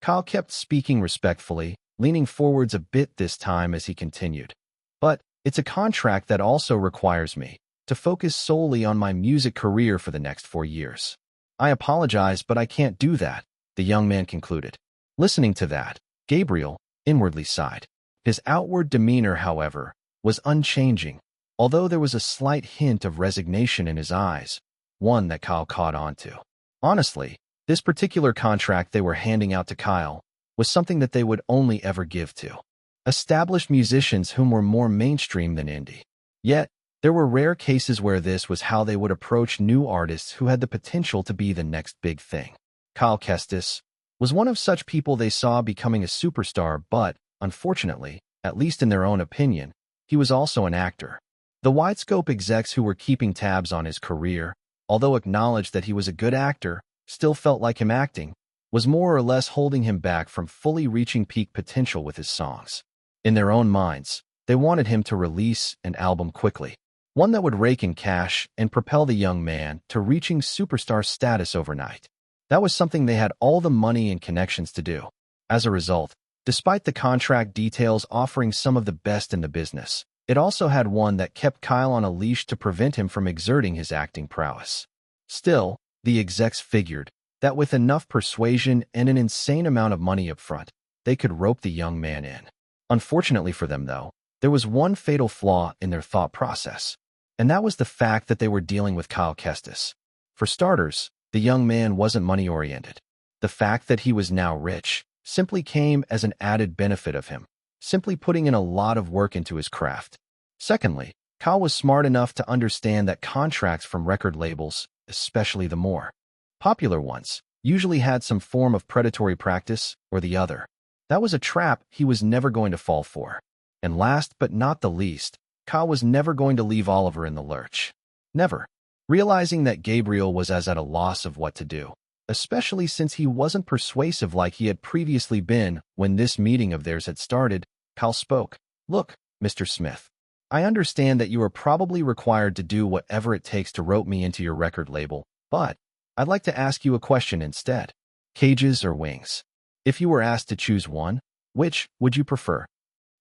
A: Kyle kept speaking respectfully, leaning forwards a bit this time as he continued. "But it's a contract that also requires me to focus solely on my music career for the next 4 years. I apologize, but I can't do that," the young man concluded. Listening to that, Gabriel inwardly sighed. His outward demeanor, however, was unchanging, although there was a slight hint of resignation in his eyes, one that Kyle caught on to. Honestly, this particular contract they were handing out to Kyle was something that they would only ever give to established musicians whom were more mainstream than indie. Yet, there were rare cases where this was how they would approach new artists who had the potential to be the next big thing. Kyle Kestis was one of such people they saw becoming a superstar, but, unfortunately, at least in their own opinion, he was also an actor. The wide-scope execs who were keeping tabs on his career, although acknowledged that he was a good actor, still felt like him acting was more or less holding him back from fully reaching peak potential with his songs. In their own minds, they wanted him to release an album quickly, one that would rake in cash and propel the young man to reaching superstar status overnight. That was something they had all the money and connections to do. As a result, despite the contract details offering some of the best in the business, it also had one that kept Kyle on a leash to prevent him from exerting his acting prowess. Still, the execs figured that with enough persuasion and an insane amount of money up front, they could rope the young man in. Unfortunately for them, though, there was one fatal flaw in their thought process, and that was the fact that they were dealing with Kyle Kestis. For starters, the young man wasn't money-oriented. The fact that he was now rich simply came as an added benefit of him, simply putting in a lot of work into his craft. Secondly, Kyle was smart enough to understand that contracts from record labels, especially the more popular ones, usually had some form of predatory practice or the other. That was a trap he was never going to fall for. And last but not the least, Kyle was never going to leave Oliver in the lurch. Never. Realizing that Gabriel was as at a loss of what to do, especially since he wasn't persuasive like he had previously been when this meeting of theirs had started, Kyle spoke. "Look, Mr. Smith, I understand that you are probably required to do whatever it takes to rope me into your record label, but I'd like to ask you a question instead. Cages or wings? If you were asked to choose one, which would you prefer?"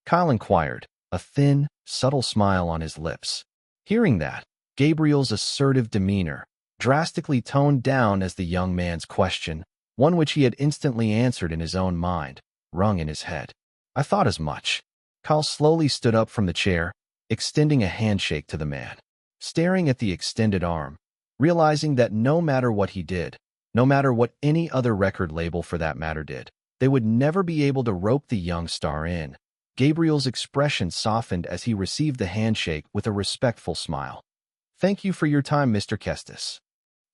A: Kyle inquired, a thin, subtle smile on his lips. Hearing that, Gabriel's assertive demeanor drastically toned down as the young man's question, one which he had instantly answered in his own mind, rung in his head. "I thought as much." Kyle slowly stood up from the chair, extending a handshake to the man. Staring at the extended arm, realizing that no matter what he did, no matter what any other record label for that matter did, they would never be able to rope the young star in, Gabriel's expression softened as he received the handshake with a respectful smile. "Thank you for your time, Mr. Kestis.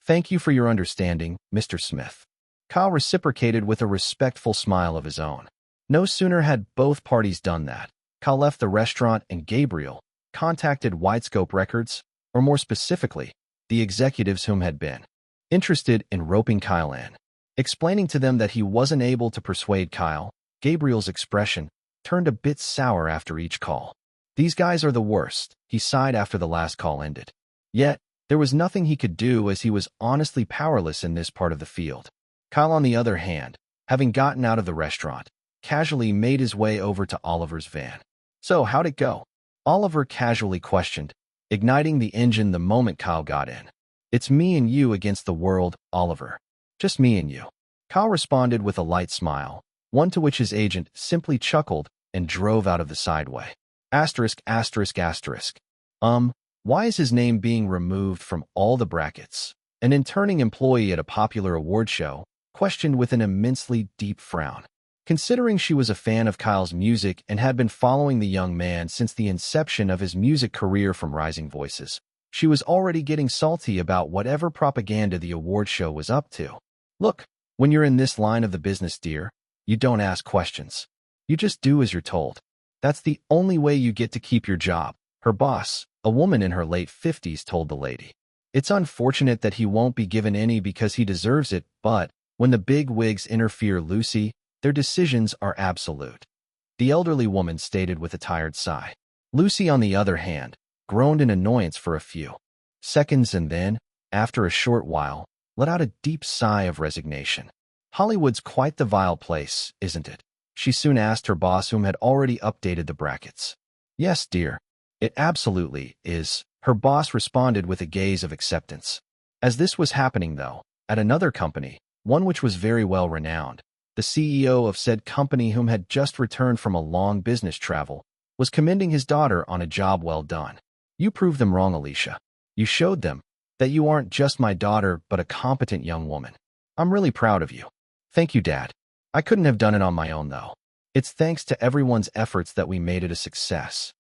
A: Thank you for your understanding, Mr. Smith." Kyle reciprocated with a respectful smile of his own. No sooner had both parties done that, Kyle left the restaurant and Gabriel contacted Widescope Records, or more specifically, the executives whom had been interested in roping Kyle in. Explaining to them that he wasn't able to persuade Kyle, Gabriel's expression turned a bit sour after each call. "These guys are the worst," he sighed after the last call ended. Yet, there was nothing he could do as he was honestly powerless in this part of the field. Kyle, on the other hand, having gotten out of the restaurant, casually made his way over to Oliver's van. "So, how'd it go?" Oliver casually questioned, igniting the engine the moment Kyle got in. "It's me and you against the world, Oliver. Just me and you." Kyle responded with a light smile, one to which his agent simply chuckled and drove out of the sideway. Asterisk, asterisk, asterisk. Why is his name being removed from all the brackets? An interning employee at a popular award show questioned with an immensely deep frown. Considering she was a fan of Kyle's music and had been following the young man since the inception of his music career from Rising Voices, she was already getting salty about whatever propaganda the award show was up to. "Look, when you're in this line of the business, dear, you don't ask questions. You just do as you're told. That's the only way you get to keep your job," Her boss, a woman in her late 50s, told the lady. It's unfortunate that he won't be given any because he deserves it, but when the big wigs interfere, Lucy, their decisions are absolute. The elderly woman stated with a tired sigh. Lucy, on the other hand, groaned in annoyance for a few seconds and then, after a short while, let out a deep sigh of resignation. Hollywood's quite the vile place, isn't it? She soon asked her boss, whom had already updated the brackets. Yes, dear. It absolutely is, her boss responded with a gaze of acceptance. As this was happening, though, at another company, one which was very well renowned, the CEO of said company, whom had just returned from a long business travel, was commending his daughter on a job well done. You proved them wrong, Alicia. You showed them that you aren't just my daughter, but a competent young woman. I'm really proud of you. Thank you, Dad. I couldn't have done it on my own, though. It's thanks to everyone's efforts that we made it a success.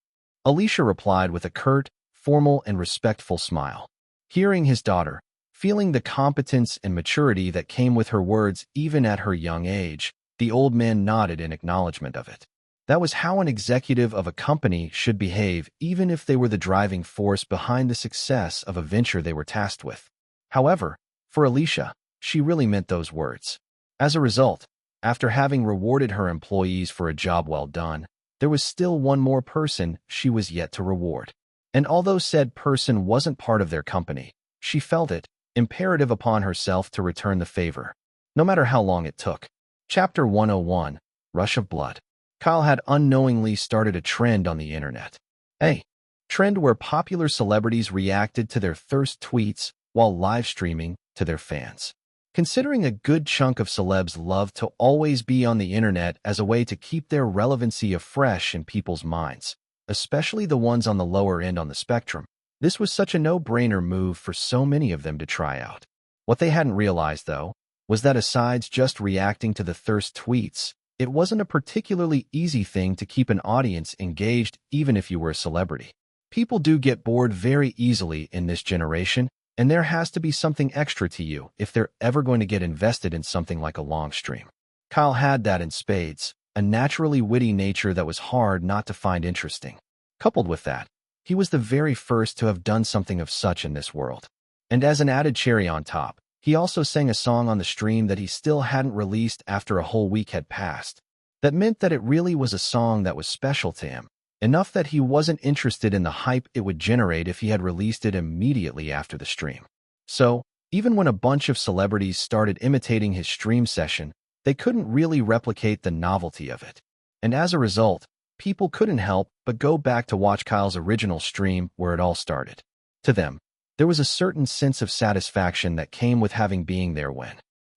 A: Alicia replied with a curt, formal, and respectful smile. Hearing his daughter, feeling the competence and maturity that came with her words even at her young age, the old man nodded in acknowledgement of it. That was how an executive of a company should behave, even if they were the driving force behind the success of a venture they were tasked with. However, for Alicia, she really meant those words. As a result, after having rewarded her employees for a job well done, there was still one more person she was yet to reward. And although said person wasn't part of their company, she felt it imperative upon herself to return the favor, no matter how long it took. Chapter 101, Rush of Blood. Kyle had unknowingly started a trend on the internet. A trend where popular celebrities reacted to their thirst tweets while live streaming to their fans. Considering a good chunk of celebs love to always be on the internet as a way to keep their relevancy afresh in people's minds, especially the ones on the lower end on the spectrum, this was such a no-brainer move for so many of them to try out. What they hadn't realized, though, was that asides just reacting to the thirst tweets, it wasn't a particularly easy thing to keep an audience engaged even if you were a celebrity. People do get bored very easily in this generation, and there has to be something extra to you if they're ever going to get invested in something like a long stream. Kyle had that in spades, a naturally witty nature that was hard not to find interesting. Coupled with that, he was the very first to have done something of such in this world. And as an added cherry on top, he also sang a song on the stream that he still hadn't released after a whole week had passed. That meant that it really was a song that was special to him, enough that he wasn't interested in the hype it would generate if he had released it immediately after the stream. So, even when a bunch of celebrities started imitating his stream session, they couldn't really replicate the novelty of it. And as a result, people couldn't help but go back to watch Kyle's original stream where it all started. To them, there was a certain sense of satisfaction that came with having being there when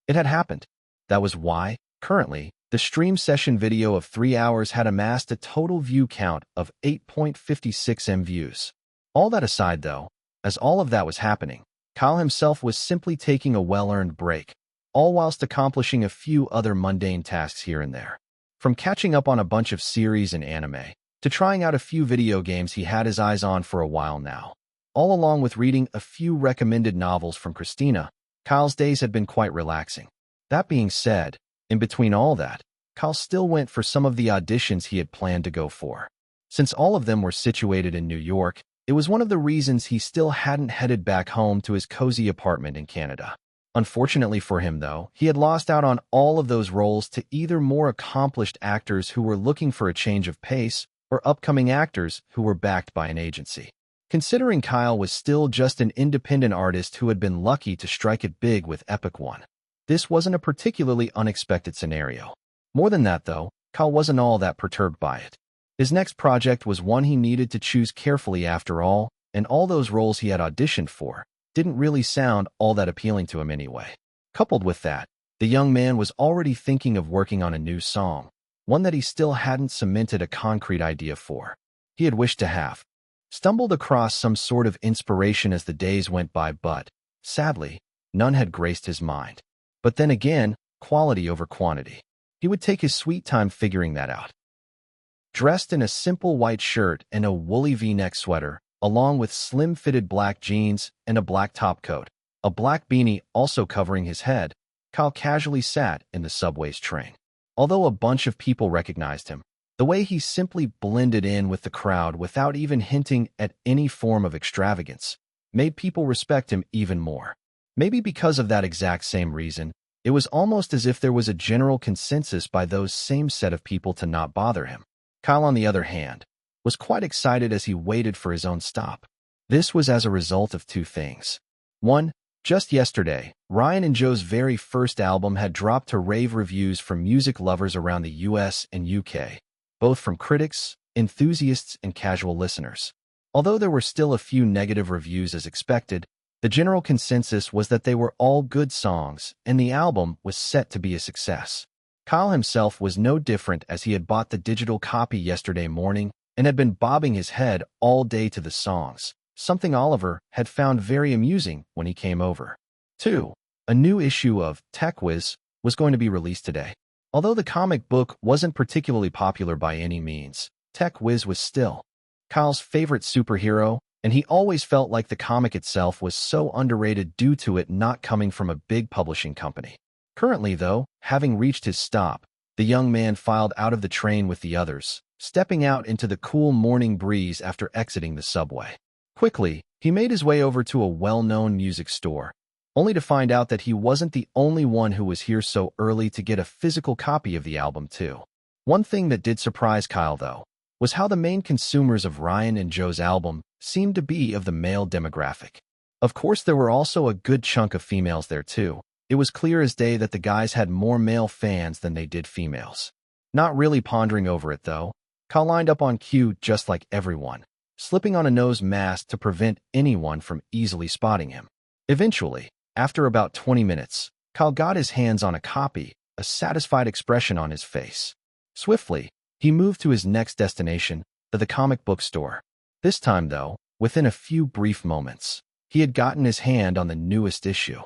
A: it had happened. That was why, currently, the stream session video of 3 hours had amassed a total view count of 8.56 M views. All that aside, though, as all of that was happening, Kyle himself was simply taking a well-earned break, all whilst accomplishing a few other mundane tasks here and there. From catching up on a bunch of series and anime, to trying out a few video games he had his eyes on for a while now. All along with reading a few recommended novels from Christina, Kyle's days had been quite relaxing. That being said, in between all that, Kyle still went for some of the auditions he had planned to go for. Since all of them were situated in New York, it was one of the reasons he still hadn't headed back home to his cozy apartment in Canada. Unfortunately for him, though, he had lost out on all of those roles to either more accomplished actors who were looking for a change of pace or upcoming actors who were backed by an agency. Considering Kyle was still just an independent artist who had been lucky to strike it big with Epic One, this wasn't a particularly unexpected scenario. More than that, though, Kyle wasn't all that perturbed by it. His next project was one he needed to choose carefully after all, and all those roles he had auditioned for didn't really sound all that appealing to him anyway. Coupled with that, the young man was already thinking of working on a new song, one that he still hadn't cemented a concrete idea for. He had wished to have stumbled across some sort of inspiration as the days went by, but, sadly, none had graced his mind. But then again, quality over quantity. He would take his sweet time figuring that out. Dressed in a simple white shirt and a woolly V-neck sweater, along with slim-fitted black jeans and a black topcoat, a black beanie also covering his head, Kyle casually sat in the subway's train. Although a bunch of people recognized him, The way he simply blended in with the crowd without even hinting at any form of extravagance made people respect him even more. Maybe because of that exact same reason, it was almost as if there was a general consensus by those same set of people to not bother him. Kyle, on the other hand, was quite excited as he waited for his own stop. This was as a result of two things. One, just yesterday, Ryan and Joe's very first album had dropped to rave reviews from music lovers around the US and UK, both from critics, enthusiasts, and casual listeners. Although there were still a few negative reviews as expected, the general consensus was that they were all good songs, and the album was set to be a success. Kyle himself was no different, as he had bought the digital copy yesterday morning and had been bobbing his head all day to the songs, something Oliver had found very amusing when he came over. 2. A new issue of Tech Whiz was going to be released today. Although the comic book wasn't particularly popular by any means, Tech Whiz was still Kyle's favorite superhero, and he always felt like the comic itself was so underrated due to it not coming from a big publishing company. Currently, though, having reached his stop, the young man filed out of the train with the others, stepping out into the cool morning breeze after exiting the subway. Quickly, he made his way over to a well-known music store, only to find out that he wasn't the only one who was here so early to get a physical copy of the album, too. One thing that did surprise Kyle, though, was how the main consumers of Ryan and Joe's album seemed to be of the male demographic. Of course, there were also a good chunk of females there, too. It was clear as day that the guys had more male fans than they did females. Not really pondering over it, though, Kyle lined up on cue just like everyone, slipping on a nose mask to prevent anyone from easily spotting him. Eventually, after about 20 minutes, Kyle got his hands on a copy, a satisfied expression on his face. Swiftly, he moved to his next destination, the comic book store. This time, though, within a few brief moments, he had gotten his hand on the newest issue.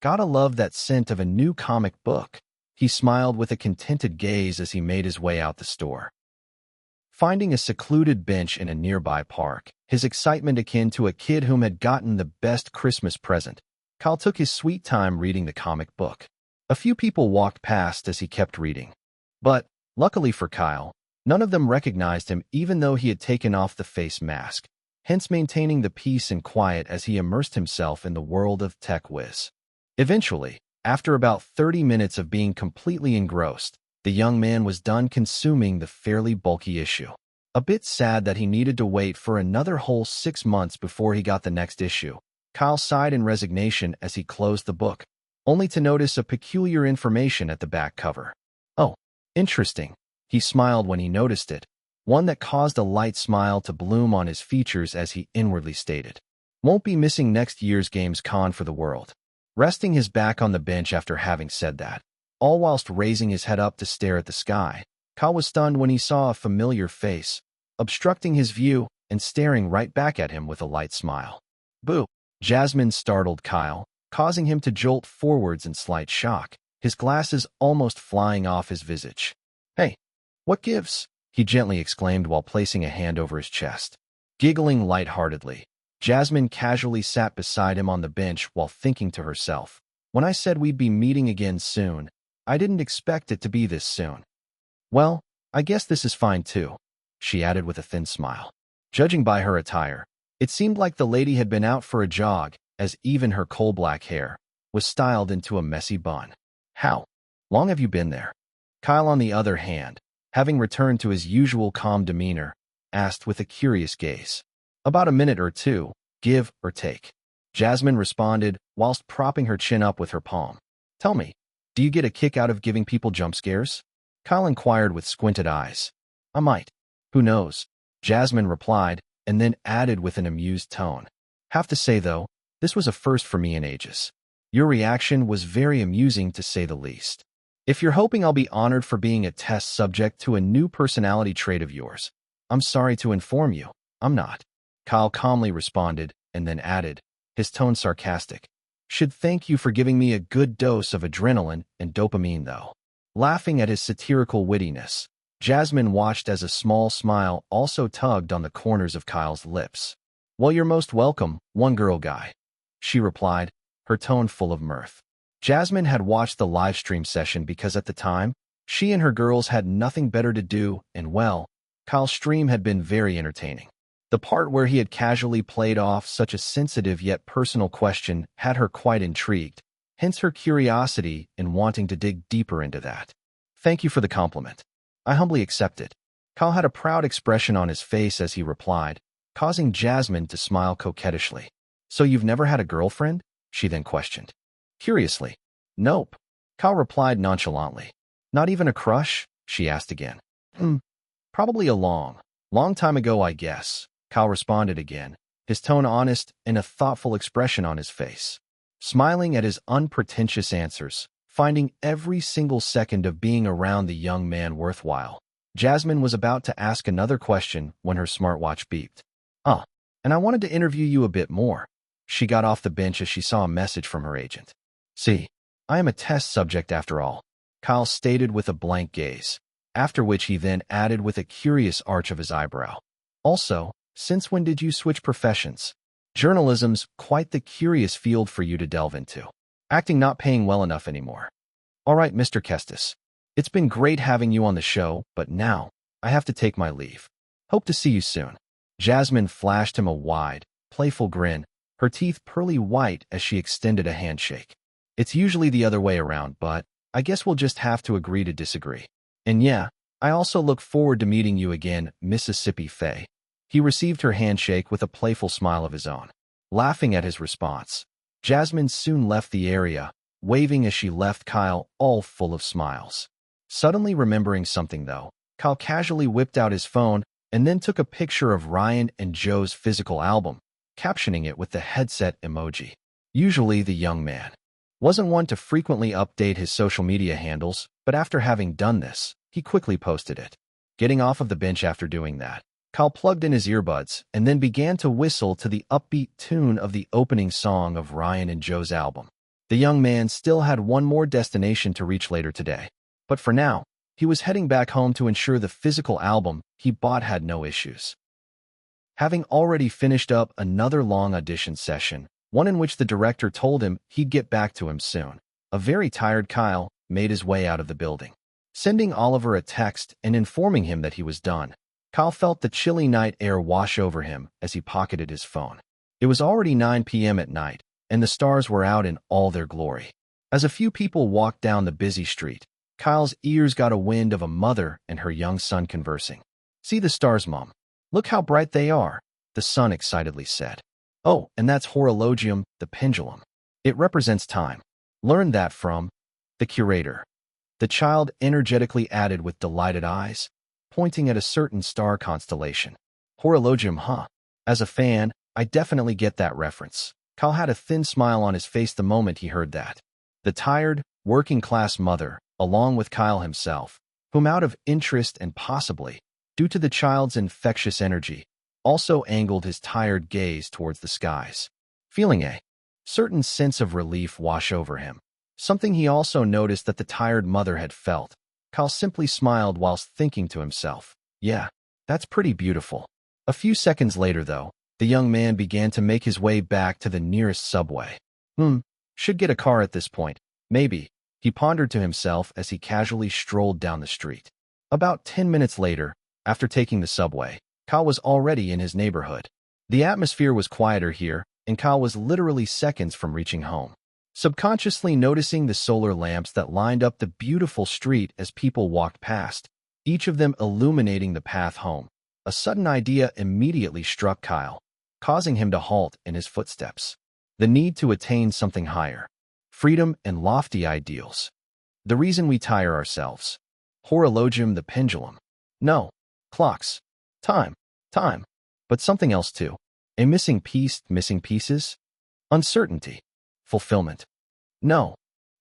A: Gotta love that scent of a new comic book. He smiled with a contented gaze as he made his way out the store. Finding a secluded bench in a nearby park, his excitement akin to a kid whom had gotten the best Christmas present, Kyle took his sweet time reading the comic book. A few people walked past as he kept reading. But, luckily for Kyle, none of them recognized him even though he had taken off the face mask, hence maintaining the peace and quiet as he immersed himself in the world of Tech Whiz. Eventually, after about 30 minutes of being completely engrossed, the young man was done consuming the fairly bulky issue. A bit sad that he needed to wait for another whole 6 months before he got the next issue, Kyle sighed in resignation as he closed the book, only to notice a peculiar information at the back cover. Oh, interesting. He smiled when he noticed it, one that caused a light smile to bloom on his features as he inwardly stated, "Won't be missing next year's Games Con for the world." Resting his back on the bench after having said that, all whilst raising his head up to stare at the sky, Kyle was stunned when he saw a familiar face, obstructing his view and staring right back at him with a light smile. "Boo!" Jasmine startled Kyle, causing him to jolt forwards in slight shock, his glasses almost flying off his visage. "Hey, what gives?" he gently exclaimed while placing a hand over his chest. Giggling lightheartedly, Jasmine casually sat beside him on the bench while thinking to herself, "When I said we'd be meeting again soon, I didn't expect it to be this soon. Well, I guess this is fine too," she added with a thin smile. Judging by her attire, it seemed like the lady had been out for a jog, as even her coal-black hair was styled into a messy bun. "How long have you been there?" Kyle, on the other hand, having returned to his usual calm demeanor, asked with a curious gaze. "About a minute or two, give or take," Jasmine responded whilst propping her chin up with her palm. "Tell me, do you get a kick out of giving people jump scares?" Kyle inquired with squinted eyes. "I might. Who knows?" Jasmine replied, and then added with an amused tone. "Have to say, though, this was a first for me in ages. Your reaction was very amusing, to say the least. If you're hoping I'll be honored for being a test subject to a new personality trait of yours, I'm sorry to inform you, I'm not," Kyle calmly responded, and then added, his tone sarcastic. "Should thank you for giving me a good dose of adrenaline and dopamine, though." Laughing at his satirical wittiness, Jasmine watched as a small smile also tugged on the corners of Kyle's lips. "Well, you're most welcome, one girl guy," she replied, her tone full of mirth. Jasmine had watched the live stream session because at the time, She and her girls had nothing better to do, and well, Kyle's stream had been very entertaining. The part where he had casually played off such a sensitive yet personal question had her quite intrigued, hence her curiosity in wanting to dig deeper into that. Thank you for the compliment. I humbly accept it. Kyle had a proud expression on his face as he replied, causing Jasmine to smile coquettishly. So you've never had a girlfriend? She then questioned. Curiously. Nope. Kyle replied nonchalantly. Not even a crush? She asked again. Probably a long time ago, I guess. Kyle responded again, his tone honest and a thoughtful expression on his face. Smiling at his unpretentious answers, finding every single second of being around the young man worthwhile, Jasmine was about to ask another question when her smartwatch beeped. And I wanted to interview you a bit more. She got off the bench as she saw a message from her agent. See, I am a test subject after all, Kyle stated with a blank gaze, after which he then added with a curious arch of his eyebrow. Also, since when did you switch professions? Journalism's quite the curious field for you to delve into. Acting not paying well enough anymore. All right, Mr. Kestis. It's been great having you on the show, but now I have to take my leave. Hope to see you soon. Jasmine flashed him a wide, playful grin, her teeth pearly white as she extended a handshake. It's usually the other way around, but I guess we'll just have to agree to disagree. And yeah, I also look forward to meeting you again, Mississippi Faye. He received her handshake with a playful smile of his own. Laughing at his response, Jasmine soon left the area, waving as she left Kyle all full of smiles. Suddenly remembering something though, Kyle casually whipped out his phone and then took a picture of Ryan and Joe's physical album, captioning it with the headset emoji. Usually the young man wasn't one to frequently update his social media handles, but after having done this, he quickly posted it. Getting off of the bench after doing that, Kyle plugged in his earbuds and then began to whistle to the upbeat tune of the opening song of Ryan and Joe's album. The young man still had one more destination to reach later today, but for now, he was heading back home to ensure the physical album he bought had no issues. Having already finished up another long audition session, one in which the director told him he'd get back to him soon, a very tired Kyle made his way out of the building. Sending Oliver a text and informing him that he was done, Kyle felt the chilly night air wash over him as he pocketed his phone. It was already 9 p.m. at night, and the stars were out in all their glory. As a few people walked down the busy street, Kyle's ears got a wind of a mother and her young son conversing. See the stars, Mom. Look how bright they are, the son excitedly said. Oh, and that's horologium, the pendulum. It represents time. Learned that from the curator. The child energetically added with delighted eyes, pointing at a certain star constellation. Horologium, huh? As a fan, I definitely get that reference. Kyle had a thin smile on his face the moment he heard that. The tired, working-class mother, along with Kyle himself, whom out of interest and possibly, due to the child's infectious energy, also angled his tired gaze towards the skies, feeling a certain sense of relief wash over him, something he also noticed that the tired mother had felt. Kyle simply smiled whilst thinking to himself, yeah, that's pretty beautiful. A few seconds later, though, the young man began to make his way back to the nearest subway. Should get a car at this point, maybe, he pondered to himself as he casually strolled down the street. About 10 minutes later, after taking the subway, Kyle was already in his neighborhood. The atmosphere was quieter here, and Kyle was literally seconds from reaching home. Subconsciously noticing the solar lamps that lined up the beautiful street as people walked past, each of them illuminating the path home, a sudden idea immediately struck Kyle, causing him to halt in his footsteps. The need to attain something higher. Freedom and lofty ideals. The reason we tire ourselves. Horologium, the pendulum. No. Clocks. Time. But something else too. A missing piece, missing pieces. Uncertainty. Fulfillment. No.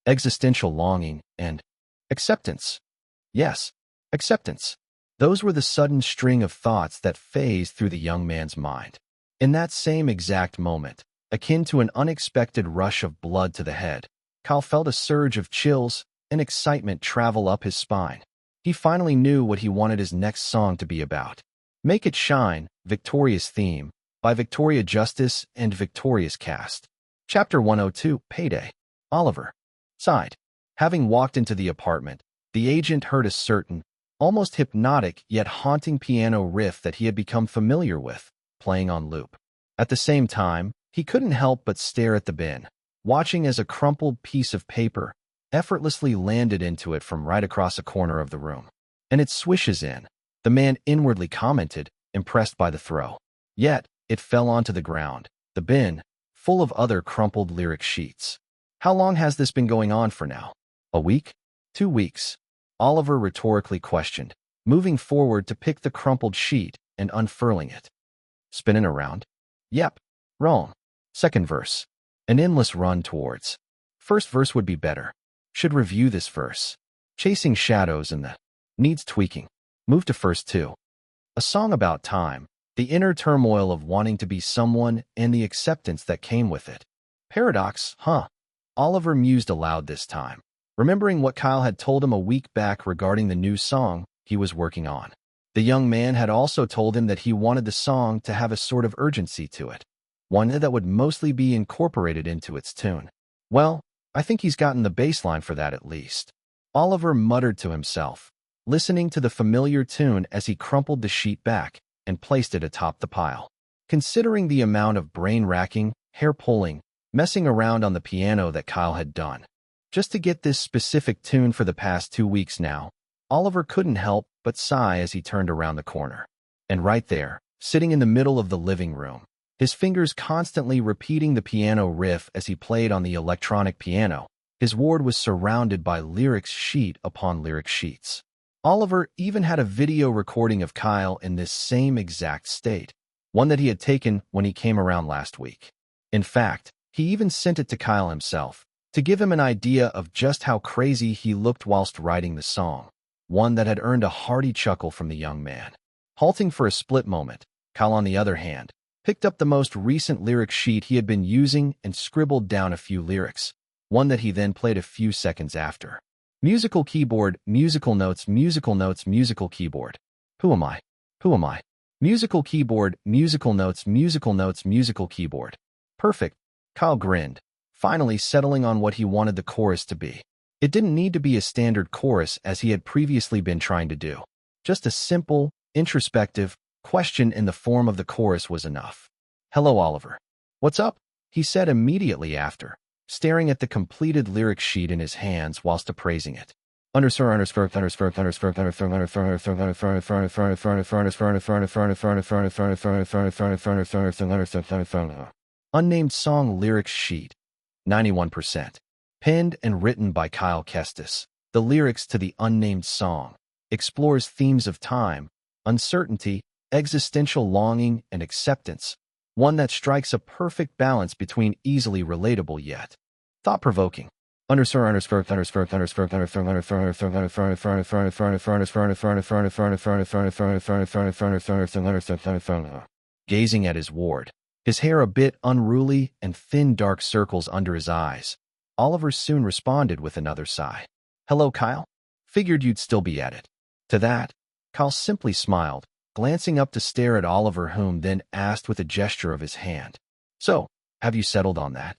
A: Existential longing and acceptance. Yes, acceptance. Those were the sudden string of thoughts that phased through the young man's mind. In that same exact moment, akin to an unexpected rush of blood to the head, Kyle felt a surge of chills and excitement travel up his spine. He finally knew what he wanted his next song to be about. Make It Shine, Victorious Theme, by Victoria Justice and Victorious Cast. Chapter 102, Payday. Oliver sighed. Having walked into the apartment, The agent heard a certain, almost hypnotic yet haunting piano riff that he had become familiar with, playing on loop. At the same time, he couldn't help but stare at the bin, watching as a crumpled piece of paper effortlessly landed into it from right across a corner of the room. And it swishes in, the man inwardly commented, impressed by the throw. Yet, it fell onto the ground, the bin, full of other crumpled lyric sheets. How long has this been going on for now? A week? 2 weeks? Oliver rhetorically questioned, moving forward to pick the crumpled sheet and unfurling it. Spinning around? Yep. Wrong. Second verse. An endless run towards. First verse would be better. Should review this verse. Chasing shadows and the needs tweaking. Move to verse 2. A song about time, the inner turmoil of wanting to be someone and the acceptance that came with it. Paradox, huh? Oliver mused aloud this time, remembering what Kyle had told him a week back regarding the new song he was working on. The young man had also told him that he wanted the song to have a sort of urgency to it, one that would mostly be incorporated into its tune. Well, I think he's gotten the bass line for that at least. Oliver muttered to himself, listening to the familiar tune as he crumpled the sheet back and placed it atop the pile. Considering the amount of brain-racking, hair-pulling, messing around on the piano that Kyle had done, just to get this specific tune for the past 2 weeks now, Oliver couldn't help but sigh as he turned around the corner. And right there, sitting in the middle of the living room, his fingers constantly repeating the piano riff as he played on the electronic piano, his ward was surrounded by lyrics sheet upon lyric sheets. Oliver even had a video recording of Kyle in this same exact state, one that he had taken when he came around last week. In fact, he even sent it to Kyle himself, to give him an idea of just how crazy he looked whilst writing the song, one that had earned a hearty chuckle from the young man. Halting for a split moment, Kyle, on the other hand, picked up the most recent lyric sheet he had been using and scribbled down a few lyrics, one that he then played a few seconds after. Musical keyboard, musical notes, musical notes, musical keyboard. Who am I? Who am I? Musical keyboard, musical notes, musical notes, musical keyboard. Perfect. Kyle grinned, finally settling on what he wanted the chorus to be. It didn't need to be a standard chorus as he had previously been trying to do. Just a simple, introspective question in the form of the chorus was enough. Hello, Oliver. What's up? He said immediately after, staring at the completed lyric sheet in his hands whilst appraising it. Unnamed song lyric sheet, 91%. Penned and written by Kyle Kestis. The lyrics to the unnamed song explores themes of time, uncertainty, existential longing, and acceptance, one that strikes a perfect balance between easily relatable yet thought-provoking. Gazing at his ward, his hair a bit unruly and thin dark circles under his eyes, Oliver soon responded with another sigh. Hello, Kyle. Figured you'd still be at it. To that, Kyle simply smiled, glancing up to stare at Oliver, whom then asked with a gesture of his hand. So, have you settled on that?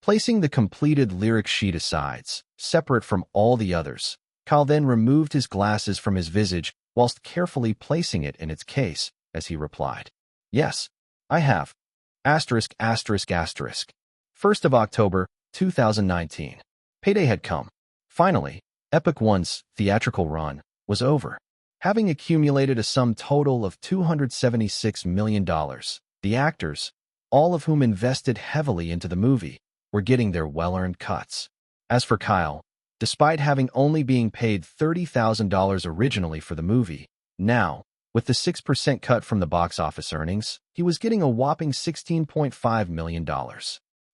A: Placing the completed lyric sheet aside, separate from all the others, Kyle then removed his glasses from his visage whilst carefully placing it in its case, as he replied. Yes, I have. Asterisk, asterisk, asterisk. 1st of October, 2019. Payday had come. Finally, Epic One's theatrical run was over. Having accumulated a sum total of $276 million, the actors, all of whom invested heavily into the movie, were getting their well-earned cuts. As for Kyle, despite having only being paid $30,000 originally for the movie, now, with the 6% cut from the box office earnings, he was getting a whopping $16.5 million.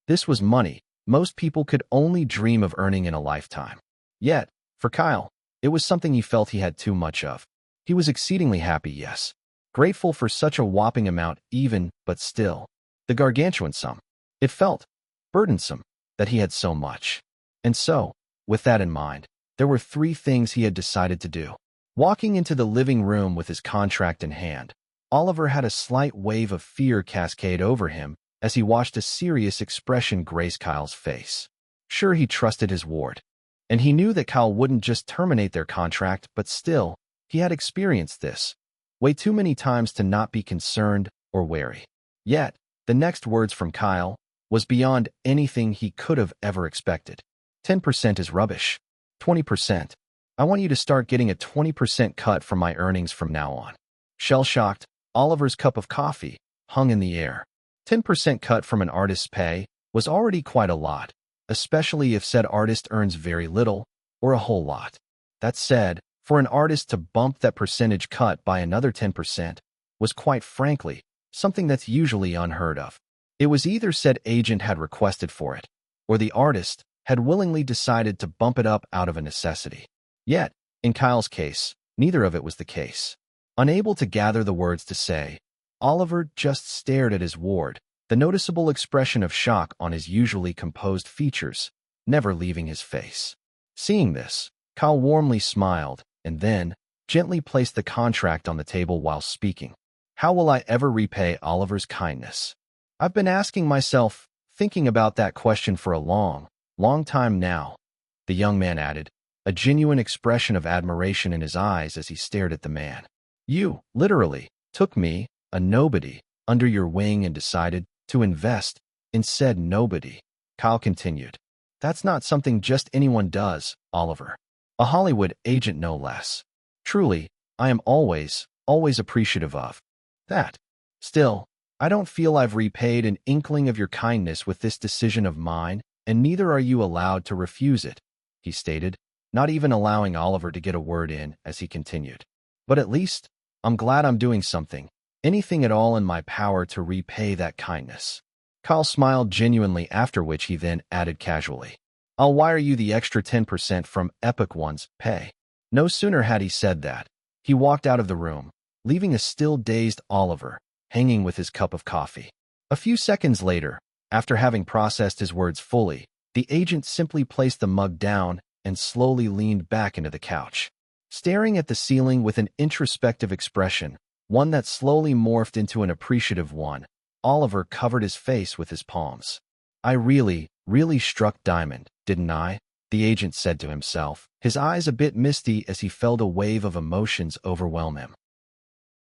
A: This was money most people could only dream of earning in a lifetime. Yet, for Kyle, it was something he felt he had too much of. He was exceedingly happy, yes, grateful for such a whopping amount even, but still, the gargantuan sum. It felt burdensome that he had so much. And so, with that in mind, there were 3 things he had decided to do. Walking into the living room with his contract in hand, Oliver had a slight wave of fear cascade over him as he watched a serious expression grace Kyle's face. Sure, he trusted his ward. And he knew that Kyle wouldn't just terminate their contract, but still, he had experienced this way too many times to not be concerned or wary. Yet, the next words from Kyle was beyond anything he could have ever expected. 10% is rubbish. 20%. I want you to start getting a 20% cut from my earnings from now on. Shell-shocked, Oliver's cup of coffee hung in the air. 10% cut from an artist's pay was already quite a lot, especially if said artist earns very little or a whole lot. That said, for an artist to bump that percentage cut by another 10% was quite frankly something that's usually unheard of. It was either said agent had requested for it, or the artist had willingly decided to bump it up out of a necessity. Yet, in Kyle's case, neither of it was the case. Unable to gather the words to say, Oliver just stared at his ward, the noticeable expression of shock on his usually composed features, never leaving his face. Seeing this, Kyle warmly smiled and then gently placed the contract on the table while speaking. How will I ever repay Oliver's kindness? I've been asking myself, thinking about that question for a long time now, the young man added, a genuine expression of admiration in his eyes as he stared at the man. You, literally, took me, a nobody, under your wing and decided to invest in said nobody, Kyle continued. That's not something just anyone does, Oliver. A Hollywood agent no less. Truly, I am always appreciative of that. Still, I don't feel I've repaid an inkling of your kindness with this decision of mine, and neither are you allowed to refuse it, he stated, not even allowing Oliver to get a word in as he continued. But at least, I'm glad I'm doing something, anything at all in my power to repay that kindness. Kyle smiled genuinely, after which he then added casually, I'll wire you the extra 10% from Epic One's pay. No sooner had he said that, he walked out of the room, leaving a still dazed Oliver hanging with his cup of coffee. A few seconds later, after having processed his words fully, the agent simply placed the mug down and slowly leaned back into the couch, staring at the ceiling with an introspective expression, one that slowly morphed into an appreciative one. Oliver covered his face with his palms. I really struck diamond, didn't I? The agent said to himself, his eyes a bit misty as he felt a wave of emotions overwhelm him.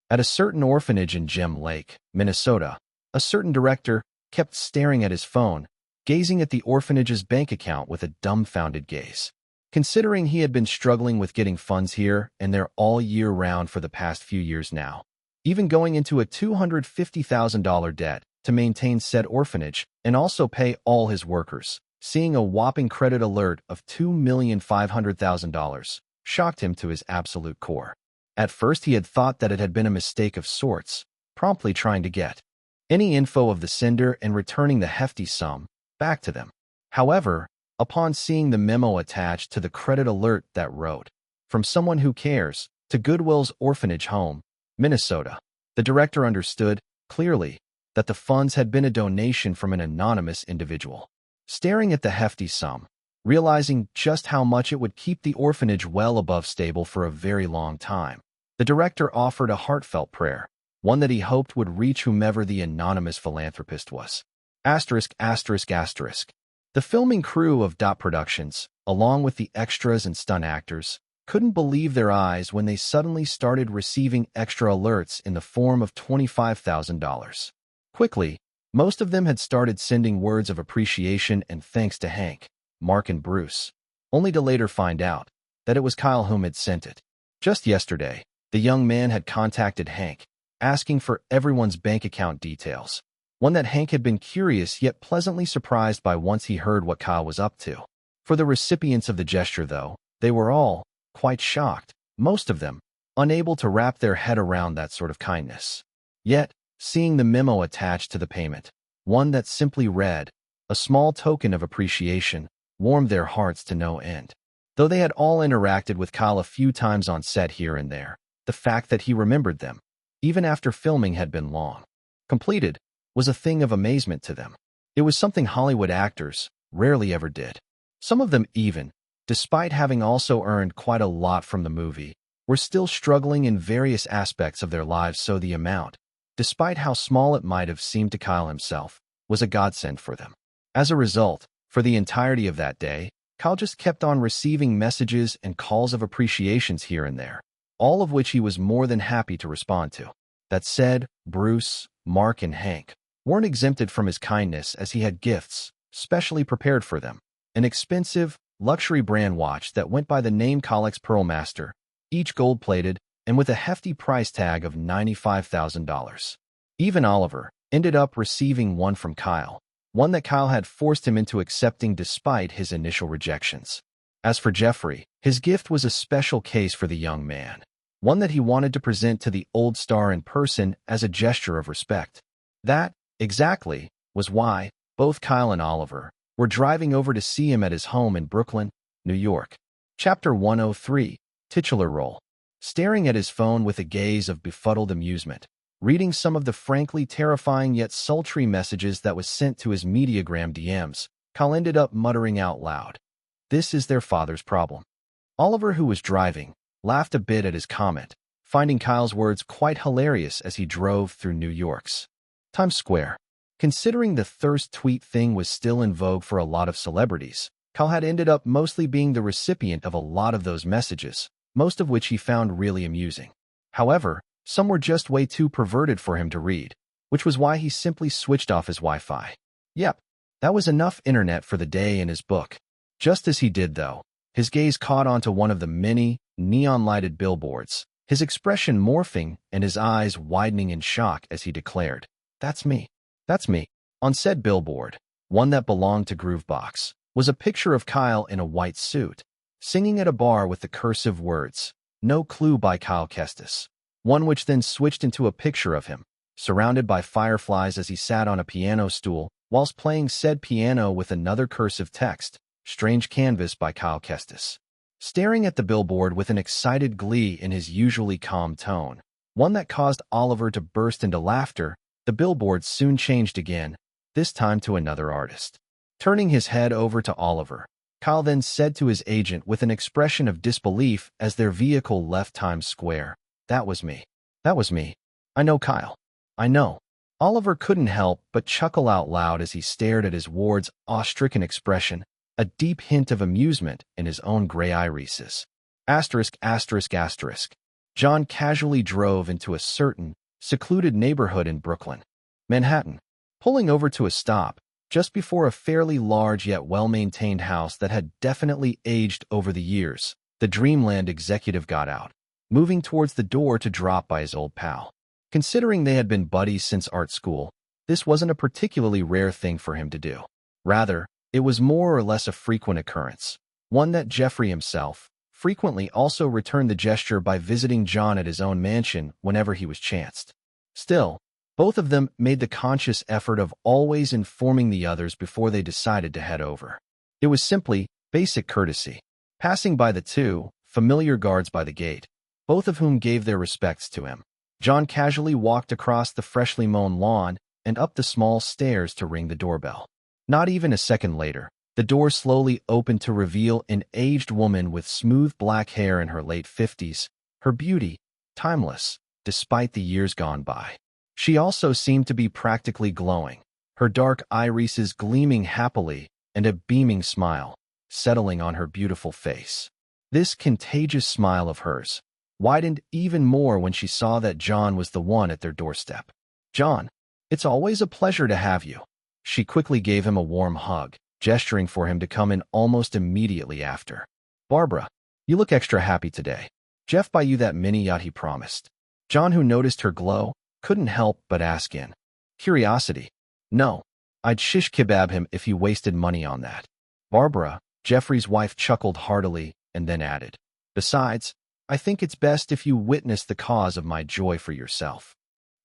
A: At a certain orphanage in Gem Lake, Minnesota, a certain director kept staring at his phone, gazing at the orphanage's bank account with a dumbfounded gaze. Considering he had been struggling with getting funds here and there all year round for the past few years now, even going into a $250,000 debt to maintain said orphanage and also pay all his workers, seeing a whopping credit alert of $2,500,000 shocked him to his absolute core. At first he had thought that it had been a mistake of sorts, promptly trying to get any info of the sender and returning the hefty sum back to them. However, upon seeing the memo attached to the credit alert that wrote, "From someone who cares, to Goodwill's Orphanage Home, Minnesota," the director understood clearly that the funds had been a donation from an anonymous individual. Staring at the hefty sum, realizing just how much it would keep the orphanage well above stable for a very long time, the director offered a heartfelt prayer, one that he hoped would reach whomever the anonymous philanthropist was. *****. The filming crew of Dot Productions, along with the extras and stunt actors, couldn't believe their eyes when they suddenly started receiving extra alerts in the form of $25,000. Quickly, most of them had started sending words of appreciation and thanks to Hank, Mark, and Bruce, only to later find out that it was Kyle whom had sent it. Just yesterday, the young man had contacted Hank, asking for everyone's bank account details, one that Hank had been curious yet pleasantly surprised by once he heard what Kyle was up to. For the recipients of the gesture, though, they were all quite shocked, most of them unable to wrap their head around that sort of kindness. Yet, seeing the memo attached to the payment, one that simply read, "A small token of appreciation," warmed their hearts to no end. Though they had all interacted with Kyle a few times on set here and there, the fact that he remembered them, even after filming had been long completed, was a thing of amazement to them. It was something Hollywood actors rarely ever did. Some of them even, despite having also earned quite a lot from the movie, were still struggling in various aspects of their lives, so the amount, despite how small it might have seemed to Kyle himself, was a godsend for them. As a result, for the entirety of that day, Kyle just kept on receiving messages and calls of appreciations here and there, all of which he was more than happy to respond to. That said, Bruce, Mark, and Hank weren't exempted from his kindness, as he had gifts specially prepared for them. An expensive, luxury brand watch that went by the name Colex Pearlmaster, each gold-plated and with a hefty price tag of $95,000. Even Oliver ended up receiving one from Kyle, one that Kyle had forced him into accepting despite his initial rejections. As for Jeffrey, his gift was a special case for the young man, one that he wanted to present to the old star in person as a gesture of respect. That, exactly, was why both Kyle and Oliver were driving over to see him at his home in Brooklyn, New York. Chapter 103, Titular Role. Staring at his phone with a gaze of befuddled amusement, reading some of the frankly terrifying yet sultry messages that was sent to his Mediagram DMs, Kyle ended up muttering out loud, "This is their father's problem." Oliver, who was driving, laughed a bit at his comment, finding Kyle's words quite hilarious as he drove through New York's Times Square. Considering the thirst tweet thing was still in vogue for a lot of celebrities, Kyle had ended up mostly being the recipient of a lot of those messages, most of which he found really amusing. However, some were just way too perverted for him to read, which was why he simply switched off his Wi-Fi. Yep, that was enough internet for the day in his book. Just as he did, though, his gaze caught onto one of the many neon-lighted billboards, his expression morphing and his eyes widening in shock as he declared, "That's me. That's me." On said billboard, one that belonged to Groovebox, was a picture of Kyle in a white suit, singing at a bar with the cursive words, "No Clue" by Kyle Kestis. One which then switched into a picture of him, surrounded by fireflies as he sat on a piano stool, whilst playing said piano with another cursive text, "Strange Canvas" by Kyle Kestis. Staring at the billboard with an excited glee in his usually calm tone, one that caused Oliver to burst into laughter, the billboard soon changed again, this time to another artist. Turning his head over to Oliver, Kyle then said to his agent with an expression of disbelief as their vehicle left Times Square, "That was me. That was me. I know, Kyle. I know." Oliver couldn't help but chuckle out loud as he stared at his ward's awe-stricken expression, a deep hint of amusement in his own gray irises. Asterisk, asterisk, asterisk. John casually drove into a certain, secluded neighborhood in Brooklyn, Manhattan, pulling over to a stop just before a fairly large yet well-maintained house that had definitely aged over the years. The Dreamland executive got out, moving towards the door to drop by his old pal. Considering they had been buddies since art school, this wasn't a particularly rare thing for him to do. Rather, it was more or less a frequent occurrence, one that Jeffrey himself frequently also returned the gesture by visiting John at his own mansion whenever he was chanced. Still, both of them made the conscious effort of always informing the others before they decided to head over. It was simply basic courtesy. Passing by the two familiar guards by the gate, both of whom gave their respects to him, John casually walked across the freshly mown lawn and up the small stairs to ring the doorbell. Not even a second later, the door slowly opened to reveal an aged woman with smooth black hair in her late 50s, her beauty timeless, despite the years gone by. She also seemed to be practically glowing, her dark irises gleaming happily and a beaming smile settling on her beautiful face. This contagious smile of hers widened even more when she saw that John was the one at their doorstep. "John, it's always a pleasure to have you." She quickly gave him a warm hug, gesturing for him to come in almost immediately after. "Barbara, you look extra happy today. Jeff buy you that mini yacht he promised." John, who noticed her glow, couldn't help but ask in curiosity. "No, I'd shish kebab him if he wasted money on that." Barbara, Jeffrey's wife, chuckled heartily and then added, "Besides, I think it's best if you witness the cause of my joy for yourself."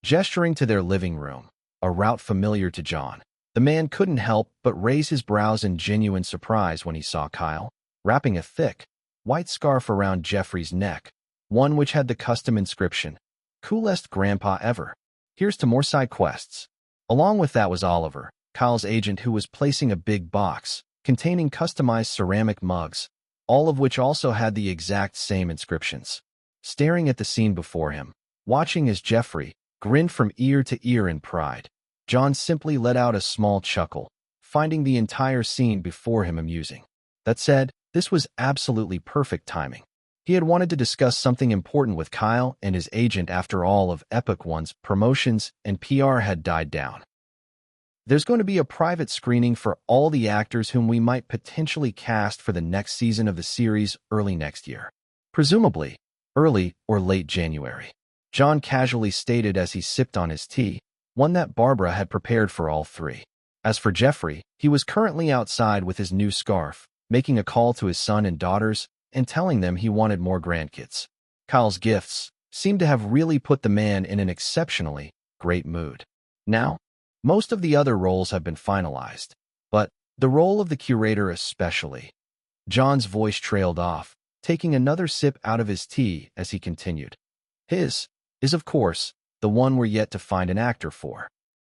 A: Gesturing to their living room, a route familiar to John, the man couldn't help but raise his brows in genuine surprise when he saw Kyle, wrapping a thick, white scarf around Jeffrey's neck, one which had the custom inscription, "Coolest grandpa ever." Here's to more side quests. Along with that was Oliver, Kyle's agent, who was placing a big box containing customized ceramic mugs, all of which also had the exact same inscriptions. Staring at the scene before him, watching as Jeffrey grinned from ear to ear in pride, John simply let out a small chuckle, finding the entire scene before him amusing. That said, this was absolutely perfect timing. He had wanted to discuss something important with Kyle and his agent after all of Epic One's promotions and PR had died down. There's going to be a private screening for all the actors whom we might potentially cast for the next season of the series early next year. Presumably, early or late January. John casually stated as he sipped on his tea, one that Barbara had prepared for all three. As for Jeffrey, he was currently outside with his new scarf, making a call to his son and daughters and telling them he wanted more grandkids. Kyle's gifts seemed to have really put the man in an exceptionally great mood. Now, most of the other roles have been finalized, but the role of the curator especially. John's voice trailed off, taking another sip out of his tea as he continued. His is, of course, the one we're yet to find an actor for.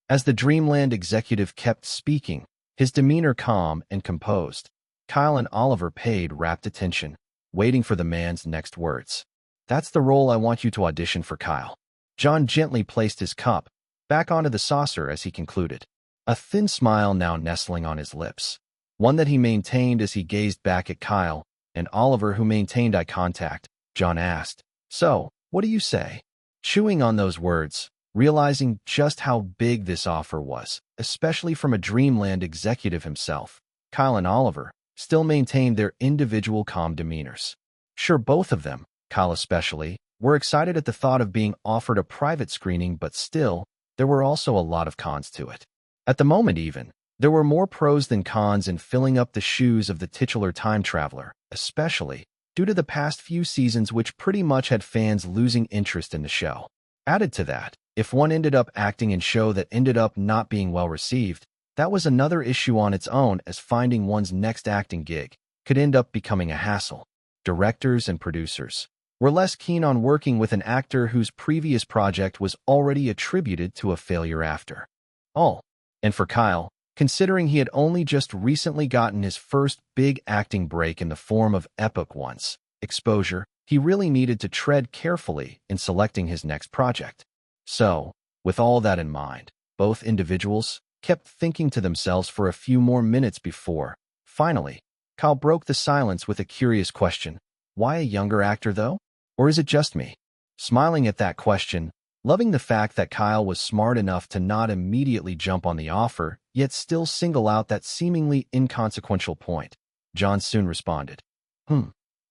A: As the Dreamland executive kept speaking, his demeanor calm and composed, Kyle and Oliver paid rapt attention, waiting for the man's next words. That's the role I want you to audition for, Kyle. John gently placed his cup back onto the saucer as he concluded, a thin smile now nestling on his lips, one that he maintained as he gazed back at Kyle and Oliver, who maintained eye contact. John asked, "So, what do you say?" Chewing on those words, realizing just how big this offer was, especially from a Dreamland executive himself, Kyle and Oliver still maintained their individual calm demeanors. Sure, both of them, Kyle especially, were excited at the thought of being offered a private screening, but still, there were also a lot of cons to it. At the moment even, there were more pros than cons in filling up the shoes of the titular time traveler, especially due to the past few seasons which pretty much had fans losing interest in the show. Added to that, if one ended up acting in show that ended up not being well received, that was another issue on its own, as finding one's next acting gig could end up becoming a hassle. Directors and producers were less keen on working with an actor whose previous project was already attributed to a failure after all. And for Kyle, considering he had only just recently gotten his first big acting break in the form of Epic One's exposure, he really needed to tread carefully in selecting his next project. So, with all that in mind, both individuals kept thinking to themselves for a few more minutes before, finally, Kyle broke the silence with a curious question. Why a younger actor, though? Or is it just me? Smiling at that question, loving the fact that Kyle was smart enough to not immediately jump on the offer, yet still single out that seemingly inconsequential point, John soon responded.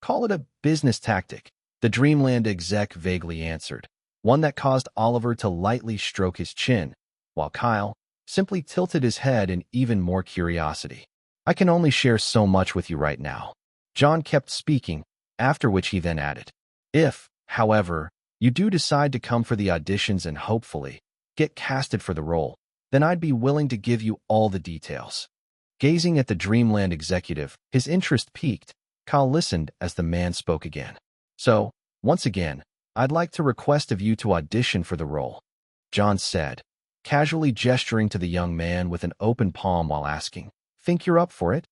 A: Call it a business tactic, the Dreamland exec vaguely answered, one that caused Oliver to lightly stroke his chin, while Kyle simply tilted his head in even more curiosity. I can only share so much with you right now. John kept speaking, after which he then added, if, however, you do decide to come for the auditions and hopefully get casted for the role, then I'd be willing to give you all the details. Gazing at the Dreamland executive, his interest piqued. Kyle listened as the man spoke again. So, once again, I'd like to request of you to audition for the role, John said, casually gesturing to the young man with an open palm while asking, think you're up for it?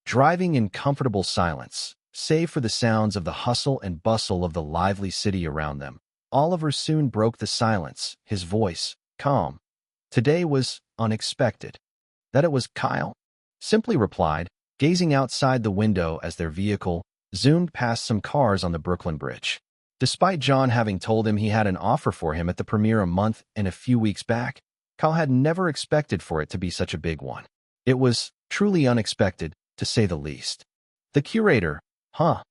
A: Driving in comfortable silence, save for the sounds of the hustle and bustle of the lively city around them, Oliver soon broke the silence, his voice calm. Today was unexpected. That it was Kyle? Simply replied, gazing outside the window as their vehicle zoomed past some cars on the Brooklyn Bridge. Despite John having told him he had an offer for him at the premiere a month and a few weeks back, Kyle had never expected for it to be such a big one. It was truly unexpected, to say the least. The curator, huh?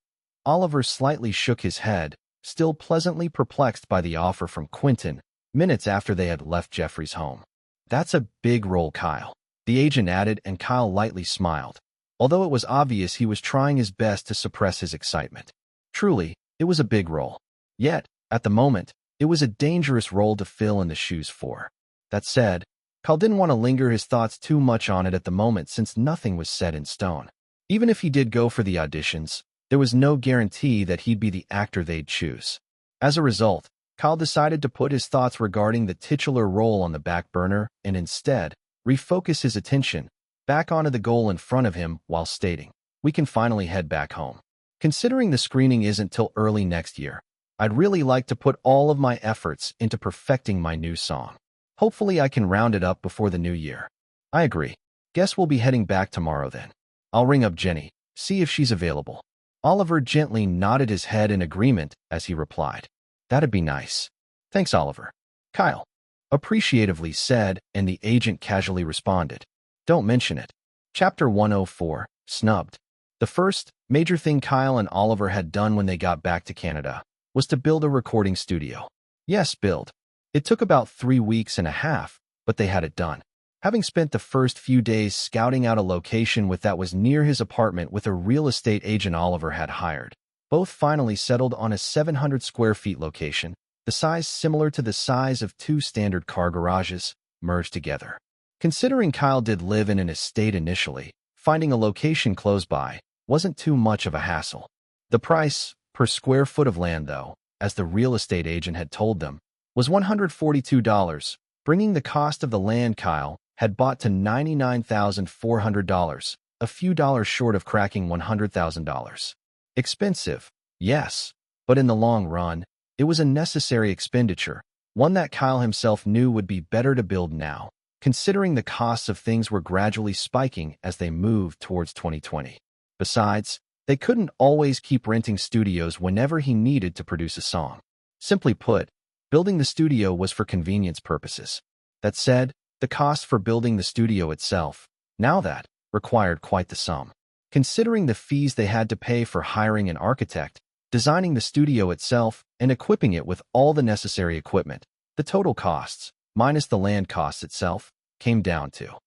A: Oliver slightly shook his head, still pleasantly perplexed by the offer from Quentin, minutes after they had left Jeffrey's home. That's a big role, Kyle, the agent added, and Kyle lightly smiled, although it was obvious he was trying his best to suppress his excitement. Truly, it was a big role. Yet, at the moment, it was a dangerous role to fill in the shoes for. That said, Kyle didn't want to linger his thoughts too much on it at the moment, since nothing was set in stone. Even if he did go for the auditions, there was no guarantee that he'd be the actor they'd choose. As a result, Kyle decided to put his thoughts regarding the titular role on the back burner and instead refocus his attention back onto the goal in front of him while stating, we can finally head back home. Considering the screening isn't till early next year, I'd really like to put all of my efforts into perfecting my new song. Hopefully I can round it up before the new year. I agree. Guess we'll be heading back tomorrow then. I'll ring up Jenny, see if she's available. Oliver gently nodded his head in agreement as he replied, "That'd be nice. Thanks, Oliver." Kyle appreciatively said, and the agent casually responded, "Don't mention it." Chapter 104, Snubbed. The first major thing Kyle and Oliver had done when they got back to Canada was to build a recording studio. Yes, build. It took about 3 weeks and a half, but they had it done. Having spent the first few days scouting out a location that was near his apartment with a real estate agent Oliver had hired, both finally settled on a 700 square feet location, the size similar to the size of 2 standard car garages, merged together. Considering Kyle did live in an estate initially, finding a location close by wasn't too much of a hassle. The price per square foot of land, though, as the real estate agent had told them, was $142, bringing the cost of the land Kyle had bought to $99,400, a few dollars short of cracking $100,000. Expensive, yes, but in the long run, it was a necessary expenditure, one that Kyle himself knew would be better to build now, considering the costs of things were gradually spiking as they moved towards 2020. Besides, they couldn't always keep renting studios whenever he needed to produce a song. Simply put, building the studio was for convenience purposes. That said, the cost for building the studio itself, now that, required quite the sum. Considering the fees they had to pay for hiring an architect, designing the studio itself, and equipping it with all the necessary equipment, the total costs, minus the land costs itself, came down to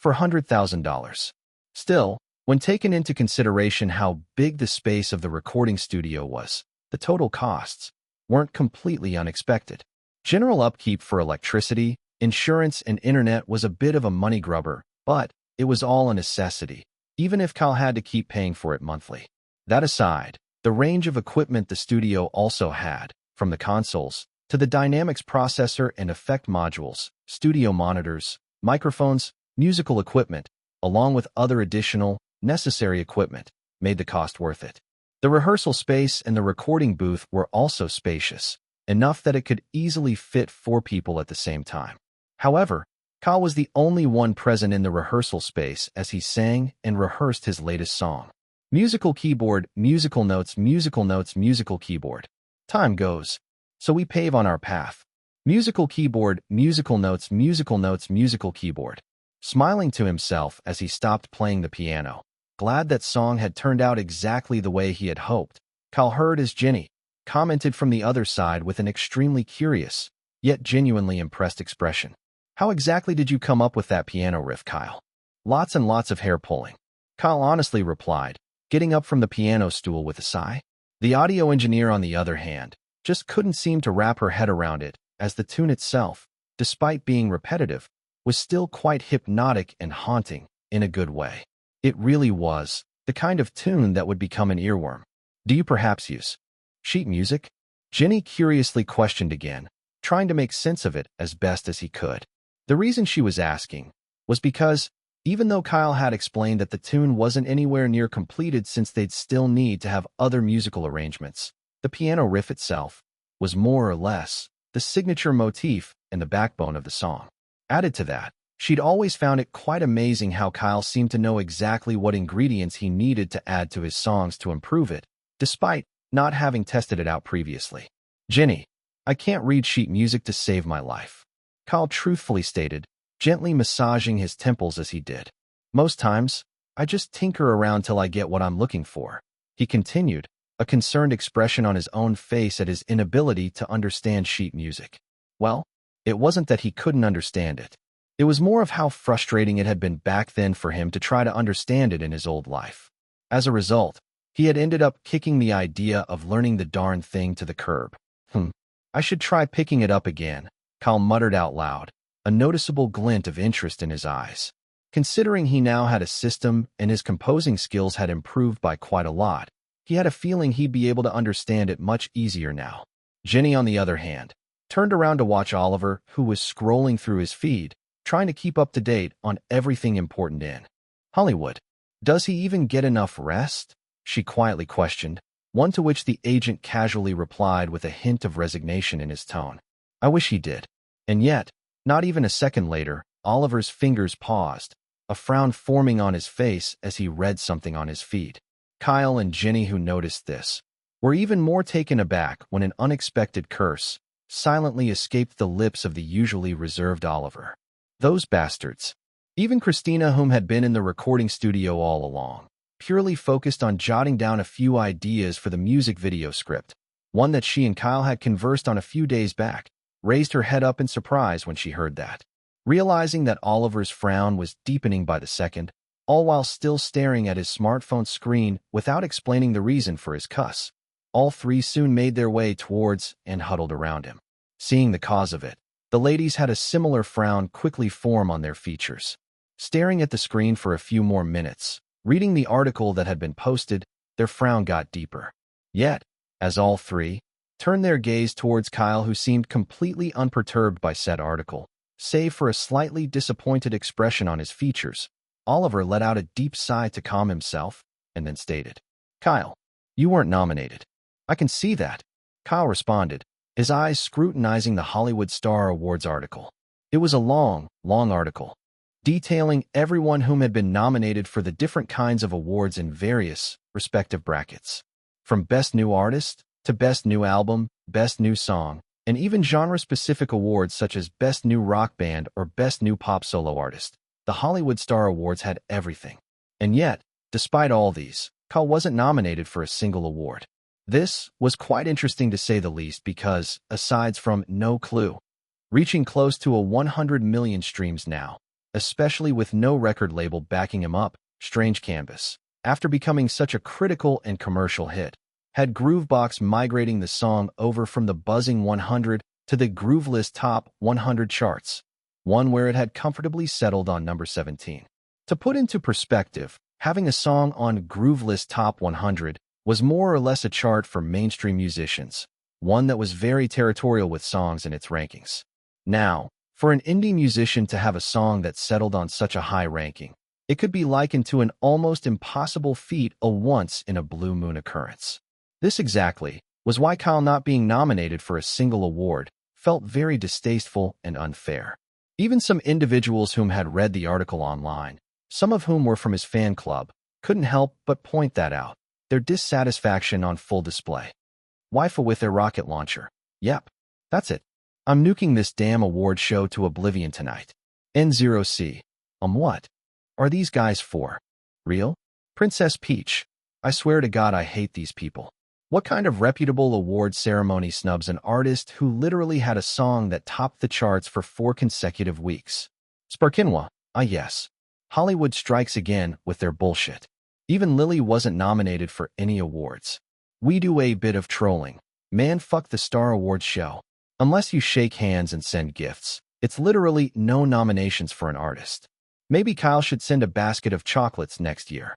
A: $400,000. Still, when taken into consideration how big the space of the recording studio was, the total costs weren't completely unexpected. General upkeep for electricity, insurance, and internet was a bit of a money grubber, but it was all a necessity, even if Kyle had to keep paying for it monthly. That aside, the range of equipment the studio also had, from the consoles to the dynamics processor and effect modules, studio monitors, microphones, musical equipment, along with other additional, necessary equipment, made the cost worth it. The rehearsal space and the recording booth were also spacious, enough that it could easily fit 4 people at the same time. However, Kyle was the only one present in the rehearsal space as he sang and rehearsed his latest song. Musical keyboard, musical notes, musical notes, musical keyboard. Time goes, so we pave on our path. Musical keyboard, musical notes, musical notes, musical keyboard. Smiling to himself as he stopped playing the piano, glad that song had turned out exactly the way he had hoped, Kyle heard as Jenny commented from the other side with an extremely curious, yet genuinely impressed expression. "How exactly did you come up with that piano riff, Kyle?" "Lots and lots of hair pulling," Kyle honestly replied, getting up from the piano stool with a sigh. The audio engineer, on the other hand, just couldn't seem to wrap her head around it, as the tune itself, despite being repetitive, was still quite hypnotic and haunting, in a good way. It really was the kind of tune that would become an earworm. "Do you perhaps use sheet music?" Jenny curiously questioned again, trying to make sense of it as best as he could. The reason she was asking was because, even though Kyle had explained that the tune wasn't anywhere near completed since they'd still need to have other musical arrangements, the piano riff itself was more or less the signature motif and the backbone of the song. Added to that, she'd always found it quite amazing how Kyle seemed to know exactly what ingredients he needed to add to his songs to improve it, despite not having tested it out previously. "Jenny, I can't read sheet music to save my life," Kyle truthfully stated, gently massaging his temples as he did. "Most times, I just tinker around till I get what I'm looking for," he continued, a concerned expression on his own face at his inability to understand sheet music. Well, it wasn't that he couldn't understand it. It was more of how frustrating it had been back then for him to try to understand it in his old life. As a result, he had ended up kicking the idea of learning the darn thing to the curb. I should try picking it up again," Kyle muttered out loud, a noticeable glint of interest in his eyes. Considering he now had a system and his composing skills had improved by quite a lot, he had a feeling he'd be able to understand it much easier now. Jenny, on the other hand, turned around to watch Oliver, who was scrolling through his feed, trying to keep up to date on everything important in Hollywood. "Does he even get enough rest?" she quietly questioned, one to which the agent casually replied with a hint of resignation in his tone. "I wish he did." And yet, not even a second later, Oliver's fingers paused, a frown forming on his face as he read something on his feed. Kyle and Ginny, who noticed this, were even more taken aback when an unexpected curse silently escaped the lips of the usually reserved Oliver. Those bastards. Even Christina, whom had been in the recording studio all along, purely focused on jotting down a few ideas for the music video script, one that she and Kyle had conversed on a few days back, raised her head up in surprise when she heard that. Realizing that Oliver's frown was deepening by the second, all while still staring at his smartphone screen without explaining the reason for his cuss, all three soon made their way towards and huddled around him. Seeing the cause of it, the ladies had a similar frown quickly form on their features. Staring at the screen for a few more minutes, reading the article that had been posted, their frown got deeper. Yet, as all three turned their gaze towards Kyle, who seemed completely unperturbed by said article, save for a slightly disappointed expression on his features, Oliver let out a deep sigh to calm himself, and then stated, "Kyle, you weren't nominated." "I can see that," Kyle responded, his eyes scrutinizing the Hollywood Star Awards article. It was a long, long article, detailing everyone whom had been nominated for the different kinds of awards in various respective brackets. From Best New Artist to Best New Album, Best New Song, and even genre-specific awards such as Best New Rock Band or Best New Pop Solo Artist. The Hollywood Star Awards had everything. And yet, despite all these, Kyle wasn't nominated for a single award. This was quite interesting to say the least because, aside from No Clue, reaching close to 100 million streams now, especially with no record label backing him up, Strange Canvas, after becoming such a critical and commercial hit, had Groovebox migrating the song over from the buzzing 100 to the Groovelist Top 100 charts, one where it had comfortably settled on number 17. To put into perspective, having a song on Groovelist Top 100 was more or less a chart for mainstream musicians, one that was very territorial with songs in its rankings. Now, for an indie musician to have a song that settled on such a high ranking, it could be likened to an almost impossible feat, a once-in-a-blue-moon occurrence. This exactly was why Kyle not being nominated for a single award felt very distasteful and unfair. Even some individuals whom had read the article online, some of whom were from his fan club, couldn't help but point that out, their dissatisfaction on full display. Waifu with their rocket launcher. Yep, that's it. I'm nuking this damn award show to oblivion tonight. N0C. What are these guys for? Real? Princess Peach. I swear to God I hate these people. What kind of reputable award ceremony snubs an artist who literally had a song that topped the charts for 4 consecutive weeks? Sparkinwa. Yes. Hollywood strikes again with their bullshit. Even Lily wasn't nominated for any awards. We do a bit of trolling. Man, fuck the Star Awards show. Unless you shake hands and send gifts, it's literally no nominations for an artist. Maybe Kyle should send a basket of chocolates next year.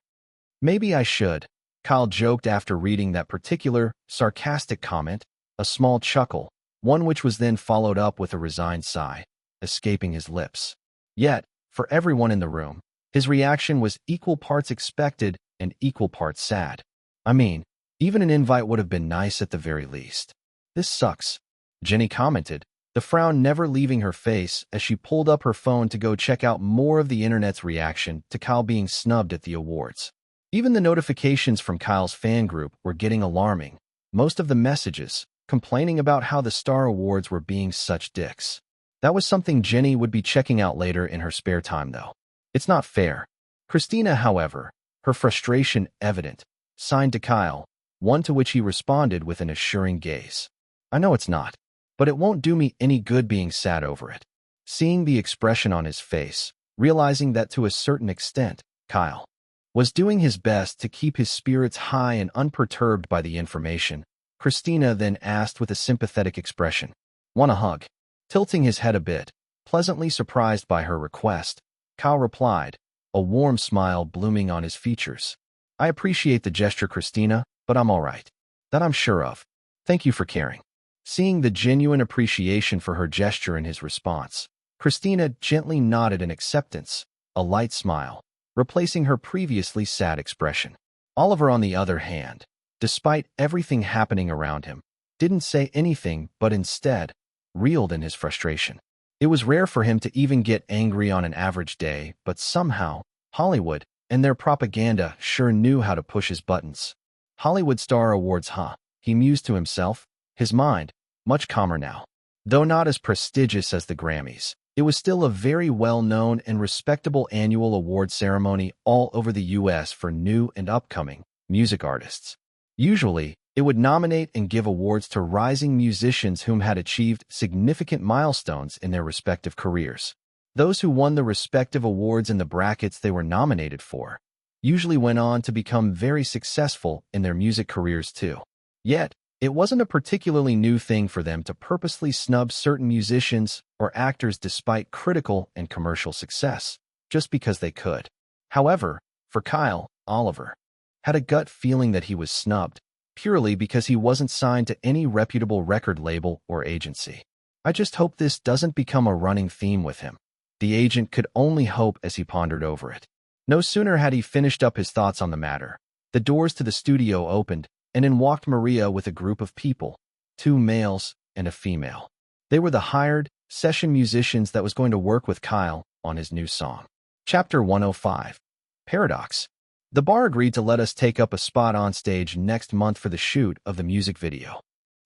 A: Maybe I should, Kyle joked after reading that particular, sarcastic comment, a small chuckle, one which was then followed up with a resigned sigh, escaping his lips. Yet, for everyone in the room, his reaction was equal parts expected and equal parts sad. I mean, even an invite would have been nice at the very least. This sucks, Jenny commented, the frown never leaving her face as she pulled up her phone to go check out more of the internet's reaction to Kyle being snubbed at the awards. Even the notifications from Kyle's fan group were getting alarming, most of the messages complaining about how the Star Awards were being such dicks. That was something Jenny would be checking out later in her spare time, though. It's not fair. Christina, however, her frustration evident, signed to Kyle, one to which he responded with an assuring gaze. I know it's not, but it won't do me any good being sad over it. Seeing the expression on his face, realizing that to a certain extent, Kyle was doing his best to keep his spirits high and unperturbed by the information, Christina then asked with a sympathetic expression, "Want a hug?" Tilting his head a bit, pleasantly surprised by her request, Kyle replied, a warm smile blooming on his features. "I appreciate the gesture, Christina, but I'm all right. That I'm sure of. Thank you for caring." Seeing the genuine appreciation for her gesture in his response, Christina gently nodded in acceptance, a light smile, replacing her previously sad expression. Oliver, on the other hand, despite everything happening around him, didn't say anything but instead reeled in his frustration. It was rare for him to even get angry on an average day, but somehow, Hollywood and their propaganda sure knew how to push his buttons. Hollywood Star Awards, huh? He mused to himself, his mind much calmer now. Though not as prestigious as the Grammys, it was still a very well-known and respectable annual award ceremony all over the U.S. for new and upcoming music artists. Usually, it would nominate and give awards to rising musicians whom had achieved significant milestones in their respective careers. Those who won the respective awards in the brackets they were nominated for usually went on to become very successful in their music careers too. Yet, it wasn't a particularly new thing for them to purposely snub certain musicians or actors despite critical and commercial success, just because they could. However, for Kyle, Oliver had a gut feeling that he was snubbed, purely because he wasn't signed to any reputable record label or agency. I just hope this doesn't become a running theme with him. The agent could only hope as he pondered over it. No sooner had he finished up his thoughts on the matter, the doors to the studio opened, and in walked Maria with a group of people, 2 males and a female. They were the hired session musicians that was going to work with Kyle on his new song. Chapter 105. Paradox. The bar agreed to let us take up a spot on stage next month for the shoot of the music video,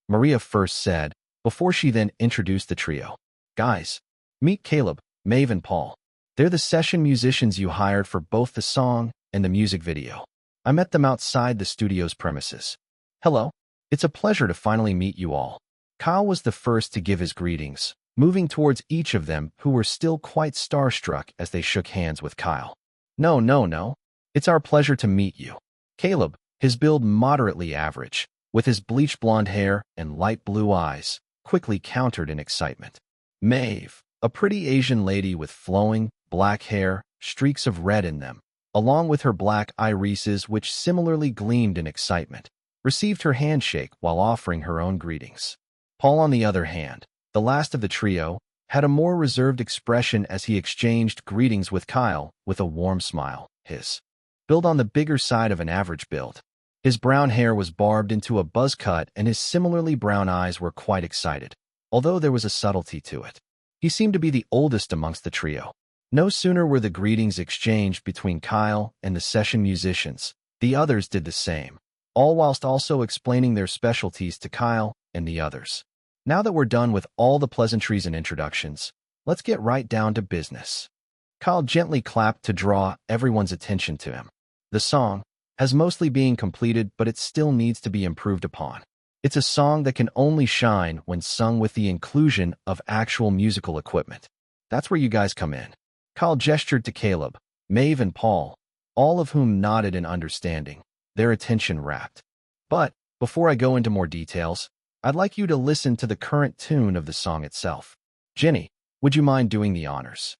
A: Maria first said, before she then introduced the trio. Guys, meet Caleb, Maeve, and Paul. They're the session musicians you hired for both the song and the music video. I met them outside the studio's premises. Hello. It's a pleasure to finally meet you all. Kyle was the first to give his greetings, moving towards each of them who were still quite starstruck as they shook hands with Kyle. No. It's our pleasure to meet you. Caleb, his build moderately average, with his bleached blonde hair and light blue eyes, quickly countered in excitement. Maeve, a pretty Asian lady with flowing, black hair, streaks of red in them, along with her black irises which similarly gleamed in excitement, received her handshake while offering her own greetings. Paul, on the other hand, the last of the trio, had a more reserved expression as he exchanged greetings with Kyle with a warm smile, his build on the bigger side of an average build. His brown hair was barbed into a buzz cut and his similarly brown eyes were quite excited, although there was a subtlety to it. He seemed to be the oldest amongst the trio. No sooner were the greetings exchanged between Kyle and the session musicians, the others did the same, all whilst also explaining their specialties to Kyle and the others. Now that we're done with all the pleasantries and introductions, let's get right down to business. Kyle gently clapped to draw everyone's attention to him. The song has mostly been completed, but it still needs to be improved upon. It's a song that can only shine when sung with the inclusion of actual musical equipment. That's where you guys come in. Kyle gestured to Caleb, Maeve, and Paul, all of whom nodded in understanding, their attention rapt. But, before I go into more details, I'd like you to listen to the current tune of the song itself. Jenny, would you mind doing the honors?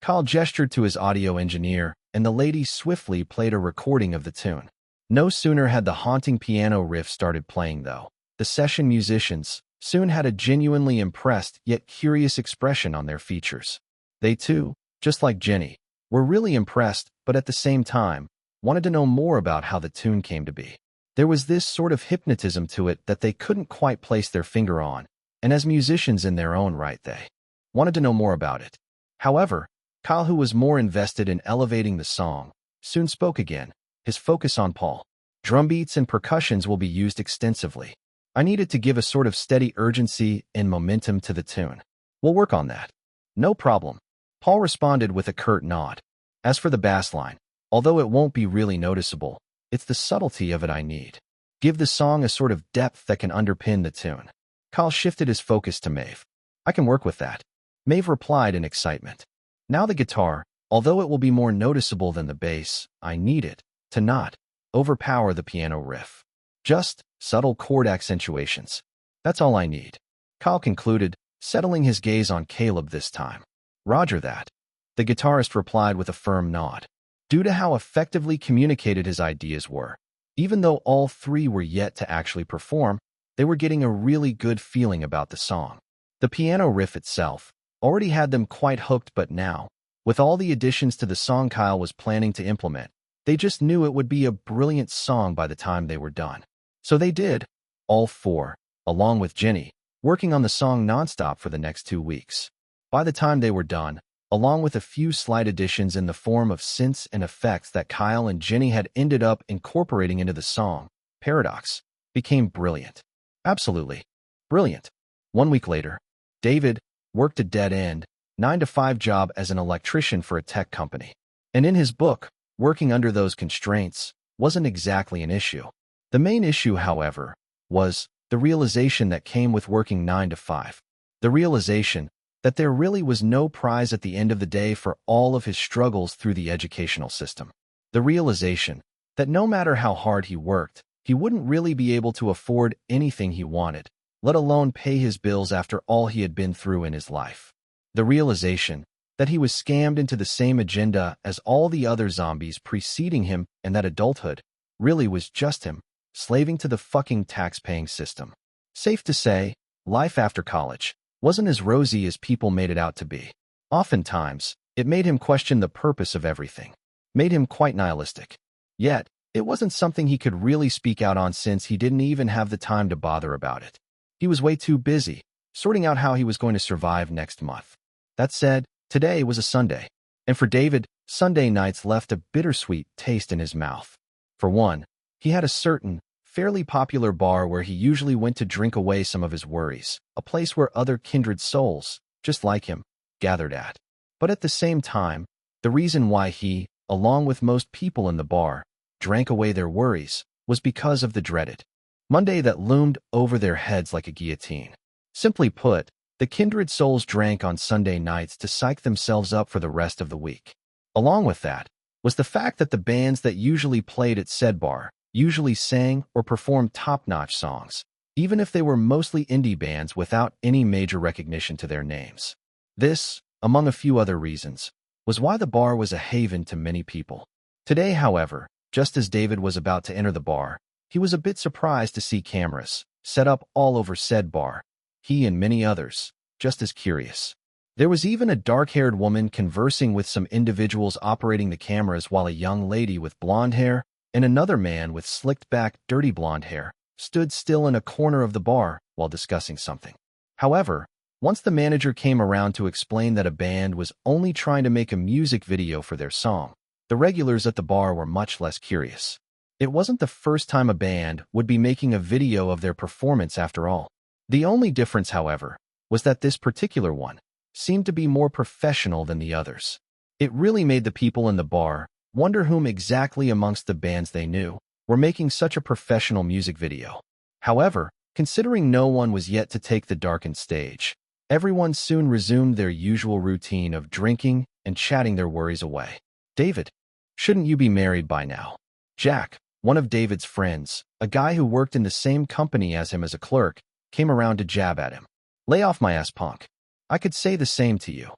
A: Kyle gestured to his audio engineer, and the lady swiftly played a recording of the tune. No sooner had the haunting piano riff started playing, though, the session musicians soon had a genuinely impressed yet curious expression on their features. They too, just like Jenny, were really impressed, but at the same time, wanted to know more about how the tune came to be. There was this sort of hypnotism to it that they couldn't quite place their finger on, and as musicians in their own right, they wanted to know more about it. However, Kyle, who was more invested in elevating the song, soon spoke again, his focus on Paul. Drumbeats and percussions will be used extensively. I needed to give a sort of steady urgency and momentum to the tune. We'll work on that. No problem. Paul responded with a curt nod. As for the bass line, although it won't be really noticeable, it's the subtlety of it I need. Give the song a sort of depth that can underpin the tune. Kyle shifted his focus to Maeve. I can work with that. Maeve replied in excitement. Now the guitar, although it will be more noticeable than the bass, I need it to not overpower the piano riff. Just subtle chord accentuations. That's all I need. Kyle concluded, settling his gaze on Caleb this time. Roger that. The guitarist replied with a firm nod. Due to how effectively communicated his ideas were, even though all three were yet to actually perform, they were getting a really good feeling about the song. The piano riff itself already had them quite hooked, but now, with all the additions to the song Kyle was planning to implement, they just knew it would be a brilliant song by the time they were done. So they did, all four, along with Jenny, working on the song nonstop for the next 2 weeks. By the time they were done, along with a few slight additions in the form of synths and effects that Kyle and Jenny had ended up incorporating into the song, Paradox became brilliant. Absolutely brilliant. 1 week later, David worked a dead-end, 9-to-5 job as an electrician for a tech company. And in his book, working under those constraints wasn't exactly an issue. The main issue, however, was the realization that came with working 9 to 5. The realization that there really was no prize at the end of the day for all of his struggles through the educational system. The realization that no matter how hard he worked, he wouldn't really be able to afford anything he wanted, let alone pay his bills after all he had been through in his life. The realization that he was scammed into the same agenda as all the other zombies preceding him, and that adulthood really was just him, slaving to the fucking tax-paying system. Safe to say, life after college wasn't as rosy as people made it out to be. Oftentimes, it made him question the purpose of everything, made him quite nihilistic. Yet, it wasn't something he could really speak out on since he didn't even have the time to bother about it. He was way too busy, sorting out how he was going to survive next month. That said, today was a Sunday, and for David, Sunday nights left a bittersweet taste in his mouth. For one, he had a certain, fairly popular bar where he usually went to drink away some of his worries, a place where other kindred souls, just like him, gathered at. But at the same time, the reason why he, along with most people in the bar, drank away their worries was because of the dreaded Monday that loomed over their heads like a guillotine. Simply put, the kindred souls drank on Sunday nights to psych themselves up for the rest of the week. Along with that was the fact that the bands that usually played at said bar usually sang or performed top-notch songs, even if they were mostly indie bands without any major recognition to their names. This, among a few other reasons, was why the bar was a haven to many people. Today, however, just as David was about to enter the bar, he was a bit surprised to see cameras set up all over said bar. He and many others, just as curious. There was even a dark-haired woman conversing with some individuals operating the cameras, while a young lady with blonde hair and another man with slicked-back, dirty blonde hair stood still in a corner of the bar while discussing something. However, once the manager came around to explain that a band was only trying to make a music video for their song, the regulars at the bar were much less curious. It wasn't the first time a band would be making a video of their performance after all. The only difference, however, was that this particular one seemed to be more professional than the others. It really made the people in the bar wonder whom exactly amongst the bands they knew were making such a professional music video. However, considering no one was yet to take the darkened stage, everyone soon resumed their usual routine of drinking and chatting their worries away. David, shouldn't you be married by now? Jack, one of David's friends, a guy who worked in the same company as him as a clerk, came around to jab at him. Lay off my ass, punk. I could say the same to you,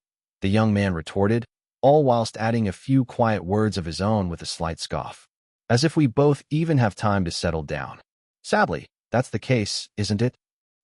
A: the young man retorted, all whilst adding a few quiet words of his own with a slight scoff. As if we both even have time to settle down. Sadly, that's the case, isn't it?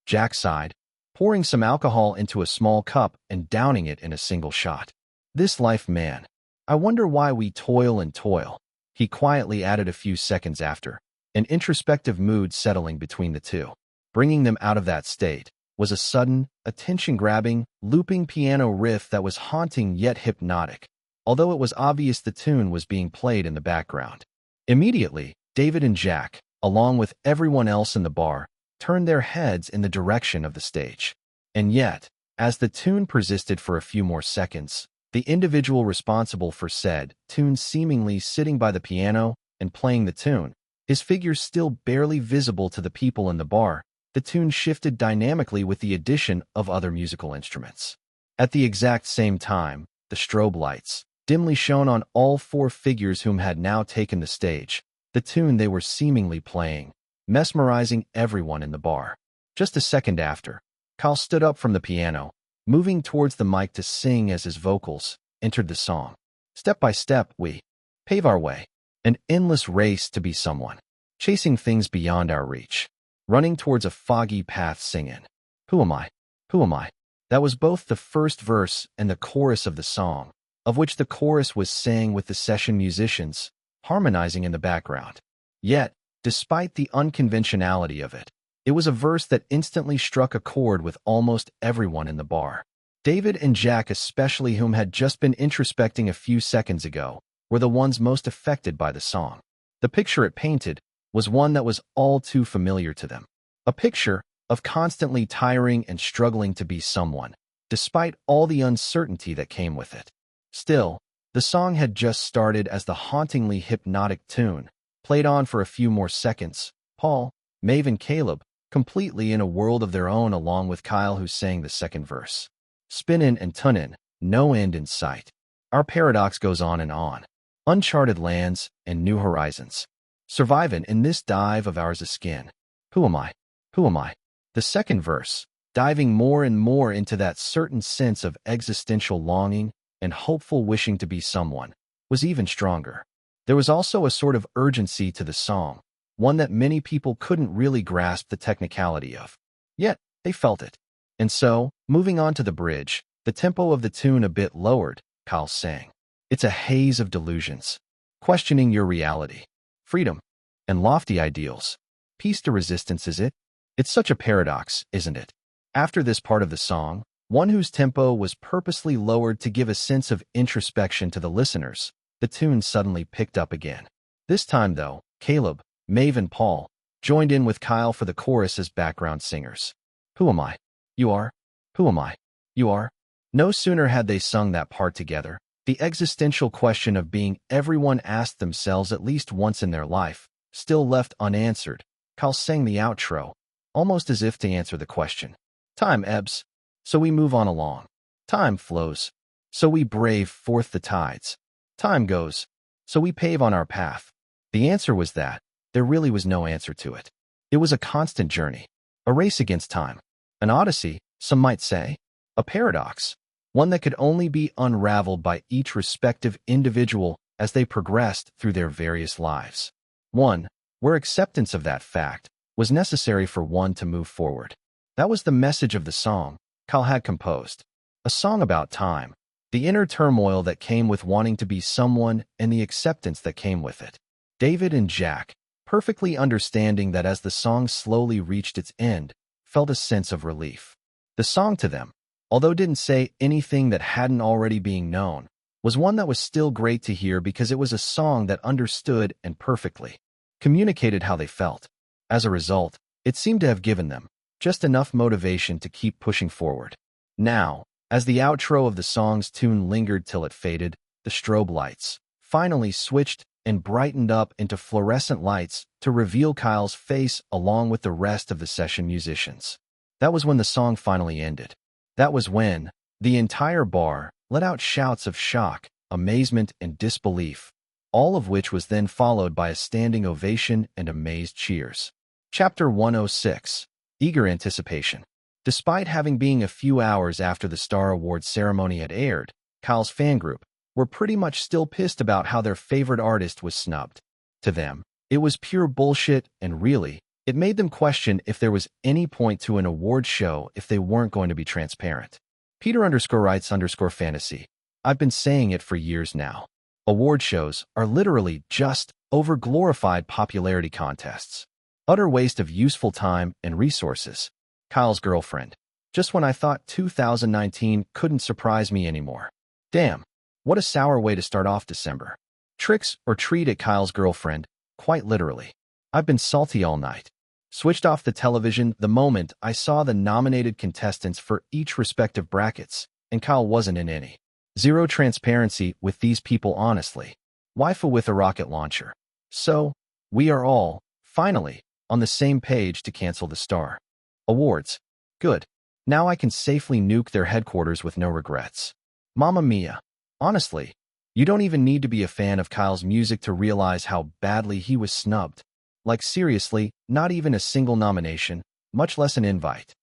A: Jack sighed, pouring some alcohol into a small cup and downing it in a single shot. This life, man. I wonder why we toil and toil, he quietly added a few seconds after, an introspective mood settling between the two. Bringing them out of that state was a sudden, attention-grabbing, looping piano riff that was haunting yet hypnotic, although it was obvious the tune was being played in the background. Immediately, David and Jack, along with everyone else in the bar, turned their heads in the direction of the stage. And yet, as the tune persisted for a few more seconds, the individual responsible for said tune seemingly sitting by the piano and playing the tune, his figure still barely visible to the people in the bar, the tune shifted dynamically with the addition of other musical instruments. At the exact same time, the strobe lights dimly shone on all four figures whom had now taken the stage, the tune they were seemingly playing, mesmerizing everyone in the bar. Just a second after, Kyle stood up from the piano, moving towards the mic to sing as his vocals entered the song. Step by step, we pave our way, an endless race to be someone, chasing things beyond our reach, running towards a foggy path singing. Who am I? Who am I? That was both the first verse and the chorus of the song, of which the chorus was sang with the session musicians, harmonizing in the background. Yet, despite the unconventionality of it, it was a verse that instantly struck a chord with almost everyone in the bar. David and Jack, especially, whom had just been introspecting a few seconds ago, were the ones most affected by the song. The picture it painted was one that was all too familiar to them. A picture of constantly tiring and struggling to be someone, despite all the uncertainty that came with it. Still, the song had just started as the hauntingly hypnotic tune played on for a few more seconds. Paul, Maeve, and Caleb, completely in a world of their own, along with Kyle, who sang the second verse. Spinnin' and tunnin', no end in sight. Our paradox goes on and on. Uncharted lands and new horizons. Survivin' in this dive of ours skin. Who am I? Who am I? The second verse, diving more and more into that certain sense of existential longing and hopeful wishing to be someone, was even stronger. There was also a sort of urgency to the song, one that many people couldn't really grasp the technicality of. Yet, they felt it. And so, moving on to the bridge, the tempo of the tune a bit lowered, Kyle sang. It's a haze of delusions, questioning your reality, freedom, and lofty ideals. Piece de resistance, is it? It's such a paradox, isn't it? After this part of the song, one whose tempo was purposely lowered to give a sense of introspection to the listeners, the tune suddenly picked up again. This time, though, Caleb, Maeve, and Paul joined in with Kyle for the chorus as background singers. Who am I? You are. Who am I? You are. No sooner had they sung that part together, the existential question of being everyone asked themselves at least once in their life, still left unanswered. Kyle sang the outro, almost as if to answer the question. Time ebbs, so we move on along. Time flows, so we brave forth the tides. Time goes, so we pave on our path. The answer was that there really was no answer to it. It was a constant journey, a race against time, an odyssey, some might say, a paradox, one that could only be unraveled by each respective individual as they progressed through their various lives. One where acceptance of that fact was necessary for one to move forward. That was the message of the song Kyle had composed. A song about time, the inner turmoil that came with wanting to be someone and the acceptance that came with it. David and Jack, perfectly understanding that as the song slowly reached its end, felt a sense of relief. The song to them, although didn't say anything that hadn't already been known, was one that was still great to hear because it was a song that understood and perfectly communicated how they felt. As a result, it seemed to have given them just enough motivation to keep pushing forward. Now, as the outro of the song's tune lingered till it faded, the strobe lights finally switched and brightened up into fluorescent lights to reveal Kyle's face along with the rest of the session musicians. That was when the song finally ended. That was when the entire bar let out shouts of shock, amazement, and disbelief, all of which was then followed by a standing ovation and amazed cheers. Chapter 106. Eager anticipation. Despite having been a few hours after the Star Awards ceremony had aired, Kyle's fan group were pretty much still pissed about how their favorite artist was snubbed. To them, it was pure bullshit, and really, it made them question if there was any point to an award show if they weren't going to be transparent. Peter_writes_fantasy. I've been saying it for years now. Award shows are literally just over-glorified popularity contests. Utter waste of useful time and resources. Kyle's girlfriend. Just when I thought 2019 couldn't surprise me anymore. Damn, what a sour way to start off December. Tricks or treat at Kyle's girlfriend, quite literally. I've been salty all night. Switched off the television the moment I saw the nominated contestants for each respective brackets, and Kyle wasn't in any. Zero transparency with these people, honestly. Waifu with a rocket launcher. So, we are all, finally, on the same page to cancel the Star Awards. Good. Now I can safely nuke their headquarters with no regrets. Mamma mia. Honestly, you don't even need to be a fan of Kyle's music to realize how badly he was snubbed. Like seriously, not even a single nomination, much less an invite.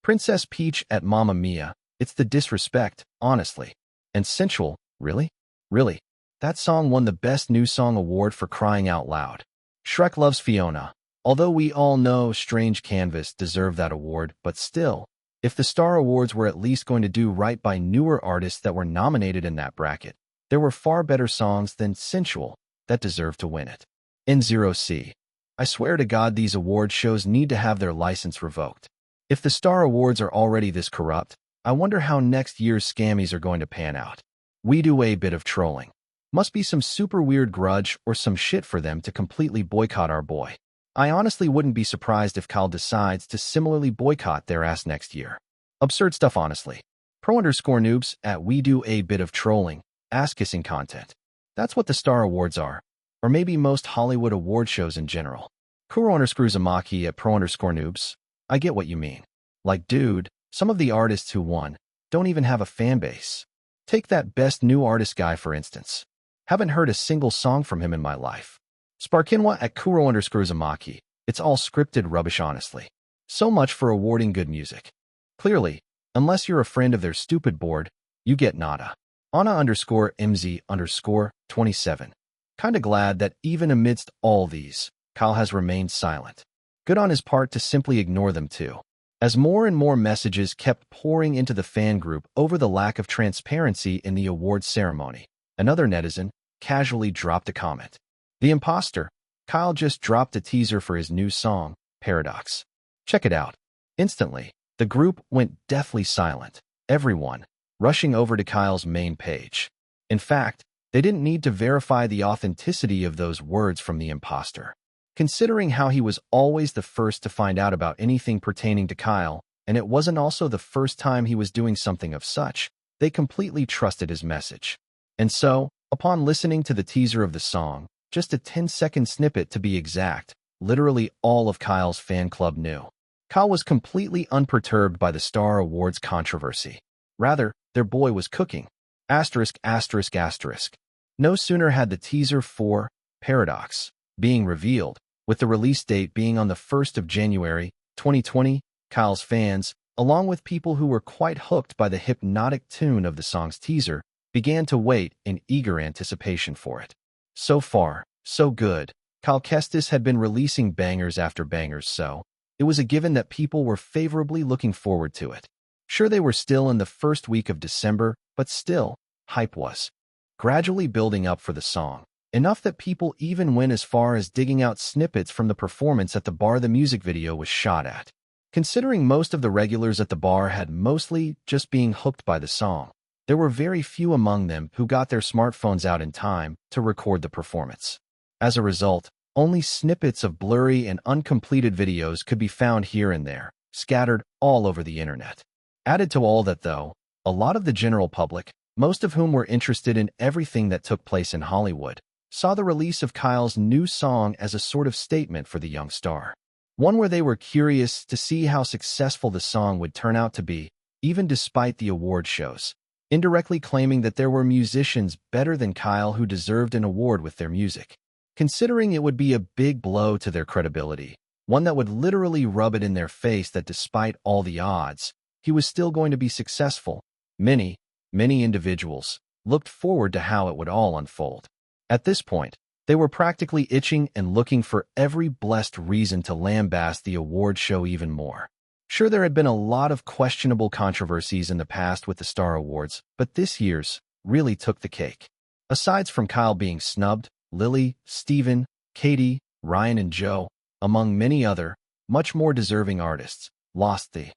A: Princess Peach at Mamma Mia, it's the disrespect, honestly. And sensual, really? Really? That song won the Best New Song award for crying out loud. Shrek loves Fiona. Although we all know Strange Canvas deserved that award, but still, if the Star Awards were at least going to do right by newer artists that were nominated in that bracket, there were far better songs than Sensual that deserved to win it. N0C. I swear to God, these award shows need to have their license revoked. If the Star Awards are already this corrupt, I wonder how next year's scammies are going to pan out. We do a bit of trolling. Must be some super weird grudge or some shit for them to completely boycott our boy. I honestly wouldn't be surprised if Kyle decides to similarly boycott their ass next year. Absurd stuff, honestly. Pro_noobs at we do a bit of trolling, ass-kissing content. That's what the Star Awards are. Or maybe most Hollywood award shows in general. Kuro_Uzumaki at pro_noobs. I get what you mean. Like, dude, some of the artists who won don't even have a fan base. Take that Best New Artist guy, for instance. Haven't heard a single song from him in my life. Sparkinwa at Kuro_Uzumaki. It's all scripted rubbish, honestly. So much for awarding good music. Clearly, unless you're a friend of their stupid board, you get nada. Anna_MZ_27. Kinda glad that even amidst all these, Kyle has remained silent. Good on his part to simply ignore them too. As more and more messages kept pouring into the fan group over the lack of transparency in the awards ceremony, another netizen casually dropped a comment. The imposter, Kyle just dropped a teaser for his new song, Paradox. Check it out. Instantly, the group went deathly silent, everyone rushing over to Kyle's main page. In fact, they didn't need to verify the authenticity of those words from the imposter. Considering how he was always the first to find out about anything pertaining to Kyle, and it wasn't also the first time he was doing something of such, they completely trusted his message. And so, upon listening to the teaser of the song, just a 10-second snippet to be exact, literally all of Kyle's fan club knew. Kyle was completely unperturbed by the Star Awards controversy. Rather, their boy was cooking. *****. No sooner had the teaser for Paradox being revealed, with the release date being on the 1st of January, 2020, Kyle's fans, along with people who were quite hooked by the hypnotic tune of the song's teaser, began to wait in eager anticipation for it. So far, so good. Kyle Kestis had been releasing bangers after bangers, so it was a given that people were favorably looking forward to it. Sure, they were still in the first week of December, but still, hype was gradually building up for the song, enough that people even went as far as digging out snippets from the performance at the bar the music video was shot at. Considering most of the regulars at the bar had mostly just being hooked by the song, there were very few among them who got their smartphones out in time to record the performance. As a result, only snippets of blurry and uncompleted videos could be found here and there, scattered all over the internet. Added to all that, though, a lot of the general public, most of whom were interested in everything that took place in Hollywood, saw the release of Kyle's new song as a sort of statement for the young star. One where they were curious to see how successful the song would turn out to be, even despite the award shows, indirectly claiming that there were musicians better than Kyle who deserved an award with their music. Considering it would be a big blow to their credibility, one that would literally rub it in their face that despite all the odds, he was still going to be successful, many individuals looked forward to how it would all unfold. At this point, they were practically itching and looking for every blessed reason to lambaste the award show even more. Sure, there had been a lot of questionable controversies in the past with the Star Awards, but this year's really took the cake. Aside from Kyle being snubbed, Lily, Steven, Katie, Ryan, and Joe, among many other, much more deserving artists, lost the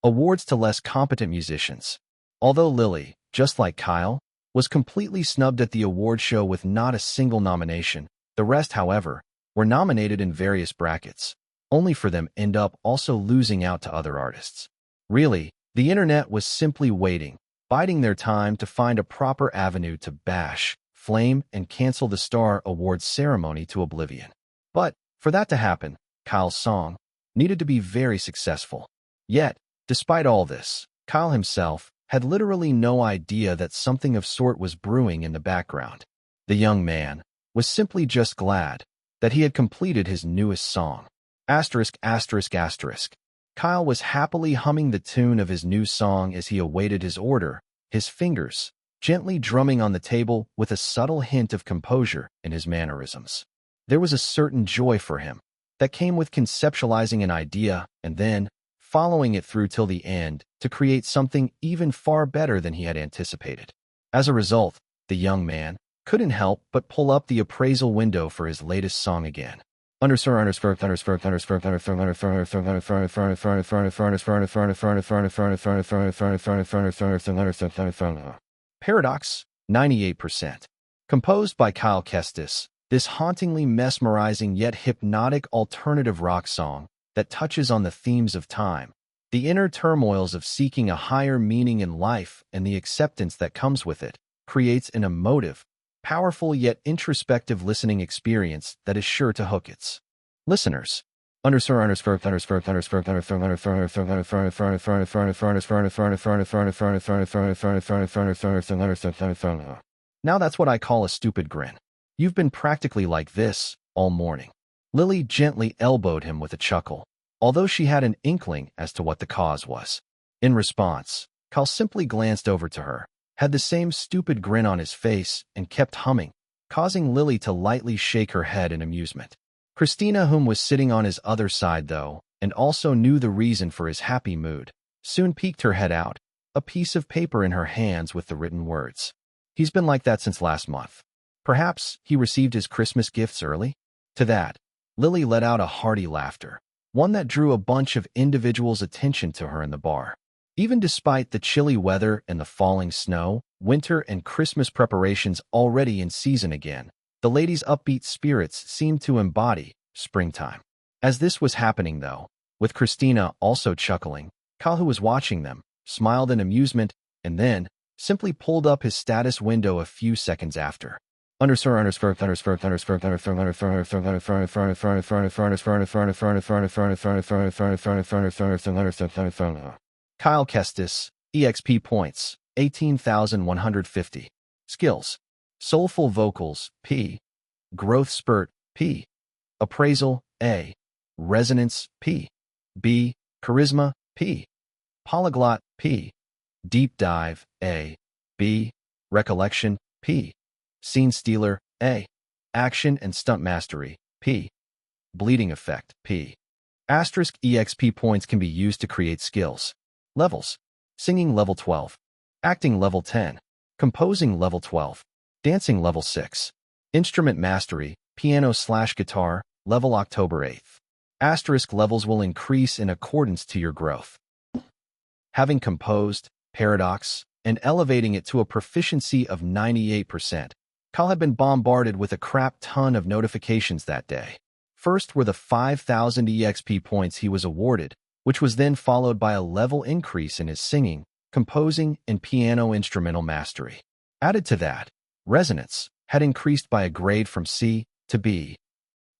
A: awards to less competent musicians. Although Lily, just like Kyle, was completely snubbed at the award show with not a single nomination, the rest, however, were nominated in various brackets, only for them end up also losing out to other artists. Really, the internet was simply waiting, biding their time to find a proper avenue to bash, flame, and cancel the Star Awards ceremony to oblivion. But, for that to happen, Kyle's song needed to be very successful. Yet, despite all this, Kyle himself had literally no idea that something of sort was brewing in the background. The young man was simply just glad that he had completed his newest song. ******. Kyle was happily humming the tune of his new song as he awaited his order, his fingers gently drumming on the table with a subtle hint of composure in his mannerisms. There was a certain joy for him that came with conceptualizing an idea and then following it through till the end to create something even far better than he had anticipated. As a result, the young man couldn't help but pull up the appraisal window for his latest song again. Paradox, 98%. Composed by Kyle Kestis, this hauntingly mesmerizing yet hypnotic alternative rock song that touches on the themes of time, the inner turmoils of seeking a higher meaning in life and the acceptance that comes with it, creates an emotive, powerful yet introspective listening experience that is sure to hook its listeners. Now that's what I call a stupid grin. You've been practically like this all morning. Lily gently elbowed him with a chuckle, although she had an inkling as to what the cause was. In response, Cal simply glanced over to her, had the same stupid grin on his face, and kept humming, causing Lily to lightly shake her head in amusement. Christina, whom was sitting on his other side though, and also knew the reason for his happy mood, soon peeked her head out, a piece of paper in her hands with the written words. He's been like that since last month. Perhaps he received his Christmas gifts early? To that, Lily let out a hearty laughter, one that drew a bunch of individuals' attention to her in the bar. Even despite the chilly weather and the falling snow, winter and Christmas preparations already in season again, the ladies' upbeat spirits seemed to embody springtime. As this was happening though, with Christina also chuckling, Kyle, who was watching them, smiled in amusement and then simply pulled up his status window a few seconds after. Kyle Kestis, EXP points, 18,150. Skills: soulful vocals, P. Growth spurt, P. Appraisal, A. Resonance, P. B. Charisma, P. Polyglot, P. Deep dive, A. B. Recollection, P. Scene stealer, A. Action and stunt mastery, P. Bleeding effect, P. Asterisk EXP points can be used to create skills. Levels: singing level 12, acting level 10, composing level 12, dancing level 6, instrument mastery, piano/guitar, level October 8th. Asterisk levels will increase in accordance to your growth. Having composed Paradox and elevating it to a proficiency of 98%, Kyle had been bombarded with a crap ton of notifications that day. First were the 5,000 EXP points he was awarded, which was then followed by a level increase in his singing, composing, and piano instrumental mastery. Added to that, resonance had increased by a grade from C to B.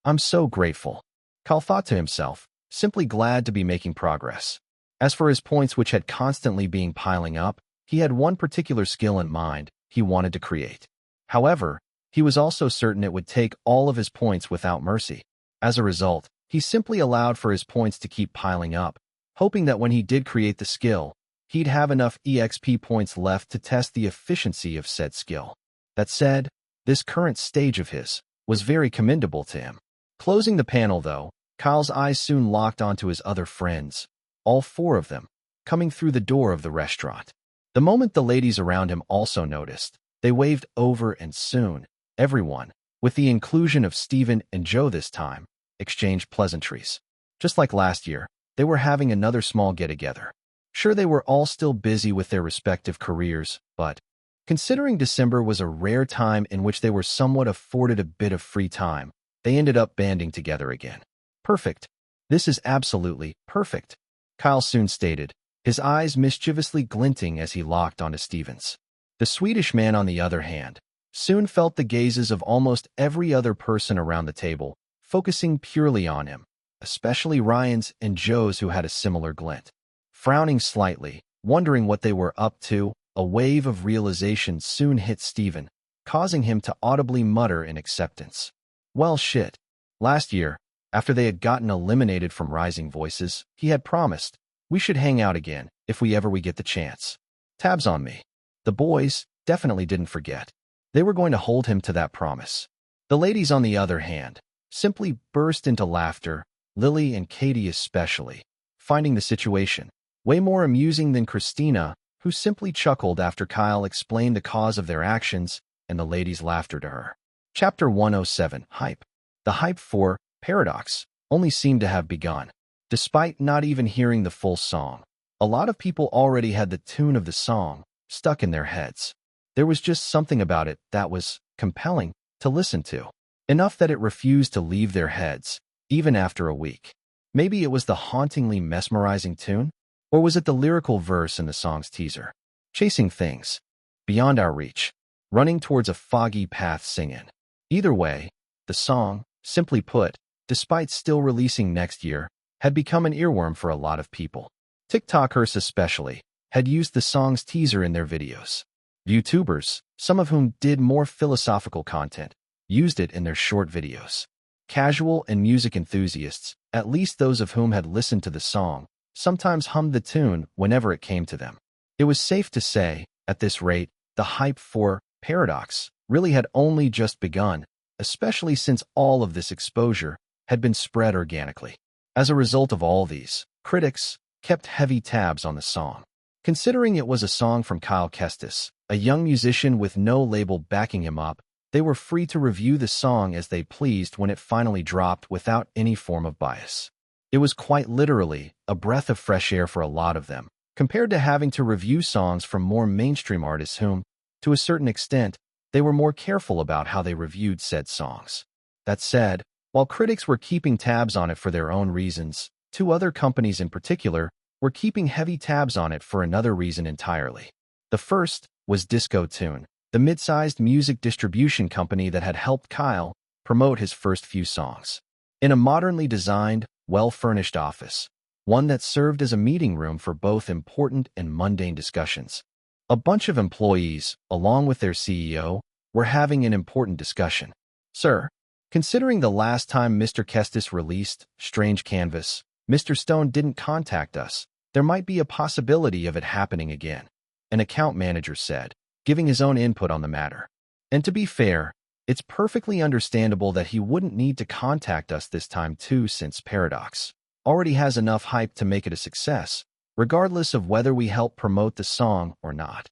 A: I'm so grateful, Kyle thought to himself, simply glad to be making progress. As for his points, which had constantly been piling up, he had one particular skill in mind he wanted to create. However, he was also certain it would take all of his points without mercy. As a result, he simply allowed for his points to keep piling up, hoping that when he did create the skill, he'd have enough EXP points left to test the efficiency of said skill. That said, this current stage of his was very commendable to him. Closing the panel though, Kyle's eyes soon locked onto his other friends, all four of them, coming through the door of the restaurant. The moment the ladies around him also noticed, they waved over and soon, everyone, with the inclusion of Stephen and Joe this time, exchanged pleasantries. Just like last year, they were having another small get-together. Sure, they were all still busy with their respective careers, but considering December was a rare time in which they were somewhat afforded a bit of free time, they ended up banding together again. Perfect. This is absolutely perfect, Kyle soon stated, his eyes mischievously glinting as he locked onto Stephen's. The Swedish man, on the other hand, soon felt the gazes of almost every other person around the table, focusing purely on him, especially Ryan's and Joe's, who had a similar glint. Frowning slightly, wondering what they were up to, a wave of realization soon hit Stephen, causing him to audibly mutter in acceptance. Well, shit. Last year, after they had gotten eliminated from Rising Voices, he had promised, we should hang out again if we get the chance. Tabs on me. The boys definitely didn't forget. They were going to hold him to that promise. The ladies, on the other hand, simply burst into laughter, Lily and Katie especially, finding the situation way more amusing than Christina, who simply chuckled after Kyle explained the cause of their actions and the ladies' laughter to her. Chapter 107, Hype. The hype for paradox only seemed to have begun. Despite not even hearing the full song, a lot of people already had the tune of the song stuck in their heads. There was just something about it that was compelling to listen to, enough that it refused to leave their heads, even after a week. Maybe it was the hauntingly mesmerizing tune, or was it the lyrical verse in the song's teaser? Chasing things beyond our reach, running towards a foggy path singing. Either way, the song, simply put, despite still releasing next year, had become an earworm for a lot of people. TikTokers especially had used the song's teaser in their videos. YouTubers, some of whom did more philosophical content, used it in their short videos. Casual and music enthusiasts, at least those of whom had listened to the song, sometimes hummed the tune whenever it came to them. It was safe to say, at this rate, the hype for Paradox really had only just begun, especially since all of this exposure had been spread organically. As a result of all these, critics kept heavy tabs on the song. Considering it was a song from Kyle Kestis, a young musician with no label backing him up, they were free to review the song as they pleased when it finally dropped without any form of bias. It was quite literally a breath of fresh air for a lot of them, compared to having to review songs from more mainstream artists whom, to a certain extent, they were more careful about how they reviewed said songs. That said, while critics were keeping tabs on it for their own reasons, two other companies in particular were keeping heavy tabs on it for another reason entirely. The first was Disco Tune, the mid-sized music distribution company that had helped Kyle promote his first few songs. In a modernly designed, well-furnished office, one that served as a meeting room for both important and mundane discussions, a bunch of employees, along with their CEO, were having an important discussion. "Sir, considering the last time Mr. Kestis released Strange Canvas, Mr. Stone didn't contact us, there might be a possibility of it happening again," an account manager said, giving his own input on the matter. And to be fair, it's perfectly understandable that he wouldn't need to contact us this time too, since Paradox already has enough hype to make it a success, regardless of whether we help promote the song or not.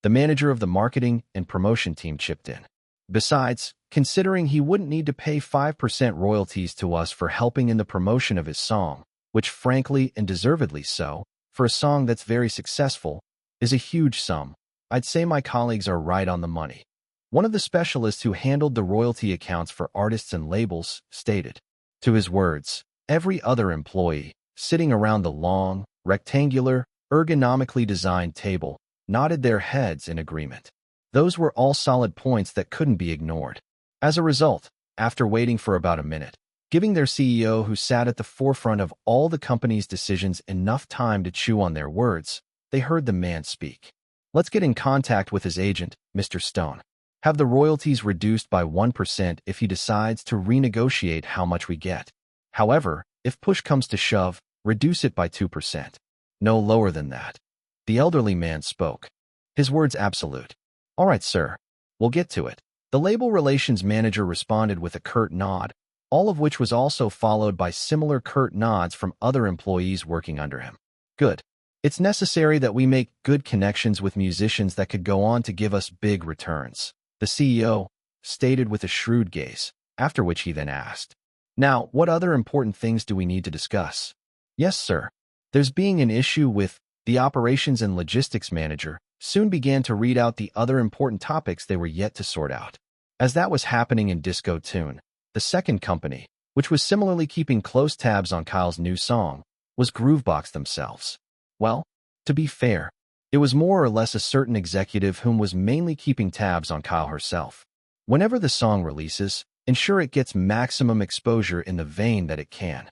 A: The manager of the marketing and promotion team chipped in. Besides, considering he wouldn't need to pay 5% royalties to us for helping in the promotion of his song, which frankly and deservedly so, for a song that's very successful, is a huge sum, I'd say my colleagues are right on the money. One of the specialists who handled the royalty accounts for artists and labels stated. To his words, every other employee, sitting around the long, rectangular, ergonomically designed table, nodded their heads in agreement. Those were all solid points that couldn't be ignored. As a result, after waiting for about a minute, giving their CEO who sat at the forefront of all the company's decisions enough time to chew on their words, they heard the man speak. "Let's get in contact with his agent, Mr. Stone. Have the royalties reduced by 1% if he decides to renegotiate how much we get. However, if push comes to shove, reduce it by 2%. No lower than that." The elderly man spoke. His words absolute. "All right, sir. We'll get to it." The label relations manager responded with a curt nod, all of which was also followed by similar curt nods from other employees working under him. "Good. It's necessary that we make good connections with musicians that could go on to give us big returns," the CEO stated with a shrewd gaze, after which he then asked, "Now, what other important things do we need to discuss?" "Yes, sir. There's being an issue with..." The operations and logistics manager soon began to read out the other important topics they were yet to sort out. As that was happening in Disco Tune, the second company, which was similarly keeping close tabs on Kyle's new song, was Groovebox themselves. Well, to be fair, it was more or less a certain executive whom was mainly keeping tabs on Kyle herself. Whenever the song releases, ensure it gets maximum exposure in the vein that it can.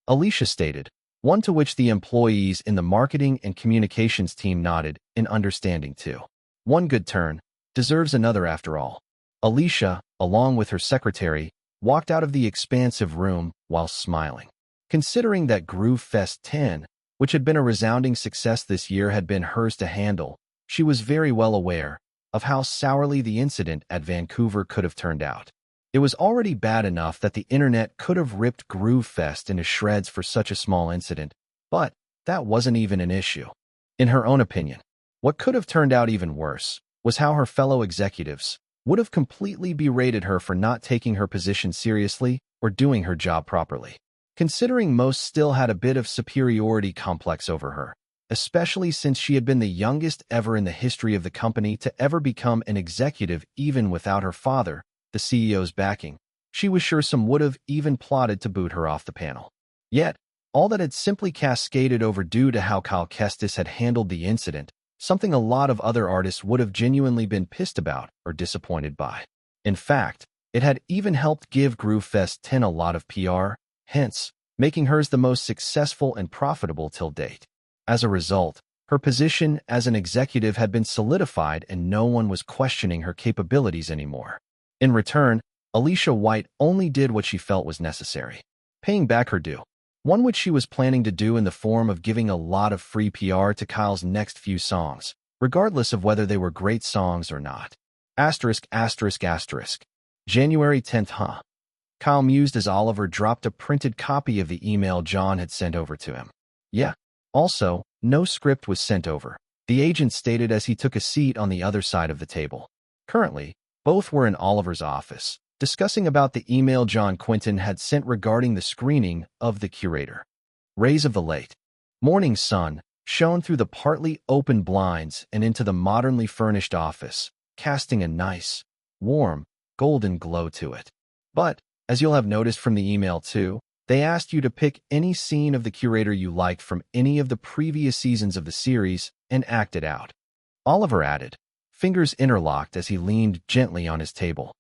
A: Alicia stated, one to which the employees in the marketing and communications team nodded in understanding too. One good turn deserves another after all. Alicia, along with her secretary, walked out of the expansive room while smiling. Considering that Groove Fest 10, which had been a resounding success this year, had been hers to handle, she was very well aware of how sourly the incident at Vancouver could have turned out. It was already bad enough that the internet could have ripped Groove Fest into shreds for such a small incident, but that wasn't even an issue. In her own opinion, what could have turned out even worse was how her fellow executives, would have completely berated her for not taking her position seriously or doing her job properly. Considering most still had a bit of superiority complex over her, especially since she had been the youngest ever in the history of the company to ever become an executive even without her father, the CEO's backing, she was sure some would have even plotted to boot her off the panel. Yet, all that had simply cascaded over due to how Cal Kestis had handled the incident, something a lot of other artists would have genuinely been pissed about or disappointed by. In fact, it had even helped give Groovefest 10 a lot of PR, hence, making hers the most successful and profitable till date. As a result, her position as an executive had been solidified and no one was questioning her capabilities anymore. In return, Alicia White only did what she felt was necessary, paying back her due, one which she was planning to do in the form of giving a lot of free PR to Kyle's next few songs, regardless of whether they were great songs or not. January 10th. Kyle mused as Oliver dropped a printed copy of the email John had sent over to him. Yeah. Also, no script was sent over, the agent stated as he took a seat on the other side of the table. Currently, both were in Oliver's office, discussing about the email John Quinton had sent regarding the screening of The Curator. Rays of the late morning sun shone through the partly open blinds and into the modernly furnished office, casting a nice, warm, golden glow to it. But, as you'll have noticed from the email too, they asked you to pick any scene of The Curator you liked from any of the previous seasons of the series and act it out. Oliver added, fingers interlocked as he leaned gently on his table.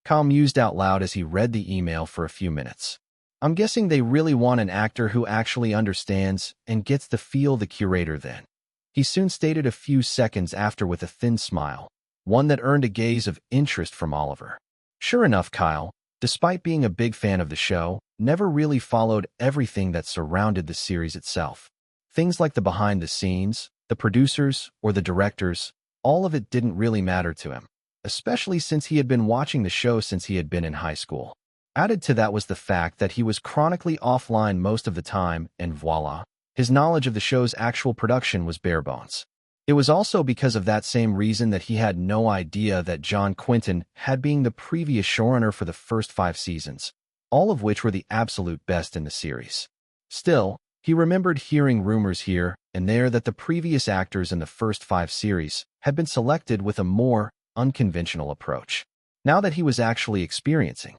A: Kyle mused out loud as he read the email for a few minutes. I'm guessing they really want an actor who actually understands and gets to feel the curator then. He soon stated a few seconds after with a thin smile, one that earned a gaze of interest from Oliver. Sure enough, Kyle, despite being a big fan of the show, never really followed everything that surrounded the series itself. Things like the behind-the-scenes, the producers, or the directors, all of it didn't really matter to him, especially since he had been watching the show since he had been in high school. Added to that was the fact that he was chronically offline most of the time, and voila, his knowledge of the show's actual production was bare bones. It was also because of that same reason that he had no idea that John Quinton had been the previous showrunner for the first 5 seasons, all of which were the absolute best in the series. Still, he remembered hearing rumors here and there that the previous actors in the first 5 series had been selected with a more unconventional approach. Now that he was actually experiencing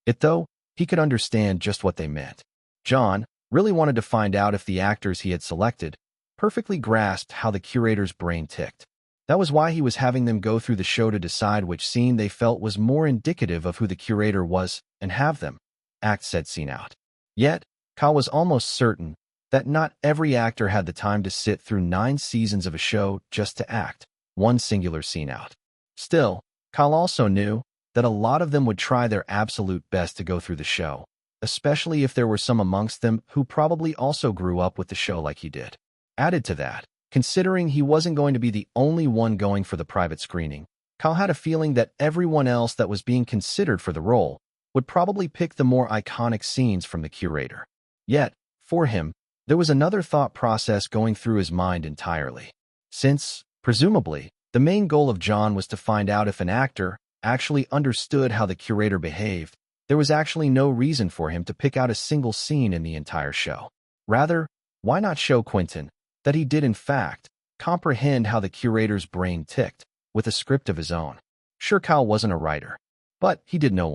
A: it, though, he could understand just what they meant. John really wanted to find out if the actors he had selected perfectly grasped how the curator's brain ticked. That was why he was having them go through the show to decide which scene they felt was more indicative of who the curator was and have them act said scene out. Yet, Kyle was almost certain that not every actor had the time to sit through 9 seasons of a show just to act one singular scene out. Still, Kyle also knew that a lot of them would try their absolute best to go through the show, especially if there were some amongst them who probably also grew up with the show like he did. Added to that, considering he wasn't going to be the only one going for the private screening, Kyle had a feeling that everyone else that was being considered for the role would probably pick the more iconic scenes from The Curator. Yet, for him, there was another thought process going through his mind entirely. Since, presumably, the main goal of John was to find out if an actor actually understood how the curator behaved, there was actually no reason for him to pick out a single scene in the entire show. Rather, why not show Quinton that he did in fact comprehend how the curator's brain ticked with a script of his own? Sure, Kyle wasn't a writer, but he did know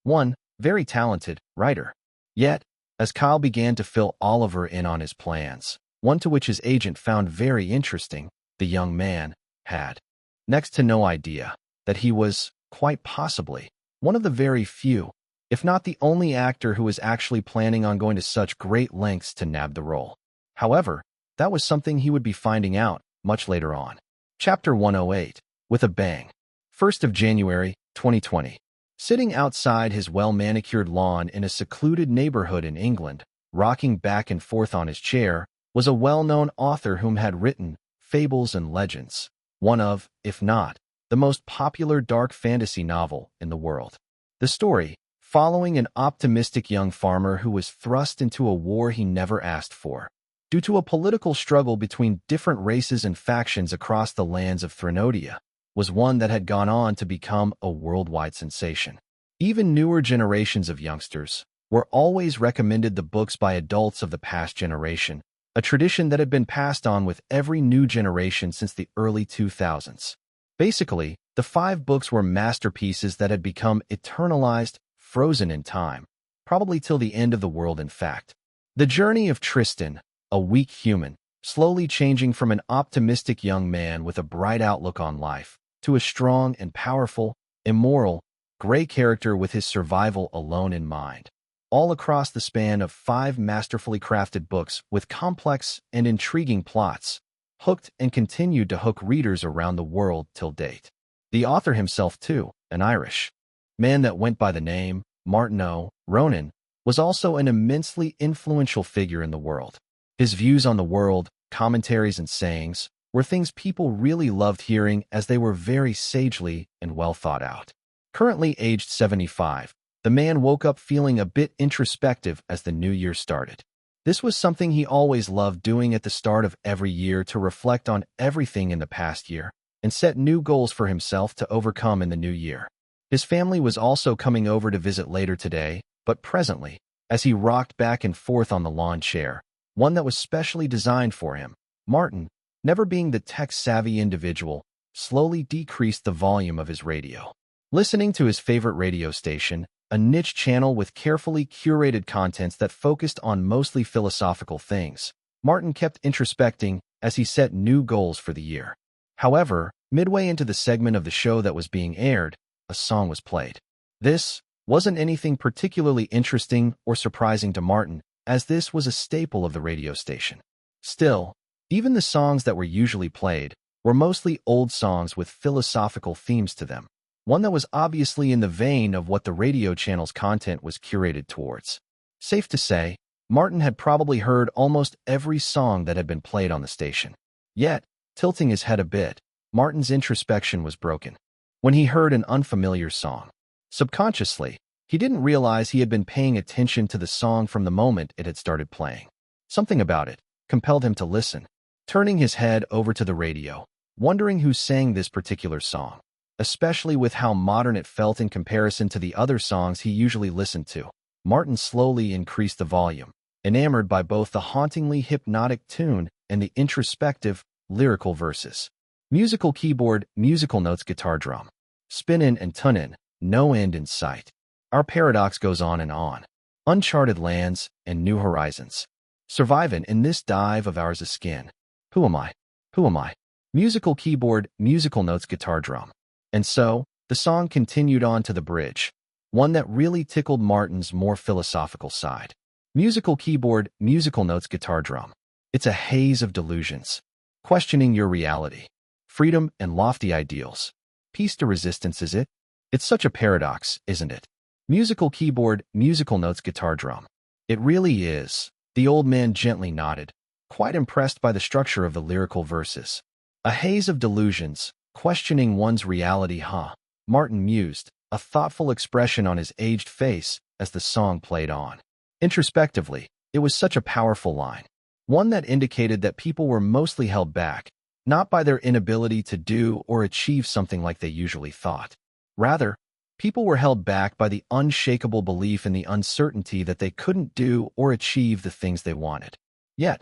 A: one very talented writer. Yet, as Kyle began to fill Oliver in on his plans, one to which his agent found very interesting, the young man had next to no idea that he was, quite possibly, one of the very few, if not the only actor who was actually planning on going to such great lengths to nab the role. However, that was something he would be finding out much later on. Chapter 108, With a Bang. 1st of January, 2020. Sitting outside his well-manicured lawn in a secluded neighborhood in England, rocking back and forth on his chair, was a well-known author whom had written Fables and Legends, one of, if not, the most popular dark fantasy novel in the world. The story, following an optimistic young farmer who was thrust into a war he never asked for, due to a political struggle between different races and factions across the lands of Thrinodia, was one that had gone on to become a worldwide sensation. Even newer generations of youngsters were always recommended the books by adults of the past generation, a tradition that had been passed on with every new generation since the early 2000s. Basically, the 5 books were masterpieces that had become eternalized, frozen in time, probably till the end of the world in fact. The journey of Tristan, a weak human, slowly changing from an optimistic young man with a bright outlook on life to a strong and powerful, immoral, gray character with his survival alone in mind. All across the span of 5 masterfully crafted books with complex and intriguing plots, hooked and continued to hook readers around the world till date. The author himself, too, an Irish man that went by the name Martin O'Ronan, was also an immensely influential figure in the world. His views on the world, commentaries and sayings, were things people really loved hearing as they were very sagely and well thought out. Currently aged 75, the man woke up feeling a bit introspective as the new year started. This was something he always loved doing at the start of every year, to reflect on everything in the past year and set new goals for himself to overcome in the new year. His family was also coming over to visit later today, but presently, as he rocked back and forth on the lawn chair, one that was specially designed for him, Martin, never being the tech-savvy individual, slowly decreased the volume of his radio. Listening to his favorite radio station, a niche channel with carefully curated contents that focused on mostly philosophical things, Martin kept introspecting as he set new goals for the year. However, midway into the segment of the show that was being aired, a song was played. This wasn't anything particularly interesting or surprising to Martin, as this was a staple of the radio station. Still, even the songs that were usually played were mostly old songs with philosophical themes to them, one that was obviously in the vein of what the radio channel's content was curated towards. Safe to say, Martin had probably heard almost every song that had been played on the station. Yet, tilting his head a bit, Martin's introspection was broken when he heard an unfamiliar song. Subconsciously, he didn't realize he had been paying attention to the song from the moment it had started playing. Something about it compelled him to listen, turning his head over to the radio, wondering who sang this particular song, especially with how modern it felt in comparison to the other songs he usually listened to. Martin slowly increased the volume, enamored by both the hauntingly hypnotic tune and the introspective, lyrical verses. Musical keyboard, musical notes, guitar drum. Spinnin' and tunnin', no end in sight. Our paradox goes on and on. Uncharted lands and new horizons. Survivin' in this dive of ours skin. Who am I? Who am I? Musical keyboard, musical notes, guitar drum. And so, the song continued on to the bridge, one that really tickled Martin's more philosophical side. Musical keyboard, musical notes, guitar drum. It's a haze of delusions, questioning your reality, freedom and lofty ideals. Piece de resistance, is it? It's such a paradox, isn't it? Musical keyboard, musical notes, guitar drum. It really is. The old man gently nodded, quite impressed by the structure of the lyrical verses. A haze of delusions, questioning one's reality, huh? Martin mused, a thoughtful expression on his aged face as the song played on. Introspectively, it was such a powerful line, one that indicated that people were mostly held back, not by their inability to do or achieve something like they usually thought. Rather, people were held back by the unshakable belief in the uncertainty that they couldn't do or achieve the things they wanted. Yet,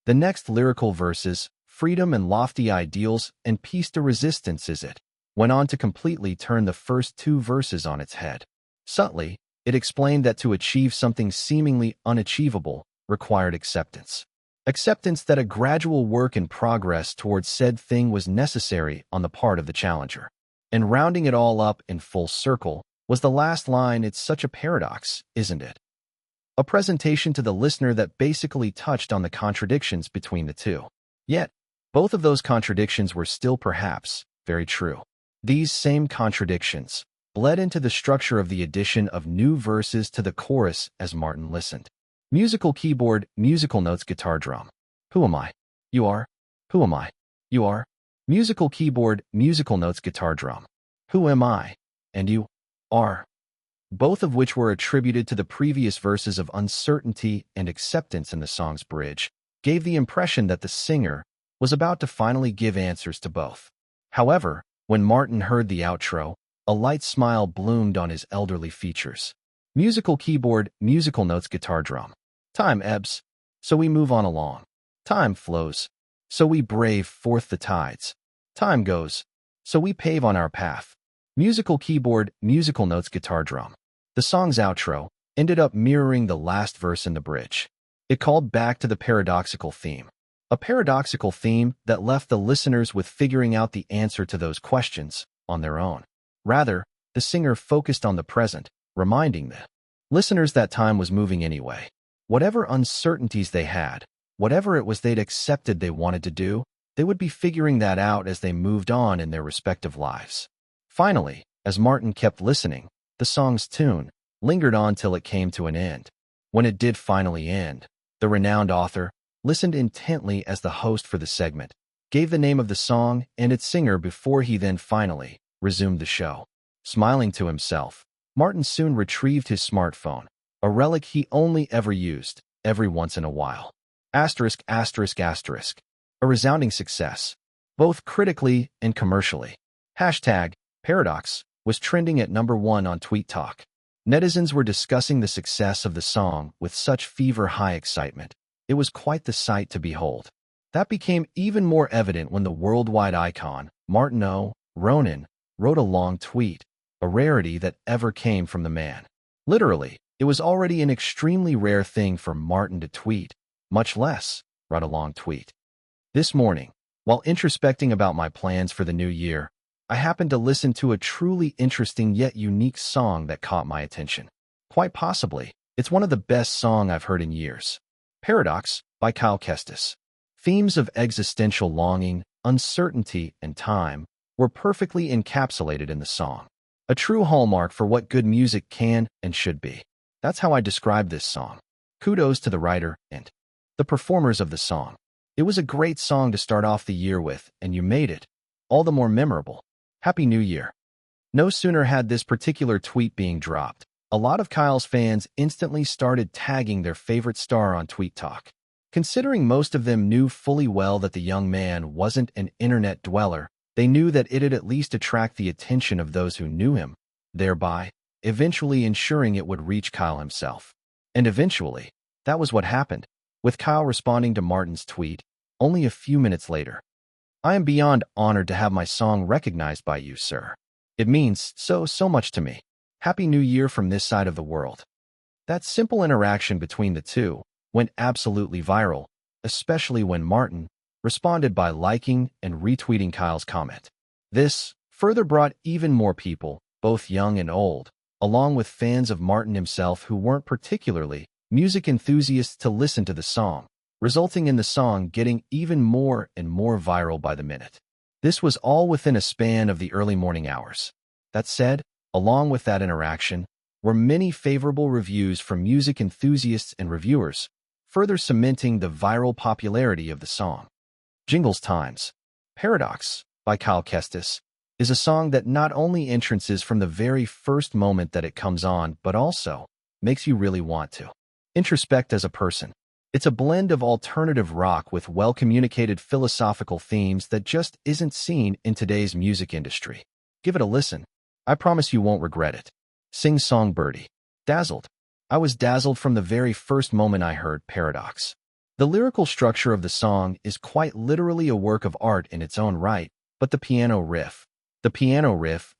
A: the next lyrical verses, freedom and lofty ideals and piece de resistance, is it, went on to completely turn the first 2 verses on its head. Subtly, it explained that to achieve something seemingly unachievable required acceptance. Acceptance that a gradual work in progress towards said thing was necessary on the part of the challenger. And rounding it all up in full circle was the last line. It's such a paradox, isn't it? A presentation to the listener that basically touched on the contradictions between the two. Yet, both of those contradictions were still perhaps very true. These same contradictions bled into the structure of the addition of new verses to the chorus as Martin listened. Musical keyboard, musical notes, guitar drum. Who am I? You are. Who am I? You are. Musical keyboard, musical notes, guitar drum. Who am I? And you are. Both of which were attributed to the previous verses of uncertainty and acceptance in the song's bridge, gave the impression that the singer was about to finally give answers to both. However, When Martin heard the outro, a light smile bloomed on his elderly features. Musical keyboard, musical notes, guitar drum. Time ebbs, so we move on along. Time flows, so we brave forth the tides. Time goes, so we pave on our path. Musical keyboard, musical notes, guitar drum. The song's outro ended up mirroring the last verse in the bridge. It called back to the paradoxical theme. A paradoxical theme that left the listeners with figuring out the answer to those questions on their own. Rather, the singer focused on the present, reminding the listeners that time was moving anyway. Whatever uncertainties they had, whatever it was they'd accepted they wanted to do, they would be figuring that out as they moved on in their respective lives. Finally, as Martin kept listening, the song's tune lingered on till it came to an end. When it did finally end, the renowned author listened intently as the host for the segment gave the name of the song and its singer before he then finally resumed the show. Smiling to himself, Martin soon retrieved his smartphone, a relic he only ever used every once in a while. Asterisk, asterisk, asterisk. A resounding success, both critically and commercially. Hashtag Paradox was trending at #1 on Tweet Talk. Netizens were discussing the success of the song with such fever-high excitement. It was quite the sight to behold. That became even more evident when the worldwide icon, Martin O'Ronan, wrote a long tweet, a rarity that ever came from the man. Literally, it was already an extremely rare thing for Martin to tweet, much less write a long tweet. This morning, while introspecting about my plans for the new year, I happened to listen to a truly interesting yet unique song that caught my attention. Quite possibly, it's one of the best songs I've heard in years. Paradox by Kyle Kestis. Themes of existential longing, uncertainty, and time were perfectly encapsulated in the song. A true hallmark for what good music can and should be. That's how I describe this song. Kudos to the writer and the performers of the song. It was a great song to start off the year with, and you made it all the more memorable. Happy New Year. No sooner had this particular tweet being dropped, a lot of Kyle's fans instantly started tagging their favorite star on Tweet Talk. Considering most of them knew fully well that the young man wasn't an internet dweller, they knew that it'd at least attract the attention of those who knew him, thereby eventually ensuring it would reach Kyle himself. And eventually, that was what happened, with Kyle responding to Martin's tweet only a few minutes later. I am beyond honored to have my song recognized by you, sir. It means so much to me. Happy New Year from this side of the world. That simple interaction between the two went absolutely viral, especially when Martin responded by liking and retweeting Kyle's comment. This further brought even more people, both young and old, along with fans of Martin himself who weren't particularly music enthusiasts to listen to the song, resulting in the song getting even more and more viral by the minute. This was all within a span of the early morning hours. That said, along with that interaction were many favorable reviews from music enthusiasts and reviewers, further cementing the viral popularity of the song. Jingles Times. Paradox by Kyle Kestis is a song that not only entrances from the very first moment that it comes on, but also makes you really want to introspect as a person. It's a blend of alternative rock with well-communicated philosophical themes that just isn't seen in today's music industry. Give it a listen. I promise you won't regret it. Sing Song Birdie. Dazzled. I was dazzled from the very first moment I heard Paradox. The lyrical structure of the song is quite literally a work of art in its own right, but the piano riff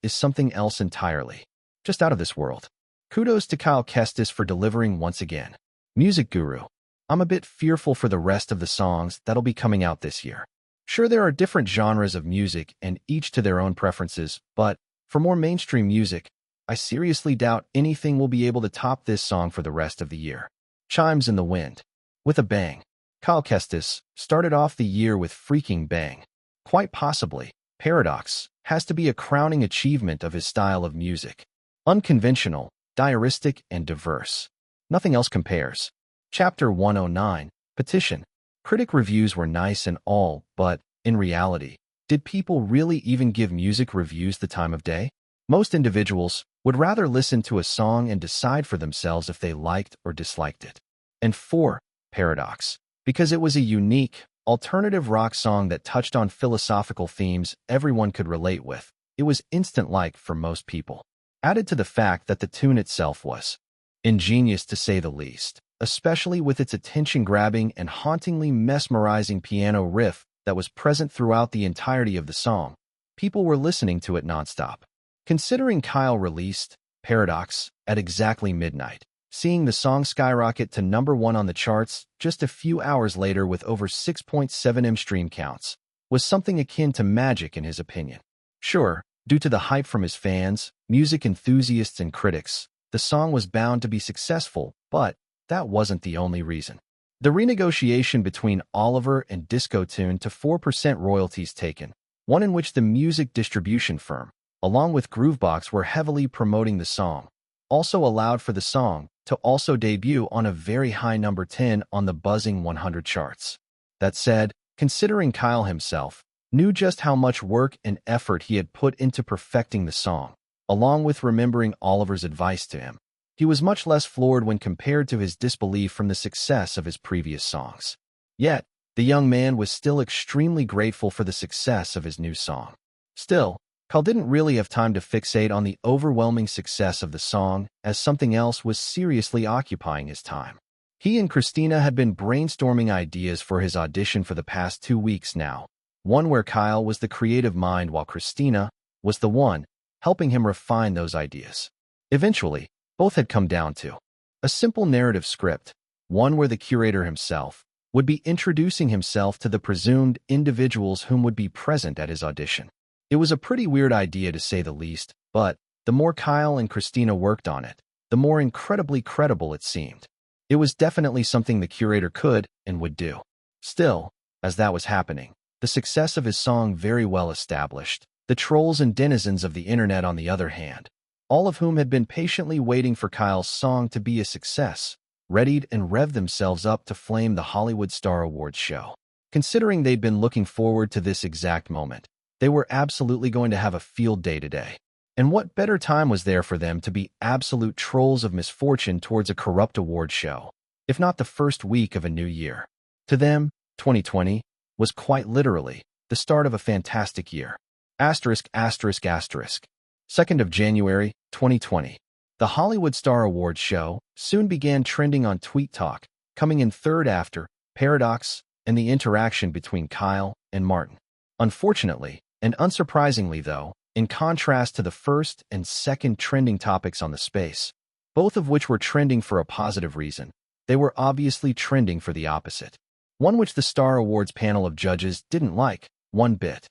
A: is something else entirely. Just out of this world. Kudos to Kyle Kestis for delivering once again. Music Guru. I'm a bit fearful for the rest of the songs that'll be coming out this year. Sure, there are different genres of music and each to their own preferences, but for more mainstream music, I seriously doubt anything will be able to top this song for the rest of the year. Chimes in the Wind. With a bang. Kyle Kestis started off the year with freaking bang. Quite possibly, Paradox has to be a crowning achievement of his style of music. Unconventional, diaristic, and diverse. Nothing else compares. Chapter 109, Petition. Critic reviews were nice and all, but, in reality, did people really even give music reviews the time of day? Most individuals would rather listen to a song and decide for themselves if they liked or disliked it. And 4. Paradox. Because it was a unique, alternative rock song that touched on philosophical themes everyone could relate with. it was instant-like for most people. Added to the fact that the tune itself was ingenious to say the least, especially with its attention-grabbing and hauntingly mesmerizing piano riff that was present throughout the entirety of the song. People were listening to it nonstop. Considering Kyle released Paradox at exactly midnight, seeing the song skyrocket to #1 on the charts just a few hours later with over 6.7 M stream counts was something akin to magic in his opinion. Sure, due to the hype from his fans, music enthusiasts, and critics, the song was bound to be successful, but that wasn't the only reason. The renegotiation between Oliver and Discotune to 4% royalties taken, one in which the music distribution firm, along with Groovebox, were heavily promoting the song, also allowed for the song to also debut on a very high #10 on the buzzing 100 charts. That said, considering Kyle himself knew just how much work and effort he had put into perfecting the song, along with remembering Oliver's advice to him, he was much less floored when compared to his disbelief from the success of his previous songs. Yet, the young man was still extremely grateful for the success of his new song. Still, Kyle didn't really have time to fixate on the overwhelming success of the song, as something else was seriously occupying his time. He and Christina had been brainstorming ideas for his audition for the past 2 weeks now, one where Kyle was the creative mind while Christina was the one helping him refine those ideas. Eventually, both had come down to a simple narrative script, one where the curator himself would be introducing himself to the presumed individuals whom would be present at his audition. It was a pretty weird idea to say the least, but the more Kyle and Christina worked on it, the more incredibly credible it seemed. It was definitely something the curator could and would do. Still, as that was happening, the success of his song very well established, the trolls and denizens of the internet on the other hand, all of whom had been patiently waiting for Kyle's song to be a success, readied and revved themselves up to flame the Hollywood Star Awards show. Considering they'd been looking forward to this exact moment, they were absolutely going to have a field day today. And what better time was there for them to be absolute trolls of misfortune towards a corrupt award show, if not the first week of a new year? To them, 2020 was quite literally the start of a fantastic year. Asterisk, asterisk, asterisk. 2nd of January, 2020. The Hollywood Star Awards show soon began trending on Tweet Talk, coming in third after Paradox and the interaction between Kyle and Martin. Unfortunately, and unsurprisingly though, in contrast to the first and second trending topics on the space, both of which were trending for a positive reason, they were obviously trending for the opposite, one which the Star Awards panel of judges didn't like one bit.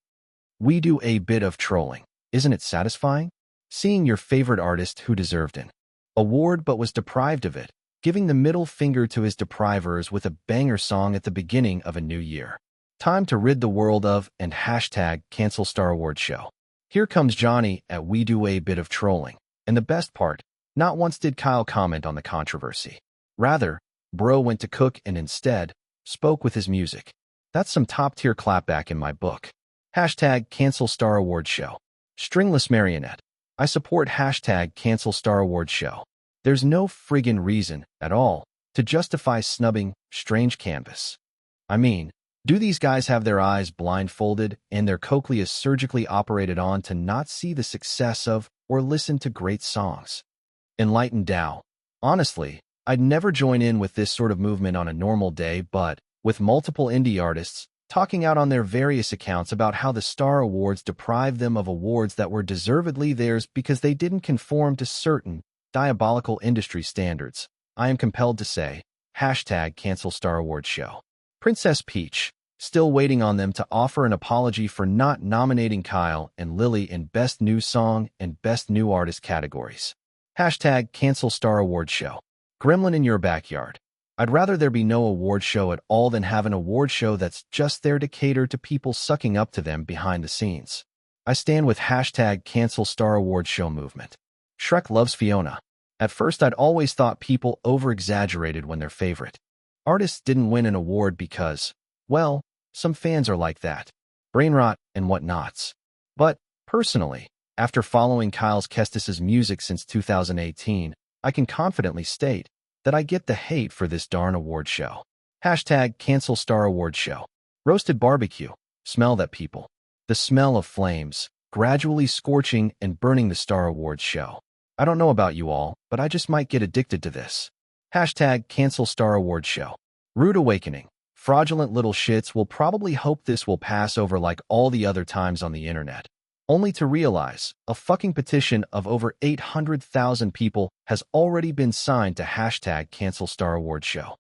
A: We do a bit of trolling. Isn't it satisfying? Seeing your favorite artist who deserved an award but was deprived of it, giving the middle finger to his deprivers with a banger song at the beginning of a new year. Time to rid the world of and #cancel Star Awards show. Here comes Johnny at We Do a Bit of Trolling. And the best part, not once did Kyle comment on the controversy. Rather, bro went to cook and instead spoke with his music. That's some top-tier clapback in my book. #cancel Star Awards show. Stringless marionette. I support #cancel Star Awards show. There's no friggin' reason at all to justify snubbing Strange Canvas. I mean, do these guys have their eyes blindfolded and their cochleas surgically operated on to not see the success of or listen to great songs? Enlightened Tao. Honestly, I'd never join in with this sort of movement on a normal day, but with multiple indie artists talking out on their various accounts about how the Star Awards deprived them of awards that were deservedly theirs because they didn't conform to certain diabolical industry standards, I am compelled to say, #cancel Star Awards show. Princess Peach, still waiting on them to offer an apology for not nominating Kyle and Lily in Best New Song and Best New Artist categories. #cancel Star Awards show. Gremlin in your backyard. I'd rather there be no award show at all than have an award show that's just there to cater to people sucking up to them behind the scenes. I stand with #cancel Star Awards show movement. Shrek loves Fiona. At first I'd always thought people over-exaggerated when their favorite artists didn't win an award because, well, some fans are like that. Brain rot and whatnots. But, personally, after following Kyle Kestis's music since 2018, I can confidently state that I get the hate for this darn award show. #cancel Star Awards show. Roasted barbecue. Smell that, people. The smell of flames. gradually scorching and burning the Star Awards show. I don't know about you all, but I just might get addicted to this. Hashtag cancel Star Awards show. Rude awakening. Fraudulent little shits will probably hope this will pass over like all the other times on the internet, only to realize a fucking petition of over 800,000 people has already been signed to hashtag cancel Star Awards show.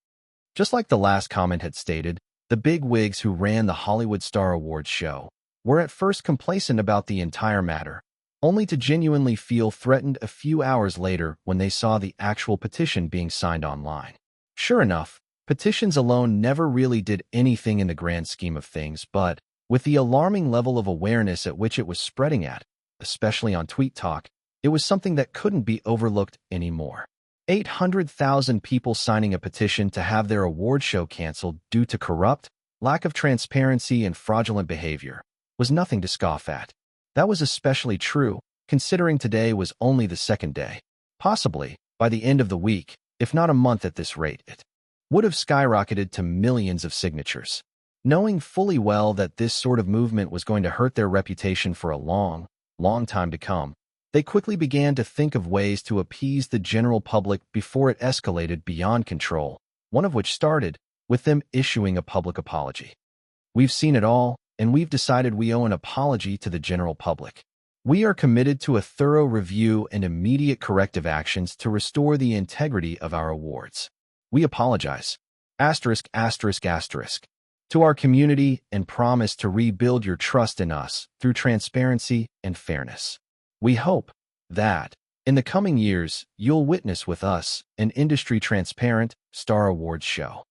A: Just like the last comment had stated, the big wigs who ran the Hollywood Star Awards show were at first complacent about the entire matter, only to genuinely feel threatened a few hours later when they saw the actual petition being signed online. Sure enough, petitions alone never really did anything in the grand scheme of things, but with the alarming level of awareness at which it was spreading at, especially on Tweet Talk, it was something that couldn't be overlooked anymore. 800,000 people signing a petition to have their award show canceled due to corrupt, lack of transparency, and fraudulent behavior was nothing to scoff at. That was especially true, considering today was only the second day. Possibly, by the end of the week, if not a month at this rate, it would have skyrocketed to millions of signatures. Knowing fully well that this sort of movement was going to hurt their reputation for a long, long time to come, they quickly began to think of ways to appease the general public before it escalated beyond control, one of which started with them issuing a public apology. We've seen it all, and we've decided we owe an apology to the general public. We are committed to a thorough review and immediate corrective actions to restore the integrity of our awards. We apologize, to our community and promise to rebuild your trust in us through transparency and fairness. We hope that, in the coming years, you'll witness with us an industry-transparent Star Awards show.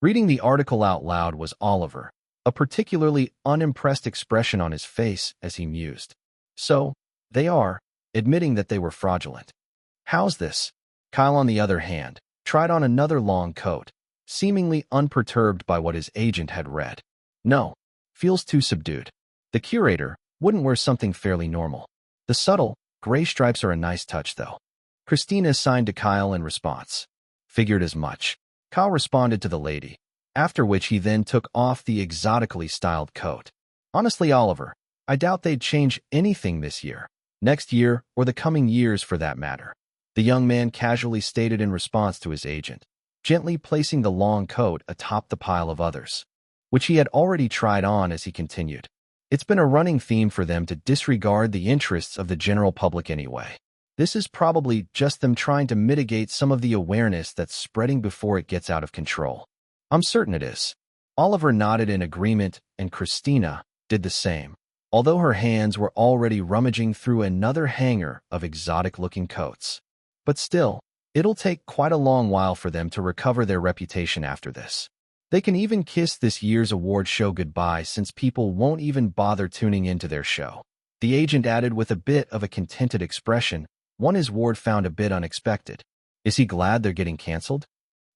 A: Reading the article out loud was Oliver, a particularly unimpressed expression on his face as he mused. So, they are admitting that they were fraudulent. How's this? Kyle, on the other hand, tried on another long coat, seemingly unperturbed by what his agent had read. No, feels too subdued. The curator wouldn't wear something fairly normal. The subtle, gray stripes are a nice touch, though. Christina signed to Kyle in response. Figured as much. Kyle responded to the lady, after which he then took off the exotically styled coat. Honestly, Oliver, I doubt they'd change anything this year, next year, or the coming years for that matter. The young man casually stated in response to his agent, gently placing the long coat atop the pile of others, which he had already tried on as he continued. It's been a running theme for them to disregard the interests of the general public anyway. This is probably just them trying to mitigate some of the awareness that's spreading before it gets out of control. I'm certain it is. Oliver nodded in agreement, and Christina did the same, although her hands were already rummaging through another hanger of exotic-looking coats. But still, it'll take quite a long while for them to recover their reputation after this. They can even kiss this year's award show goodbye since people won't even bother tuning into their show. The agent added with a bit of a contented expression, one his ward found a bit unexpected. Is he glad they're getting canceled?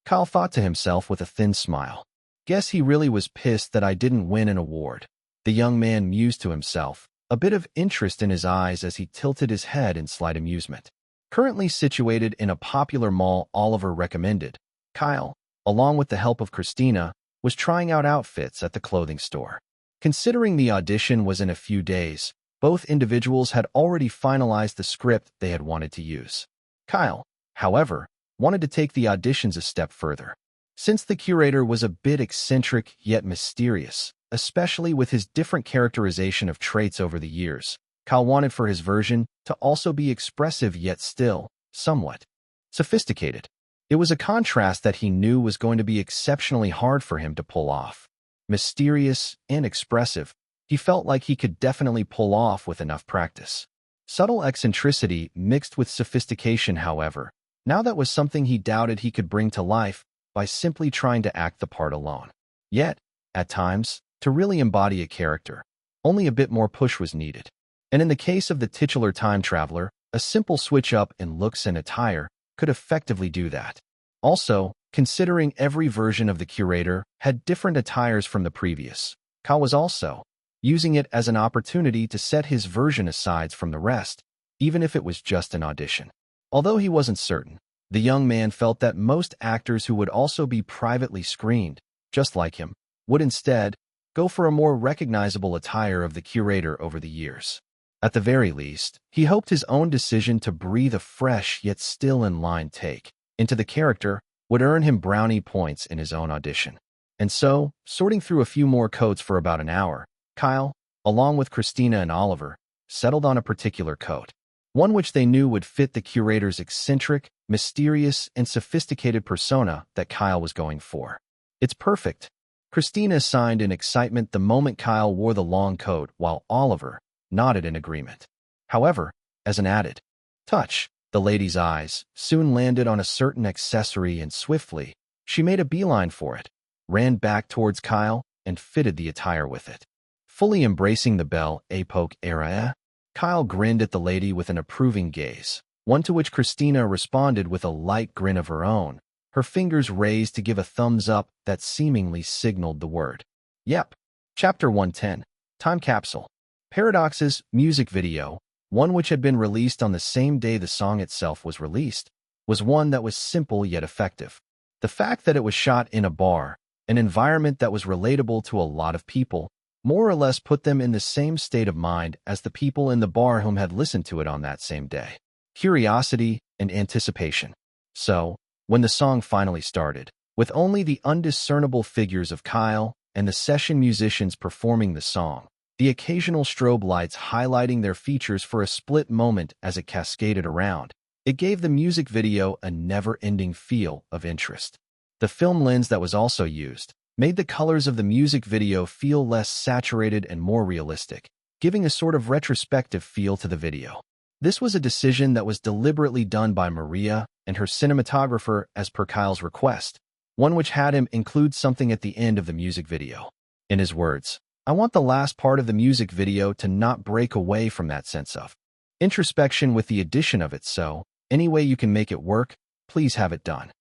A: Kyle thought to himself with a thin smile. Guess he really was pissed that I didn't win an award. The young man mused to himself, a bit of interest in his eyes as he tilted his head in slight amusement. Currently situated in a popular mall Oliver recommended, Kyle, along with the help of Christina, was trying out outfits at the clothing store. Considering the audition was in a few days, both individuals had already finalized the script they had wanted to use. Kyle, however, wanted to take the auditions a step further. Since the curator was a bit eccentric yet mysterious, especially with his different characterization of traits over the years, Kyle wanted for his version to also be expressive yet still somewhat sophisticated. It was a contrast that he knew was going to be exceptionally hard for him to pull off. Mysterious and expressive, he felt like he could definitely pull off with enough practice. Subtle eccentricity mixed with sophistication, however, now that was something he doubted he could bring to life by simply trying to act the part alone. Yet, at times, to really embody a character, only a bit more push was needed. And in the case of the titular time traveler, a simple switch-up in looks and attire could effectively do that. Also, considering every version of the curator had different attires from the previous, Kyle was also using it as an opportunity to set his version aside from the rest, even if it was just an audition. Although he wasn't certain, the young man felt that most actors who would also be privately screened, just like him, would instead go for a more recognizable attire of the curator over the years. At the very least, he hoped his own decision to breathe a fresh yet still in line take into the character would earn him brownie points in his own audition. And so, sorting through a few more coats for about an hour, Kyle, along with Christina and Oliver, settled on a particular coat. One which they knew would fit the curator's eccentric, mysterious, and sophisticated persona that Kyle was going for. It's perfect. Christina sighed in excitement the moment Kyle wore the long coat, while Oliver nodded in agreement. However, as an added touch, the lady's eyes soon landed on a certain accessory and swiftly, she made a beeline for it, ran back towards Kyle, and fitted the attire with it. Fully embracing the belle époque era, Kyle grinned at the lady with an approving gaze, one to which Christina responded with a light grin of her own, her fingers raised to give a thumbs up that seemingly signaled the word. Yep. Chapter 110. Time Capsule. Paradox's music video, one which had been released on the same day the song itself was released, was one that was simple yet effective. The fact that it was shot in a bar, an environment that was relatable to a lot of people, more or less put them in the same state of mind as the people in the bar whom had listened to it on that same day. Curiosity and anticipation. So, when the song finally started, with only the undiscernible figures of Kyle and the session musicians performing the song, the occasional strobe lights highlighting their features for a split moment as it cascaded around, it gave the music video a never-ending feel of interest. The film lens that was also used made the colors of the music video feel less saturated and more realistic, giving a sort of retrospective feel to the video. This was a decision that was deliberately done by Maria and her cinematographer as per Kyle's request, one which had him include something at the end of the music video. In his words, "I want the last part of the music video to not break away from that sense of introspection with the addition of it, so any way you can make it work, please have it done."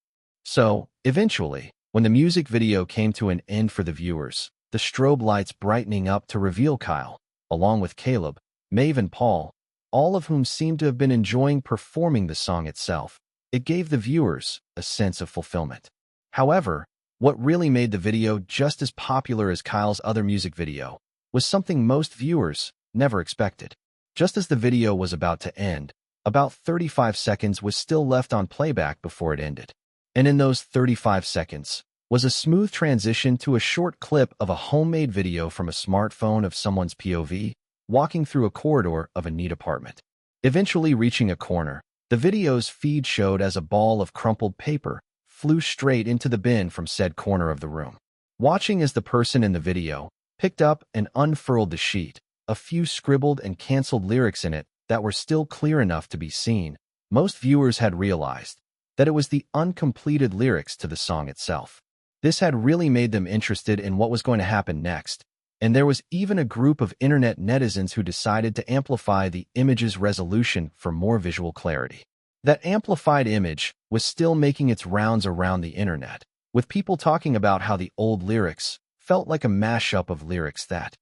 A: So, eventually, when the music video came to an end for the viewers, the strobe lights brightening up to reveal Kyle, along with Caleb, Maeve and Paul, all of whom seemed to have been enjoying performing the song itself, it gave the viewers a sense of fulfillment. However, what really made the video just as popular as Kyle's other music video was something most viewers never expected. Just as the video was about to end, about 35 seconds was still left on playback before it ended. And in those 35 seconds was a smooth transition to a short clip of a homemade video from a smartphone of someone's POV walking through a corridor of a neat apartment. Eventually reaching a corner, the video's feed showed as a ball of crumpled paper flew straight into the bin from said corner of the room. Watching as the person in the video picked up and unfurled the sheet, a few scribbled and canceled lyrics in it that were still clear enough to be seen, most viewers had realized that it was the uncompleted lyrics to the song itself. This had really made them interested in what was going to happen next, and there was even a group of internet netizens who decided to amplify the image's resolution for more visual clarity. That amplified image was still making its rounds around the internet, with people talking about how the old lyrics felt like a mashup of lyrics that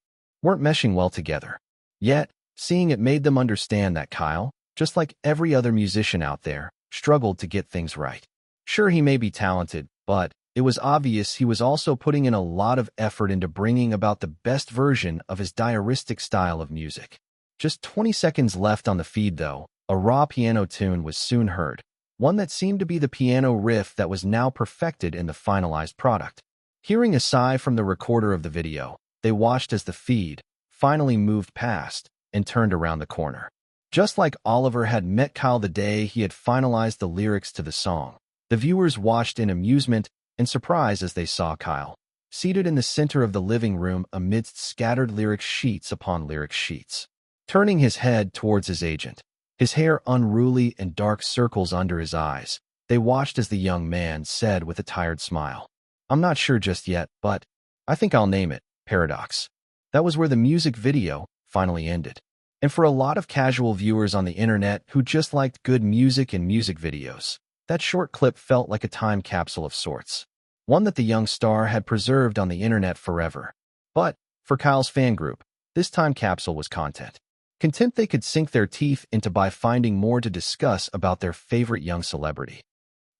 A: weren't meshing well together. Yet, seeing it made them understand that Kyle, just like every other musician out there, struggled to get things right. Sure, he may be talented, but it was obvious he was also putting in a lot of effort into bringing about the best version of his diaristic style of music. Just 20 seconds left on the feed, though, a raw piano tune was soon heard, one that seemed to be the piano riff that was now perfected in the finalized product. Hearing a sigh from the recorder of the video, they watched as the feed finally moved past and turned around the corner. Just like Oliver had met Kyle the day he had finalized the lyrics to the song, the viewers watched in amusement and surprise as they saw Kyle, seated in the center of the living room amidst scattered lyric sheets upon lyric sheets. Turning his head towards his agent, his hair unruly and dark circles under his eyes, they watched as the young man said with a tired smile, "I'm not sure just yet, but I think I'll name it Paradox." That was where the music video finally ended. And for a lot of casual viewers on the internet who just liked good music and music videos, that short clip felt like a time capsule of sorts, one that the young star had preserved on the internet forever. But, for Kyle's fan group, this time capsule was content they could sink their teeth into by finding more to discuss about their favorite young celebrity.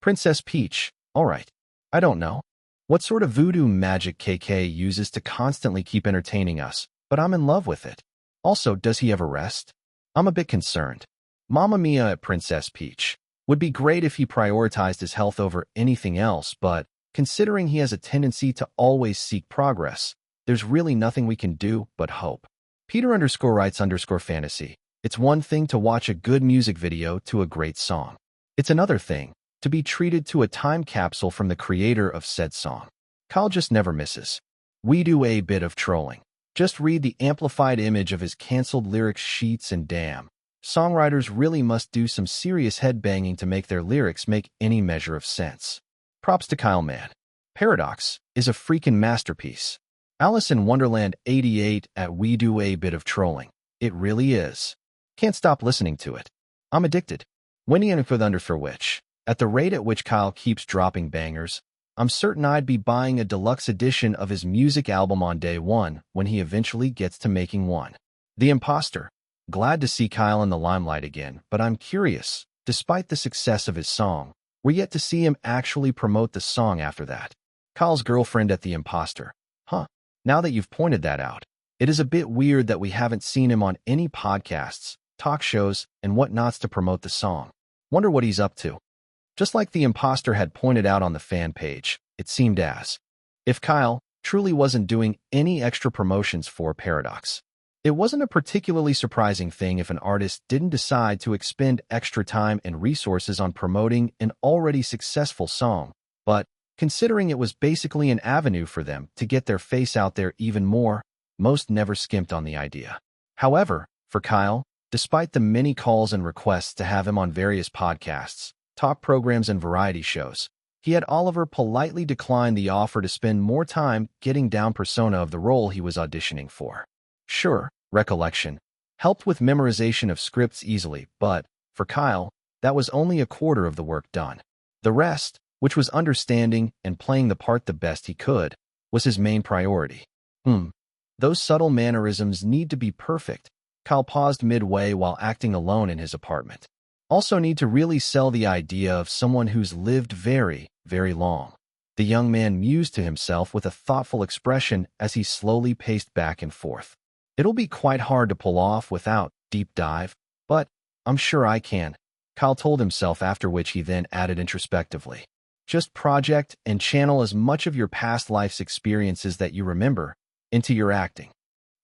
A: Princess Peach, alright, I don't know what sort of voodoo magic KK uses to constantly keep entertaining us, but I'm in love with it. Also, does he ever rest? I'm a bit concerned. Mamma Mia at Princess Peach. Would be great if he prioritized his health over anything else, but considering he has a tendency to always seek progress, there's really nothing we can do but hope. Peter_writes_fantasy. It's one thing to watch a good music video to a great song. It's another thing to be treated to a time capsule from the creator of said song. Kyle just never misses. We do a bit of trolling. Just read the amplified image of his canceled lyrics sheets and damn. Songwriters really must do some serious headbanging to make their lyrics make any measure of sense. Props to Kyle, man. Paradox is a freaking masterpiece. Alice in Wonderland 88 at We Do a Bit of Trolling. It really is. Can't stop listening to it. I'm addicted. Winnie and for which, at the rate at which Kyle keeps dropping bangers, I'm certain I'd be buying a deluxe edition of his music album on day one when he eventually gets to making one. The Imposter. Glad to see Kyle in the limelight again, but I'm curious, despite the success of his song, we're yet to see him actually promote the song after that. Kyle's girlfriend at The Imposter. Huh. Now that you've pointed that out, it is a bit weird that we haven't seen him on any podcasts, talk shows, and whatnots to promote the song. Wonder what he's up to. Just like The Imposter had pointed out on the fan page, it seemed as if Kyle truly wasn't doing any extra promotions for Paradox. It wasn't a particularly surprising thing if an artist didn't decide to expend extra time and resources on promoting an already successful song, but considering it was basically an avenue for them to get their face out there even more, most never skimped on the idea. However, for Kyle, despite the many calls and requests to have him on various podcasts, talk programs, and variety shows, he had Oliver politely decline the offer to spend more time getting down persona of the role he was auditioning for. Sure, recollection helped with memorization of scripts easily, but, for Kyle, that was only a quarter of the work done. The rest, which was understanding and playing the part the best he could, was his main priority. Those subtle mannerisms need to be perfect. Kyle paused midway while acting alone in his apartment. Also need to really sell the idea of someone who's lived very, very long. The young man mused to himself with a thoughtful expression as he slowly paced back and forth. It'll be quite hard to pull off without deep dive, but I'm sure I can, Kyle told himself, after which he then added introspectively. Just project and channel as much of your past life's experiences that you remember into your acting.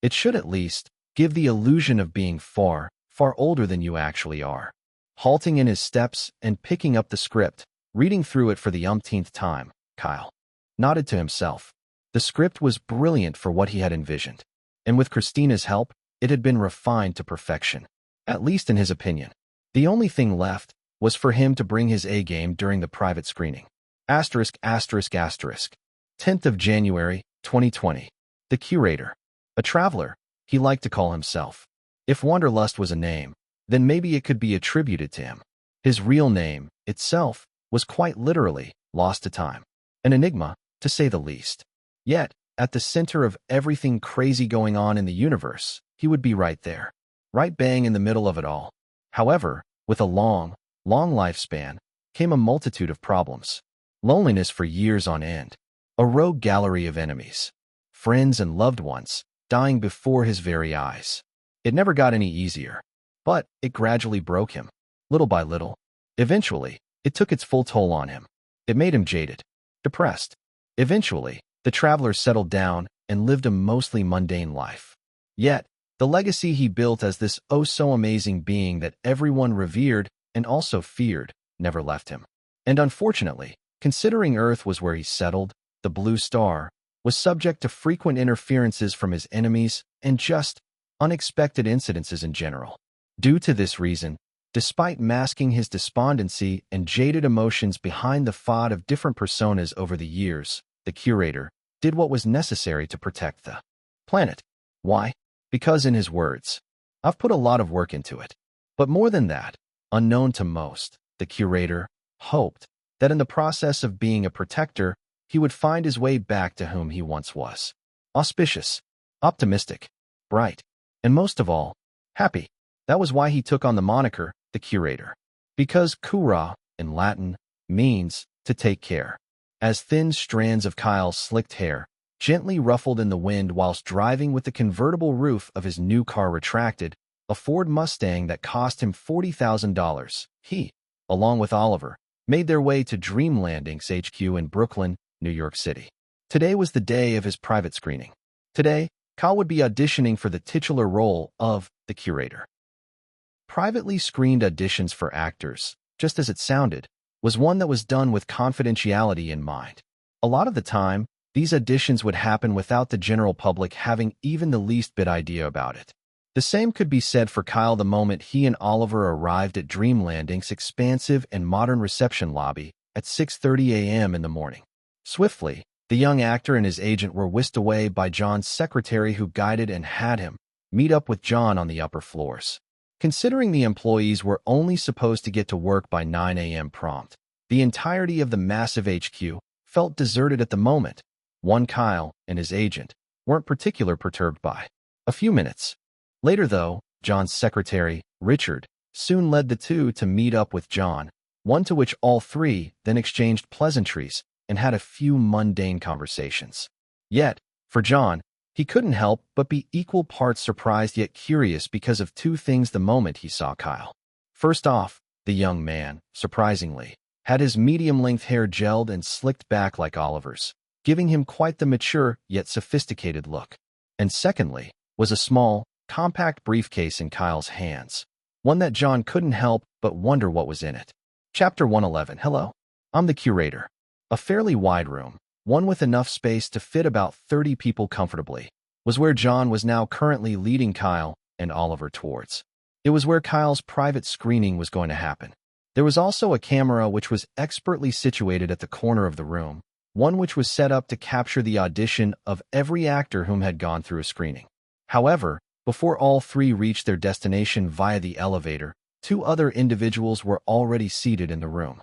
A: It should at least give the illusion of being far, far older than you actually are. Halting in his steps and picking up the script, reading through it for the umpteenth time, Kyle nodded to himself. The script was brilliant for what he had envisioned, and with Christina's help, it had been refined to perfection, at least in his opinion. The only thing left was for him to bring his A game during the private screening. *****. 10th of January, 2020. The Curator. A traveler, he liked to call himself. If Wanderlust was a name, then maybe it could be attributed to him. His real name, itself, was quite literally lost to time. An enigma, to say the least. Yet, at the center of everything crazy going on in the universe, he would be right there. Right bang in the middle of it all. However, with a long, long lifespan, came a multitude of problems. Loneliness for years on end. A rogue gallery of enemies. Friends and loved ones, dying before his very eyes. It never got any easier. But it gradually broke him, little by little. Eventually, it took its full toll on him. It made him jaded, depressed. Eventually, the traveler settled down and lived a mostly mundane life. Yet, the legacy he built as this oh-so-amazing being that everyone revered and also feared never left him. And unfortunately, considering Earth was where he settled, the blue star was subject to frequent interferences from his enemies and just unexpected incidences in general. Due to this reason, despite masking his despondency and jaded emotions behind the facade of different personas over the years, the Curator did what was necessary to protect the planet. Why? Because, in his words, I've put a lot of work into it. But more than that, unknown to most, the Curator hoped that in the process of being a protector, he would find his way back to whom he once was. Auspicious, optimistic, bright, and most of all, happy. That was why he took on the moniker, the Curator. Because cura, in Latin, means to take care. As thin strands of Kyle's slicked hair gently ruffled in the wind whilst driving with the convertible roof of his new car retracted, a Ford Mustang that cost him $40,000. He, along with Oliver, made their way to Dream Landings HQ in Brooklyn, New York City. Today was the day of his private screening. Today, Kyle would be auditioning for the titular role of the curator. Privately screened auditions for actors, just as it sounded, was one that was done with confidentiality in mind. A lot of the time, these auditions would happen without the general public having even the least bit idea about it. The same could be said for Kyle the moment he and Oliver arrived at Dream Landing's expansive and modern reception lobby at 6:30 a.m. in the morning. Swiftly, the young actor and his agent were whisked away by John's secretary, who guided and had him meet up with John on the upper floors. Considering the employees were only supposed to get to work by 9 a.m. prompt, the entirety of the massive HQ felt deserted at the moment. One Kyle and his agent weren't particularly perturbed by. A few minutes later, though, John's secretary, Richard, soon led the two to meet up with John, one to which all three then exchanged pleasantries and had a few mundane conversations. Yet, for John, he couldn't help but be equal parts surprised yet curious because of two things the moment he saw Kyle. First off, the young man, surprisingly, had his medium-length hair gelled and slicked back like Oliver's, giving him quite the mature yet sophisticated look. And secondly, was a small, compact briefcase in Kyle's hands, one that John couldn't help but wonder what was in it. Chapter 111. Hello, I'm the curator. A fairly wide room, one with enough space to fit about 30 people comfortably, was where John was now currently leading Kyle and Oliver towards. It was where Kyle's private screening was going to happen. There was also a camera which was expertly situated at the corner of the room, one which was set up to capture the audition of every actor whom had gone through a screening. However, before all three reached their destination via the elevator, two other individuals were already seated in the room.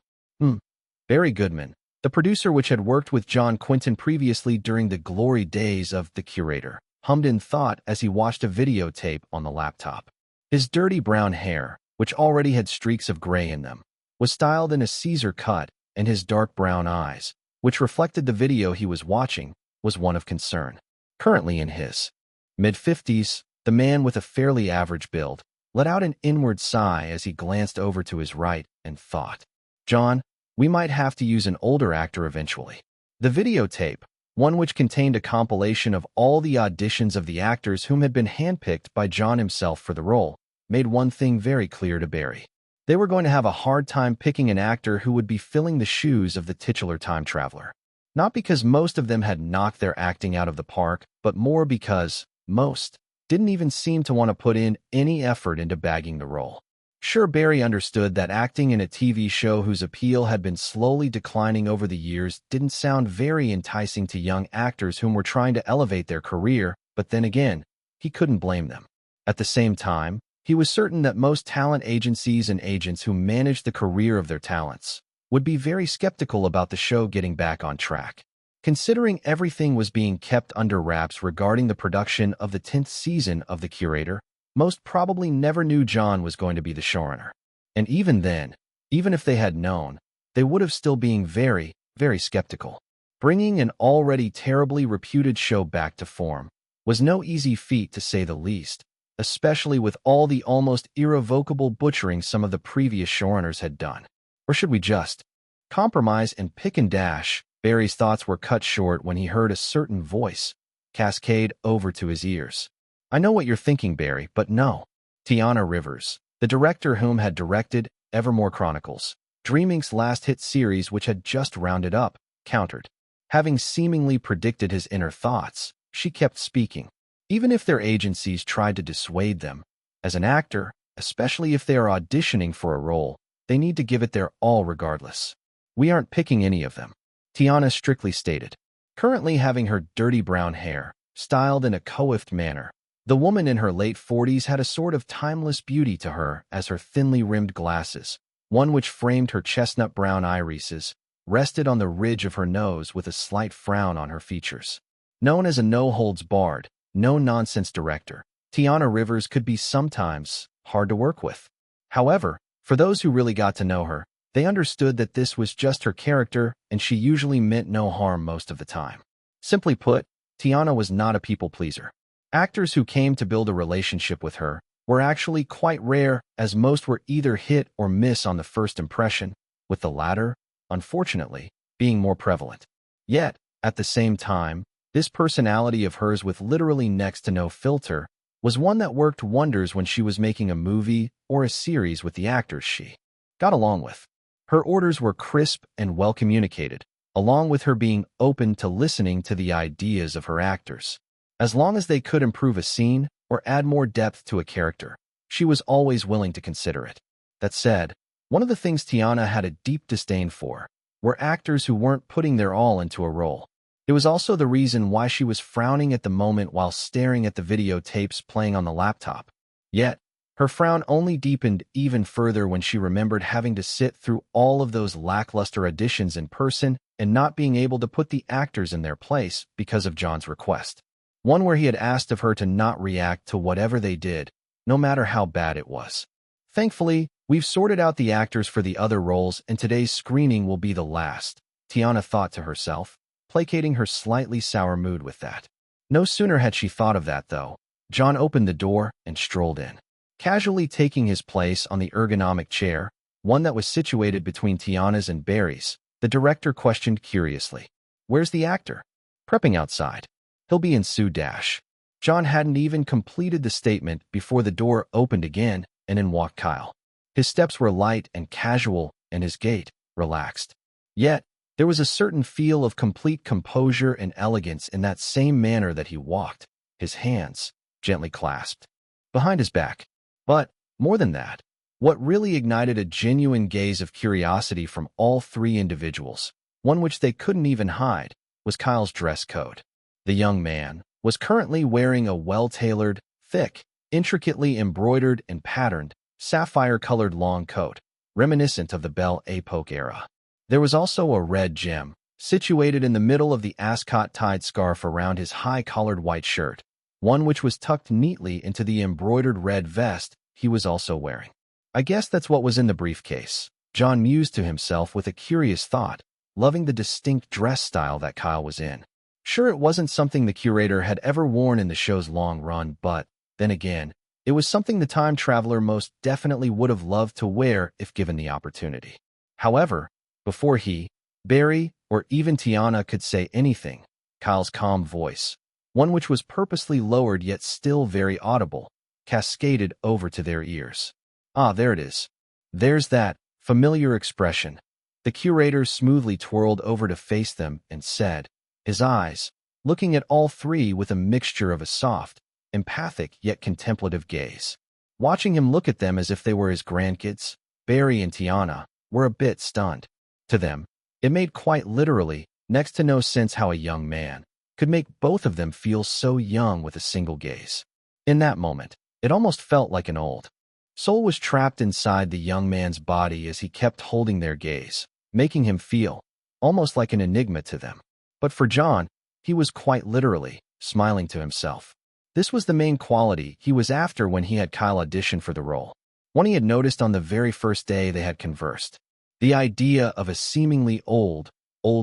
A: Barry Goodman, the producer which had worked with John Quinton previously during the glory days of The Curator, hummed in thought as he watched a videotape on the laptop. His dirty brown hair, which already had streaks of gray in them, was styled in a Caesar cut, and his dark brown eyes, which reflected the video he was watching, was one of concern. Currently in his mid-50s, the man with a fairly average build let out an inward sigh as he glanced over to his right and thought, "John, we might have to use an older actor eventually." The videotape, one which contained a compilation of all the auditions of the actors whom had been handpicked by John himself for the role, made one thing very clear to Barry. They were going to have a hard time picking an actor who would be filling the shoes of the titular time traveler. Not because most of them had knocked their acting out of the park, but more because most didn't even seem to want to put in any effort into bagging the role. Sure, Barry understood that acting in a TV show whose appeal had been slowly declining over the years didn't sound very enticing to young actors whom were trying to elevate their career, but then again, he couldn't blame them. At the same time, he was certain that most talent agencies and agents who managed the career of their talents would be very skeptical about the show getting back on track. Considering everything was being kept under wraps regarding the production of the 10th season of The Curator, most probably never knew John was going to be the showrunner. And even then, even if they had known, they would have still been very, very skeptical. Bringing an already terribly reputed show back to form was no easy feat, to say the least, especially with all the almost irrevocable butchering some of the previous showrunners had done. Or should we just compromise and pick and dash? Barry's thoughts were cut short when he heard a certain voice cascade over to his ears. "I know what you're thinking, Barry, but no." Tiana Rivers, the director whom had directed Evermore Chronicles, Dreaming's last hit series which had just rounded up, countered. Having seemingly predicted his inner thoughts, she kept speaking. Even if their agencies tried to dissuade them, as an actor, especially if they are auditioning for a role, they need to give it their all regardless. "We aren't picking any of them," Tiana strictly stated. Currently having her dirty brown hair styled in a coiffed manner, the woman in her late 40s had a sort of timeless beauty to her as her thinly rimmed glasses, one which framed her chestnut brown irises, rested on the ridge of her nose with a slight frown on her features. Known as a no-holds-barred, no-nonsense director, Tiana Rivers could be sometimes hard to work with. However, for those who really got to know her, they understood that this was just her character, and she usually meant no harm most of the time. Simply put, Tiana was not a people pleaser. Actors who came to build a relationship with her were actually quite rare, as most were either hit or miss on the first impression, with the latter, unfortunately, being more prevalent. Yet, at the same time, this personality of hers with literally next to no filter was one that worked wonders when she was making a movie or a series with the actors she got along with. Her orders were crisp and well communicated, along with her being open to listening to the ideas of her actors. As long as they could improve a scene or add more depth to a character, she was always willing to consider it. That said, one of the things Tiana had a deep disdain for were actors who weren't putting their all into a role. It was also the reason why she was frowning at the moment while staring at the videotapes playing on the laptop. Yet, her frown only deepened even further when she remembered having to sit through all of those lackluster auditions in person and not being able to put the actors in their place because of John's request. One where he had asked of her to not react to whatever they did, no matter how bad it was. Thankfully, we've sorted out the actors for the other roles and today's screening will be the last, Tiana thought to herself, placating her slightly sour mood with that. No sooner had she thought of that, though, John opened the door and strolled in. Casually taking his place on the ergonomic chair, one that was situated between Tiana's and Barry's, the director questioned curiously, "Where's the actor?" "Prepping outside. He'll be in Sue Dash." John hadn't even completed the statement before the door opened again and in walked Kyle. His steps were light and casual and his gait relaxed. Yet, there was a certain feel of complete composure and elegance in that same manner that he walked, his hands gently clasped behind his back. But, more than that, what really ignited a genuine gaze of curiosity from all three individuals, one which they couldn't even hide, was Kyle's dress code. The young man was currently wearing a well-tailored, thick, intricately embroidered and patterned, sapphire-colored long coat, reminiscent of the Belle Epoque era. There was also a red gem, situated in the middle of the ascot-tied scarf around his high-collared white shirt, one which was tucked neatly into the embroidered red vest he was also wearing. "I guess that's what was in the briefcase," John mused to himself with a curious thought, loving the distinct dress style that Kyle was in. Sure, it wasn't something the curator had ever worn in the show's long run, but, then again, it was something the time traveler most definitely would have loved to wear if given the opportunity. However, before he, Barry, or even Tiana could say anything, Kyle's calm voice, one which was purposely lowered yet still very audible, cascaded over to their ears. "Ah, there it is. There's that familiar expression." The curator smoothly twirled over to face them and said, his eyes looking at all three with a mixture of a soft, empathic yet contemplative gaze. Watching him look at them as if they were his grandkids, Barry and Tiana were a bit stunned. To them, it made quite literally next to no sense how a young man could make both of them feel so young with a single gaze. In that moment, it almost felt like an old soul was trapped inside the young man's body as he kept holding their gaze, making him feel almost like an enigma to them. But for John, he was quite literally smiling to himself. This was the main quality he was after when he had Kyle audition for the role, one he had noticed on the very first day they had conversed. The idea of a seemingly old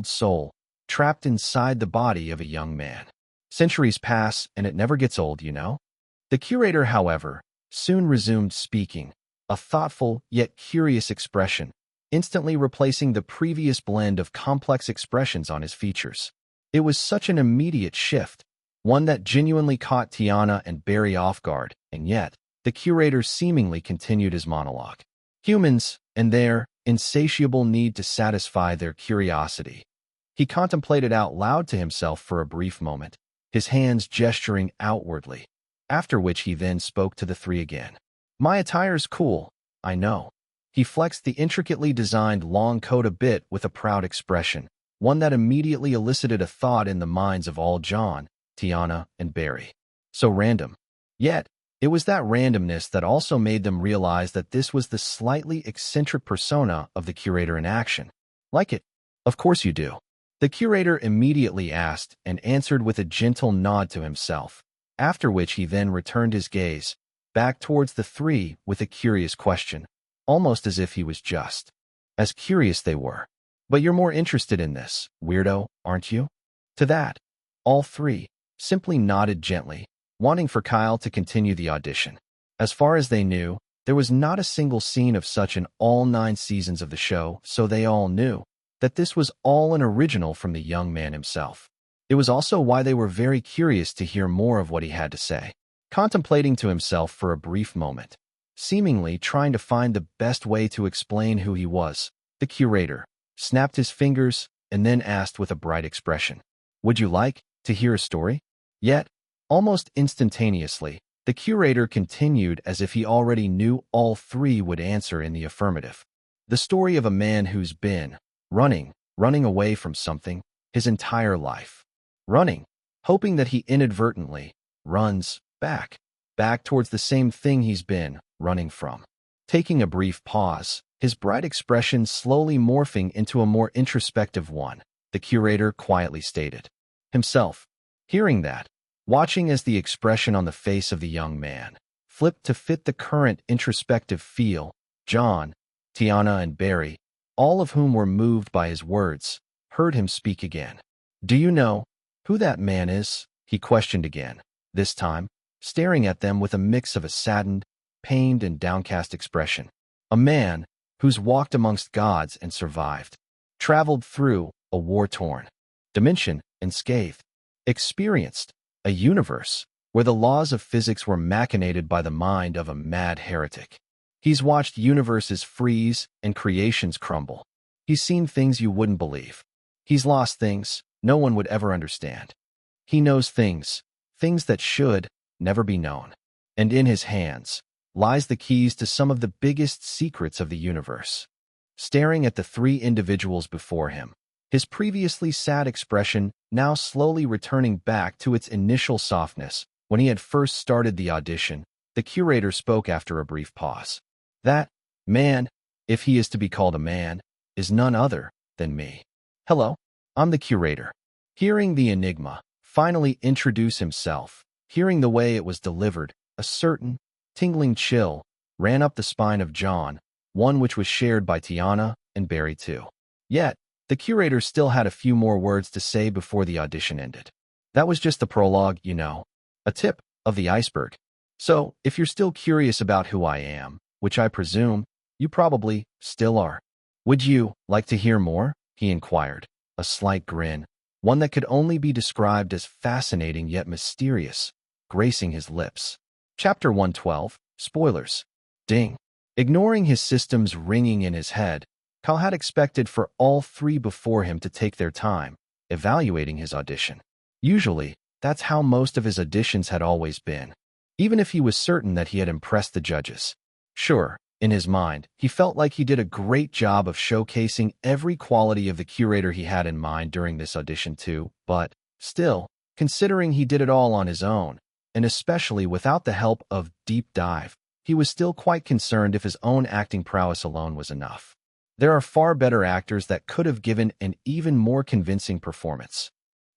A: soul trapped inside the body of a young man. Centuries pass and it never gets old, you know? The curator, however, soon resumed speaking, a thoughtful yet curious expression, instantly replacing the previous blend of complex expressions on his features. It was such an immediate shift, one that genuinely caught Tiana and Barry off guard, and yet, the curator seemingly continued his monologue. Humans, and their insatiable need to satisfy their curiosity. He contemplated out loud to himself for a brief moment, his hands gesturing outwardly, after which he then spoke to the three again. "My attire's cool, I know." He flexed the intricately designed long coat a bit with a proud expression, one that immediately elicited a thought in the minds of all John, Tiana, and Barry. So random. Yet, it was that randomness that also made them realize that this was the slightly eccentric persona of the curator in action. "Like it? Of course you do." The curator immediately asked and answered with a gentle nod to himself, after which he then returned his gaze back towards the three with a curious question, almost as if he was just as curious they were. "But you're more interested in this, weirdo, aren't you?" To that, all three simply nodded gently, wanting for Kyle to continue the audition. As far as they knew, there was not a single scene of such in all 9 seasons of the show, so they all knew that this was all an original from the young man himself. It was also why they were very curious to hear more of what he had to say. Contemplating to himself for a brief moment, seemingly trying to find the best way to explain who he was, the curator snapped his fingers and then asked with a bright expression, "Would you like to hear a story?" Yet, almost instantaneously, the curator continued as if he already knew all 3 would answer in the affirmative. The story of a man who's been running away from something his entire life. Running, hoping that he inadvertently runs back towards the same thing he's been running from. Taking a brief pause, his bright expression slowly morphing into a more introspective one, the curator quietly stated. Himself, hearing that, watching as the expression on the face of the young man flipped to fit the current introspective feel, John, Tiana, and Barry, all of whom were moved by his words, heard him speak again. "Do you know who that man is?" he questioned again, this time staring at them with a mix of a saddened, pained, and downcast expression. "A man who's walked amongst gods and survived, traveled through a war-torn dimension unscathed, experienced a universe where the laws of physics were machinated by the mind of a mad heretic. He's watched universes freeze and creations crumble. He's seen things you wouldn't believe. He's lost things no one would ever understand. He knows things that should never be known. And in his hands lies the keys to some of the biggest secrets of the universe." Staring at the 3 individuals before him, his previously sad expression now slowly returning back to its initial softness when he had first started the audition, the curator spoke after a brief pause. "That man, if he is to be called a man, is none other than me. Hello, I'm the curator." Hearing the enigma finally introduce himself, hearing the way it was delivered, a certain tingling chill ran up the spine of John, one which was shared by Tiana and Barry too. Yet, the curator still had a few more words to say before the audition ended. "That was just the prologue, you know. A tip of the iceberg. So, if you're still curious about who I am, which I presume you probably still are, would you like to hear more?" he inquired, a slight grin, one that could only be described as fascinating yet mysterious, gracing his lips. Chapter 112, Spoilers. Ding. Ignoring his systems ringing in his head, Kyle had expected for all 3 before him to take their time, evaluating his audition. Usually, that's how most of his auditions had always been, even if he was certain that he had impressed the judges. Sure, in his mind, he felt like he did a great job of showcasing every quality of the curator he had in mind during this audition too, but still, considering he did it all on his own, and especially without the help of Deep Dive, he was still quite concerned if his own acting prowess alone was enough. There are far better actors that could have given an even more convincing performance.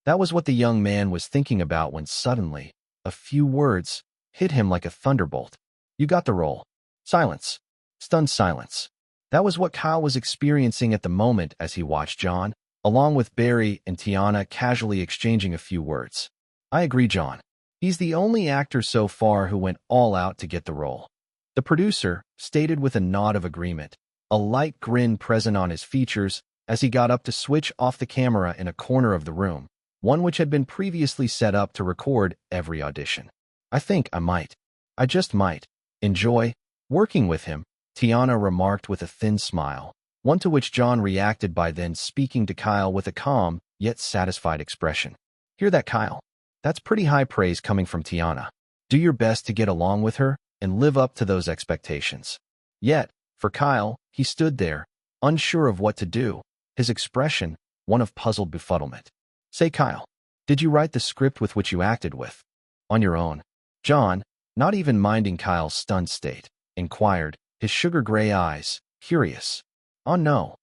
A: That was what the young man was thinking about when suddenly, a few words hit him like a thunderbolt. "You got the role." Silence. Stunned silence. That was what Kyle was experiencing at the moment as he watched John, along with Barry and Tiana casually exchanging a few words. "I agree, John. He's the only actor so far who went all out to get the role," the producer stated with a nod of agreement, a light grin present on his features as he got up to switch off the camera in a corner of the room, one which had been previously set up to record every audition. "I think I just might enjoy working with him," Tiana remarked with a thin smile, one to which John reacted by then speaking to Kyle with a calm yet satisfied expression. "Hear that, Kyle? That's pretty high praise coming from Tiana. Do your best to get along with her and live up to those expectations." Yet, for Kyle, he stood there, unsure of what to do, his expression one of puzzled befuddlement. "Say, Kyle, did you write the script with which you acted with? On your own?" John, not even minding Kyle's stunned state, inquired, his sugar-gray eyes curious. "Oh no."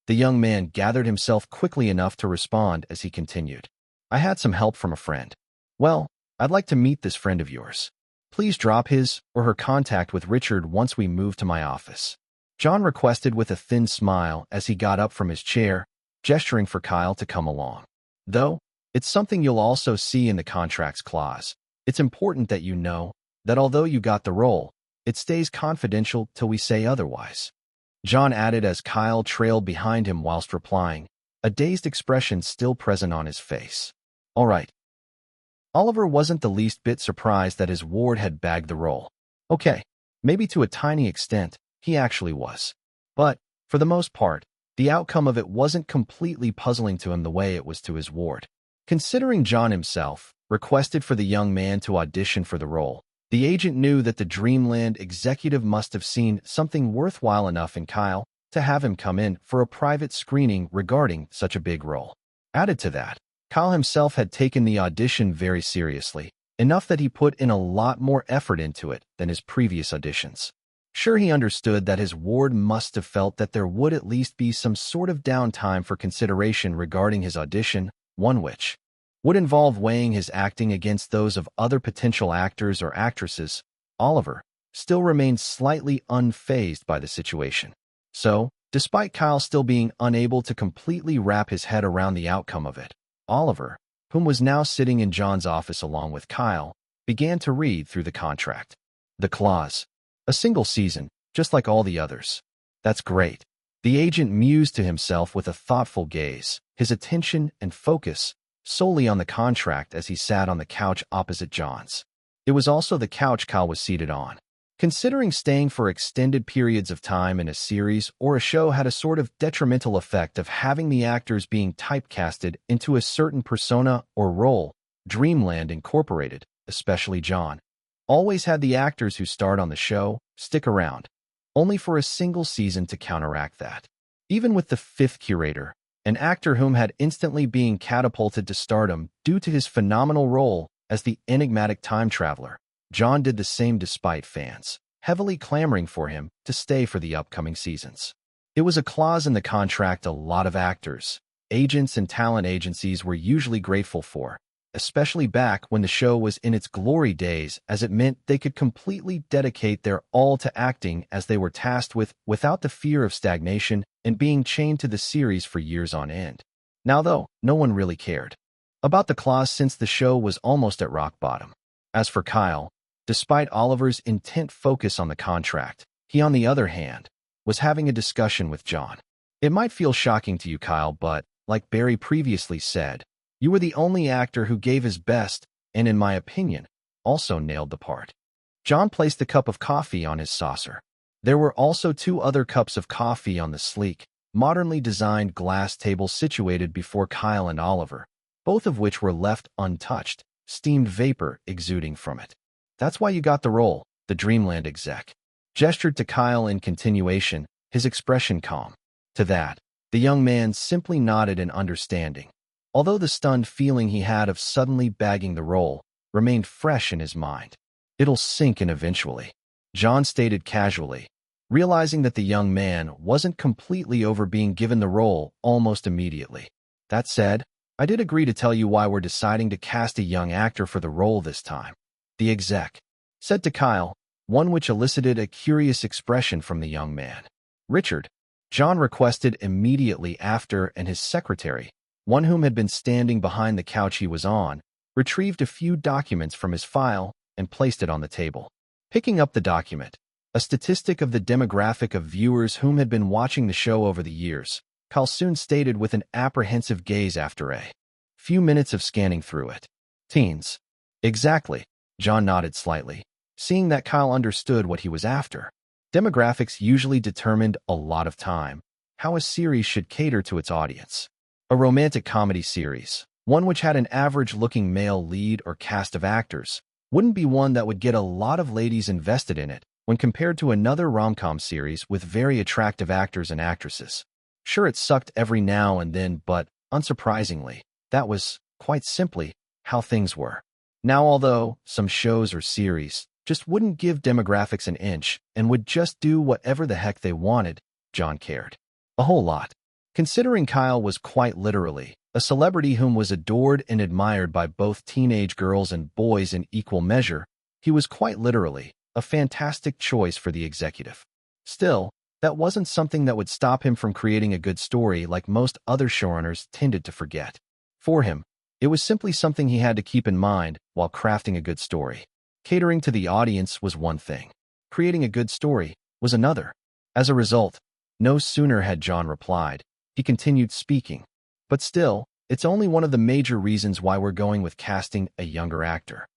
A: The young man gathered himself quickly enough to respond as he continued. "I had some help from a friend. Well, I'd like to meet this friend of yours. Please drop his or her contact with Richard once we move to my office," John requested with a thin smile as he got up from his chair, gesturing for Kyle to come along. "Though, it's something you'll also see in the contract's clause. It's important that you know that although you got the role, It stays confidential till we say otherwise. John added as Kyle trailed behind him whilst replying, a dazed expression still present on his face. All right. Oliver wasn't the least bit surprised that his ward had bagged the role. Okay, maybe to a tiny extent, he actually was. But, for the most part, the outcome of it wasn't completely puzzling to him the way it was to his ward. Considering John himself requested for the young man to audition for the role, the agent knew that the Dreamland executive must have seen something worthwhile enough in Kyle to have him come in for a private screening regarding such a big role. Added to that, Kyle himself had taken the audition very seriously, enough that he put in a lot more effort into it than his previous auditions. Sure, he understood that his ward must have felt that there would at least be some sort of downtime for consideration regarding his audition, one which would involve weighing his acting against those of other potential actors or actresses. Oliver still remained slightly unfazed by the situation. So, despite Kyle still being unable to completely wrap his head around the outcome of it, Oliver, whom was now sitting in John's office along with Kyle, began to read through the contract. The clause. A single season, just like all the others. That's great. The agent mused to himself with a thoughtful gaze, his attention and focus solely on the contract as he sat on the couch opposite John's. It was also the couch Kyle was seated on. Considering staying for extended periods of time in a series or a show had a sort of detrimental effect of having the actors being typecasted into a certain persona or role, Dreamland Incorporated, especially John, always had the actors who starred on the show stick around, only for a single season to counteract that. Even with the fifth curator, an actor whom had instantly been catapulted to stardom due to his phenomenal role as the enigmatic time traveler, John did the same despite fans heavily clamoring for him to stay for the upcoming seasons. It was a clause in the contract a lot of actors, agents, and talent agencies were usually grateful for, especially back when the show was in its glory days, as it meant they could completely dedicate their all to acting as they were tasked with without the fear of stagnation and being chained to the series for years on end. Now, though, no one really cared about the clause since the show was almost at rock bottom. As for Kyle, despite Oliver's intent focus on the contract, he, on the other hand, was having a discussion with John. It might feel shocking to you, Kyle, but, like Barry previously said, you were the only actor who gave his best and, in my opinion, also nailed the part. John placed the cup of coffee on his saucer. There were also 2 other cups of coffee on the sleek, modernly designed glass table situated before Kyle and Oliver, both of which were left untouched, steamed vapor exuding from it. That's why you got the role, the Dreamland exec gestured to Kyle in continuation, his expression calm. To that, the young man simply nodded in understanding, although the stunned feeling he had of suddenly bagging the role remained fresh in his mind. It'll sink in eventually, John stated casually, realizing that the young man wasn't completely over being given the role almost immediately. That said, I did agree to tell you why we're deciding to cast a young actor for the role this time, the exec said to Kyle, one which elicited a curious expression from the young man. Richard, John requested immediately after, and his secretary, one whom had been standing behind the couch he was on, retrieved a few documents from his file and placed it on the table. Picking up the document, a statistic of the demographic of viewers whom had been watching the show over the years, Kyle soon stated with an apprehensive gaze after a few minutes of scanning through it. Teens. Exactly, John nodded slightly, seeing that Kyle understood what he was after. Demographics usually determined a lot of time how a series should cater to its audience. A romantic comedy series, one which had an average-looking male lead or cast of actors, wouldn't be one that would get a lot of ladies invested in it when compared to another rom-com series with very attractive actors and actresses. Sure, it sucked every now and then, but, unsurprisingly, that was, quite simply, how things were. Now, although some shows or series just wouldn't give demographics an inch and would just do whatever the heck they wanted, John cared a whole lot. Considering Kyle was quite literally a celebrity whom was adored and admired by both teenage girls and boys in equal measure, he was quite literally a fantastic choice for the executive. Still, that wasn't something that would stop him from creating a good story like most other showrunners tended to forget. For him, it was simply something he had to keep in mind while crafting a good story. Catering to the audience was one thing, Creating a good story was another. As a result, no sooner had John replied, he continued speaking. But still, it's only one of the major reasons why we're going with casting a younger actor.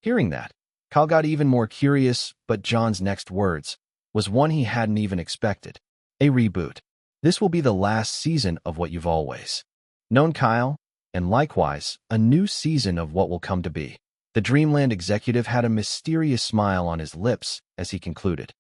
A: Hearing that, Kyle got even more curious, but John's next words was one he hadn't even expected. A reboot. This will be the last season of what you've always known, Kyle, and likewise, a new season of what will come to be. The Dreamland executive had a mysterious smile on his lips as he concluded.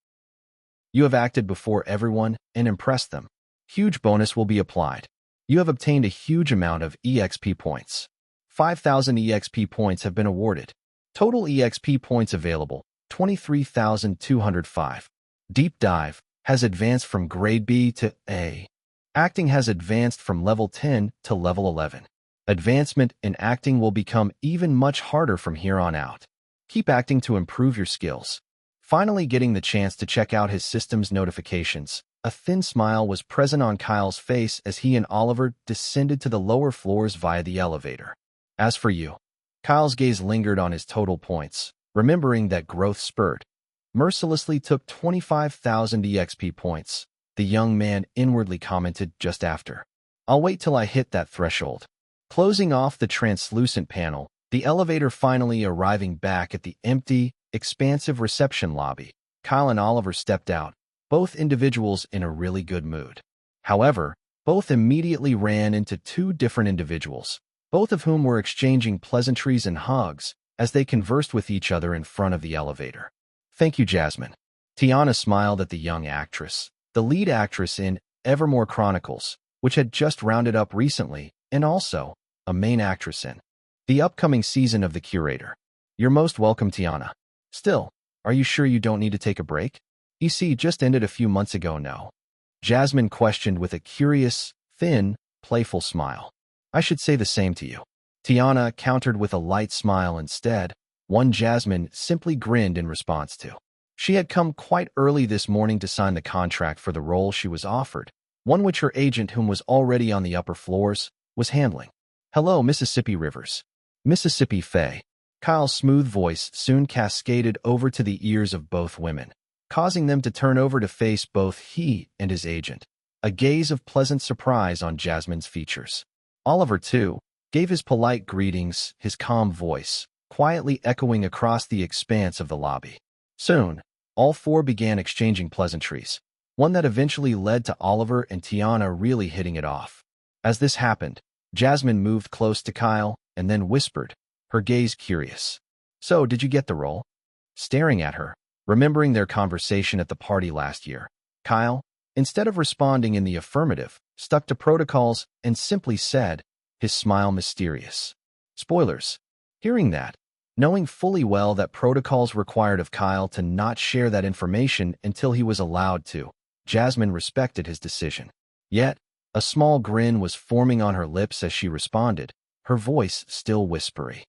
A: You have acted before everyone and impressed them. Huge bonus will be applied. You have obtained a huge amount of EXP points. 5,000 EXP points have been awarded. Total EXP points available, 23,205. Deep Dive has advanced from grade B to A. Acting has advanced from level 10 to level 11. Advancement in acting will become even much harder from here on out. Keep acting to improve your skills. Finally getting the chance to check out his system's notifications. A thin smile was present on Kyle's face as he and Oliver descended to the lower floors via the elevator. As for you, Kyle's gaze lingered on his total points, remembering that growth spurt mercilessly took 25,000 EXP points. The young man inwardly commented just after. I'll wait till I hit that threshold. Closing off the translucent panel, the elevator finally arriving back at the empty, expansive reception lobby. Kyle and Oliver stepped out, both individuals in a really good mood. However, both immediately ran into two different individuals, both of whom were exchanging pleasantries and hugs as they conversed with each other in front of the elevator. Thank you, Jasmine. Tiana smiled at the young actress, the lead actress in Evermore Chronicles, which had just rounded up recently, and also a main actress in the upcoming season of The Curator. You're most welcome, Tiana. Still, are you sure you don't need to take a break? EC just ended a few months ago, no? Jasmine questioned with a curious, thin, playful smile. I should say the same to you. Tiana countered with a light smile instead, one Jasmine simply grinned in response to. She had come quite early this morning to sign the contract for the role she was offered, one which her agent, whom was already on the upper floors, was handling. Hello, Mississippi Rivers. Mississippi Faye. Kyle's smooth voice soon cascaded over to the ears of both women, causing them to turn over to face both he and his agent. A gaze of pleasant surprise on Jasmine's features. Oliver, too, gave his polite greetings, his calm voice quietly echoing across the expanse of the lobby. Soon, all four began exchanging pleasantries, one that eventually led to Oliver and Tiana really hitting it off. As this happened, Jasmine moved close to Kyle and then whispered, her gaze curious. So, did you get the role? Staring at her, remembering their conversation at the party last year, Kyle, instead of responding in the affirmative, stuck to protocols and simply said, his smile mysterious. Spoilers. Hearing that, knowing fully well that protocols required of Kyle to not share that information until he was allowed to, Jasmine respected his decision. Yet, a small grin was forming on her lips as she responded, her voice still whispery.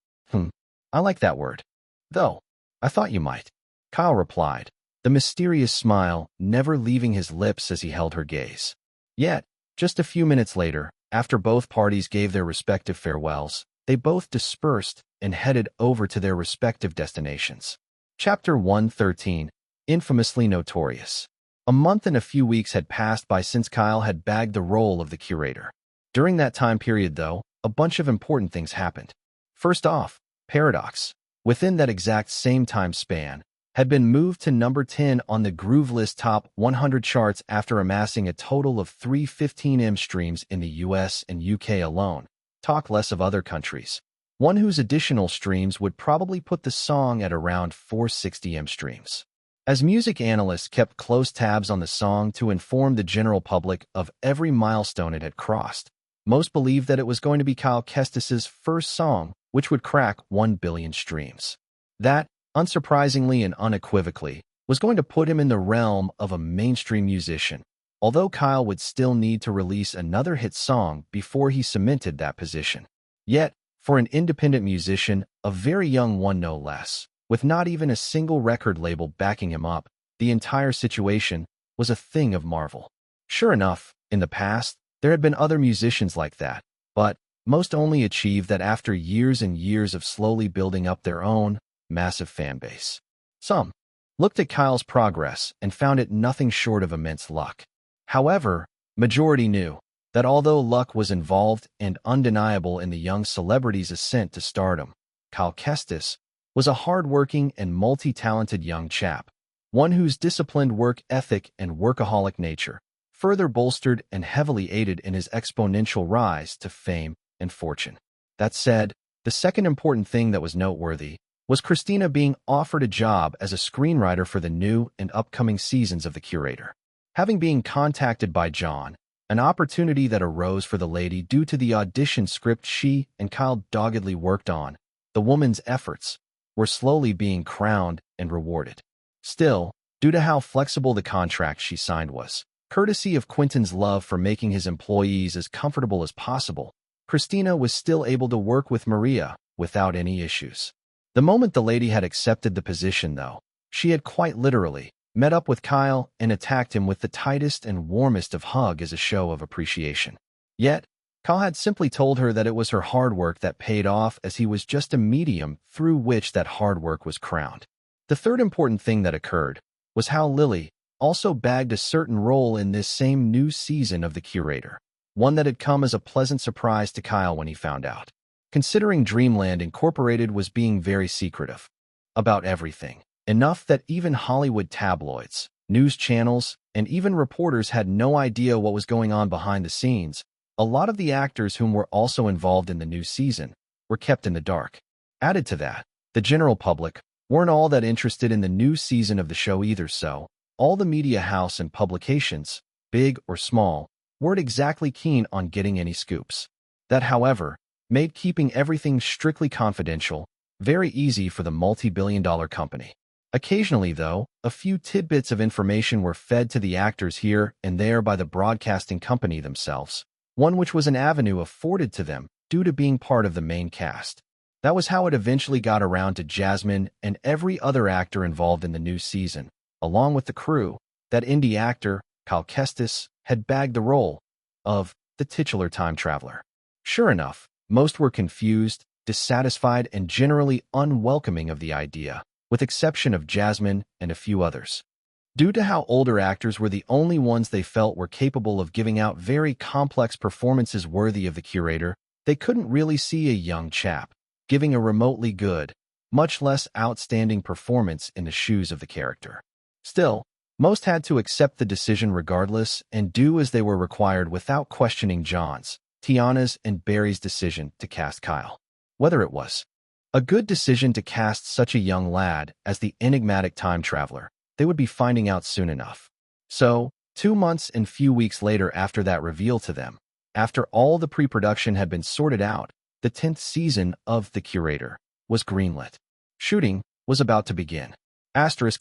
A: I like that word. Though, I thought you might. Kyle replied, the mysterious smile never leaving his lips as he held her gaze. Yet, just a few minutes later, after both parties gave their respective farewells, they both dispersed and headed over to their respective destinations. Chapter 113, Infamously Notorious. A month and a few weeks had passed by since Kyle had bagged the role of the curator. During that time period, though, a bunch of important things happened. First off, Paradox, within that exact same time span, had been moved to number 10 on the Groove List Top 100 charts after amassing a total of 315M streams in the US and UK alone. Talk less of other countries. One whose additional streams would probably put the song at around 460M streams. As music analysts kept close tabs on the song to inform the general public of every milestone it had crossed, most believed that it was going to be Kyle Kestis's first song, which would crack 1 billion streams. That, unsurprisingly and unequivocally, was going to put him in the realm of a mainstream musician, although Kyle would still need to release another hit song before he cemented that position. Yet, for an independent musician, a very young one no less, with not even a single record label backing him up, the entire situation was a thing of marvel. Sure enough, in the past, there had been other musicians like that, but most only achieved that after years and years of slowly building up their own massive fan base. Some looked at Kyle's progress and found it nothing short of immense luck. However, majority knew that although luck was involved and undeniable in the young celebrity's ascent to stardom, Kyle Kestis was a hard-working and multi-talented young chap, one whose disciplined work ethic and workaholic nature further bolstered and heavily aided in his exponential rise to fame and fortune. That said, the second important thing that was noteworthy was Christina being offered a job as a screenwriter for the new and upcoming seasons of The Curator. Having been contacted by John, an opportunity that arose for the lady due to the audition script she and Kyle doggedly worked on, the woman's efforts were slowly being crowned and rewarded. Still, due to how flexible the contract she signed was, courtesy of Quentin's love for making his employees as comfortable as possible, Christina was still able to work with Maria without any issues. The moment the lady had accepted the position, though, she had quite literally met up with Kyle and attacked him with the tightest and warmest of hugs as a show of appreciation. Yet, Kyle had simply told her that it was her hard work that paid off, as he was just a medium through which that hard work was crowned. The third important thing that occurred was how Lily also bagged a certain role in this same new season of The Curator, one that had come as a pleasant surprise to Kyle when he found out. Considering Dreamland Incorporated was being very secretive about everything, enough that even Hollywood tabloids, news channels, and even reporters had no idea what was going on behind the scenes, a lot of the actors whom were also involved in the new season were kept in the dark. Added to that, the general public weren't all that interested in the new season of the show either, so all the media house and publications, big or small, weren't exactly keen on getting any scoops. That, however, made keeping everything strictly confidential very easy for the multi-billion-dollar company. Occasionally, though, a few tidbits of information were fed to the actors here and there by the broadcasting company themselves, one which was an avenue afforded to them due to being part of the main cast. That was how it eventually got around to Jasmine and every other actor involved in the new season, along with the crew, that indie actor, Kyle Kestis, had bagged the role of the titular time traveler. Sure enough, most were confused, dissatisfied, and generally unwelcoming of the idea, with exception of Jasmine and a few others. Due to how older actors were the only ones they felt were capable of giving out very complex performances worthy of The Curator, they couldn't really see a young chap giving a remotely good, much less outstanding performance in the shoes of the character. Still, most had to accept the decision regardless and do as they were required without questioning John's, Tiana's, and Barry's decision to cast Kyle. Whether it was a good decision to cast such a young lad as the enigmatic time traveler, they would be finding out soon enough. So, 2 months and few weeks later after that reveal to them, after all the pre-production had been sorted out, the 10th season of The Curator was greenlit. Shooting was about to begin. April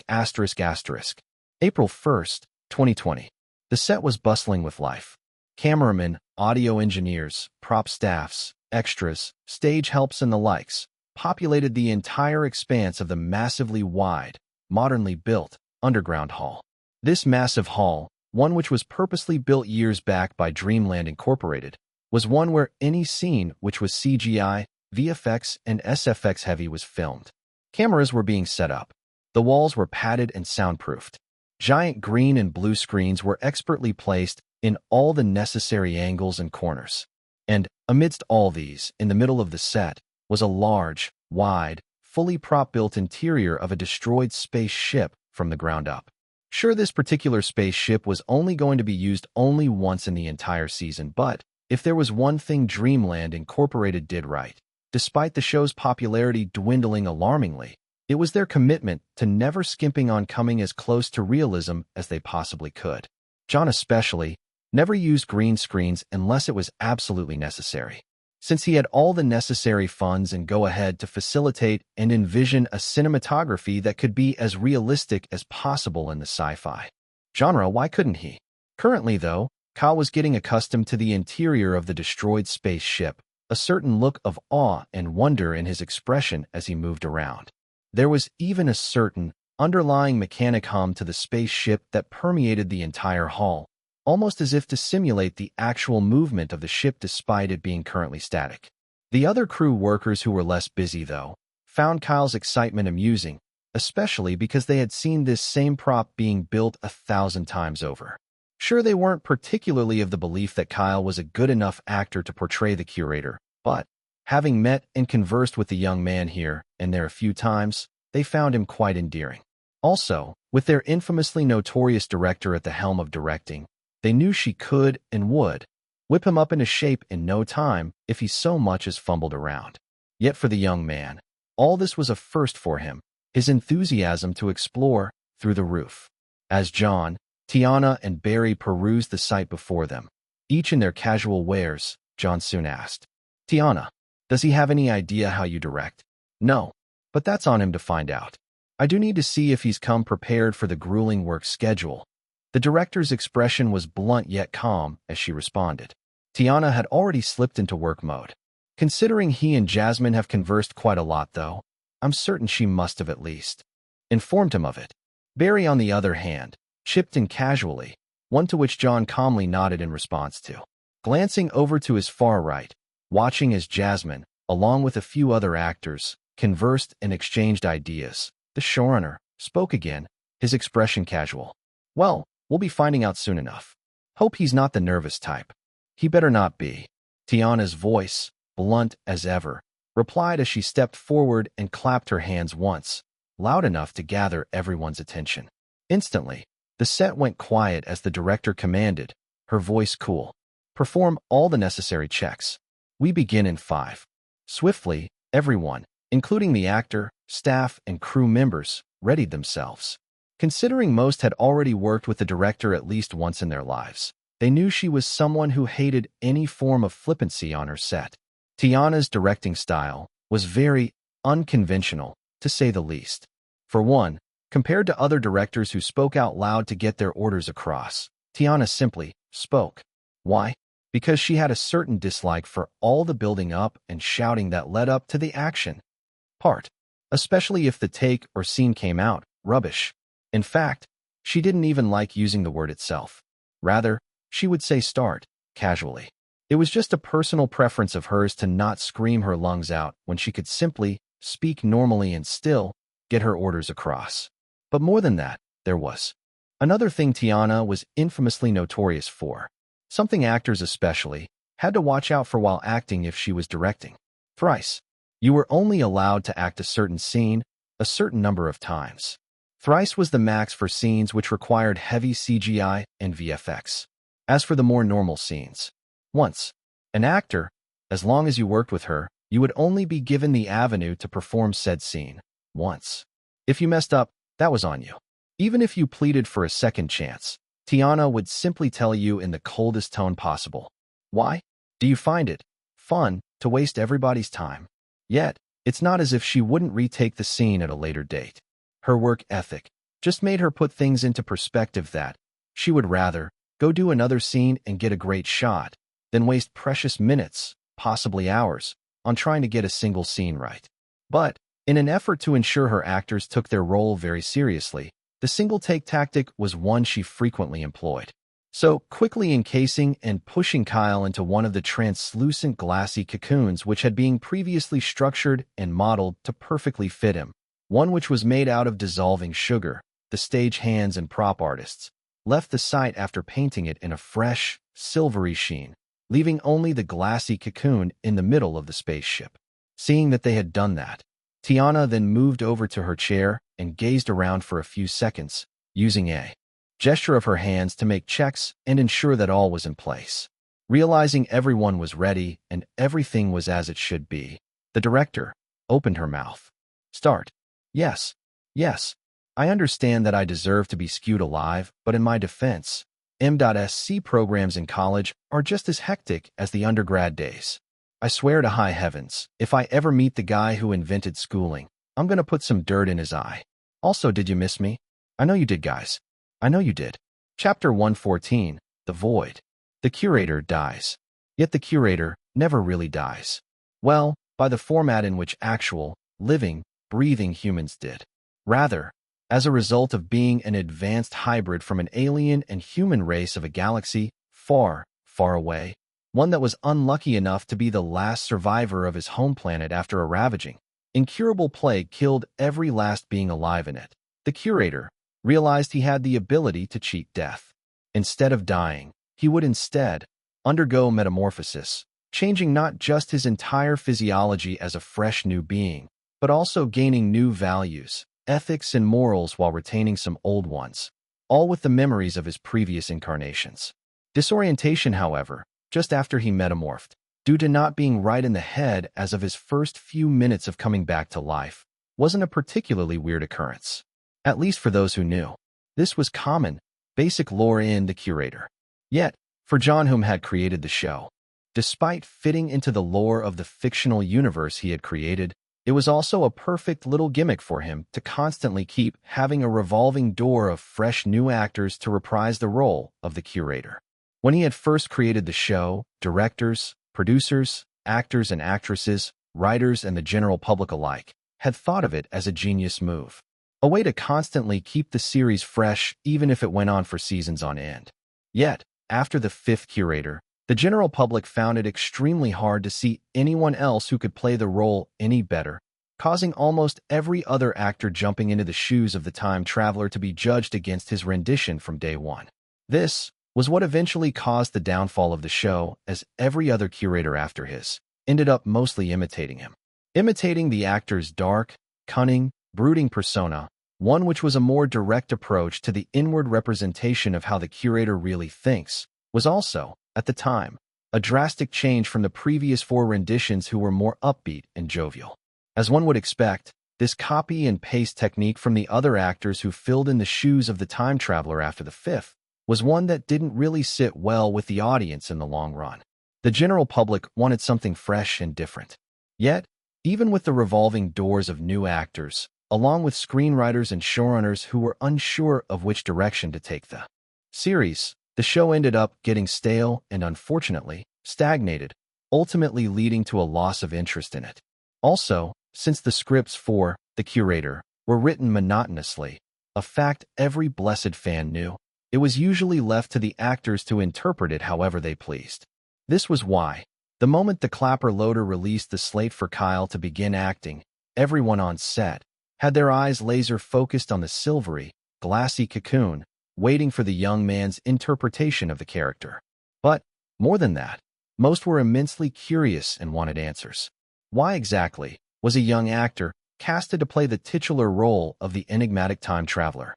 A: 1st, 2020. The set was bustling with life. Cameramen, audio engineers, prop staffs, extras, stage helps, and the likes populated the entire expanse of the massively wide, modernly built, underground hall. This massive hall, one which was purposely built years back by Dreamland Incorporated, was one where any scene which was CGI, VFX, and SFX heavy was filmed. Cameras were being set up. The walls were padded and soundproofed. Giant green and blue screens were expertly placed in all the necessary angles and corners. And, amidst all these, in the middle of the set, was a large, wide, fully prop-built interior of a destroyed spaceship from the ground up. Sure, this particular spaceship was only going to be used only once in the entire season, but if there was one thing Dreamland Incorporated did right, despite the show's popularity dwindling alarmingly, it was their commitment to never skimping on coming as close to realism as they possibly could. John especially never used green screens unless it was absolutely necessary, since he had all the necessary funds and go-ahead to facilitate and envision a cinematography that could be as realistic as possible in the sci-fi genre. Why couldn't he? Currently, though, Kyle was getting accustomed to the interior of the destroyed spaceship, a certain look of awe and wonder in his expression as he moved around. There was even a certain underlying mechanic hum to the spaceship that permeated the entire hall, almost as if to simulate the actual movement of the ship despite it being currently static. The other crew workers who were less busy, though, found Kyle's excitement amusing, especially because they had seen this same prop being built 1,000 times over. Sure, they weren't particularly of the belief that Kyle was a good enough actor to portray the curator, but having met and conversed with the young man here and there a few times, they found him quite endearing. Also, with their infamously notorious director at the helm of directing, they knew she could and would whip him up into shape in no time if he so much as fumbled around. Yet for the young man, all this was a first for him, his enthusiasm to explore through the roof. As John, Tiana, and Barry perused the sight before them, each in their casual wares, John soon asked, "Tiana, does he have any idea how you direct?" "No, but that's on him to find out. I do need to see if he's come prepared for the grueling work schedule." The director's expression was blunt yet calm as she responded. Tiana had already slipped into work mode. "Considering he and Jasmine have conversed quite a lot, though, I'm certain she must have at least informed him of it." Barry, on the other hand, chipped in casually, one to which John calmly nodded in response to. Glancing over to his far right, watching as Jasmine, along with a few other actors, conversed and exchanged ideas, the showrunner spoke again, his expression casual. "Well, we'll be finding out soon enough. Hope he's not the nervous type." "He better not be." Tiana's voice, blunt as ever, replied as she stepped forward and clapped her hands once, loud enough to gather everyone's attention. Instantly, the set went quiet as the director commanded, her voice cool. "Perform all the necessary checks. We begin in 5. Swiftly, everyone, including the actor, staff, and crew members, readied themselves. Considering most had already worked with the director at least once in their lives, they knew she was someone who hated any form of flippancy on her set. Tiana's directing style was very unconventional, to say the least. For one, compared to other directors who spoke out loud to get their orders across, Tiana simply spoke. Why? Because she had a certain dislike for all the building up and shouting that led up to the action part, especially if the take or scene came out rubbish. In fact, she didn't even like using the word itself. Rather, she would say start, casually. It was just a personal preference of hers to not scream her lungs out when she could simply speak normally and still get her orders across. But more than that, there was another thing Tiana was infamously notorious for, something actors especially had to watch out for while acting if she was directing. Thrice, you were only allowed to act a certain scene a certain number of times. Thrice was the max for scenes which required heavy CGI and VFX. As for the more normal scenes, once. An actor, as long as you worked with her, you would only be given the avenue to perform said scene once. If you messed up, that was on you. Even if you pleaded for a second chance, Tiana would simply tell you in the coldest tone possible. Why? Do you find it fun to waste everybody's time? Yet, it's not as if she wouldn't retake the scene at a later date. Her work ethic just made her put things into perspective that she would rather go do another scene and get a great shot than waste precious minutes, possibly hours, on trying to get a single scene right. But, in an effort to ensure her actors took their role very seriously, the single-take tactic was one she frequently employed. So, quickly encasing and pushing Kyle into one of the translucent glassy cocoons which had been previously structured and modeled to perfectly fit him, one which was made out of dissolving sugar, the stage hands and prop artists left the site after painting it in a fresh, silvery sheen, leaving only the glassy cocoon in the middle of the spaceship. Seeing that they had done that, Tiana then moved over to her chair and gazed around for a few seconds, using a gesture of her hands to make checks and ensure that all was in place. Realizing everyone was ready and everything was as it should be, the director opened her mouth. Start. Yes. I understand that I deserve to be skewed alive, but in my defense, M.Sc programs in college are just as hectic as the undergrad days. I swear to high heavens, if I ever meet the guy who invented schooling, I'm gonna put some dirt in his eye. Also, did you miss me? I know you did, guys. I know you did. Chapter 114, The Void. The curator dies. Yet the curator never really dies. Well, by the format in which actual, living, breathing humans did. Rather, as a result of being an advanced hybrid from an alien and human race of a galaxy far, far away, one that was unlucky enough to be the last survivor of his home planet after a ravaging incurable plague killed every last being alive in it. The curator realized he had the ability to cheat death. Instead of dying, he would instead undergo metamorphosis, changing not just his entire physiology as a fresh new being, but also gaining new values, ethics, and morals while retaining some old ones, all with the memories of his previous incarnations. Disorientation, however, just after he metamorphed, due to not being right in the head as of his first few minutes of coming back to life, wasn't a particularly weird occurrence. At least for those who knew. This was common, basic lore in The Curator. Yet, for John, whom had created the show, despite fitting into the lore of the fictional universe he had created, it was also a perfect little gimmick for him to constantly keep having a revolving door of fresh new actors to reprise the role of the curator. When he had first created the show, directors, producers, actors and actresses, writers, and the general public alike had thought of it as a genius move. A way to constantly keep the series fresh even if it went on for seasons on end. Yet, after the fifth curator, the general public found it extremely hard to see anyone else who could play the role any better, causing almost every other actor jumping into the shoes of the time traveler to be judged against his rendition from day one. This was what eventually caused the downfall of the show, as every other curator after his ended up mostly imitating him. Imitating the actor's dark, cunning, brooding persona, one which was a more direct approach to the inward representation of how the curator really thinks, was also, at the time, a drastic change from the previous four renditions who were more upbeat and jovial. As one would expect, this copy and paste technique from the other actors who filled in the shoes of the time traveler after the fifth was one that didn't really sit well with the audience in the long run. The general public wanted something fresh and different. Yet, even with the revolving doors of new actors, along with screenwriters and showrunners who were unsure of which direction to take the series, the show ended up getting stale and, unfortunately, stagnated, ultimately leading to a loss of interest in it. Also, since the scripts for The Curator were written monotonously, a fact every blessed fan knew, it was usually left to the actors to interpret it however they pleased. This was why, the moment the clapper loader released the slate for Kyle to begin acting, everyone on set had their eyes laser-focused on the silvery, glassy cocoon, waiting for the young man's interpretation of the character. But, more than that, most were immensely curious and wanted answers. Why exactly was a young actor casted to play the titular role of the enigmatic time traveler?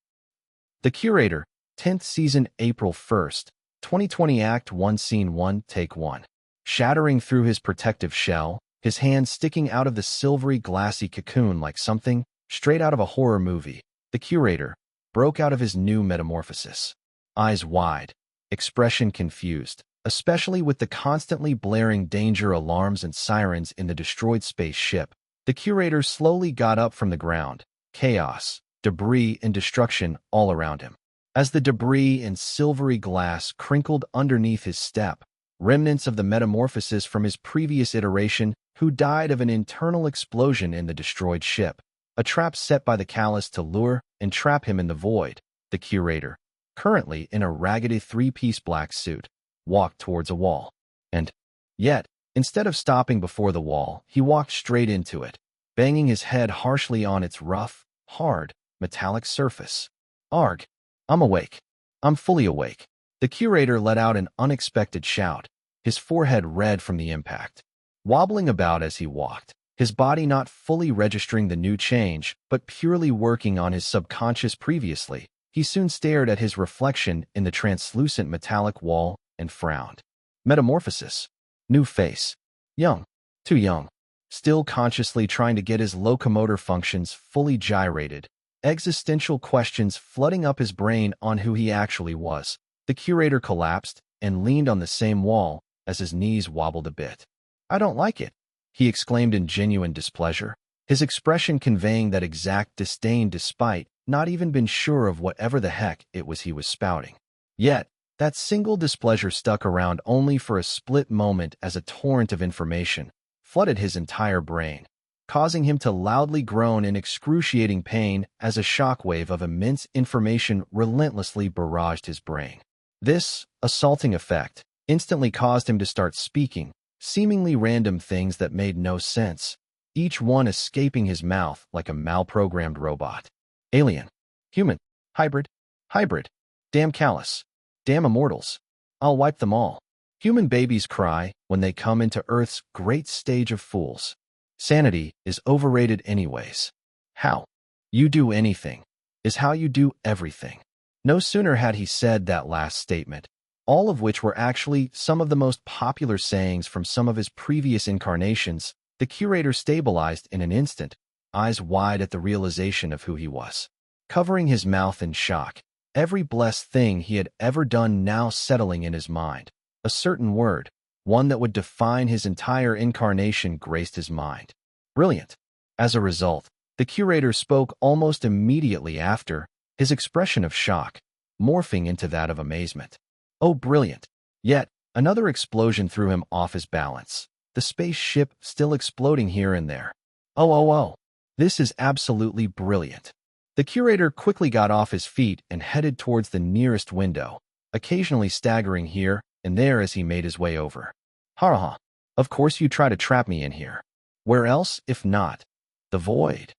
A: The Curator, 10th season, April 1st, 2020, Act 1, Scene 1, Take 1. Shattering through his protective shell, his hand sticking out of the silvery, glassy cocoon like something straight out of a horror movie, the Curator broke out of his new metamorphosis. Eyes wide, expression confused, especially with the constantly blaring danger alarms and sirens in the destroyed spaceship. The Curator slowly got up from the ground, chaos, debris, and destruction all around him. As the debris and silvery glass crinkled underneath his step, remnants of the metamorphosis from his previous iteration, who died of an internal explosion in the destroyed ship, a trap set by the callous to lure and trap him in the void. The Curator, currently in a raggedy three-piece black suit, walked towards a wall. And yet, instead of stopping before the wall, he walked straight into it, banging his head harshly on its rough, hard, metallic surface. Arg! I'm awake. I'm fully awake. The Curator let out an unexpected shout, his forehead red from the impact. Wobbling about as he walked, his body not fully registering the new change, but purely working on his subconscious previously, he soon stared at his reflection in the translucent metallic wall and frowned. Metamorphosis. New face. Young. Too young. Still consciously trying to get his locomotor functions fully gyrated. Existential questions flooding up his brain on who he actually was. The Curator collapsed and leaned on the same wall as his knees wobbled a bit. I don't like it, he exclaimed in genuine displeasure, his expression conveying that exact disdain despite not even been sure of whatever the heck it was he was spouting. Yet, that single displeasure stuck around only for a split moment as a torrent of information flooded his entire brain, causing him to loudly groan in excruciating pain as a shockwave of immense information relentlessly barraged his brain. This assaulting effect instantly caused him to start speaking seemingly random things that made no sense, each one escaping his mouth like a malprogrammed robot. Alien. Human. Hybrid. Hybrid. Damn callous. Damn immortals. I'll wipe them all. Human babies cry when they come into Earth's great stage of fools. Sanity is overrated anyways. How you do anything is how you do everything. No sooner had he said that last statement, all of which were actually some of the most popular sayings from some of his previous incarnations, the curator stabilized in an instant, eyes wide at the realization of who he was. Covering his mouth in shock, every blessed thing he had ever done now settling in his mind. A certain word, one that would define his entire incarnation, graced his mind. Brilliant. As a result, the curator spoke almost immediately after, his expression of shock morphing into that of amazement. Oh, brilliant. Yet, another explosion threw him off his balance, the spaceship still exploding here and there. Oh. This is absolutely brilliant. The curator quickly got off his feet and headed towards the nearest window, occasionally staggering here and there as he made his way over. Ha. Of course you try to trap me in here. Where else, if not? The void,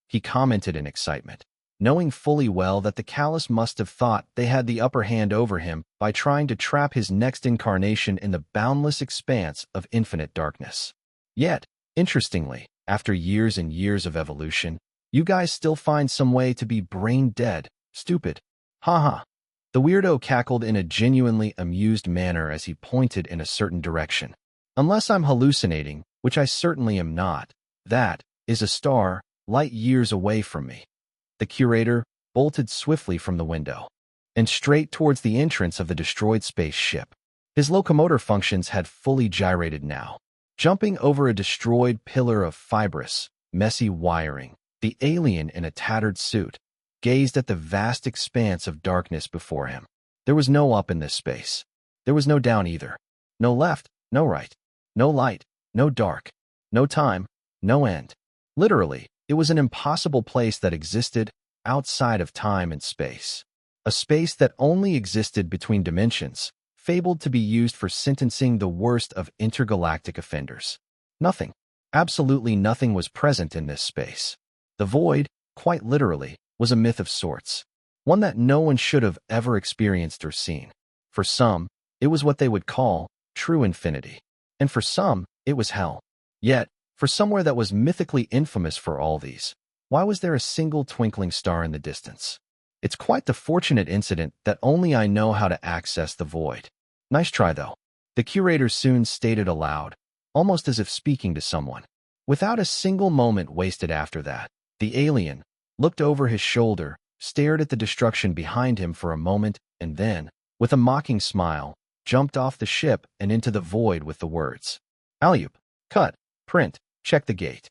A: he commented in excitement, knowing fully well that the callous must have thought they had the upper hand over him by trying to trap his next incarnation in the boundless expanse of infinite darkness. Yet, interestingly, after years and years of evolution, you guys still find some way to be brain dead, stupid. Ha. The weirdo cackled in a genuinely amused manner as he pointed in a certain direction. Unless I'm hallucinating, which I certainly am not, that is a star light years away from me. The curator bolted swiftly from the window and straight towards the entrance of the destroyed spaceship. His locomotor functions had fully gyrated now. Jumping over a destroyed pillar of fibrous, messy wiring, the alien in a tattered suit gazed at the vast expanse of darkness before him. There was no up in this space. There was no down either. No left, no right. No light, no dark. No time, no end. Literally, it was an impossible place that existed outside of time and space. A space that only existed between dimensions, fabled to be used for sentencing the worst of intergalactic offenders. Nothing, absolutely nothing was present in this space. The void, quite literally, was a myth of sorts, one that no one should have ever experienced or seen. For some, it was what they would call true infinity, and for some, it was hell. Yet, for somewhere that was mythically infamous for all these, why was there a single twinkling star in the distance? It's quite the fortunate incident that only I know how to access the void. Nice try, though. The curator soon stated aloud, almost as if speaking to someone. Without a single moment wasted after that, the alien looked over his shoulder, stared at the destruction behind him for a moment, and then, with a mocking smile, jumped off the ship and into the void with the words, "Alley-oop, cut, print, check the gate."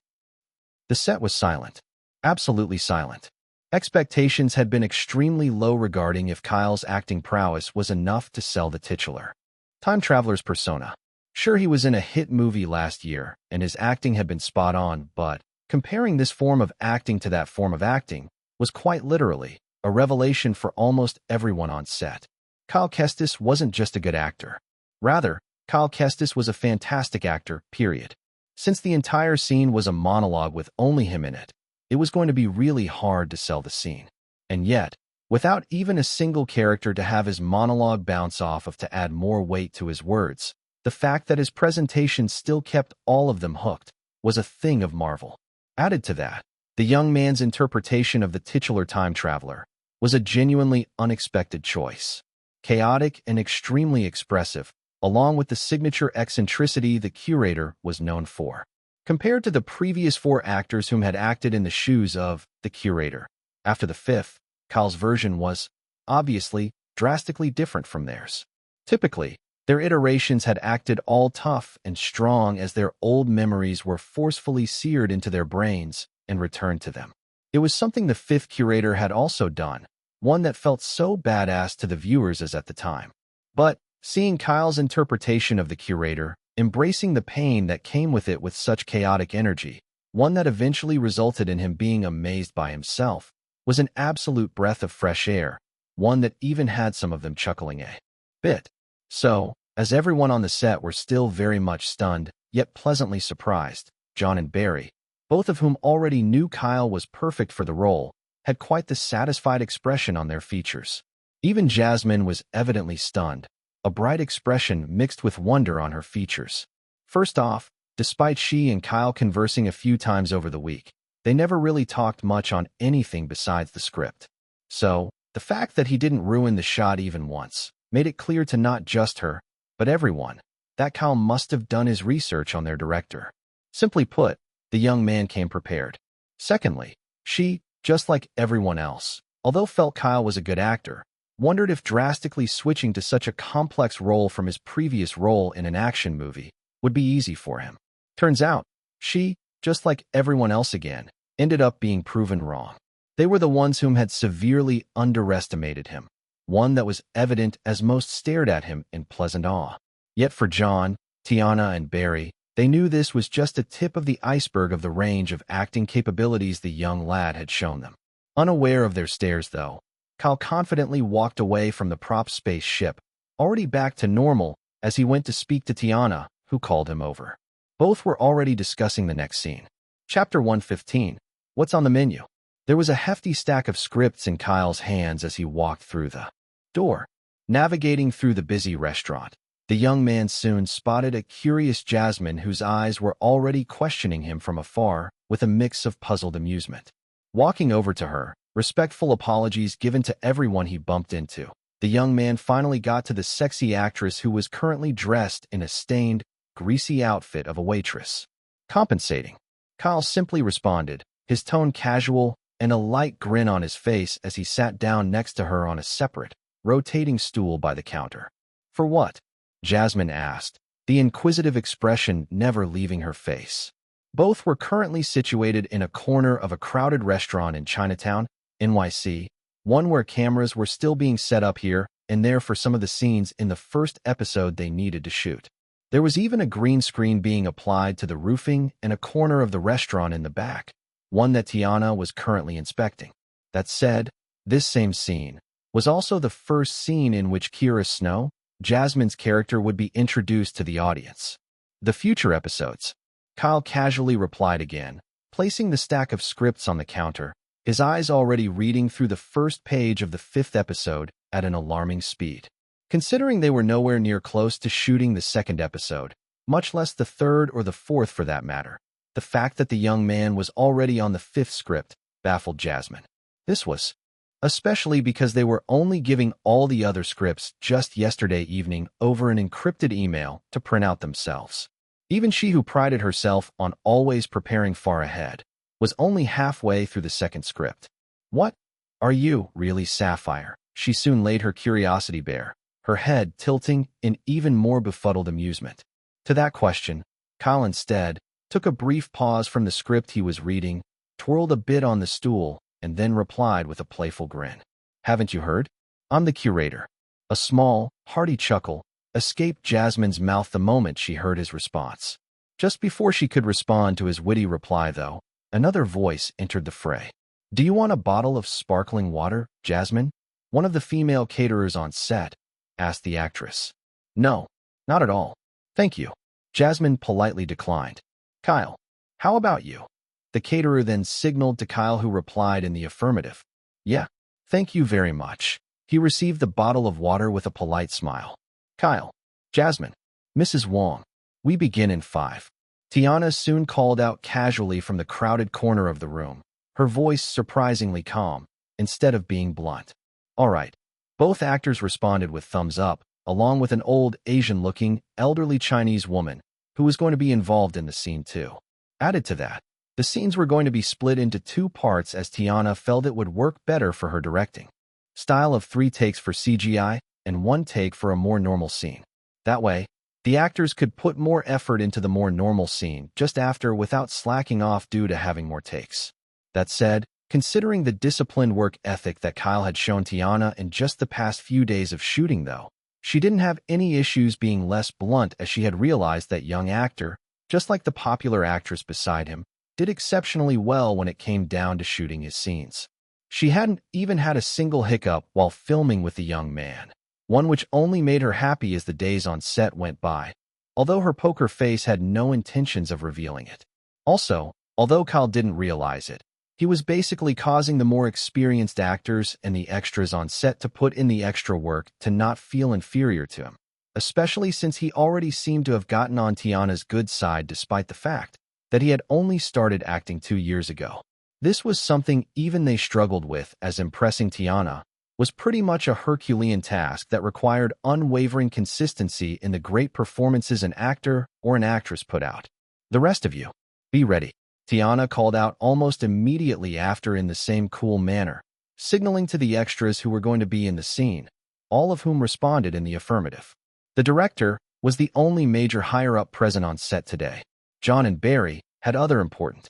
A: The set was silent. Absolutely silent. Expectations had been extremely low regarding if Kyle's acting prowess was enough to sell the titular time traveler's persona. Sure, he was in a hit movie last year, and his acting had been spot on, but comparing this form of acting to that form of acting was quite literally a revelation for almost everyone on set. Kyle Kestis wasn't just a good actor. Rather, Kyle Kestis was a fantastic actor, period. Since the entire scene was a monologue with only him in it, it was going to be really hard to sell the scene. And yet, without even a single character to have his monologue bounce off of to add more weight to his words, the fact that his presentation still kept all of them hooked was a thing of marvel. Added to that, the young man's interpretation of the titular time traveler was a genuinely unexpected choice. Chaotic and extremely expressive, along with the signature eccentricity the curator was known for. Compared to the previous 4 actors whom had acted in the shoes of the curator, after the 5th, Kyle's version was, obviously, drastically different from theirs. Typically, their iterations had acted all tough and strong as their old memories were forcefully seared into their brains and returned to them. It was something the 5th curator had also done, one that felt so badass to the viewers as at the time. But, seeing Kyle's interpretation of the curator, embracing the pain that came with it with such chaotic energy, one that eventually resulted in him being amazed by himself, was an absolute breath of fresh air, one that even had some of them chuckling a bit. So, as everyone on the set were still very much stunned, yet pleasantly surprised, John and Barry, both of whom already knew Kyle was perfect for the role, had quite the satisfied expression on their features. Even Jasmine was evidently stunned, a bright expression mixed with wonder on her features. First off, despite she and Kyle conversing a few times over the week, they never really talked much on anything besides the script. So, the fact that he didn't ruin the shot even once made it clear to not just her, but everyone, that Kyle must have done his research on their director. Simply put, the young man came prepared. Secondly, she, just like everyone else, although felt Kyle was a good actor, wondered if drastically switching to such a complex role from his previous role in an action movie would be easy for him. Turns out, she, just like everyone else again, ended up being proven wrong. They were the ones whom had severely underestimated him, one that was evident as most stared at him in pleasant awe. Yet for John, Tiana, and Barry, they knew this was just a tip of the iceberg of the range of acting capabilities the young lad had shown them. Unaware of their stares, though, Kyle confidently walked away from the prop space ship, already back to normal, as he went to speak to Tiana, who called him over. Both were already discussing the next scene. Chapter 115. What's on the menu? There was a hefty stack of scripts in Kyle's hands as he walked through the door. Navigating through the busy restaurant, the young man soon spotted a curious Jasmine whose eyes were already questioning him from afar with a mix of puzzled amusement. Walking over to her, respectful apologies given to everyone he bumped into, the young man finally got to the sexy actress who was currently dressed in a stained, greasy outfit of a waitress. Compensating, Kyle simply responded, his tone casual and a light grin on his face as he sat down next to her on a separate, rotating stool by the counter. For what? Jasmine asked, the inquisitive expression never leaving her face. Both were currently situated in a corner of a crowded restaurant in Chinatown, NYC, one where cameras were still being set up here and there for some of the scenes in the first episode they needed to shoot. There was even a green screen being applied to the roofing and a corner of the restaurant in the back, one that Tiana was currently inspecting. That said, this same scene was also the first scene in which Kira Snow, Jasmine's character, would be introduced to the audience. The future episodes. Kyle casually replied again, placing the stack of scripts on the counter, his eyes already reading through the first page of the 5th episode at an alarming speed. Considering they were nowhere near close to shooting the 2nd episode, much less the 3rd or the 4th for that matter, the fact that the young man was already on the 5th script baffled Jasmine. This was especially because they were only giving all the other scripts just yesterday evening over an encrypted email to print out themselves. Even she, who prided herself on always preparing far ahead, was only halfway through the 2nd script. What? Are you really Sapphire? She soon laid her curiosity bare, her head tilting in even more befuddled amusement. To that question, Kyle instead took a brief pause from the script he was reading, twirled a bit on the stool, and then replied with a playful grin. Haven't you heard? I'm the curator. A small, hearty chuckle escaped Jasmine's mouth the moment she heard his response. Just before she could respond to his witty reply, though, another voice entered the fray. Do you want a bottle of sparkling water, Jasmine? One of the female caterers on set asked the actress. No, not at all. Thank you. Jasmine politely declined. Kyle, how about you? The caterer then signaled to Kyle, who replied in the affirmative. Yeah, thank you very much. He received the bottle of water with a polite smile. Kyle, Jasmine, Mrs. Wong, we begin in 5. Tiana soon called out casually from the crowded corner of the room, her voice surprisingly calm, instead of being blunt. All right. Both actors responded with thumbs up, along with an old, Asian-looking, elderly Chinese woman who was going to be involved in the scene too. Added to that, the scenes were going to be split into 2 parts as Tiana felt it would work better for her directing style of 3 takes for CGI and 1 take for a more normal scene. That way, the actors could put more effort into the more normal scene just after without slacking off due to having more takes. That said, considering the disciplined work ethic that Kyle had shown Tiana in just the past few days of shooting, though, she didn't have any issues being less blunt, as she had realized that young actor, just like the popular actress beside him, did exceptionally well when it came down to shooting his scenes. She hadn't even had a single hiccup while filming with the young man, one which only made her happy as the days on set went by, although her poker face had no intentions of revealing it. Also, Although Kyle didn't realize it, he was basically causing the more experienced actors and the extras on set to put in the extra work to not feel inferior to him, especially since he already seemed to have gotten on Tiana's good side despite the fact that he had only started acting 2 years ago. This was something even they struggled with, as impressing Tiana was pretty much a Herculean task that required unwavering consistency in the great performances an actor or an actress put out. "The rest of you, be ready," Tiana called out almost immediately after in the same cool manner, signaling to the extras who were going to be in the scene, all of whom responded in the affirmative. The director was the only major higher-up present on set today. John and Barry had other important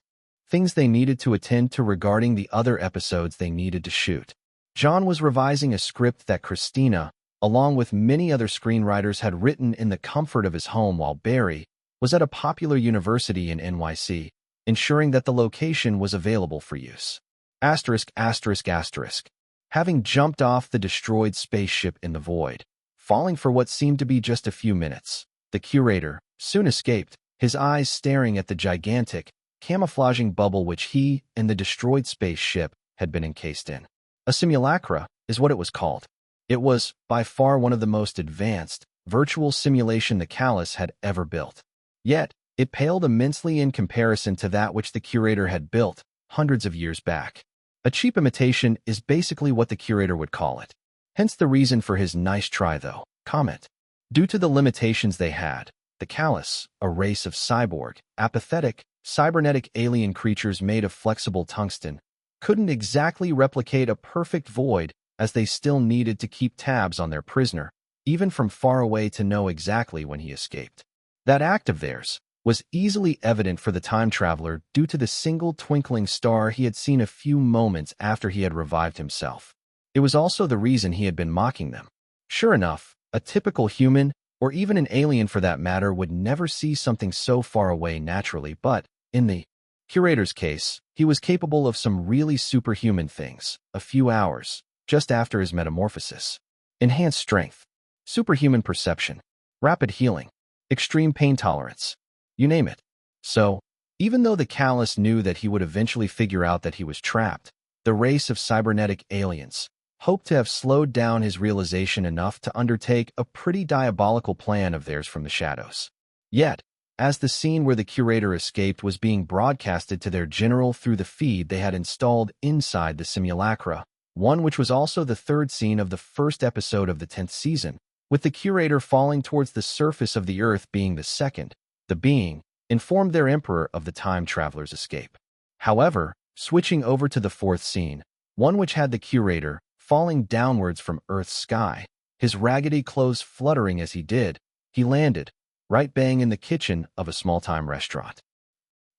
A: things they needed to attend to regarding the other episodes they needed to shoot. John was revising a script that Christina, along with many other screenwriters, had written in the comfort of his home, while Barry was at a popular university in NYC, ensuring that the location was available for use. Asterisk, asterisk, asterisk. Having jumped off the destroyed spaceship in the void, falling for what seemed to be just a few minutes, the curator soon escaped, his eyes staring at the gigantic, camouflaging bubble which he and the destroyed spaceship had been encased in. A simulacra is what it was called. It was, by far, one of the most advanced virtual simulation the Callus had ever built. Yet, it paled immensely in comparison to that which the curator had built hundreds of years back. A cheap imitation is basically what the curator would call it. Hence the reason for his nice try, though. Comment. Due to the limitations they had, the Callus, a race of cyborg, apathetic, cybernetic alien creatures made of flexible tungsten, couldn't exactly replicate a perfect void, as they still needed to keep tabs on their prisoner, even from far away, to know exactly when he escaped. That act of theirs was easily evident for the time traveler due to the single twinkling star he had seen a few moments after he had revived himself. It was also the reason he had been mocking them. Sure enough, a typical human, or even an alien for that matter, would never see something so far away naturally, but, in the curator's case, he was capable of some really superhuman things, a few hours just after his metamorphosis. Enhanced strength, superhuman perception, rapid healing, extreme pain tolerance, you name it. So, even though the Callus knew that he would eventually figure out that he was trapped, the race of cybernetic aliens hoped to have slowed down his realization enough to undertake a pretty diabolical plan of theirs from the shadows. Yet, as the scene where the curator escaped was being broadcasted to their general through the feed they had installed inside the simulacra, one which was also the third scene of the first episode of the 10th season, with the curator falling towards the surface of the Earth being the second, the being informed their emperor of the time traveler's escape. However, switching over to the fourth scene, one which had the curator falling downwards from Earth's sky, his raggedy clothes fluttering as he did, he landed right bang in the kitchen of a small-time restaurant.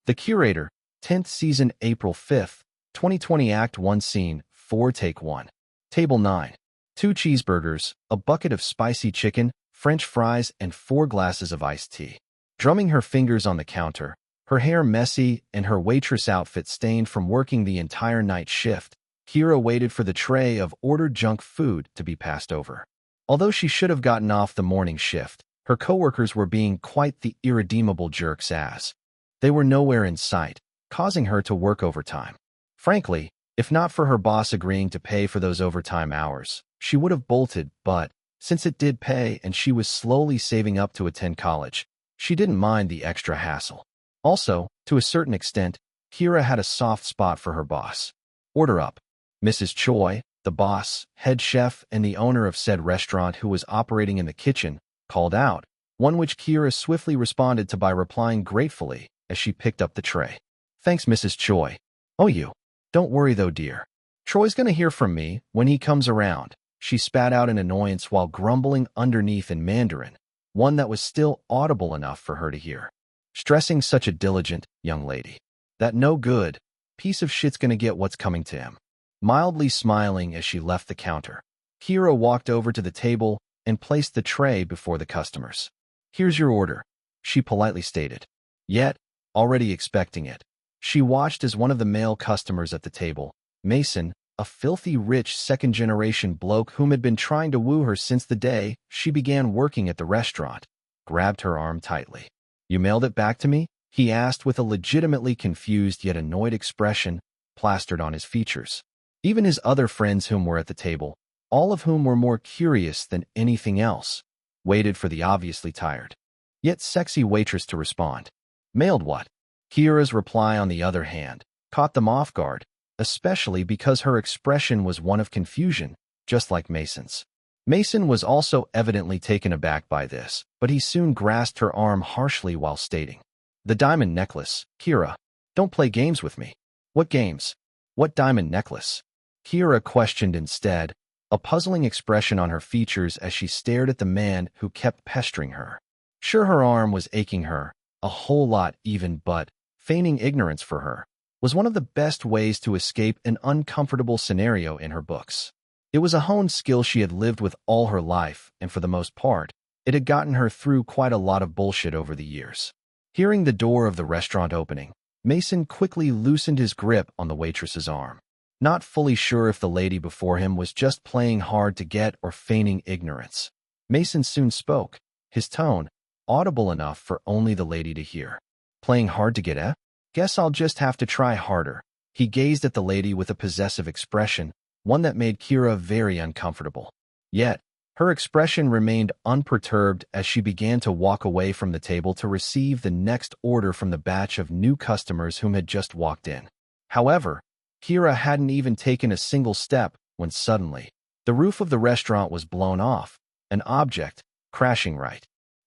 A: The Curator, 10th season, April 5th, 2020, Act 1, Scene 4, Take 1. Table 9. 2 cheeseburgers, a bucket of spicy chicken, French fries, and 4 glasses of iced tea. Drumming her fingers on the counter, her hair messy and her waitress outfit stained from working the entire night shift, Kira waited for the tray of ordered junk food to be passed over. Although she should have gotten off the morning shift, her coworkers were being quite the irredeemable jerks, as they were nowhere in sight, causing her to work overtime. Frankly, if not for her boss agreeing to pay for those overtime hours, she would have bolted, but since it did pay and she was slowly saving up to attend college, she didn't mind the extra hassle. Also, to a certain extent, Kira had a soft spot for her boss. "Order up." Mrs. Choi, the boss, head chef, and the owner of said restaurant who was operating in the kitchen, called out, one which Kira swiftly responded to by replying gratefully as she picked up the tray. "Thanks, Mrs. Choi." "Oh, you. Don't worry though, dear. Troy's gonna hear from me when he comes around," she spat out in annoyance while grumbling underneath in Mandarin, one that was still audible enough for her to hear. Stressing such a diligent young lady. That no good piece of shit's gonna get what's coming to him. Mildly smiling as she left the counter, Kira walked over to the table and placed the tray before the customers. "Here's your order," she politely stated. Yet, already expecting it, she watched as one of the male customers at the table, Mason, a filthy rich second-generation bloke whom had been trying to woo her since the day she began working at the restaurant, grabbed her arm tightly. "You mailed it back to me?" he asked with a legitimately confused yet annoyed expression plastered on his features. Even his other friends whom were at the table, all of whom were more curious than anything else, waited for the obviously tired, yet sexy waitress to respond. Mailed what? Kira's reply, on the other hand, caught them off guard, especially because her expression was one of confusion, just like Mason's. Mason was also evidently taken aback by this, but he soon grasped her arm harshly while stating, "The diamond necklace, Kira. Don't play games with me." "What games? What diamond necklace?" Kira questioned instead, a puzzling expression on her features as she stared at the man who kept pestering her. Sure, her arm was aching her, a whole lot even, but feigning ignorance for her was one of the best ways to escape an uncomfortable scenario in her books. It was a honed skill she had lived with all her life, and for the most part, it had gotten her through quite a lot of bullshit over the years. Hearing the door of the restaurant opening, Mason quickly loosened his grip on the waitress's arm, not fully sure if the lady before him was just playing hard to get or feigning ignorance. Mason soon spoke, his tone audible enough for only the lady to hear. "Playing hard to get, eh? Guess I'll just have to try harder." He gazed at the lady with a possessive expression, one that made Kira very uncomfortable. Yet, her expression remained unperturbed as she began to walk away from the table to receive the next order from the batch of new customers whom had just walked in. However, Kira hadn't even taken a single step when suddenly, the roof of the restaurant was blown off, an object crashing right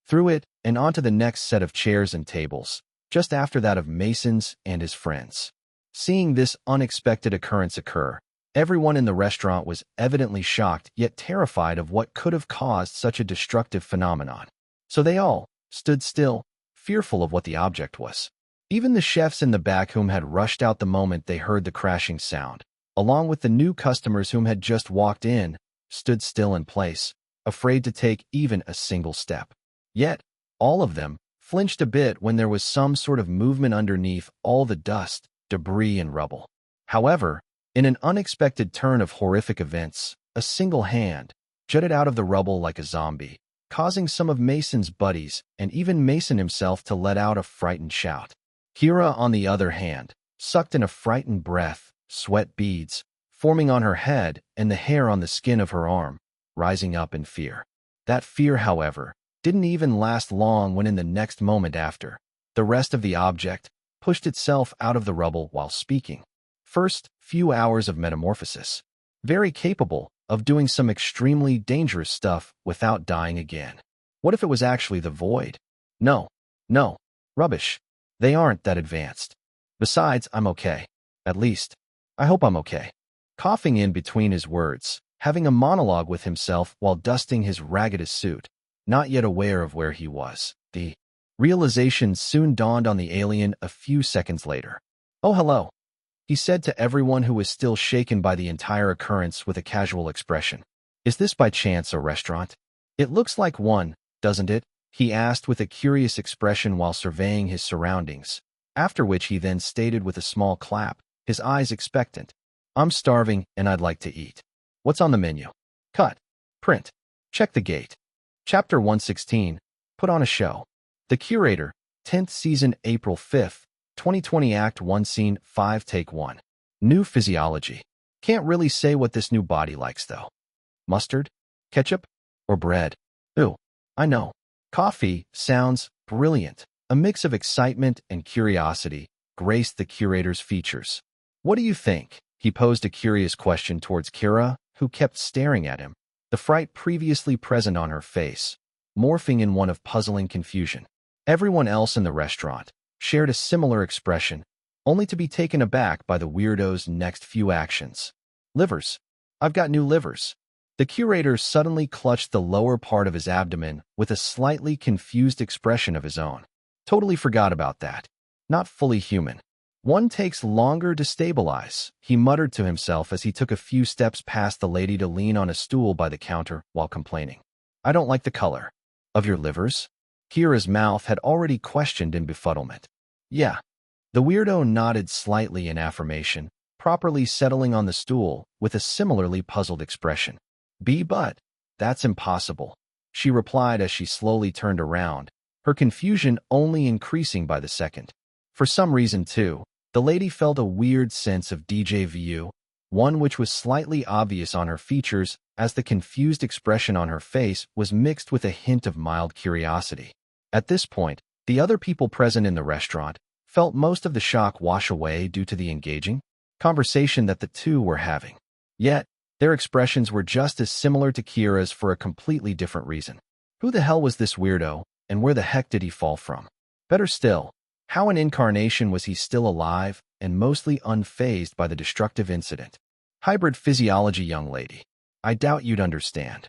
A: through it and onto the next set of chairs and tables, just after that of Mason's and his friends. Seeing this unexpected occurrence occur, everyone in the restaurant was evidently shocked yet terrified of what could have caused such a destructive phenomenon. So they all stood still, fearful of what the object was. Even the chefs in the back, whom had rushed out the moment they heard the crashing sound, along with the new customers whom had just walked in, stood still in place, afraid to take even a single step. Yet, all of them flinched a bit when there was some sort of movement underneath all the dust, debris, and rubble. However, in an unexpected turn of horrific events, a single hand jutted out of the rubble like a zombie, causing some of Mason's buddies and even Mason himself to let out a frightened shout. Kira, on the other hand, sucked in a frightened breath, sweat beads forming on her head and the hair on the skin of her arm rising up in fear. That fear, however, didn't even last long when in the next moment after, the rest of the object pushed itself out of the rubble while speaking. First few hours of metamorphosis, very capable of doing some extremely dangerous stuff without dying again. What if it was actually the void? No, rubbish. They aren't that advanced. Besides, I'm okay. At least, I hope I'm okay. Coughing in between his words, having a monologue with himself while dusting his raggedest suit, not yet aware of where he was. The realization soon dawned on the alien a few seconds later. "Oh, hello," he said to everyone who was still shaken by the entire occurrence with a casual expression. "Is this by chance a restaurant?" "It looks like one, doesn't it?" he asked with a curious expression while surveying his surroundings, after which he then stated with a small clap, his eyes expectant, "I'm starving and I'd like to eat. What's on the menu? Cut. Print. Check the gate." Chapter 116, Put on a Show. The Curator, 10th Season, April 5th, 2020, Act 1, Scene 5, Take 1. New physiology. Can't really say what this new body likes, though. Mustard? Ketchup? Or bread? Ooh, I know. Coffee sounds brilliant. A mix of excitement and curiosity graced the Curator's features. "What do you think?" He posed a curious question towards Kira, who kept staring at him, the fright previously present on her face morphing in one of puzzling confusion. Everyone else in the restaurant shared a similar expression, only to be taken aback by the weirdo's next few actions. "Livers. I've got new livers." The Curator suddenly clutched the lower part of his abdomen with a slightly confused expression of his own. "Totally forgot about that. Not fully human. One takes longer to stabilize," he muttered to himself as he took a few steps past the lady to lean on a stool by the counter while complaining. "I don't like the color." "Of your livers?" Kira's mouth had already questioned in befuddlement. "Yeah." The weirdo nodded slightly in affirmation, properly settling on the stool with a similarly puzzled expression. "But that's impossible," she replied as she slowly turned around, her confusion only increasing by the second. For some reason, too, the lady felt a weird sense of déjà vu, one which was slightly obvious on her features as the confused expression on her face was mixed with a hint of mild curiosity. At this point, the other people present in the restaurant felt most of the shock wash away due to the engaging conversation that the two were having. Yet, their expressions were just as similar to Kira's for a completely different reason. Who the hell was this weirdo, and where the heck did he fall from? Better still, how in incarnation was he still alive and mostly unfazed by the destructive incident? Hybrid physiology, young lady. I doubt you'd understand.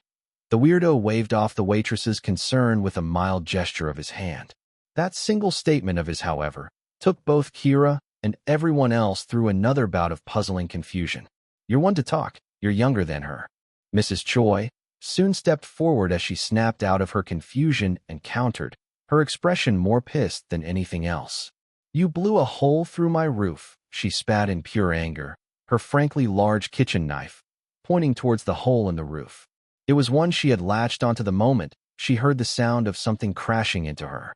A: The weirdo waved off the waitress's concern with a mild gesture of his hand. That single statement of his, however, took both Kira and everyone else through another bout of puzzling confusion. You're one to talk. You're younger than her. Mrs. Choi soon stepped forward as she snapped out of her confusion and countered, her expression more pissed than anything else. You blew a hole through my roof, she spat in pure anger, her frankly large kitchen knife pointing towards the hole in the roof. It was one she had latched onto the moment she heard the sound of something crashing into her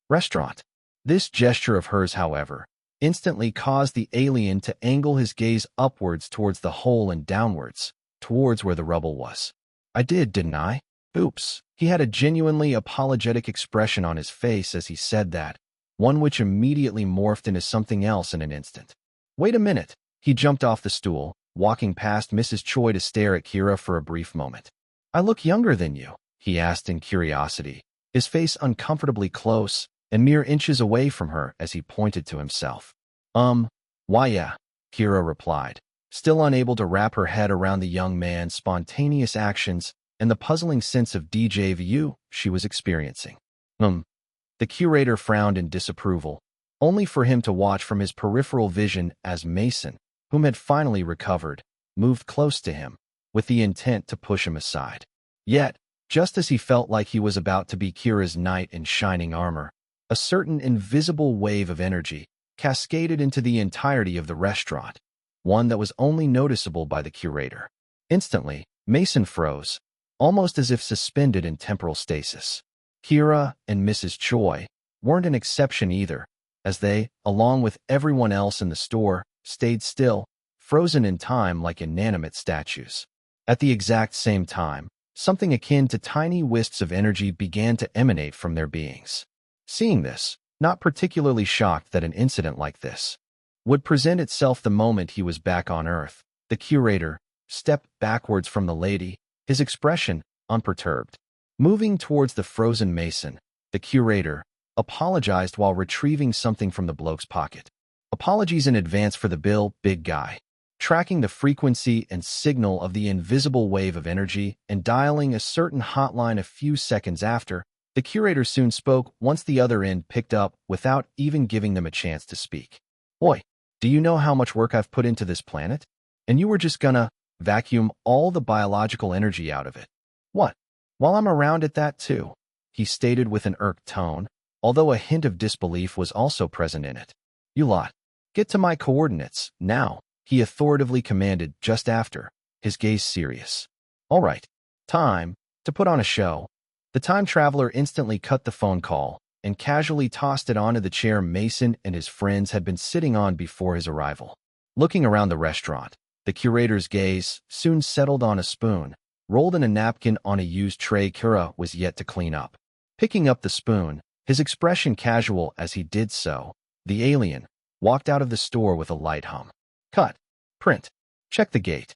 A: restaurant. This gesture of hers, however, instantly caused the alien to angle his gaze upwards towards the hole and downwards, towards where the rubble was. I did, didn't I? Oops. He had a genuinely apologetic expression on his face as he said that, one which immediately morphed into something else in an instant. Wait a minute. He jumped off the stool, walking past Mrs. Choi to stare at Kira for a brief moment. I look younger than you, he asked in curiosity, his face uncomfortably close and mere inches away from her as he pointed to himself. Why yeah, Kira replied, still unable to wrap her head around the young man's spontaneous actions and the puzzling sense of déjà vu she was experiencing. The curator frowned in disapproval, only for him to watch from his peripheral vision as Mason, whom had finally recovered, moved close to him, with the intent to push him aside. Yet, just as he felt like he was about to be Kira's knight in shining armor, a certain invisible wave of energy cascaded into the entirety of the restaurant, one that was only noticeable by the curator. Instantly, Mason froze, almost as if suspended in temporal stasis. Kira and Mrs. Choi weren't an exception either, as they, along with everyone else in the store, stayed still, frozen in time like inanimate statues. At the exact same time, something akin to tiny wisps of energy began to emanate from their beings. Seeing this, not particularly shocked that an incident like this would present itself the moment he was back on Earth, the curator stepped backwards from the lady, his expression unperturbed. Moving towards the frozen Mason, the curator apologized while retrieving something from the bloke's pocket. Apologies in advance for the bill, big guy. Tracking the frequency and signal of the invisible wave of energy and dialing a certain hotline a few seconds after, the curator soon spoke once the other end picked up without even giving them a chance to speak. Oi, do you know how much work I've put into this planet? And you were just gonna vacuum all the biological energy out of it. What? While I'm around at that too, he stated with an irked tone, although a hint of disbelief was also present in it. You lot, get to my coordinates, now, he authoritatively commanded just after, his gaze serious. All right, time to put on a show. The time traveler instantly cut the phone call and casually tossed it onto the chair Mason and his friends had been sitting on before his arrival. Looking around the restaurant, the curator's gaze soon settled on a spoon, rolled in a napkin on a used tray Kira was yet to clean up. Picking up the spoon, his expression casual as he did so, the alien walked out of the store with a light hum. Cut. Print. Check the gate.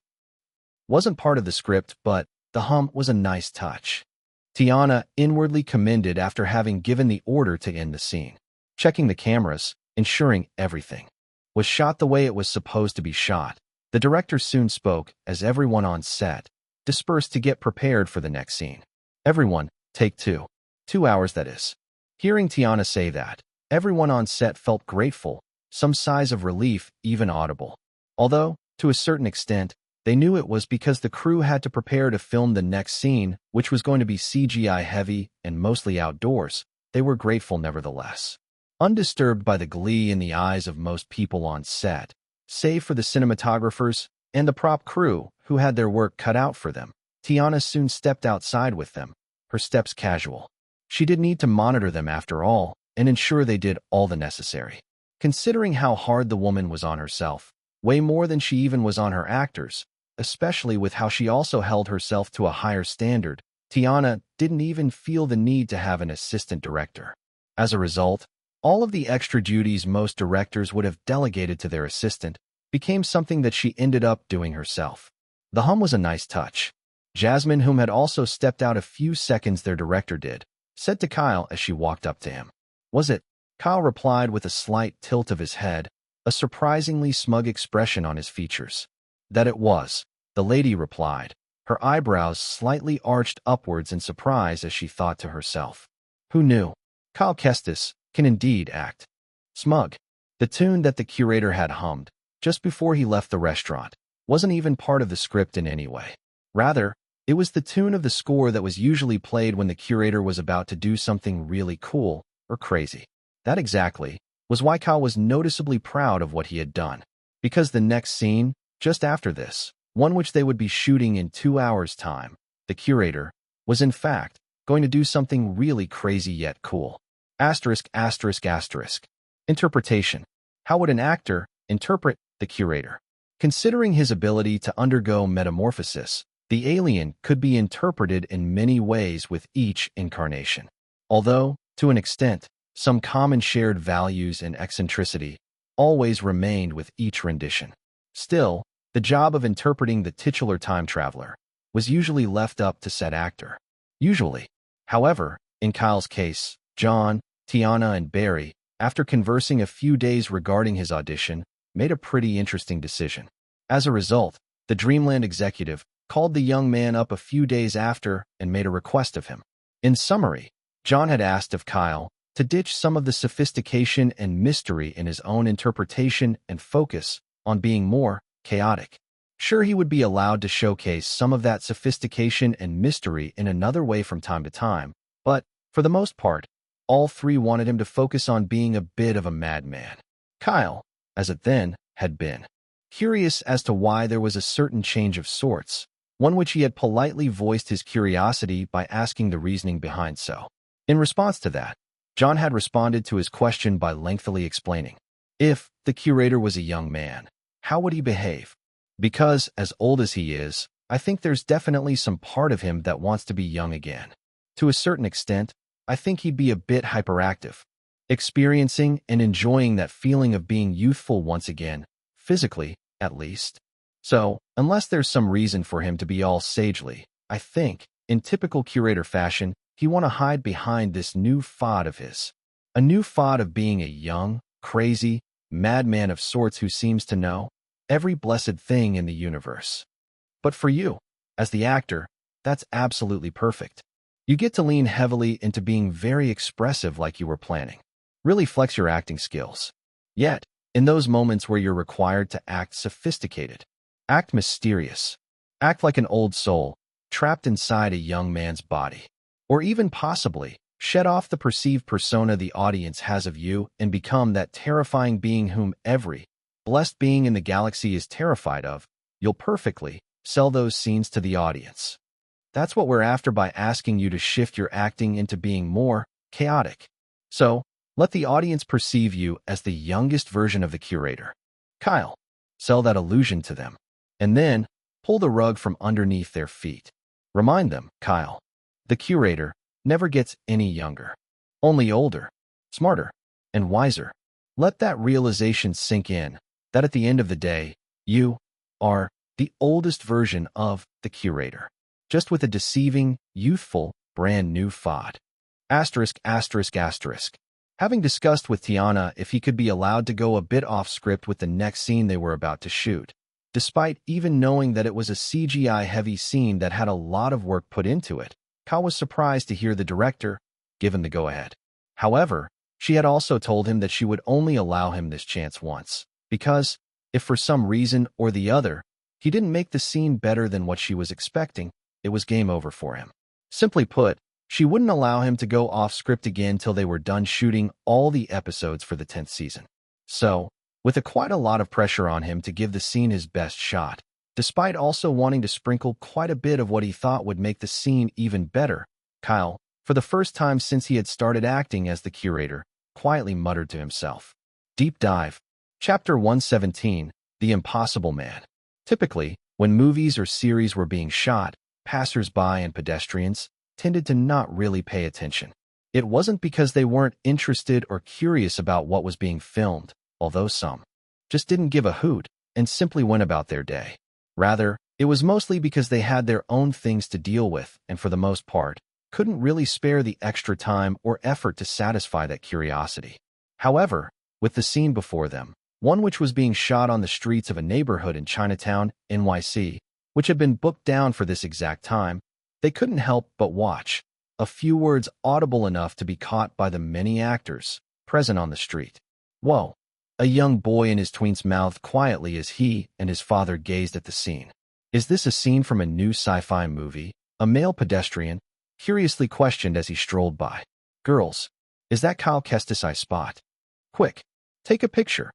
A: Wasn't part of the script, but the hum was a nice touch. Tiana inwardly commended after having given the order to end the scene. Checking the cameras, ensuring everything was shot the way it was supposed to be shot, the director soon spoke as everyone on set dispersed to get prepared for the next scene. Everyone, take two. 2 hours, that is. Hearing Tiana say that, everyone on set felt grateful, some sighs of relief even audible. Although, to a certain extent, they knew it was because the crew had to prepare to film the next scene, which was going to be CGI heavy and mostly outdoors, they were grateful nevertheless. Undisturbed by the glee in the eyes of most people on set, save for the cinematographers and the prop crew who had their work cut out for them, Tiana soon stepped outside with them, her steps casual. She did need to monitor them after all and ensure they did all the necessary. Considering how hard the woman was on herself, way more than she even was on her actors, especially with how she also held herself to a higher standard, Tiana didn't even feel the need to have an assistant director. As a result, all of the extra duties most directors would have delegated to their assistant became something that she ended up doing herself. The hum was a nice touch. Jasmine, whom had also stepped out a few seconds their director did, said to Kyle as she walked up to him. "Was it?" Kyle replied with a slight tilt of his head, a surprisingly smug expression on his features. "That it was," the lady replied, her eyebrows slightly arched upwards in surprise as she thought to herself. Who knew? Kyle Kestis can indeed act. Smug. The tune that the curator had hummed just before he left the restaurant wasn't even part of the script in any way. Rather, it was the tune of the score that was usually played when the curator was about to do something really cool or crazy. That exactly was why Kyle was noticeably proud of what he had done, because the next scene, just after this, one which they would be shooting in 2 hours' time, the curator was in fact going to do something really crazy yet cool. Asterisk, asterisk, asterisk. Interpretation. How would an actor interpret the curator? Considering his ability to undergo metamorphosis, the alien could be interpreted in many ways with each incarnation. Although, to an extent, some common shared values and eccentricity always remained with each rendition. Still, the job of interpreting the titular time traveler was usually left up to said actor. Usually. However, in Kyle's case, John, Tiana, and Barry, after conversing a few days regarding his audition, made a pretty interesting decision. As a result, the Dreamland executive called the young man up a few days after and made a request of him. In summary, John had asked of Kyle to ditch some of the sophistication and mystery in his own interpretation and focus on being more chaotic. Sure, he would be allowed to showcase some of that sophistication and mystery in another way from time to time, but, for the most part, all three wanted him to focus on being a bit of a madman. Kyle, as it then had been, curious as to why there was a certain change of sorts, one which he had politely voiced his curiosity by asking the reasoning behind so. In response to that, John had responded to his question by lengthily explaining, if the curator was a young man, how would he behave? Because, as old as he is, I think there's definitely some part of him that wants to be young again. To a certain extent, I think he'd be a bit hyperactive, experiencing and enjoying that feeling of being youthful once again, physically, at least. So, unless there's some reason for him to be all sagely, I think, in typical curator fashion, he want to hide behind this new fad of his. A new fad of being a young, crazy, madman of sorts who seems to know every blessed thing in the universe. But for you, as the actor, that's absolutely perfect. You get to lean heavily into being very expressive like you were planning. Really flex your acting skills. Yet, in those moments where you're required to act sophisticated, act mysterious, act like an old soul trapped inside a young man's body, or even possibly shed off the perceived persona the audience has of you and become that terrifying being whom every blessed being in the galaxy is terrified of, you'll perfectly sell those scenes to the audience. That's what we're after by asking you to shift your acting into being more chaotic. So, let the audience perceive you as the youngest version of the curator. Kyle, sell that illusion to them. And then, pull the rug from underneath their feet. Remind them, Kyle, the curator never gets any younger. Only older, smarter, and wiser. Let that realization sink in, that at the end of the day, you are the oldest version of the curator, just with a deceiving, youthful, brand new fad. Asterisk, asterisk, asterisk. Having discussed with Tiana if he could be allowed to go a bit off script with the next scene they were about to shoot, despite even knowing that it was a CGI-heavy scene that had a lot of work put into it, Kyle was surprised to hear the director give him the go-ahead. However, she had also told him that she would only allow him this chance once, because, if for some reason or the other, he didn't make the scene better than what she was expecting, it was game over for him. Simply put, she wouldn't allow him to go off script again till they were done shooting all the episodes for the 10th season. So, with quite a lot of pressure on him to give the scene his best shot, despite also wanting to sprinkle quite a bit of what he thought would make the scene even better, Kyle For the first time since he had started acting as the curator, quietly muttered to himself. Deep Dive. Chapter 117, The Impossible Man. Typically, when movies or series were being shot, passers-by and pedestrians tended to not really pay attention. It wasn't because they weren't interested or curious about what was being filmed, although some just didn't give a hoot and simply went about their day. Rather, it was mostly because they had their own things to deal with and, for the most part, couldn't really spare the extra time or effort to satisfy that curiosity. However, with the scene before them, one which was being shot on the streets of a neighborhood in Chinatown, NYC, which had been booked down for this exact time, they couldn't help but watch, a few words audible enough to be caught by the many actors present on the street. Whoa! A young boy in his tweens mouthed quietly as he and his father gazed at the scene. Is this a scene from a new sci-fi movie? A male pedestrian curiously questioned as he strolled by. Girls, is that Kyle Kestis I spot? Quick, take a picture.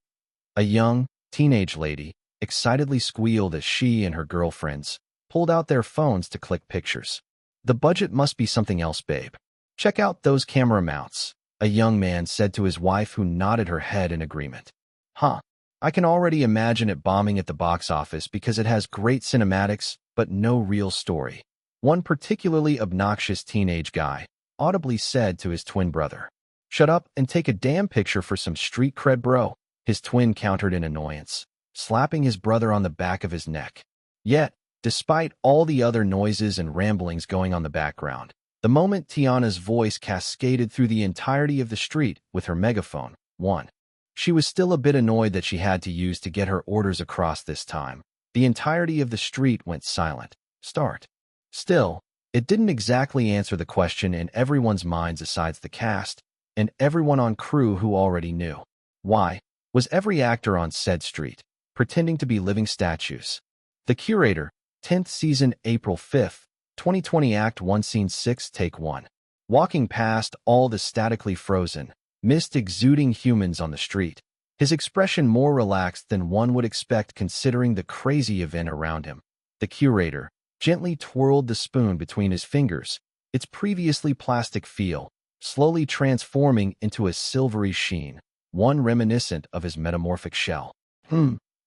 A: A young, teenage lady excitedly squealed as she and her girlfriends pulled out their phones to click pictures. The budget must be something else, babe. Check out those camera mounts, a young man said to his wife, who nodded her head in agreement. Huh. I can already imagine it bombing at the box office because it has great cinematics, but no real story. One particularly obnoxious teenage guy audibly said to his twin brother. Shut up and take a damn picture for some street cred, bro, his twin countered in annoyance, slapping his brother on the back of his neck. Yet, despite all the other noises and ramblings going on in the background, the moment Tiana's voice cascaded through the entirety of the street with her megaphone, she was still a bit annoyed that she had to use to get her orders across this time. The entirety of the street went silent. Start. Still, it didn't exactly answer the question in everyone's minds besides the cast and everyone on crew who already knew. Why was every actor on said street pretending to be living statues? The Curator, 10th season, April 5th, 2020, Act 1, Scene 6, Take 1. Walking past all the statically frozen, mist-exuding humans on the street, his expression more relaxed than one would expect considering the crazy event around him, the Curator gently twirled the spoon between his fingers, its previously plastic feel slowly transforming into a silvery sheen, one reminiscent of his metamorphic shell.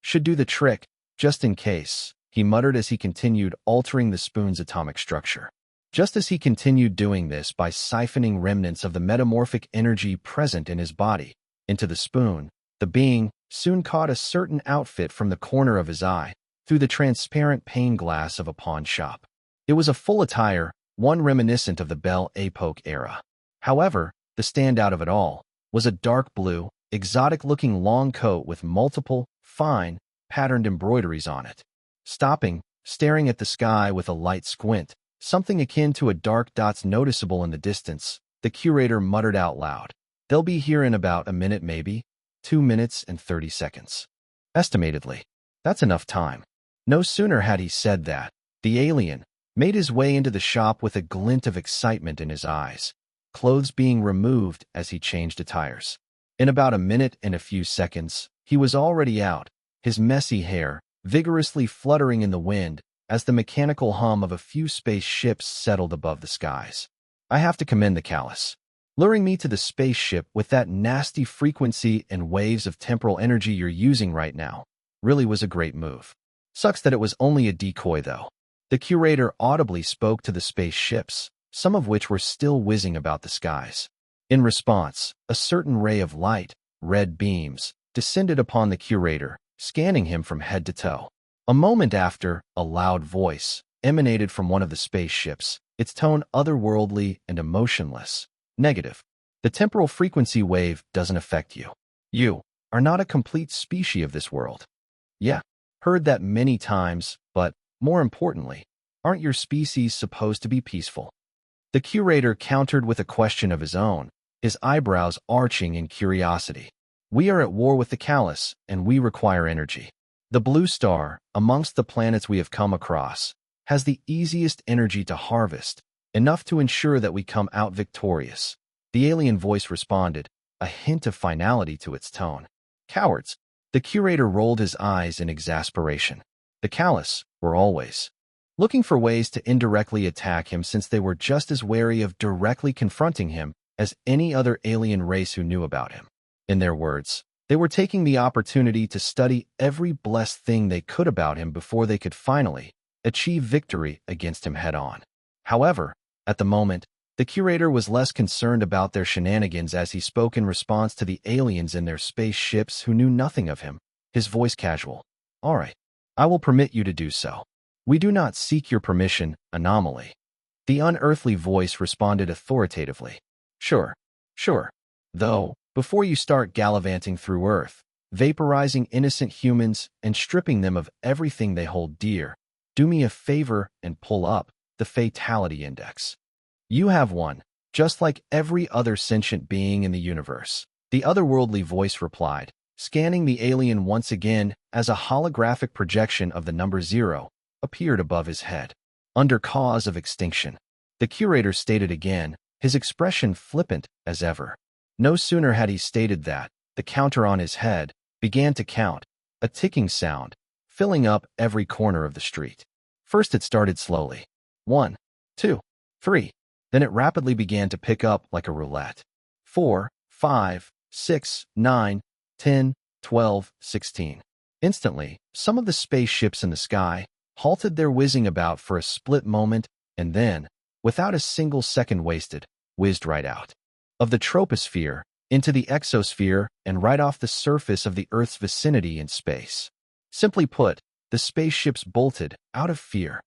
A: Should do the trick, just in case, he muttered as he continued altering the spoon's atomic structure. Just as he continued doing this by siphoning remnants of the metamorphic energy present in his body into the spoon, the being soon caught a certain outfit from the corner of his eye through the transparent pane glass of a pawn shop. It was a full attire, one reminiscent of the Belle Epoque era. However, the standout of it all was a dark blue, exotic-looking long coat with multiple, fine, patterned embroideries on it. Stopping, staring at the sky with a light squint, something akin to a dark dots noticeable in the distance, the Curator muttered out loud. They'll be here in about a minute, maybe 2 minutes and 30 seconds. Estimatedly. That's enough time. No sooner had he said that, the alien made his way into the shop with a glint of excitement in his eyes, clothes being removed as he changed attires. In about a minute and a few seconds, he was already out, his messy hair vigorously fluttering in the wind as the mechanical hum of a few space ships settled above the skies. I have to commend the callous. Luring me to the spaceship with that nasty frequency and waves of temporal energy you're using right now really was a great move. Sucks that it was only a decoy, though. The Curator audibly spoke to the spaceships, some of which were still whizzing about the skies. In response, a certain ray of light, red beams, descended upon the Curator, scanning him from head to toe. A moment after, a loud voice emanated from one of the spaceships, its tone otherworldly and emotionless. Negative. The temporal frequency wave doesn't affect you. You are not a complete species of this world. Yeah, heard that many times, but, more importantly, aren't your species supposed to be peaceful? The Curator countered with a question of his own, his eyebrows arching in curiosity. We are at war with the callous, and we require energy. The blue star, amongst the planets we have come across, has the easiest energy to harvest, enough to ensure that we come out victorious. The alien voice responded, a hint of finality to its tone. Cowards. The Curator rolled his eyes in exasperation. The callous were always looking for ways to indirectly attack him since they were just as wary of directly confronting him as any other alien race who knew about him. In their words, they were taking the opportunity to study every blessed thing they could about him before they could finally achieve victory against him head-on. However, at the moment, the curator was less concerned about their shenanigans as he spoke in response to the aliens in their spaceships who knew nothing of him, his voice casual. "All right, I will permit you to do so. We do not seek your permission, anomaly." The unearthly voice responded authoritatively. Sure. Though, before you start gallivanting through Earth, vaporizing innocent humans and stripping them of everything they hold dear, do me a favor and pull up the fatality index. You have one, just like every other sentient being in the universe. The otherworldly voice replied, scanning the alien once again as a holographic projection of the number 0 appeared above his head. Under cause of extinction. The curator stated again, his expression flippant as ever. No sooner had he stated that, the counter on his head began to count, a ticking sound, filling up every corner of the street. First it started slowly. 1, 2, 3. Then it rapidly began to pick up like a roulette. 4, 5, 6, 9, 10, 12, 16. Instantly, some of the spaceships in the sky halted their whizzing about for a split moment and then, without a single second wasted, whizzed right out of the troposphere into the exosphere and right off the surface of the Earth's vicinity in space. Simply put, the spaceships bolted out of fear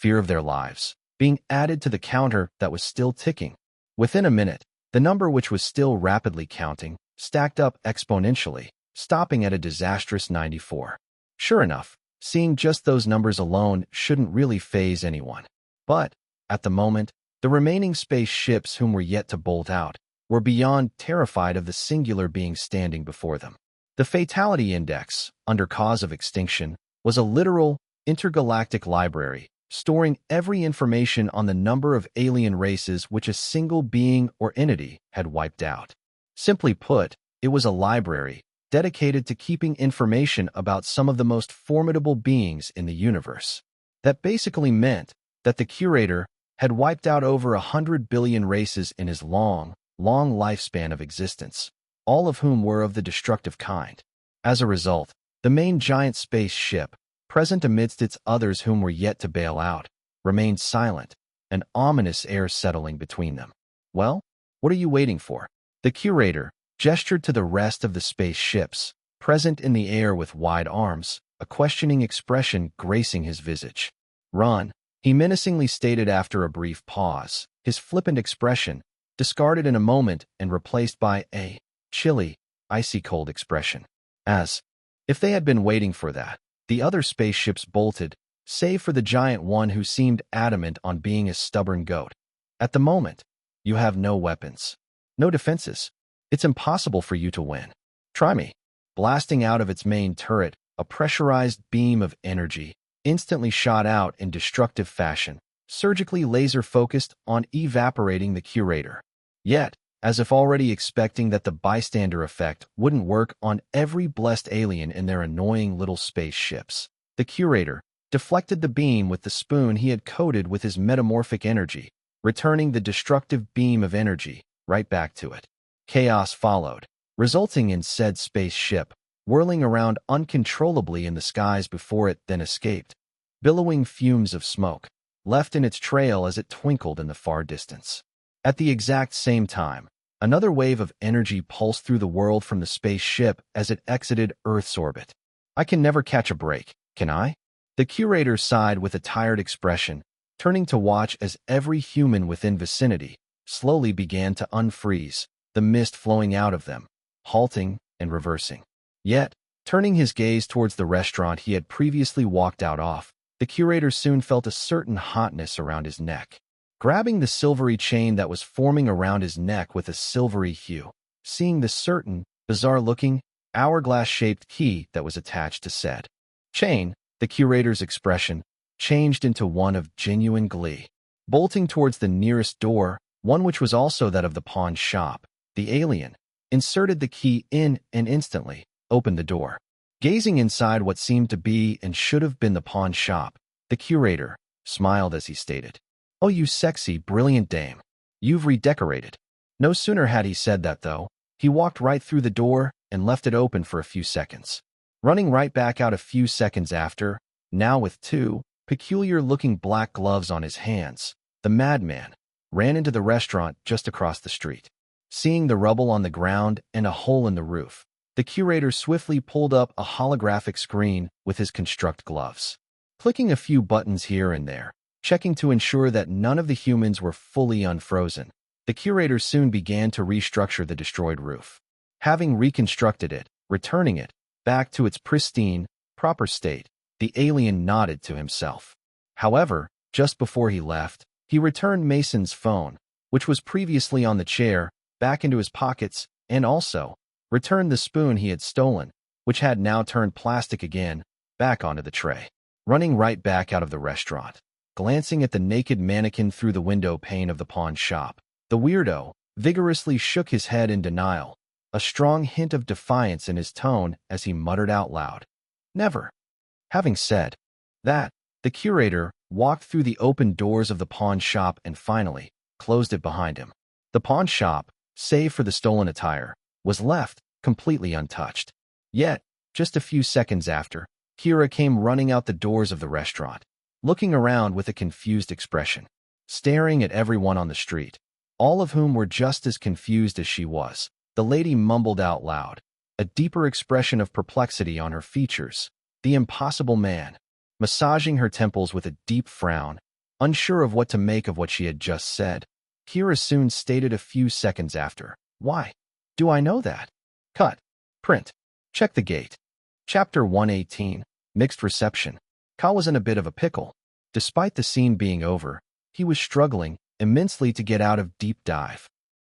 A: of their lives, being added to the counter that was still ticking. Within a minute, the number which was still rapidly counting stacked up exponentially, stopping at a disastrous 94. Sure enough, seeing just those numbers alone shouldn't really faze anyone. But, at the moment, the remaining spaceships whom were yet to bolt out were beyond terrified of the singular being standing before them. The fatality index, under cause of extinction, was a literal, intergalactic library, storing every information on the number of alien races which a single being or entity had wiped out. Simply put, it was a library dedicated to keeping information about some of the most formidable beings in the universe. That basically meant that the curator had wiped out over 100 billion races in his long lifespan of existence, all of whom were of the destructive kind. As a result, the main giant spaceship, present amidst its others whom were yet to bail out, remained silent, an ominous air settling between them. Well, what are you waiting for? The curator gestured to the rest of the spaceships, present in the air with wide arms, a questioning expression gracing his visage. Run, he menacingly stated after a brief pause, his flippant expression discarded in a moment and replaced by a chilly, icy-cold expression. As if they had been waiting for that, the other spaceships bolted, save for the giant one who seemed adamant on being a stubborn goat. At the moment, you have no weapons, no defenses. It's impossible for you to win. Try me. Blasting out of its main turret, a pressurized beam of energy instantly shot out in destructive fashion, surgically laser-focused on evaporating the curator. Yet, as if already expecting that the bystander effect wouldn't work on every blessed alien in their annoying little spaceships, the curator deflected the beam with the spoon he had coated with his metamorphic energy, returning the destructive beam of energy right back to it. Chaos followed, resulting in said spaceship whirling around uncontrollably in the skies before it then escaped, billowing fumes of smoke left in its trail as it twinkled in the far distance. At the exact same time, another wave of energy pulsed through the world from the spaceship as it exited Earth's orbit. I can never catch a break, can I? The curator sighed with a tired expression, turning to watch as every human within vicinity slowly began to unfreeze, the mist flowing out of them, halting and reversing. Yet, turning his gaze towards the restaurant he had previously walked out of, the curator soon felt a certain hotness around his neck. Grabbing the silvery chain that was forming around his neck with a silvery hue, seeing the certain, bizarre-looking, hourglass-shaped key that was attached to said chain, the curator's expression changed into one of genuine glee. Bolting towards the nearest door, one which was also that of the pawn shop, the alien inserted the key in and instantly opened the door. Gazing inside what seemed to be and should have been the pawn shop, the curator smiled as he stated, "Oh, you sexy, brilliant dame. You've redecorated." No sooner had he said that, though, he walked right through the door and left it open for a few seconds. Running right back out a few seconds after, now with two peculiar-looking black gloves on his hands, the madman ran into the restaurant just across the street. Seeing the rubble on the ground and a hole in the roof, the curator swiftly pulled up a holographic screen with his construct gloves. Clicking a few buttons here and there, checking to ensure that none of the humans were fully unfrozen, the curator soon began to restructure the destroyed roof. Having reconstructed it, returning it back to its pristine, proper state, the alien nodded to himself. However, just before he left, he returned Mason's phone, which was previously on the chair, back into his pockets, and also returned the spoon he had stolen, which had now turned plastic again, back onto the tray. Running right back out of the restaurant, glancing at the naked mannequin through the window pane of the pawn shop, the weirdo vigorously shook his head in denial, a strong hint of defiance in his tone as he muttered out loud, "Never." Having said that, the curator walked through the open doors of the pawn shop and finally closed it behind him. The pawn shop, save for the stolen attire, was left completely untouched. Yet, just a few seconds after, Kira came running out the doors of the restaurant, looking around with a confused expression, staring at everyone on the street, all of whom were just as confused as she was. The lady mumbled out loud, a deeper expression of perplexity on her features. The impossible man, massaging her temples with a deep frown, unsure of what to make of what she had just said. Kira soon stated a few seconds after, "Why? Do I know that?" Cut. Print. Check the gate. Chapter 118. Mixed reception. Kyle was in a bit of a pickle. Despite the scene being over, he was struggling immensely to get out of deep dive.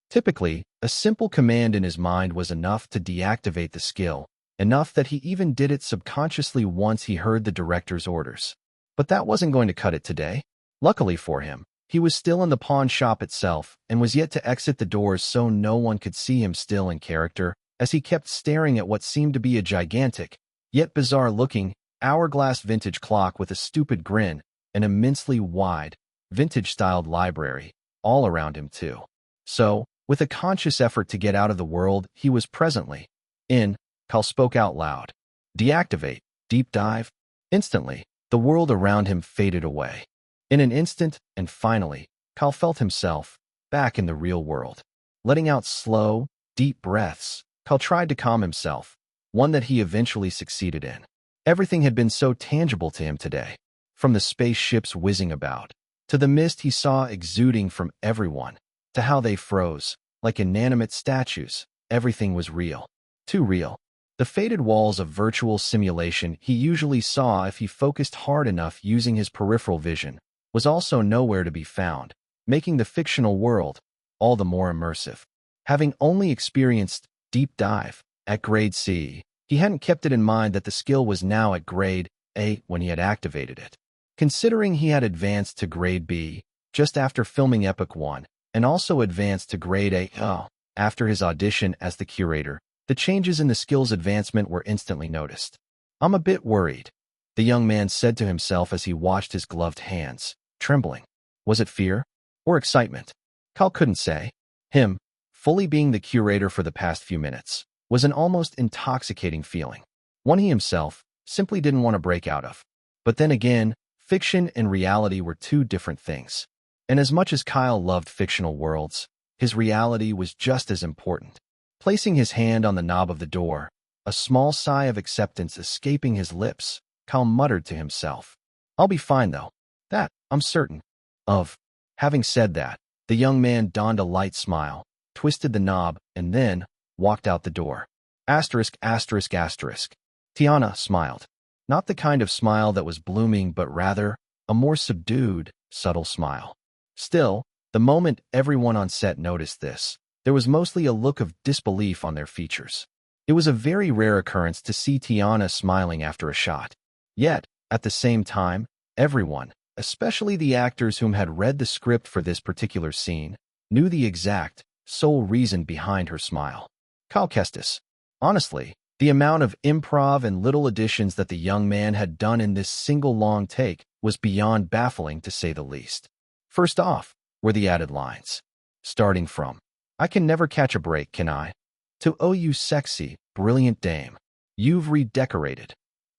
A: Typically, a simple command in his mind was enough to deactivate the skill, enough that he even did it subconsciously once he heard the director's orders. But that wasn't going to cut it today. Luckily for him, he was still in the pawn shop itself and was yet to exit the doors so no one could see him still in character, as he kept staring at what seemed to be a gigantic, yet bizarre-looking, hourglass vintage clock with a stupid grin, an immensely wide, vintage-styled library, all around him too. So, with a conscious effort to get out of the world he was presently in, Kyle spoke out loud. "Deactivate, deep dive." Instantly, the world around him faded away. In an instant, and finally, Kyle felt himself back in the real world. Letting out slow, deep breaths, Kyle tried to calm himself, one that he eventually succeeded in. Everything had been so tangible to him today, from the spaceships whizzing about, to the mist he saw exuding from everyone, to how they froze, like inanimate statues. Everything was real. Too real. The faded walls of virtual simulation he usually saw if he focused hard enough using his peripheral vision was also nowhere to be found, making the fictional world all the more immersive. Having only experienced deep dive at grade C, he hadn't kept it in mind that the skill was now at grade A when he had activated it. Considering he had advanced to grade B just after filming Epic 1, and also advanced to grade A after his audition as the curator, the changes in the skill's advancement were instantly noticed. "I'm a bit worried," the young man said to himself as he watched his gloved hands, trembling. Was it fear or excitement? Kyle couldn't say. Him, fully being the curator for the past few minutes, was an almost intoxicating feeling, one he himself simply didn't want to break out of. But then again, fiction and reality were two different things. And as much as Kyle loved fictional worlds, his reality was just as important. Placing his hand on the knob of the door, a small sigh of acceptance escaping his lips, Kyle muttered to himself, "I'll be fine though. That, I'm certain of." Having said that, the young man donned a light smile, twisted the knob, and then walked out the door. Asterisk, asterisk, asterisk. Tiana smiled. Not the kind of smile that was blooming, but rather a more subdued, subtle smile. Still, the moment everyone on set noticed this, there was mostly a look of disbelief on their features. It was a very rare occurrence to see Tiana smiling after a shot. Yet, at the same time, everyone, especially the actors whom had read the script for this particular scene, knew the exact, sole reason behind her smile. Kyle Kestis. Honestly, the amount of improv and little additions that the young man had done in this single long take was beyond baffling to say the least. First off were the added lines. Starting from, "I can never catch a break, can I?" to "Oh, you sexy, brilliant dame. You've redecorated,"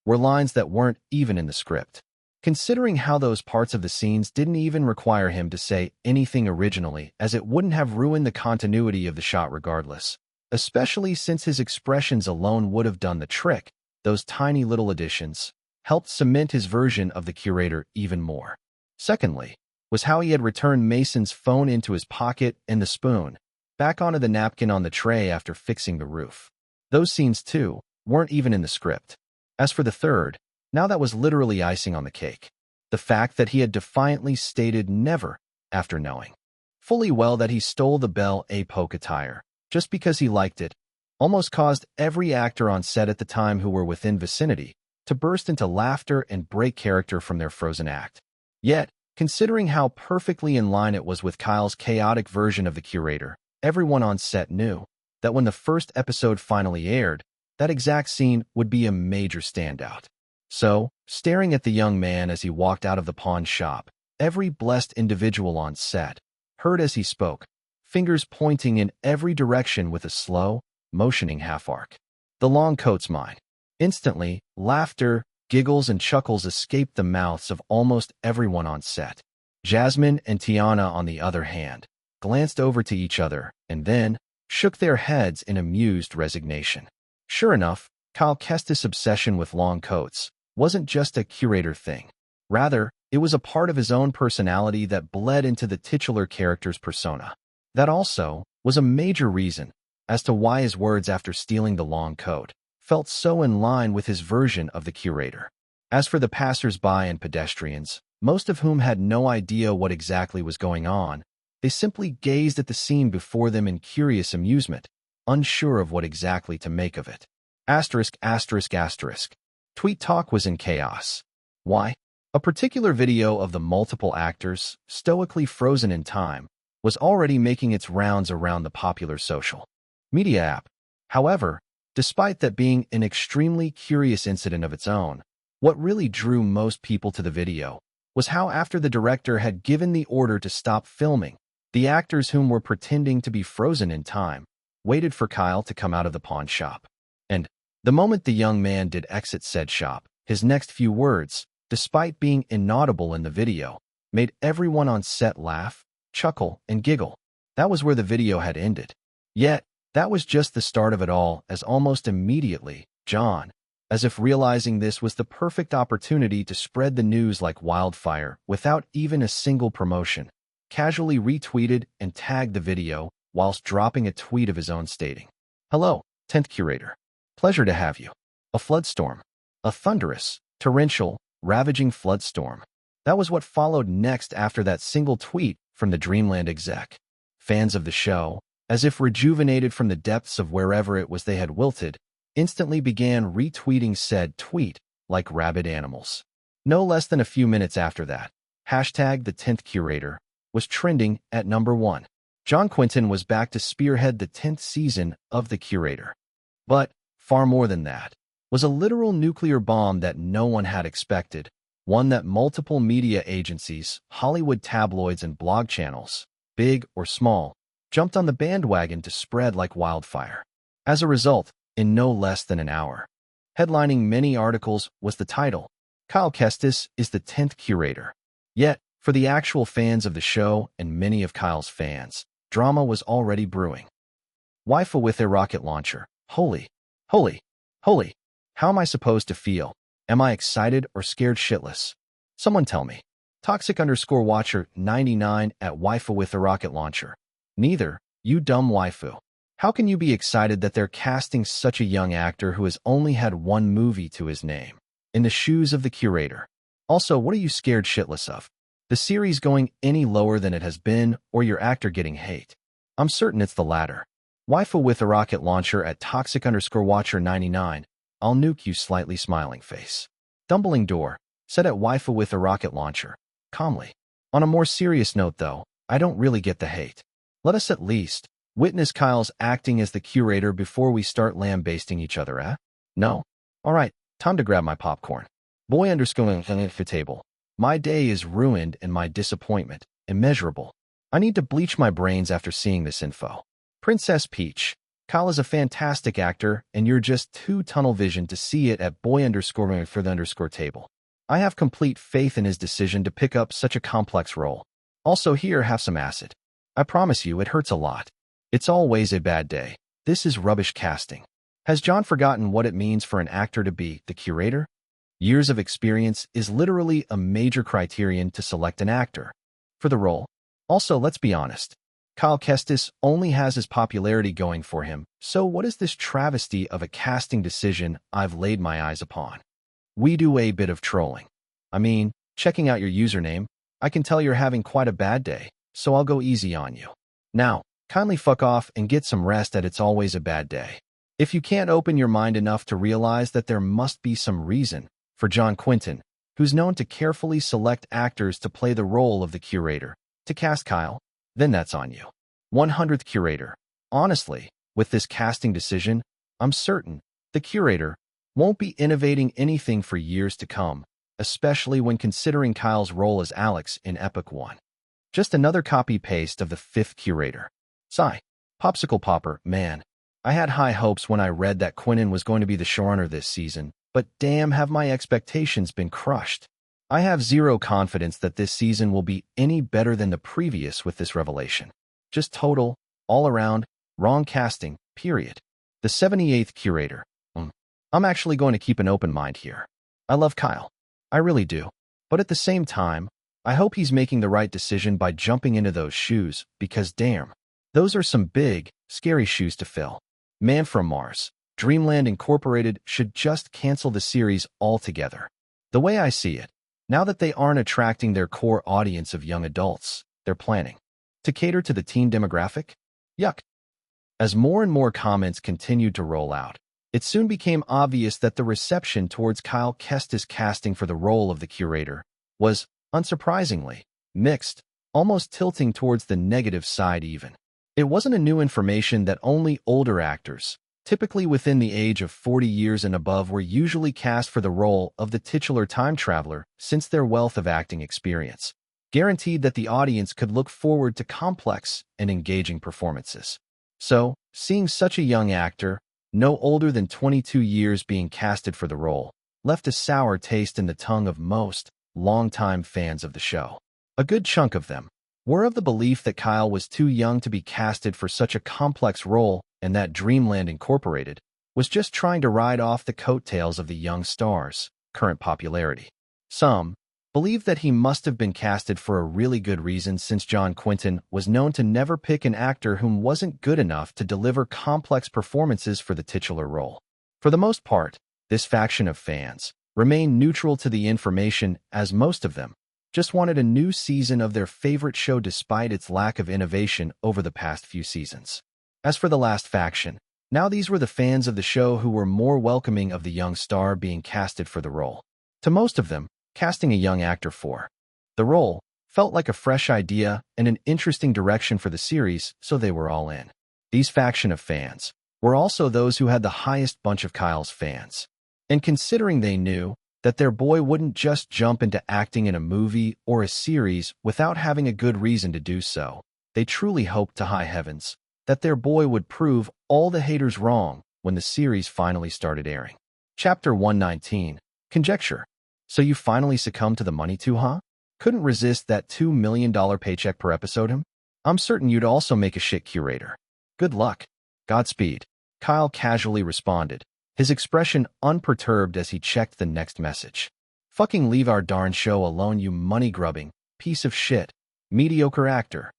A: were lines that weren't even in the script. Considering how those parts of the scenes didn't even require him to say anything originally, as it wouldn't have ruined the continuity of the shot regardless. Especially since his expressions alone would have done the trick, those tiny little additions helped cement his version of the curator even more. Secondly, was how he had returned Mason's phone into his pocket and the spoon back onto the napkin on the tray after fixing the roof. Those scenes, too, weren't even in the script. As for the third, now that was literally icing on the cake. The fact that he had defiantly stated never after knowing fully well that he stole the Belle Époque attire just because he liked it almost caused every actor on set at the time who were within vicinity to burst into laughter and break character from their frozen act. Yet, considering how perfectly in line it was with Kyle's chaotic version of the curator, everyone on set knew that when the first episode finally aired, that exact scene would be a major standout. So, staring at the young man as he walked out of the pawn shop, every blessed individual on set heard as he spoke, fingers pointing in every direction with a slow, motioning half-arc. "The long coat's mine." Instantly, laughter, giggles, and chuckles escaped the mouths of almost everyone on set. Jasmine and Tiana, on the other hand, glanced over to each other and then shook their heads in amused resignation. Sure enough, Kyle Kestis' obsession with long coats wasn't just a curator thing. Rather, it was a part of his own personality that bled into the titular character's persona. That also was a major reason as to why his words after stealing the long coat felt so in line with his version of the curator. As for the passers-by and pedestrians, most of whom had no idea what exactly was going on, they simply gazed at the scene before them in curious amusement, unsure of what exactly to make of it. Asterisk, asterisk, asterisk. Tweet talk was in chaos. Why? A particular video of the multiple actors, stoically frozen in time, was already making its rounds around the popular social media app. However, despite that being an extremely curious incident of its own, what really drew most people to the video was how after the director had given the order to stop filming, the actors whom were pretending to be frozen in time waited for Kyle to come out of the pawn shop. And the moment the young man did exit said shop, his next few words, despite being inaudible in the video, made everyone on set laugh, chuckle, and giggle. That was where the video had ended. Yet, that was just the start of it all, as almost immediately, John, as if realizing this was the perfect opportunity to spread the news like wildfire without even a single promotion, casually retweeted and tagged the video whilst dropping a tweet of his own stating, "Hello, 10th Curator. Pleasure to have you." A floodstorm. A thunderous, torrential, ravaging floodstorm. That was what followed next after that single tweet from the Dreamland exec. Fans of the show, as if rejuvenated from the depths of wherever it was they had wilted, instantly began retweeting said tweet like rabid animals. No less than a few minutes after that, hashtag the 10th Curator was trending at #1. John Quinton was back to spearhead the 10th season of The Curator. But, far more than that, was a literal nuclear bomb that no one had expected, one that multiple media agencies, Hollywood tabloids, and blog channels, big or small, jumped on the bandwagon to spread like wildfire. As a result, in no less than an hour, headlining many articles was the title, "Kyle Kestis is the 10th Curator." Yet, for the actual fans of the show and many of Kyle's fans, drama was already brewing. Waifu with a rocket launcher. Holy, holy, holy. How am I supposed to feel? Am I excited or scared shitless? Someone tell me. Toxic_Watcher 99 at waifu with a rocket launcher. Neither, you dumb waifu. How can you be excited that they're casting such a young actor who has only had one movie to his name? In the shoes of the curator. Also, what are you scared shitless of? The series going any lower than it has been, or your actor getting hate? I'm certain it's the latter. Waifu with a rocket launcher at Toxic_Watcher 99. I'll nuke you, slightly smiling face. Dumbling door, said at waifu with a rocket launcher, calmly. On a more serious note though, I don't really get the hate. Let us at least witness Kyle's acting as the curator before we start lambasting each other, eh? No? Alright, time to grab my popcorn. Boy_the table. My day is ruined and my disappointment immeasurable. I need to bleach my brains after seeing this info. Princess Peach. Kyle is a fantastic actor, and you're just too tunnel vision to see it at boy_for_the_table. I have complete faith in his decision to pick up such a complex role. Also here, have some acid. I promise you, it hurts a lot. It's always a bad day. This is rubbish casting. Has John forgotten what it means for an actor to be the curator? Years of experience is literally a major criterion to select an actor for the role. Also, let's be honest. Kyle Kestis only has his popularity going for him, so what is this travesty of a casting decision I've laid my eyes upon? We do a bit of trolling. I mean, checking out your username, I can tell you're having quite a bad day, so I'll go easy on you. Now, kindly fuck off and get some rest at It's Always a Bad Day. If you can't open your mind enough to realize that there must be some reason for John Quinton, who's known to carefully select actors to play the role of the curator, to cast Kyle, then that's on you. 100th curator. Honestly, with this casting decision, I'm certain the curator won't be innovating anything for years to come, especially when considering Kyle's role as Alex in Epic 1. Just another copy-paste of the 5th curator. Sigh. Popsicle Popper, man. I had high hopes when I read that Quinton was going to be the showrunner this season, but damn have my expectations been crushed. I have zero confidence that this season will be any better than the previous with this revelation. Just total, all-around, wrong casting, period. The 78th curator. I'm actually going to keep an open mind here. I love Kyle. I really do. But at the same time, I hope he's making the right decision by jumping into those shoes, because damn, those are some big, scary shoes to fill. Man from Mars, Dreamland Incorporated should just cancel the series altogether. The way I see it, now that they aren't attracting their core audience of young adults, they're planning to cater to the teen demographic? Yuck. As more and more comments continued to roll out, it soon became obvious that the reception towards Kyle Kestis' casting for the role of the curator was, unsurprisingly, mixed, almost tilting towards the negative side even. It wasn't a new information that only older actors, typically within the age of 40 years and above, were usually cast for the role of the titular time traveler, since their wealth of acting experience guaranteed that the audience could look forward to complex and engaging performances. So, seeing such a young actor, no older than 22 years, being casted for the role, left a sour taste in the tongue of most longtime fans of the show. A good chunk of them were of the belief that Kyle was too young to be casted for such a complex role, and that Dreamland Incorporated was just trying to ride off the coattails of the young star's current popularity. Some believed that he must have been casted for a really good reason, since John Quinton was known to never pick an actor whom wasn't good enough to deliver complex performances for the titular role. For the most part, this faction of fans remained neutral to the information, as most of them just wanted a new season of their favorite show despite its lack of innovation over the past few seasons. As for the last faction, now these were the fans of the show who were more welcoming of the young star being casted for the role. To most of them, casting a young actor for the role felt like a fresh idea and an interesting direction for the series, so they were all in. These faction of fans were also those who had the highest bunch of Kyle's fans. And considering they knew that their boy wouldn't just jump into acting in a movie or a series without having a good reason to do so, they truly hoped to high heavens that their boy would prove all the haters wrong when the series finally started airing. Chapter 119. Conjecture. So you finally succumbed to the money too, huh? Couldn't resist that $2 million paycheck per episode, him? I'm certain you'd also make a shit curator. Good luck. Godspeed. Kyle casually responded, his expression unperturbed as he checked the next message. Fucking leave our darn show alone, you money-grubbing piece of shit. Mediocre actor.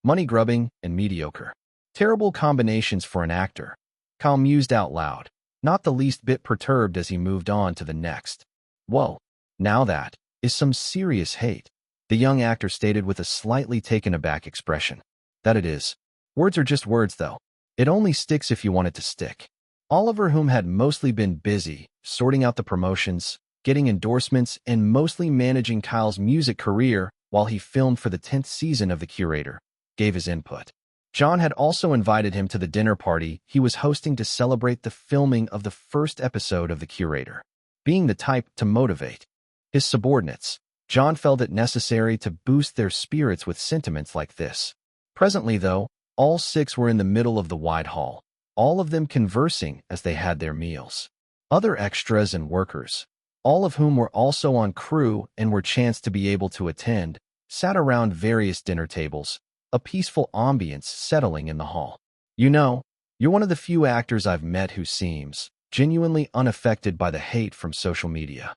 A: Money-grubbing and mediocre. Terrible combinations for an actor. Kyle mused out loud, not the least bit perturbed as he moved on to the next. Whoa, now that is some serious hate, the young actor stated with a slightly taken aback expression. That it is. Words are just words, though. It only sticks if you want it to stick. Oliver, whom had mostly been busy sorting out the promotions, getting endorsements, and mostly managing Kyle's music career while he filmed for the 10th season of The Curator, gave his input. John had also invited him to the dinner party he was hosting to celebrate the filming of the first episode of The Curator. Being the type to motivate his subordinates, John felt it necessary to boost their spirits with sentiments like this. Presently, though, all 6 were in the middle of the wide hall, all of them conversing as they had their meals. Other extras and workers, all of whom were also on crew and were chanced to be able to attend, sat around various dinner tables, a peaceful ambience settling in the hall. You know, you're one of the few actors I've met who seems genuinely unaffected by the hate from social media,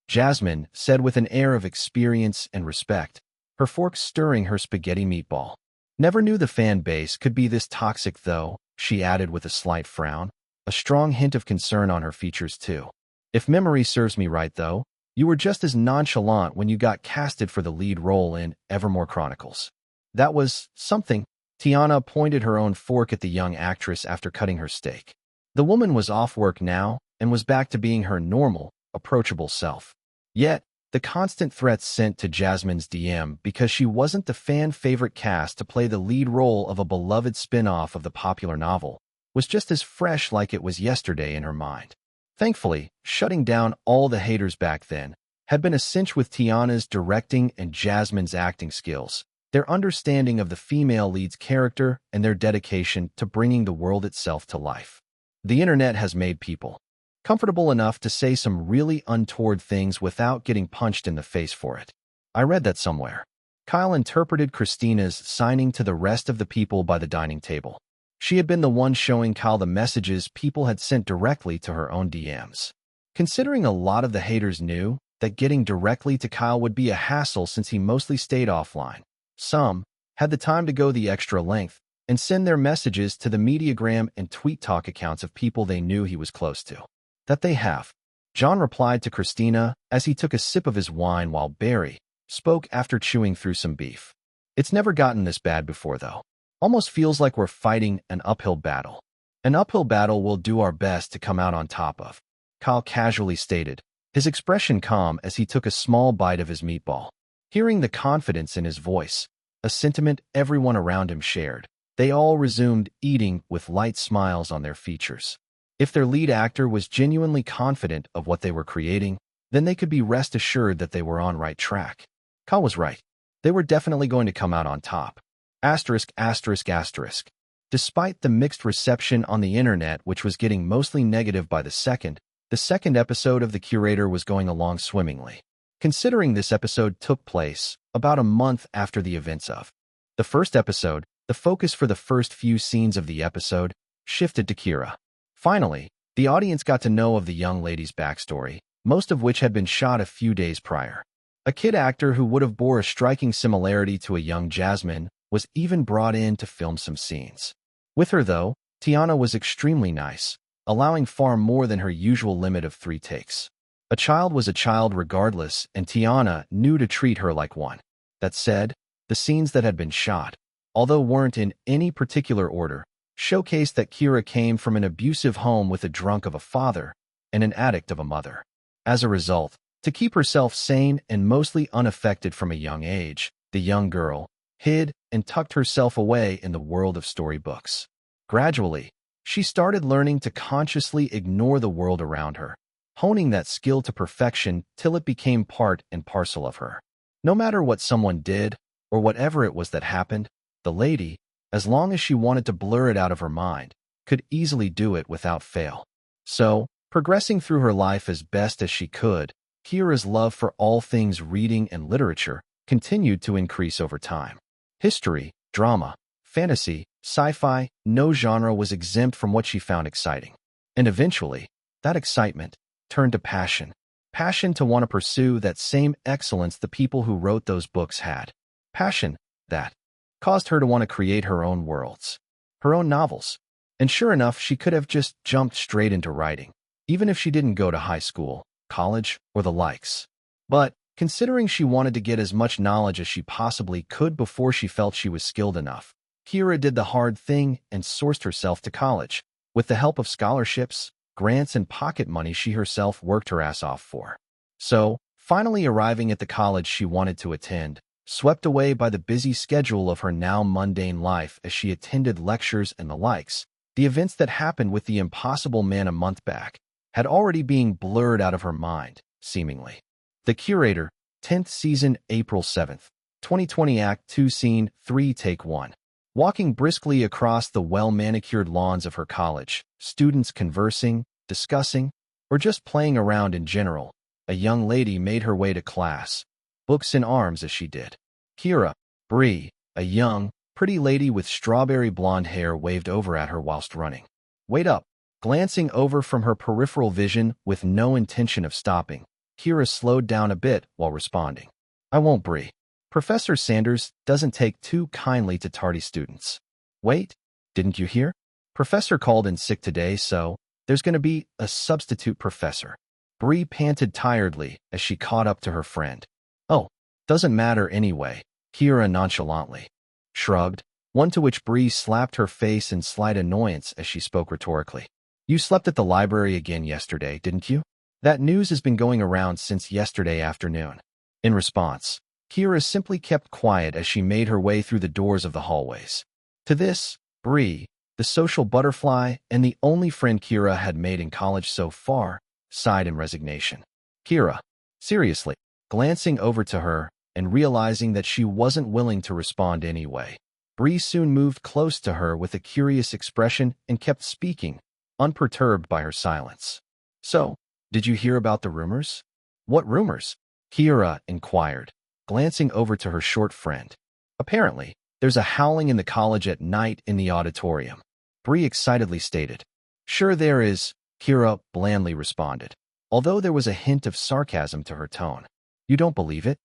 A: Jasmine said with an air of experience and respect, her fork stirring her spaghetti meatball. Never knew the fan base could be this toxic though, she added with a slight frown, a strong hint of concern on her features too. If memory serves me right though, you were just as nonchalant when you got casted for the lead role in Evermore Chronicles. That was something. Tiana pointed her own fork at the young actress after cutting her steak. The woman was off work now and was back to being her normal, approachable self. Yet, the constant threats sent to Jasmine's DM because she wasn't the fan-favorite cast to play the lead role of a beloved spin-off of the popular novel was just as fresh like it was yesterday in her mind. Thankfully, shutting down all the haters back then had been a cinch with Tiana's directing and Jasmine's acting skills, their understanding of the female lead's character, and their dedication to bringing the world itself to life. The internet has made people comfortable enough to say some really untoward things without getting punched in the face for it. I read that somewhere. Kyle interpreted Christina's signing to the rest of the people by the dining table. She had been the one showing Kyle the messages people had sent directly to her own DMs. Considering a lot of the haters knew that getting directly to Kyle would be a hassle since he mostly stayed offline, some had the time to go the extra length and send their messages to the Mediagram and Tweet Talk accounts of people they knew he was close to. That they have. John replied to Christina as he took a sip of his wine while Barry spoke after chewing through some beef. It's never gotten this bad before, though. Almost feels like we're fighting an uphill battle. An uphill battle we'll do our best to come out on top of, Kyle casually stated, his expression calm as he took a small bite of his meatball. Hearing the confidence in his voice, a sentiment everyone around him shared, they all resumed eating with light smiles on their features. If their lead actor was genuinely confident of what they were creating, then they could be rest assured that they were on right track. Kyle was right. They were definitely going to come out on top. Asterisk, asterisk, asterisk. Despite the mixed reception on the internet, which was getting mostly negative by the second episode of The Curator was going along swimmingly. Considering this episode took place about a month after the events of the first episode, the focus for the first few scenes of the episode shifted to Kira. Finally, the audience got to know of the young lady's backstory, most of which had been shot a few days prior. A kid actor who would have bore a striking similarity to a young Jasmine was even brought in to film some scenes. With her, though, Tiana was extremely nice, allowing far more than her usual limit of 3 takes. A child was a child regardless, and Tiana knew to treat her like one. That said, the scenes that had been shot, although weren't in any particular order, showcased that Kira came from an abusive home with a drunk of a father and an addict of a mother. As a result, to keep herself sane and mostly unaffected from a young age, the young girl hid and tucked herself away in the world of storybooks. Gradually, she started learning to consciously ignore the world around her, honing that skill to perfection till it became part and parcel of her. No matter what someone did or whatever it was that happened, the lady, as long as she wanted to blur it out of her mind, could easily do it without fail. So, progressing through her life as best as she could, Kira's love for all things reading and literature continued to increase over time. History, drama, fantasy, sci-fi, no genre was exempt from what she found exciting. And eventually, that excitement turned to passion. Passion to want to pursue that same excellence the people who wrote those books had. Passion that caused her to want to create her own worlds, her own novels. And sure enough, she could have just jumped straight into writing, even if she didn't go to high school, college, or the likes. But, considering she wanted to get as much knowledge as she possibly could before she felt she was skilled enough, Kira did the hard thing and sourced herself to college, with the help of scholarships, grants, and pocket money she herself worked her ass off for. So, finally arriving at the college she wanted to attend, swept away by the busy schedule of her now mundane life as she attended lectures and the likes, the events that happened with the impossible man a month back had already been blurred out of her mind, seemingly. The Curator, 10th season, April 7th, 2020, Act 2, Scene 3, Take 1. Walking briskly across the well-manicured lawns of her college, students conversing, discussing, or just playing around in general, a young lady made her way to class, books in arms as she did. Kira, Bree, a young, pretty lady with strawberry blonde hair, waved over at her whilst running. "Wait up." Glancing over from her peripheral vision with no intention of stopping, Kira slowed down a bit while responding. "I won't, Bree. Professor Sanders doesn't take too kindly to tardy students." "Wait, didn't you hear? Professor called in sick today, so there's going to be a substitute professor." Bree panted tiredly as she caught up to her friend. "Oh, doesn't matter anyway," Kira nonchalantly shrugged, one to which Bree slapped her face in slight annoyance as she spoke rhetorically. "You slept at the library again yesterday, didn't you? That news has been going around since yesterday afternoon." In response, Kira simply kept quiet as she made her way through the doors of the hallways. To this, Bree, the social butterfly and the only friend Kira had made in college so far, sighed in resignation. "Kira, seriously," glancing over to her and realizing that she wasn't willing to respond anyway, Bree soon moved close to her with a curious expression and kept speaking, unperturbed by her silence. "So, did you hear about the rumors?" "What rumors?" Kira inquired, glancing over to her short friend. "Apparently, there's a howling in the college at night in the auditorium," Bree excitedly stated. "Sure there is," Kira blandly responded, although there was a hint of sarcasm to her tone. "You don't believe it?"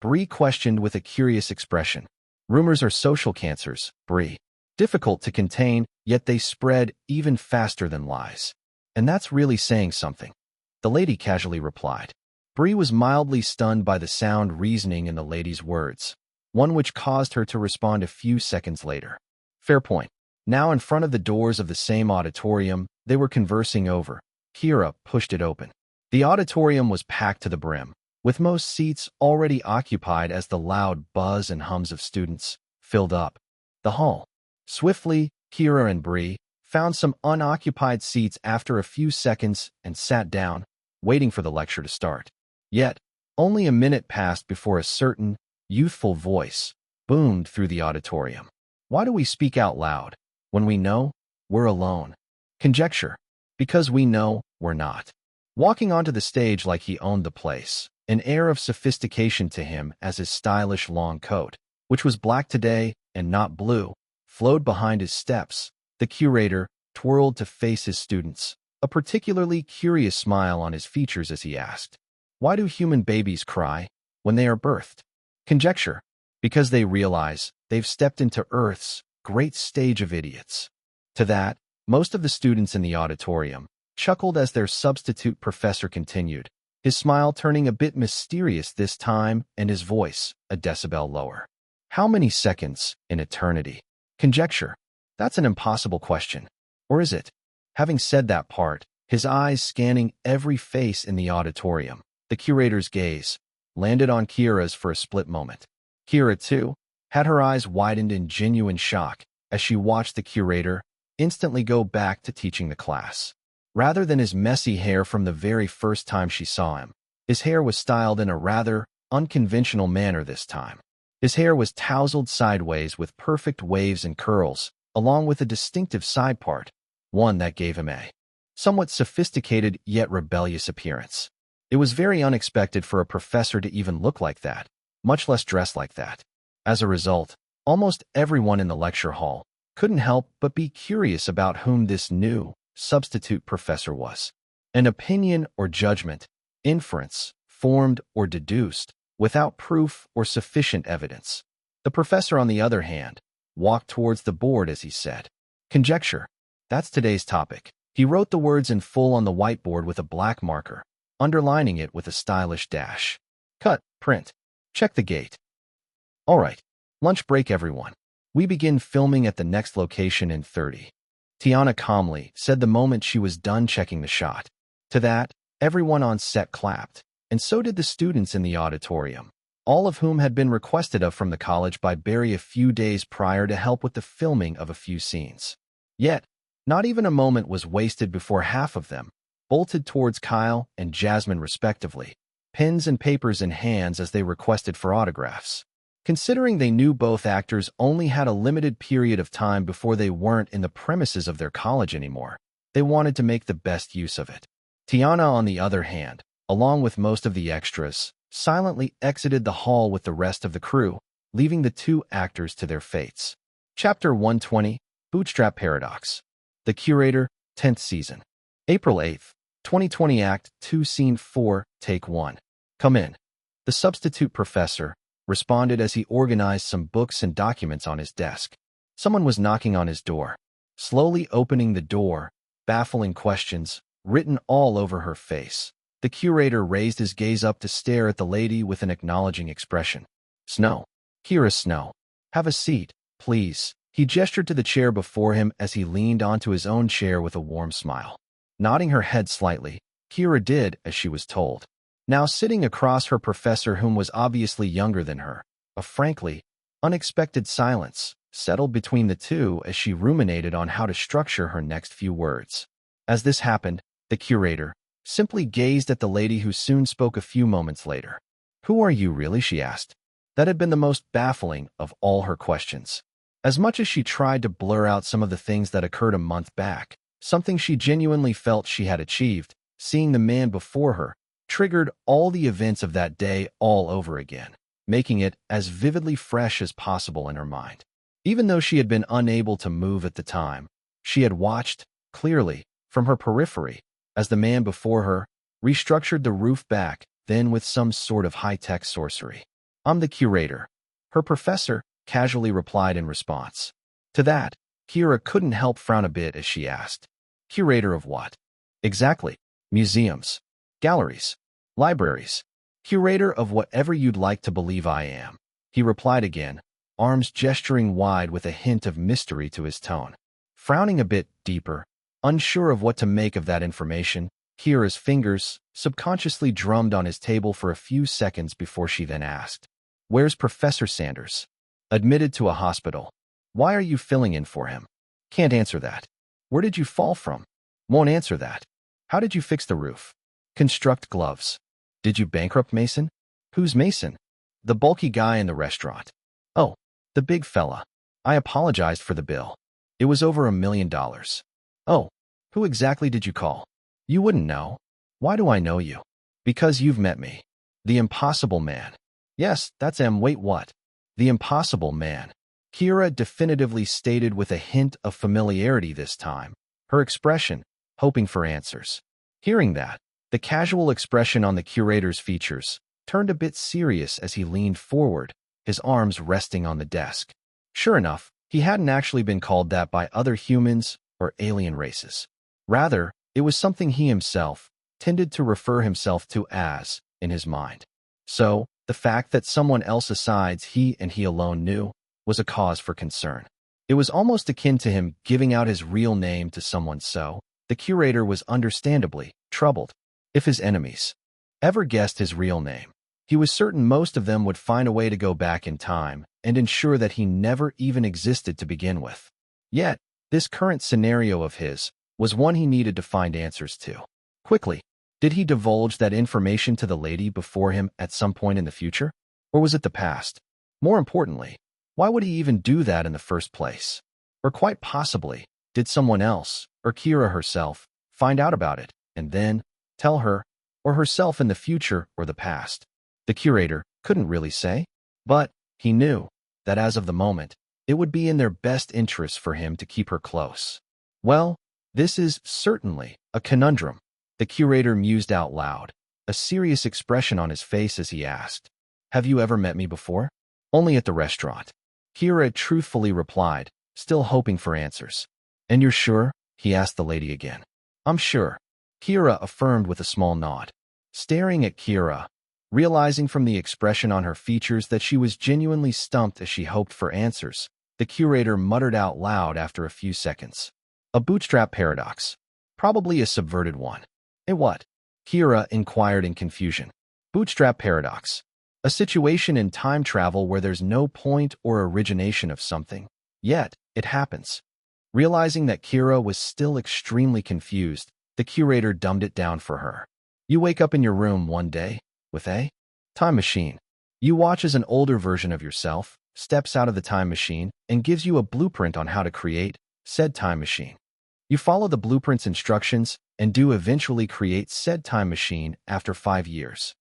A: Bree questioned with a curious expression. "Rumors are social cancers, Bree. Difficult to contain, yet they spread even faster than lies. And that's really saying something," the lady casually replied. Bree was mildly stunned by the sound reasoning in the lady's words, one which caused her to respond a few seconds later. "Fair point." Now in front of the doors of the same auditorium they were conversing over, Kira pushed it open. The auditorium was packed to the brim, with most seats already occupied as the loud buzz and hums of students filled up the hall. Swiftly, Kira and Bree found some unoccupied seats after a few seconds and sat down, waiting for the lecture to start. Yet, only a minute passed before a certain, youthful voice boomed through the auditorium. "Why do we speak out loud when we know we're alone?" Conjecture. Because we know we're not. Walking onto the stage like he owned the place, an air of sophistication to him as his stylish long coat, which was black today and not blue, flowed behind his steps, the curator twirled to face his students, a particularly curious smile on his features as he asked, "Why do human babies cry when they are birthed?" Conjecture. Because they realize they've stepped into Earth's great stage of idiots. To that, most of the students in the auditorium chuckled as their substitute professor continued, his smile turning a bit mysterious this time and his voice a decibel lower. "How many seconds in eternity?" Conjecture. That's an impossible question. Or is it? Having said that part, his eyes scanning every face in the auditorium, the curator's gaze landed on Kira's for a split moment. Kira, too, had her eyes widened in genuine shock as she watched the curator instantly go back to teaching the class. Rather than his messy hair from the very first time she saw him, his hair was styled in a rather unconventional manner this time. His hair was tousled sideways with perfect waves and curls, along with a distinctive side part, one that gave him a somewhat sophisticated yet rebellious appearance. It was very unexpected for a professor to even look like that, much less dress like that. As a result, almost everyone in the lecture hall couldn't help but be curious about whom this new substitute professor was. An opinion or judgment, inference, formed or deduced, without proof or sufficient evidence. The professor, on the other hand, walked towards the board as he said, "Conjecture. That's today's topic." He wrote the words in full on the whiteboard with a black marker, underlining it with a stylish dash. "Cut, print. Check the gate." "All right. Lunch break, everyone. We begin filming at the next location in 30. Tiana calmly said the moment she was done checking the shot. To that, everyone on set clapped, and so did the students in the auditorium, all of whom had been requested of from the college by Barry a few days prior to help with the filming of a few scenes. Yet, not even a moment was wasted before half of them bolted towards Kyle and Jasmine respectively, pens and papers in hands as they requested for autographs. Considering they knew both actors only had a limited period of time before they weren't in the premises of their college anymore, they wanted to make the best use of it. Tiana, on the other hand, along with most of the extras, silently exited the hall with the rest of the crew, leaving the two actors to their fates. Chapter 120, Bootstrap Paradox. The Curator, 10th Season. April 8th, 2020 Act 2 Scene 4, Take 1. Come in. The substitute professor responded as he organized some books and documents on his desk. Someone was knocking on his door. Slowly opening the door, baffling questions written all over her face. The curator raised his gaze up to stare at the lady with an acknowledging expression. Snow. Kira Snow. Have a seat, please. He gestured to the chair before him as he leaned onto his own chair with a warm smile. Nodding her head slightly, Kira did as she was told. Now sitting across her professor, whom was obviously younger than her, a frankly unexpected silence settled between the two as she ruminated on how to structure her next few words. As this happened, the curator simply gazed at the lady, who soon spoke a few moments later. Who are you really? She asked. That had been the most baffling of all her questions. As much as she tried to blur out some of the things that occurred a month back, something she genuinely felt she had achieved, seeing the man before her, triggered all the events of that day all over again, making it as vividly fresh as possible in her mind. Even though she had been unable to move at the time, she had watched, clearly, from her periphery, as the man before her restructured the roof back, then with some sort of high-tech sorcery. I'm the curator. Her professor casually replied in response. To that, Kira couldn't help frown a bit as she asked. Curator of what? Exactly. Museums. Galleries. Libraries. Curator of whatever you'd like to believe I am. He replied again, arms gesturing wide with a hint of mystery to his tone. Frowning a bit deeper, unsure of what to make of that information, Kira's fingers subconsciously drummed on his table for a few seconds before she then asked, Where's Professor Sanders? Admitted to a hospital. Why are you filling in for him? Can't answer that. Where did you fall from? Won't answer that. How did you fix the roof? Construct gloves. Did you bankrupt Mason? Who's Mason? The bulky guy in the restaurant. Oh, the big fella. I apologized for the bill. It was over $1 million. Oh, who exactly did you call? You wouldn't know. Why do I know you? Because you've met me. The Impossible Man. Yes, that's Wait, what? The Impossible Man. Kira definitively stated with a hint of familiarity this time, her expression hoping for answers. Hearing that, the casual expression on the curator's features turned a bit serious as he leaned forward, his arms resting on the desk. Sure enough, he hadn't actually been called that by other humans or alien races. Rather, it was something he himself tended to refer himself to as in his mind. So, the fact that someone else besides he and he alone knew was a cause for concern. It was almost akin to him giving out his real name to someone, so the curator was understandably troubled. If his enemies ever guessed his real name, he was certain most of them would find a way to go back in time and ensure that he never even existed to begin with. Yet, this current scenario of his was one he needed to find answers to. Quickly, did he divulge that information to the lady before him at some point in the future? Or was it the past? More importantly, why would he even do that in the first place? Or quite possibly, did someone else, or Kira herself, find out about it, and then tell her, or herself in the future or the past? The curator couldn't really say, but he knew that as of the moment, it would be in their best interest for him to keep her close. Well, this is certainly a conundrum, the curator mused out loud, a serious expression on his face as he asked, Have you ever met me before? Only at the restaurant. Kira truthfully replied, still hoping for answers. And you're sure? He asked the lady again. I'm sure. Kira affirmed with a small nod. Staring at Kira, realizing from the expression on her features that she was genuinely stumped as she hoped for answers, the curator muttered out loud after a few seconds. A bootstrap paradox. Probably a subverted one. A what? Kira inquired in confusion. Bootstrap paradox. A situation in time travel where there's no point or origination of something, yet it happens. Realizing that Kira was still extremely confused, the curator dumbed it down for her. You wake up in your room one day, with a time machine. You watch as an older version of yourself steps out of the time machine and gives you a blueprint on how to create said time machine. You follow the blueprint's instructions and do eventually create said time machine after 5 years.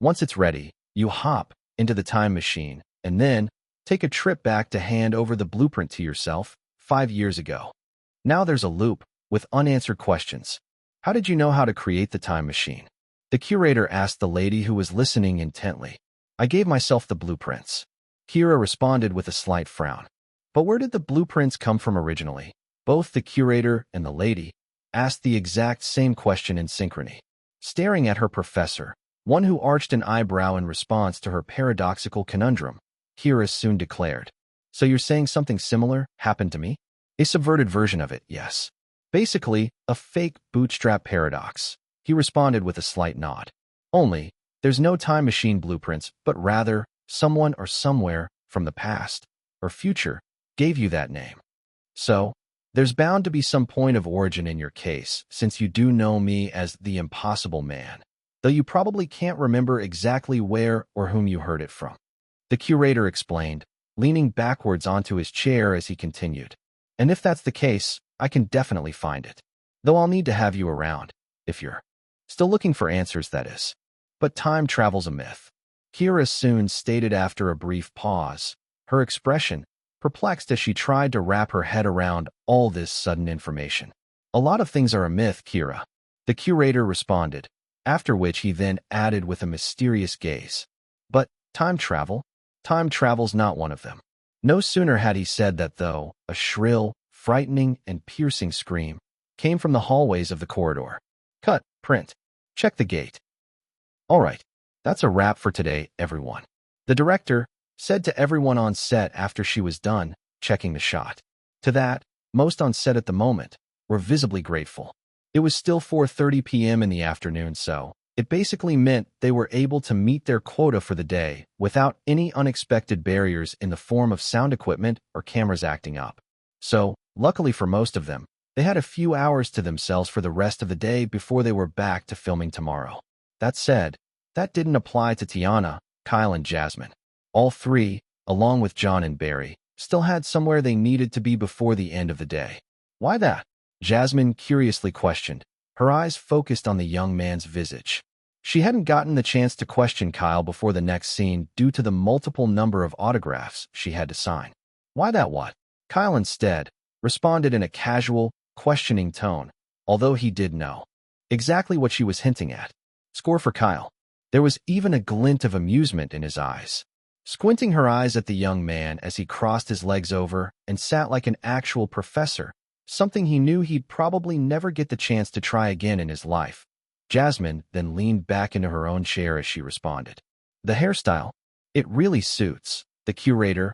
A: Once it's ready, you hop into the time machine and then take a trip back to hand over the blueprint to yourself 5 years ago. Now there's a loop with unanswered questions. How did you know how to create the time machine? The curator asked the lady who was listening intently. I gave myself the blueprints. Kira responded with a slight frown. But where did the blueprints come from originally? Both the curator and the lady asked the exact same question in synchrony. Staring at her professor, one who arched an eyebrow in response to her paradoxical conundrum, Kira soon declared, "So you're saying something similar happened to me?" A subverted version of it, yes. Basically, a fake bootstrap paradox. He responded with a slight nod. Only, there's no time machine blueprints, but rather, someone or somewhere from the past or future gave you that name. So, there's bound to be some point of origin in your case, since you do know me as the Impossible Man, though you probably can't remember exactly where or whom you heard it from. The curator explained, leaning backwards onto his chair as he continued. And if that's the case, I can definitely find it. Though I'll need to have you around, if you're still looking for answers, that is. But time travel's a myth. Kira soon stated after a brief pause, her expression perplexed as she tried to wrap her head around all this sudden information. A lot of things are a myth, Kira. The curator responded, after which he then added with a mysterious gaze. But time travel? Time travel's not one of them. No sooner had he said that, though, a shrill, frightening, and piercing scream came from the hallways of the corridor. Cut, print. Check the gate. All right, that's a wrap for today, everyone. The director said to everyone on set after she was done checking the shot. To that, most on set at the moment were visibly grateful. It was still 4:30 p.m. in the afternoon, so it basically meant they were able to meet their quota for the day without any unexpected barriers in the form of sound equipment or cameras acting up. So, luckily for most of them, they had a few hours to themselves for the rest of the day before they were back to filming tomorrow. That said, that didn't apply to Tiana, Kyle, and Jasmine. All three, along with John and Barry, still had somewhere they needed to be before the end of the day. Why that? Jasmine curiously questioned, her eyes focused on the young man's visage. She hadn't gotten the chance to question Kyle before the next scene due to the multiple number of autographs she had to sign. Why that what? Kyle instead responded in a casual, questioning tone, although he did know exactly what she was hinting at. Score for Kyle. There was even a glint of amusement in his eyes. Squinting her eyes at the young man as he crossed his legs over and sat like an actual professor, something he knew he'd probably never get the chance to try again in his life. Jasmine then leaned back into her own chair as she responded. The hairstyle? It really suits. The curator?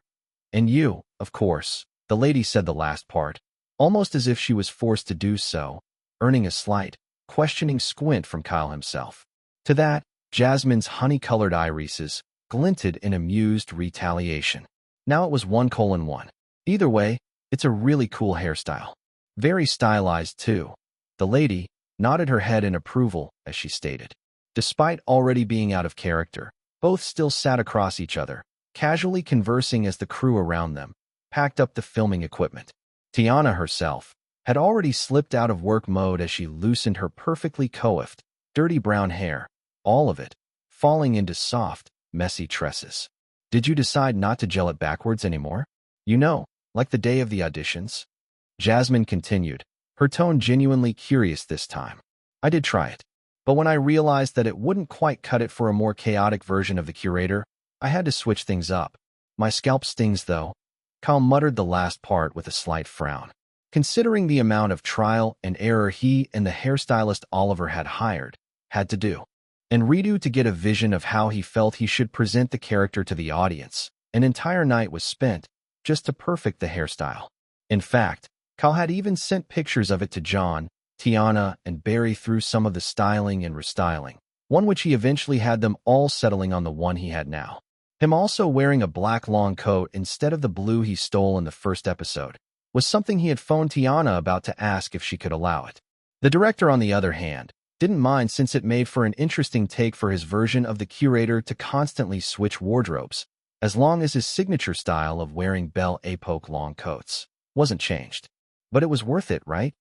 A: And you, of course. The lady said the last part, almost as if she was forced to do so, earning a slight, questioning squint from Kyle himself. To that, Jasmine's honey-colored irises glinted in amused retaliation. Now it was 1:1. Either way, it's a really cool hairstyle. Very stylized, too. The lady nodded her head in approval as she stated. Despite already being out of character, both still sat across each other, casually conversing as the crew around them packed up the filming equipment. Tiana herself had already slipped out of work mode as she loosened her perfectly coiffed, dirty brown hair, all of it falling into soft, messy tresses. Did you decide not to gel it backwards anymore? You know, like the day of the auditions? Jasmine continued, her tone genuinely curious this time. I did try it, but when I realized that it wouldn't quite cut it for a more chaotic version of the curator, I had to switch things up. My scalp stings, though. Kyle muttered the last part with a slight frown. Considering the amount of trial and error he and the hairstylist Oliver had hired had to do and redo to get a vision of how he felt he should present the character to the audience, an entire night was spent just to perfect the hairstyle. In fact, Kyle had even sent pictures of it to John, Tiana, and Barry through some of the styling and restyling, one which he eventually had them all settling on the one he had now. Him also wearing a black long coat instead of the blue he stole in the first episode was something he had phoned Tiana about to ask if she could allow it. The director, on the other hand, Didn't mind since it made for an interesting take for his version of the curator to constantly switch wardrobes, as long as his signature style of wearing belle epoque long coats wasn't changed. But it was worth it, right?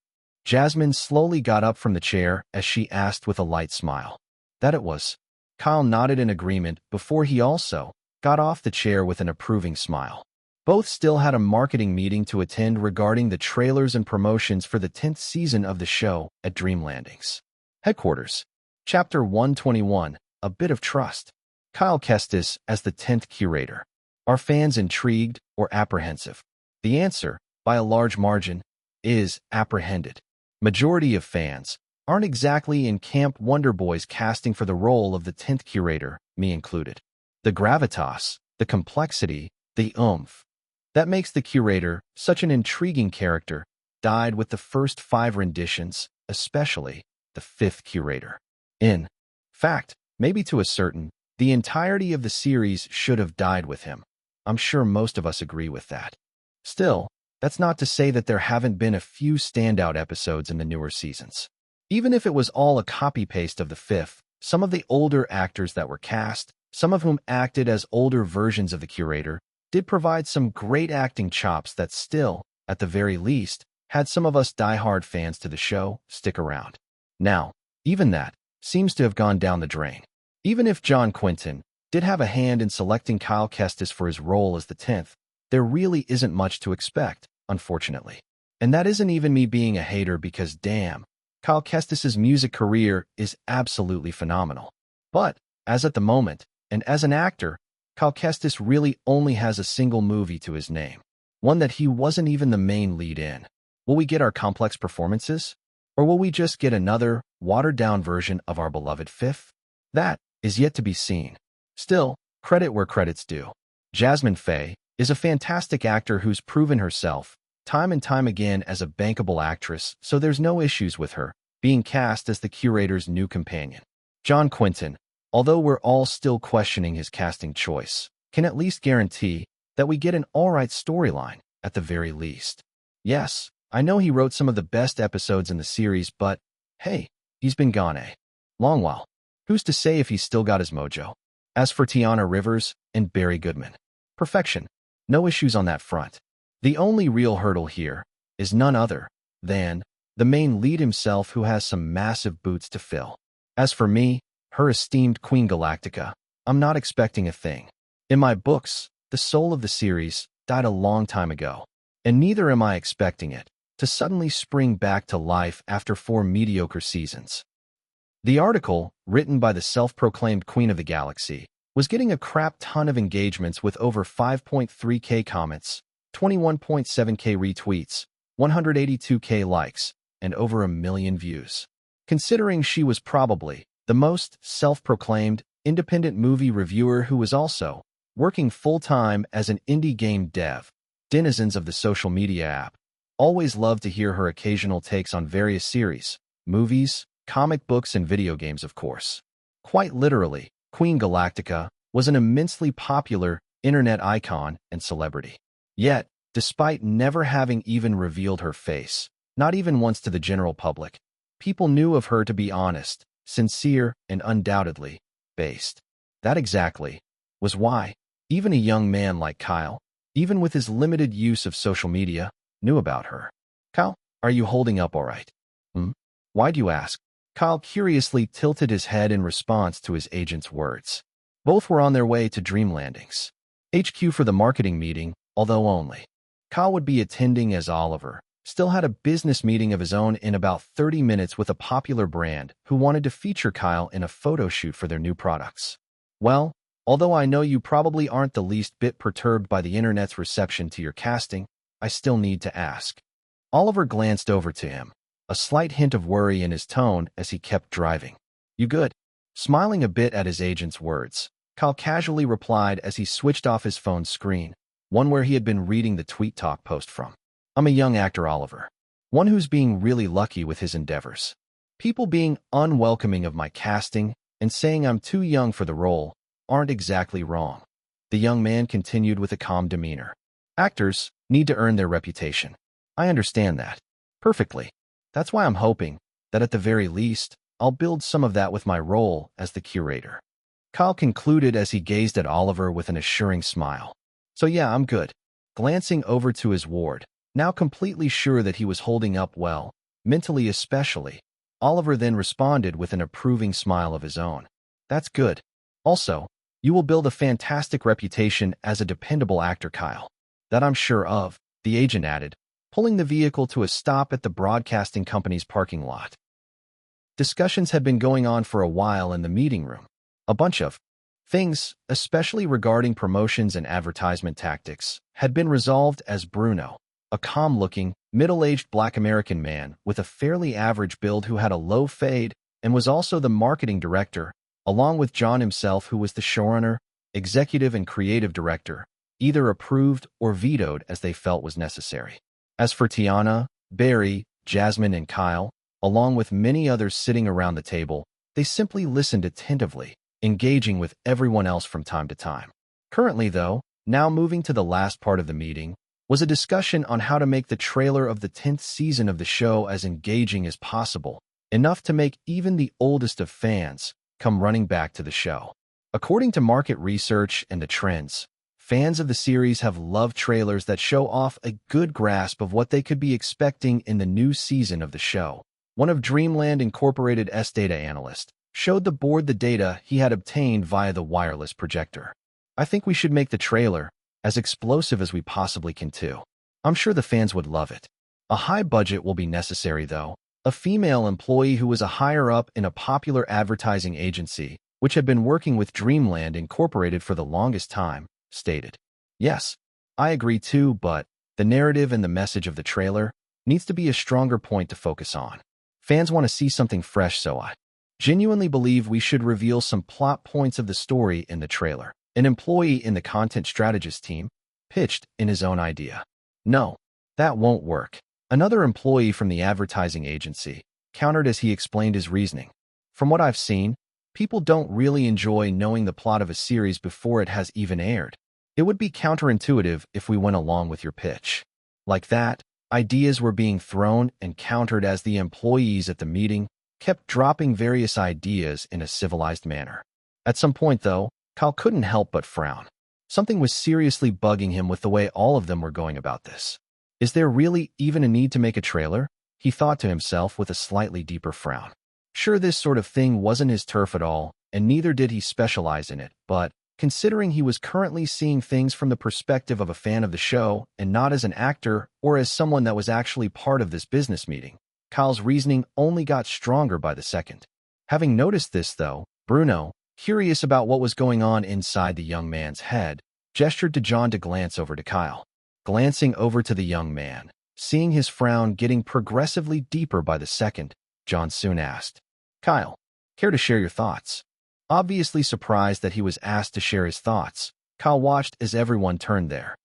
A: Jasmine slowly got up from the chair as she asked with a light smile. That it was. Kyle nodded in agreement before he also got off the chair with an approving smile. Both still had a marketing meeting to attend regarding the trailers and promotions for the 10th season of the show at Dream Landing's headquarters. Chapter 121, A Bit of Trust. Kyle Kestis as the 10th curator. Are fans intrigued or apprehensive? The answer, by a large margin, is apprehended. Majority of fans aren't exactly in Camp Wonder Boy's casting for the role of the 10th curator, me included. The gravitas, the complexity, the oomph that makes the curator such an intriguing character died with the first 5 renditions, especially the 5th curator. In fact, maybe to a certain, the entirety of the series should have died with him. I'm sure most of us agree with that. Still, that's not to say that there haven't been a few standout episodes in the newer seasons. Even if it was all a copy-paste of the 5th, some of the older actors that were cast, some of whom acted as older versions of the curator, did provide some great acting chops that still, at the very least, had some of us die-hard fans to the show stick around. Now, even that seems to have gone down the drain. Even if John Quinton did have a hand in selecting Kyle Kestis for his role as the 10th, there really isn't much to expect, unfortunately. And that isn't even me being a hater because damn, Kyle Kestis's music career is absolutely phenomenal. But, as at the moment, and as an actor, Kyle Kestis really only has a single movie to his name, one that he wasn't even the main lead in. Will we get our complex performances? Or will we just get another, watered-down version of our beloved 5th? That is yet to be seen. Still, credit where credit's due. Jasmine Faye is a fantastic actor who's proven herself, time and time again, as a bankable actress, so there's no issues with her being cast as the curator's new companion. John Quinton, although we're all still questioning his casting choice, can at least guarantee that we get an alright storyline, at the very least. Yes, I know he wrote some of the best episodes in the series, but hey, he's been gone a long while. Who's to say if he's still got his mojo? As for Tiana Rivers and Barry Goodman, perfection. No issues on that front. The only real hurdle here is none other than the main lead himself, who has some massive boots to fill. As for me, her esteemed Queen Galactica, I'm not expecting a thing. In my books, the soul of the series died a long time ago, and neither am I expecting it to suddenly spring back to life after 4 mediocre seasons. The article, written by the self-proclaimed Queen of the Galaxy, was getting a crap ton of engagements with over 5.3k comments, 21.7k retweets, 182k likes, and over 1 million views. Considering she was probably the most self-proclaimed independent movie reviewer who was also working full-time as an indie game dev, denizens of the social media app always loved to hear her occasional takes on various series, movies, comic books, and video games, of course. Quite literally, Queen Galactica was an immensely popular internet icon and celebrity. Yet, despite never having even revealed her face, not even once to the general public, people knew of her to be honest, sincere, and undoubtedly based. That exactly was why even a young man like Kyle, even with his limited use of social media, knew about her. Kyle, are you holding up all right? Why do you ask? Kyle curiously tilted his head in response to his agent's words. Both were on their way to Dream Landing's HQ for the marketing meeting, although only Kyle would be attending, as Oliver still had a business meeting of his own in about 30 minutes with a popular brand who wanted to feature Kyle in a photo shoot for their new products. Well, although I know you probably aren't the least bit perturbed by the internet's reception to your casting, I still need to ask. Oliver glanced over to him, a slight hint of worry in his tone as he kept driving. You good? Smiling a bit at his agent's words, Kyle casually replied as he switched off his phone's screen, one where he had been reading the Tweet Talk post from. I'm a young actor, Oliver. One who's being really lucky with his endeavors. People being unwelcoming of my casting and saying I'm too young for the role aren't exactly wrong. The young man continued with a calm demeanor. Actors need to earn their reputation. I understand that perfectly. That's why I'm hoping that at the very least, I'll build some of that with my role as the curator. Kyle concluded as he gazed at Oliver with an assuring smile. So yeah, I'm good. Glancing over to his ward, now completely sure that he was holding up well, mentally especially, Oliver then responded with an approving smile of his own. That's good. Also, you will build a fantastic reputation as a dependable actor, Kyle. That I'm sure of, the agent added, pulling the vehicle to a stop at the broadcasting company's parking lot. Discussions had been going on for a while in the meeting room. A bunch of things, especially regarding promotions and advertisement tactics, had been resolved as Bruno, a calm-looking, middle-aged Black American man with a fairly average build who had a low fade and was also the marketing director, along with John himself who was the showrunner, executive and creative director, either approved or vetoed as they felt was necessary. As for Tiana, Barry, Jasmine, and Kyle, along with many others sitting around the table, they simply listened attentively, engaging with everyone else from time to time. Currently, though, now moving to the last part of the meeting, was a discussion on how to make the trailer of the 10th season of the show as engaging as possible, enough to make even the oldest of fans come running back to the show. According to market research and the trends, fans of the series have loved trailers that show off a good grasp of what they could be expecting in the new season of the show. One of Dreamland Incorporated's data analyst showed the board the data he had obtained via the wireless projector. I think we should make the trailer as explosive as we possibly can too. I'm sure the fans would love it. A high budget will be necessary though. A female employee who was a higher-up in a popular advertising agency, which had been working with Dreamland Incorporated for the longest time, stated. Yes, I agree too, but the narrative and the message of the trailer needs to be a stronger point to focus on. Fans want to see something fresh, so I genuinely believe we should reveal some plot points of the story in the trailer. An employee in the content strategist team pitched in his own idea. No, that won't work. Another employee from the advertising agency countered as he explained his reasoning. From what I've seen, people don't really enjoy knowing the plot of a series before it has even aired. It would be counterintuitive if we went along with your pitch. Like that, ideas were being thrown and countered as the employees at the meeting kept dropping various ideas in a civilized manner. At some point, though, Kyle couldn't help but frown. Something was seriously bugging him with the way all of them were going about this. Is there really even a need to make a trailer? He thought to himself with a slightly deeper frown. Sure, this sort of thing wasn't his turf at all, and neither did he specialize in it, but considering he was currently seeing things from the perspective of a fan of the show and not as an actor or as someone that was actually part of this business meeting, Kyle's reasoning only got stronger by the second. Having noticed this, though, Bruno, curious about what was going on inside the young man's head, gestured to John to glance over to Kyle. Glancing over to the young man, seeing his frown getting progressively deeper by the second, John soon asked, Kyle, care to share your thoughts? Obviously surprised that he was asked to share his thoughts, Kyle watched as everyone turned their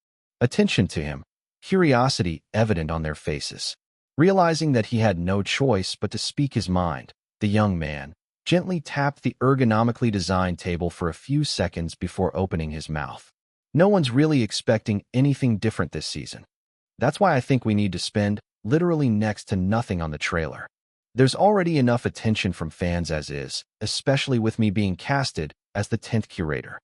A: attention to him, curiosity evident on their faces. Realizing that he had no choice but to speak his mind, the young man gently tapped the ergonomically designed table for a few seconds before opening his mouth. No one's really expecting anything different this season. That's why I think we need to spend literally next to nothing on the trailer. There's already enough attention from fans as is, especially with me being casted as the 10th curator.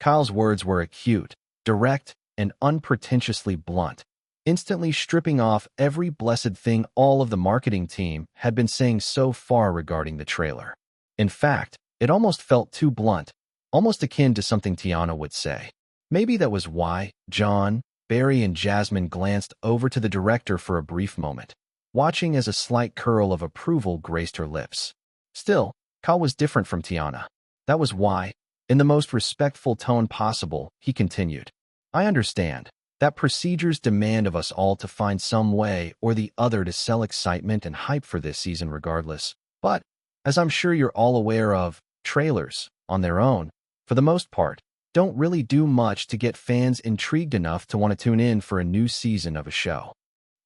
A: Kyle's words were acute, direct, and unpretentiously blunt, instantly stripping off every blessed thing all of the marketing team had been saying so far regarding the trailer. In fact, it almost felt too blunt, almost akin to something Tiana would say. Maybe that was why John, Barry, and Jasmine glanced over to the director for a brief moment, watching as a slight curl of approval graced her lips. Still, Kyle was different from Tiana. That was why, in the most respectful tone possible, he continued. I understand that procedures demand of us all to find some way or the other to sell excitement and hype for this season regardless, but, as I'm sure you're all aware of, trailers, on their own, for the most part, don't really do much to get fans intrigued enough to want to tune in for a new season of a show.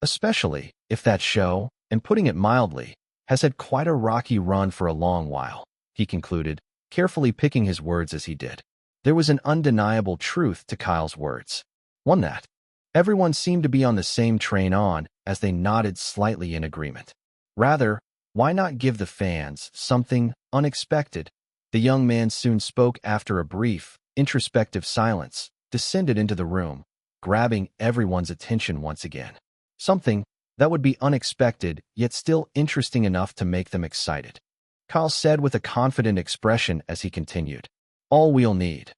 A: Especially if that show, and putting it mildly, has had quite a rocky run for a long while, he concluded, carefully picking his words as he did. There was an undeniable truth to Kyle's words. One that everyone seemed to be on the same train on as they nodded slightly in agreement. Rather, Why not give the fans something unexpected? The young man soon spoke after a brief, introspective silence, descended into the room, grabbing everyone's attention once again. Something that would be unexpected, yet still interesting enough to make them excited. Kyle said with a confident expression as he continued. All we'll need.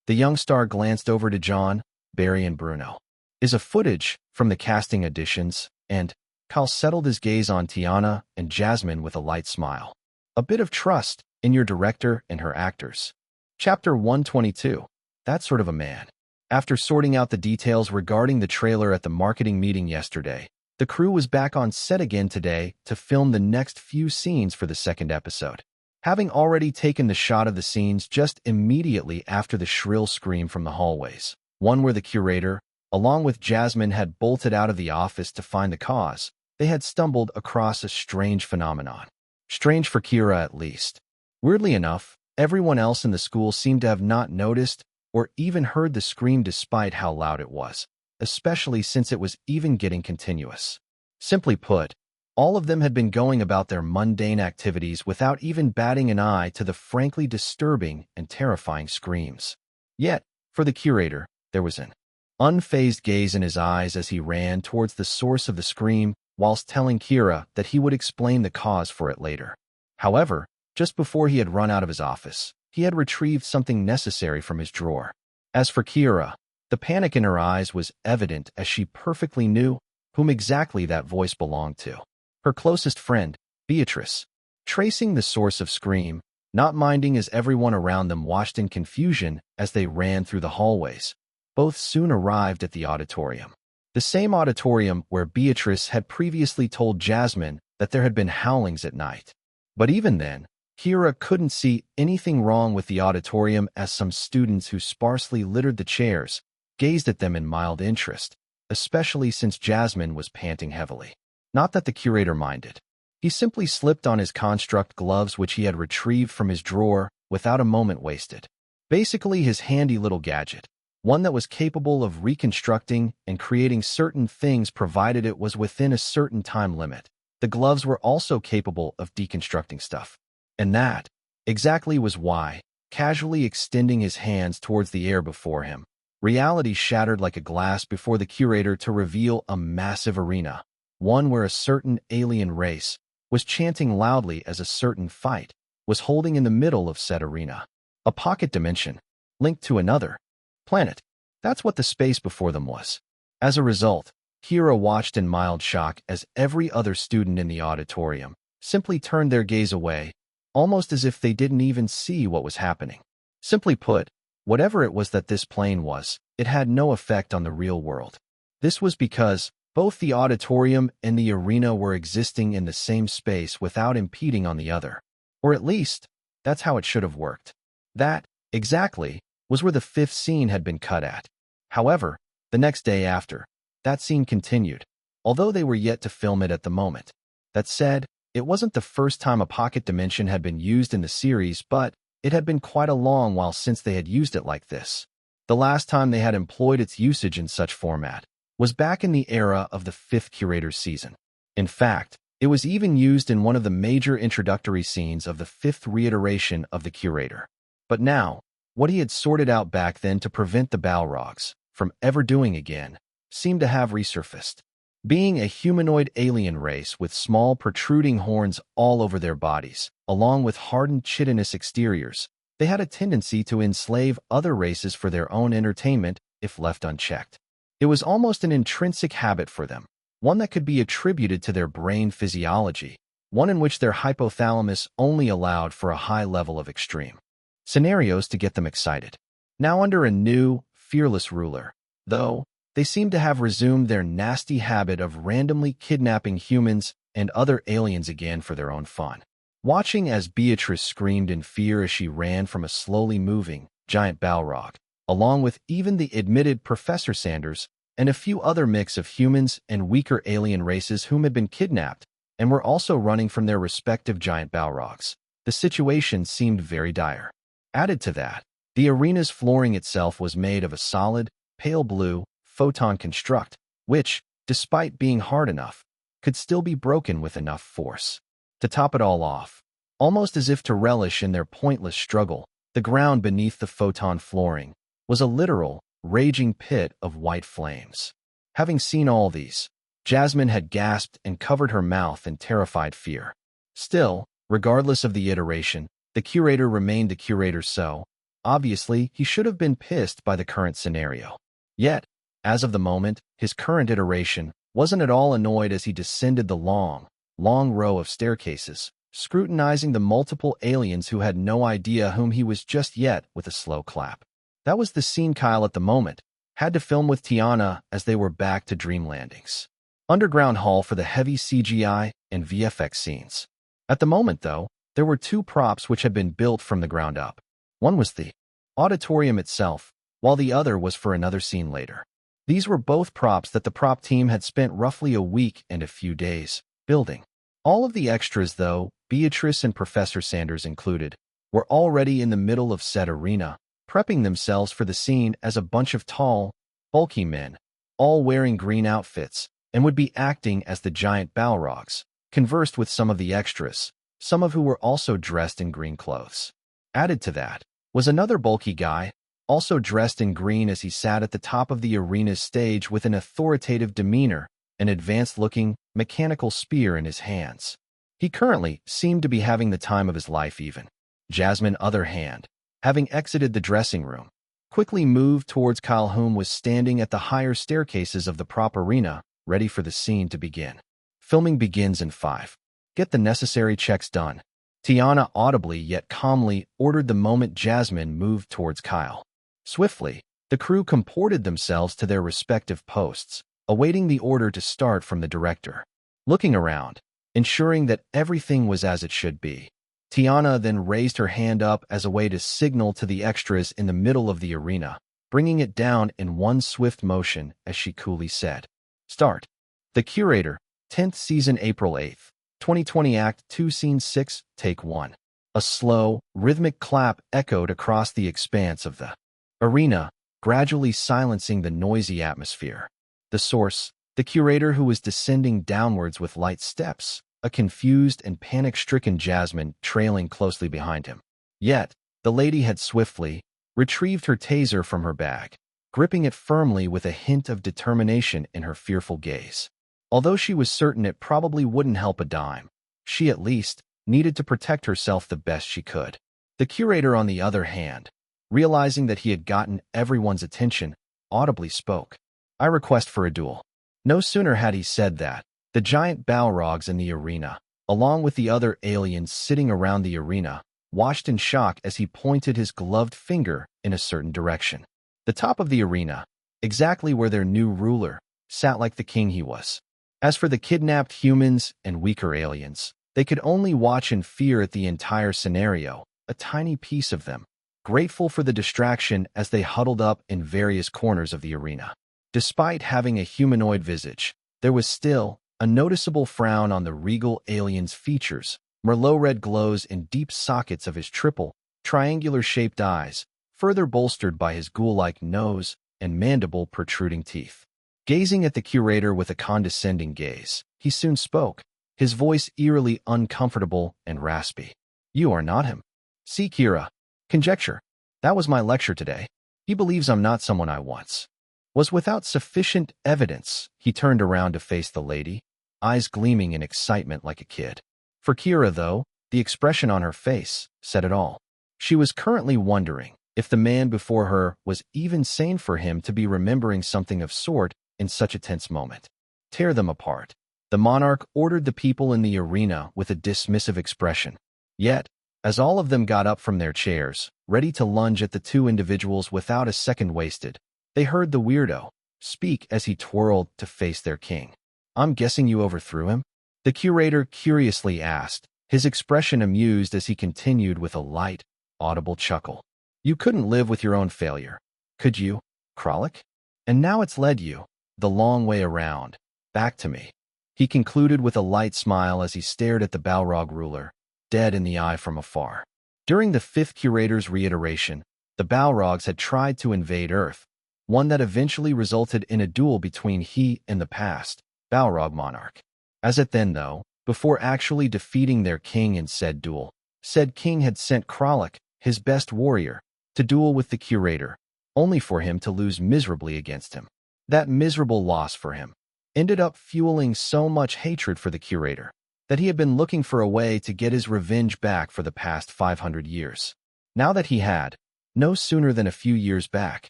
A: The young star glanced over to John, Barry, and Bruno. Is a footage from the casting auditions, and Kyle settled his gaze on Tiana and Jasmine with a light smile. A bit of trust in your director and her actors. Chapter 122. That sort of a man. After sorting out the details regarding the trailer at the marketing meeting yesterday, the crew was back on set again today to film the next few scenes for the second episode. Having already taken the shot of the scenes just immediately after the shrill scream from the hallways, one where the curator, along with Jasmine, had bolted out of the office to find the cause, they had stumbled across a strange phenomenon. Strange for Kira, at least. Weirdly enough, everyone else in the school seemed to have not noticed or even heard the scream despite how loud it was, especially since it was even getting continuous. Simply put, all of them had been going about their mundane activities without even batting an eye to the frankly disturbing and terrifying screams. Yet, for the curator, there was an unfazed gaze in his eyes as he ran towards the source of the scream, whilst telling Kira that he would explain the cause for it later. However, just before he had run out of his office, he had retrieved something necessary from his drawer. As for Kira, the panic in her eyes was evident as she perfectly knew whom exactly that voice belonged to. Her closest friend, Beatrice. Tracing the source of scream, not minding as everyone around them watched in confusion as they ran through the hallways, both soon arrived at the auditorium. The same auditorium where Beatrice had previously told Jasmine that there had been howlings at night. But even then, Kira couldn't see anything wrong with the auditorium as some students who sparsely littered the chairs gazed at them in mild interest, especially since Jasmine was panting heavily. Not that the curator minded. He simply slipped on his construct gloves which he had retrieved from his drawer without a moment wasted. Basically his handy little gadget, one that was capable of reconstructing and creating certain things provided it was within a certain time limit. The gloves were also capable of deconstructing stuff. And that exactly was why, casually extending his hands towards the air before him, reality shattered like a glass before the curator to reveal a massive arena, one where a certain alien race was chanting loudly as a certain fight was holding in the middle of said arena. A pocket dimension, linked to another planet. That's what the space before them was. As a result, Kira watched in mild shock as every other student in the auditorium simply turned their gaze away, almost as if they didn't even see what was happening. Simply put, whatever it was that this plane was, it had no effect on the real world. This was because both the auditorium and the arena were existing in the same space without impeding on the other. Or at least, that's how it should have worked. That, exactly, was where the fifth scene had been cut at. However, the next day after, that scene continued, although they were yet to film it at the moment. That said, it wasn't the first time a pocket dimension had been used in the series, but it had been quite a long while since they had used it like this. The last time they had employed its usage in such format was back in the era of the fifth curator's season. In fact, it was even used in one of the major introductory scenes of the fifth reiteration of the curator. But now, what he had sorted out back then to prevent the Balrogs from ever doing again seemed to have resurfaced. Being a humanoid alien race with small protruding horns all over their bodies, along with hardened chitinous exteriors, they had a tendency to enslave other races for their own entertainment if left unchecked. It was almost an intrinsic habit for them, one that could be attributed to their brain physiology, one in which their hypothalamus only allowed for a high level of extreme scenarios to get them excited. Now under a new, fearless ruler, though, they seemed to have resumed their nasty habit of randomly kidnapping humans and other aliens again for their own fun. Watching as Beatrice screamed in fear as she ran from a slowly moving, giant Balrog, along with even the admitted Professor Sanders and a few other mix of humans and weaker alien races whom had been kidnapped and were also running from their respective giant Balrogs, the situation seemed very dire. Added to that, the arena's flooring itself was made of a solid, pale blue, photon construct, which, despite being hard enough, could still be broken with enough force. To top it all off, almost as if to relish in their pointless struggle, the ground beneath the photon flooring was a literal, raging pit of white flames. Having seen all these, Jasmine had gasped and covered her mouth in terrified fear. Still, regardless of the iteration, the curator remained the curator, so, obviously, he should have been pissed by the current scenario. Yet, as of the moment, his current iteration wasn't at all annoyed as he descended the long row of staircases, scrutinizing the multiple aliens who had no idea whom he was just yet with a slow clap. That was the scene Kyle at the moment had to film with Tiana as they were back to Dream Landing's underground hall for the heavy CGI and VFX scenes. At the moment, though, there were two props which had been built from the ground up. One was the auditorium itself, while the other was for another scene later. These were both props that the prop team had spent roughly a week and a few days building. All of the extras, though, Beatrice and Professor Sanders included, were already in the middle of said arena, prepping themselves for the scene as a bunch of tall, bulky men, all wearing green outfits, and would be acting as the giant Balrogs, conversed with some of the extras, some of who were also dressed in green clothes. Added to that was another bulky guy, also dressed in green, as he sat at the top of the arena's stage with an authoritative demeanor, an advanced-looking, mechanical spear in his hands. He currently seemed to be having the time of his life even. Jasmine, other hand, having exited the dressing room, quickly moved towards Kyle, whom was standing at the higher staircases of the prop arena, ready for the scene to begin. Filming begins in 5. Get the necessary checks done. Tiana audibly yet calmly ordered the moment Jasmine moved towards Kyle. Swiftly, the crew comported themselves to their respective posts, awaiting the order to start from the director. Looking around, ensuring that everything was as it should be, Tiana then raised her hand up as a way to signal to the extras in the middle of the arena, bringing it down in one swift motion as she coolly said, "Start." The Curator, 10th season, April 8th, 2020, Act 2, Scene 6, Take 1. A slow, rhythmic clap echoed across the expanse of the arena, gradually silencing the noisy atmosphere. The source, the Curator, who was descending downwards with light steps, a confused and panic-stricken Jasmine trailing closely behind him. Yet, the lady had swiftly retrieved her taser from her bag, gripping it firmly with a hint of determination in her fearful gaze. Although she was certain it probably wouldn't help a dime, she at least needed to protect herself the best she could. The Curator, on the other hand, realizing that he had gotten everyone's attention, audibly spoke, "I request for a duel." No sooner had he said that, the giant Balrogs in the arena, along with the other aliens sitting around the arena, watched in shock as he pointed his gloved finger in a certain direction. The top of the arena, exactly where their new ruler sat like the king he was. As for the kidnapped humans and weaker aliens, they could only watch in fear at the entire scenario, a tiny piece of them, grateful for the distraction as they huddled up in various corners of the arena. Despite having a humanoid visage, there was still a noticeable frown on the regal alien's features, Merlot-red glows in deep sockets of his triple, triangular-shaped eyes, further bolstered by his ghoul-like nose and mandible protruding teeth. Gazing at the Curator with a condescending gaze, he soon spoke, his voice eerily uncomfortable and raspy. "You are not him." "See, Kira. Conjecture. That was my lecture today. He believes I'm not someone I once was." Without sufficient evidence, he turned around to face the lady, eyes gleaming in excitement like a kid. For Kira, though, the expression on her face said it all. She was currently wondering if the man before her was even sane for him to be remembering something of sort in such a tense moment. "Tear them apart." The monarch ordered the people in the arena with a dismissive expression. Yet, as all of them got up from their chairs, ready to lunge at the two individuals without a second wasted, they heard the weirdo speak as he twirled to face their king. "I'm guessing you overthrew him?" the Curator curiously asked, his expression amused as he continued with a light, audible chuckle. "You couldn't live with your own failure, could you, Kralik? And now it's led you the long way around, back to me." He concluded with a light smile as he stared at the Balrog ruler, dead in the eye from afar. During the 5th Curator's reiteration, the Balrogs had tried to invade Earth, one that eventually resulted in a duel between he and the past Balrog monarch. As it then, though, before actually defeating their king in said duel. Said king had sent Kralik, his best warrior, to duel with the curator, only for him to lose miserably against him. That miserable loss for him ended up fueling so much hatred for the curator that he had been looking for a way to get his revenge back for the past 500 years. Now that he had, no sooner than a few years back,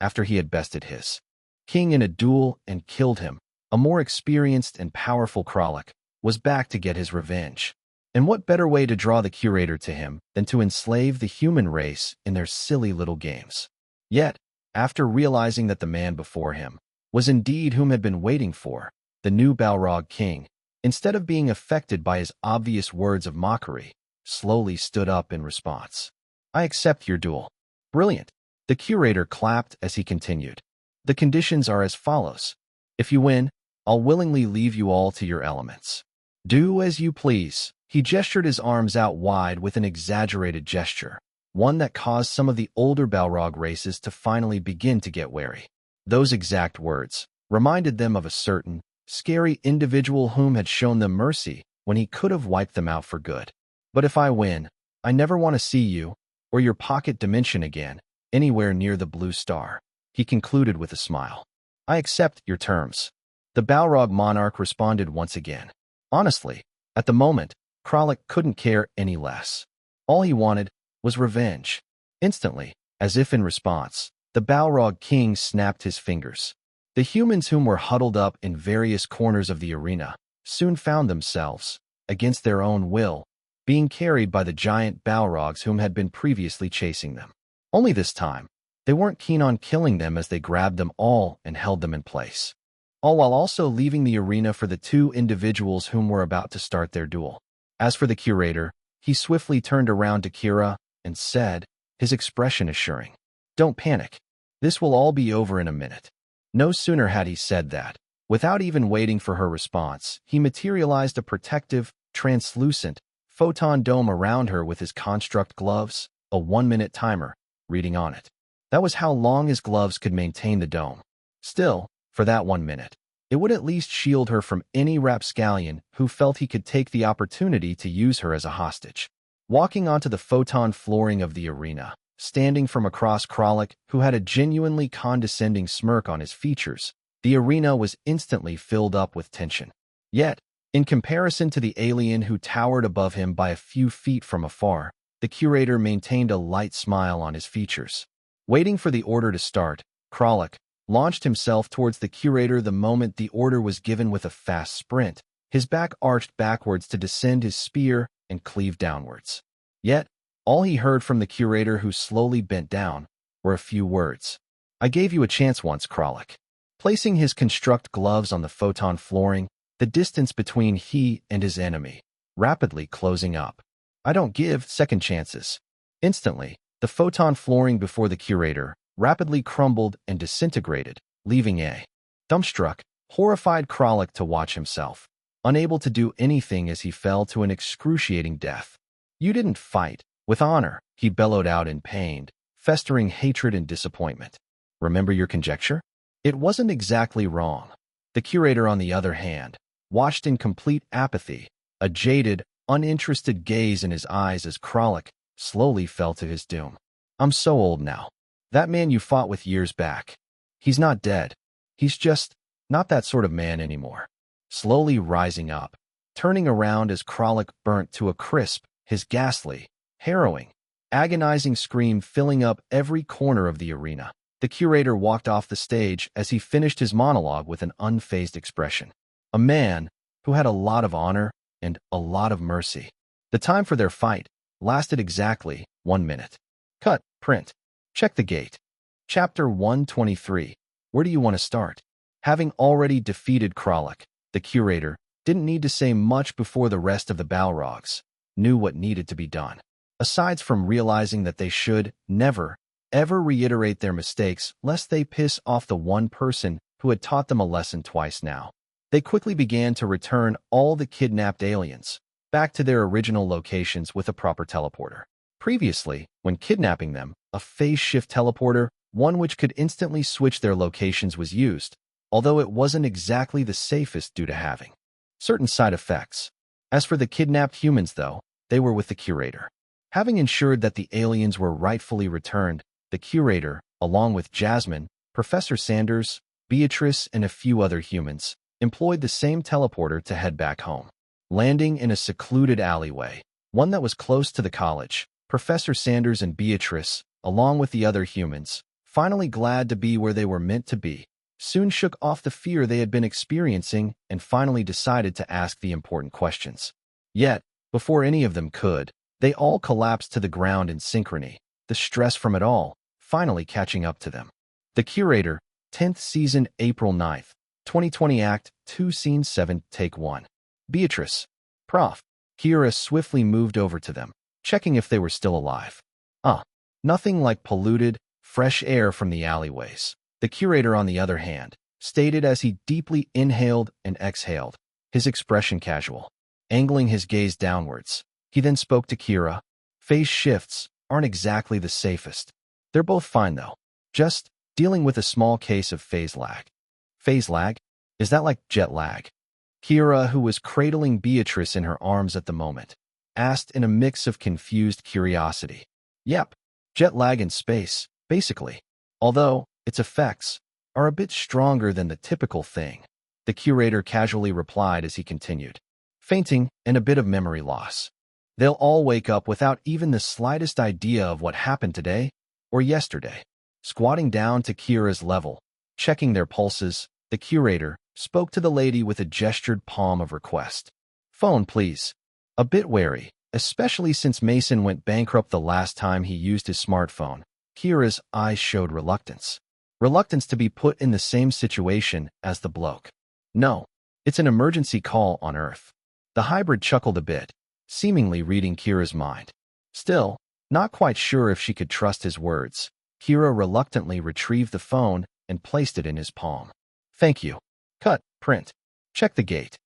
A: after he had bested his king in a duel and killed him, a more experienced and powerful Kralik was back to get his revenge. And what better way to draw the curator to him than to enslave the human race in their silly little games? Yet, after realizing that the man before him was indeed whom had been waiting for, the new Balrog king, instead of being affected by his obvious words of mockery, slowly stood up in response. "I accept your duel." "Brilliant." The curator clapped as he continued. "The conditions are as follows. If you win, I'll willingly leave you all to your elements. Do as you please." He gestured his arms out wide with an exaggerated gesture, one that caused some of the older Balrog races to finally begin to get wary. Those exact words reminded them of a certain, scary individual whom had shown them mercy when he could have wiped them out for good. "But if I win, I never want to see you, or your pocket dimension again, anywhere near the blue star," he concluded with a smile. "I accept your terms." The Balrog monarch responded once again. Honestly, at the moment, Kralik couldn't care any less. All he wanted was revenge. Instantly, as if in response, the Balrog king snapped his fingers. The humans whom were huddled up in various corners of the arena soon found themselves, against their own will, being carried by the giant Balrogs whom had been previously chasing them. Only this time, they weren't keen on killing them as they grabbed them all and held them in place, all while also leaving the arena for the two individuals whom were about to start their duel. As for the curator, he swiftly turned around to Kira and said, his expression assuring, "Don't panic. This will all be over in a minute." No sooner had he said that, without even waiting for her response, he materialized a protective, translucent, photon dome around her with his construct gloves, a 1-minute timer, reading on it. That was how long his gloves could maintain the dome. Still, for that 1 minute, it would at least shield her from any rapscallion who felt he could take the opportunity to use her as a hostage. Walking onto the photon flooring of the arena, standing from across Kralik, who had a genuinely condescending smirk on his features, the arena was instantly filled up with tension. Yet, in comparison to the alien who towered above him by a few feet from afar, the curator maintained a light smile on his features. Waiting for the order to start, Kralik launched himself towards the curator the moment the order was given with a fast sprint, his back arched backwards to descend his spear and cleave downwards. Yet, all he heard from the curator, who slowly bent down, were a few words. "I gave you a chance once, Kralik." Placing his construct gloves on the photon flooring, the distance between he and his enemy rapidly closing up. "I don't give second chances." Instantly, the photon flooring before the curator rapidly crumbled and disintegrated, leaving a dumbstruck, horrified Kralik to watch himself, unable to do anything as he fell to an excruciating death. "You didn't fight with honor," he bellowed out in pain, festering hatred and disappointment. "Remember your conjecture? It wasn't exactly wrong." The curator, on the other hand, watched in complete apathy, a jaded, uninterested gaze in his eyes as Kralik slowly fell to his doom. "I'm so old now. That man you fought with years back, he's not dead. He's just not that sort of man anymore." Slowly rising up, turning around as Kralik burnt to a crisp, his ghastly, harrowing, agonizing scream filling up every corner of the arena, the curator walked off the stage as he finished his monologue with an unfazed expression. A man who had a lot of honor and a lot of mercy. The time for their fight lasted exactly 1 minute. Cut, print. Check the gate. Chapter 123. Where do you want to start? Having already defeated Kralik, the curator didn't need to say much before the rest of the Balrogs knew what needed to be done. Aside from realizing that they should never, ever reiterate their mistakes lest they piss off the one person who had taught them a lesson twice now, they quickly began to return all the kidnapped aliens back to their original locations with a proper teleporter. Previously, when kidnapping them, a phase shift teleporter, one which could instantly switch their locations, was used, although it wasn't exactly the safest due to having certain side effects. As for the kidnapped humans, though, they were with the curator. Having ensured that the aliens were rightfully returned, the curator, along with Jasmine, Professor Sanders, Beatrice, and a few other humans, employed the same teleporter to head back home. Landing in a secluded alleyway, one that was close to the college, Professor Sanders and Beatrice, along with the other humans, finally glad to be where they were meant to be, soon shook off the fear they had been experiencing and finally decided to ask the important questions. Yet, before any of them could, they all collapsed to the ground in synchrony, the stress from it all finally catching up to them. The Curator, 10th Season, April 9th, 2020 Act 2 Scene 7, Take 1. Beatrice. Prof. Kira swiftly moved over to them, checking if they were still alive. Nothing like polluted, fresh air from the alleyways. The Curator, on the other hand, stated as he deeply inhaled and exhaled, his expression casual, angling his gaze downwards. He then spoke to Kira. Phase shifts aren't exactly the safest. They're both fine, though. Just dealing with a small case of phase lag. Phase lag? Is that like jet lag? Kira, who was cradling Beatrice in her arms at the moment, asked in a mix of confused curiosity. Yep, jet lag in space, basically. Although its effects are a bit stronger than the typical thing, the Curator casually replied as he continued. Fainting and a bit of memory loss. They'll all wake up without even the slightest idea of what happened today or yesterday. Squatting down to Kira's level, checking their pulses, the Curator spoke to the lady with a gestured palm of request. Phone, please. A bit wary, especially since Mason went bankrupt the last time he used his smartphone. Kira's eyes showed reluctance. Reluctance to be put in the same situation as the bloke. No, it's an emergency call on Earth. The hybrid chuckled a bit, seemingly reading Kira's mind. Still, not quite sure if she could trust his words, Kira reluctantly retrieved the phone and placed it in his palm. Thank you. Cut, print. Check the gate.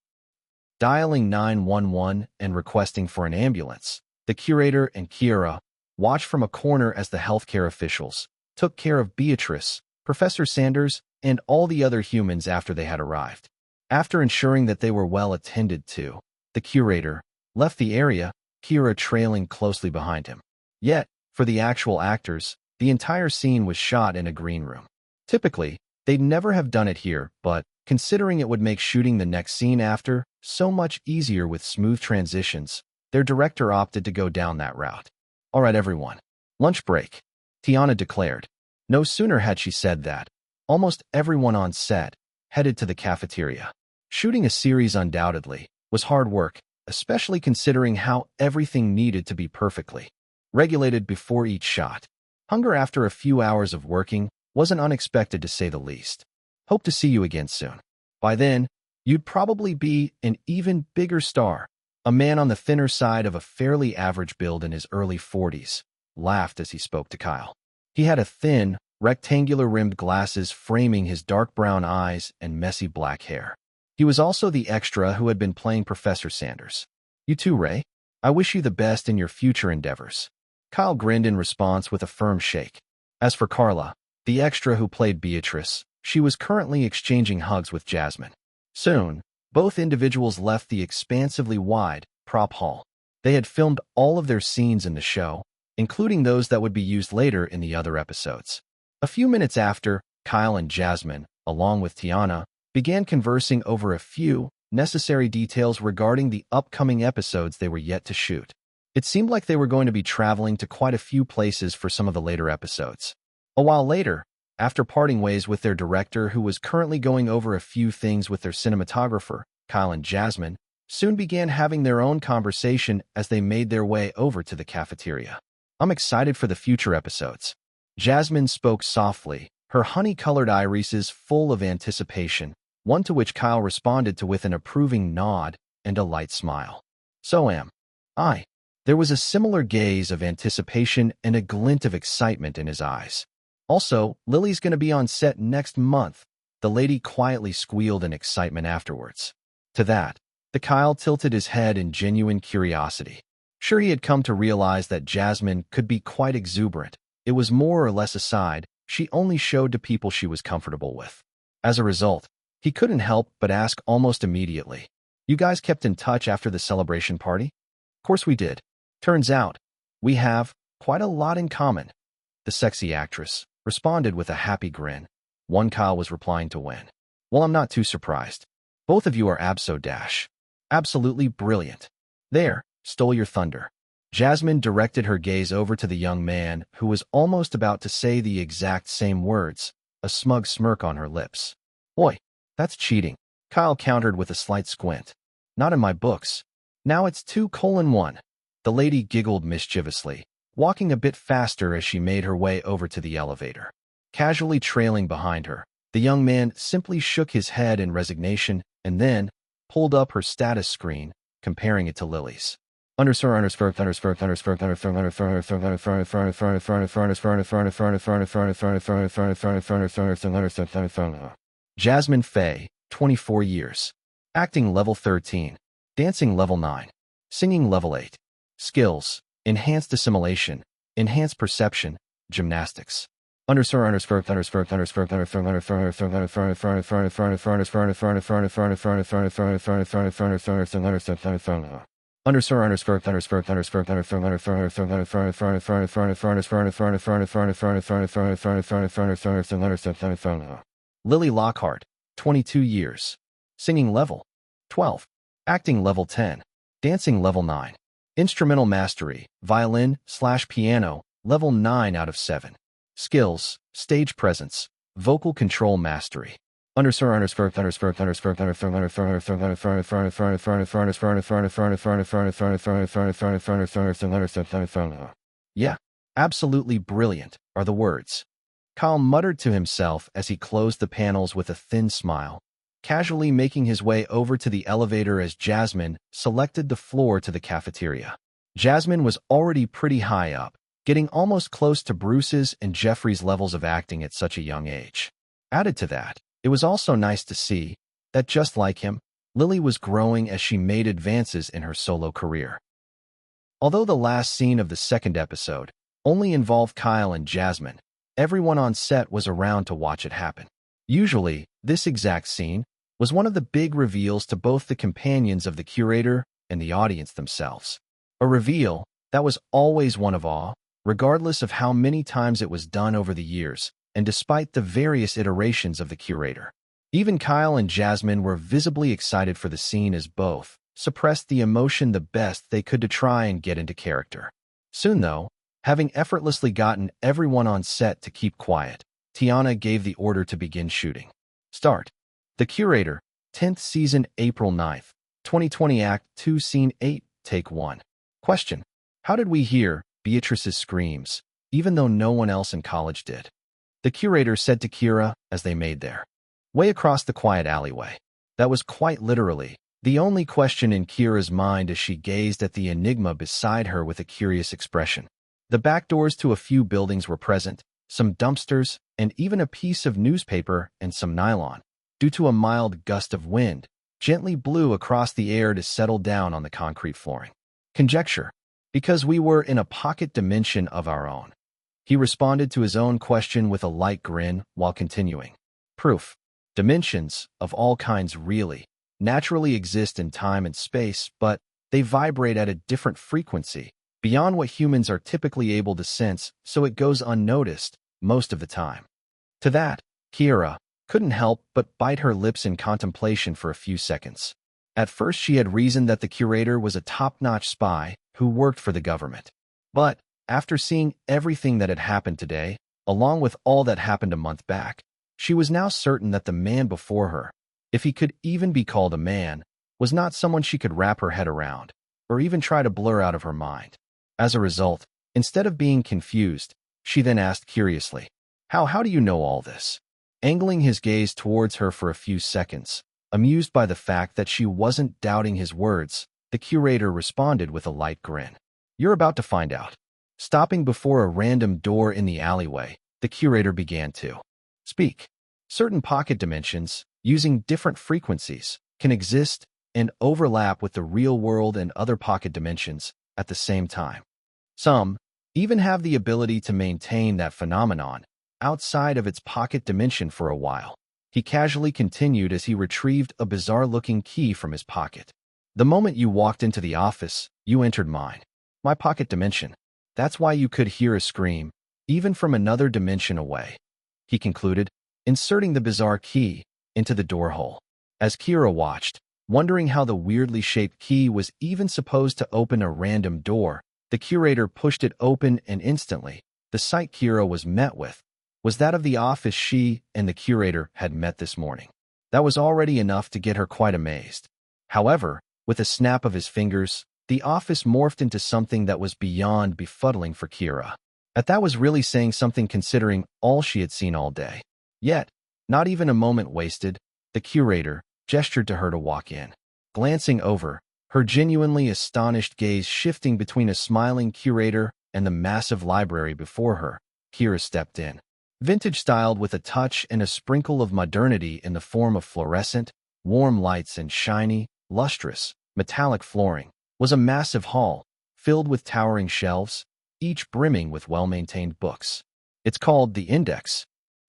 A: Dialing 911 and requesting for an ambulance, the Curator and Kira watched from a corner as the healthcare officials took care of Beatrice, Professor Sanders, and all the other humans after they had arrived. After ensuring that they were well attended to, the Curator left the area, Kira trailing closely behind him. Yet, for the actual actors, the entire scene was shot in a green room. Typically, they'd never have done it here, but considering it would make shooting the next scene after so much easier with smooth transitions, their director opted to go down that route. All right, everyone. Lunch break, Tiana declared. No sooner had she said that, almost everyone on set headed to the cafeteria. Shooting a series undoubtedly was hard work, especially considering how everything needed to be perfectly regulated before each shot. Hunger after a few hours of working wasn't unexpected, to say the least. Hope to see you again soon. By then, you'd probably be an even bigger star. A man on the thinner side of a fairly average build in his early 40s laughed as he spoke to Kyle. He had a thin, rectangular-rimmed glasses framing his dark brown eyes and messy black hair. He was also the extra who had been playing Professor Sanders. You too, Ray. I wish you the best in your future endeavors. Kyle grinned in response with a firm shake. As for Carla, the extra who played Beatrice, she was currently exchanging hugs with Jasmine. Soon, both individuals left the expansively wide prop hall. They had filmed all of their scenes in the show, including those that would be used later in the other episodes. A few minutes after, Kyle and Jasmine, along with Tiana, began conversing over a few necessary details regarding the upcoming episodes they were yet to shoot. It seemed like they were going to be traveling to quite a few places for some of the later episodes. A while later, after parting ways with their director, who was currently going over a few things with their cinematographer, Kyle and Jasmine soon began having their own conversation as they made their way over to the cafeteria. I'm excited for the future episodes. Jasmine spoke softly, her honey-colored irises full of anticipation, one to which Kyle responded to with an approving nod and a light smile. So am I. There was a similar gaze of anticipation and a glint of excitement in his eyes. Also, Lily's going to be on set next month, the lady quietly squealed in excitement afterwards. To that, the Kyle tilted his head in genuine curiosity. Sure, he had come to realize that Jasmine could be quite exuberant. It was more or less a side she only showed to people she was comfortable with. As a result, he couldn't help but ask almost immediately, You guys kept in touch after the celebration party? Of course we did. Turns out, we have quite a lot in common. The sexy actress responded with a happy grin. One Kyle was replying to Wen. Well, I'm not too surprised. Both of you are absolutely brilliant. There, stole your thunder. Jasmine directed her gaze over to the young man who was almost about to say the exact same words, a smug smirk on her lips. Oi, that's cheating. Kyle countered with a slight squint. Not in my books. Now it's 2:1. The lady giggled mischievously, walking a bit faster as she made her way over to the elevator. Casually trailing behind her, the young man simply shook his head in resignation and then pulled up her status screen, comparing it to Lily's. Jasmine Faye, 24 years. Acting level 13. Dancing level 9. Singing level 8. Skills: enhanced assimilation, enhanced perception, gymnastics. Lily Lockhart, 22 years. Singing level 12. Acting level 10. Dancing level 9. Instrumental mastery, violin/piano, level 9 out of 7. Skills: stage presence, vocal control mastery. Yeah, absolutely brilliant, are the words. Kyle muttered to himself as he closed the panels with a thin smile, casually making his way over to the elevator as Jasmine selected the floor to the cafeteria. Jasmine was already pretty high up, getting almost close to Bruce's and Jeffrey's levels of acting at such a young age. Added to that, it was also nice to see that, just like him, Lily was growing as she made advances in her solo career. Although the last scene of the second episode only involved Kyle and Jasmine, everyone on set was around to watch it happen. Usually, this exact scene was one of the big reveals to both the companions of the curator and the audience themselves. A reveal that was always one of awe, regardless of how many times it was done over the years, and despite the various iterations of the curator. Even Kyle and Jasmine were visibly excited for the scene as both suppressed the emotion the best they could to try and get into character. Soon, though, having effortlessly gotten everyone on set to keep quiet, Tiana gave the order to begin shooting. Start. The Curator, 10th season, April 9th, 2020, Act 2, Scene 8, Take 1. Question: how did we hear Beatrice's screams, even though no one else in college did? The Curator said to Kira as they made their way across the quiet alleyway. That was quite literally the only question in Kira's mind as she gazed at the enigma beside her with a curious expression. The back doors to a few buildings were present, some dumpsters, and even a piece of newspaper and some nylon. Due to a mild gust of wind, gently blew across the air to settle down on the concrete flooring. Conjecture: because we were in a pocket dimension of our own. He responded to his own question with a light grin while continuing. Proof: dimensions of all kinds really, naturally exist in time and space, but they vibrate at a different frequency, beyond what humans are typically able to sense, so it goes unnoticed most of the time. To that, Kira couldn't help but bite her lips in contemplation for a few seconds. At first she had reasoned that the curator was a top-notch spy who worked for the government. But after seeing everything that had happened today, along with all that happened a month back, she was now certain that the man before her, if he could even be called a man, was not someone she could wrap her head around, or even try to blur out of her mind. As a result, instead of being confused, she then asked curiously, How do you know all this?" Angling his gaze towards her for a few seconds, amused by the fact that she wasn't doubting his words, the curator responded with a light grin. "You're about to find out." Stopping before a random door in the alleyway, the curator began to speak. Certain pocket dimensions, using different frequencies, can exist and overlap with the real world and other pocket dimensions at the same time. Some even have the ability to maintain that phenomenon outside of its pocket dimension for a while. He casually continued as he retrieved a bizarre-looking key from his pocket. The moment you walked into the office, you entered mine. My pocket dimension. That's why you could hear a scream, even from another dimension away," he concluded, inserting the bizarre key into the door hole. As Kira watched, wondering how the weirdly shaped key was even supposed to open a random door, the curator pushed it open, and instantly, the sight Kira was met with was that of the office she and the curator had met this morning. That was already enough to get her quite amazed. However, with a snap of his fingers, the office morphed into something that was beyond befuddling for Kira. That was really saying something considering all she had seen all day. Yet, not even a moment wasted, the curator gestured to her to walk in. Glancing over, her genuinely astonished gaze shifting between a smiling curator and the massive library before her, Kira stepped in. Vintage-styled with a touch and a sprinkle of modernity in the form of fluorescent, warm lights and shiny, lustrous, metallic flooring, was a massive hall, filled with towering shelves, each brimming with well-maintained books. "It's called the Index."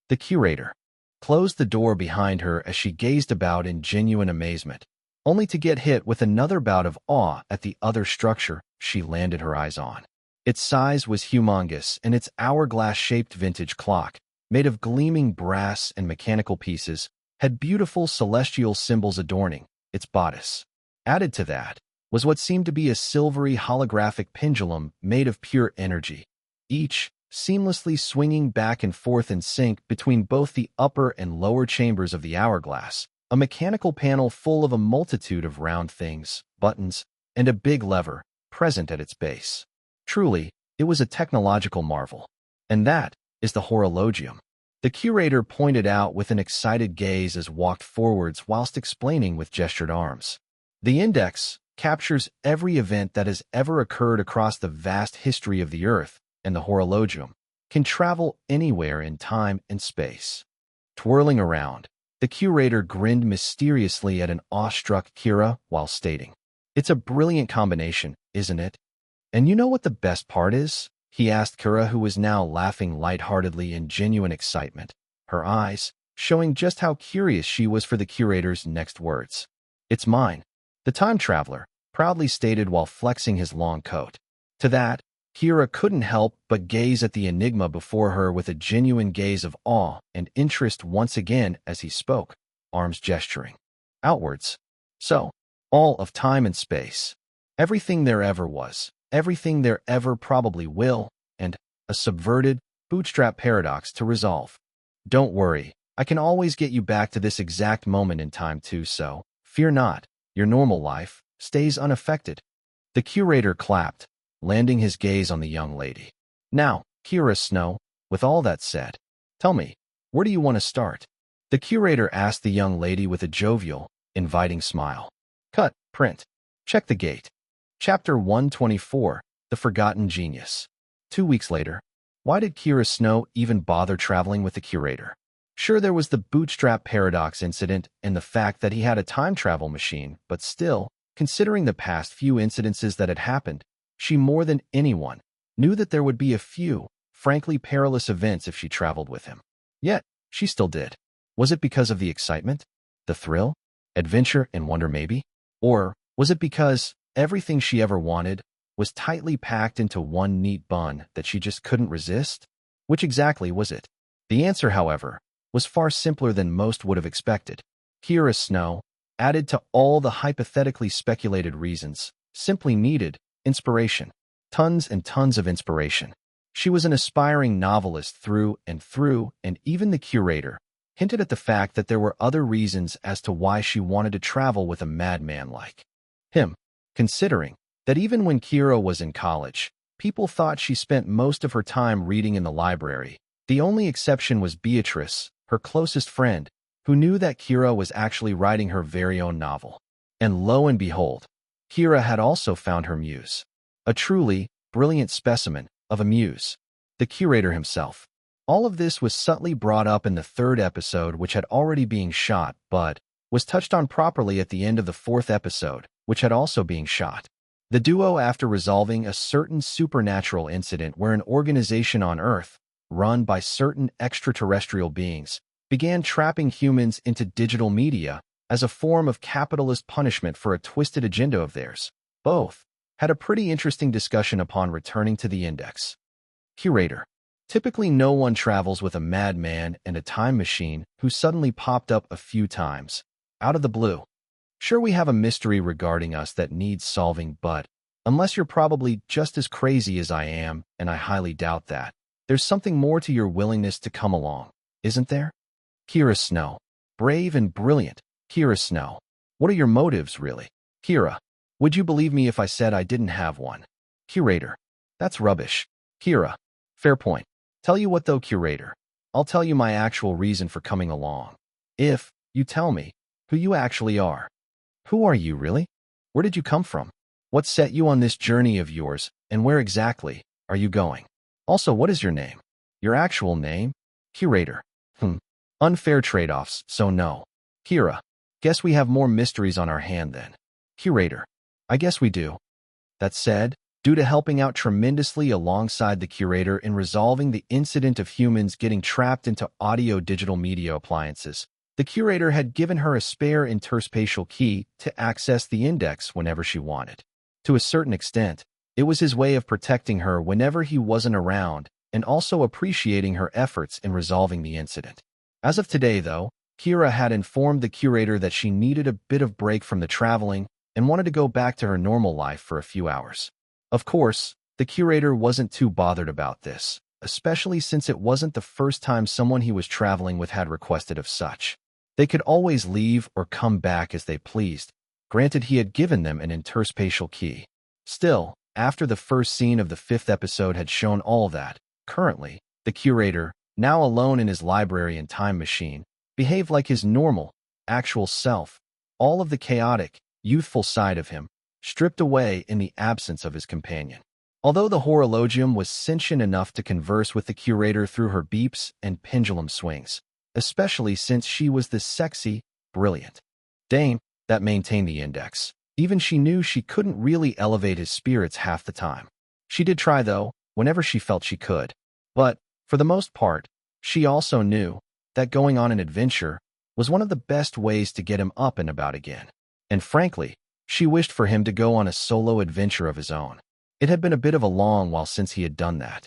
A: The curator closed the door behind her as she gazed about in genuine amazement, only to get hit with another bout of awe at the other structure she landed her eyes on. Its size was humongous, and its hourglass-shaped vintage clock, made of gleaming brass and mechanical pieces, had beautiful celestial symbols adorning its bodice. Added to that was what seemed to be a silvery holographic pendulum made of pure energy, each seamlessly swinging back and forth in sync between both the upper and lower chambers of the hourglass, a mechanical panel full of a multitude of round things, buttons, and a big lever present at its base. Truly, it was a technological marvel. "And that is the horologium," the curator pointed out with an excited gaze as walked forwards whilst explaining with gestured arms. "The Index captures every event that has ever occurred across the vast history of the Earth, and the horologium can travel anywhere in time and space." Twirling around, the curator grinned mysteriously at an awestruck Kira while stating, "It's a brilliant combination, isn't it? And you know what the best part is?" he asked Kira, who was now laughing lightheartedly in genuine excitement, her eyes showing just how curious she was for the curator's next words. "It's mine," the time traveler proudly stated while flexing his long coat. To that, Kira couldn't help but gaze at the enigma before her with a genuine gaze of awe and interest once again as he spoke, arms gesturing outwards. "So, all of time and space, everything there ever was, everything there ever probably will, and a subverted, bootstrap paradox to resolve. Don't worry, I can always get you back to this exact moment in time too, so fear not, your normal life stays unaffected." The curator clapped, landing his gaze on the young lady. "Now, Kira Snow, with all that said, tell me, where do you want to start?" the curator asked the young lady with a jovial, inviting smile. Cut, print. Check the gate. Chapter 124, The Forgotten Genius. 2 weeks later. Why did Kira Snow even bother traveling with the curator? Sure, there was the bootstrap paradox incident and the fact that he had a time travel machine, but still, considering the past few incidences that had happened, she more than anyone knew that there would be a few, frankly perilous events if she traveled with him. Yet, she still did. Was it because of the excitement, the thrill, adventure, and wonder maybe? Or was it because everything she ever wanted was tightly packed into one neat bun that she just couldn't resist? Which exactly was it? The answer, however, was far simpler than most would have expected. Kira Snow, added to all the hypothetically speculated reasons, simply needed inspiration. Tons and tons of inspiration. She was an aspiring novelist through, and even the curator hinted at the fact that there were other reasons as to why she wanted to travel with a madman like him, considering that even when Kira was in college, people thought she spent most of her time reading in the library. The only exception was Beatrice, her closest friend, who knew that Kira was actually writing her very own novel. And lo and behold, Kira had also found her muse. A truly brilliant specimen of a muse. The curator himself. All of this was subtly brought up in the 3rd episode, which had already been shot, but was touched on properly at the end of the 4th episode, which had also been shot. The duo, after resolving a certain supernatural incident where an organization on Earth, run by certain extraterrestrial beings, began trapping humans into digital media as a form of capitalist punishment for a twisted agenda of theirs. Both had a pretty interesting discussion upon returning to the index. Curator. Typically, no one travels with a madman and a time machine who suddenly popped up a few times, out of the blue. Sure, we have a mystery regarding us that needs solving, but unless you're probably just as crazy as I am, and I highly doubt that, there's something more to your willingness to come along, isn't there? Kira Snow. Brave and brilliant. Kira Snow. What are your motives, really? Kira. Would you believe me if I said I didn't have one? Curator. That's rubbish. Kira. Fair point. Tell you what though, Curator. I'll tell you my actual reason for coming along. If you tell me who you actually are. Who are you, really? Where did you come from? What set you on this journey of yours, and where exactly are you going? Also, what is your name? Your actual name? Curator. Unfair trade-offs, so no. Kira. Guess we have more mysteries on our hand then. Curator. I guess we do. That said, due to helping out tremendously alongside the Curator in resolving the incident of humans getting trapped into audio-digital media appliances, the Curator had given her a spare interspatial key to access the index whenever she wanted. To a certain extent, it was his way of protecting her whenever he wasn't around and also appreciating her efforts in resolving the incident. As of today, though, Kira had informed the Curator that she needed a bit of break from the traveling and wanted to go back to her normal life for a few hours. Of course, the Curator wasn't too bothered about this, especially since it wasn't the first time someone he was traveling with had requested of such. They could always leave or come back as they pleased, granted he had given them an interspatial key. Still, after the first scene of the 5th episode had shown all that, currently, the Curator, now alone in his library and time machine, behaved like his normal, actual self, all of the chaotic, youthful side of him, stripped away in the absence of his companion. Although the horologium was sentient enough to converse with the Curator through her beeps and pendulum swings, especially since she was the sexy, brilliant dame that maintained the index, even she knew she couldn't really elevate his spirits half the time. She did try, though, whenever she felt she could. But, for the most part, she also knew that going on an adventure was one of the best ways to get him up and about again. And frankly, she wished for him to go on a solo adventure of his own. It had been a bit of a long while since he had done that.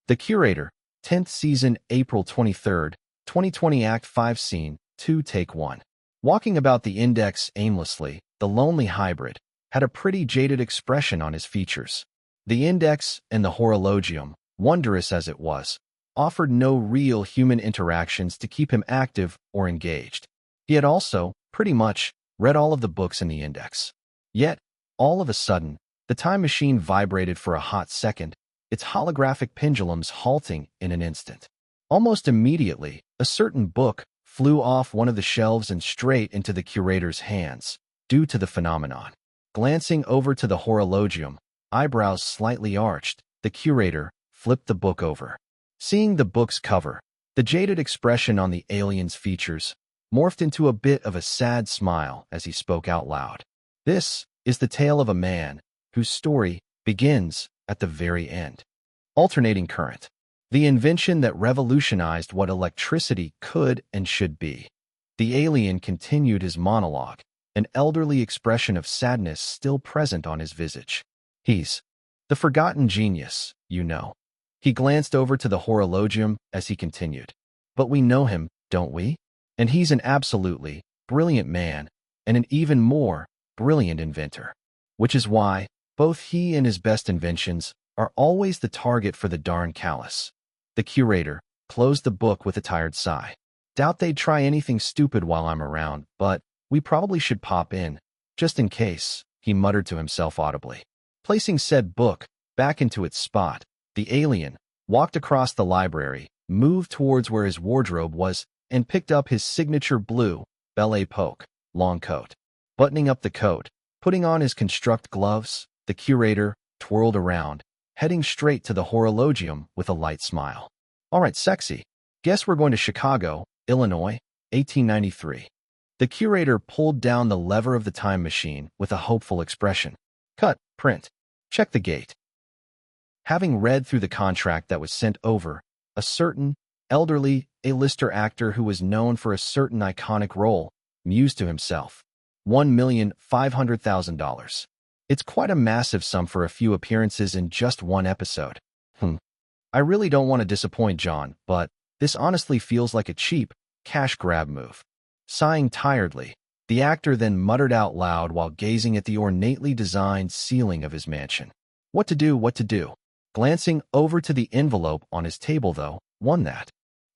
A: The Curator, 10th season, April 23rd, 2020, Act 5, Scene 2, Take 1. Walking about the index aimlessly, the lonely hybrid had a pretty jaded expression on his features. The index and the horologium, wondrous as it was, offered no real human interactions to keep him active or engaged. He had also, pretty much, read all of the books in the index. Yet, all of a sudden, the time machine vibrated for a hot second, its holographic pendulums halting in an instant. Almost immediately, a certain book flew off one of the shelves and straight into the Curator's hands, due to the phenomenon. Glancing over to the horologium, eyebrows slightly arched, the Curator flipped the book over. Seeing the book's cover, the jaded expression on the alien's features morphed into a bit of a sad smile as he spoke out loud. This is the tale of a man whose story begins at the very end. Alternating current. The invention that revolutionized what electricity could and should be. The alien continued his monologue, an elderly expression of sadness still present on his visage. He's the forgotten genius, you know. He glanced over to the horologium as he continued. But we know him, don't we? And he's an absolutely brilliant man, and an even more brilliant inventor. Which is why both he and his best inventions are always the target for the darn callous. The Curator closed the book with a tired sigh. Doubt they'd try anything stupid while I'm around, but we probably should pop in, just in case, he muttered to himself audibly. Placing said book back into its spot, the alien walked across the library, moved towards where his wardrobe was, and picked up his signature blue, Belle Époque, long coat. Buttoning up the coat, putting on his construct gloves, the Curator twirled around, heading straight to the horologium with a light smile. All right, sexy. Guess we're going to Chicago, Illinois, 1893. The Curator pulled down the lever of the time machine with a hopeful expression. Cut, print. Check the gate. Having read through the contract that was sent over, a certain, elderly, A-lister actor who was known for a certain iconic role mused to himself. $1,500,000. It's quite a massive sum for a few appearances in just one episode. I really don't want to disappoint John, but this honestly feels like a cheap, cash grab move. Sighing tiredly, the actor then muttered out loud while gazing at the ornately designed ceiling of his mansion. What to do, what to do? Glancing over to the envelope on his table, though, one that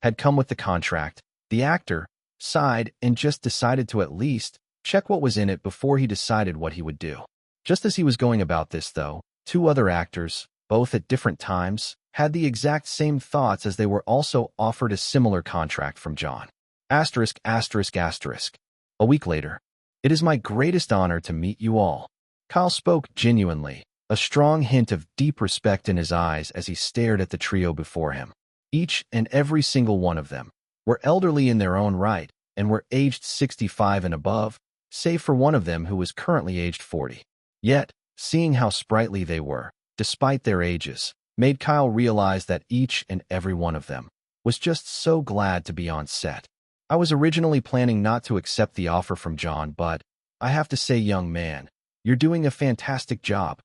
A: had come with the contract, the actor sighed and just decided to at least check what was in it before he decided what he would do. Just as he was going about this, though, two other actors, both at different times, had the exact same thoughts as they were also offered a similar contract from John. Asterisk, asterisk, asterisk. A week later. It is my greatest honor to meet you all. Kyle spoke genuinely, a strong hint of deep respect in his eyes as he stared at the trio before him. Each and every single one of them were elderly in their own right and were aged 65 and above, save for one of them who was currently aged 40. Yet, seeing how sprightly they were, despite their ages, made Kyle realize that each and every one of them was just so glad to be on set. I was originally planning not to accept the offer from John, but I have to say, young man, you're doing a fantastic job.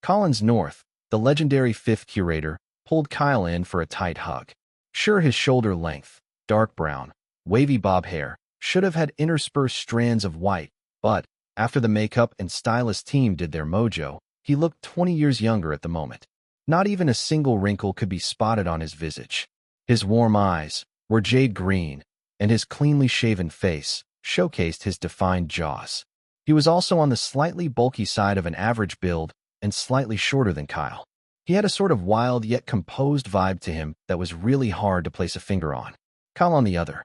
A: Collins North, the legendary fifth curator, pulled Kyle in for a tight hug. Sure, his shoulder length, dark brown, wavy bob hair should have had interspersed strands of white, but after the makeup and stylist team did their mojo, he looked 20 years younger at the moment. Not even a single wrinkle could be spotted on his visage. His warm eyes were jade green, and his cleanly shaven face showcased his defined jaws. He was also on the slightly bulky side of an average build and slightly shorter than Kyle. He had a sort of wild yet composed vibe to him that was really hard to place a finger on. Kyle, on the other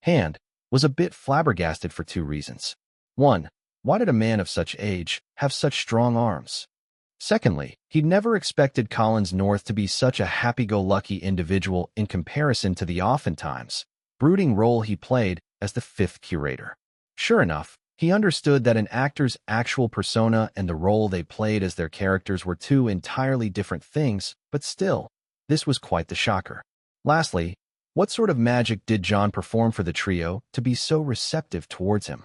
A: hand, was a bit flabbergasted for two reasons. One, why did a man of such age have such strong arms? Secondly, he'd never expected Collins North to be such a happy-go-lucky individual in comparison to the oftentimes brooding role he played as the fifth curator. Sure enough, he understood that an actor's actual persona and the role they played as their characters were two entirely different things, but still, this was quite the shocker. Lastly, what sort of magic did John perform for the trio to be so receptive towards him?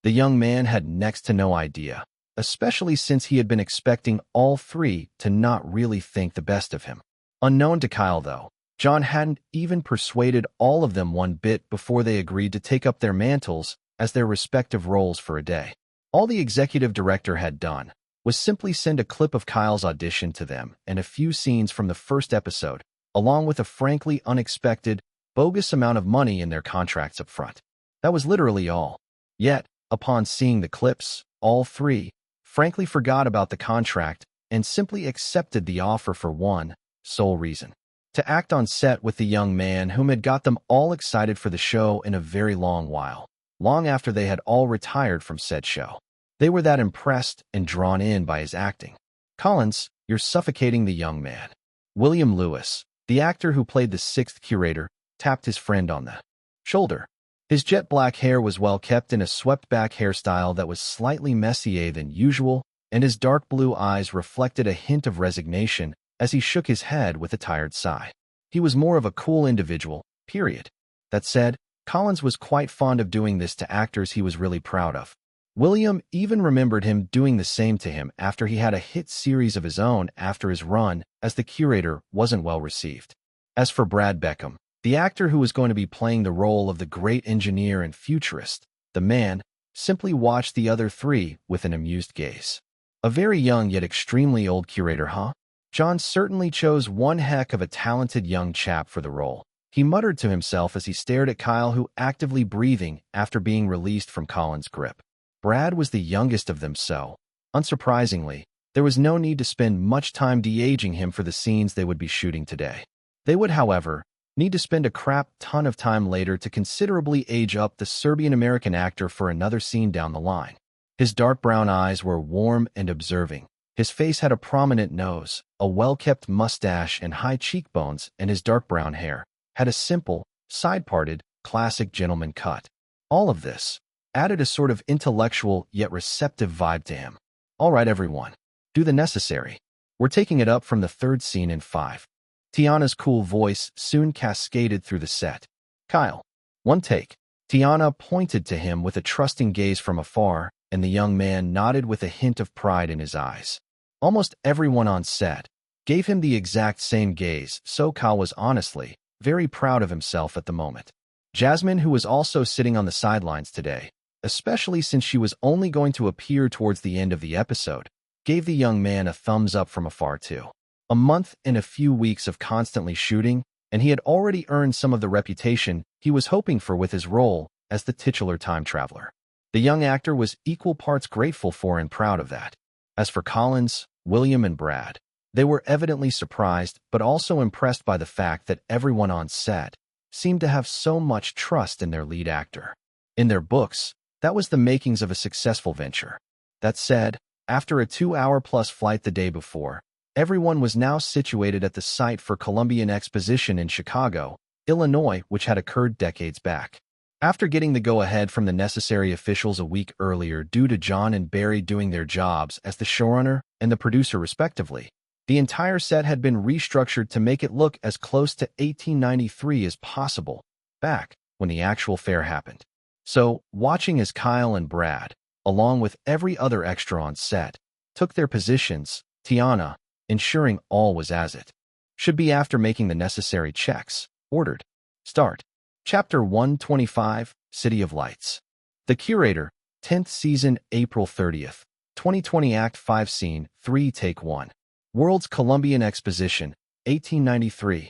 A: The young man had next to no idea, especially since he had been expecting all three to not really think the best of him. Unknown to Kyle, though, John hadn't even persuaded all of them one bit before they agreed to take up their mantles as their respective roles for a day. All the executive director had done was simply send a clip of Kyle's audition to them and a few scenes from the first episode, along with a frankly unexpected, bogus amount of money in their contracts up front. That was literally all. Yet, upon seeing the clips, all three frankly forgot about the contract and simply accepted the offer for one sole reason: to act on set with the young man whom had got them all excited for the show in a very long while, long after they had all retired from said show. They were that impressed and drawn in by his acting. Collins, you're suffocating the young man. William Lewis, the actor who played the sixth curator, tapped his friend on the shoulder. His jet black hair was well kept in a swept-back hairstyle that was slightly messier than usual, and his dark blue eyes reflected a hint of resignation as he shook his head with a tired sigh. He was more of a cool individual, period. That said, Collins was quite fond of doing this to actors he was really proud of. William even remembered him doing the same to him after he had a hit series of his own after his run as the curator wasn't well received. As for Brad Beckham, the actor who was going to be playing the role of the great engineer and futurist, the man simply watched the other three with an amused gaze. A very young yet extremely old curator, huh? John certainly chose one heck of a talented young chap for the role. He muttered to himself as he stared at Kyle, who actively breathing after being released from Collins' grip. Brad was the youngest of them, so, unsurprisingly, there was no need to spend much time de-aging him for the scenes they would be shooting today. They would, however, need to spend a crap ton of time later to considerably age up the Serbian-American actor for another scene down the line. His dark brown eyes were warm and observing. His face had a prominent nose, a well-kept mustache and high cheekbones, and his dark brown hair had a simple, side-parted, classic gentleman cut. All of this added a sort of intellectual yet receptive vibe to him. All right, everyone, do the necessary. We're taking it up from the third scene in 5. Tiana's cool voice soon cascaded through the set. Kyle, one take. Tiana pointed to him with a trusting gaze from afar, and the young man nodded with a hint of pride in his eyes. Almost everyone on set gave him the exact same gaze, so Kyle was honestly very proud of himself at the moment. Jasmine, who was also sitting on the sidelines today, especially since she was only going to appear towards the end of the episode, gave the young man a thumbs up from afar too. A month and a few weeks of constantly shooting, and he had already earned some of the reputation he was hoping for with his role as the titular time traveler. The young actor was equal parts grateful for and proud of that. As for Collins, William, and Brad, they were evidently surprised but also impressed by the fact that everyone on set seemed to have so much trust in their lead actor. In their books, that was the makings of a successful venture. That said, after a 2-hour-plus flight the day before, everyone was now situated at the site for Columbian Exposition in Chicago, Illinois, which had occurred decades back. After getting the go-ahead from the necessary officials a week earlier due to John and Barry doing their jobs as the showrunner and the producer respectively, the entire set had been restructured to make it look as close to 1893 as possible, back when the actual fair happened. So, watching as Kyle and Brad, along with every other extra on set, took their positions, Tiana, ensuring all was as it should be after making the necessary checks, ordered. Start. Chapter 125, City of Lights. The Curator, 10th Season, April 30th, 2020 Act 5 Scene 3 Take 1. World's Columbian Exposition, 1893.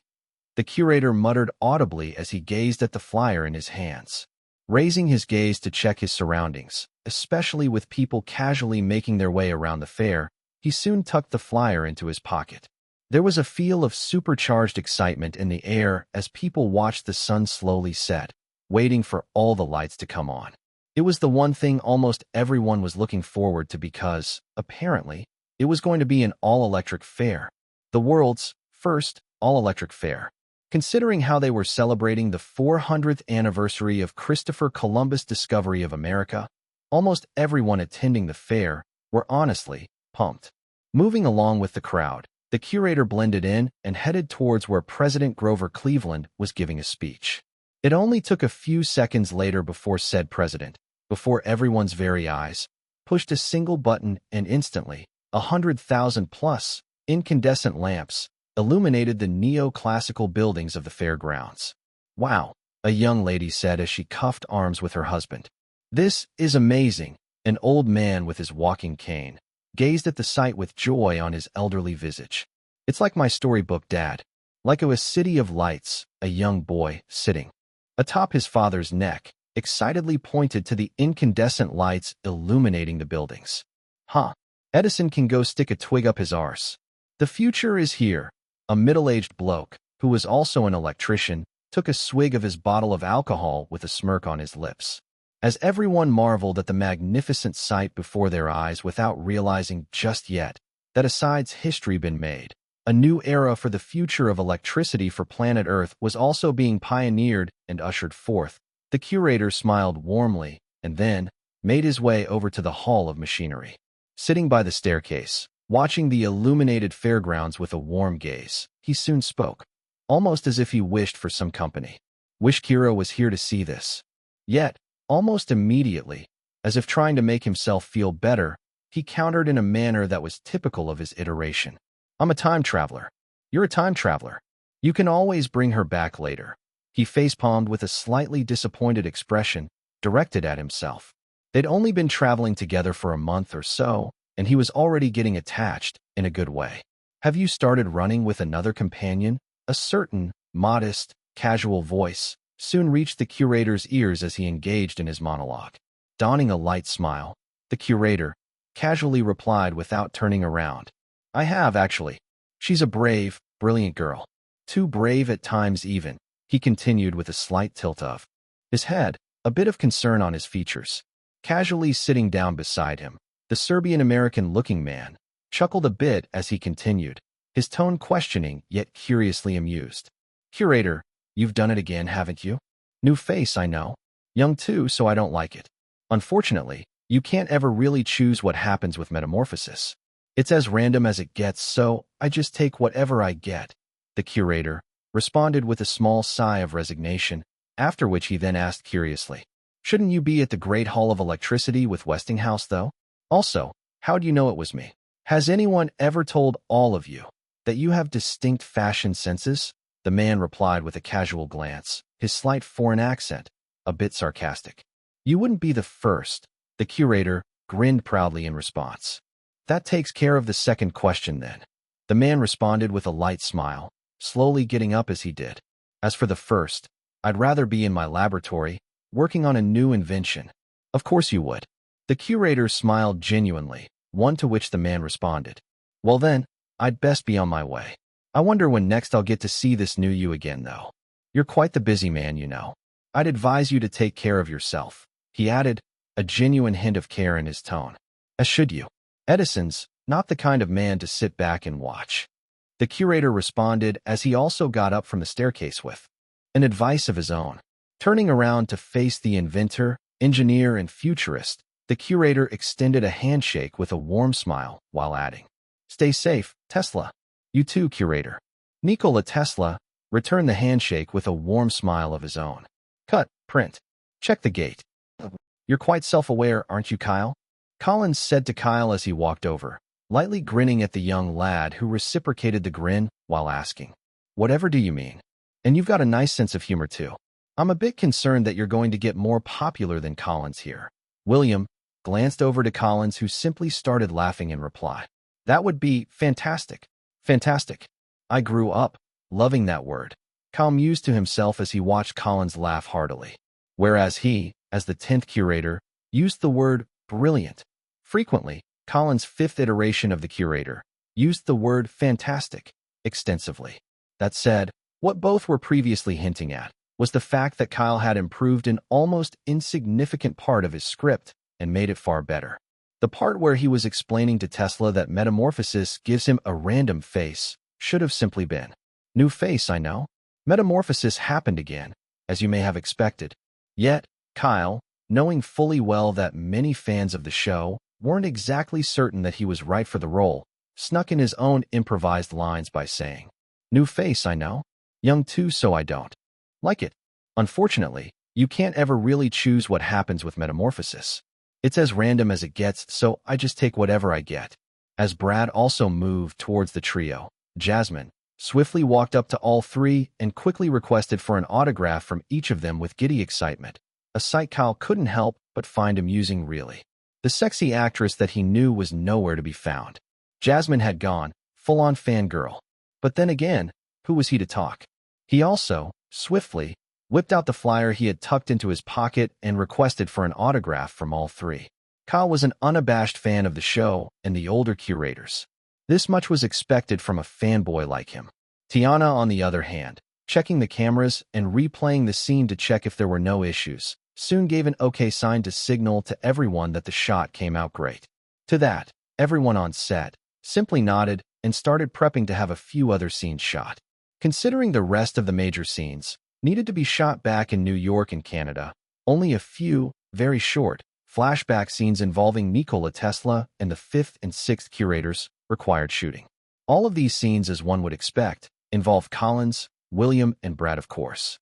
A: The Curator muttered audibly as he gazed at the flyer in his hands. Raising his gaze to check his surroundings, especially with people casually making their way around the fair, he soon tucked the flyer into his pocket. There was a feel of supercharged excitement in the air as people watched the sun slowly set, waiting for all the lights to come on. It was the one thing almost everyone was looking forward to because, apparently, it was going to be an all-electric fair. The world's first all-electric fair. Considering how they were celebrating the 400th anniversary of Christopher Columbus' discovery of America, almost everyone attending the fair were honestly pumped. Moving along with the crowd, the Curator blended in and headed towards where President Grover Cleveland was giving a speech. It only took a few seconds later before said president, before everyone's very eyes, pushed a single button and instantly, 100,000-plus incandescent lamps illuminated the neoclassical buildings of the fairgrounds. "Wow," a young lady said as she cuffed arms with her husband. "This is amazing." An old man with his walking cane gazed at the sight with joy on his elderly visage. "It's like my storybook, Dad. Like it was City of Lights," a young boy, sitting atop his father's neck, excitedly pointed to the incandescent lights illuminating the buildings. "Huh. Edison can go stick a twig up his arse. The future is here." A middle-aged bloke, who was also an electrician, took a swig of his bottle of alcohol with a smirk on his lips. As everyone marveled at the magnificent sight before their eyes without realizing just yet that a side's history been made, a new era for the future of electricity for planet Earth was also being pioneered and ushered forth. The Curator smiled warmly and then made his way over to the Hall of Machinery. Sitting by the staircase, watching the illuminated fairgrounds with a warm gaze, he soon spoke, almost as if he wished for some company. "Wish Kira was here to see this." Yet, almost immediately, as if trying to make himself feel better, he countered in a manner that was typical of his iteration. "I'm a time traveler. You're a time traveler. You can always bring her back later." He facepalmed with a slightly disappointed expression directed at himself. They'd only been traveling together for a month or so, and he was already getting attached in a good way. "Have you started running with another companion?" A certain, modest, casual voice soon reached the Curator's ears as he engaged in his monologue. Donning a light smile, the Curator casually replied without turning around. "I have, actually. She's a brave, brilliant girl. Too brave at times even," he continued with a slight tilt of his head, a bit of concern on his features. Casually sitting down beside him, the Serbian-American-looking man chuckled a bit as he continued, his tone questioning yet curiously amused. "Curator, you've done it again, haven't you? New face, I know. Young too, so I don't like it. Unfortunately, you can't ever really choose what happens with metamorphosis. It's as random as it gets, so I just take whatever I get." The Curator responded with a small sigh of resignation, after which he then asked curiously, Shouldn't you be at the Great Hall of Electricity with Westinghouse, though? Also, how do you know it was me? Has anyone ever told all of you that you have distinct fashion senses? The man replied with a casual glance, his slight foreign accent a bit sarcastic. You wouldn't be the first. The curator grinned proudly in response. That takes care of the second question then. The man responded with a light smile, slowly getting up as he did. As for the first, I'd rather be in my laboratory, working on a new invention. Of course you would. The curator smiled genuinely, one to which the man responded. Well then, I'd best be on my way. I wonder when next I'll get to see this new you again, though. You're quite the busy man, you know. I'd advise you to take care of yourself, he added, a genuine hint of care in his tone. As should you. Edison's not the kind of man to sit back and watch. The curator responded as he also got up from the staircase with an advice of his own. Turning around to face the inventor, engineer, and futurist, the curator extended a handshake with a warm smile while adding, Stay safe, Tesla. You too, curator. Nikola Tesla returned the handshake with a warm smile of his own. Cut, print. Check the gate. You're quite self-aware, aren't you, Kyle? Collins said to Kyle as he walked over, lightly grinning at the young lad who reciprocated the grin while asking, Whatever do you mean? And you've got a nice sense of humor too. I'm a bit concerned that you're going to get more popular than Collins here. William glanced over to Collins, who simply started laughing in reply. That would be fantastic. Fantastic. I grew up loving that word. Kyle mused to himself as he watched Collins laugh heartily. Whereas he, as the 10th curator, used the word brilliant. Frequently, Collins' 5th iteration of the curator used the word fantastic extensively. That said, what both were previously hinting at was the fact that Kyle had improved an almost insignificant part of his script and made it far better. The part where he was explaining to Tesla that metamorphosis gives him a random face should have simply been, New face, I know. Metamorphosis happened again, as you may have expected. Yet, Kyle, knowing fully well that many fans of the show weren't exactly certain that he was right for the role, snuck in his own improvised lines by saying, New face, I know. Young too, so I don't like it. Unfortunately, you can't ever really choose what happens with metamorphosis. It's as random as it gets, so I just take whatever I get. As Brad also moved towards the trio, Jasmine swiftly walked up to all three and quickly requested for an autograph from each of them with giddy excitement, a sight Kyle couldn't help but find amusing really. The sexy actress that he knew was nowhere to be found. Jasmine had gone, full-on fangirl. But then again, who was he to talk? He also, swiftly, whipped out the flyer he had tucked into his pocket and requested for an autograph from all three. Kyle was an unabashed fan of the show and the older curators. This much was expected from a fanboy like him. Tiana, on the other hand, checking the cameras and replaying the scene to check if there were no issues, soon gave an okay sign to signal to everyone that the shot came out great. To that, everyone on set simply nodded and started prepping to have a few other scenes shot. Considering the rest of the major scenes needed to be shot back in New York and Canada, only a few, very short, flashback scenes involving Nikola Tesla and the 5th and 6th curators required shooting. All of these scenes, as one would expect, involved Collins, William, and Brad, of course.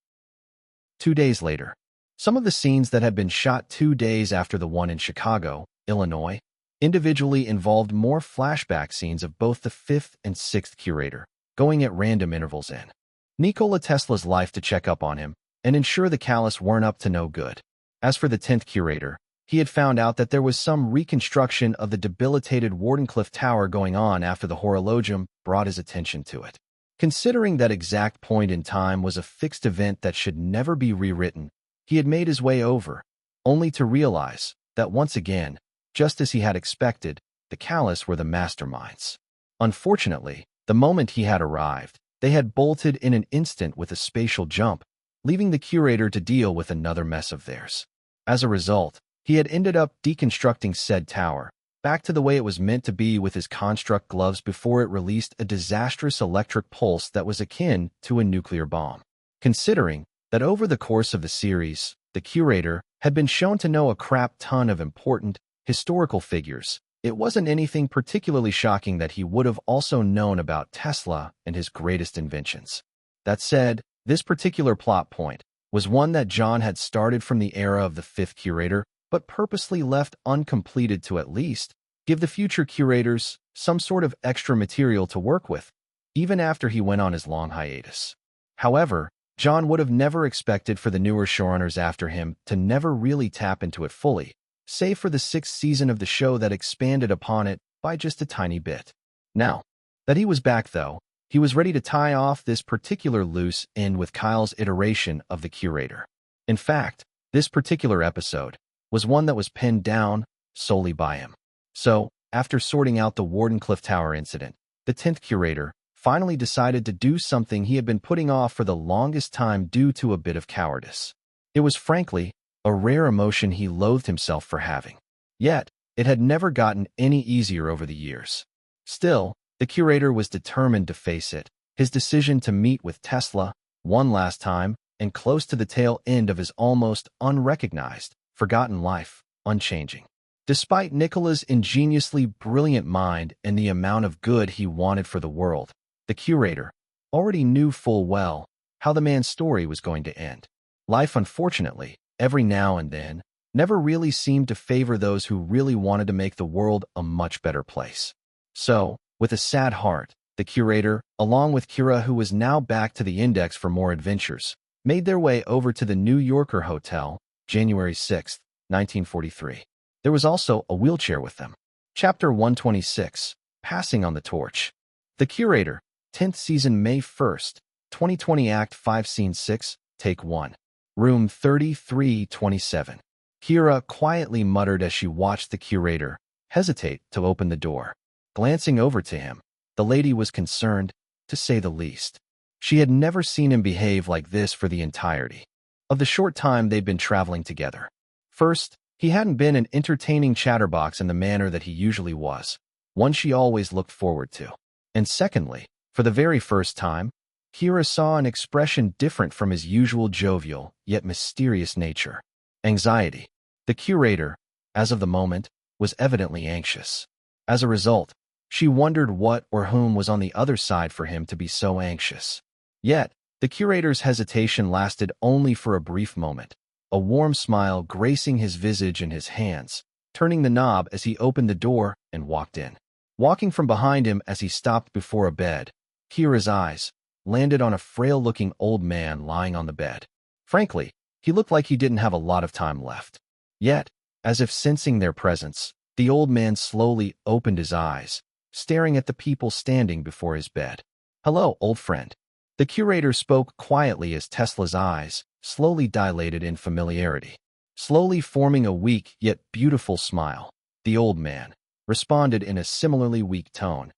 A: 2 days later, some of the scenes that had been shot 2 days after the one in Chicago, Illinois, individually involved more flashback scenes of both the 5th and 6th curator, going at random intervals in Nikola Tesla's life to check up on him and ensure the callous weren't up to no good. As for the 10th curator, he had found out that there was some reconstruction of the debilitated Wardenclyffe Tower going on after the horologium brought his attention to it. Considering that exact point in time was a fixed event that should never be rewritten, he had made his way over, only to realize that once again, just as he had expected, the callous were the masterminds. Unfortunately, the moment he had arrived, they had bolted in an instant with a spatial jump, leaving the curator to deal with another mess of theirs. As a result, he had ended up deconstructing said tower, back to the way it was meant to be with his construct gloves before it released a disastrous electric pulse that was akin to a nuclear bomb. Considering that over the course of the series, the curator had been shown to know a crap ton of important, historical figures, it wasn't anything particularly shocking that he would have also known about Tesla and his greatest inventions. That said, this particular plot point was one that John had started from the era of the fifth curator, but purposely left uncompleted to at least give the future curators some sort of extra material to work with, even after he went on his long hiatus. However, John would have never expected for the newer showrunners after him to never really tap into it fully, save for the sixth season of the show that expanded upon it by just a tiny bit. Now that he was back, though, he was ready to tie off this particular loose end with Kyle's iteration of the curator. In fact, this particular episode was one that was pinned down solely by him. So, after sorting out the Wardenclyffe Tower incident, the 10th curator finally decided to do something he had been putting off for the longest time due to a bit of cowardice. It was frankly a rare emotion he loathed himself for having. Yet, it had never gotten any easier over the years. Still, the curator was determined to face it, his decision to meet with Tesla one last time and close to the tail end of his almost unrecognized, forgotten life, unchanging. Despite Nicola's ingeniously brilliant mind and the amount of good he wanted for the world, the curator already knew full well how the man's story was going to end. Life, unfortunately, every now and then, never really seemed to favor those who really wanted to make the world a much better place. So, with a sad heart, the curator, along with Kira, who was now back to the Index for more adventures, made their way over to the New Yorker Hotel, January 6, 1943. There was also a wheelchair with them. Chapter 126, Passing on the Torch. The Curator, 10th season, May 1st, 2020, Act 5, Scene 6, Take 1. Room 3327. Kira quietly muttered as she watched the curator hesitate to open the door. Glancing over to him, the lady was concerned, to say the least. She had never seen him behave like this for the entirety of the short time they'd been traveling together. First, he hadn't been an entertaining chatterbox in the manner that he usually was, one she always looked forward to. And secondly, for the very first time, Kira saw an expression different from his usual jovial, yet mysterious nature. Anxiety. The curator, as of the moment, was evidently anxious. As a result, she wondered what or whom was on the other side for him to be so anxious. Yet, the curator's hesitation lasted only for a brief moment, a warm smile gracing his visage and his hands, turning the knob as he opened the door and walked in. Walking from behind him as he stopped before a bed, Kira's eyes landed on a frail-looking old man lying on the bed. Frankly, he looked like he didn't have a lot of time left. Yet, as if sensing their presence, the old man slowly opened his eyes, staring at the people standing before his bed. "Hello, old friend." The curator spoke quietly as Tesla's eyes slowly dilated in familiarity. Slowly forming a weak yet beautiful smile, the old man responded in a similarly weak tone.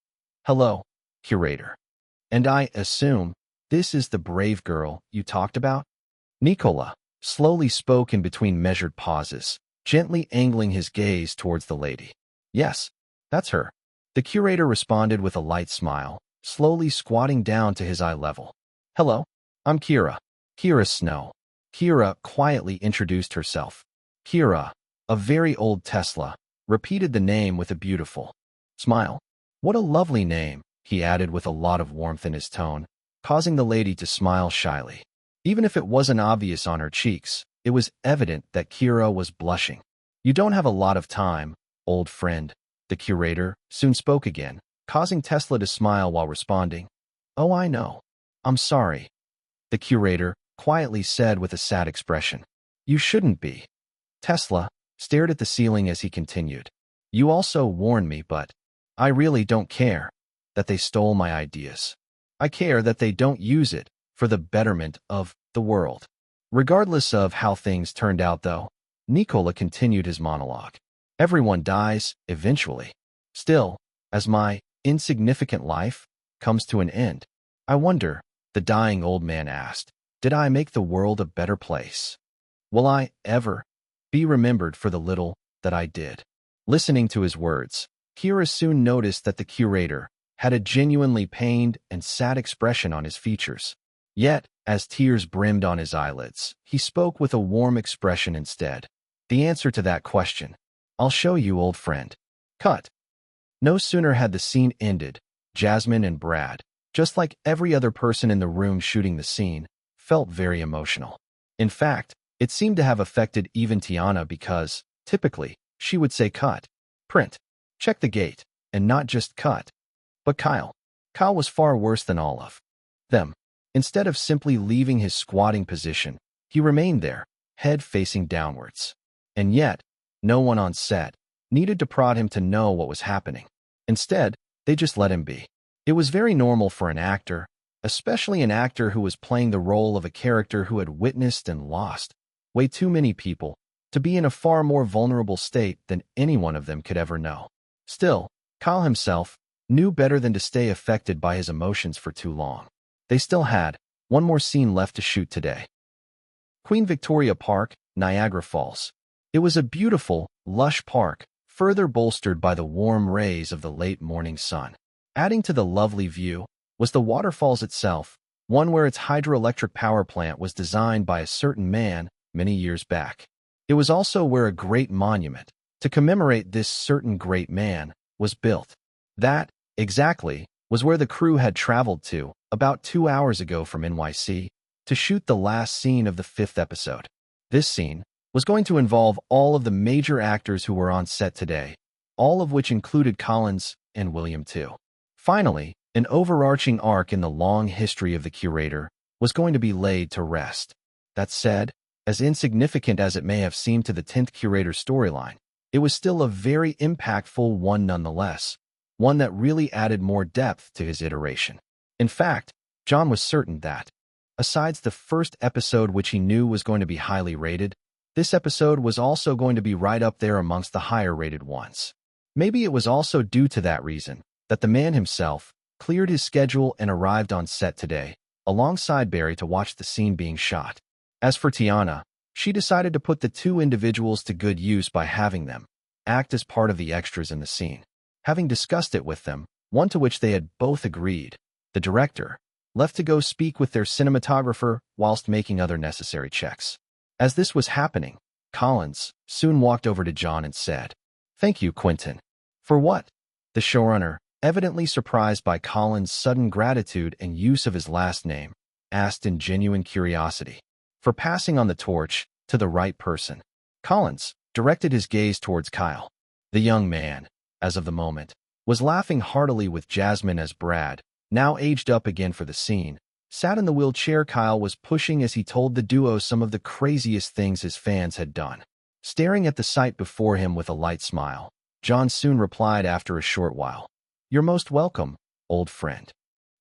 A: "Hello, curator. And I assume this is the brave girl you talked about?" Nicola slowly spoke in between measured pauses, gently angling his gaze towards the lady. "Yes, that's her." The curator responded with a light smile, slowly squatting down to his eye level. "Hello, I'm Kira. Kira Snow." Kira quietly introduced herself. Kira, a very old Tesla, repeated the name with a beautiful smile. "What a lovely name," he added with a lot of warmth in his tone, causing the lady to smile shyly. Even if it wasn't obvious on her cheeks, it was evident that Kira was blushing. "You don't have a lot of time, old friend," the curator soon spoke again, causing Tesla to smile while responding. "Oh, I know. I'm sorry," the curator quietly said with a sad expression. "You shouldn't be." Tesla stared at the ceiling as he continued. "You also warned me, but I really don't care that they stole my ideas. I care that they don't use it for the betterment of the world." Regardless of how things turned out, though, Nicola continued his monologue. "Everyone dies, eventually. Still, as my insignificant life comes to an end, I wonder," the dying old man asked, "did I make the world a better place? Will I ever be remembered for the little that I did?" Listening to his words, Kira soon noticed that the curator had a genuinely pained and sad expression on his features. Yet, as tears brimmed on his eyelids, he spoke with a warm expression instead. "The answer to that question, I'll show you, old friend." Cut. No sooner had the scene ended, Jasmine and Brad, just like every other person in the room shooting the scene, felt very emotional. In fact, it seemed to have affected even Tiana because, typically, she would say cut, print, check the gate, and not just cut. But Kyle was far worse than all of them. Instead of simply leaving his squatting position, he remained there, head facing downwards. And yet, no one on set needed to prod him to know what was happening. Instead, they just let him be. It was very normal for an actor, especially an actor who was playing the role of a character who had witnessed and lost way too many people, to be in a far more vulnerable state than any one of them could ever know. Still, Kyle himself knew better than to stay affected by his emotions for too long. They still had one more scene left to shoot today. Queen Victoria Park, Niagara Falls. It was a beautiful, lush park, further bolstered by the warm rays of the late morning sun. Adding to the lovely view was the waterfalls itself, one where its hydroelectric power plant was designed by a certain man many years back. It was also where a great monument, to commemorate this certain great man, was built. That, exactly, was where the crew had traveled to, about 2 hours ago from NYC, to shoot the last scene of the 5th episode. This scene was going to involve all of the major actors who were on set today, all of which included Collins and William too. Finally, an overarching arc in the long history of the curator was going to be laid to rest. That said, as insignificant as it may have seemed to the 10th curator storyline, it was still a very impactful one nonetheless, one that really added more depth to his iteration. In fact, John was certain that, besides the first episode which he knew was going to be highly rated, this episode was also going to be right up there amongst the higher-rated ones. Maybe it was also due to that reason that the man himself cleared his schedule and arrived on set today, alongside Barry to watch the scene being shot. As for Tiana, she decided to put the two individuals to good use by having them act as part of the extras in the scene. Having discussed it with them, one to which they had both agreed, the director left to go speak with their cinematographer whilst making other necessary checks. As this was happening, Collins soon walked over to John and said, "Thank you, Quentin." "For what?" The showrunner, evidently surprised by Collins' sudden gratitude and use of his last name, asked in genuine curiosity. "For passing on the torch to the right person." Collins directed his gaze towards Kyle. The young man, as of the moment, was laughing heartily with Jasmine as Brad, now aged up again for the scene, sat in the wheelchair Kyle was pushing as he told the duo some of the craziest things his fans had done. Staring at the sight before him with a light smile, John soon replied after a short while, "You're most welcome, old friend."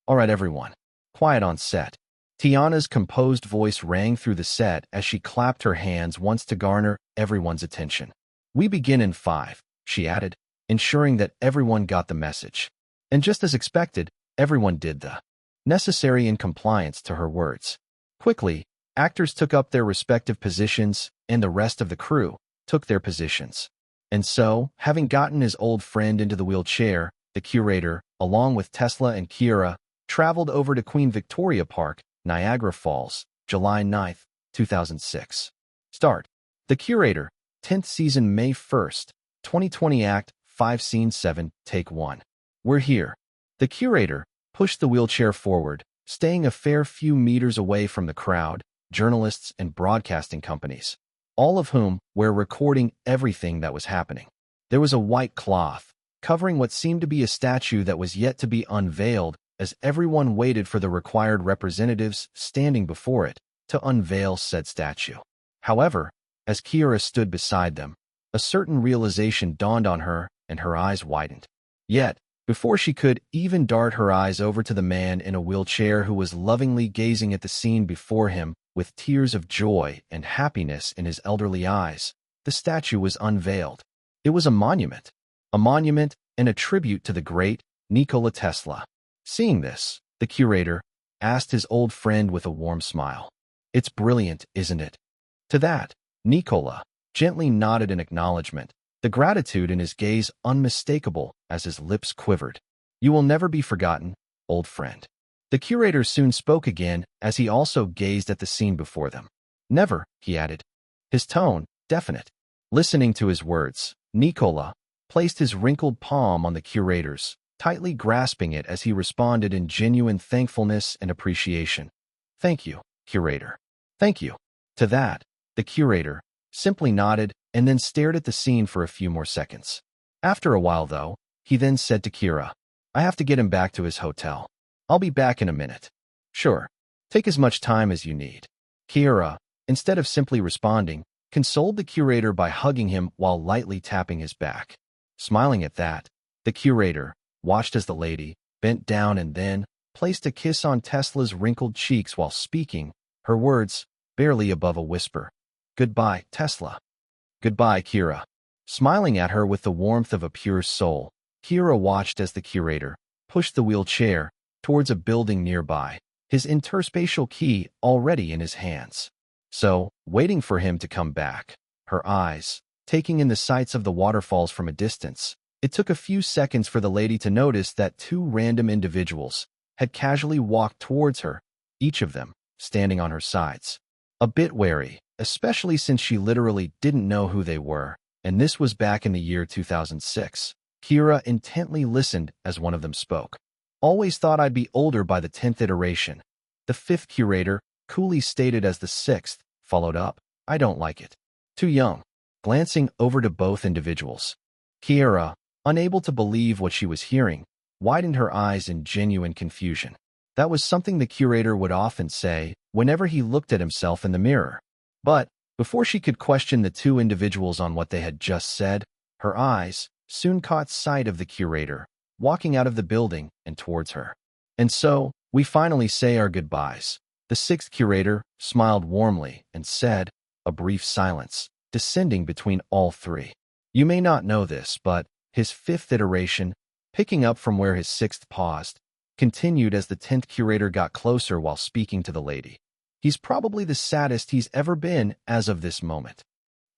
A: "All right, everyone. Quiet on set." Tiana's composed voice rang through the set as she clapped her hands once to garner everyone's attention. "We begin in 5, she added, ensuring that everyone got the message. And just as expected, everyone did the necessary in compliance to her words. Quickly, actors took up their respective positions, and the rest of the crew took their positions. And so, having gotten his old friend into the wheelchair, the curator, along with Tesla and Kiera, traveled over to Queen Victoria Park, Niagara Falls, July 9, 2006. Start. The Curator, 10th season, May 1st, 2020. Act 5, Scene 7, Take 1. "We're here." The Curator pushed the wheelchair forward, staying a fair few meters away from the crowd, journalists and broadcasting companies, all of whom were recording everything that was happening. There was a white cloth covering what seemed to be a statue that was yet to be unveiled as everyone waited for the required representatives standing before it to unveil said statue. However, as Kiera stood beside them, a certain realization dawned on her and her eyes widened. Yet, before she could even dart her eyes over to the man in a wheelchair who was lovingly gazing at the scene before him with tears of joy and happiness in his elderly eyes, the statue was unveiled. It was a monument and a tribute to the great Nikola Tesla. Seeing this, the curator asked his old friend with a warm smile, "It's brilliant, isn't it?" To that, Nikola gently nodded in acknowledgement, the gratitude in his gaze unmistakable as his lips quivered. "You will never be forgotten, old friend." The curator soon spoke again as he also gazed at the scene before them. "Never," he added, his tone definite. Listening to his words, Nikola placed his wrinkled palm on the curator's, tightly grasping it as he responded in genuine thankfulness and appreciation. "Thank you, curator. Thank you." To that, the curator simply nodded and then stared at the scene for a few more seconds. After a while, though, he then said to Kira, "I have to get him back to his hotel. I'll be back in a minute." "Sure. Take as much time as you need." Kira, instead of simply responding, consoled the curator by hugging him while lightly tapping his back. Smiling at that, the curator watched as the lady bent down and then placed a kiss on Tesla's wrinkled cheeks while speaking, her words barely above a whisper. "Goodbye, Tesla." "Goodbye, Kira." Smiling at her with the warmth of a pure soul, Kira watched as the curator pushed the wheelchair towards a building nearby, his interspatial key already in his hands. So, waiting for him to come back, her eyes taking in the sights of the waterfalls from a distance, it took a few seconds for the lady to notice that two random individuals had casually walked towards her, each of them standing on her sides. A bit wary, especially since she literally didn't know who they were, and this was back in the year 2006. Kira intently listened as one of them spoke. "Always thought I'd be older by the 10th iteration." The fifth curator coolly stated as the sixth followed up, "I don't like it. Too young." Glancing over to both individuals, Kira, unable to believe what she was hearing, widened her eyes in genuine confusion. That was something the curator would often say whenever he looked at himself in the mirror. But before she could question the two individuals on what they had just said, her eyes soon caught sight of the curator walking out of the building and towards her. "And so, we finally say our goodbyes." The sixth curator smiled warmly and said, a brief silence descending between all three. "You may not know this, but his fifth iteration, picking up from where his sixth paused, continued as the 10th curator got closer while speaking to the lady. "He's probably the saddest he's ever been as of this moment.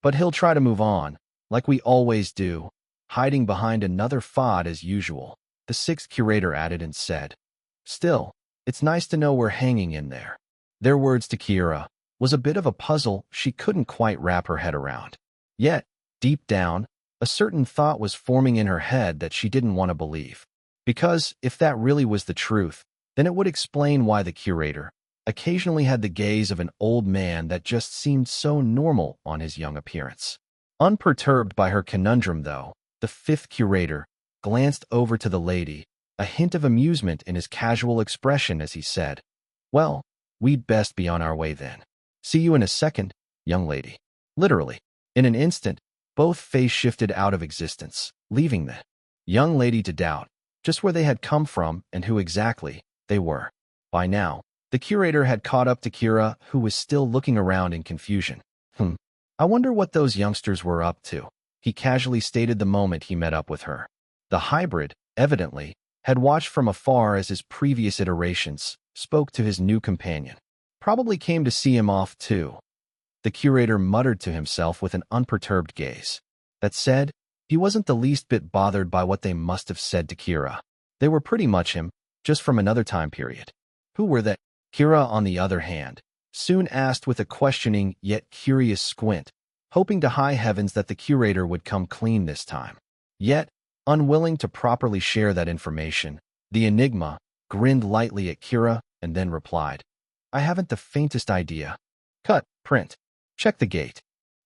A: But he'll try to move on, like we always do, hiding behind another fad as usual," the sixth curator added and said. "Still, it's nice to know we're hanging in there." Their words to Kira was a bit of a puzzle she couldn't quite wrap her head around. Yet, deep down, a certain thought was forming in her head that she didn't want to believe. Because if that really was the truth, then it would explain why the curator occasionally had the gaze of an old man that just seemed so normal on his young appearance. Unperturbed by her conundrum, though, the fifth curator glanced over to the lady, a hint of amusement in his casual expression as he said, "Well, we'd best be on our way then. See you in a second, young lady." Literally, in an instant, both face shifted out of existence, leaving the young lady to doubt just where they had come from and who exactly they were. By now, the curator had caught up to Kira, who was still looking around in confusion. "I wonder what those youngsters were up to," he casually stated the moment he met up with her. The hybrid, evidently, had watched from afar as his previous iterations spoke to his new companion. "Probably came to see him off too," the curator muttered to himself with an unperturbed gaze. That said, he wasn't the least bit bothered by what they must have said to Kira. They were pretty much him, just from another time period. Who were they? Kira, on the other hand, soon asked with a questioning yet curious squint, hoping to high heavens that the curator would come clean this time. Yet, unwilling to properly share that information, the enigma grinned lightly at Kira and then replied, "I haven't the faintest idea. Cut, print. Check the gate."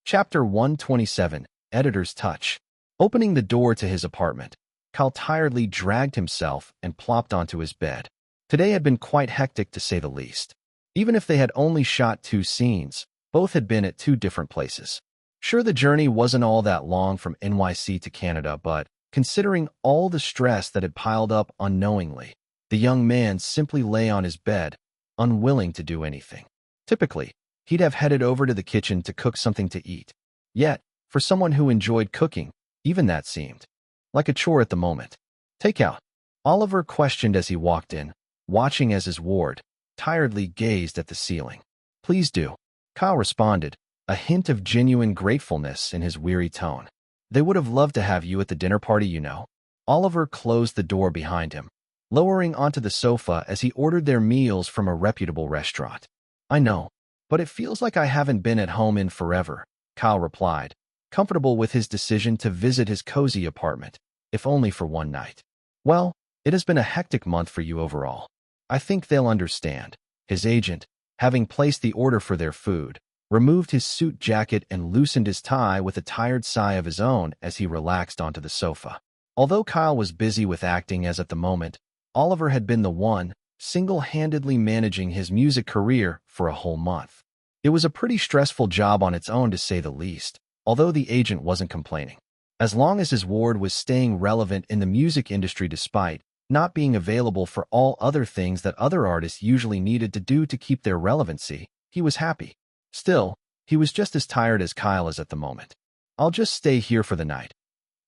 A: Chapter 127, Editor's Touch. Opening the door to his apartment, Cal tiredly dragged himself and plopped onto his bed. Today had been quite hectic to say the least. Even if they had only shot 2 scenes, both had been at 2 different places. Sure, the journey wasn't all that long from NYC to Canada, but considering all the stress that had piled up unknowingly, the young man simply lay on his bed, unwilling to do anything. Typically, he'd have headed over to the kitchen to cook something to eat. Yet, for someone who enjoyed cooking, even that seemed like a chore at the moment. "Takeout?" Oliver questioned as he walked in, watching as his ward tiredly gazed at the ceiling. "Please do," Kyle responded, a hint of genuine gratefulness in his weary tone. "They would have loved to have you at the dinner party, you know." Oliver closed the door behind him, lowering onto the sofa as he ordered their meals from a reputable restaurant. "I know, but it feels like I haven't been at home in forever," Kyle replied, comfortable with his decision to visit his cozy apartment, if only for one night. "Well, it has been a hectic month for you overall. I think they'll understand," his agent, having placed the order for their food, removed his suit jacket and loosened his tie with a tired sigh of his own as he relaxed onto the sofa. Although Kyle was busy with acting as at the moment, Oliver had been the one, single-handedly managing his music career for a whole month. It was a pretty stressful job on its own to say the least, although the agent wasn't complaining. As long as his ward was staying relevant in the music industry despite not being available for all other things that other artists usually needed to do to keep their relevancy, he was happy. Still, he was just as tired as Kyle is at the moment. "I'll just stay here for the night,"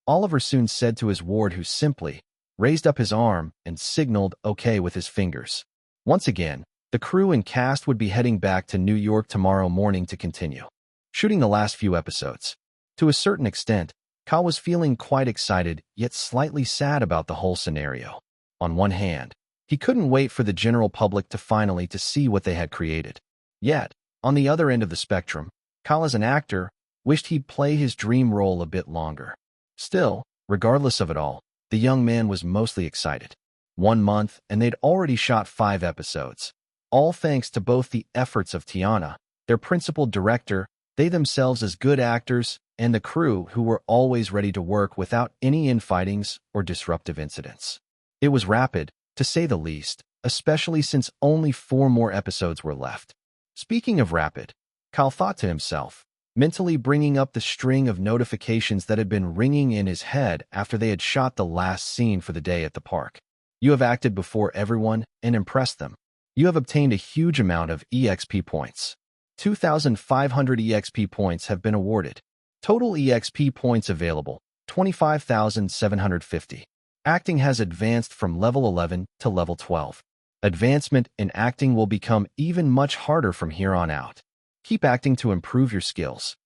A: Oliver soon said to his ward, who simply raised up his arm and signaled okay with his fingers. Once again, the crew and cast would be heading back to New York tomorrow morning to continue shooting the last few episodes. To a certain extent, Kyle was feeling quite excited yet slightly sad about the whole scenario. On one hand, he couldn't wait for the general public to finally see what they had created. Yet, on the other end of the spectrum, Kyle as an actor wished he'd play his dream role a bit longer. Still, regardless of it all, the young man was mostly excited. 1 month and they'd already shot 5 episodes. All thanks to both the efforts of Tiana, their principal director, they themselves as good actors, and the crew who were always ready to work without any infightings or disruptive incidents. It was rapid, to say the least, especially since only 4 more episodes were left. Speaking of rapid, Kyle thought to himself, mentally bringing up the string of notifications that had been ringing in his head after they had shot the last scene for the day at the park. You have acted before everyone and impressed them. You have obtained a huge amount of EXP points. 2,500 EXP points have been awarded. Total EXP points available, 25,750. Acting has advanced from level 11 to level 12. Advancement in acting will become even much harder from here on out. Keep acting to improve your skills.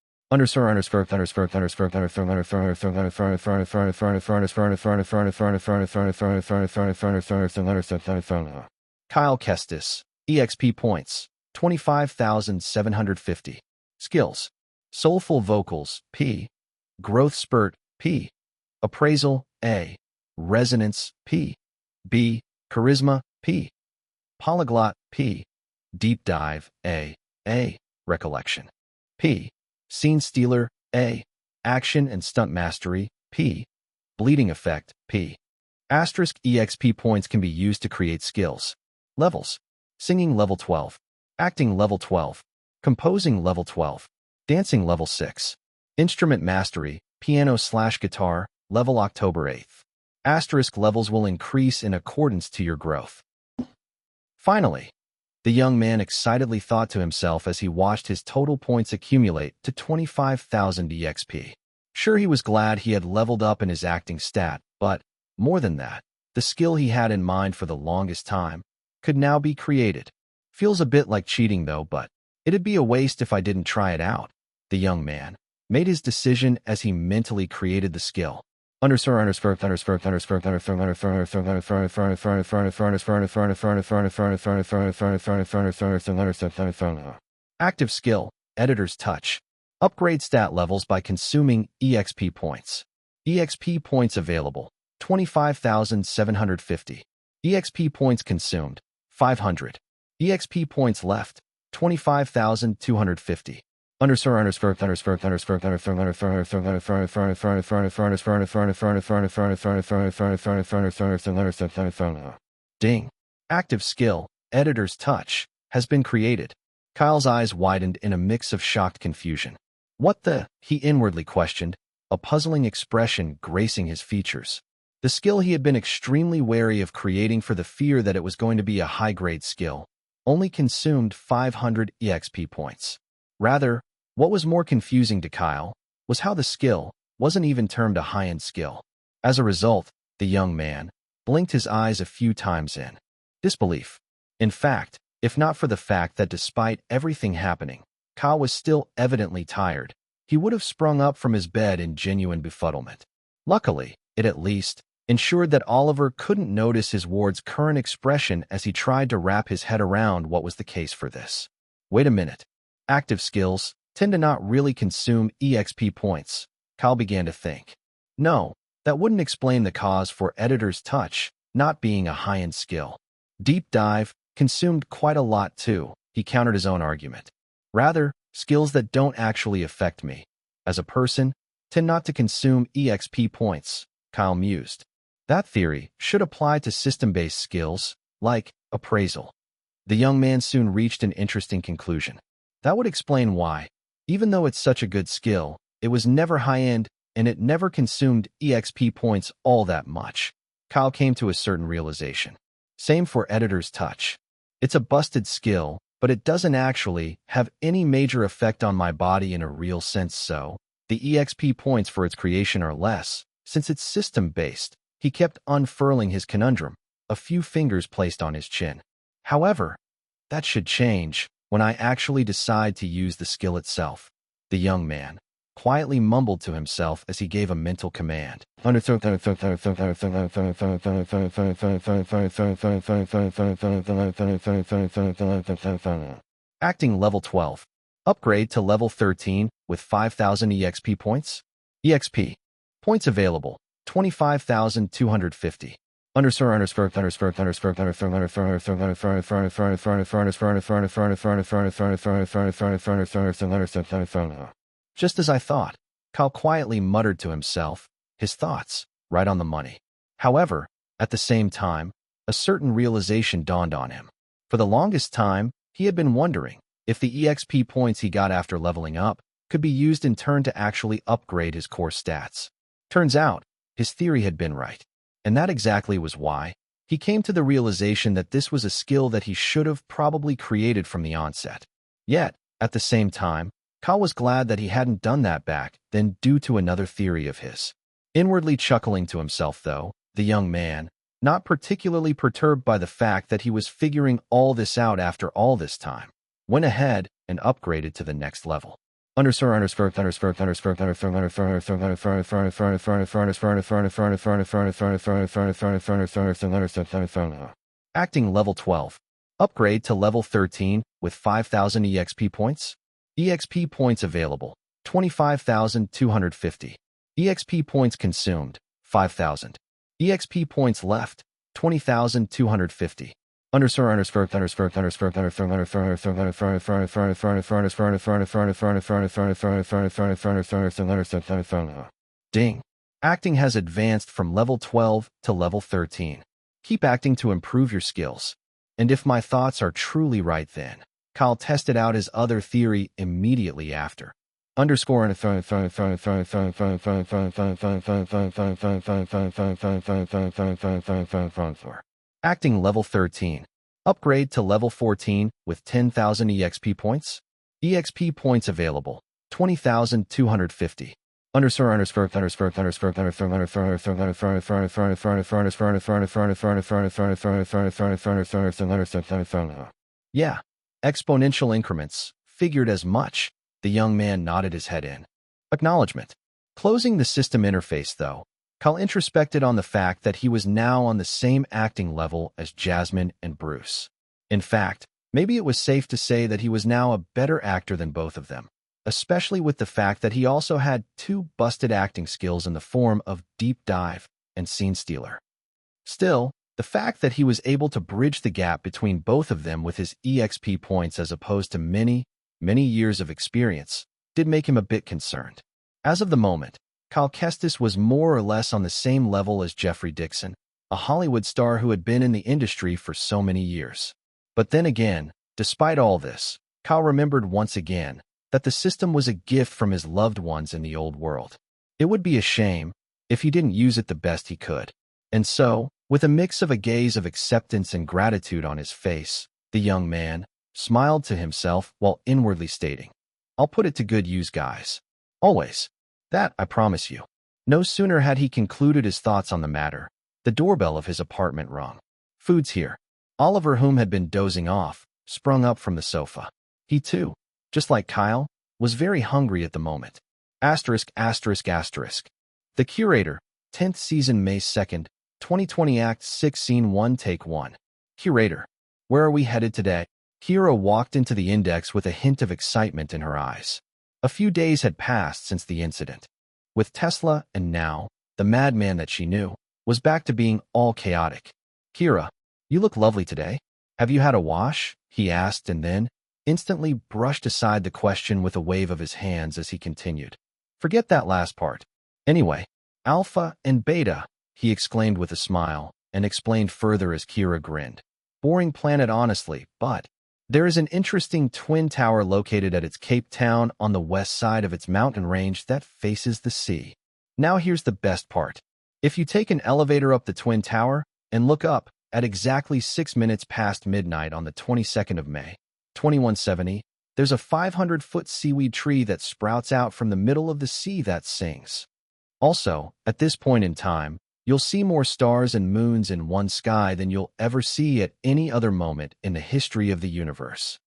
A: Kyle Kestis, EXP points, 25,750. Skills: Soulful Vocals, P. Growth Spurt, P. Appraisal, A. Resonance, P. B. Charisma, P. Polyglot, P. Deep Dive, A. Recollection, P. Scene Stealer, A. Action and Stunt Mastery, P. Bleeding Effect, P. Asterisk EXP points can be used to create skills. Levels: Singing level 12. Acting level 12. Composing level 12. Dancing level 6. Instrument Mastery, piano/guitar, level October 8th. Asterisk levels will increase in accordance to your growth. Finally, the young man excitedly thought to himself as he watched his total points accumulate to 25,000 EXP. Sure, he was glad he had leveled up in his acting stat, but, more than that, the skill he had in mind for the longest time could now be created. Feels a bit like cheating though, but it'd be a waste if I didn't try it out. The young man made his decision as he mentally created the skill. Active skill, Editor's Touch. Upgrade stat levels by consuming EXP points. EXP points available, 25,750. EXP points consumed, 500. EXP points left, 25,250. Ding. Active skill, Editor's Touch, has been created. Kyle's eyes widened in a mix of shocked confusion. What the? He inwardly questioned, a puzzling expression gracing his features. The skill he had been extremely wary of creating for the fear that it was going to be a high-grade skill only consumed 500 EXP points. Rather, what was more confusing to Kyle was how the skill wasn't even termed a high-end skill. As a result, the young man blinked his eyes a few times in disbelief. In fact, if not for the fact that despite everything happening, Kyle was still evidently tired, he would have sprung up from his bed in genuine befuddlement. Luckily, it at least ensured that Oliver couldn't notice his ward's current expression as he tried to wrap his head around what was the case for this. Wait a minute. Active skills tend to not really consume EXP points, Kyle began to think. No, that wouldn't explain the cause for Editor's Touch not being a high-end skill. Deep Dive consumed quite a lot too, he countered his own argument. Rather, skills that don't actually affect me as a person tend not to consume EXP points, Kyle mused. That theory should apply to system-based skills, like appraisal. The young man soon reached an interesting conclusion. That would explain why, even though it's such a good skill, it was never high-end and it never consumed EXP points all that much. Kyle came to a certain realization. Same for Editor's Touch. It's a busted skill, but it doesn't actually have any major effect on my body in a real sense, so the EXP points for its creation are less. Since it's system-based, he kept unfurling his conundrum, a few fingers placed on his chin. However, that should change when I actually decide to use the skill itself. The young man quietly mumbled to himself as he gave a mental command. Acting level 12. Upgrade to level 13 with 5,000 EXP points. EXP points available 25,250. Just as I thought, Kyle quietly muttered to himself, his thoughts right on the money. However, at the same time, a certain realization dawned on him. For the longest time, he had been wondering if the EXP points he got after leveling up could be used in turn to actually upgrade his core stats. Turns out, his theory had been right. And that exactly was why he came to the realization that this was a skill that he should have probably created from the onset. Yet, at the same time, Kyle was glad that he hadn't done that back then due to another theory of his. Inwardly chuckling to himself, though, the young man, not particularly perturbed by the fact that he was figuring all this out after all this time, went ahead and upgraded to the next level. Acting level 12. Upgrade to level 13 with 5,000 EXP points. EXP points available 25,250. EXP points consumed 5,000. EXP points left 20,250. Ding. Acting has advanced from level 12 to level 13. Keep acting to improve your skills. And if my thoughts are truly right, then Kyle tested out his other theory immediately after. Acting level 13. Upgrade to level 14 with 10,000 EXP points. EXP points available 20,250. Yeah, exponential increments. Figured as much. The young man nodded his head in acknowledgement. Closing the system interface, though, Kyle introspected on the fact that he was now on the same acting level as Jasmine and Bruce. In fact, maybe it was safe to say that he was now a better actor than both of them, especially with the fact that he also had two busted acting skills in the form of Deep Dive and Scene Stealer. Still, the fact that he was able to bridge the gap between both of them with his EXP points as opposed to many years of experience did make him a bit concerned. As of the moment, Kyle Kestis was more or less on the same level as Jeffrey Dixon, a Hollywood star who had been in the industry for so many years. But then again, despite all this, Kyle remembered once again that the system was a gift from his loved ones in the old world. It would be a shame if he didn't use it the best he could. And so, with a mix of a gaze of acceptance and gratitude on his face, the young man smiled to himself while inwardly stating, "I'll put it to good use, guys. Always. That, I promise you." No sooner had he concluded his thoughts on the matter, the doorbell of his apartment rung. "Food's here." Oliver, whom had been dozing off, sprung up from the sofa. He too, just like Kyle, was very hungry at the moment. ****. The Curator, 10th season, May 2nd, 2020, Act 6, Scene 1, Take 1. Curator, where are we headed today? Kira walked into the index with a hint of excitement in her eyes. A few days had passed since the incident. With Tesla, and now, the madman that she knew, was back to being all chaotic. "Kira, you look lovely today. Have you had a wash?" he asked, and then, instantly brushed aside the question with a wave of his hands as he continued. Forget that last part. Anyway, Alpha and Beta, he exclaimed with a smile, and explained further as Kira grinned. Boring planet honestly, but there is an interesting twin tower located at its Cape Town on the west side of its mountain range that faces the sea. Now here's the best part. If you take an elevator up the twin tower and look up at exactly 6 minutes past midnight on the 22nd of May, 2170, there's a 500-foot seaweed tree that sprouts out from the middle of the sea that sings. Also, at this point in time, you'll see more stars and moons in one sky than you'll ever see at any other moment in the history of the universe.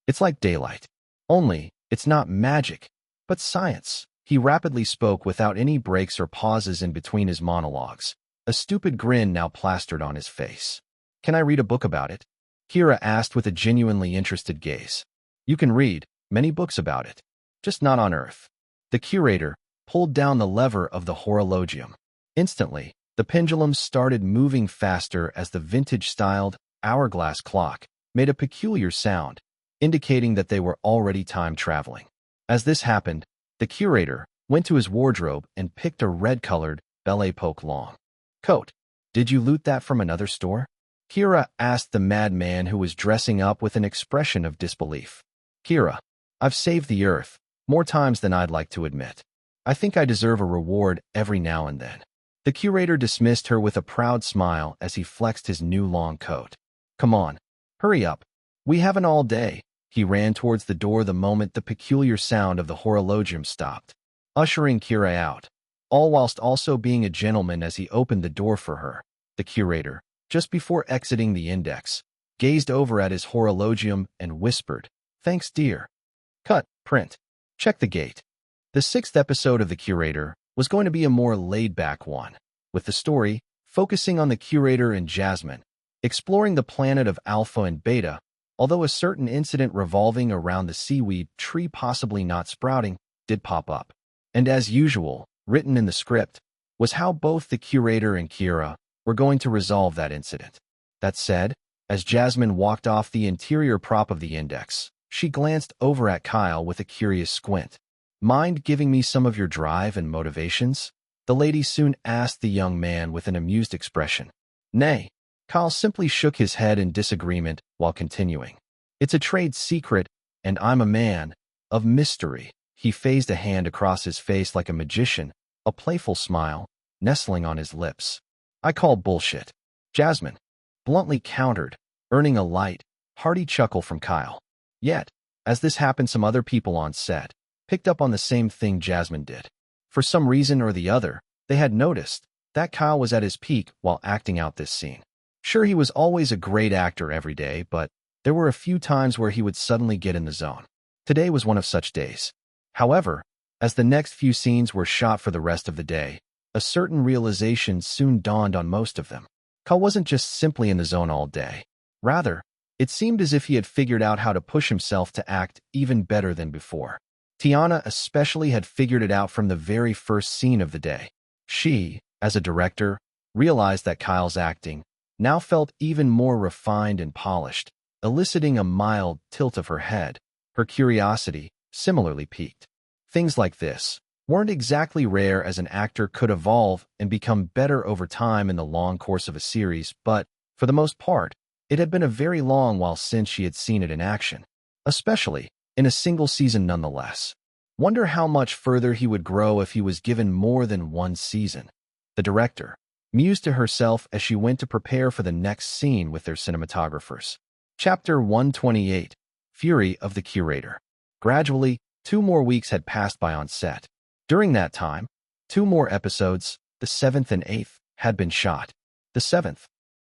A: It's like daylight. Only, it's not magic, but science. He rapidly spoke without any breaks or pauses in between his monologues, a stupid grin now plastered on his face. Can I read a book about it? Kira asked with a genuinely interested gaze. You can read many books about it, just not on Earth. The curator pulled down the lever of the horologium. Instantly, the pendulum started moving faster as the vintage-styled hourglass clock made a peculiar sound, indicating that they were already time-traveling. As this happened, the curator went to his wardrobe and picked a red-colored, Belle Epoque long coat. Did you loot that from another store? Kira asked the madman who was dressing up with an expression of disbelief. Kira, I've saved the Earth more times than I'd like to admit. I think I deserve a reward every now and then. The curator dismissed her with a proud smile as he flexed his new long coat. Come on, hurry up. We haven't all day. He ran towards the door the moment the peculiar sound of the horologium stopped, ushering Kira out, all whilst also being a gentleman as he opened the door for her. The curator, just before exiting the index, gazed over at his horologium and whispered, Thanks, dear. Cut, print. Check the gate. The 6th episode of The Curator was going to be a more laid-back one, with the story focusing on the curator and Jasmine, exploring the planet of Alpha and Beta, although a certain incident revolving around the seaweed tree possibly not sprouting did pop up. And as usual, written in the script, was how both the curator and Kira were going to resolve that incident. That said, as Jasmine walked off the interior prop of the index, she glanced over at Kyle with a curious squint. Mind giving me some of your drive and motivations? The lady soon asked the young man with an amused expression. Nay, Kyle simply shook his head in disagreement while continuing. It's a trade secret, and I'm a man of mystery. He phased a hand across his face like a magician, a playful smile nestling on his lips. I call bullshit. Jasmine bluntly countered, earning a light, hearty chuckle from Kyle. Yet, as this happened, some other people on set picked up on the same thing Jasmine did. For some reason or the other, they had noticed that Kyle was at his peak while acting out this scene. Sure, he was always a great actor every day, but there were a few times where he would suddenly get in the zone. Today was one of such days. However, as the next few scenes were shot for the rest of the day, a certain realization soon dawned on most of them. Kyle wasn't just simply in the zone all day. Rather, it seemed as if he had figured out how to push himself to act even better than before. Tiana especially had figured it out from the very first scene of the day. She, as a director, realized that Kyle's acting now felt even more refined and polished, eliciting a mild tilt of her head. Her curiosity similarly piqued. Things like this weren't exactly rare, as an actor could evolve and become better over time in the long course of a series, but, for the most part, it had been a very long while since she had seen it in action, especially in a single season nonetheless. Wonder how much further he would grow if he was given more than one season. The director mused to herself as she went to prepare for the next scene with their cinematographers. Chapter 128, Fury of the Curator. Gradually, 2 more weeks had passed by on set. During that time, 2 more episodes, the 7th and 8th, had been shot. The 7th,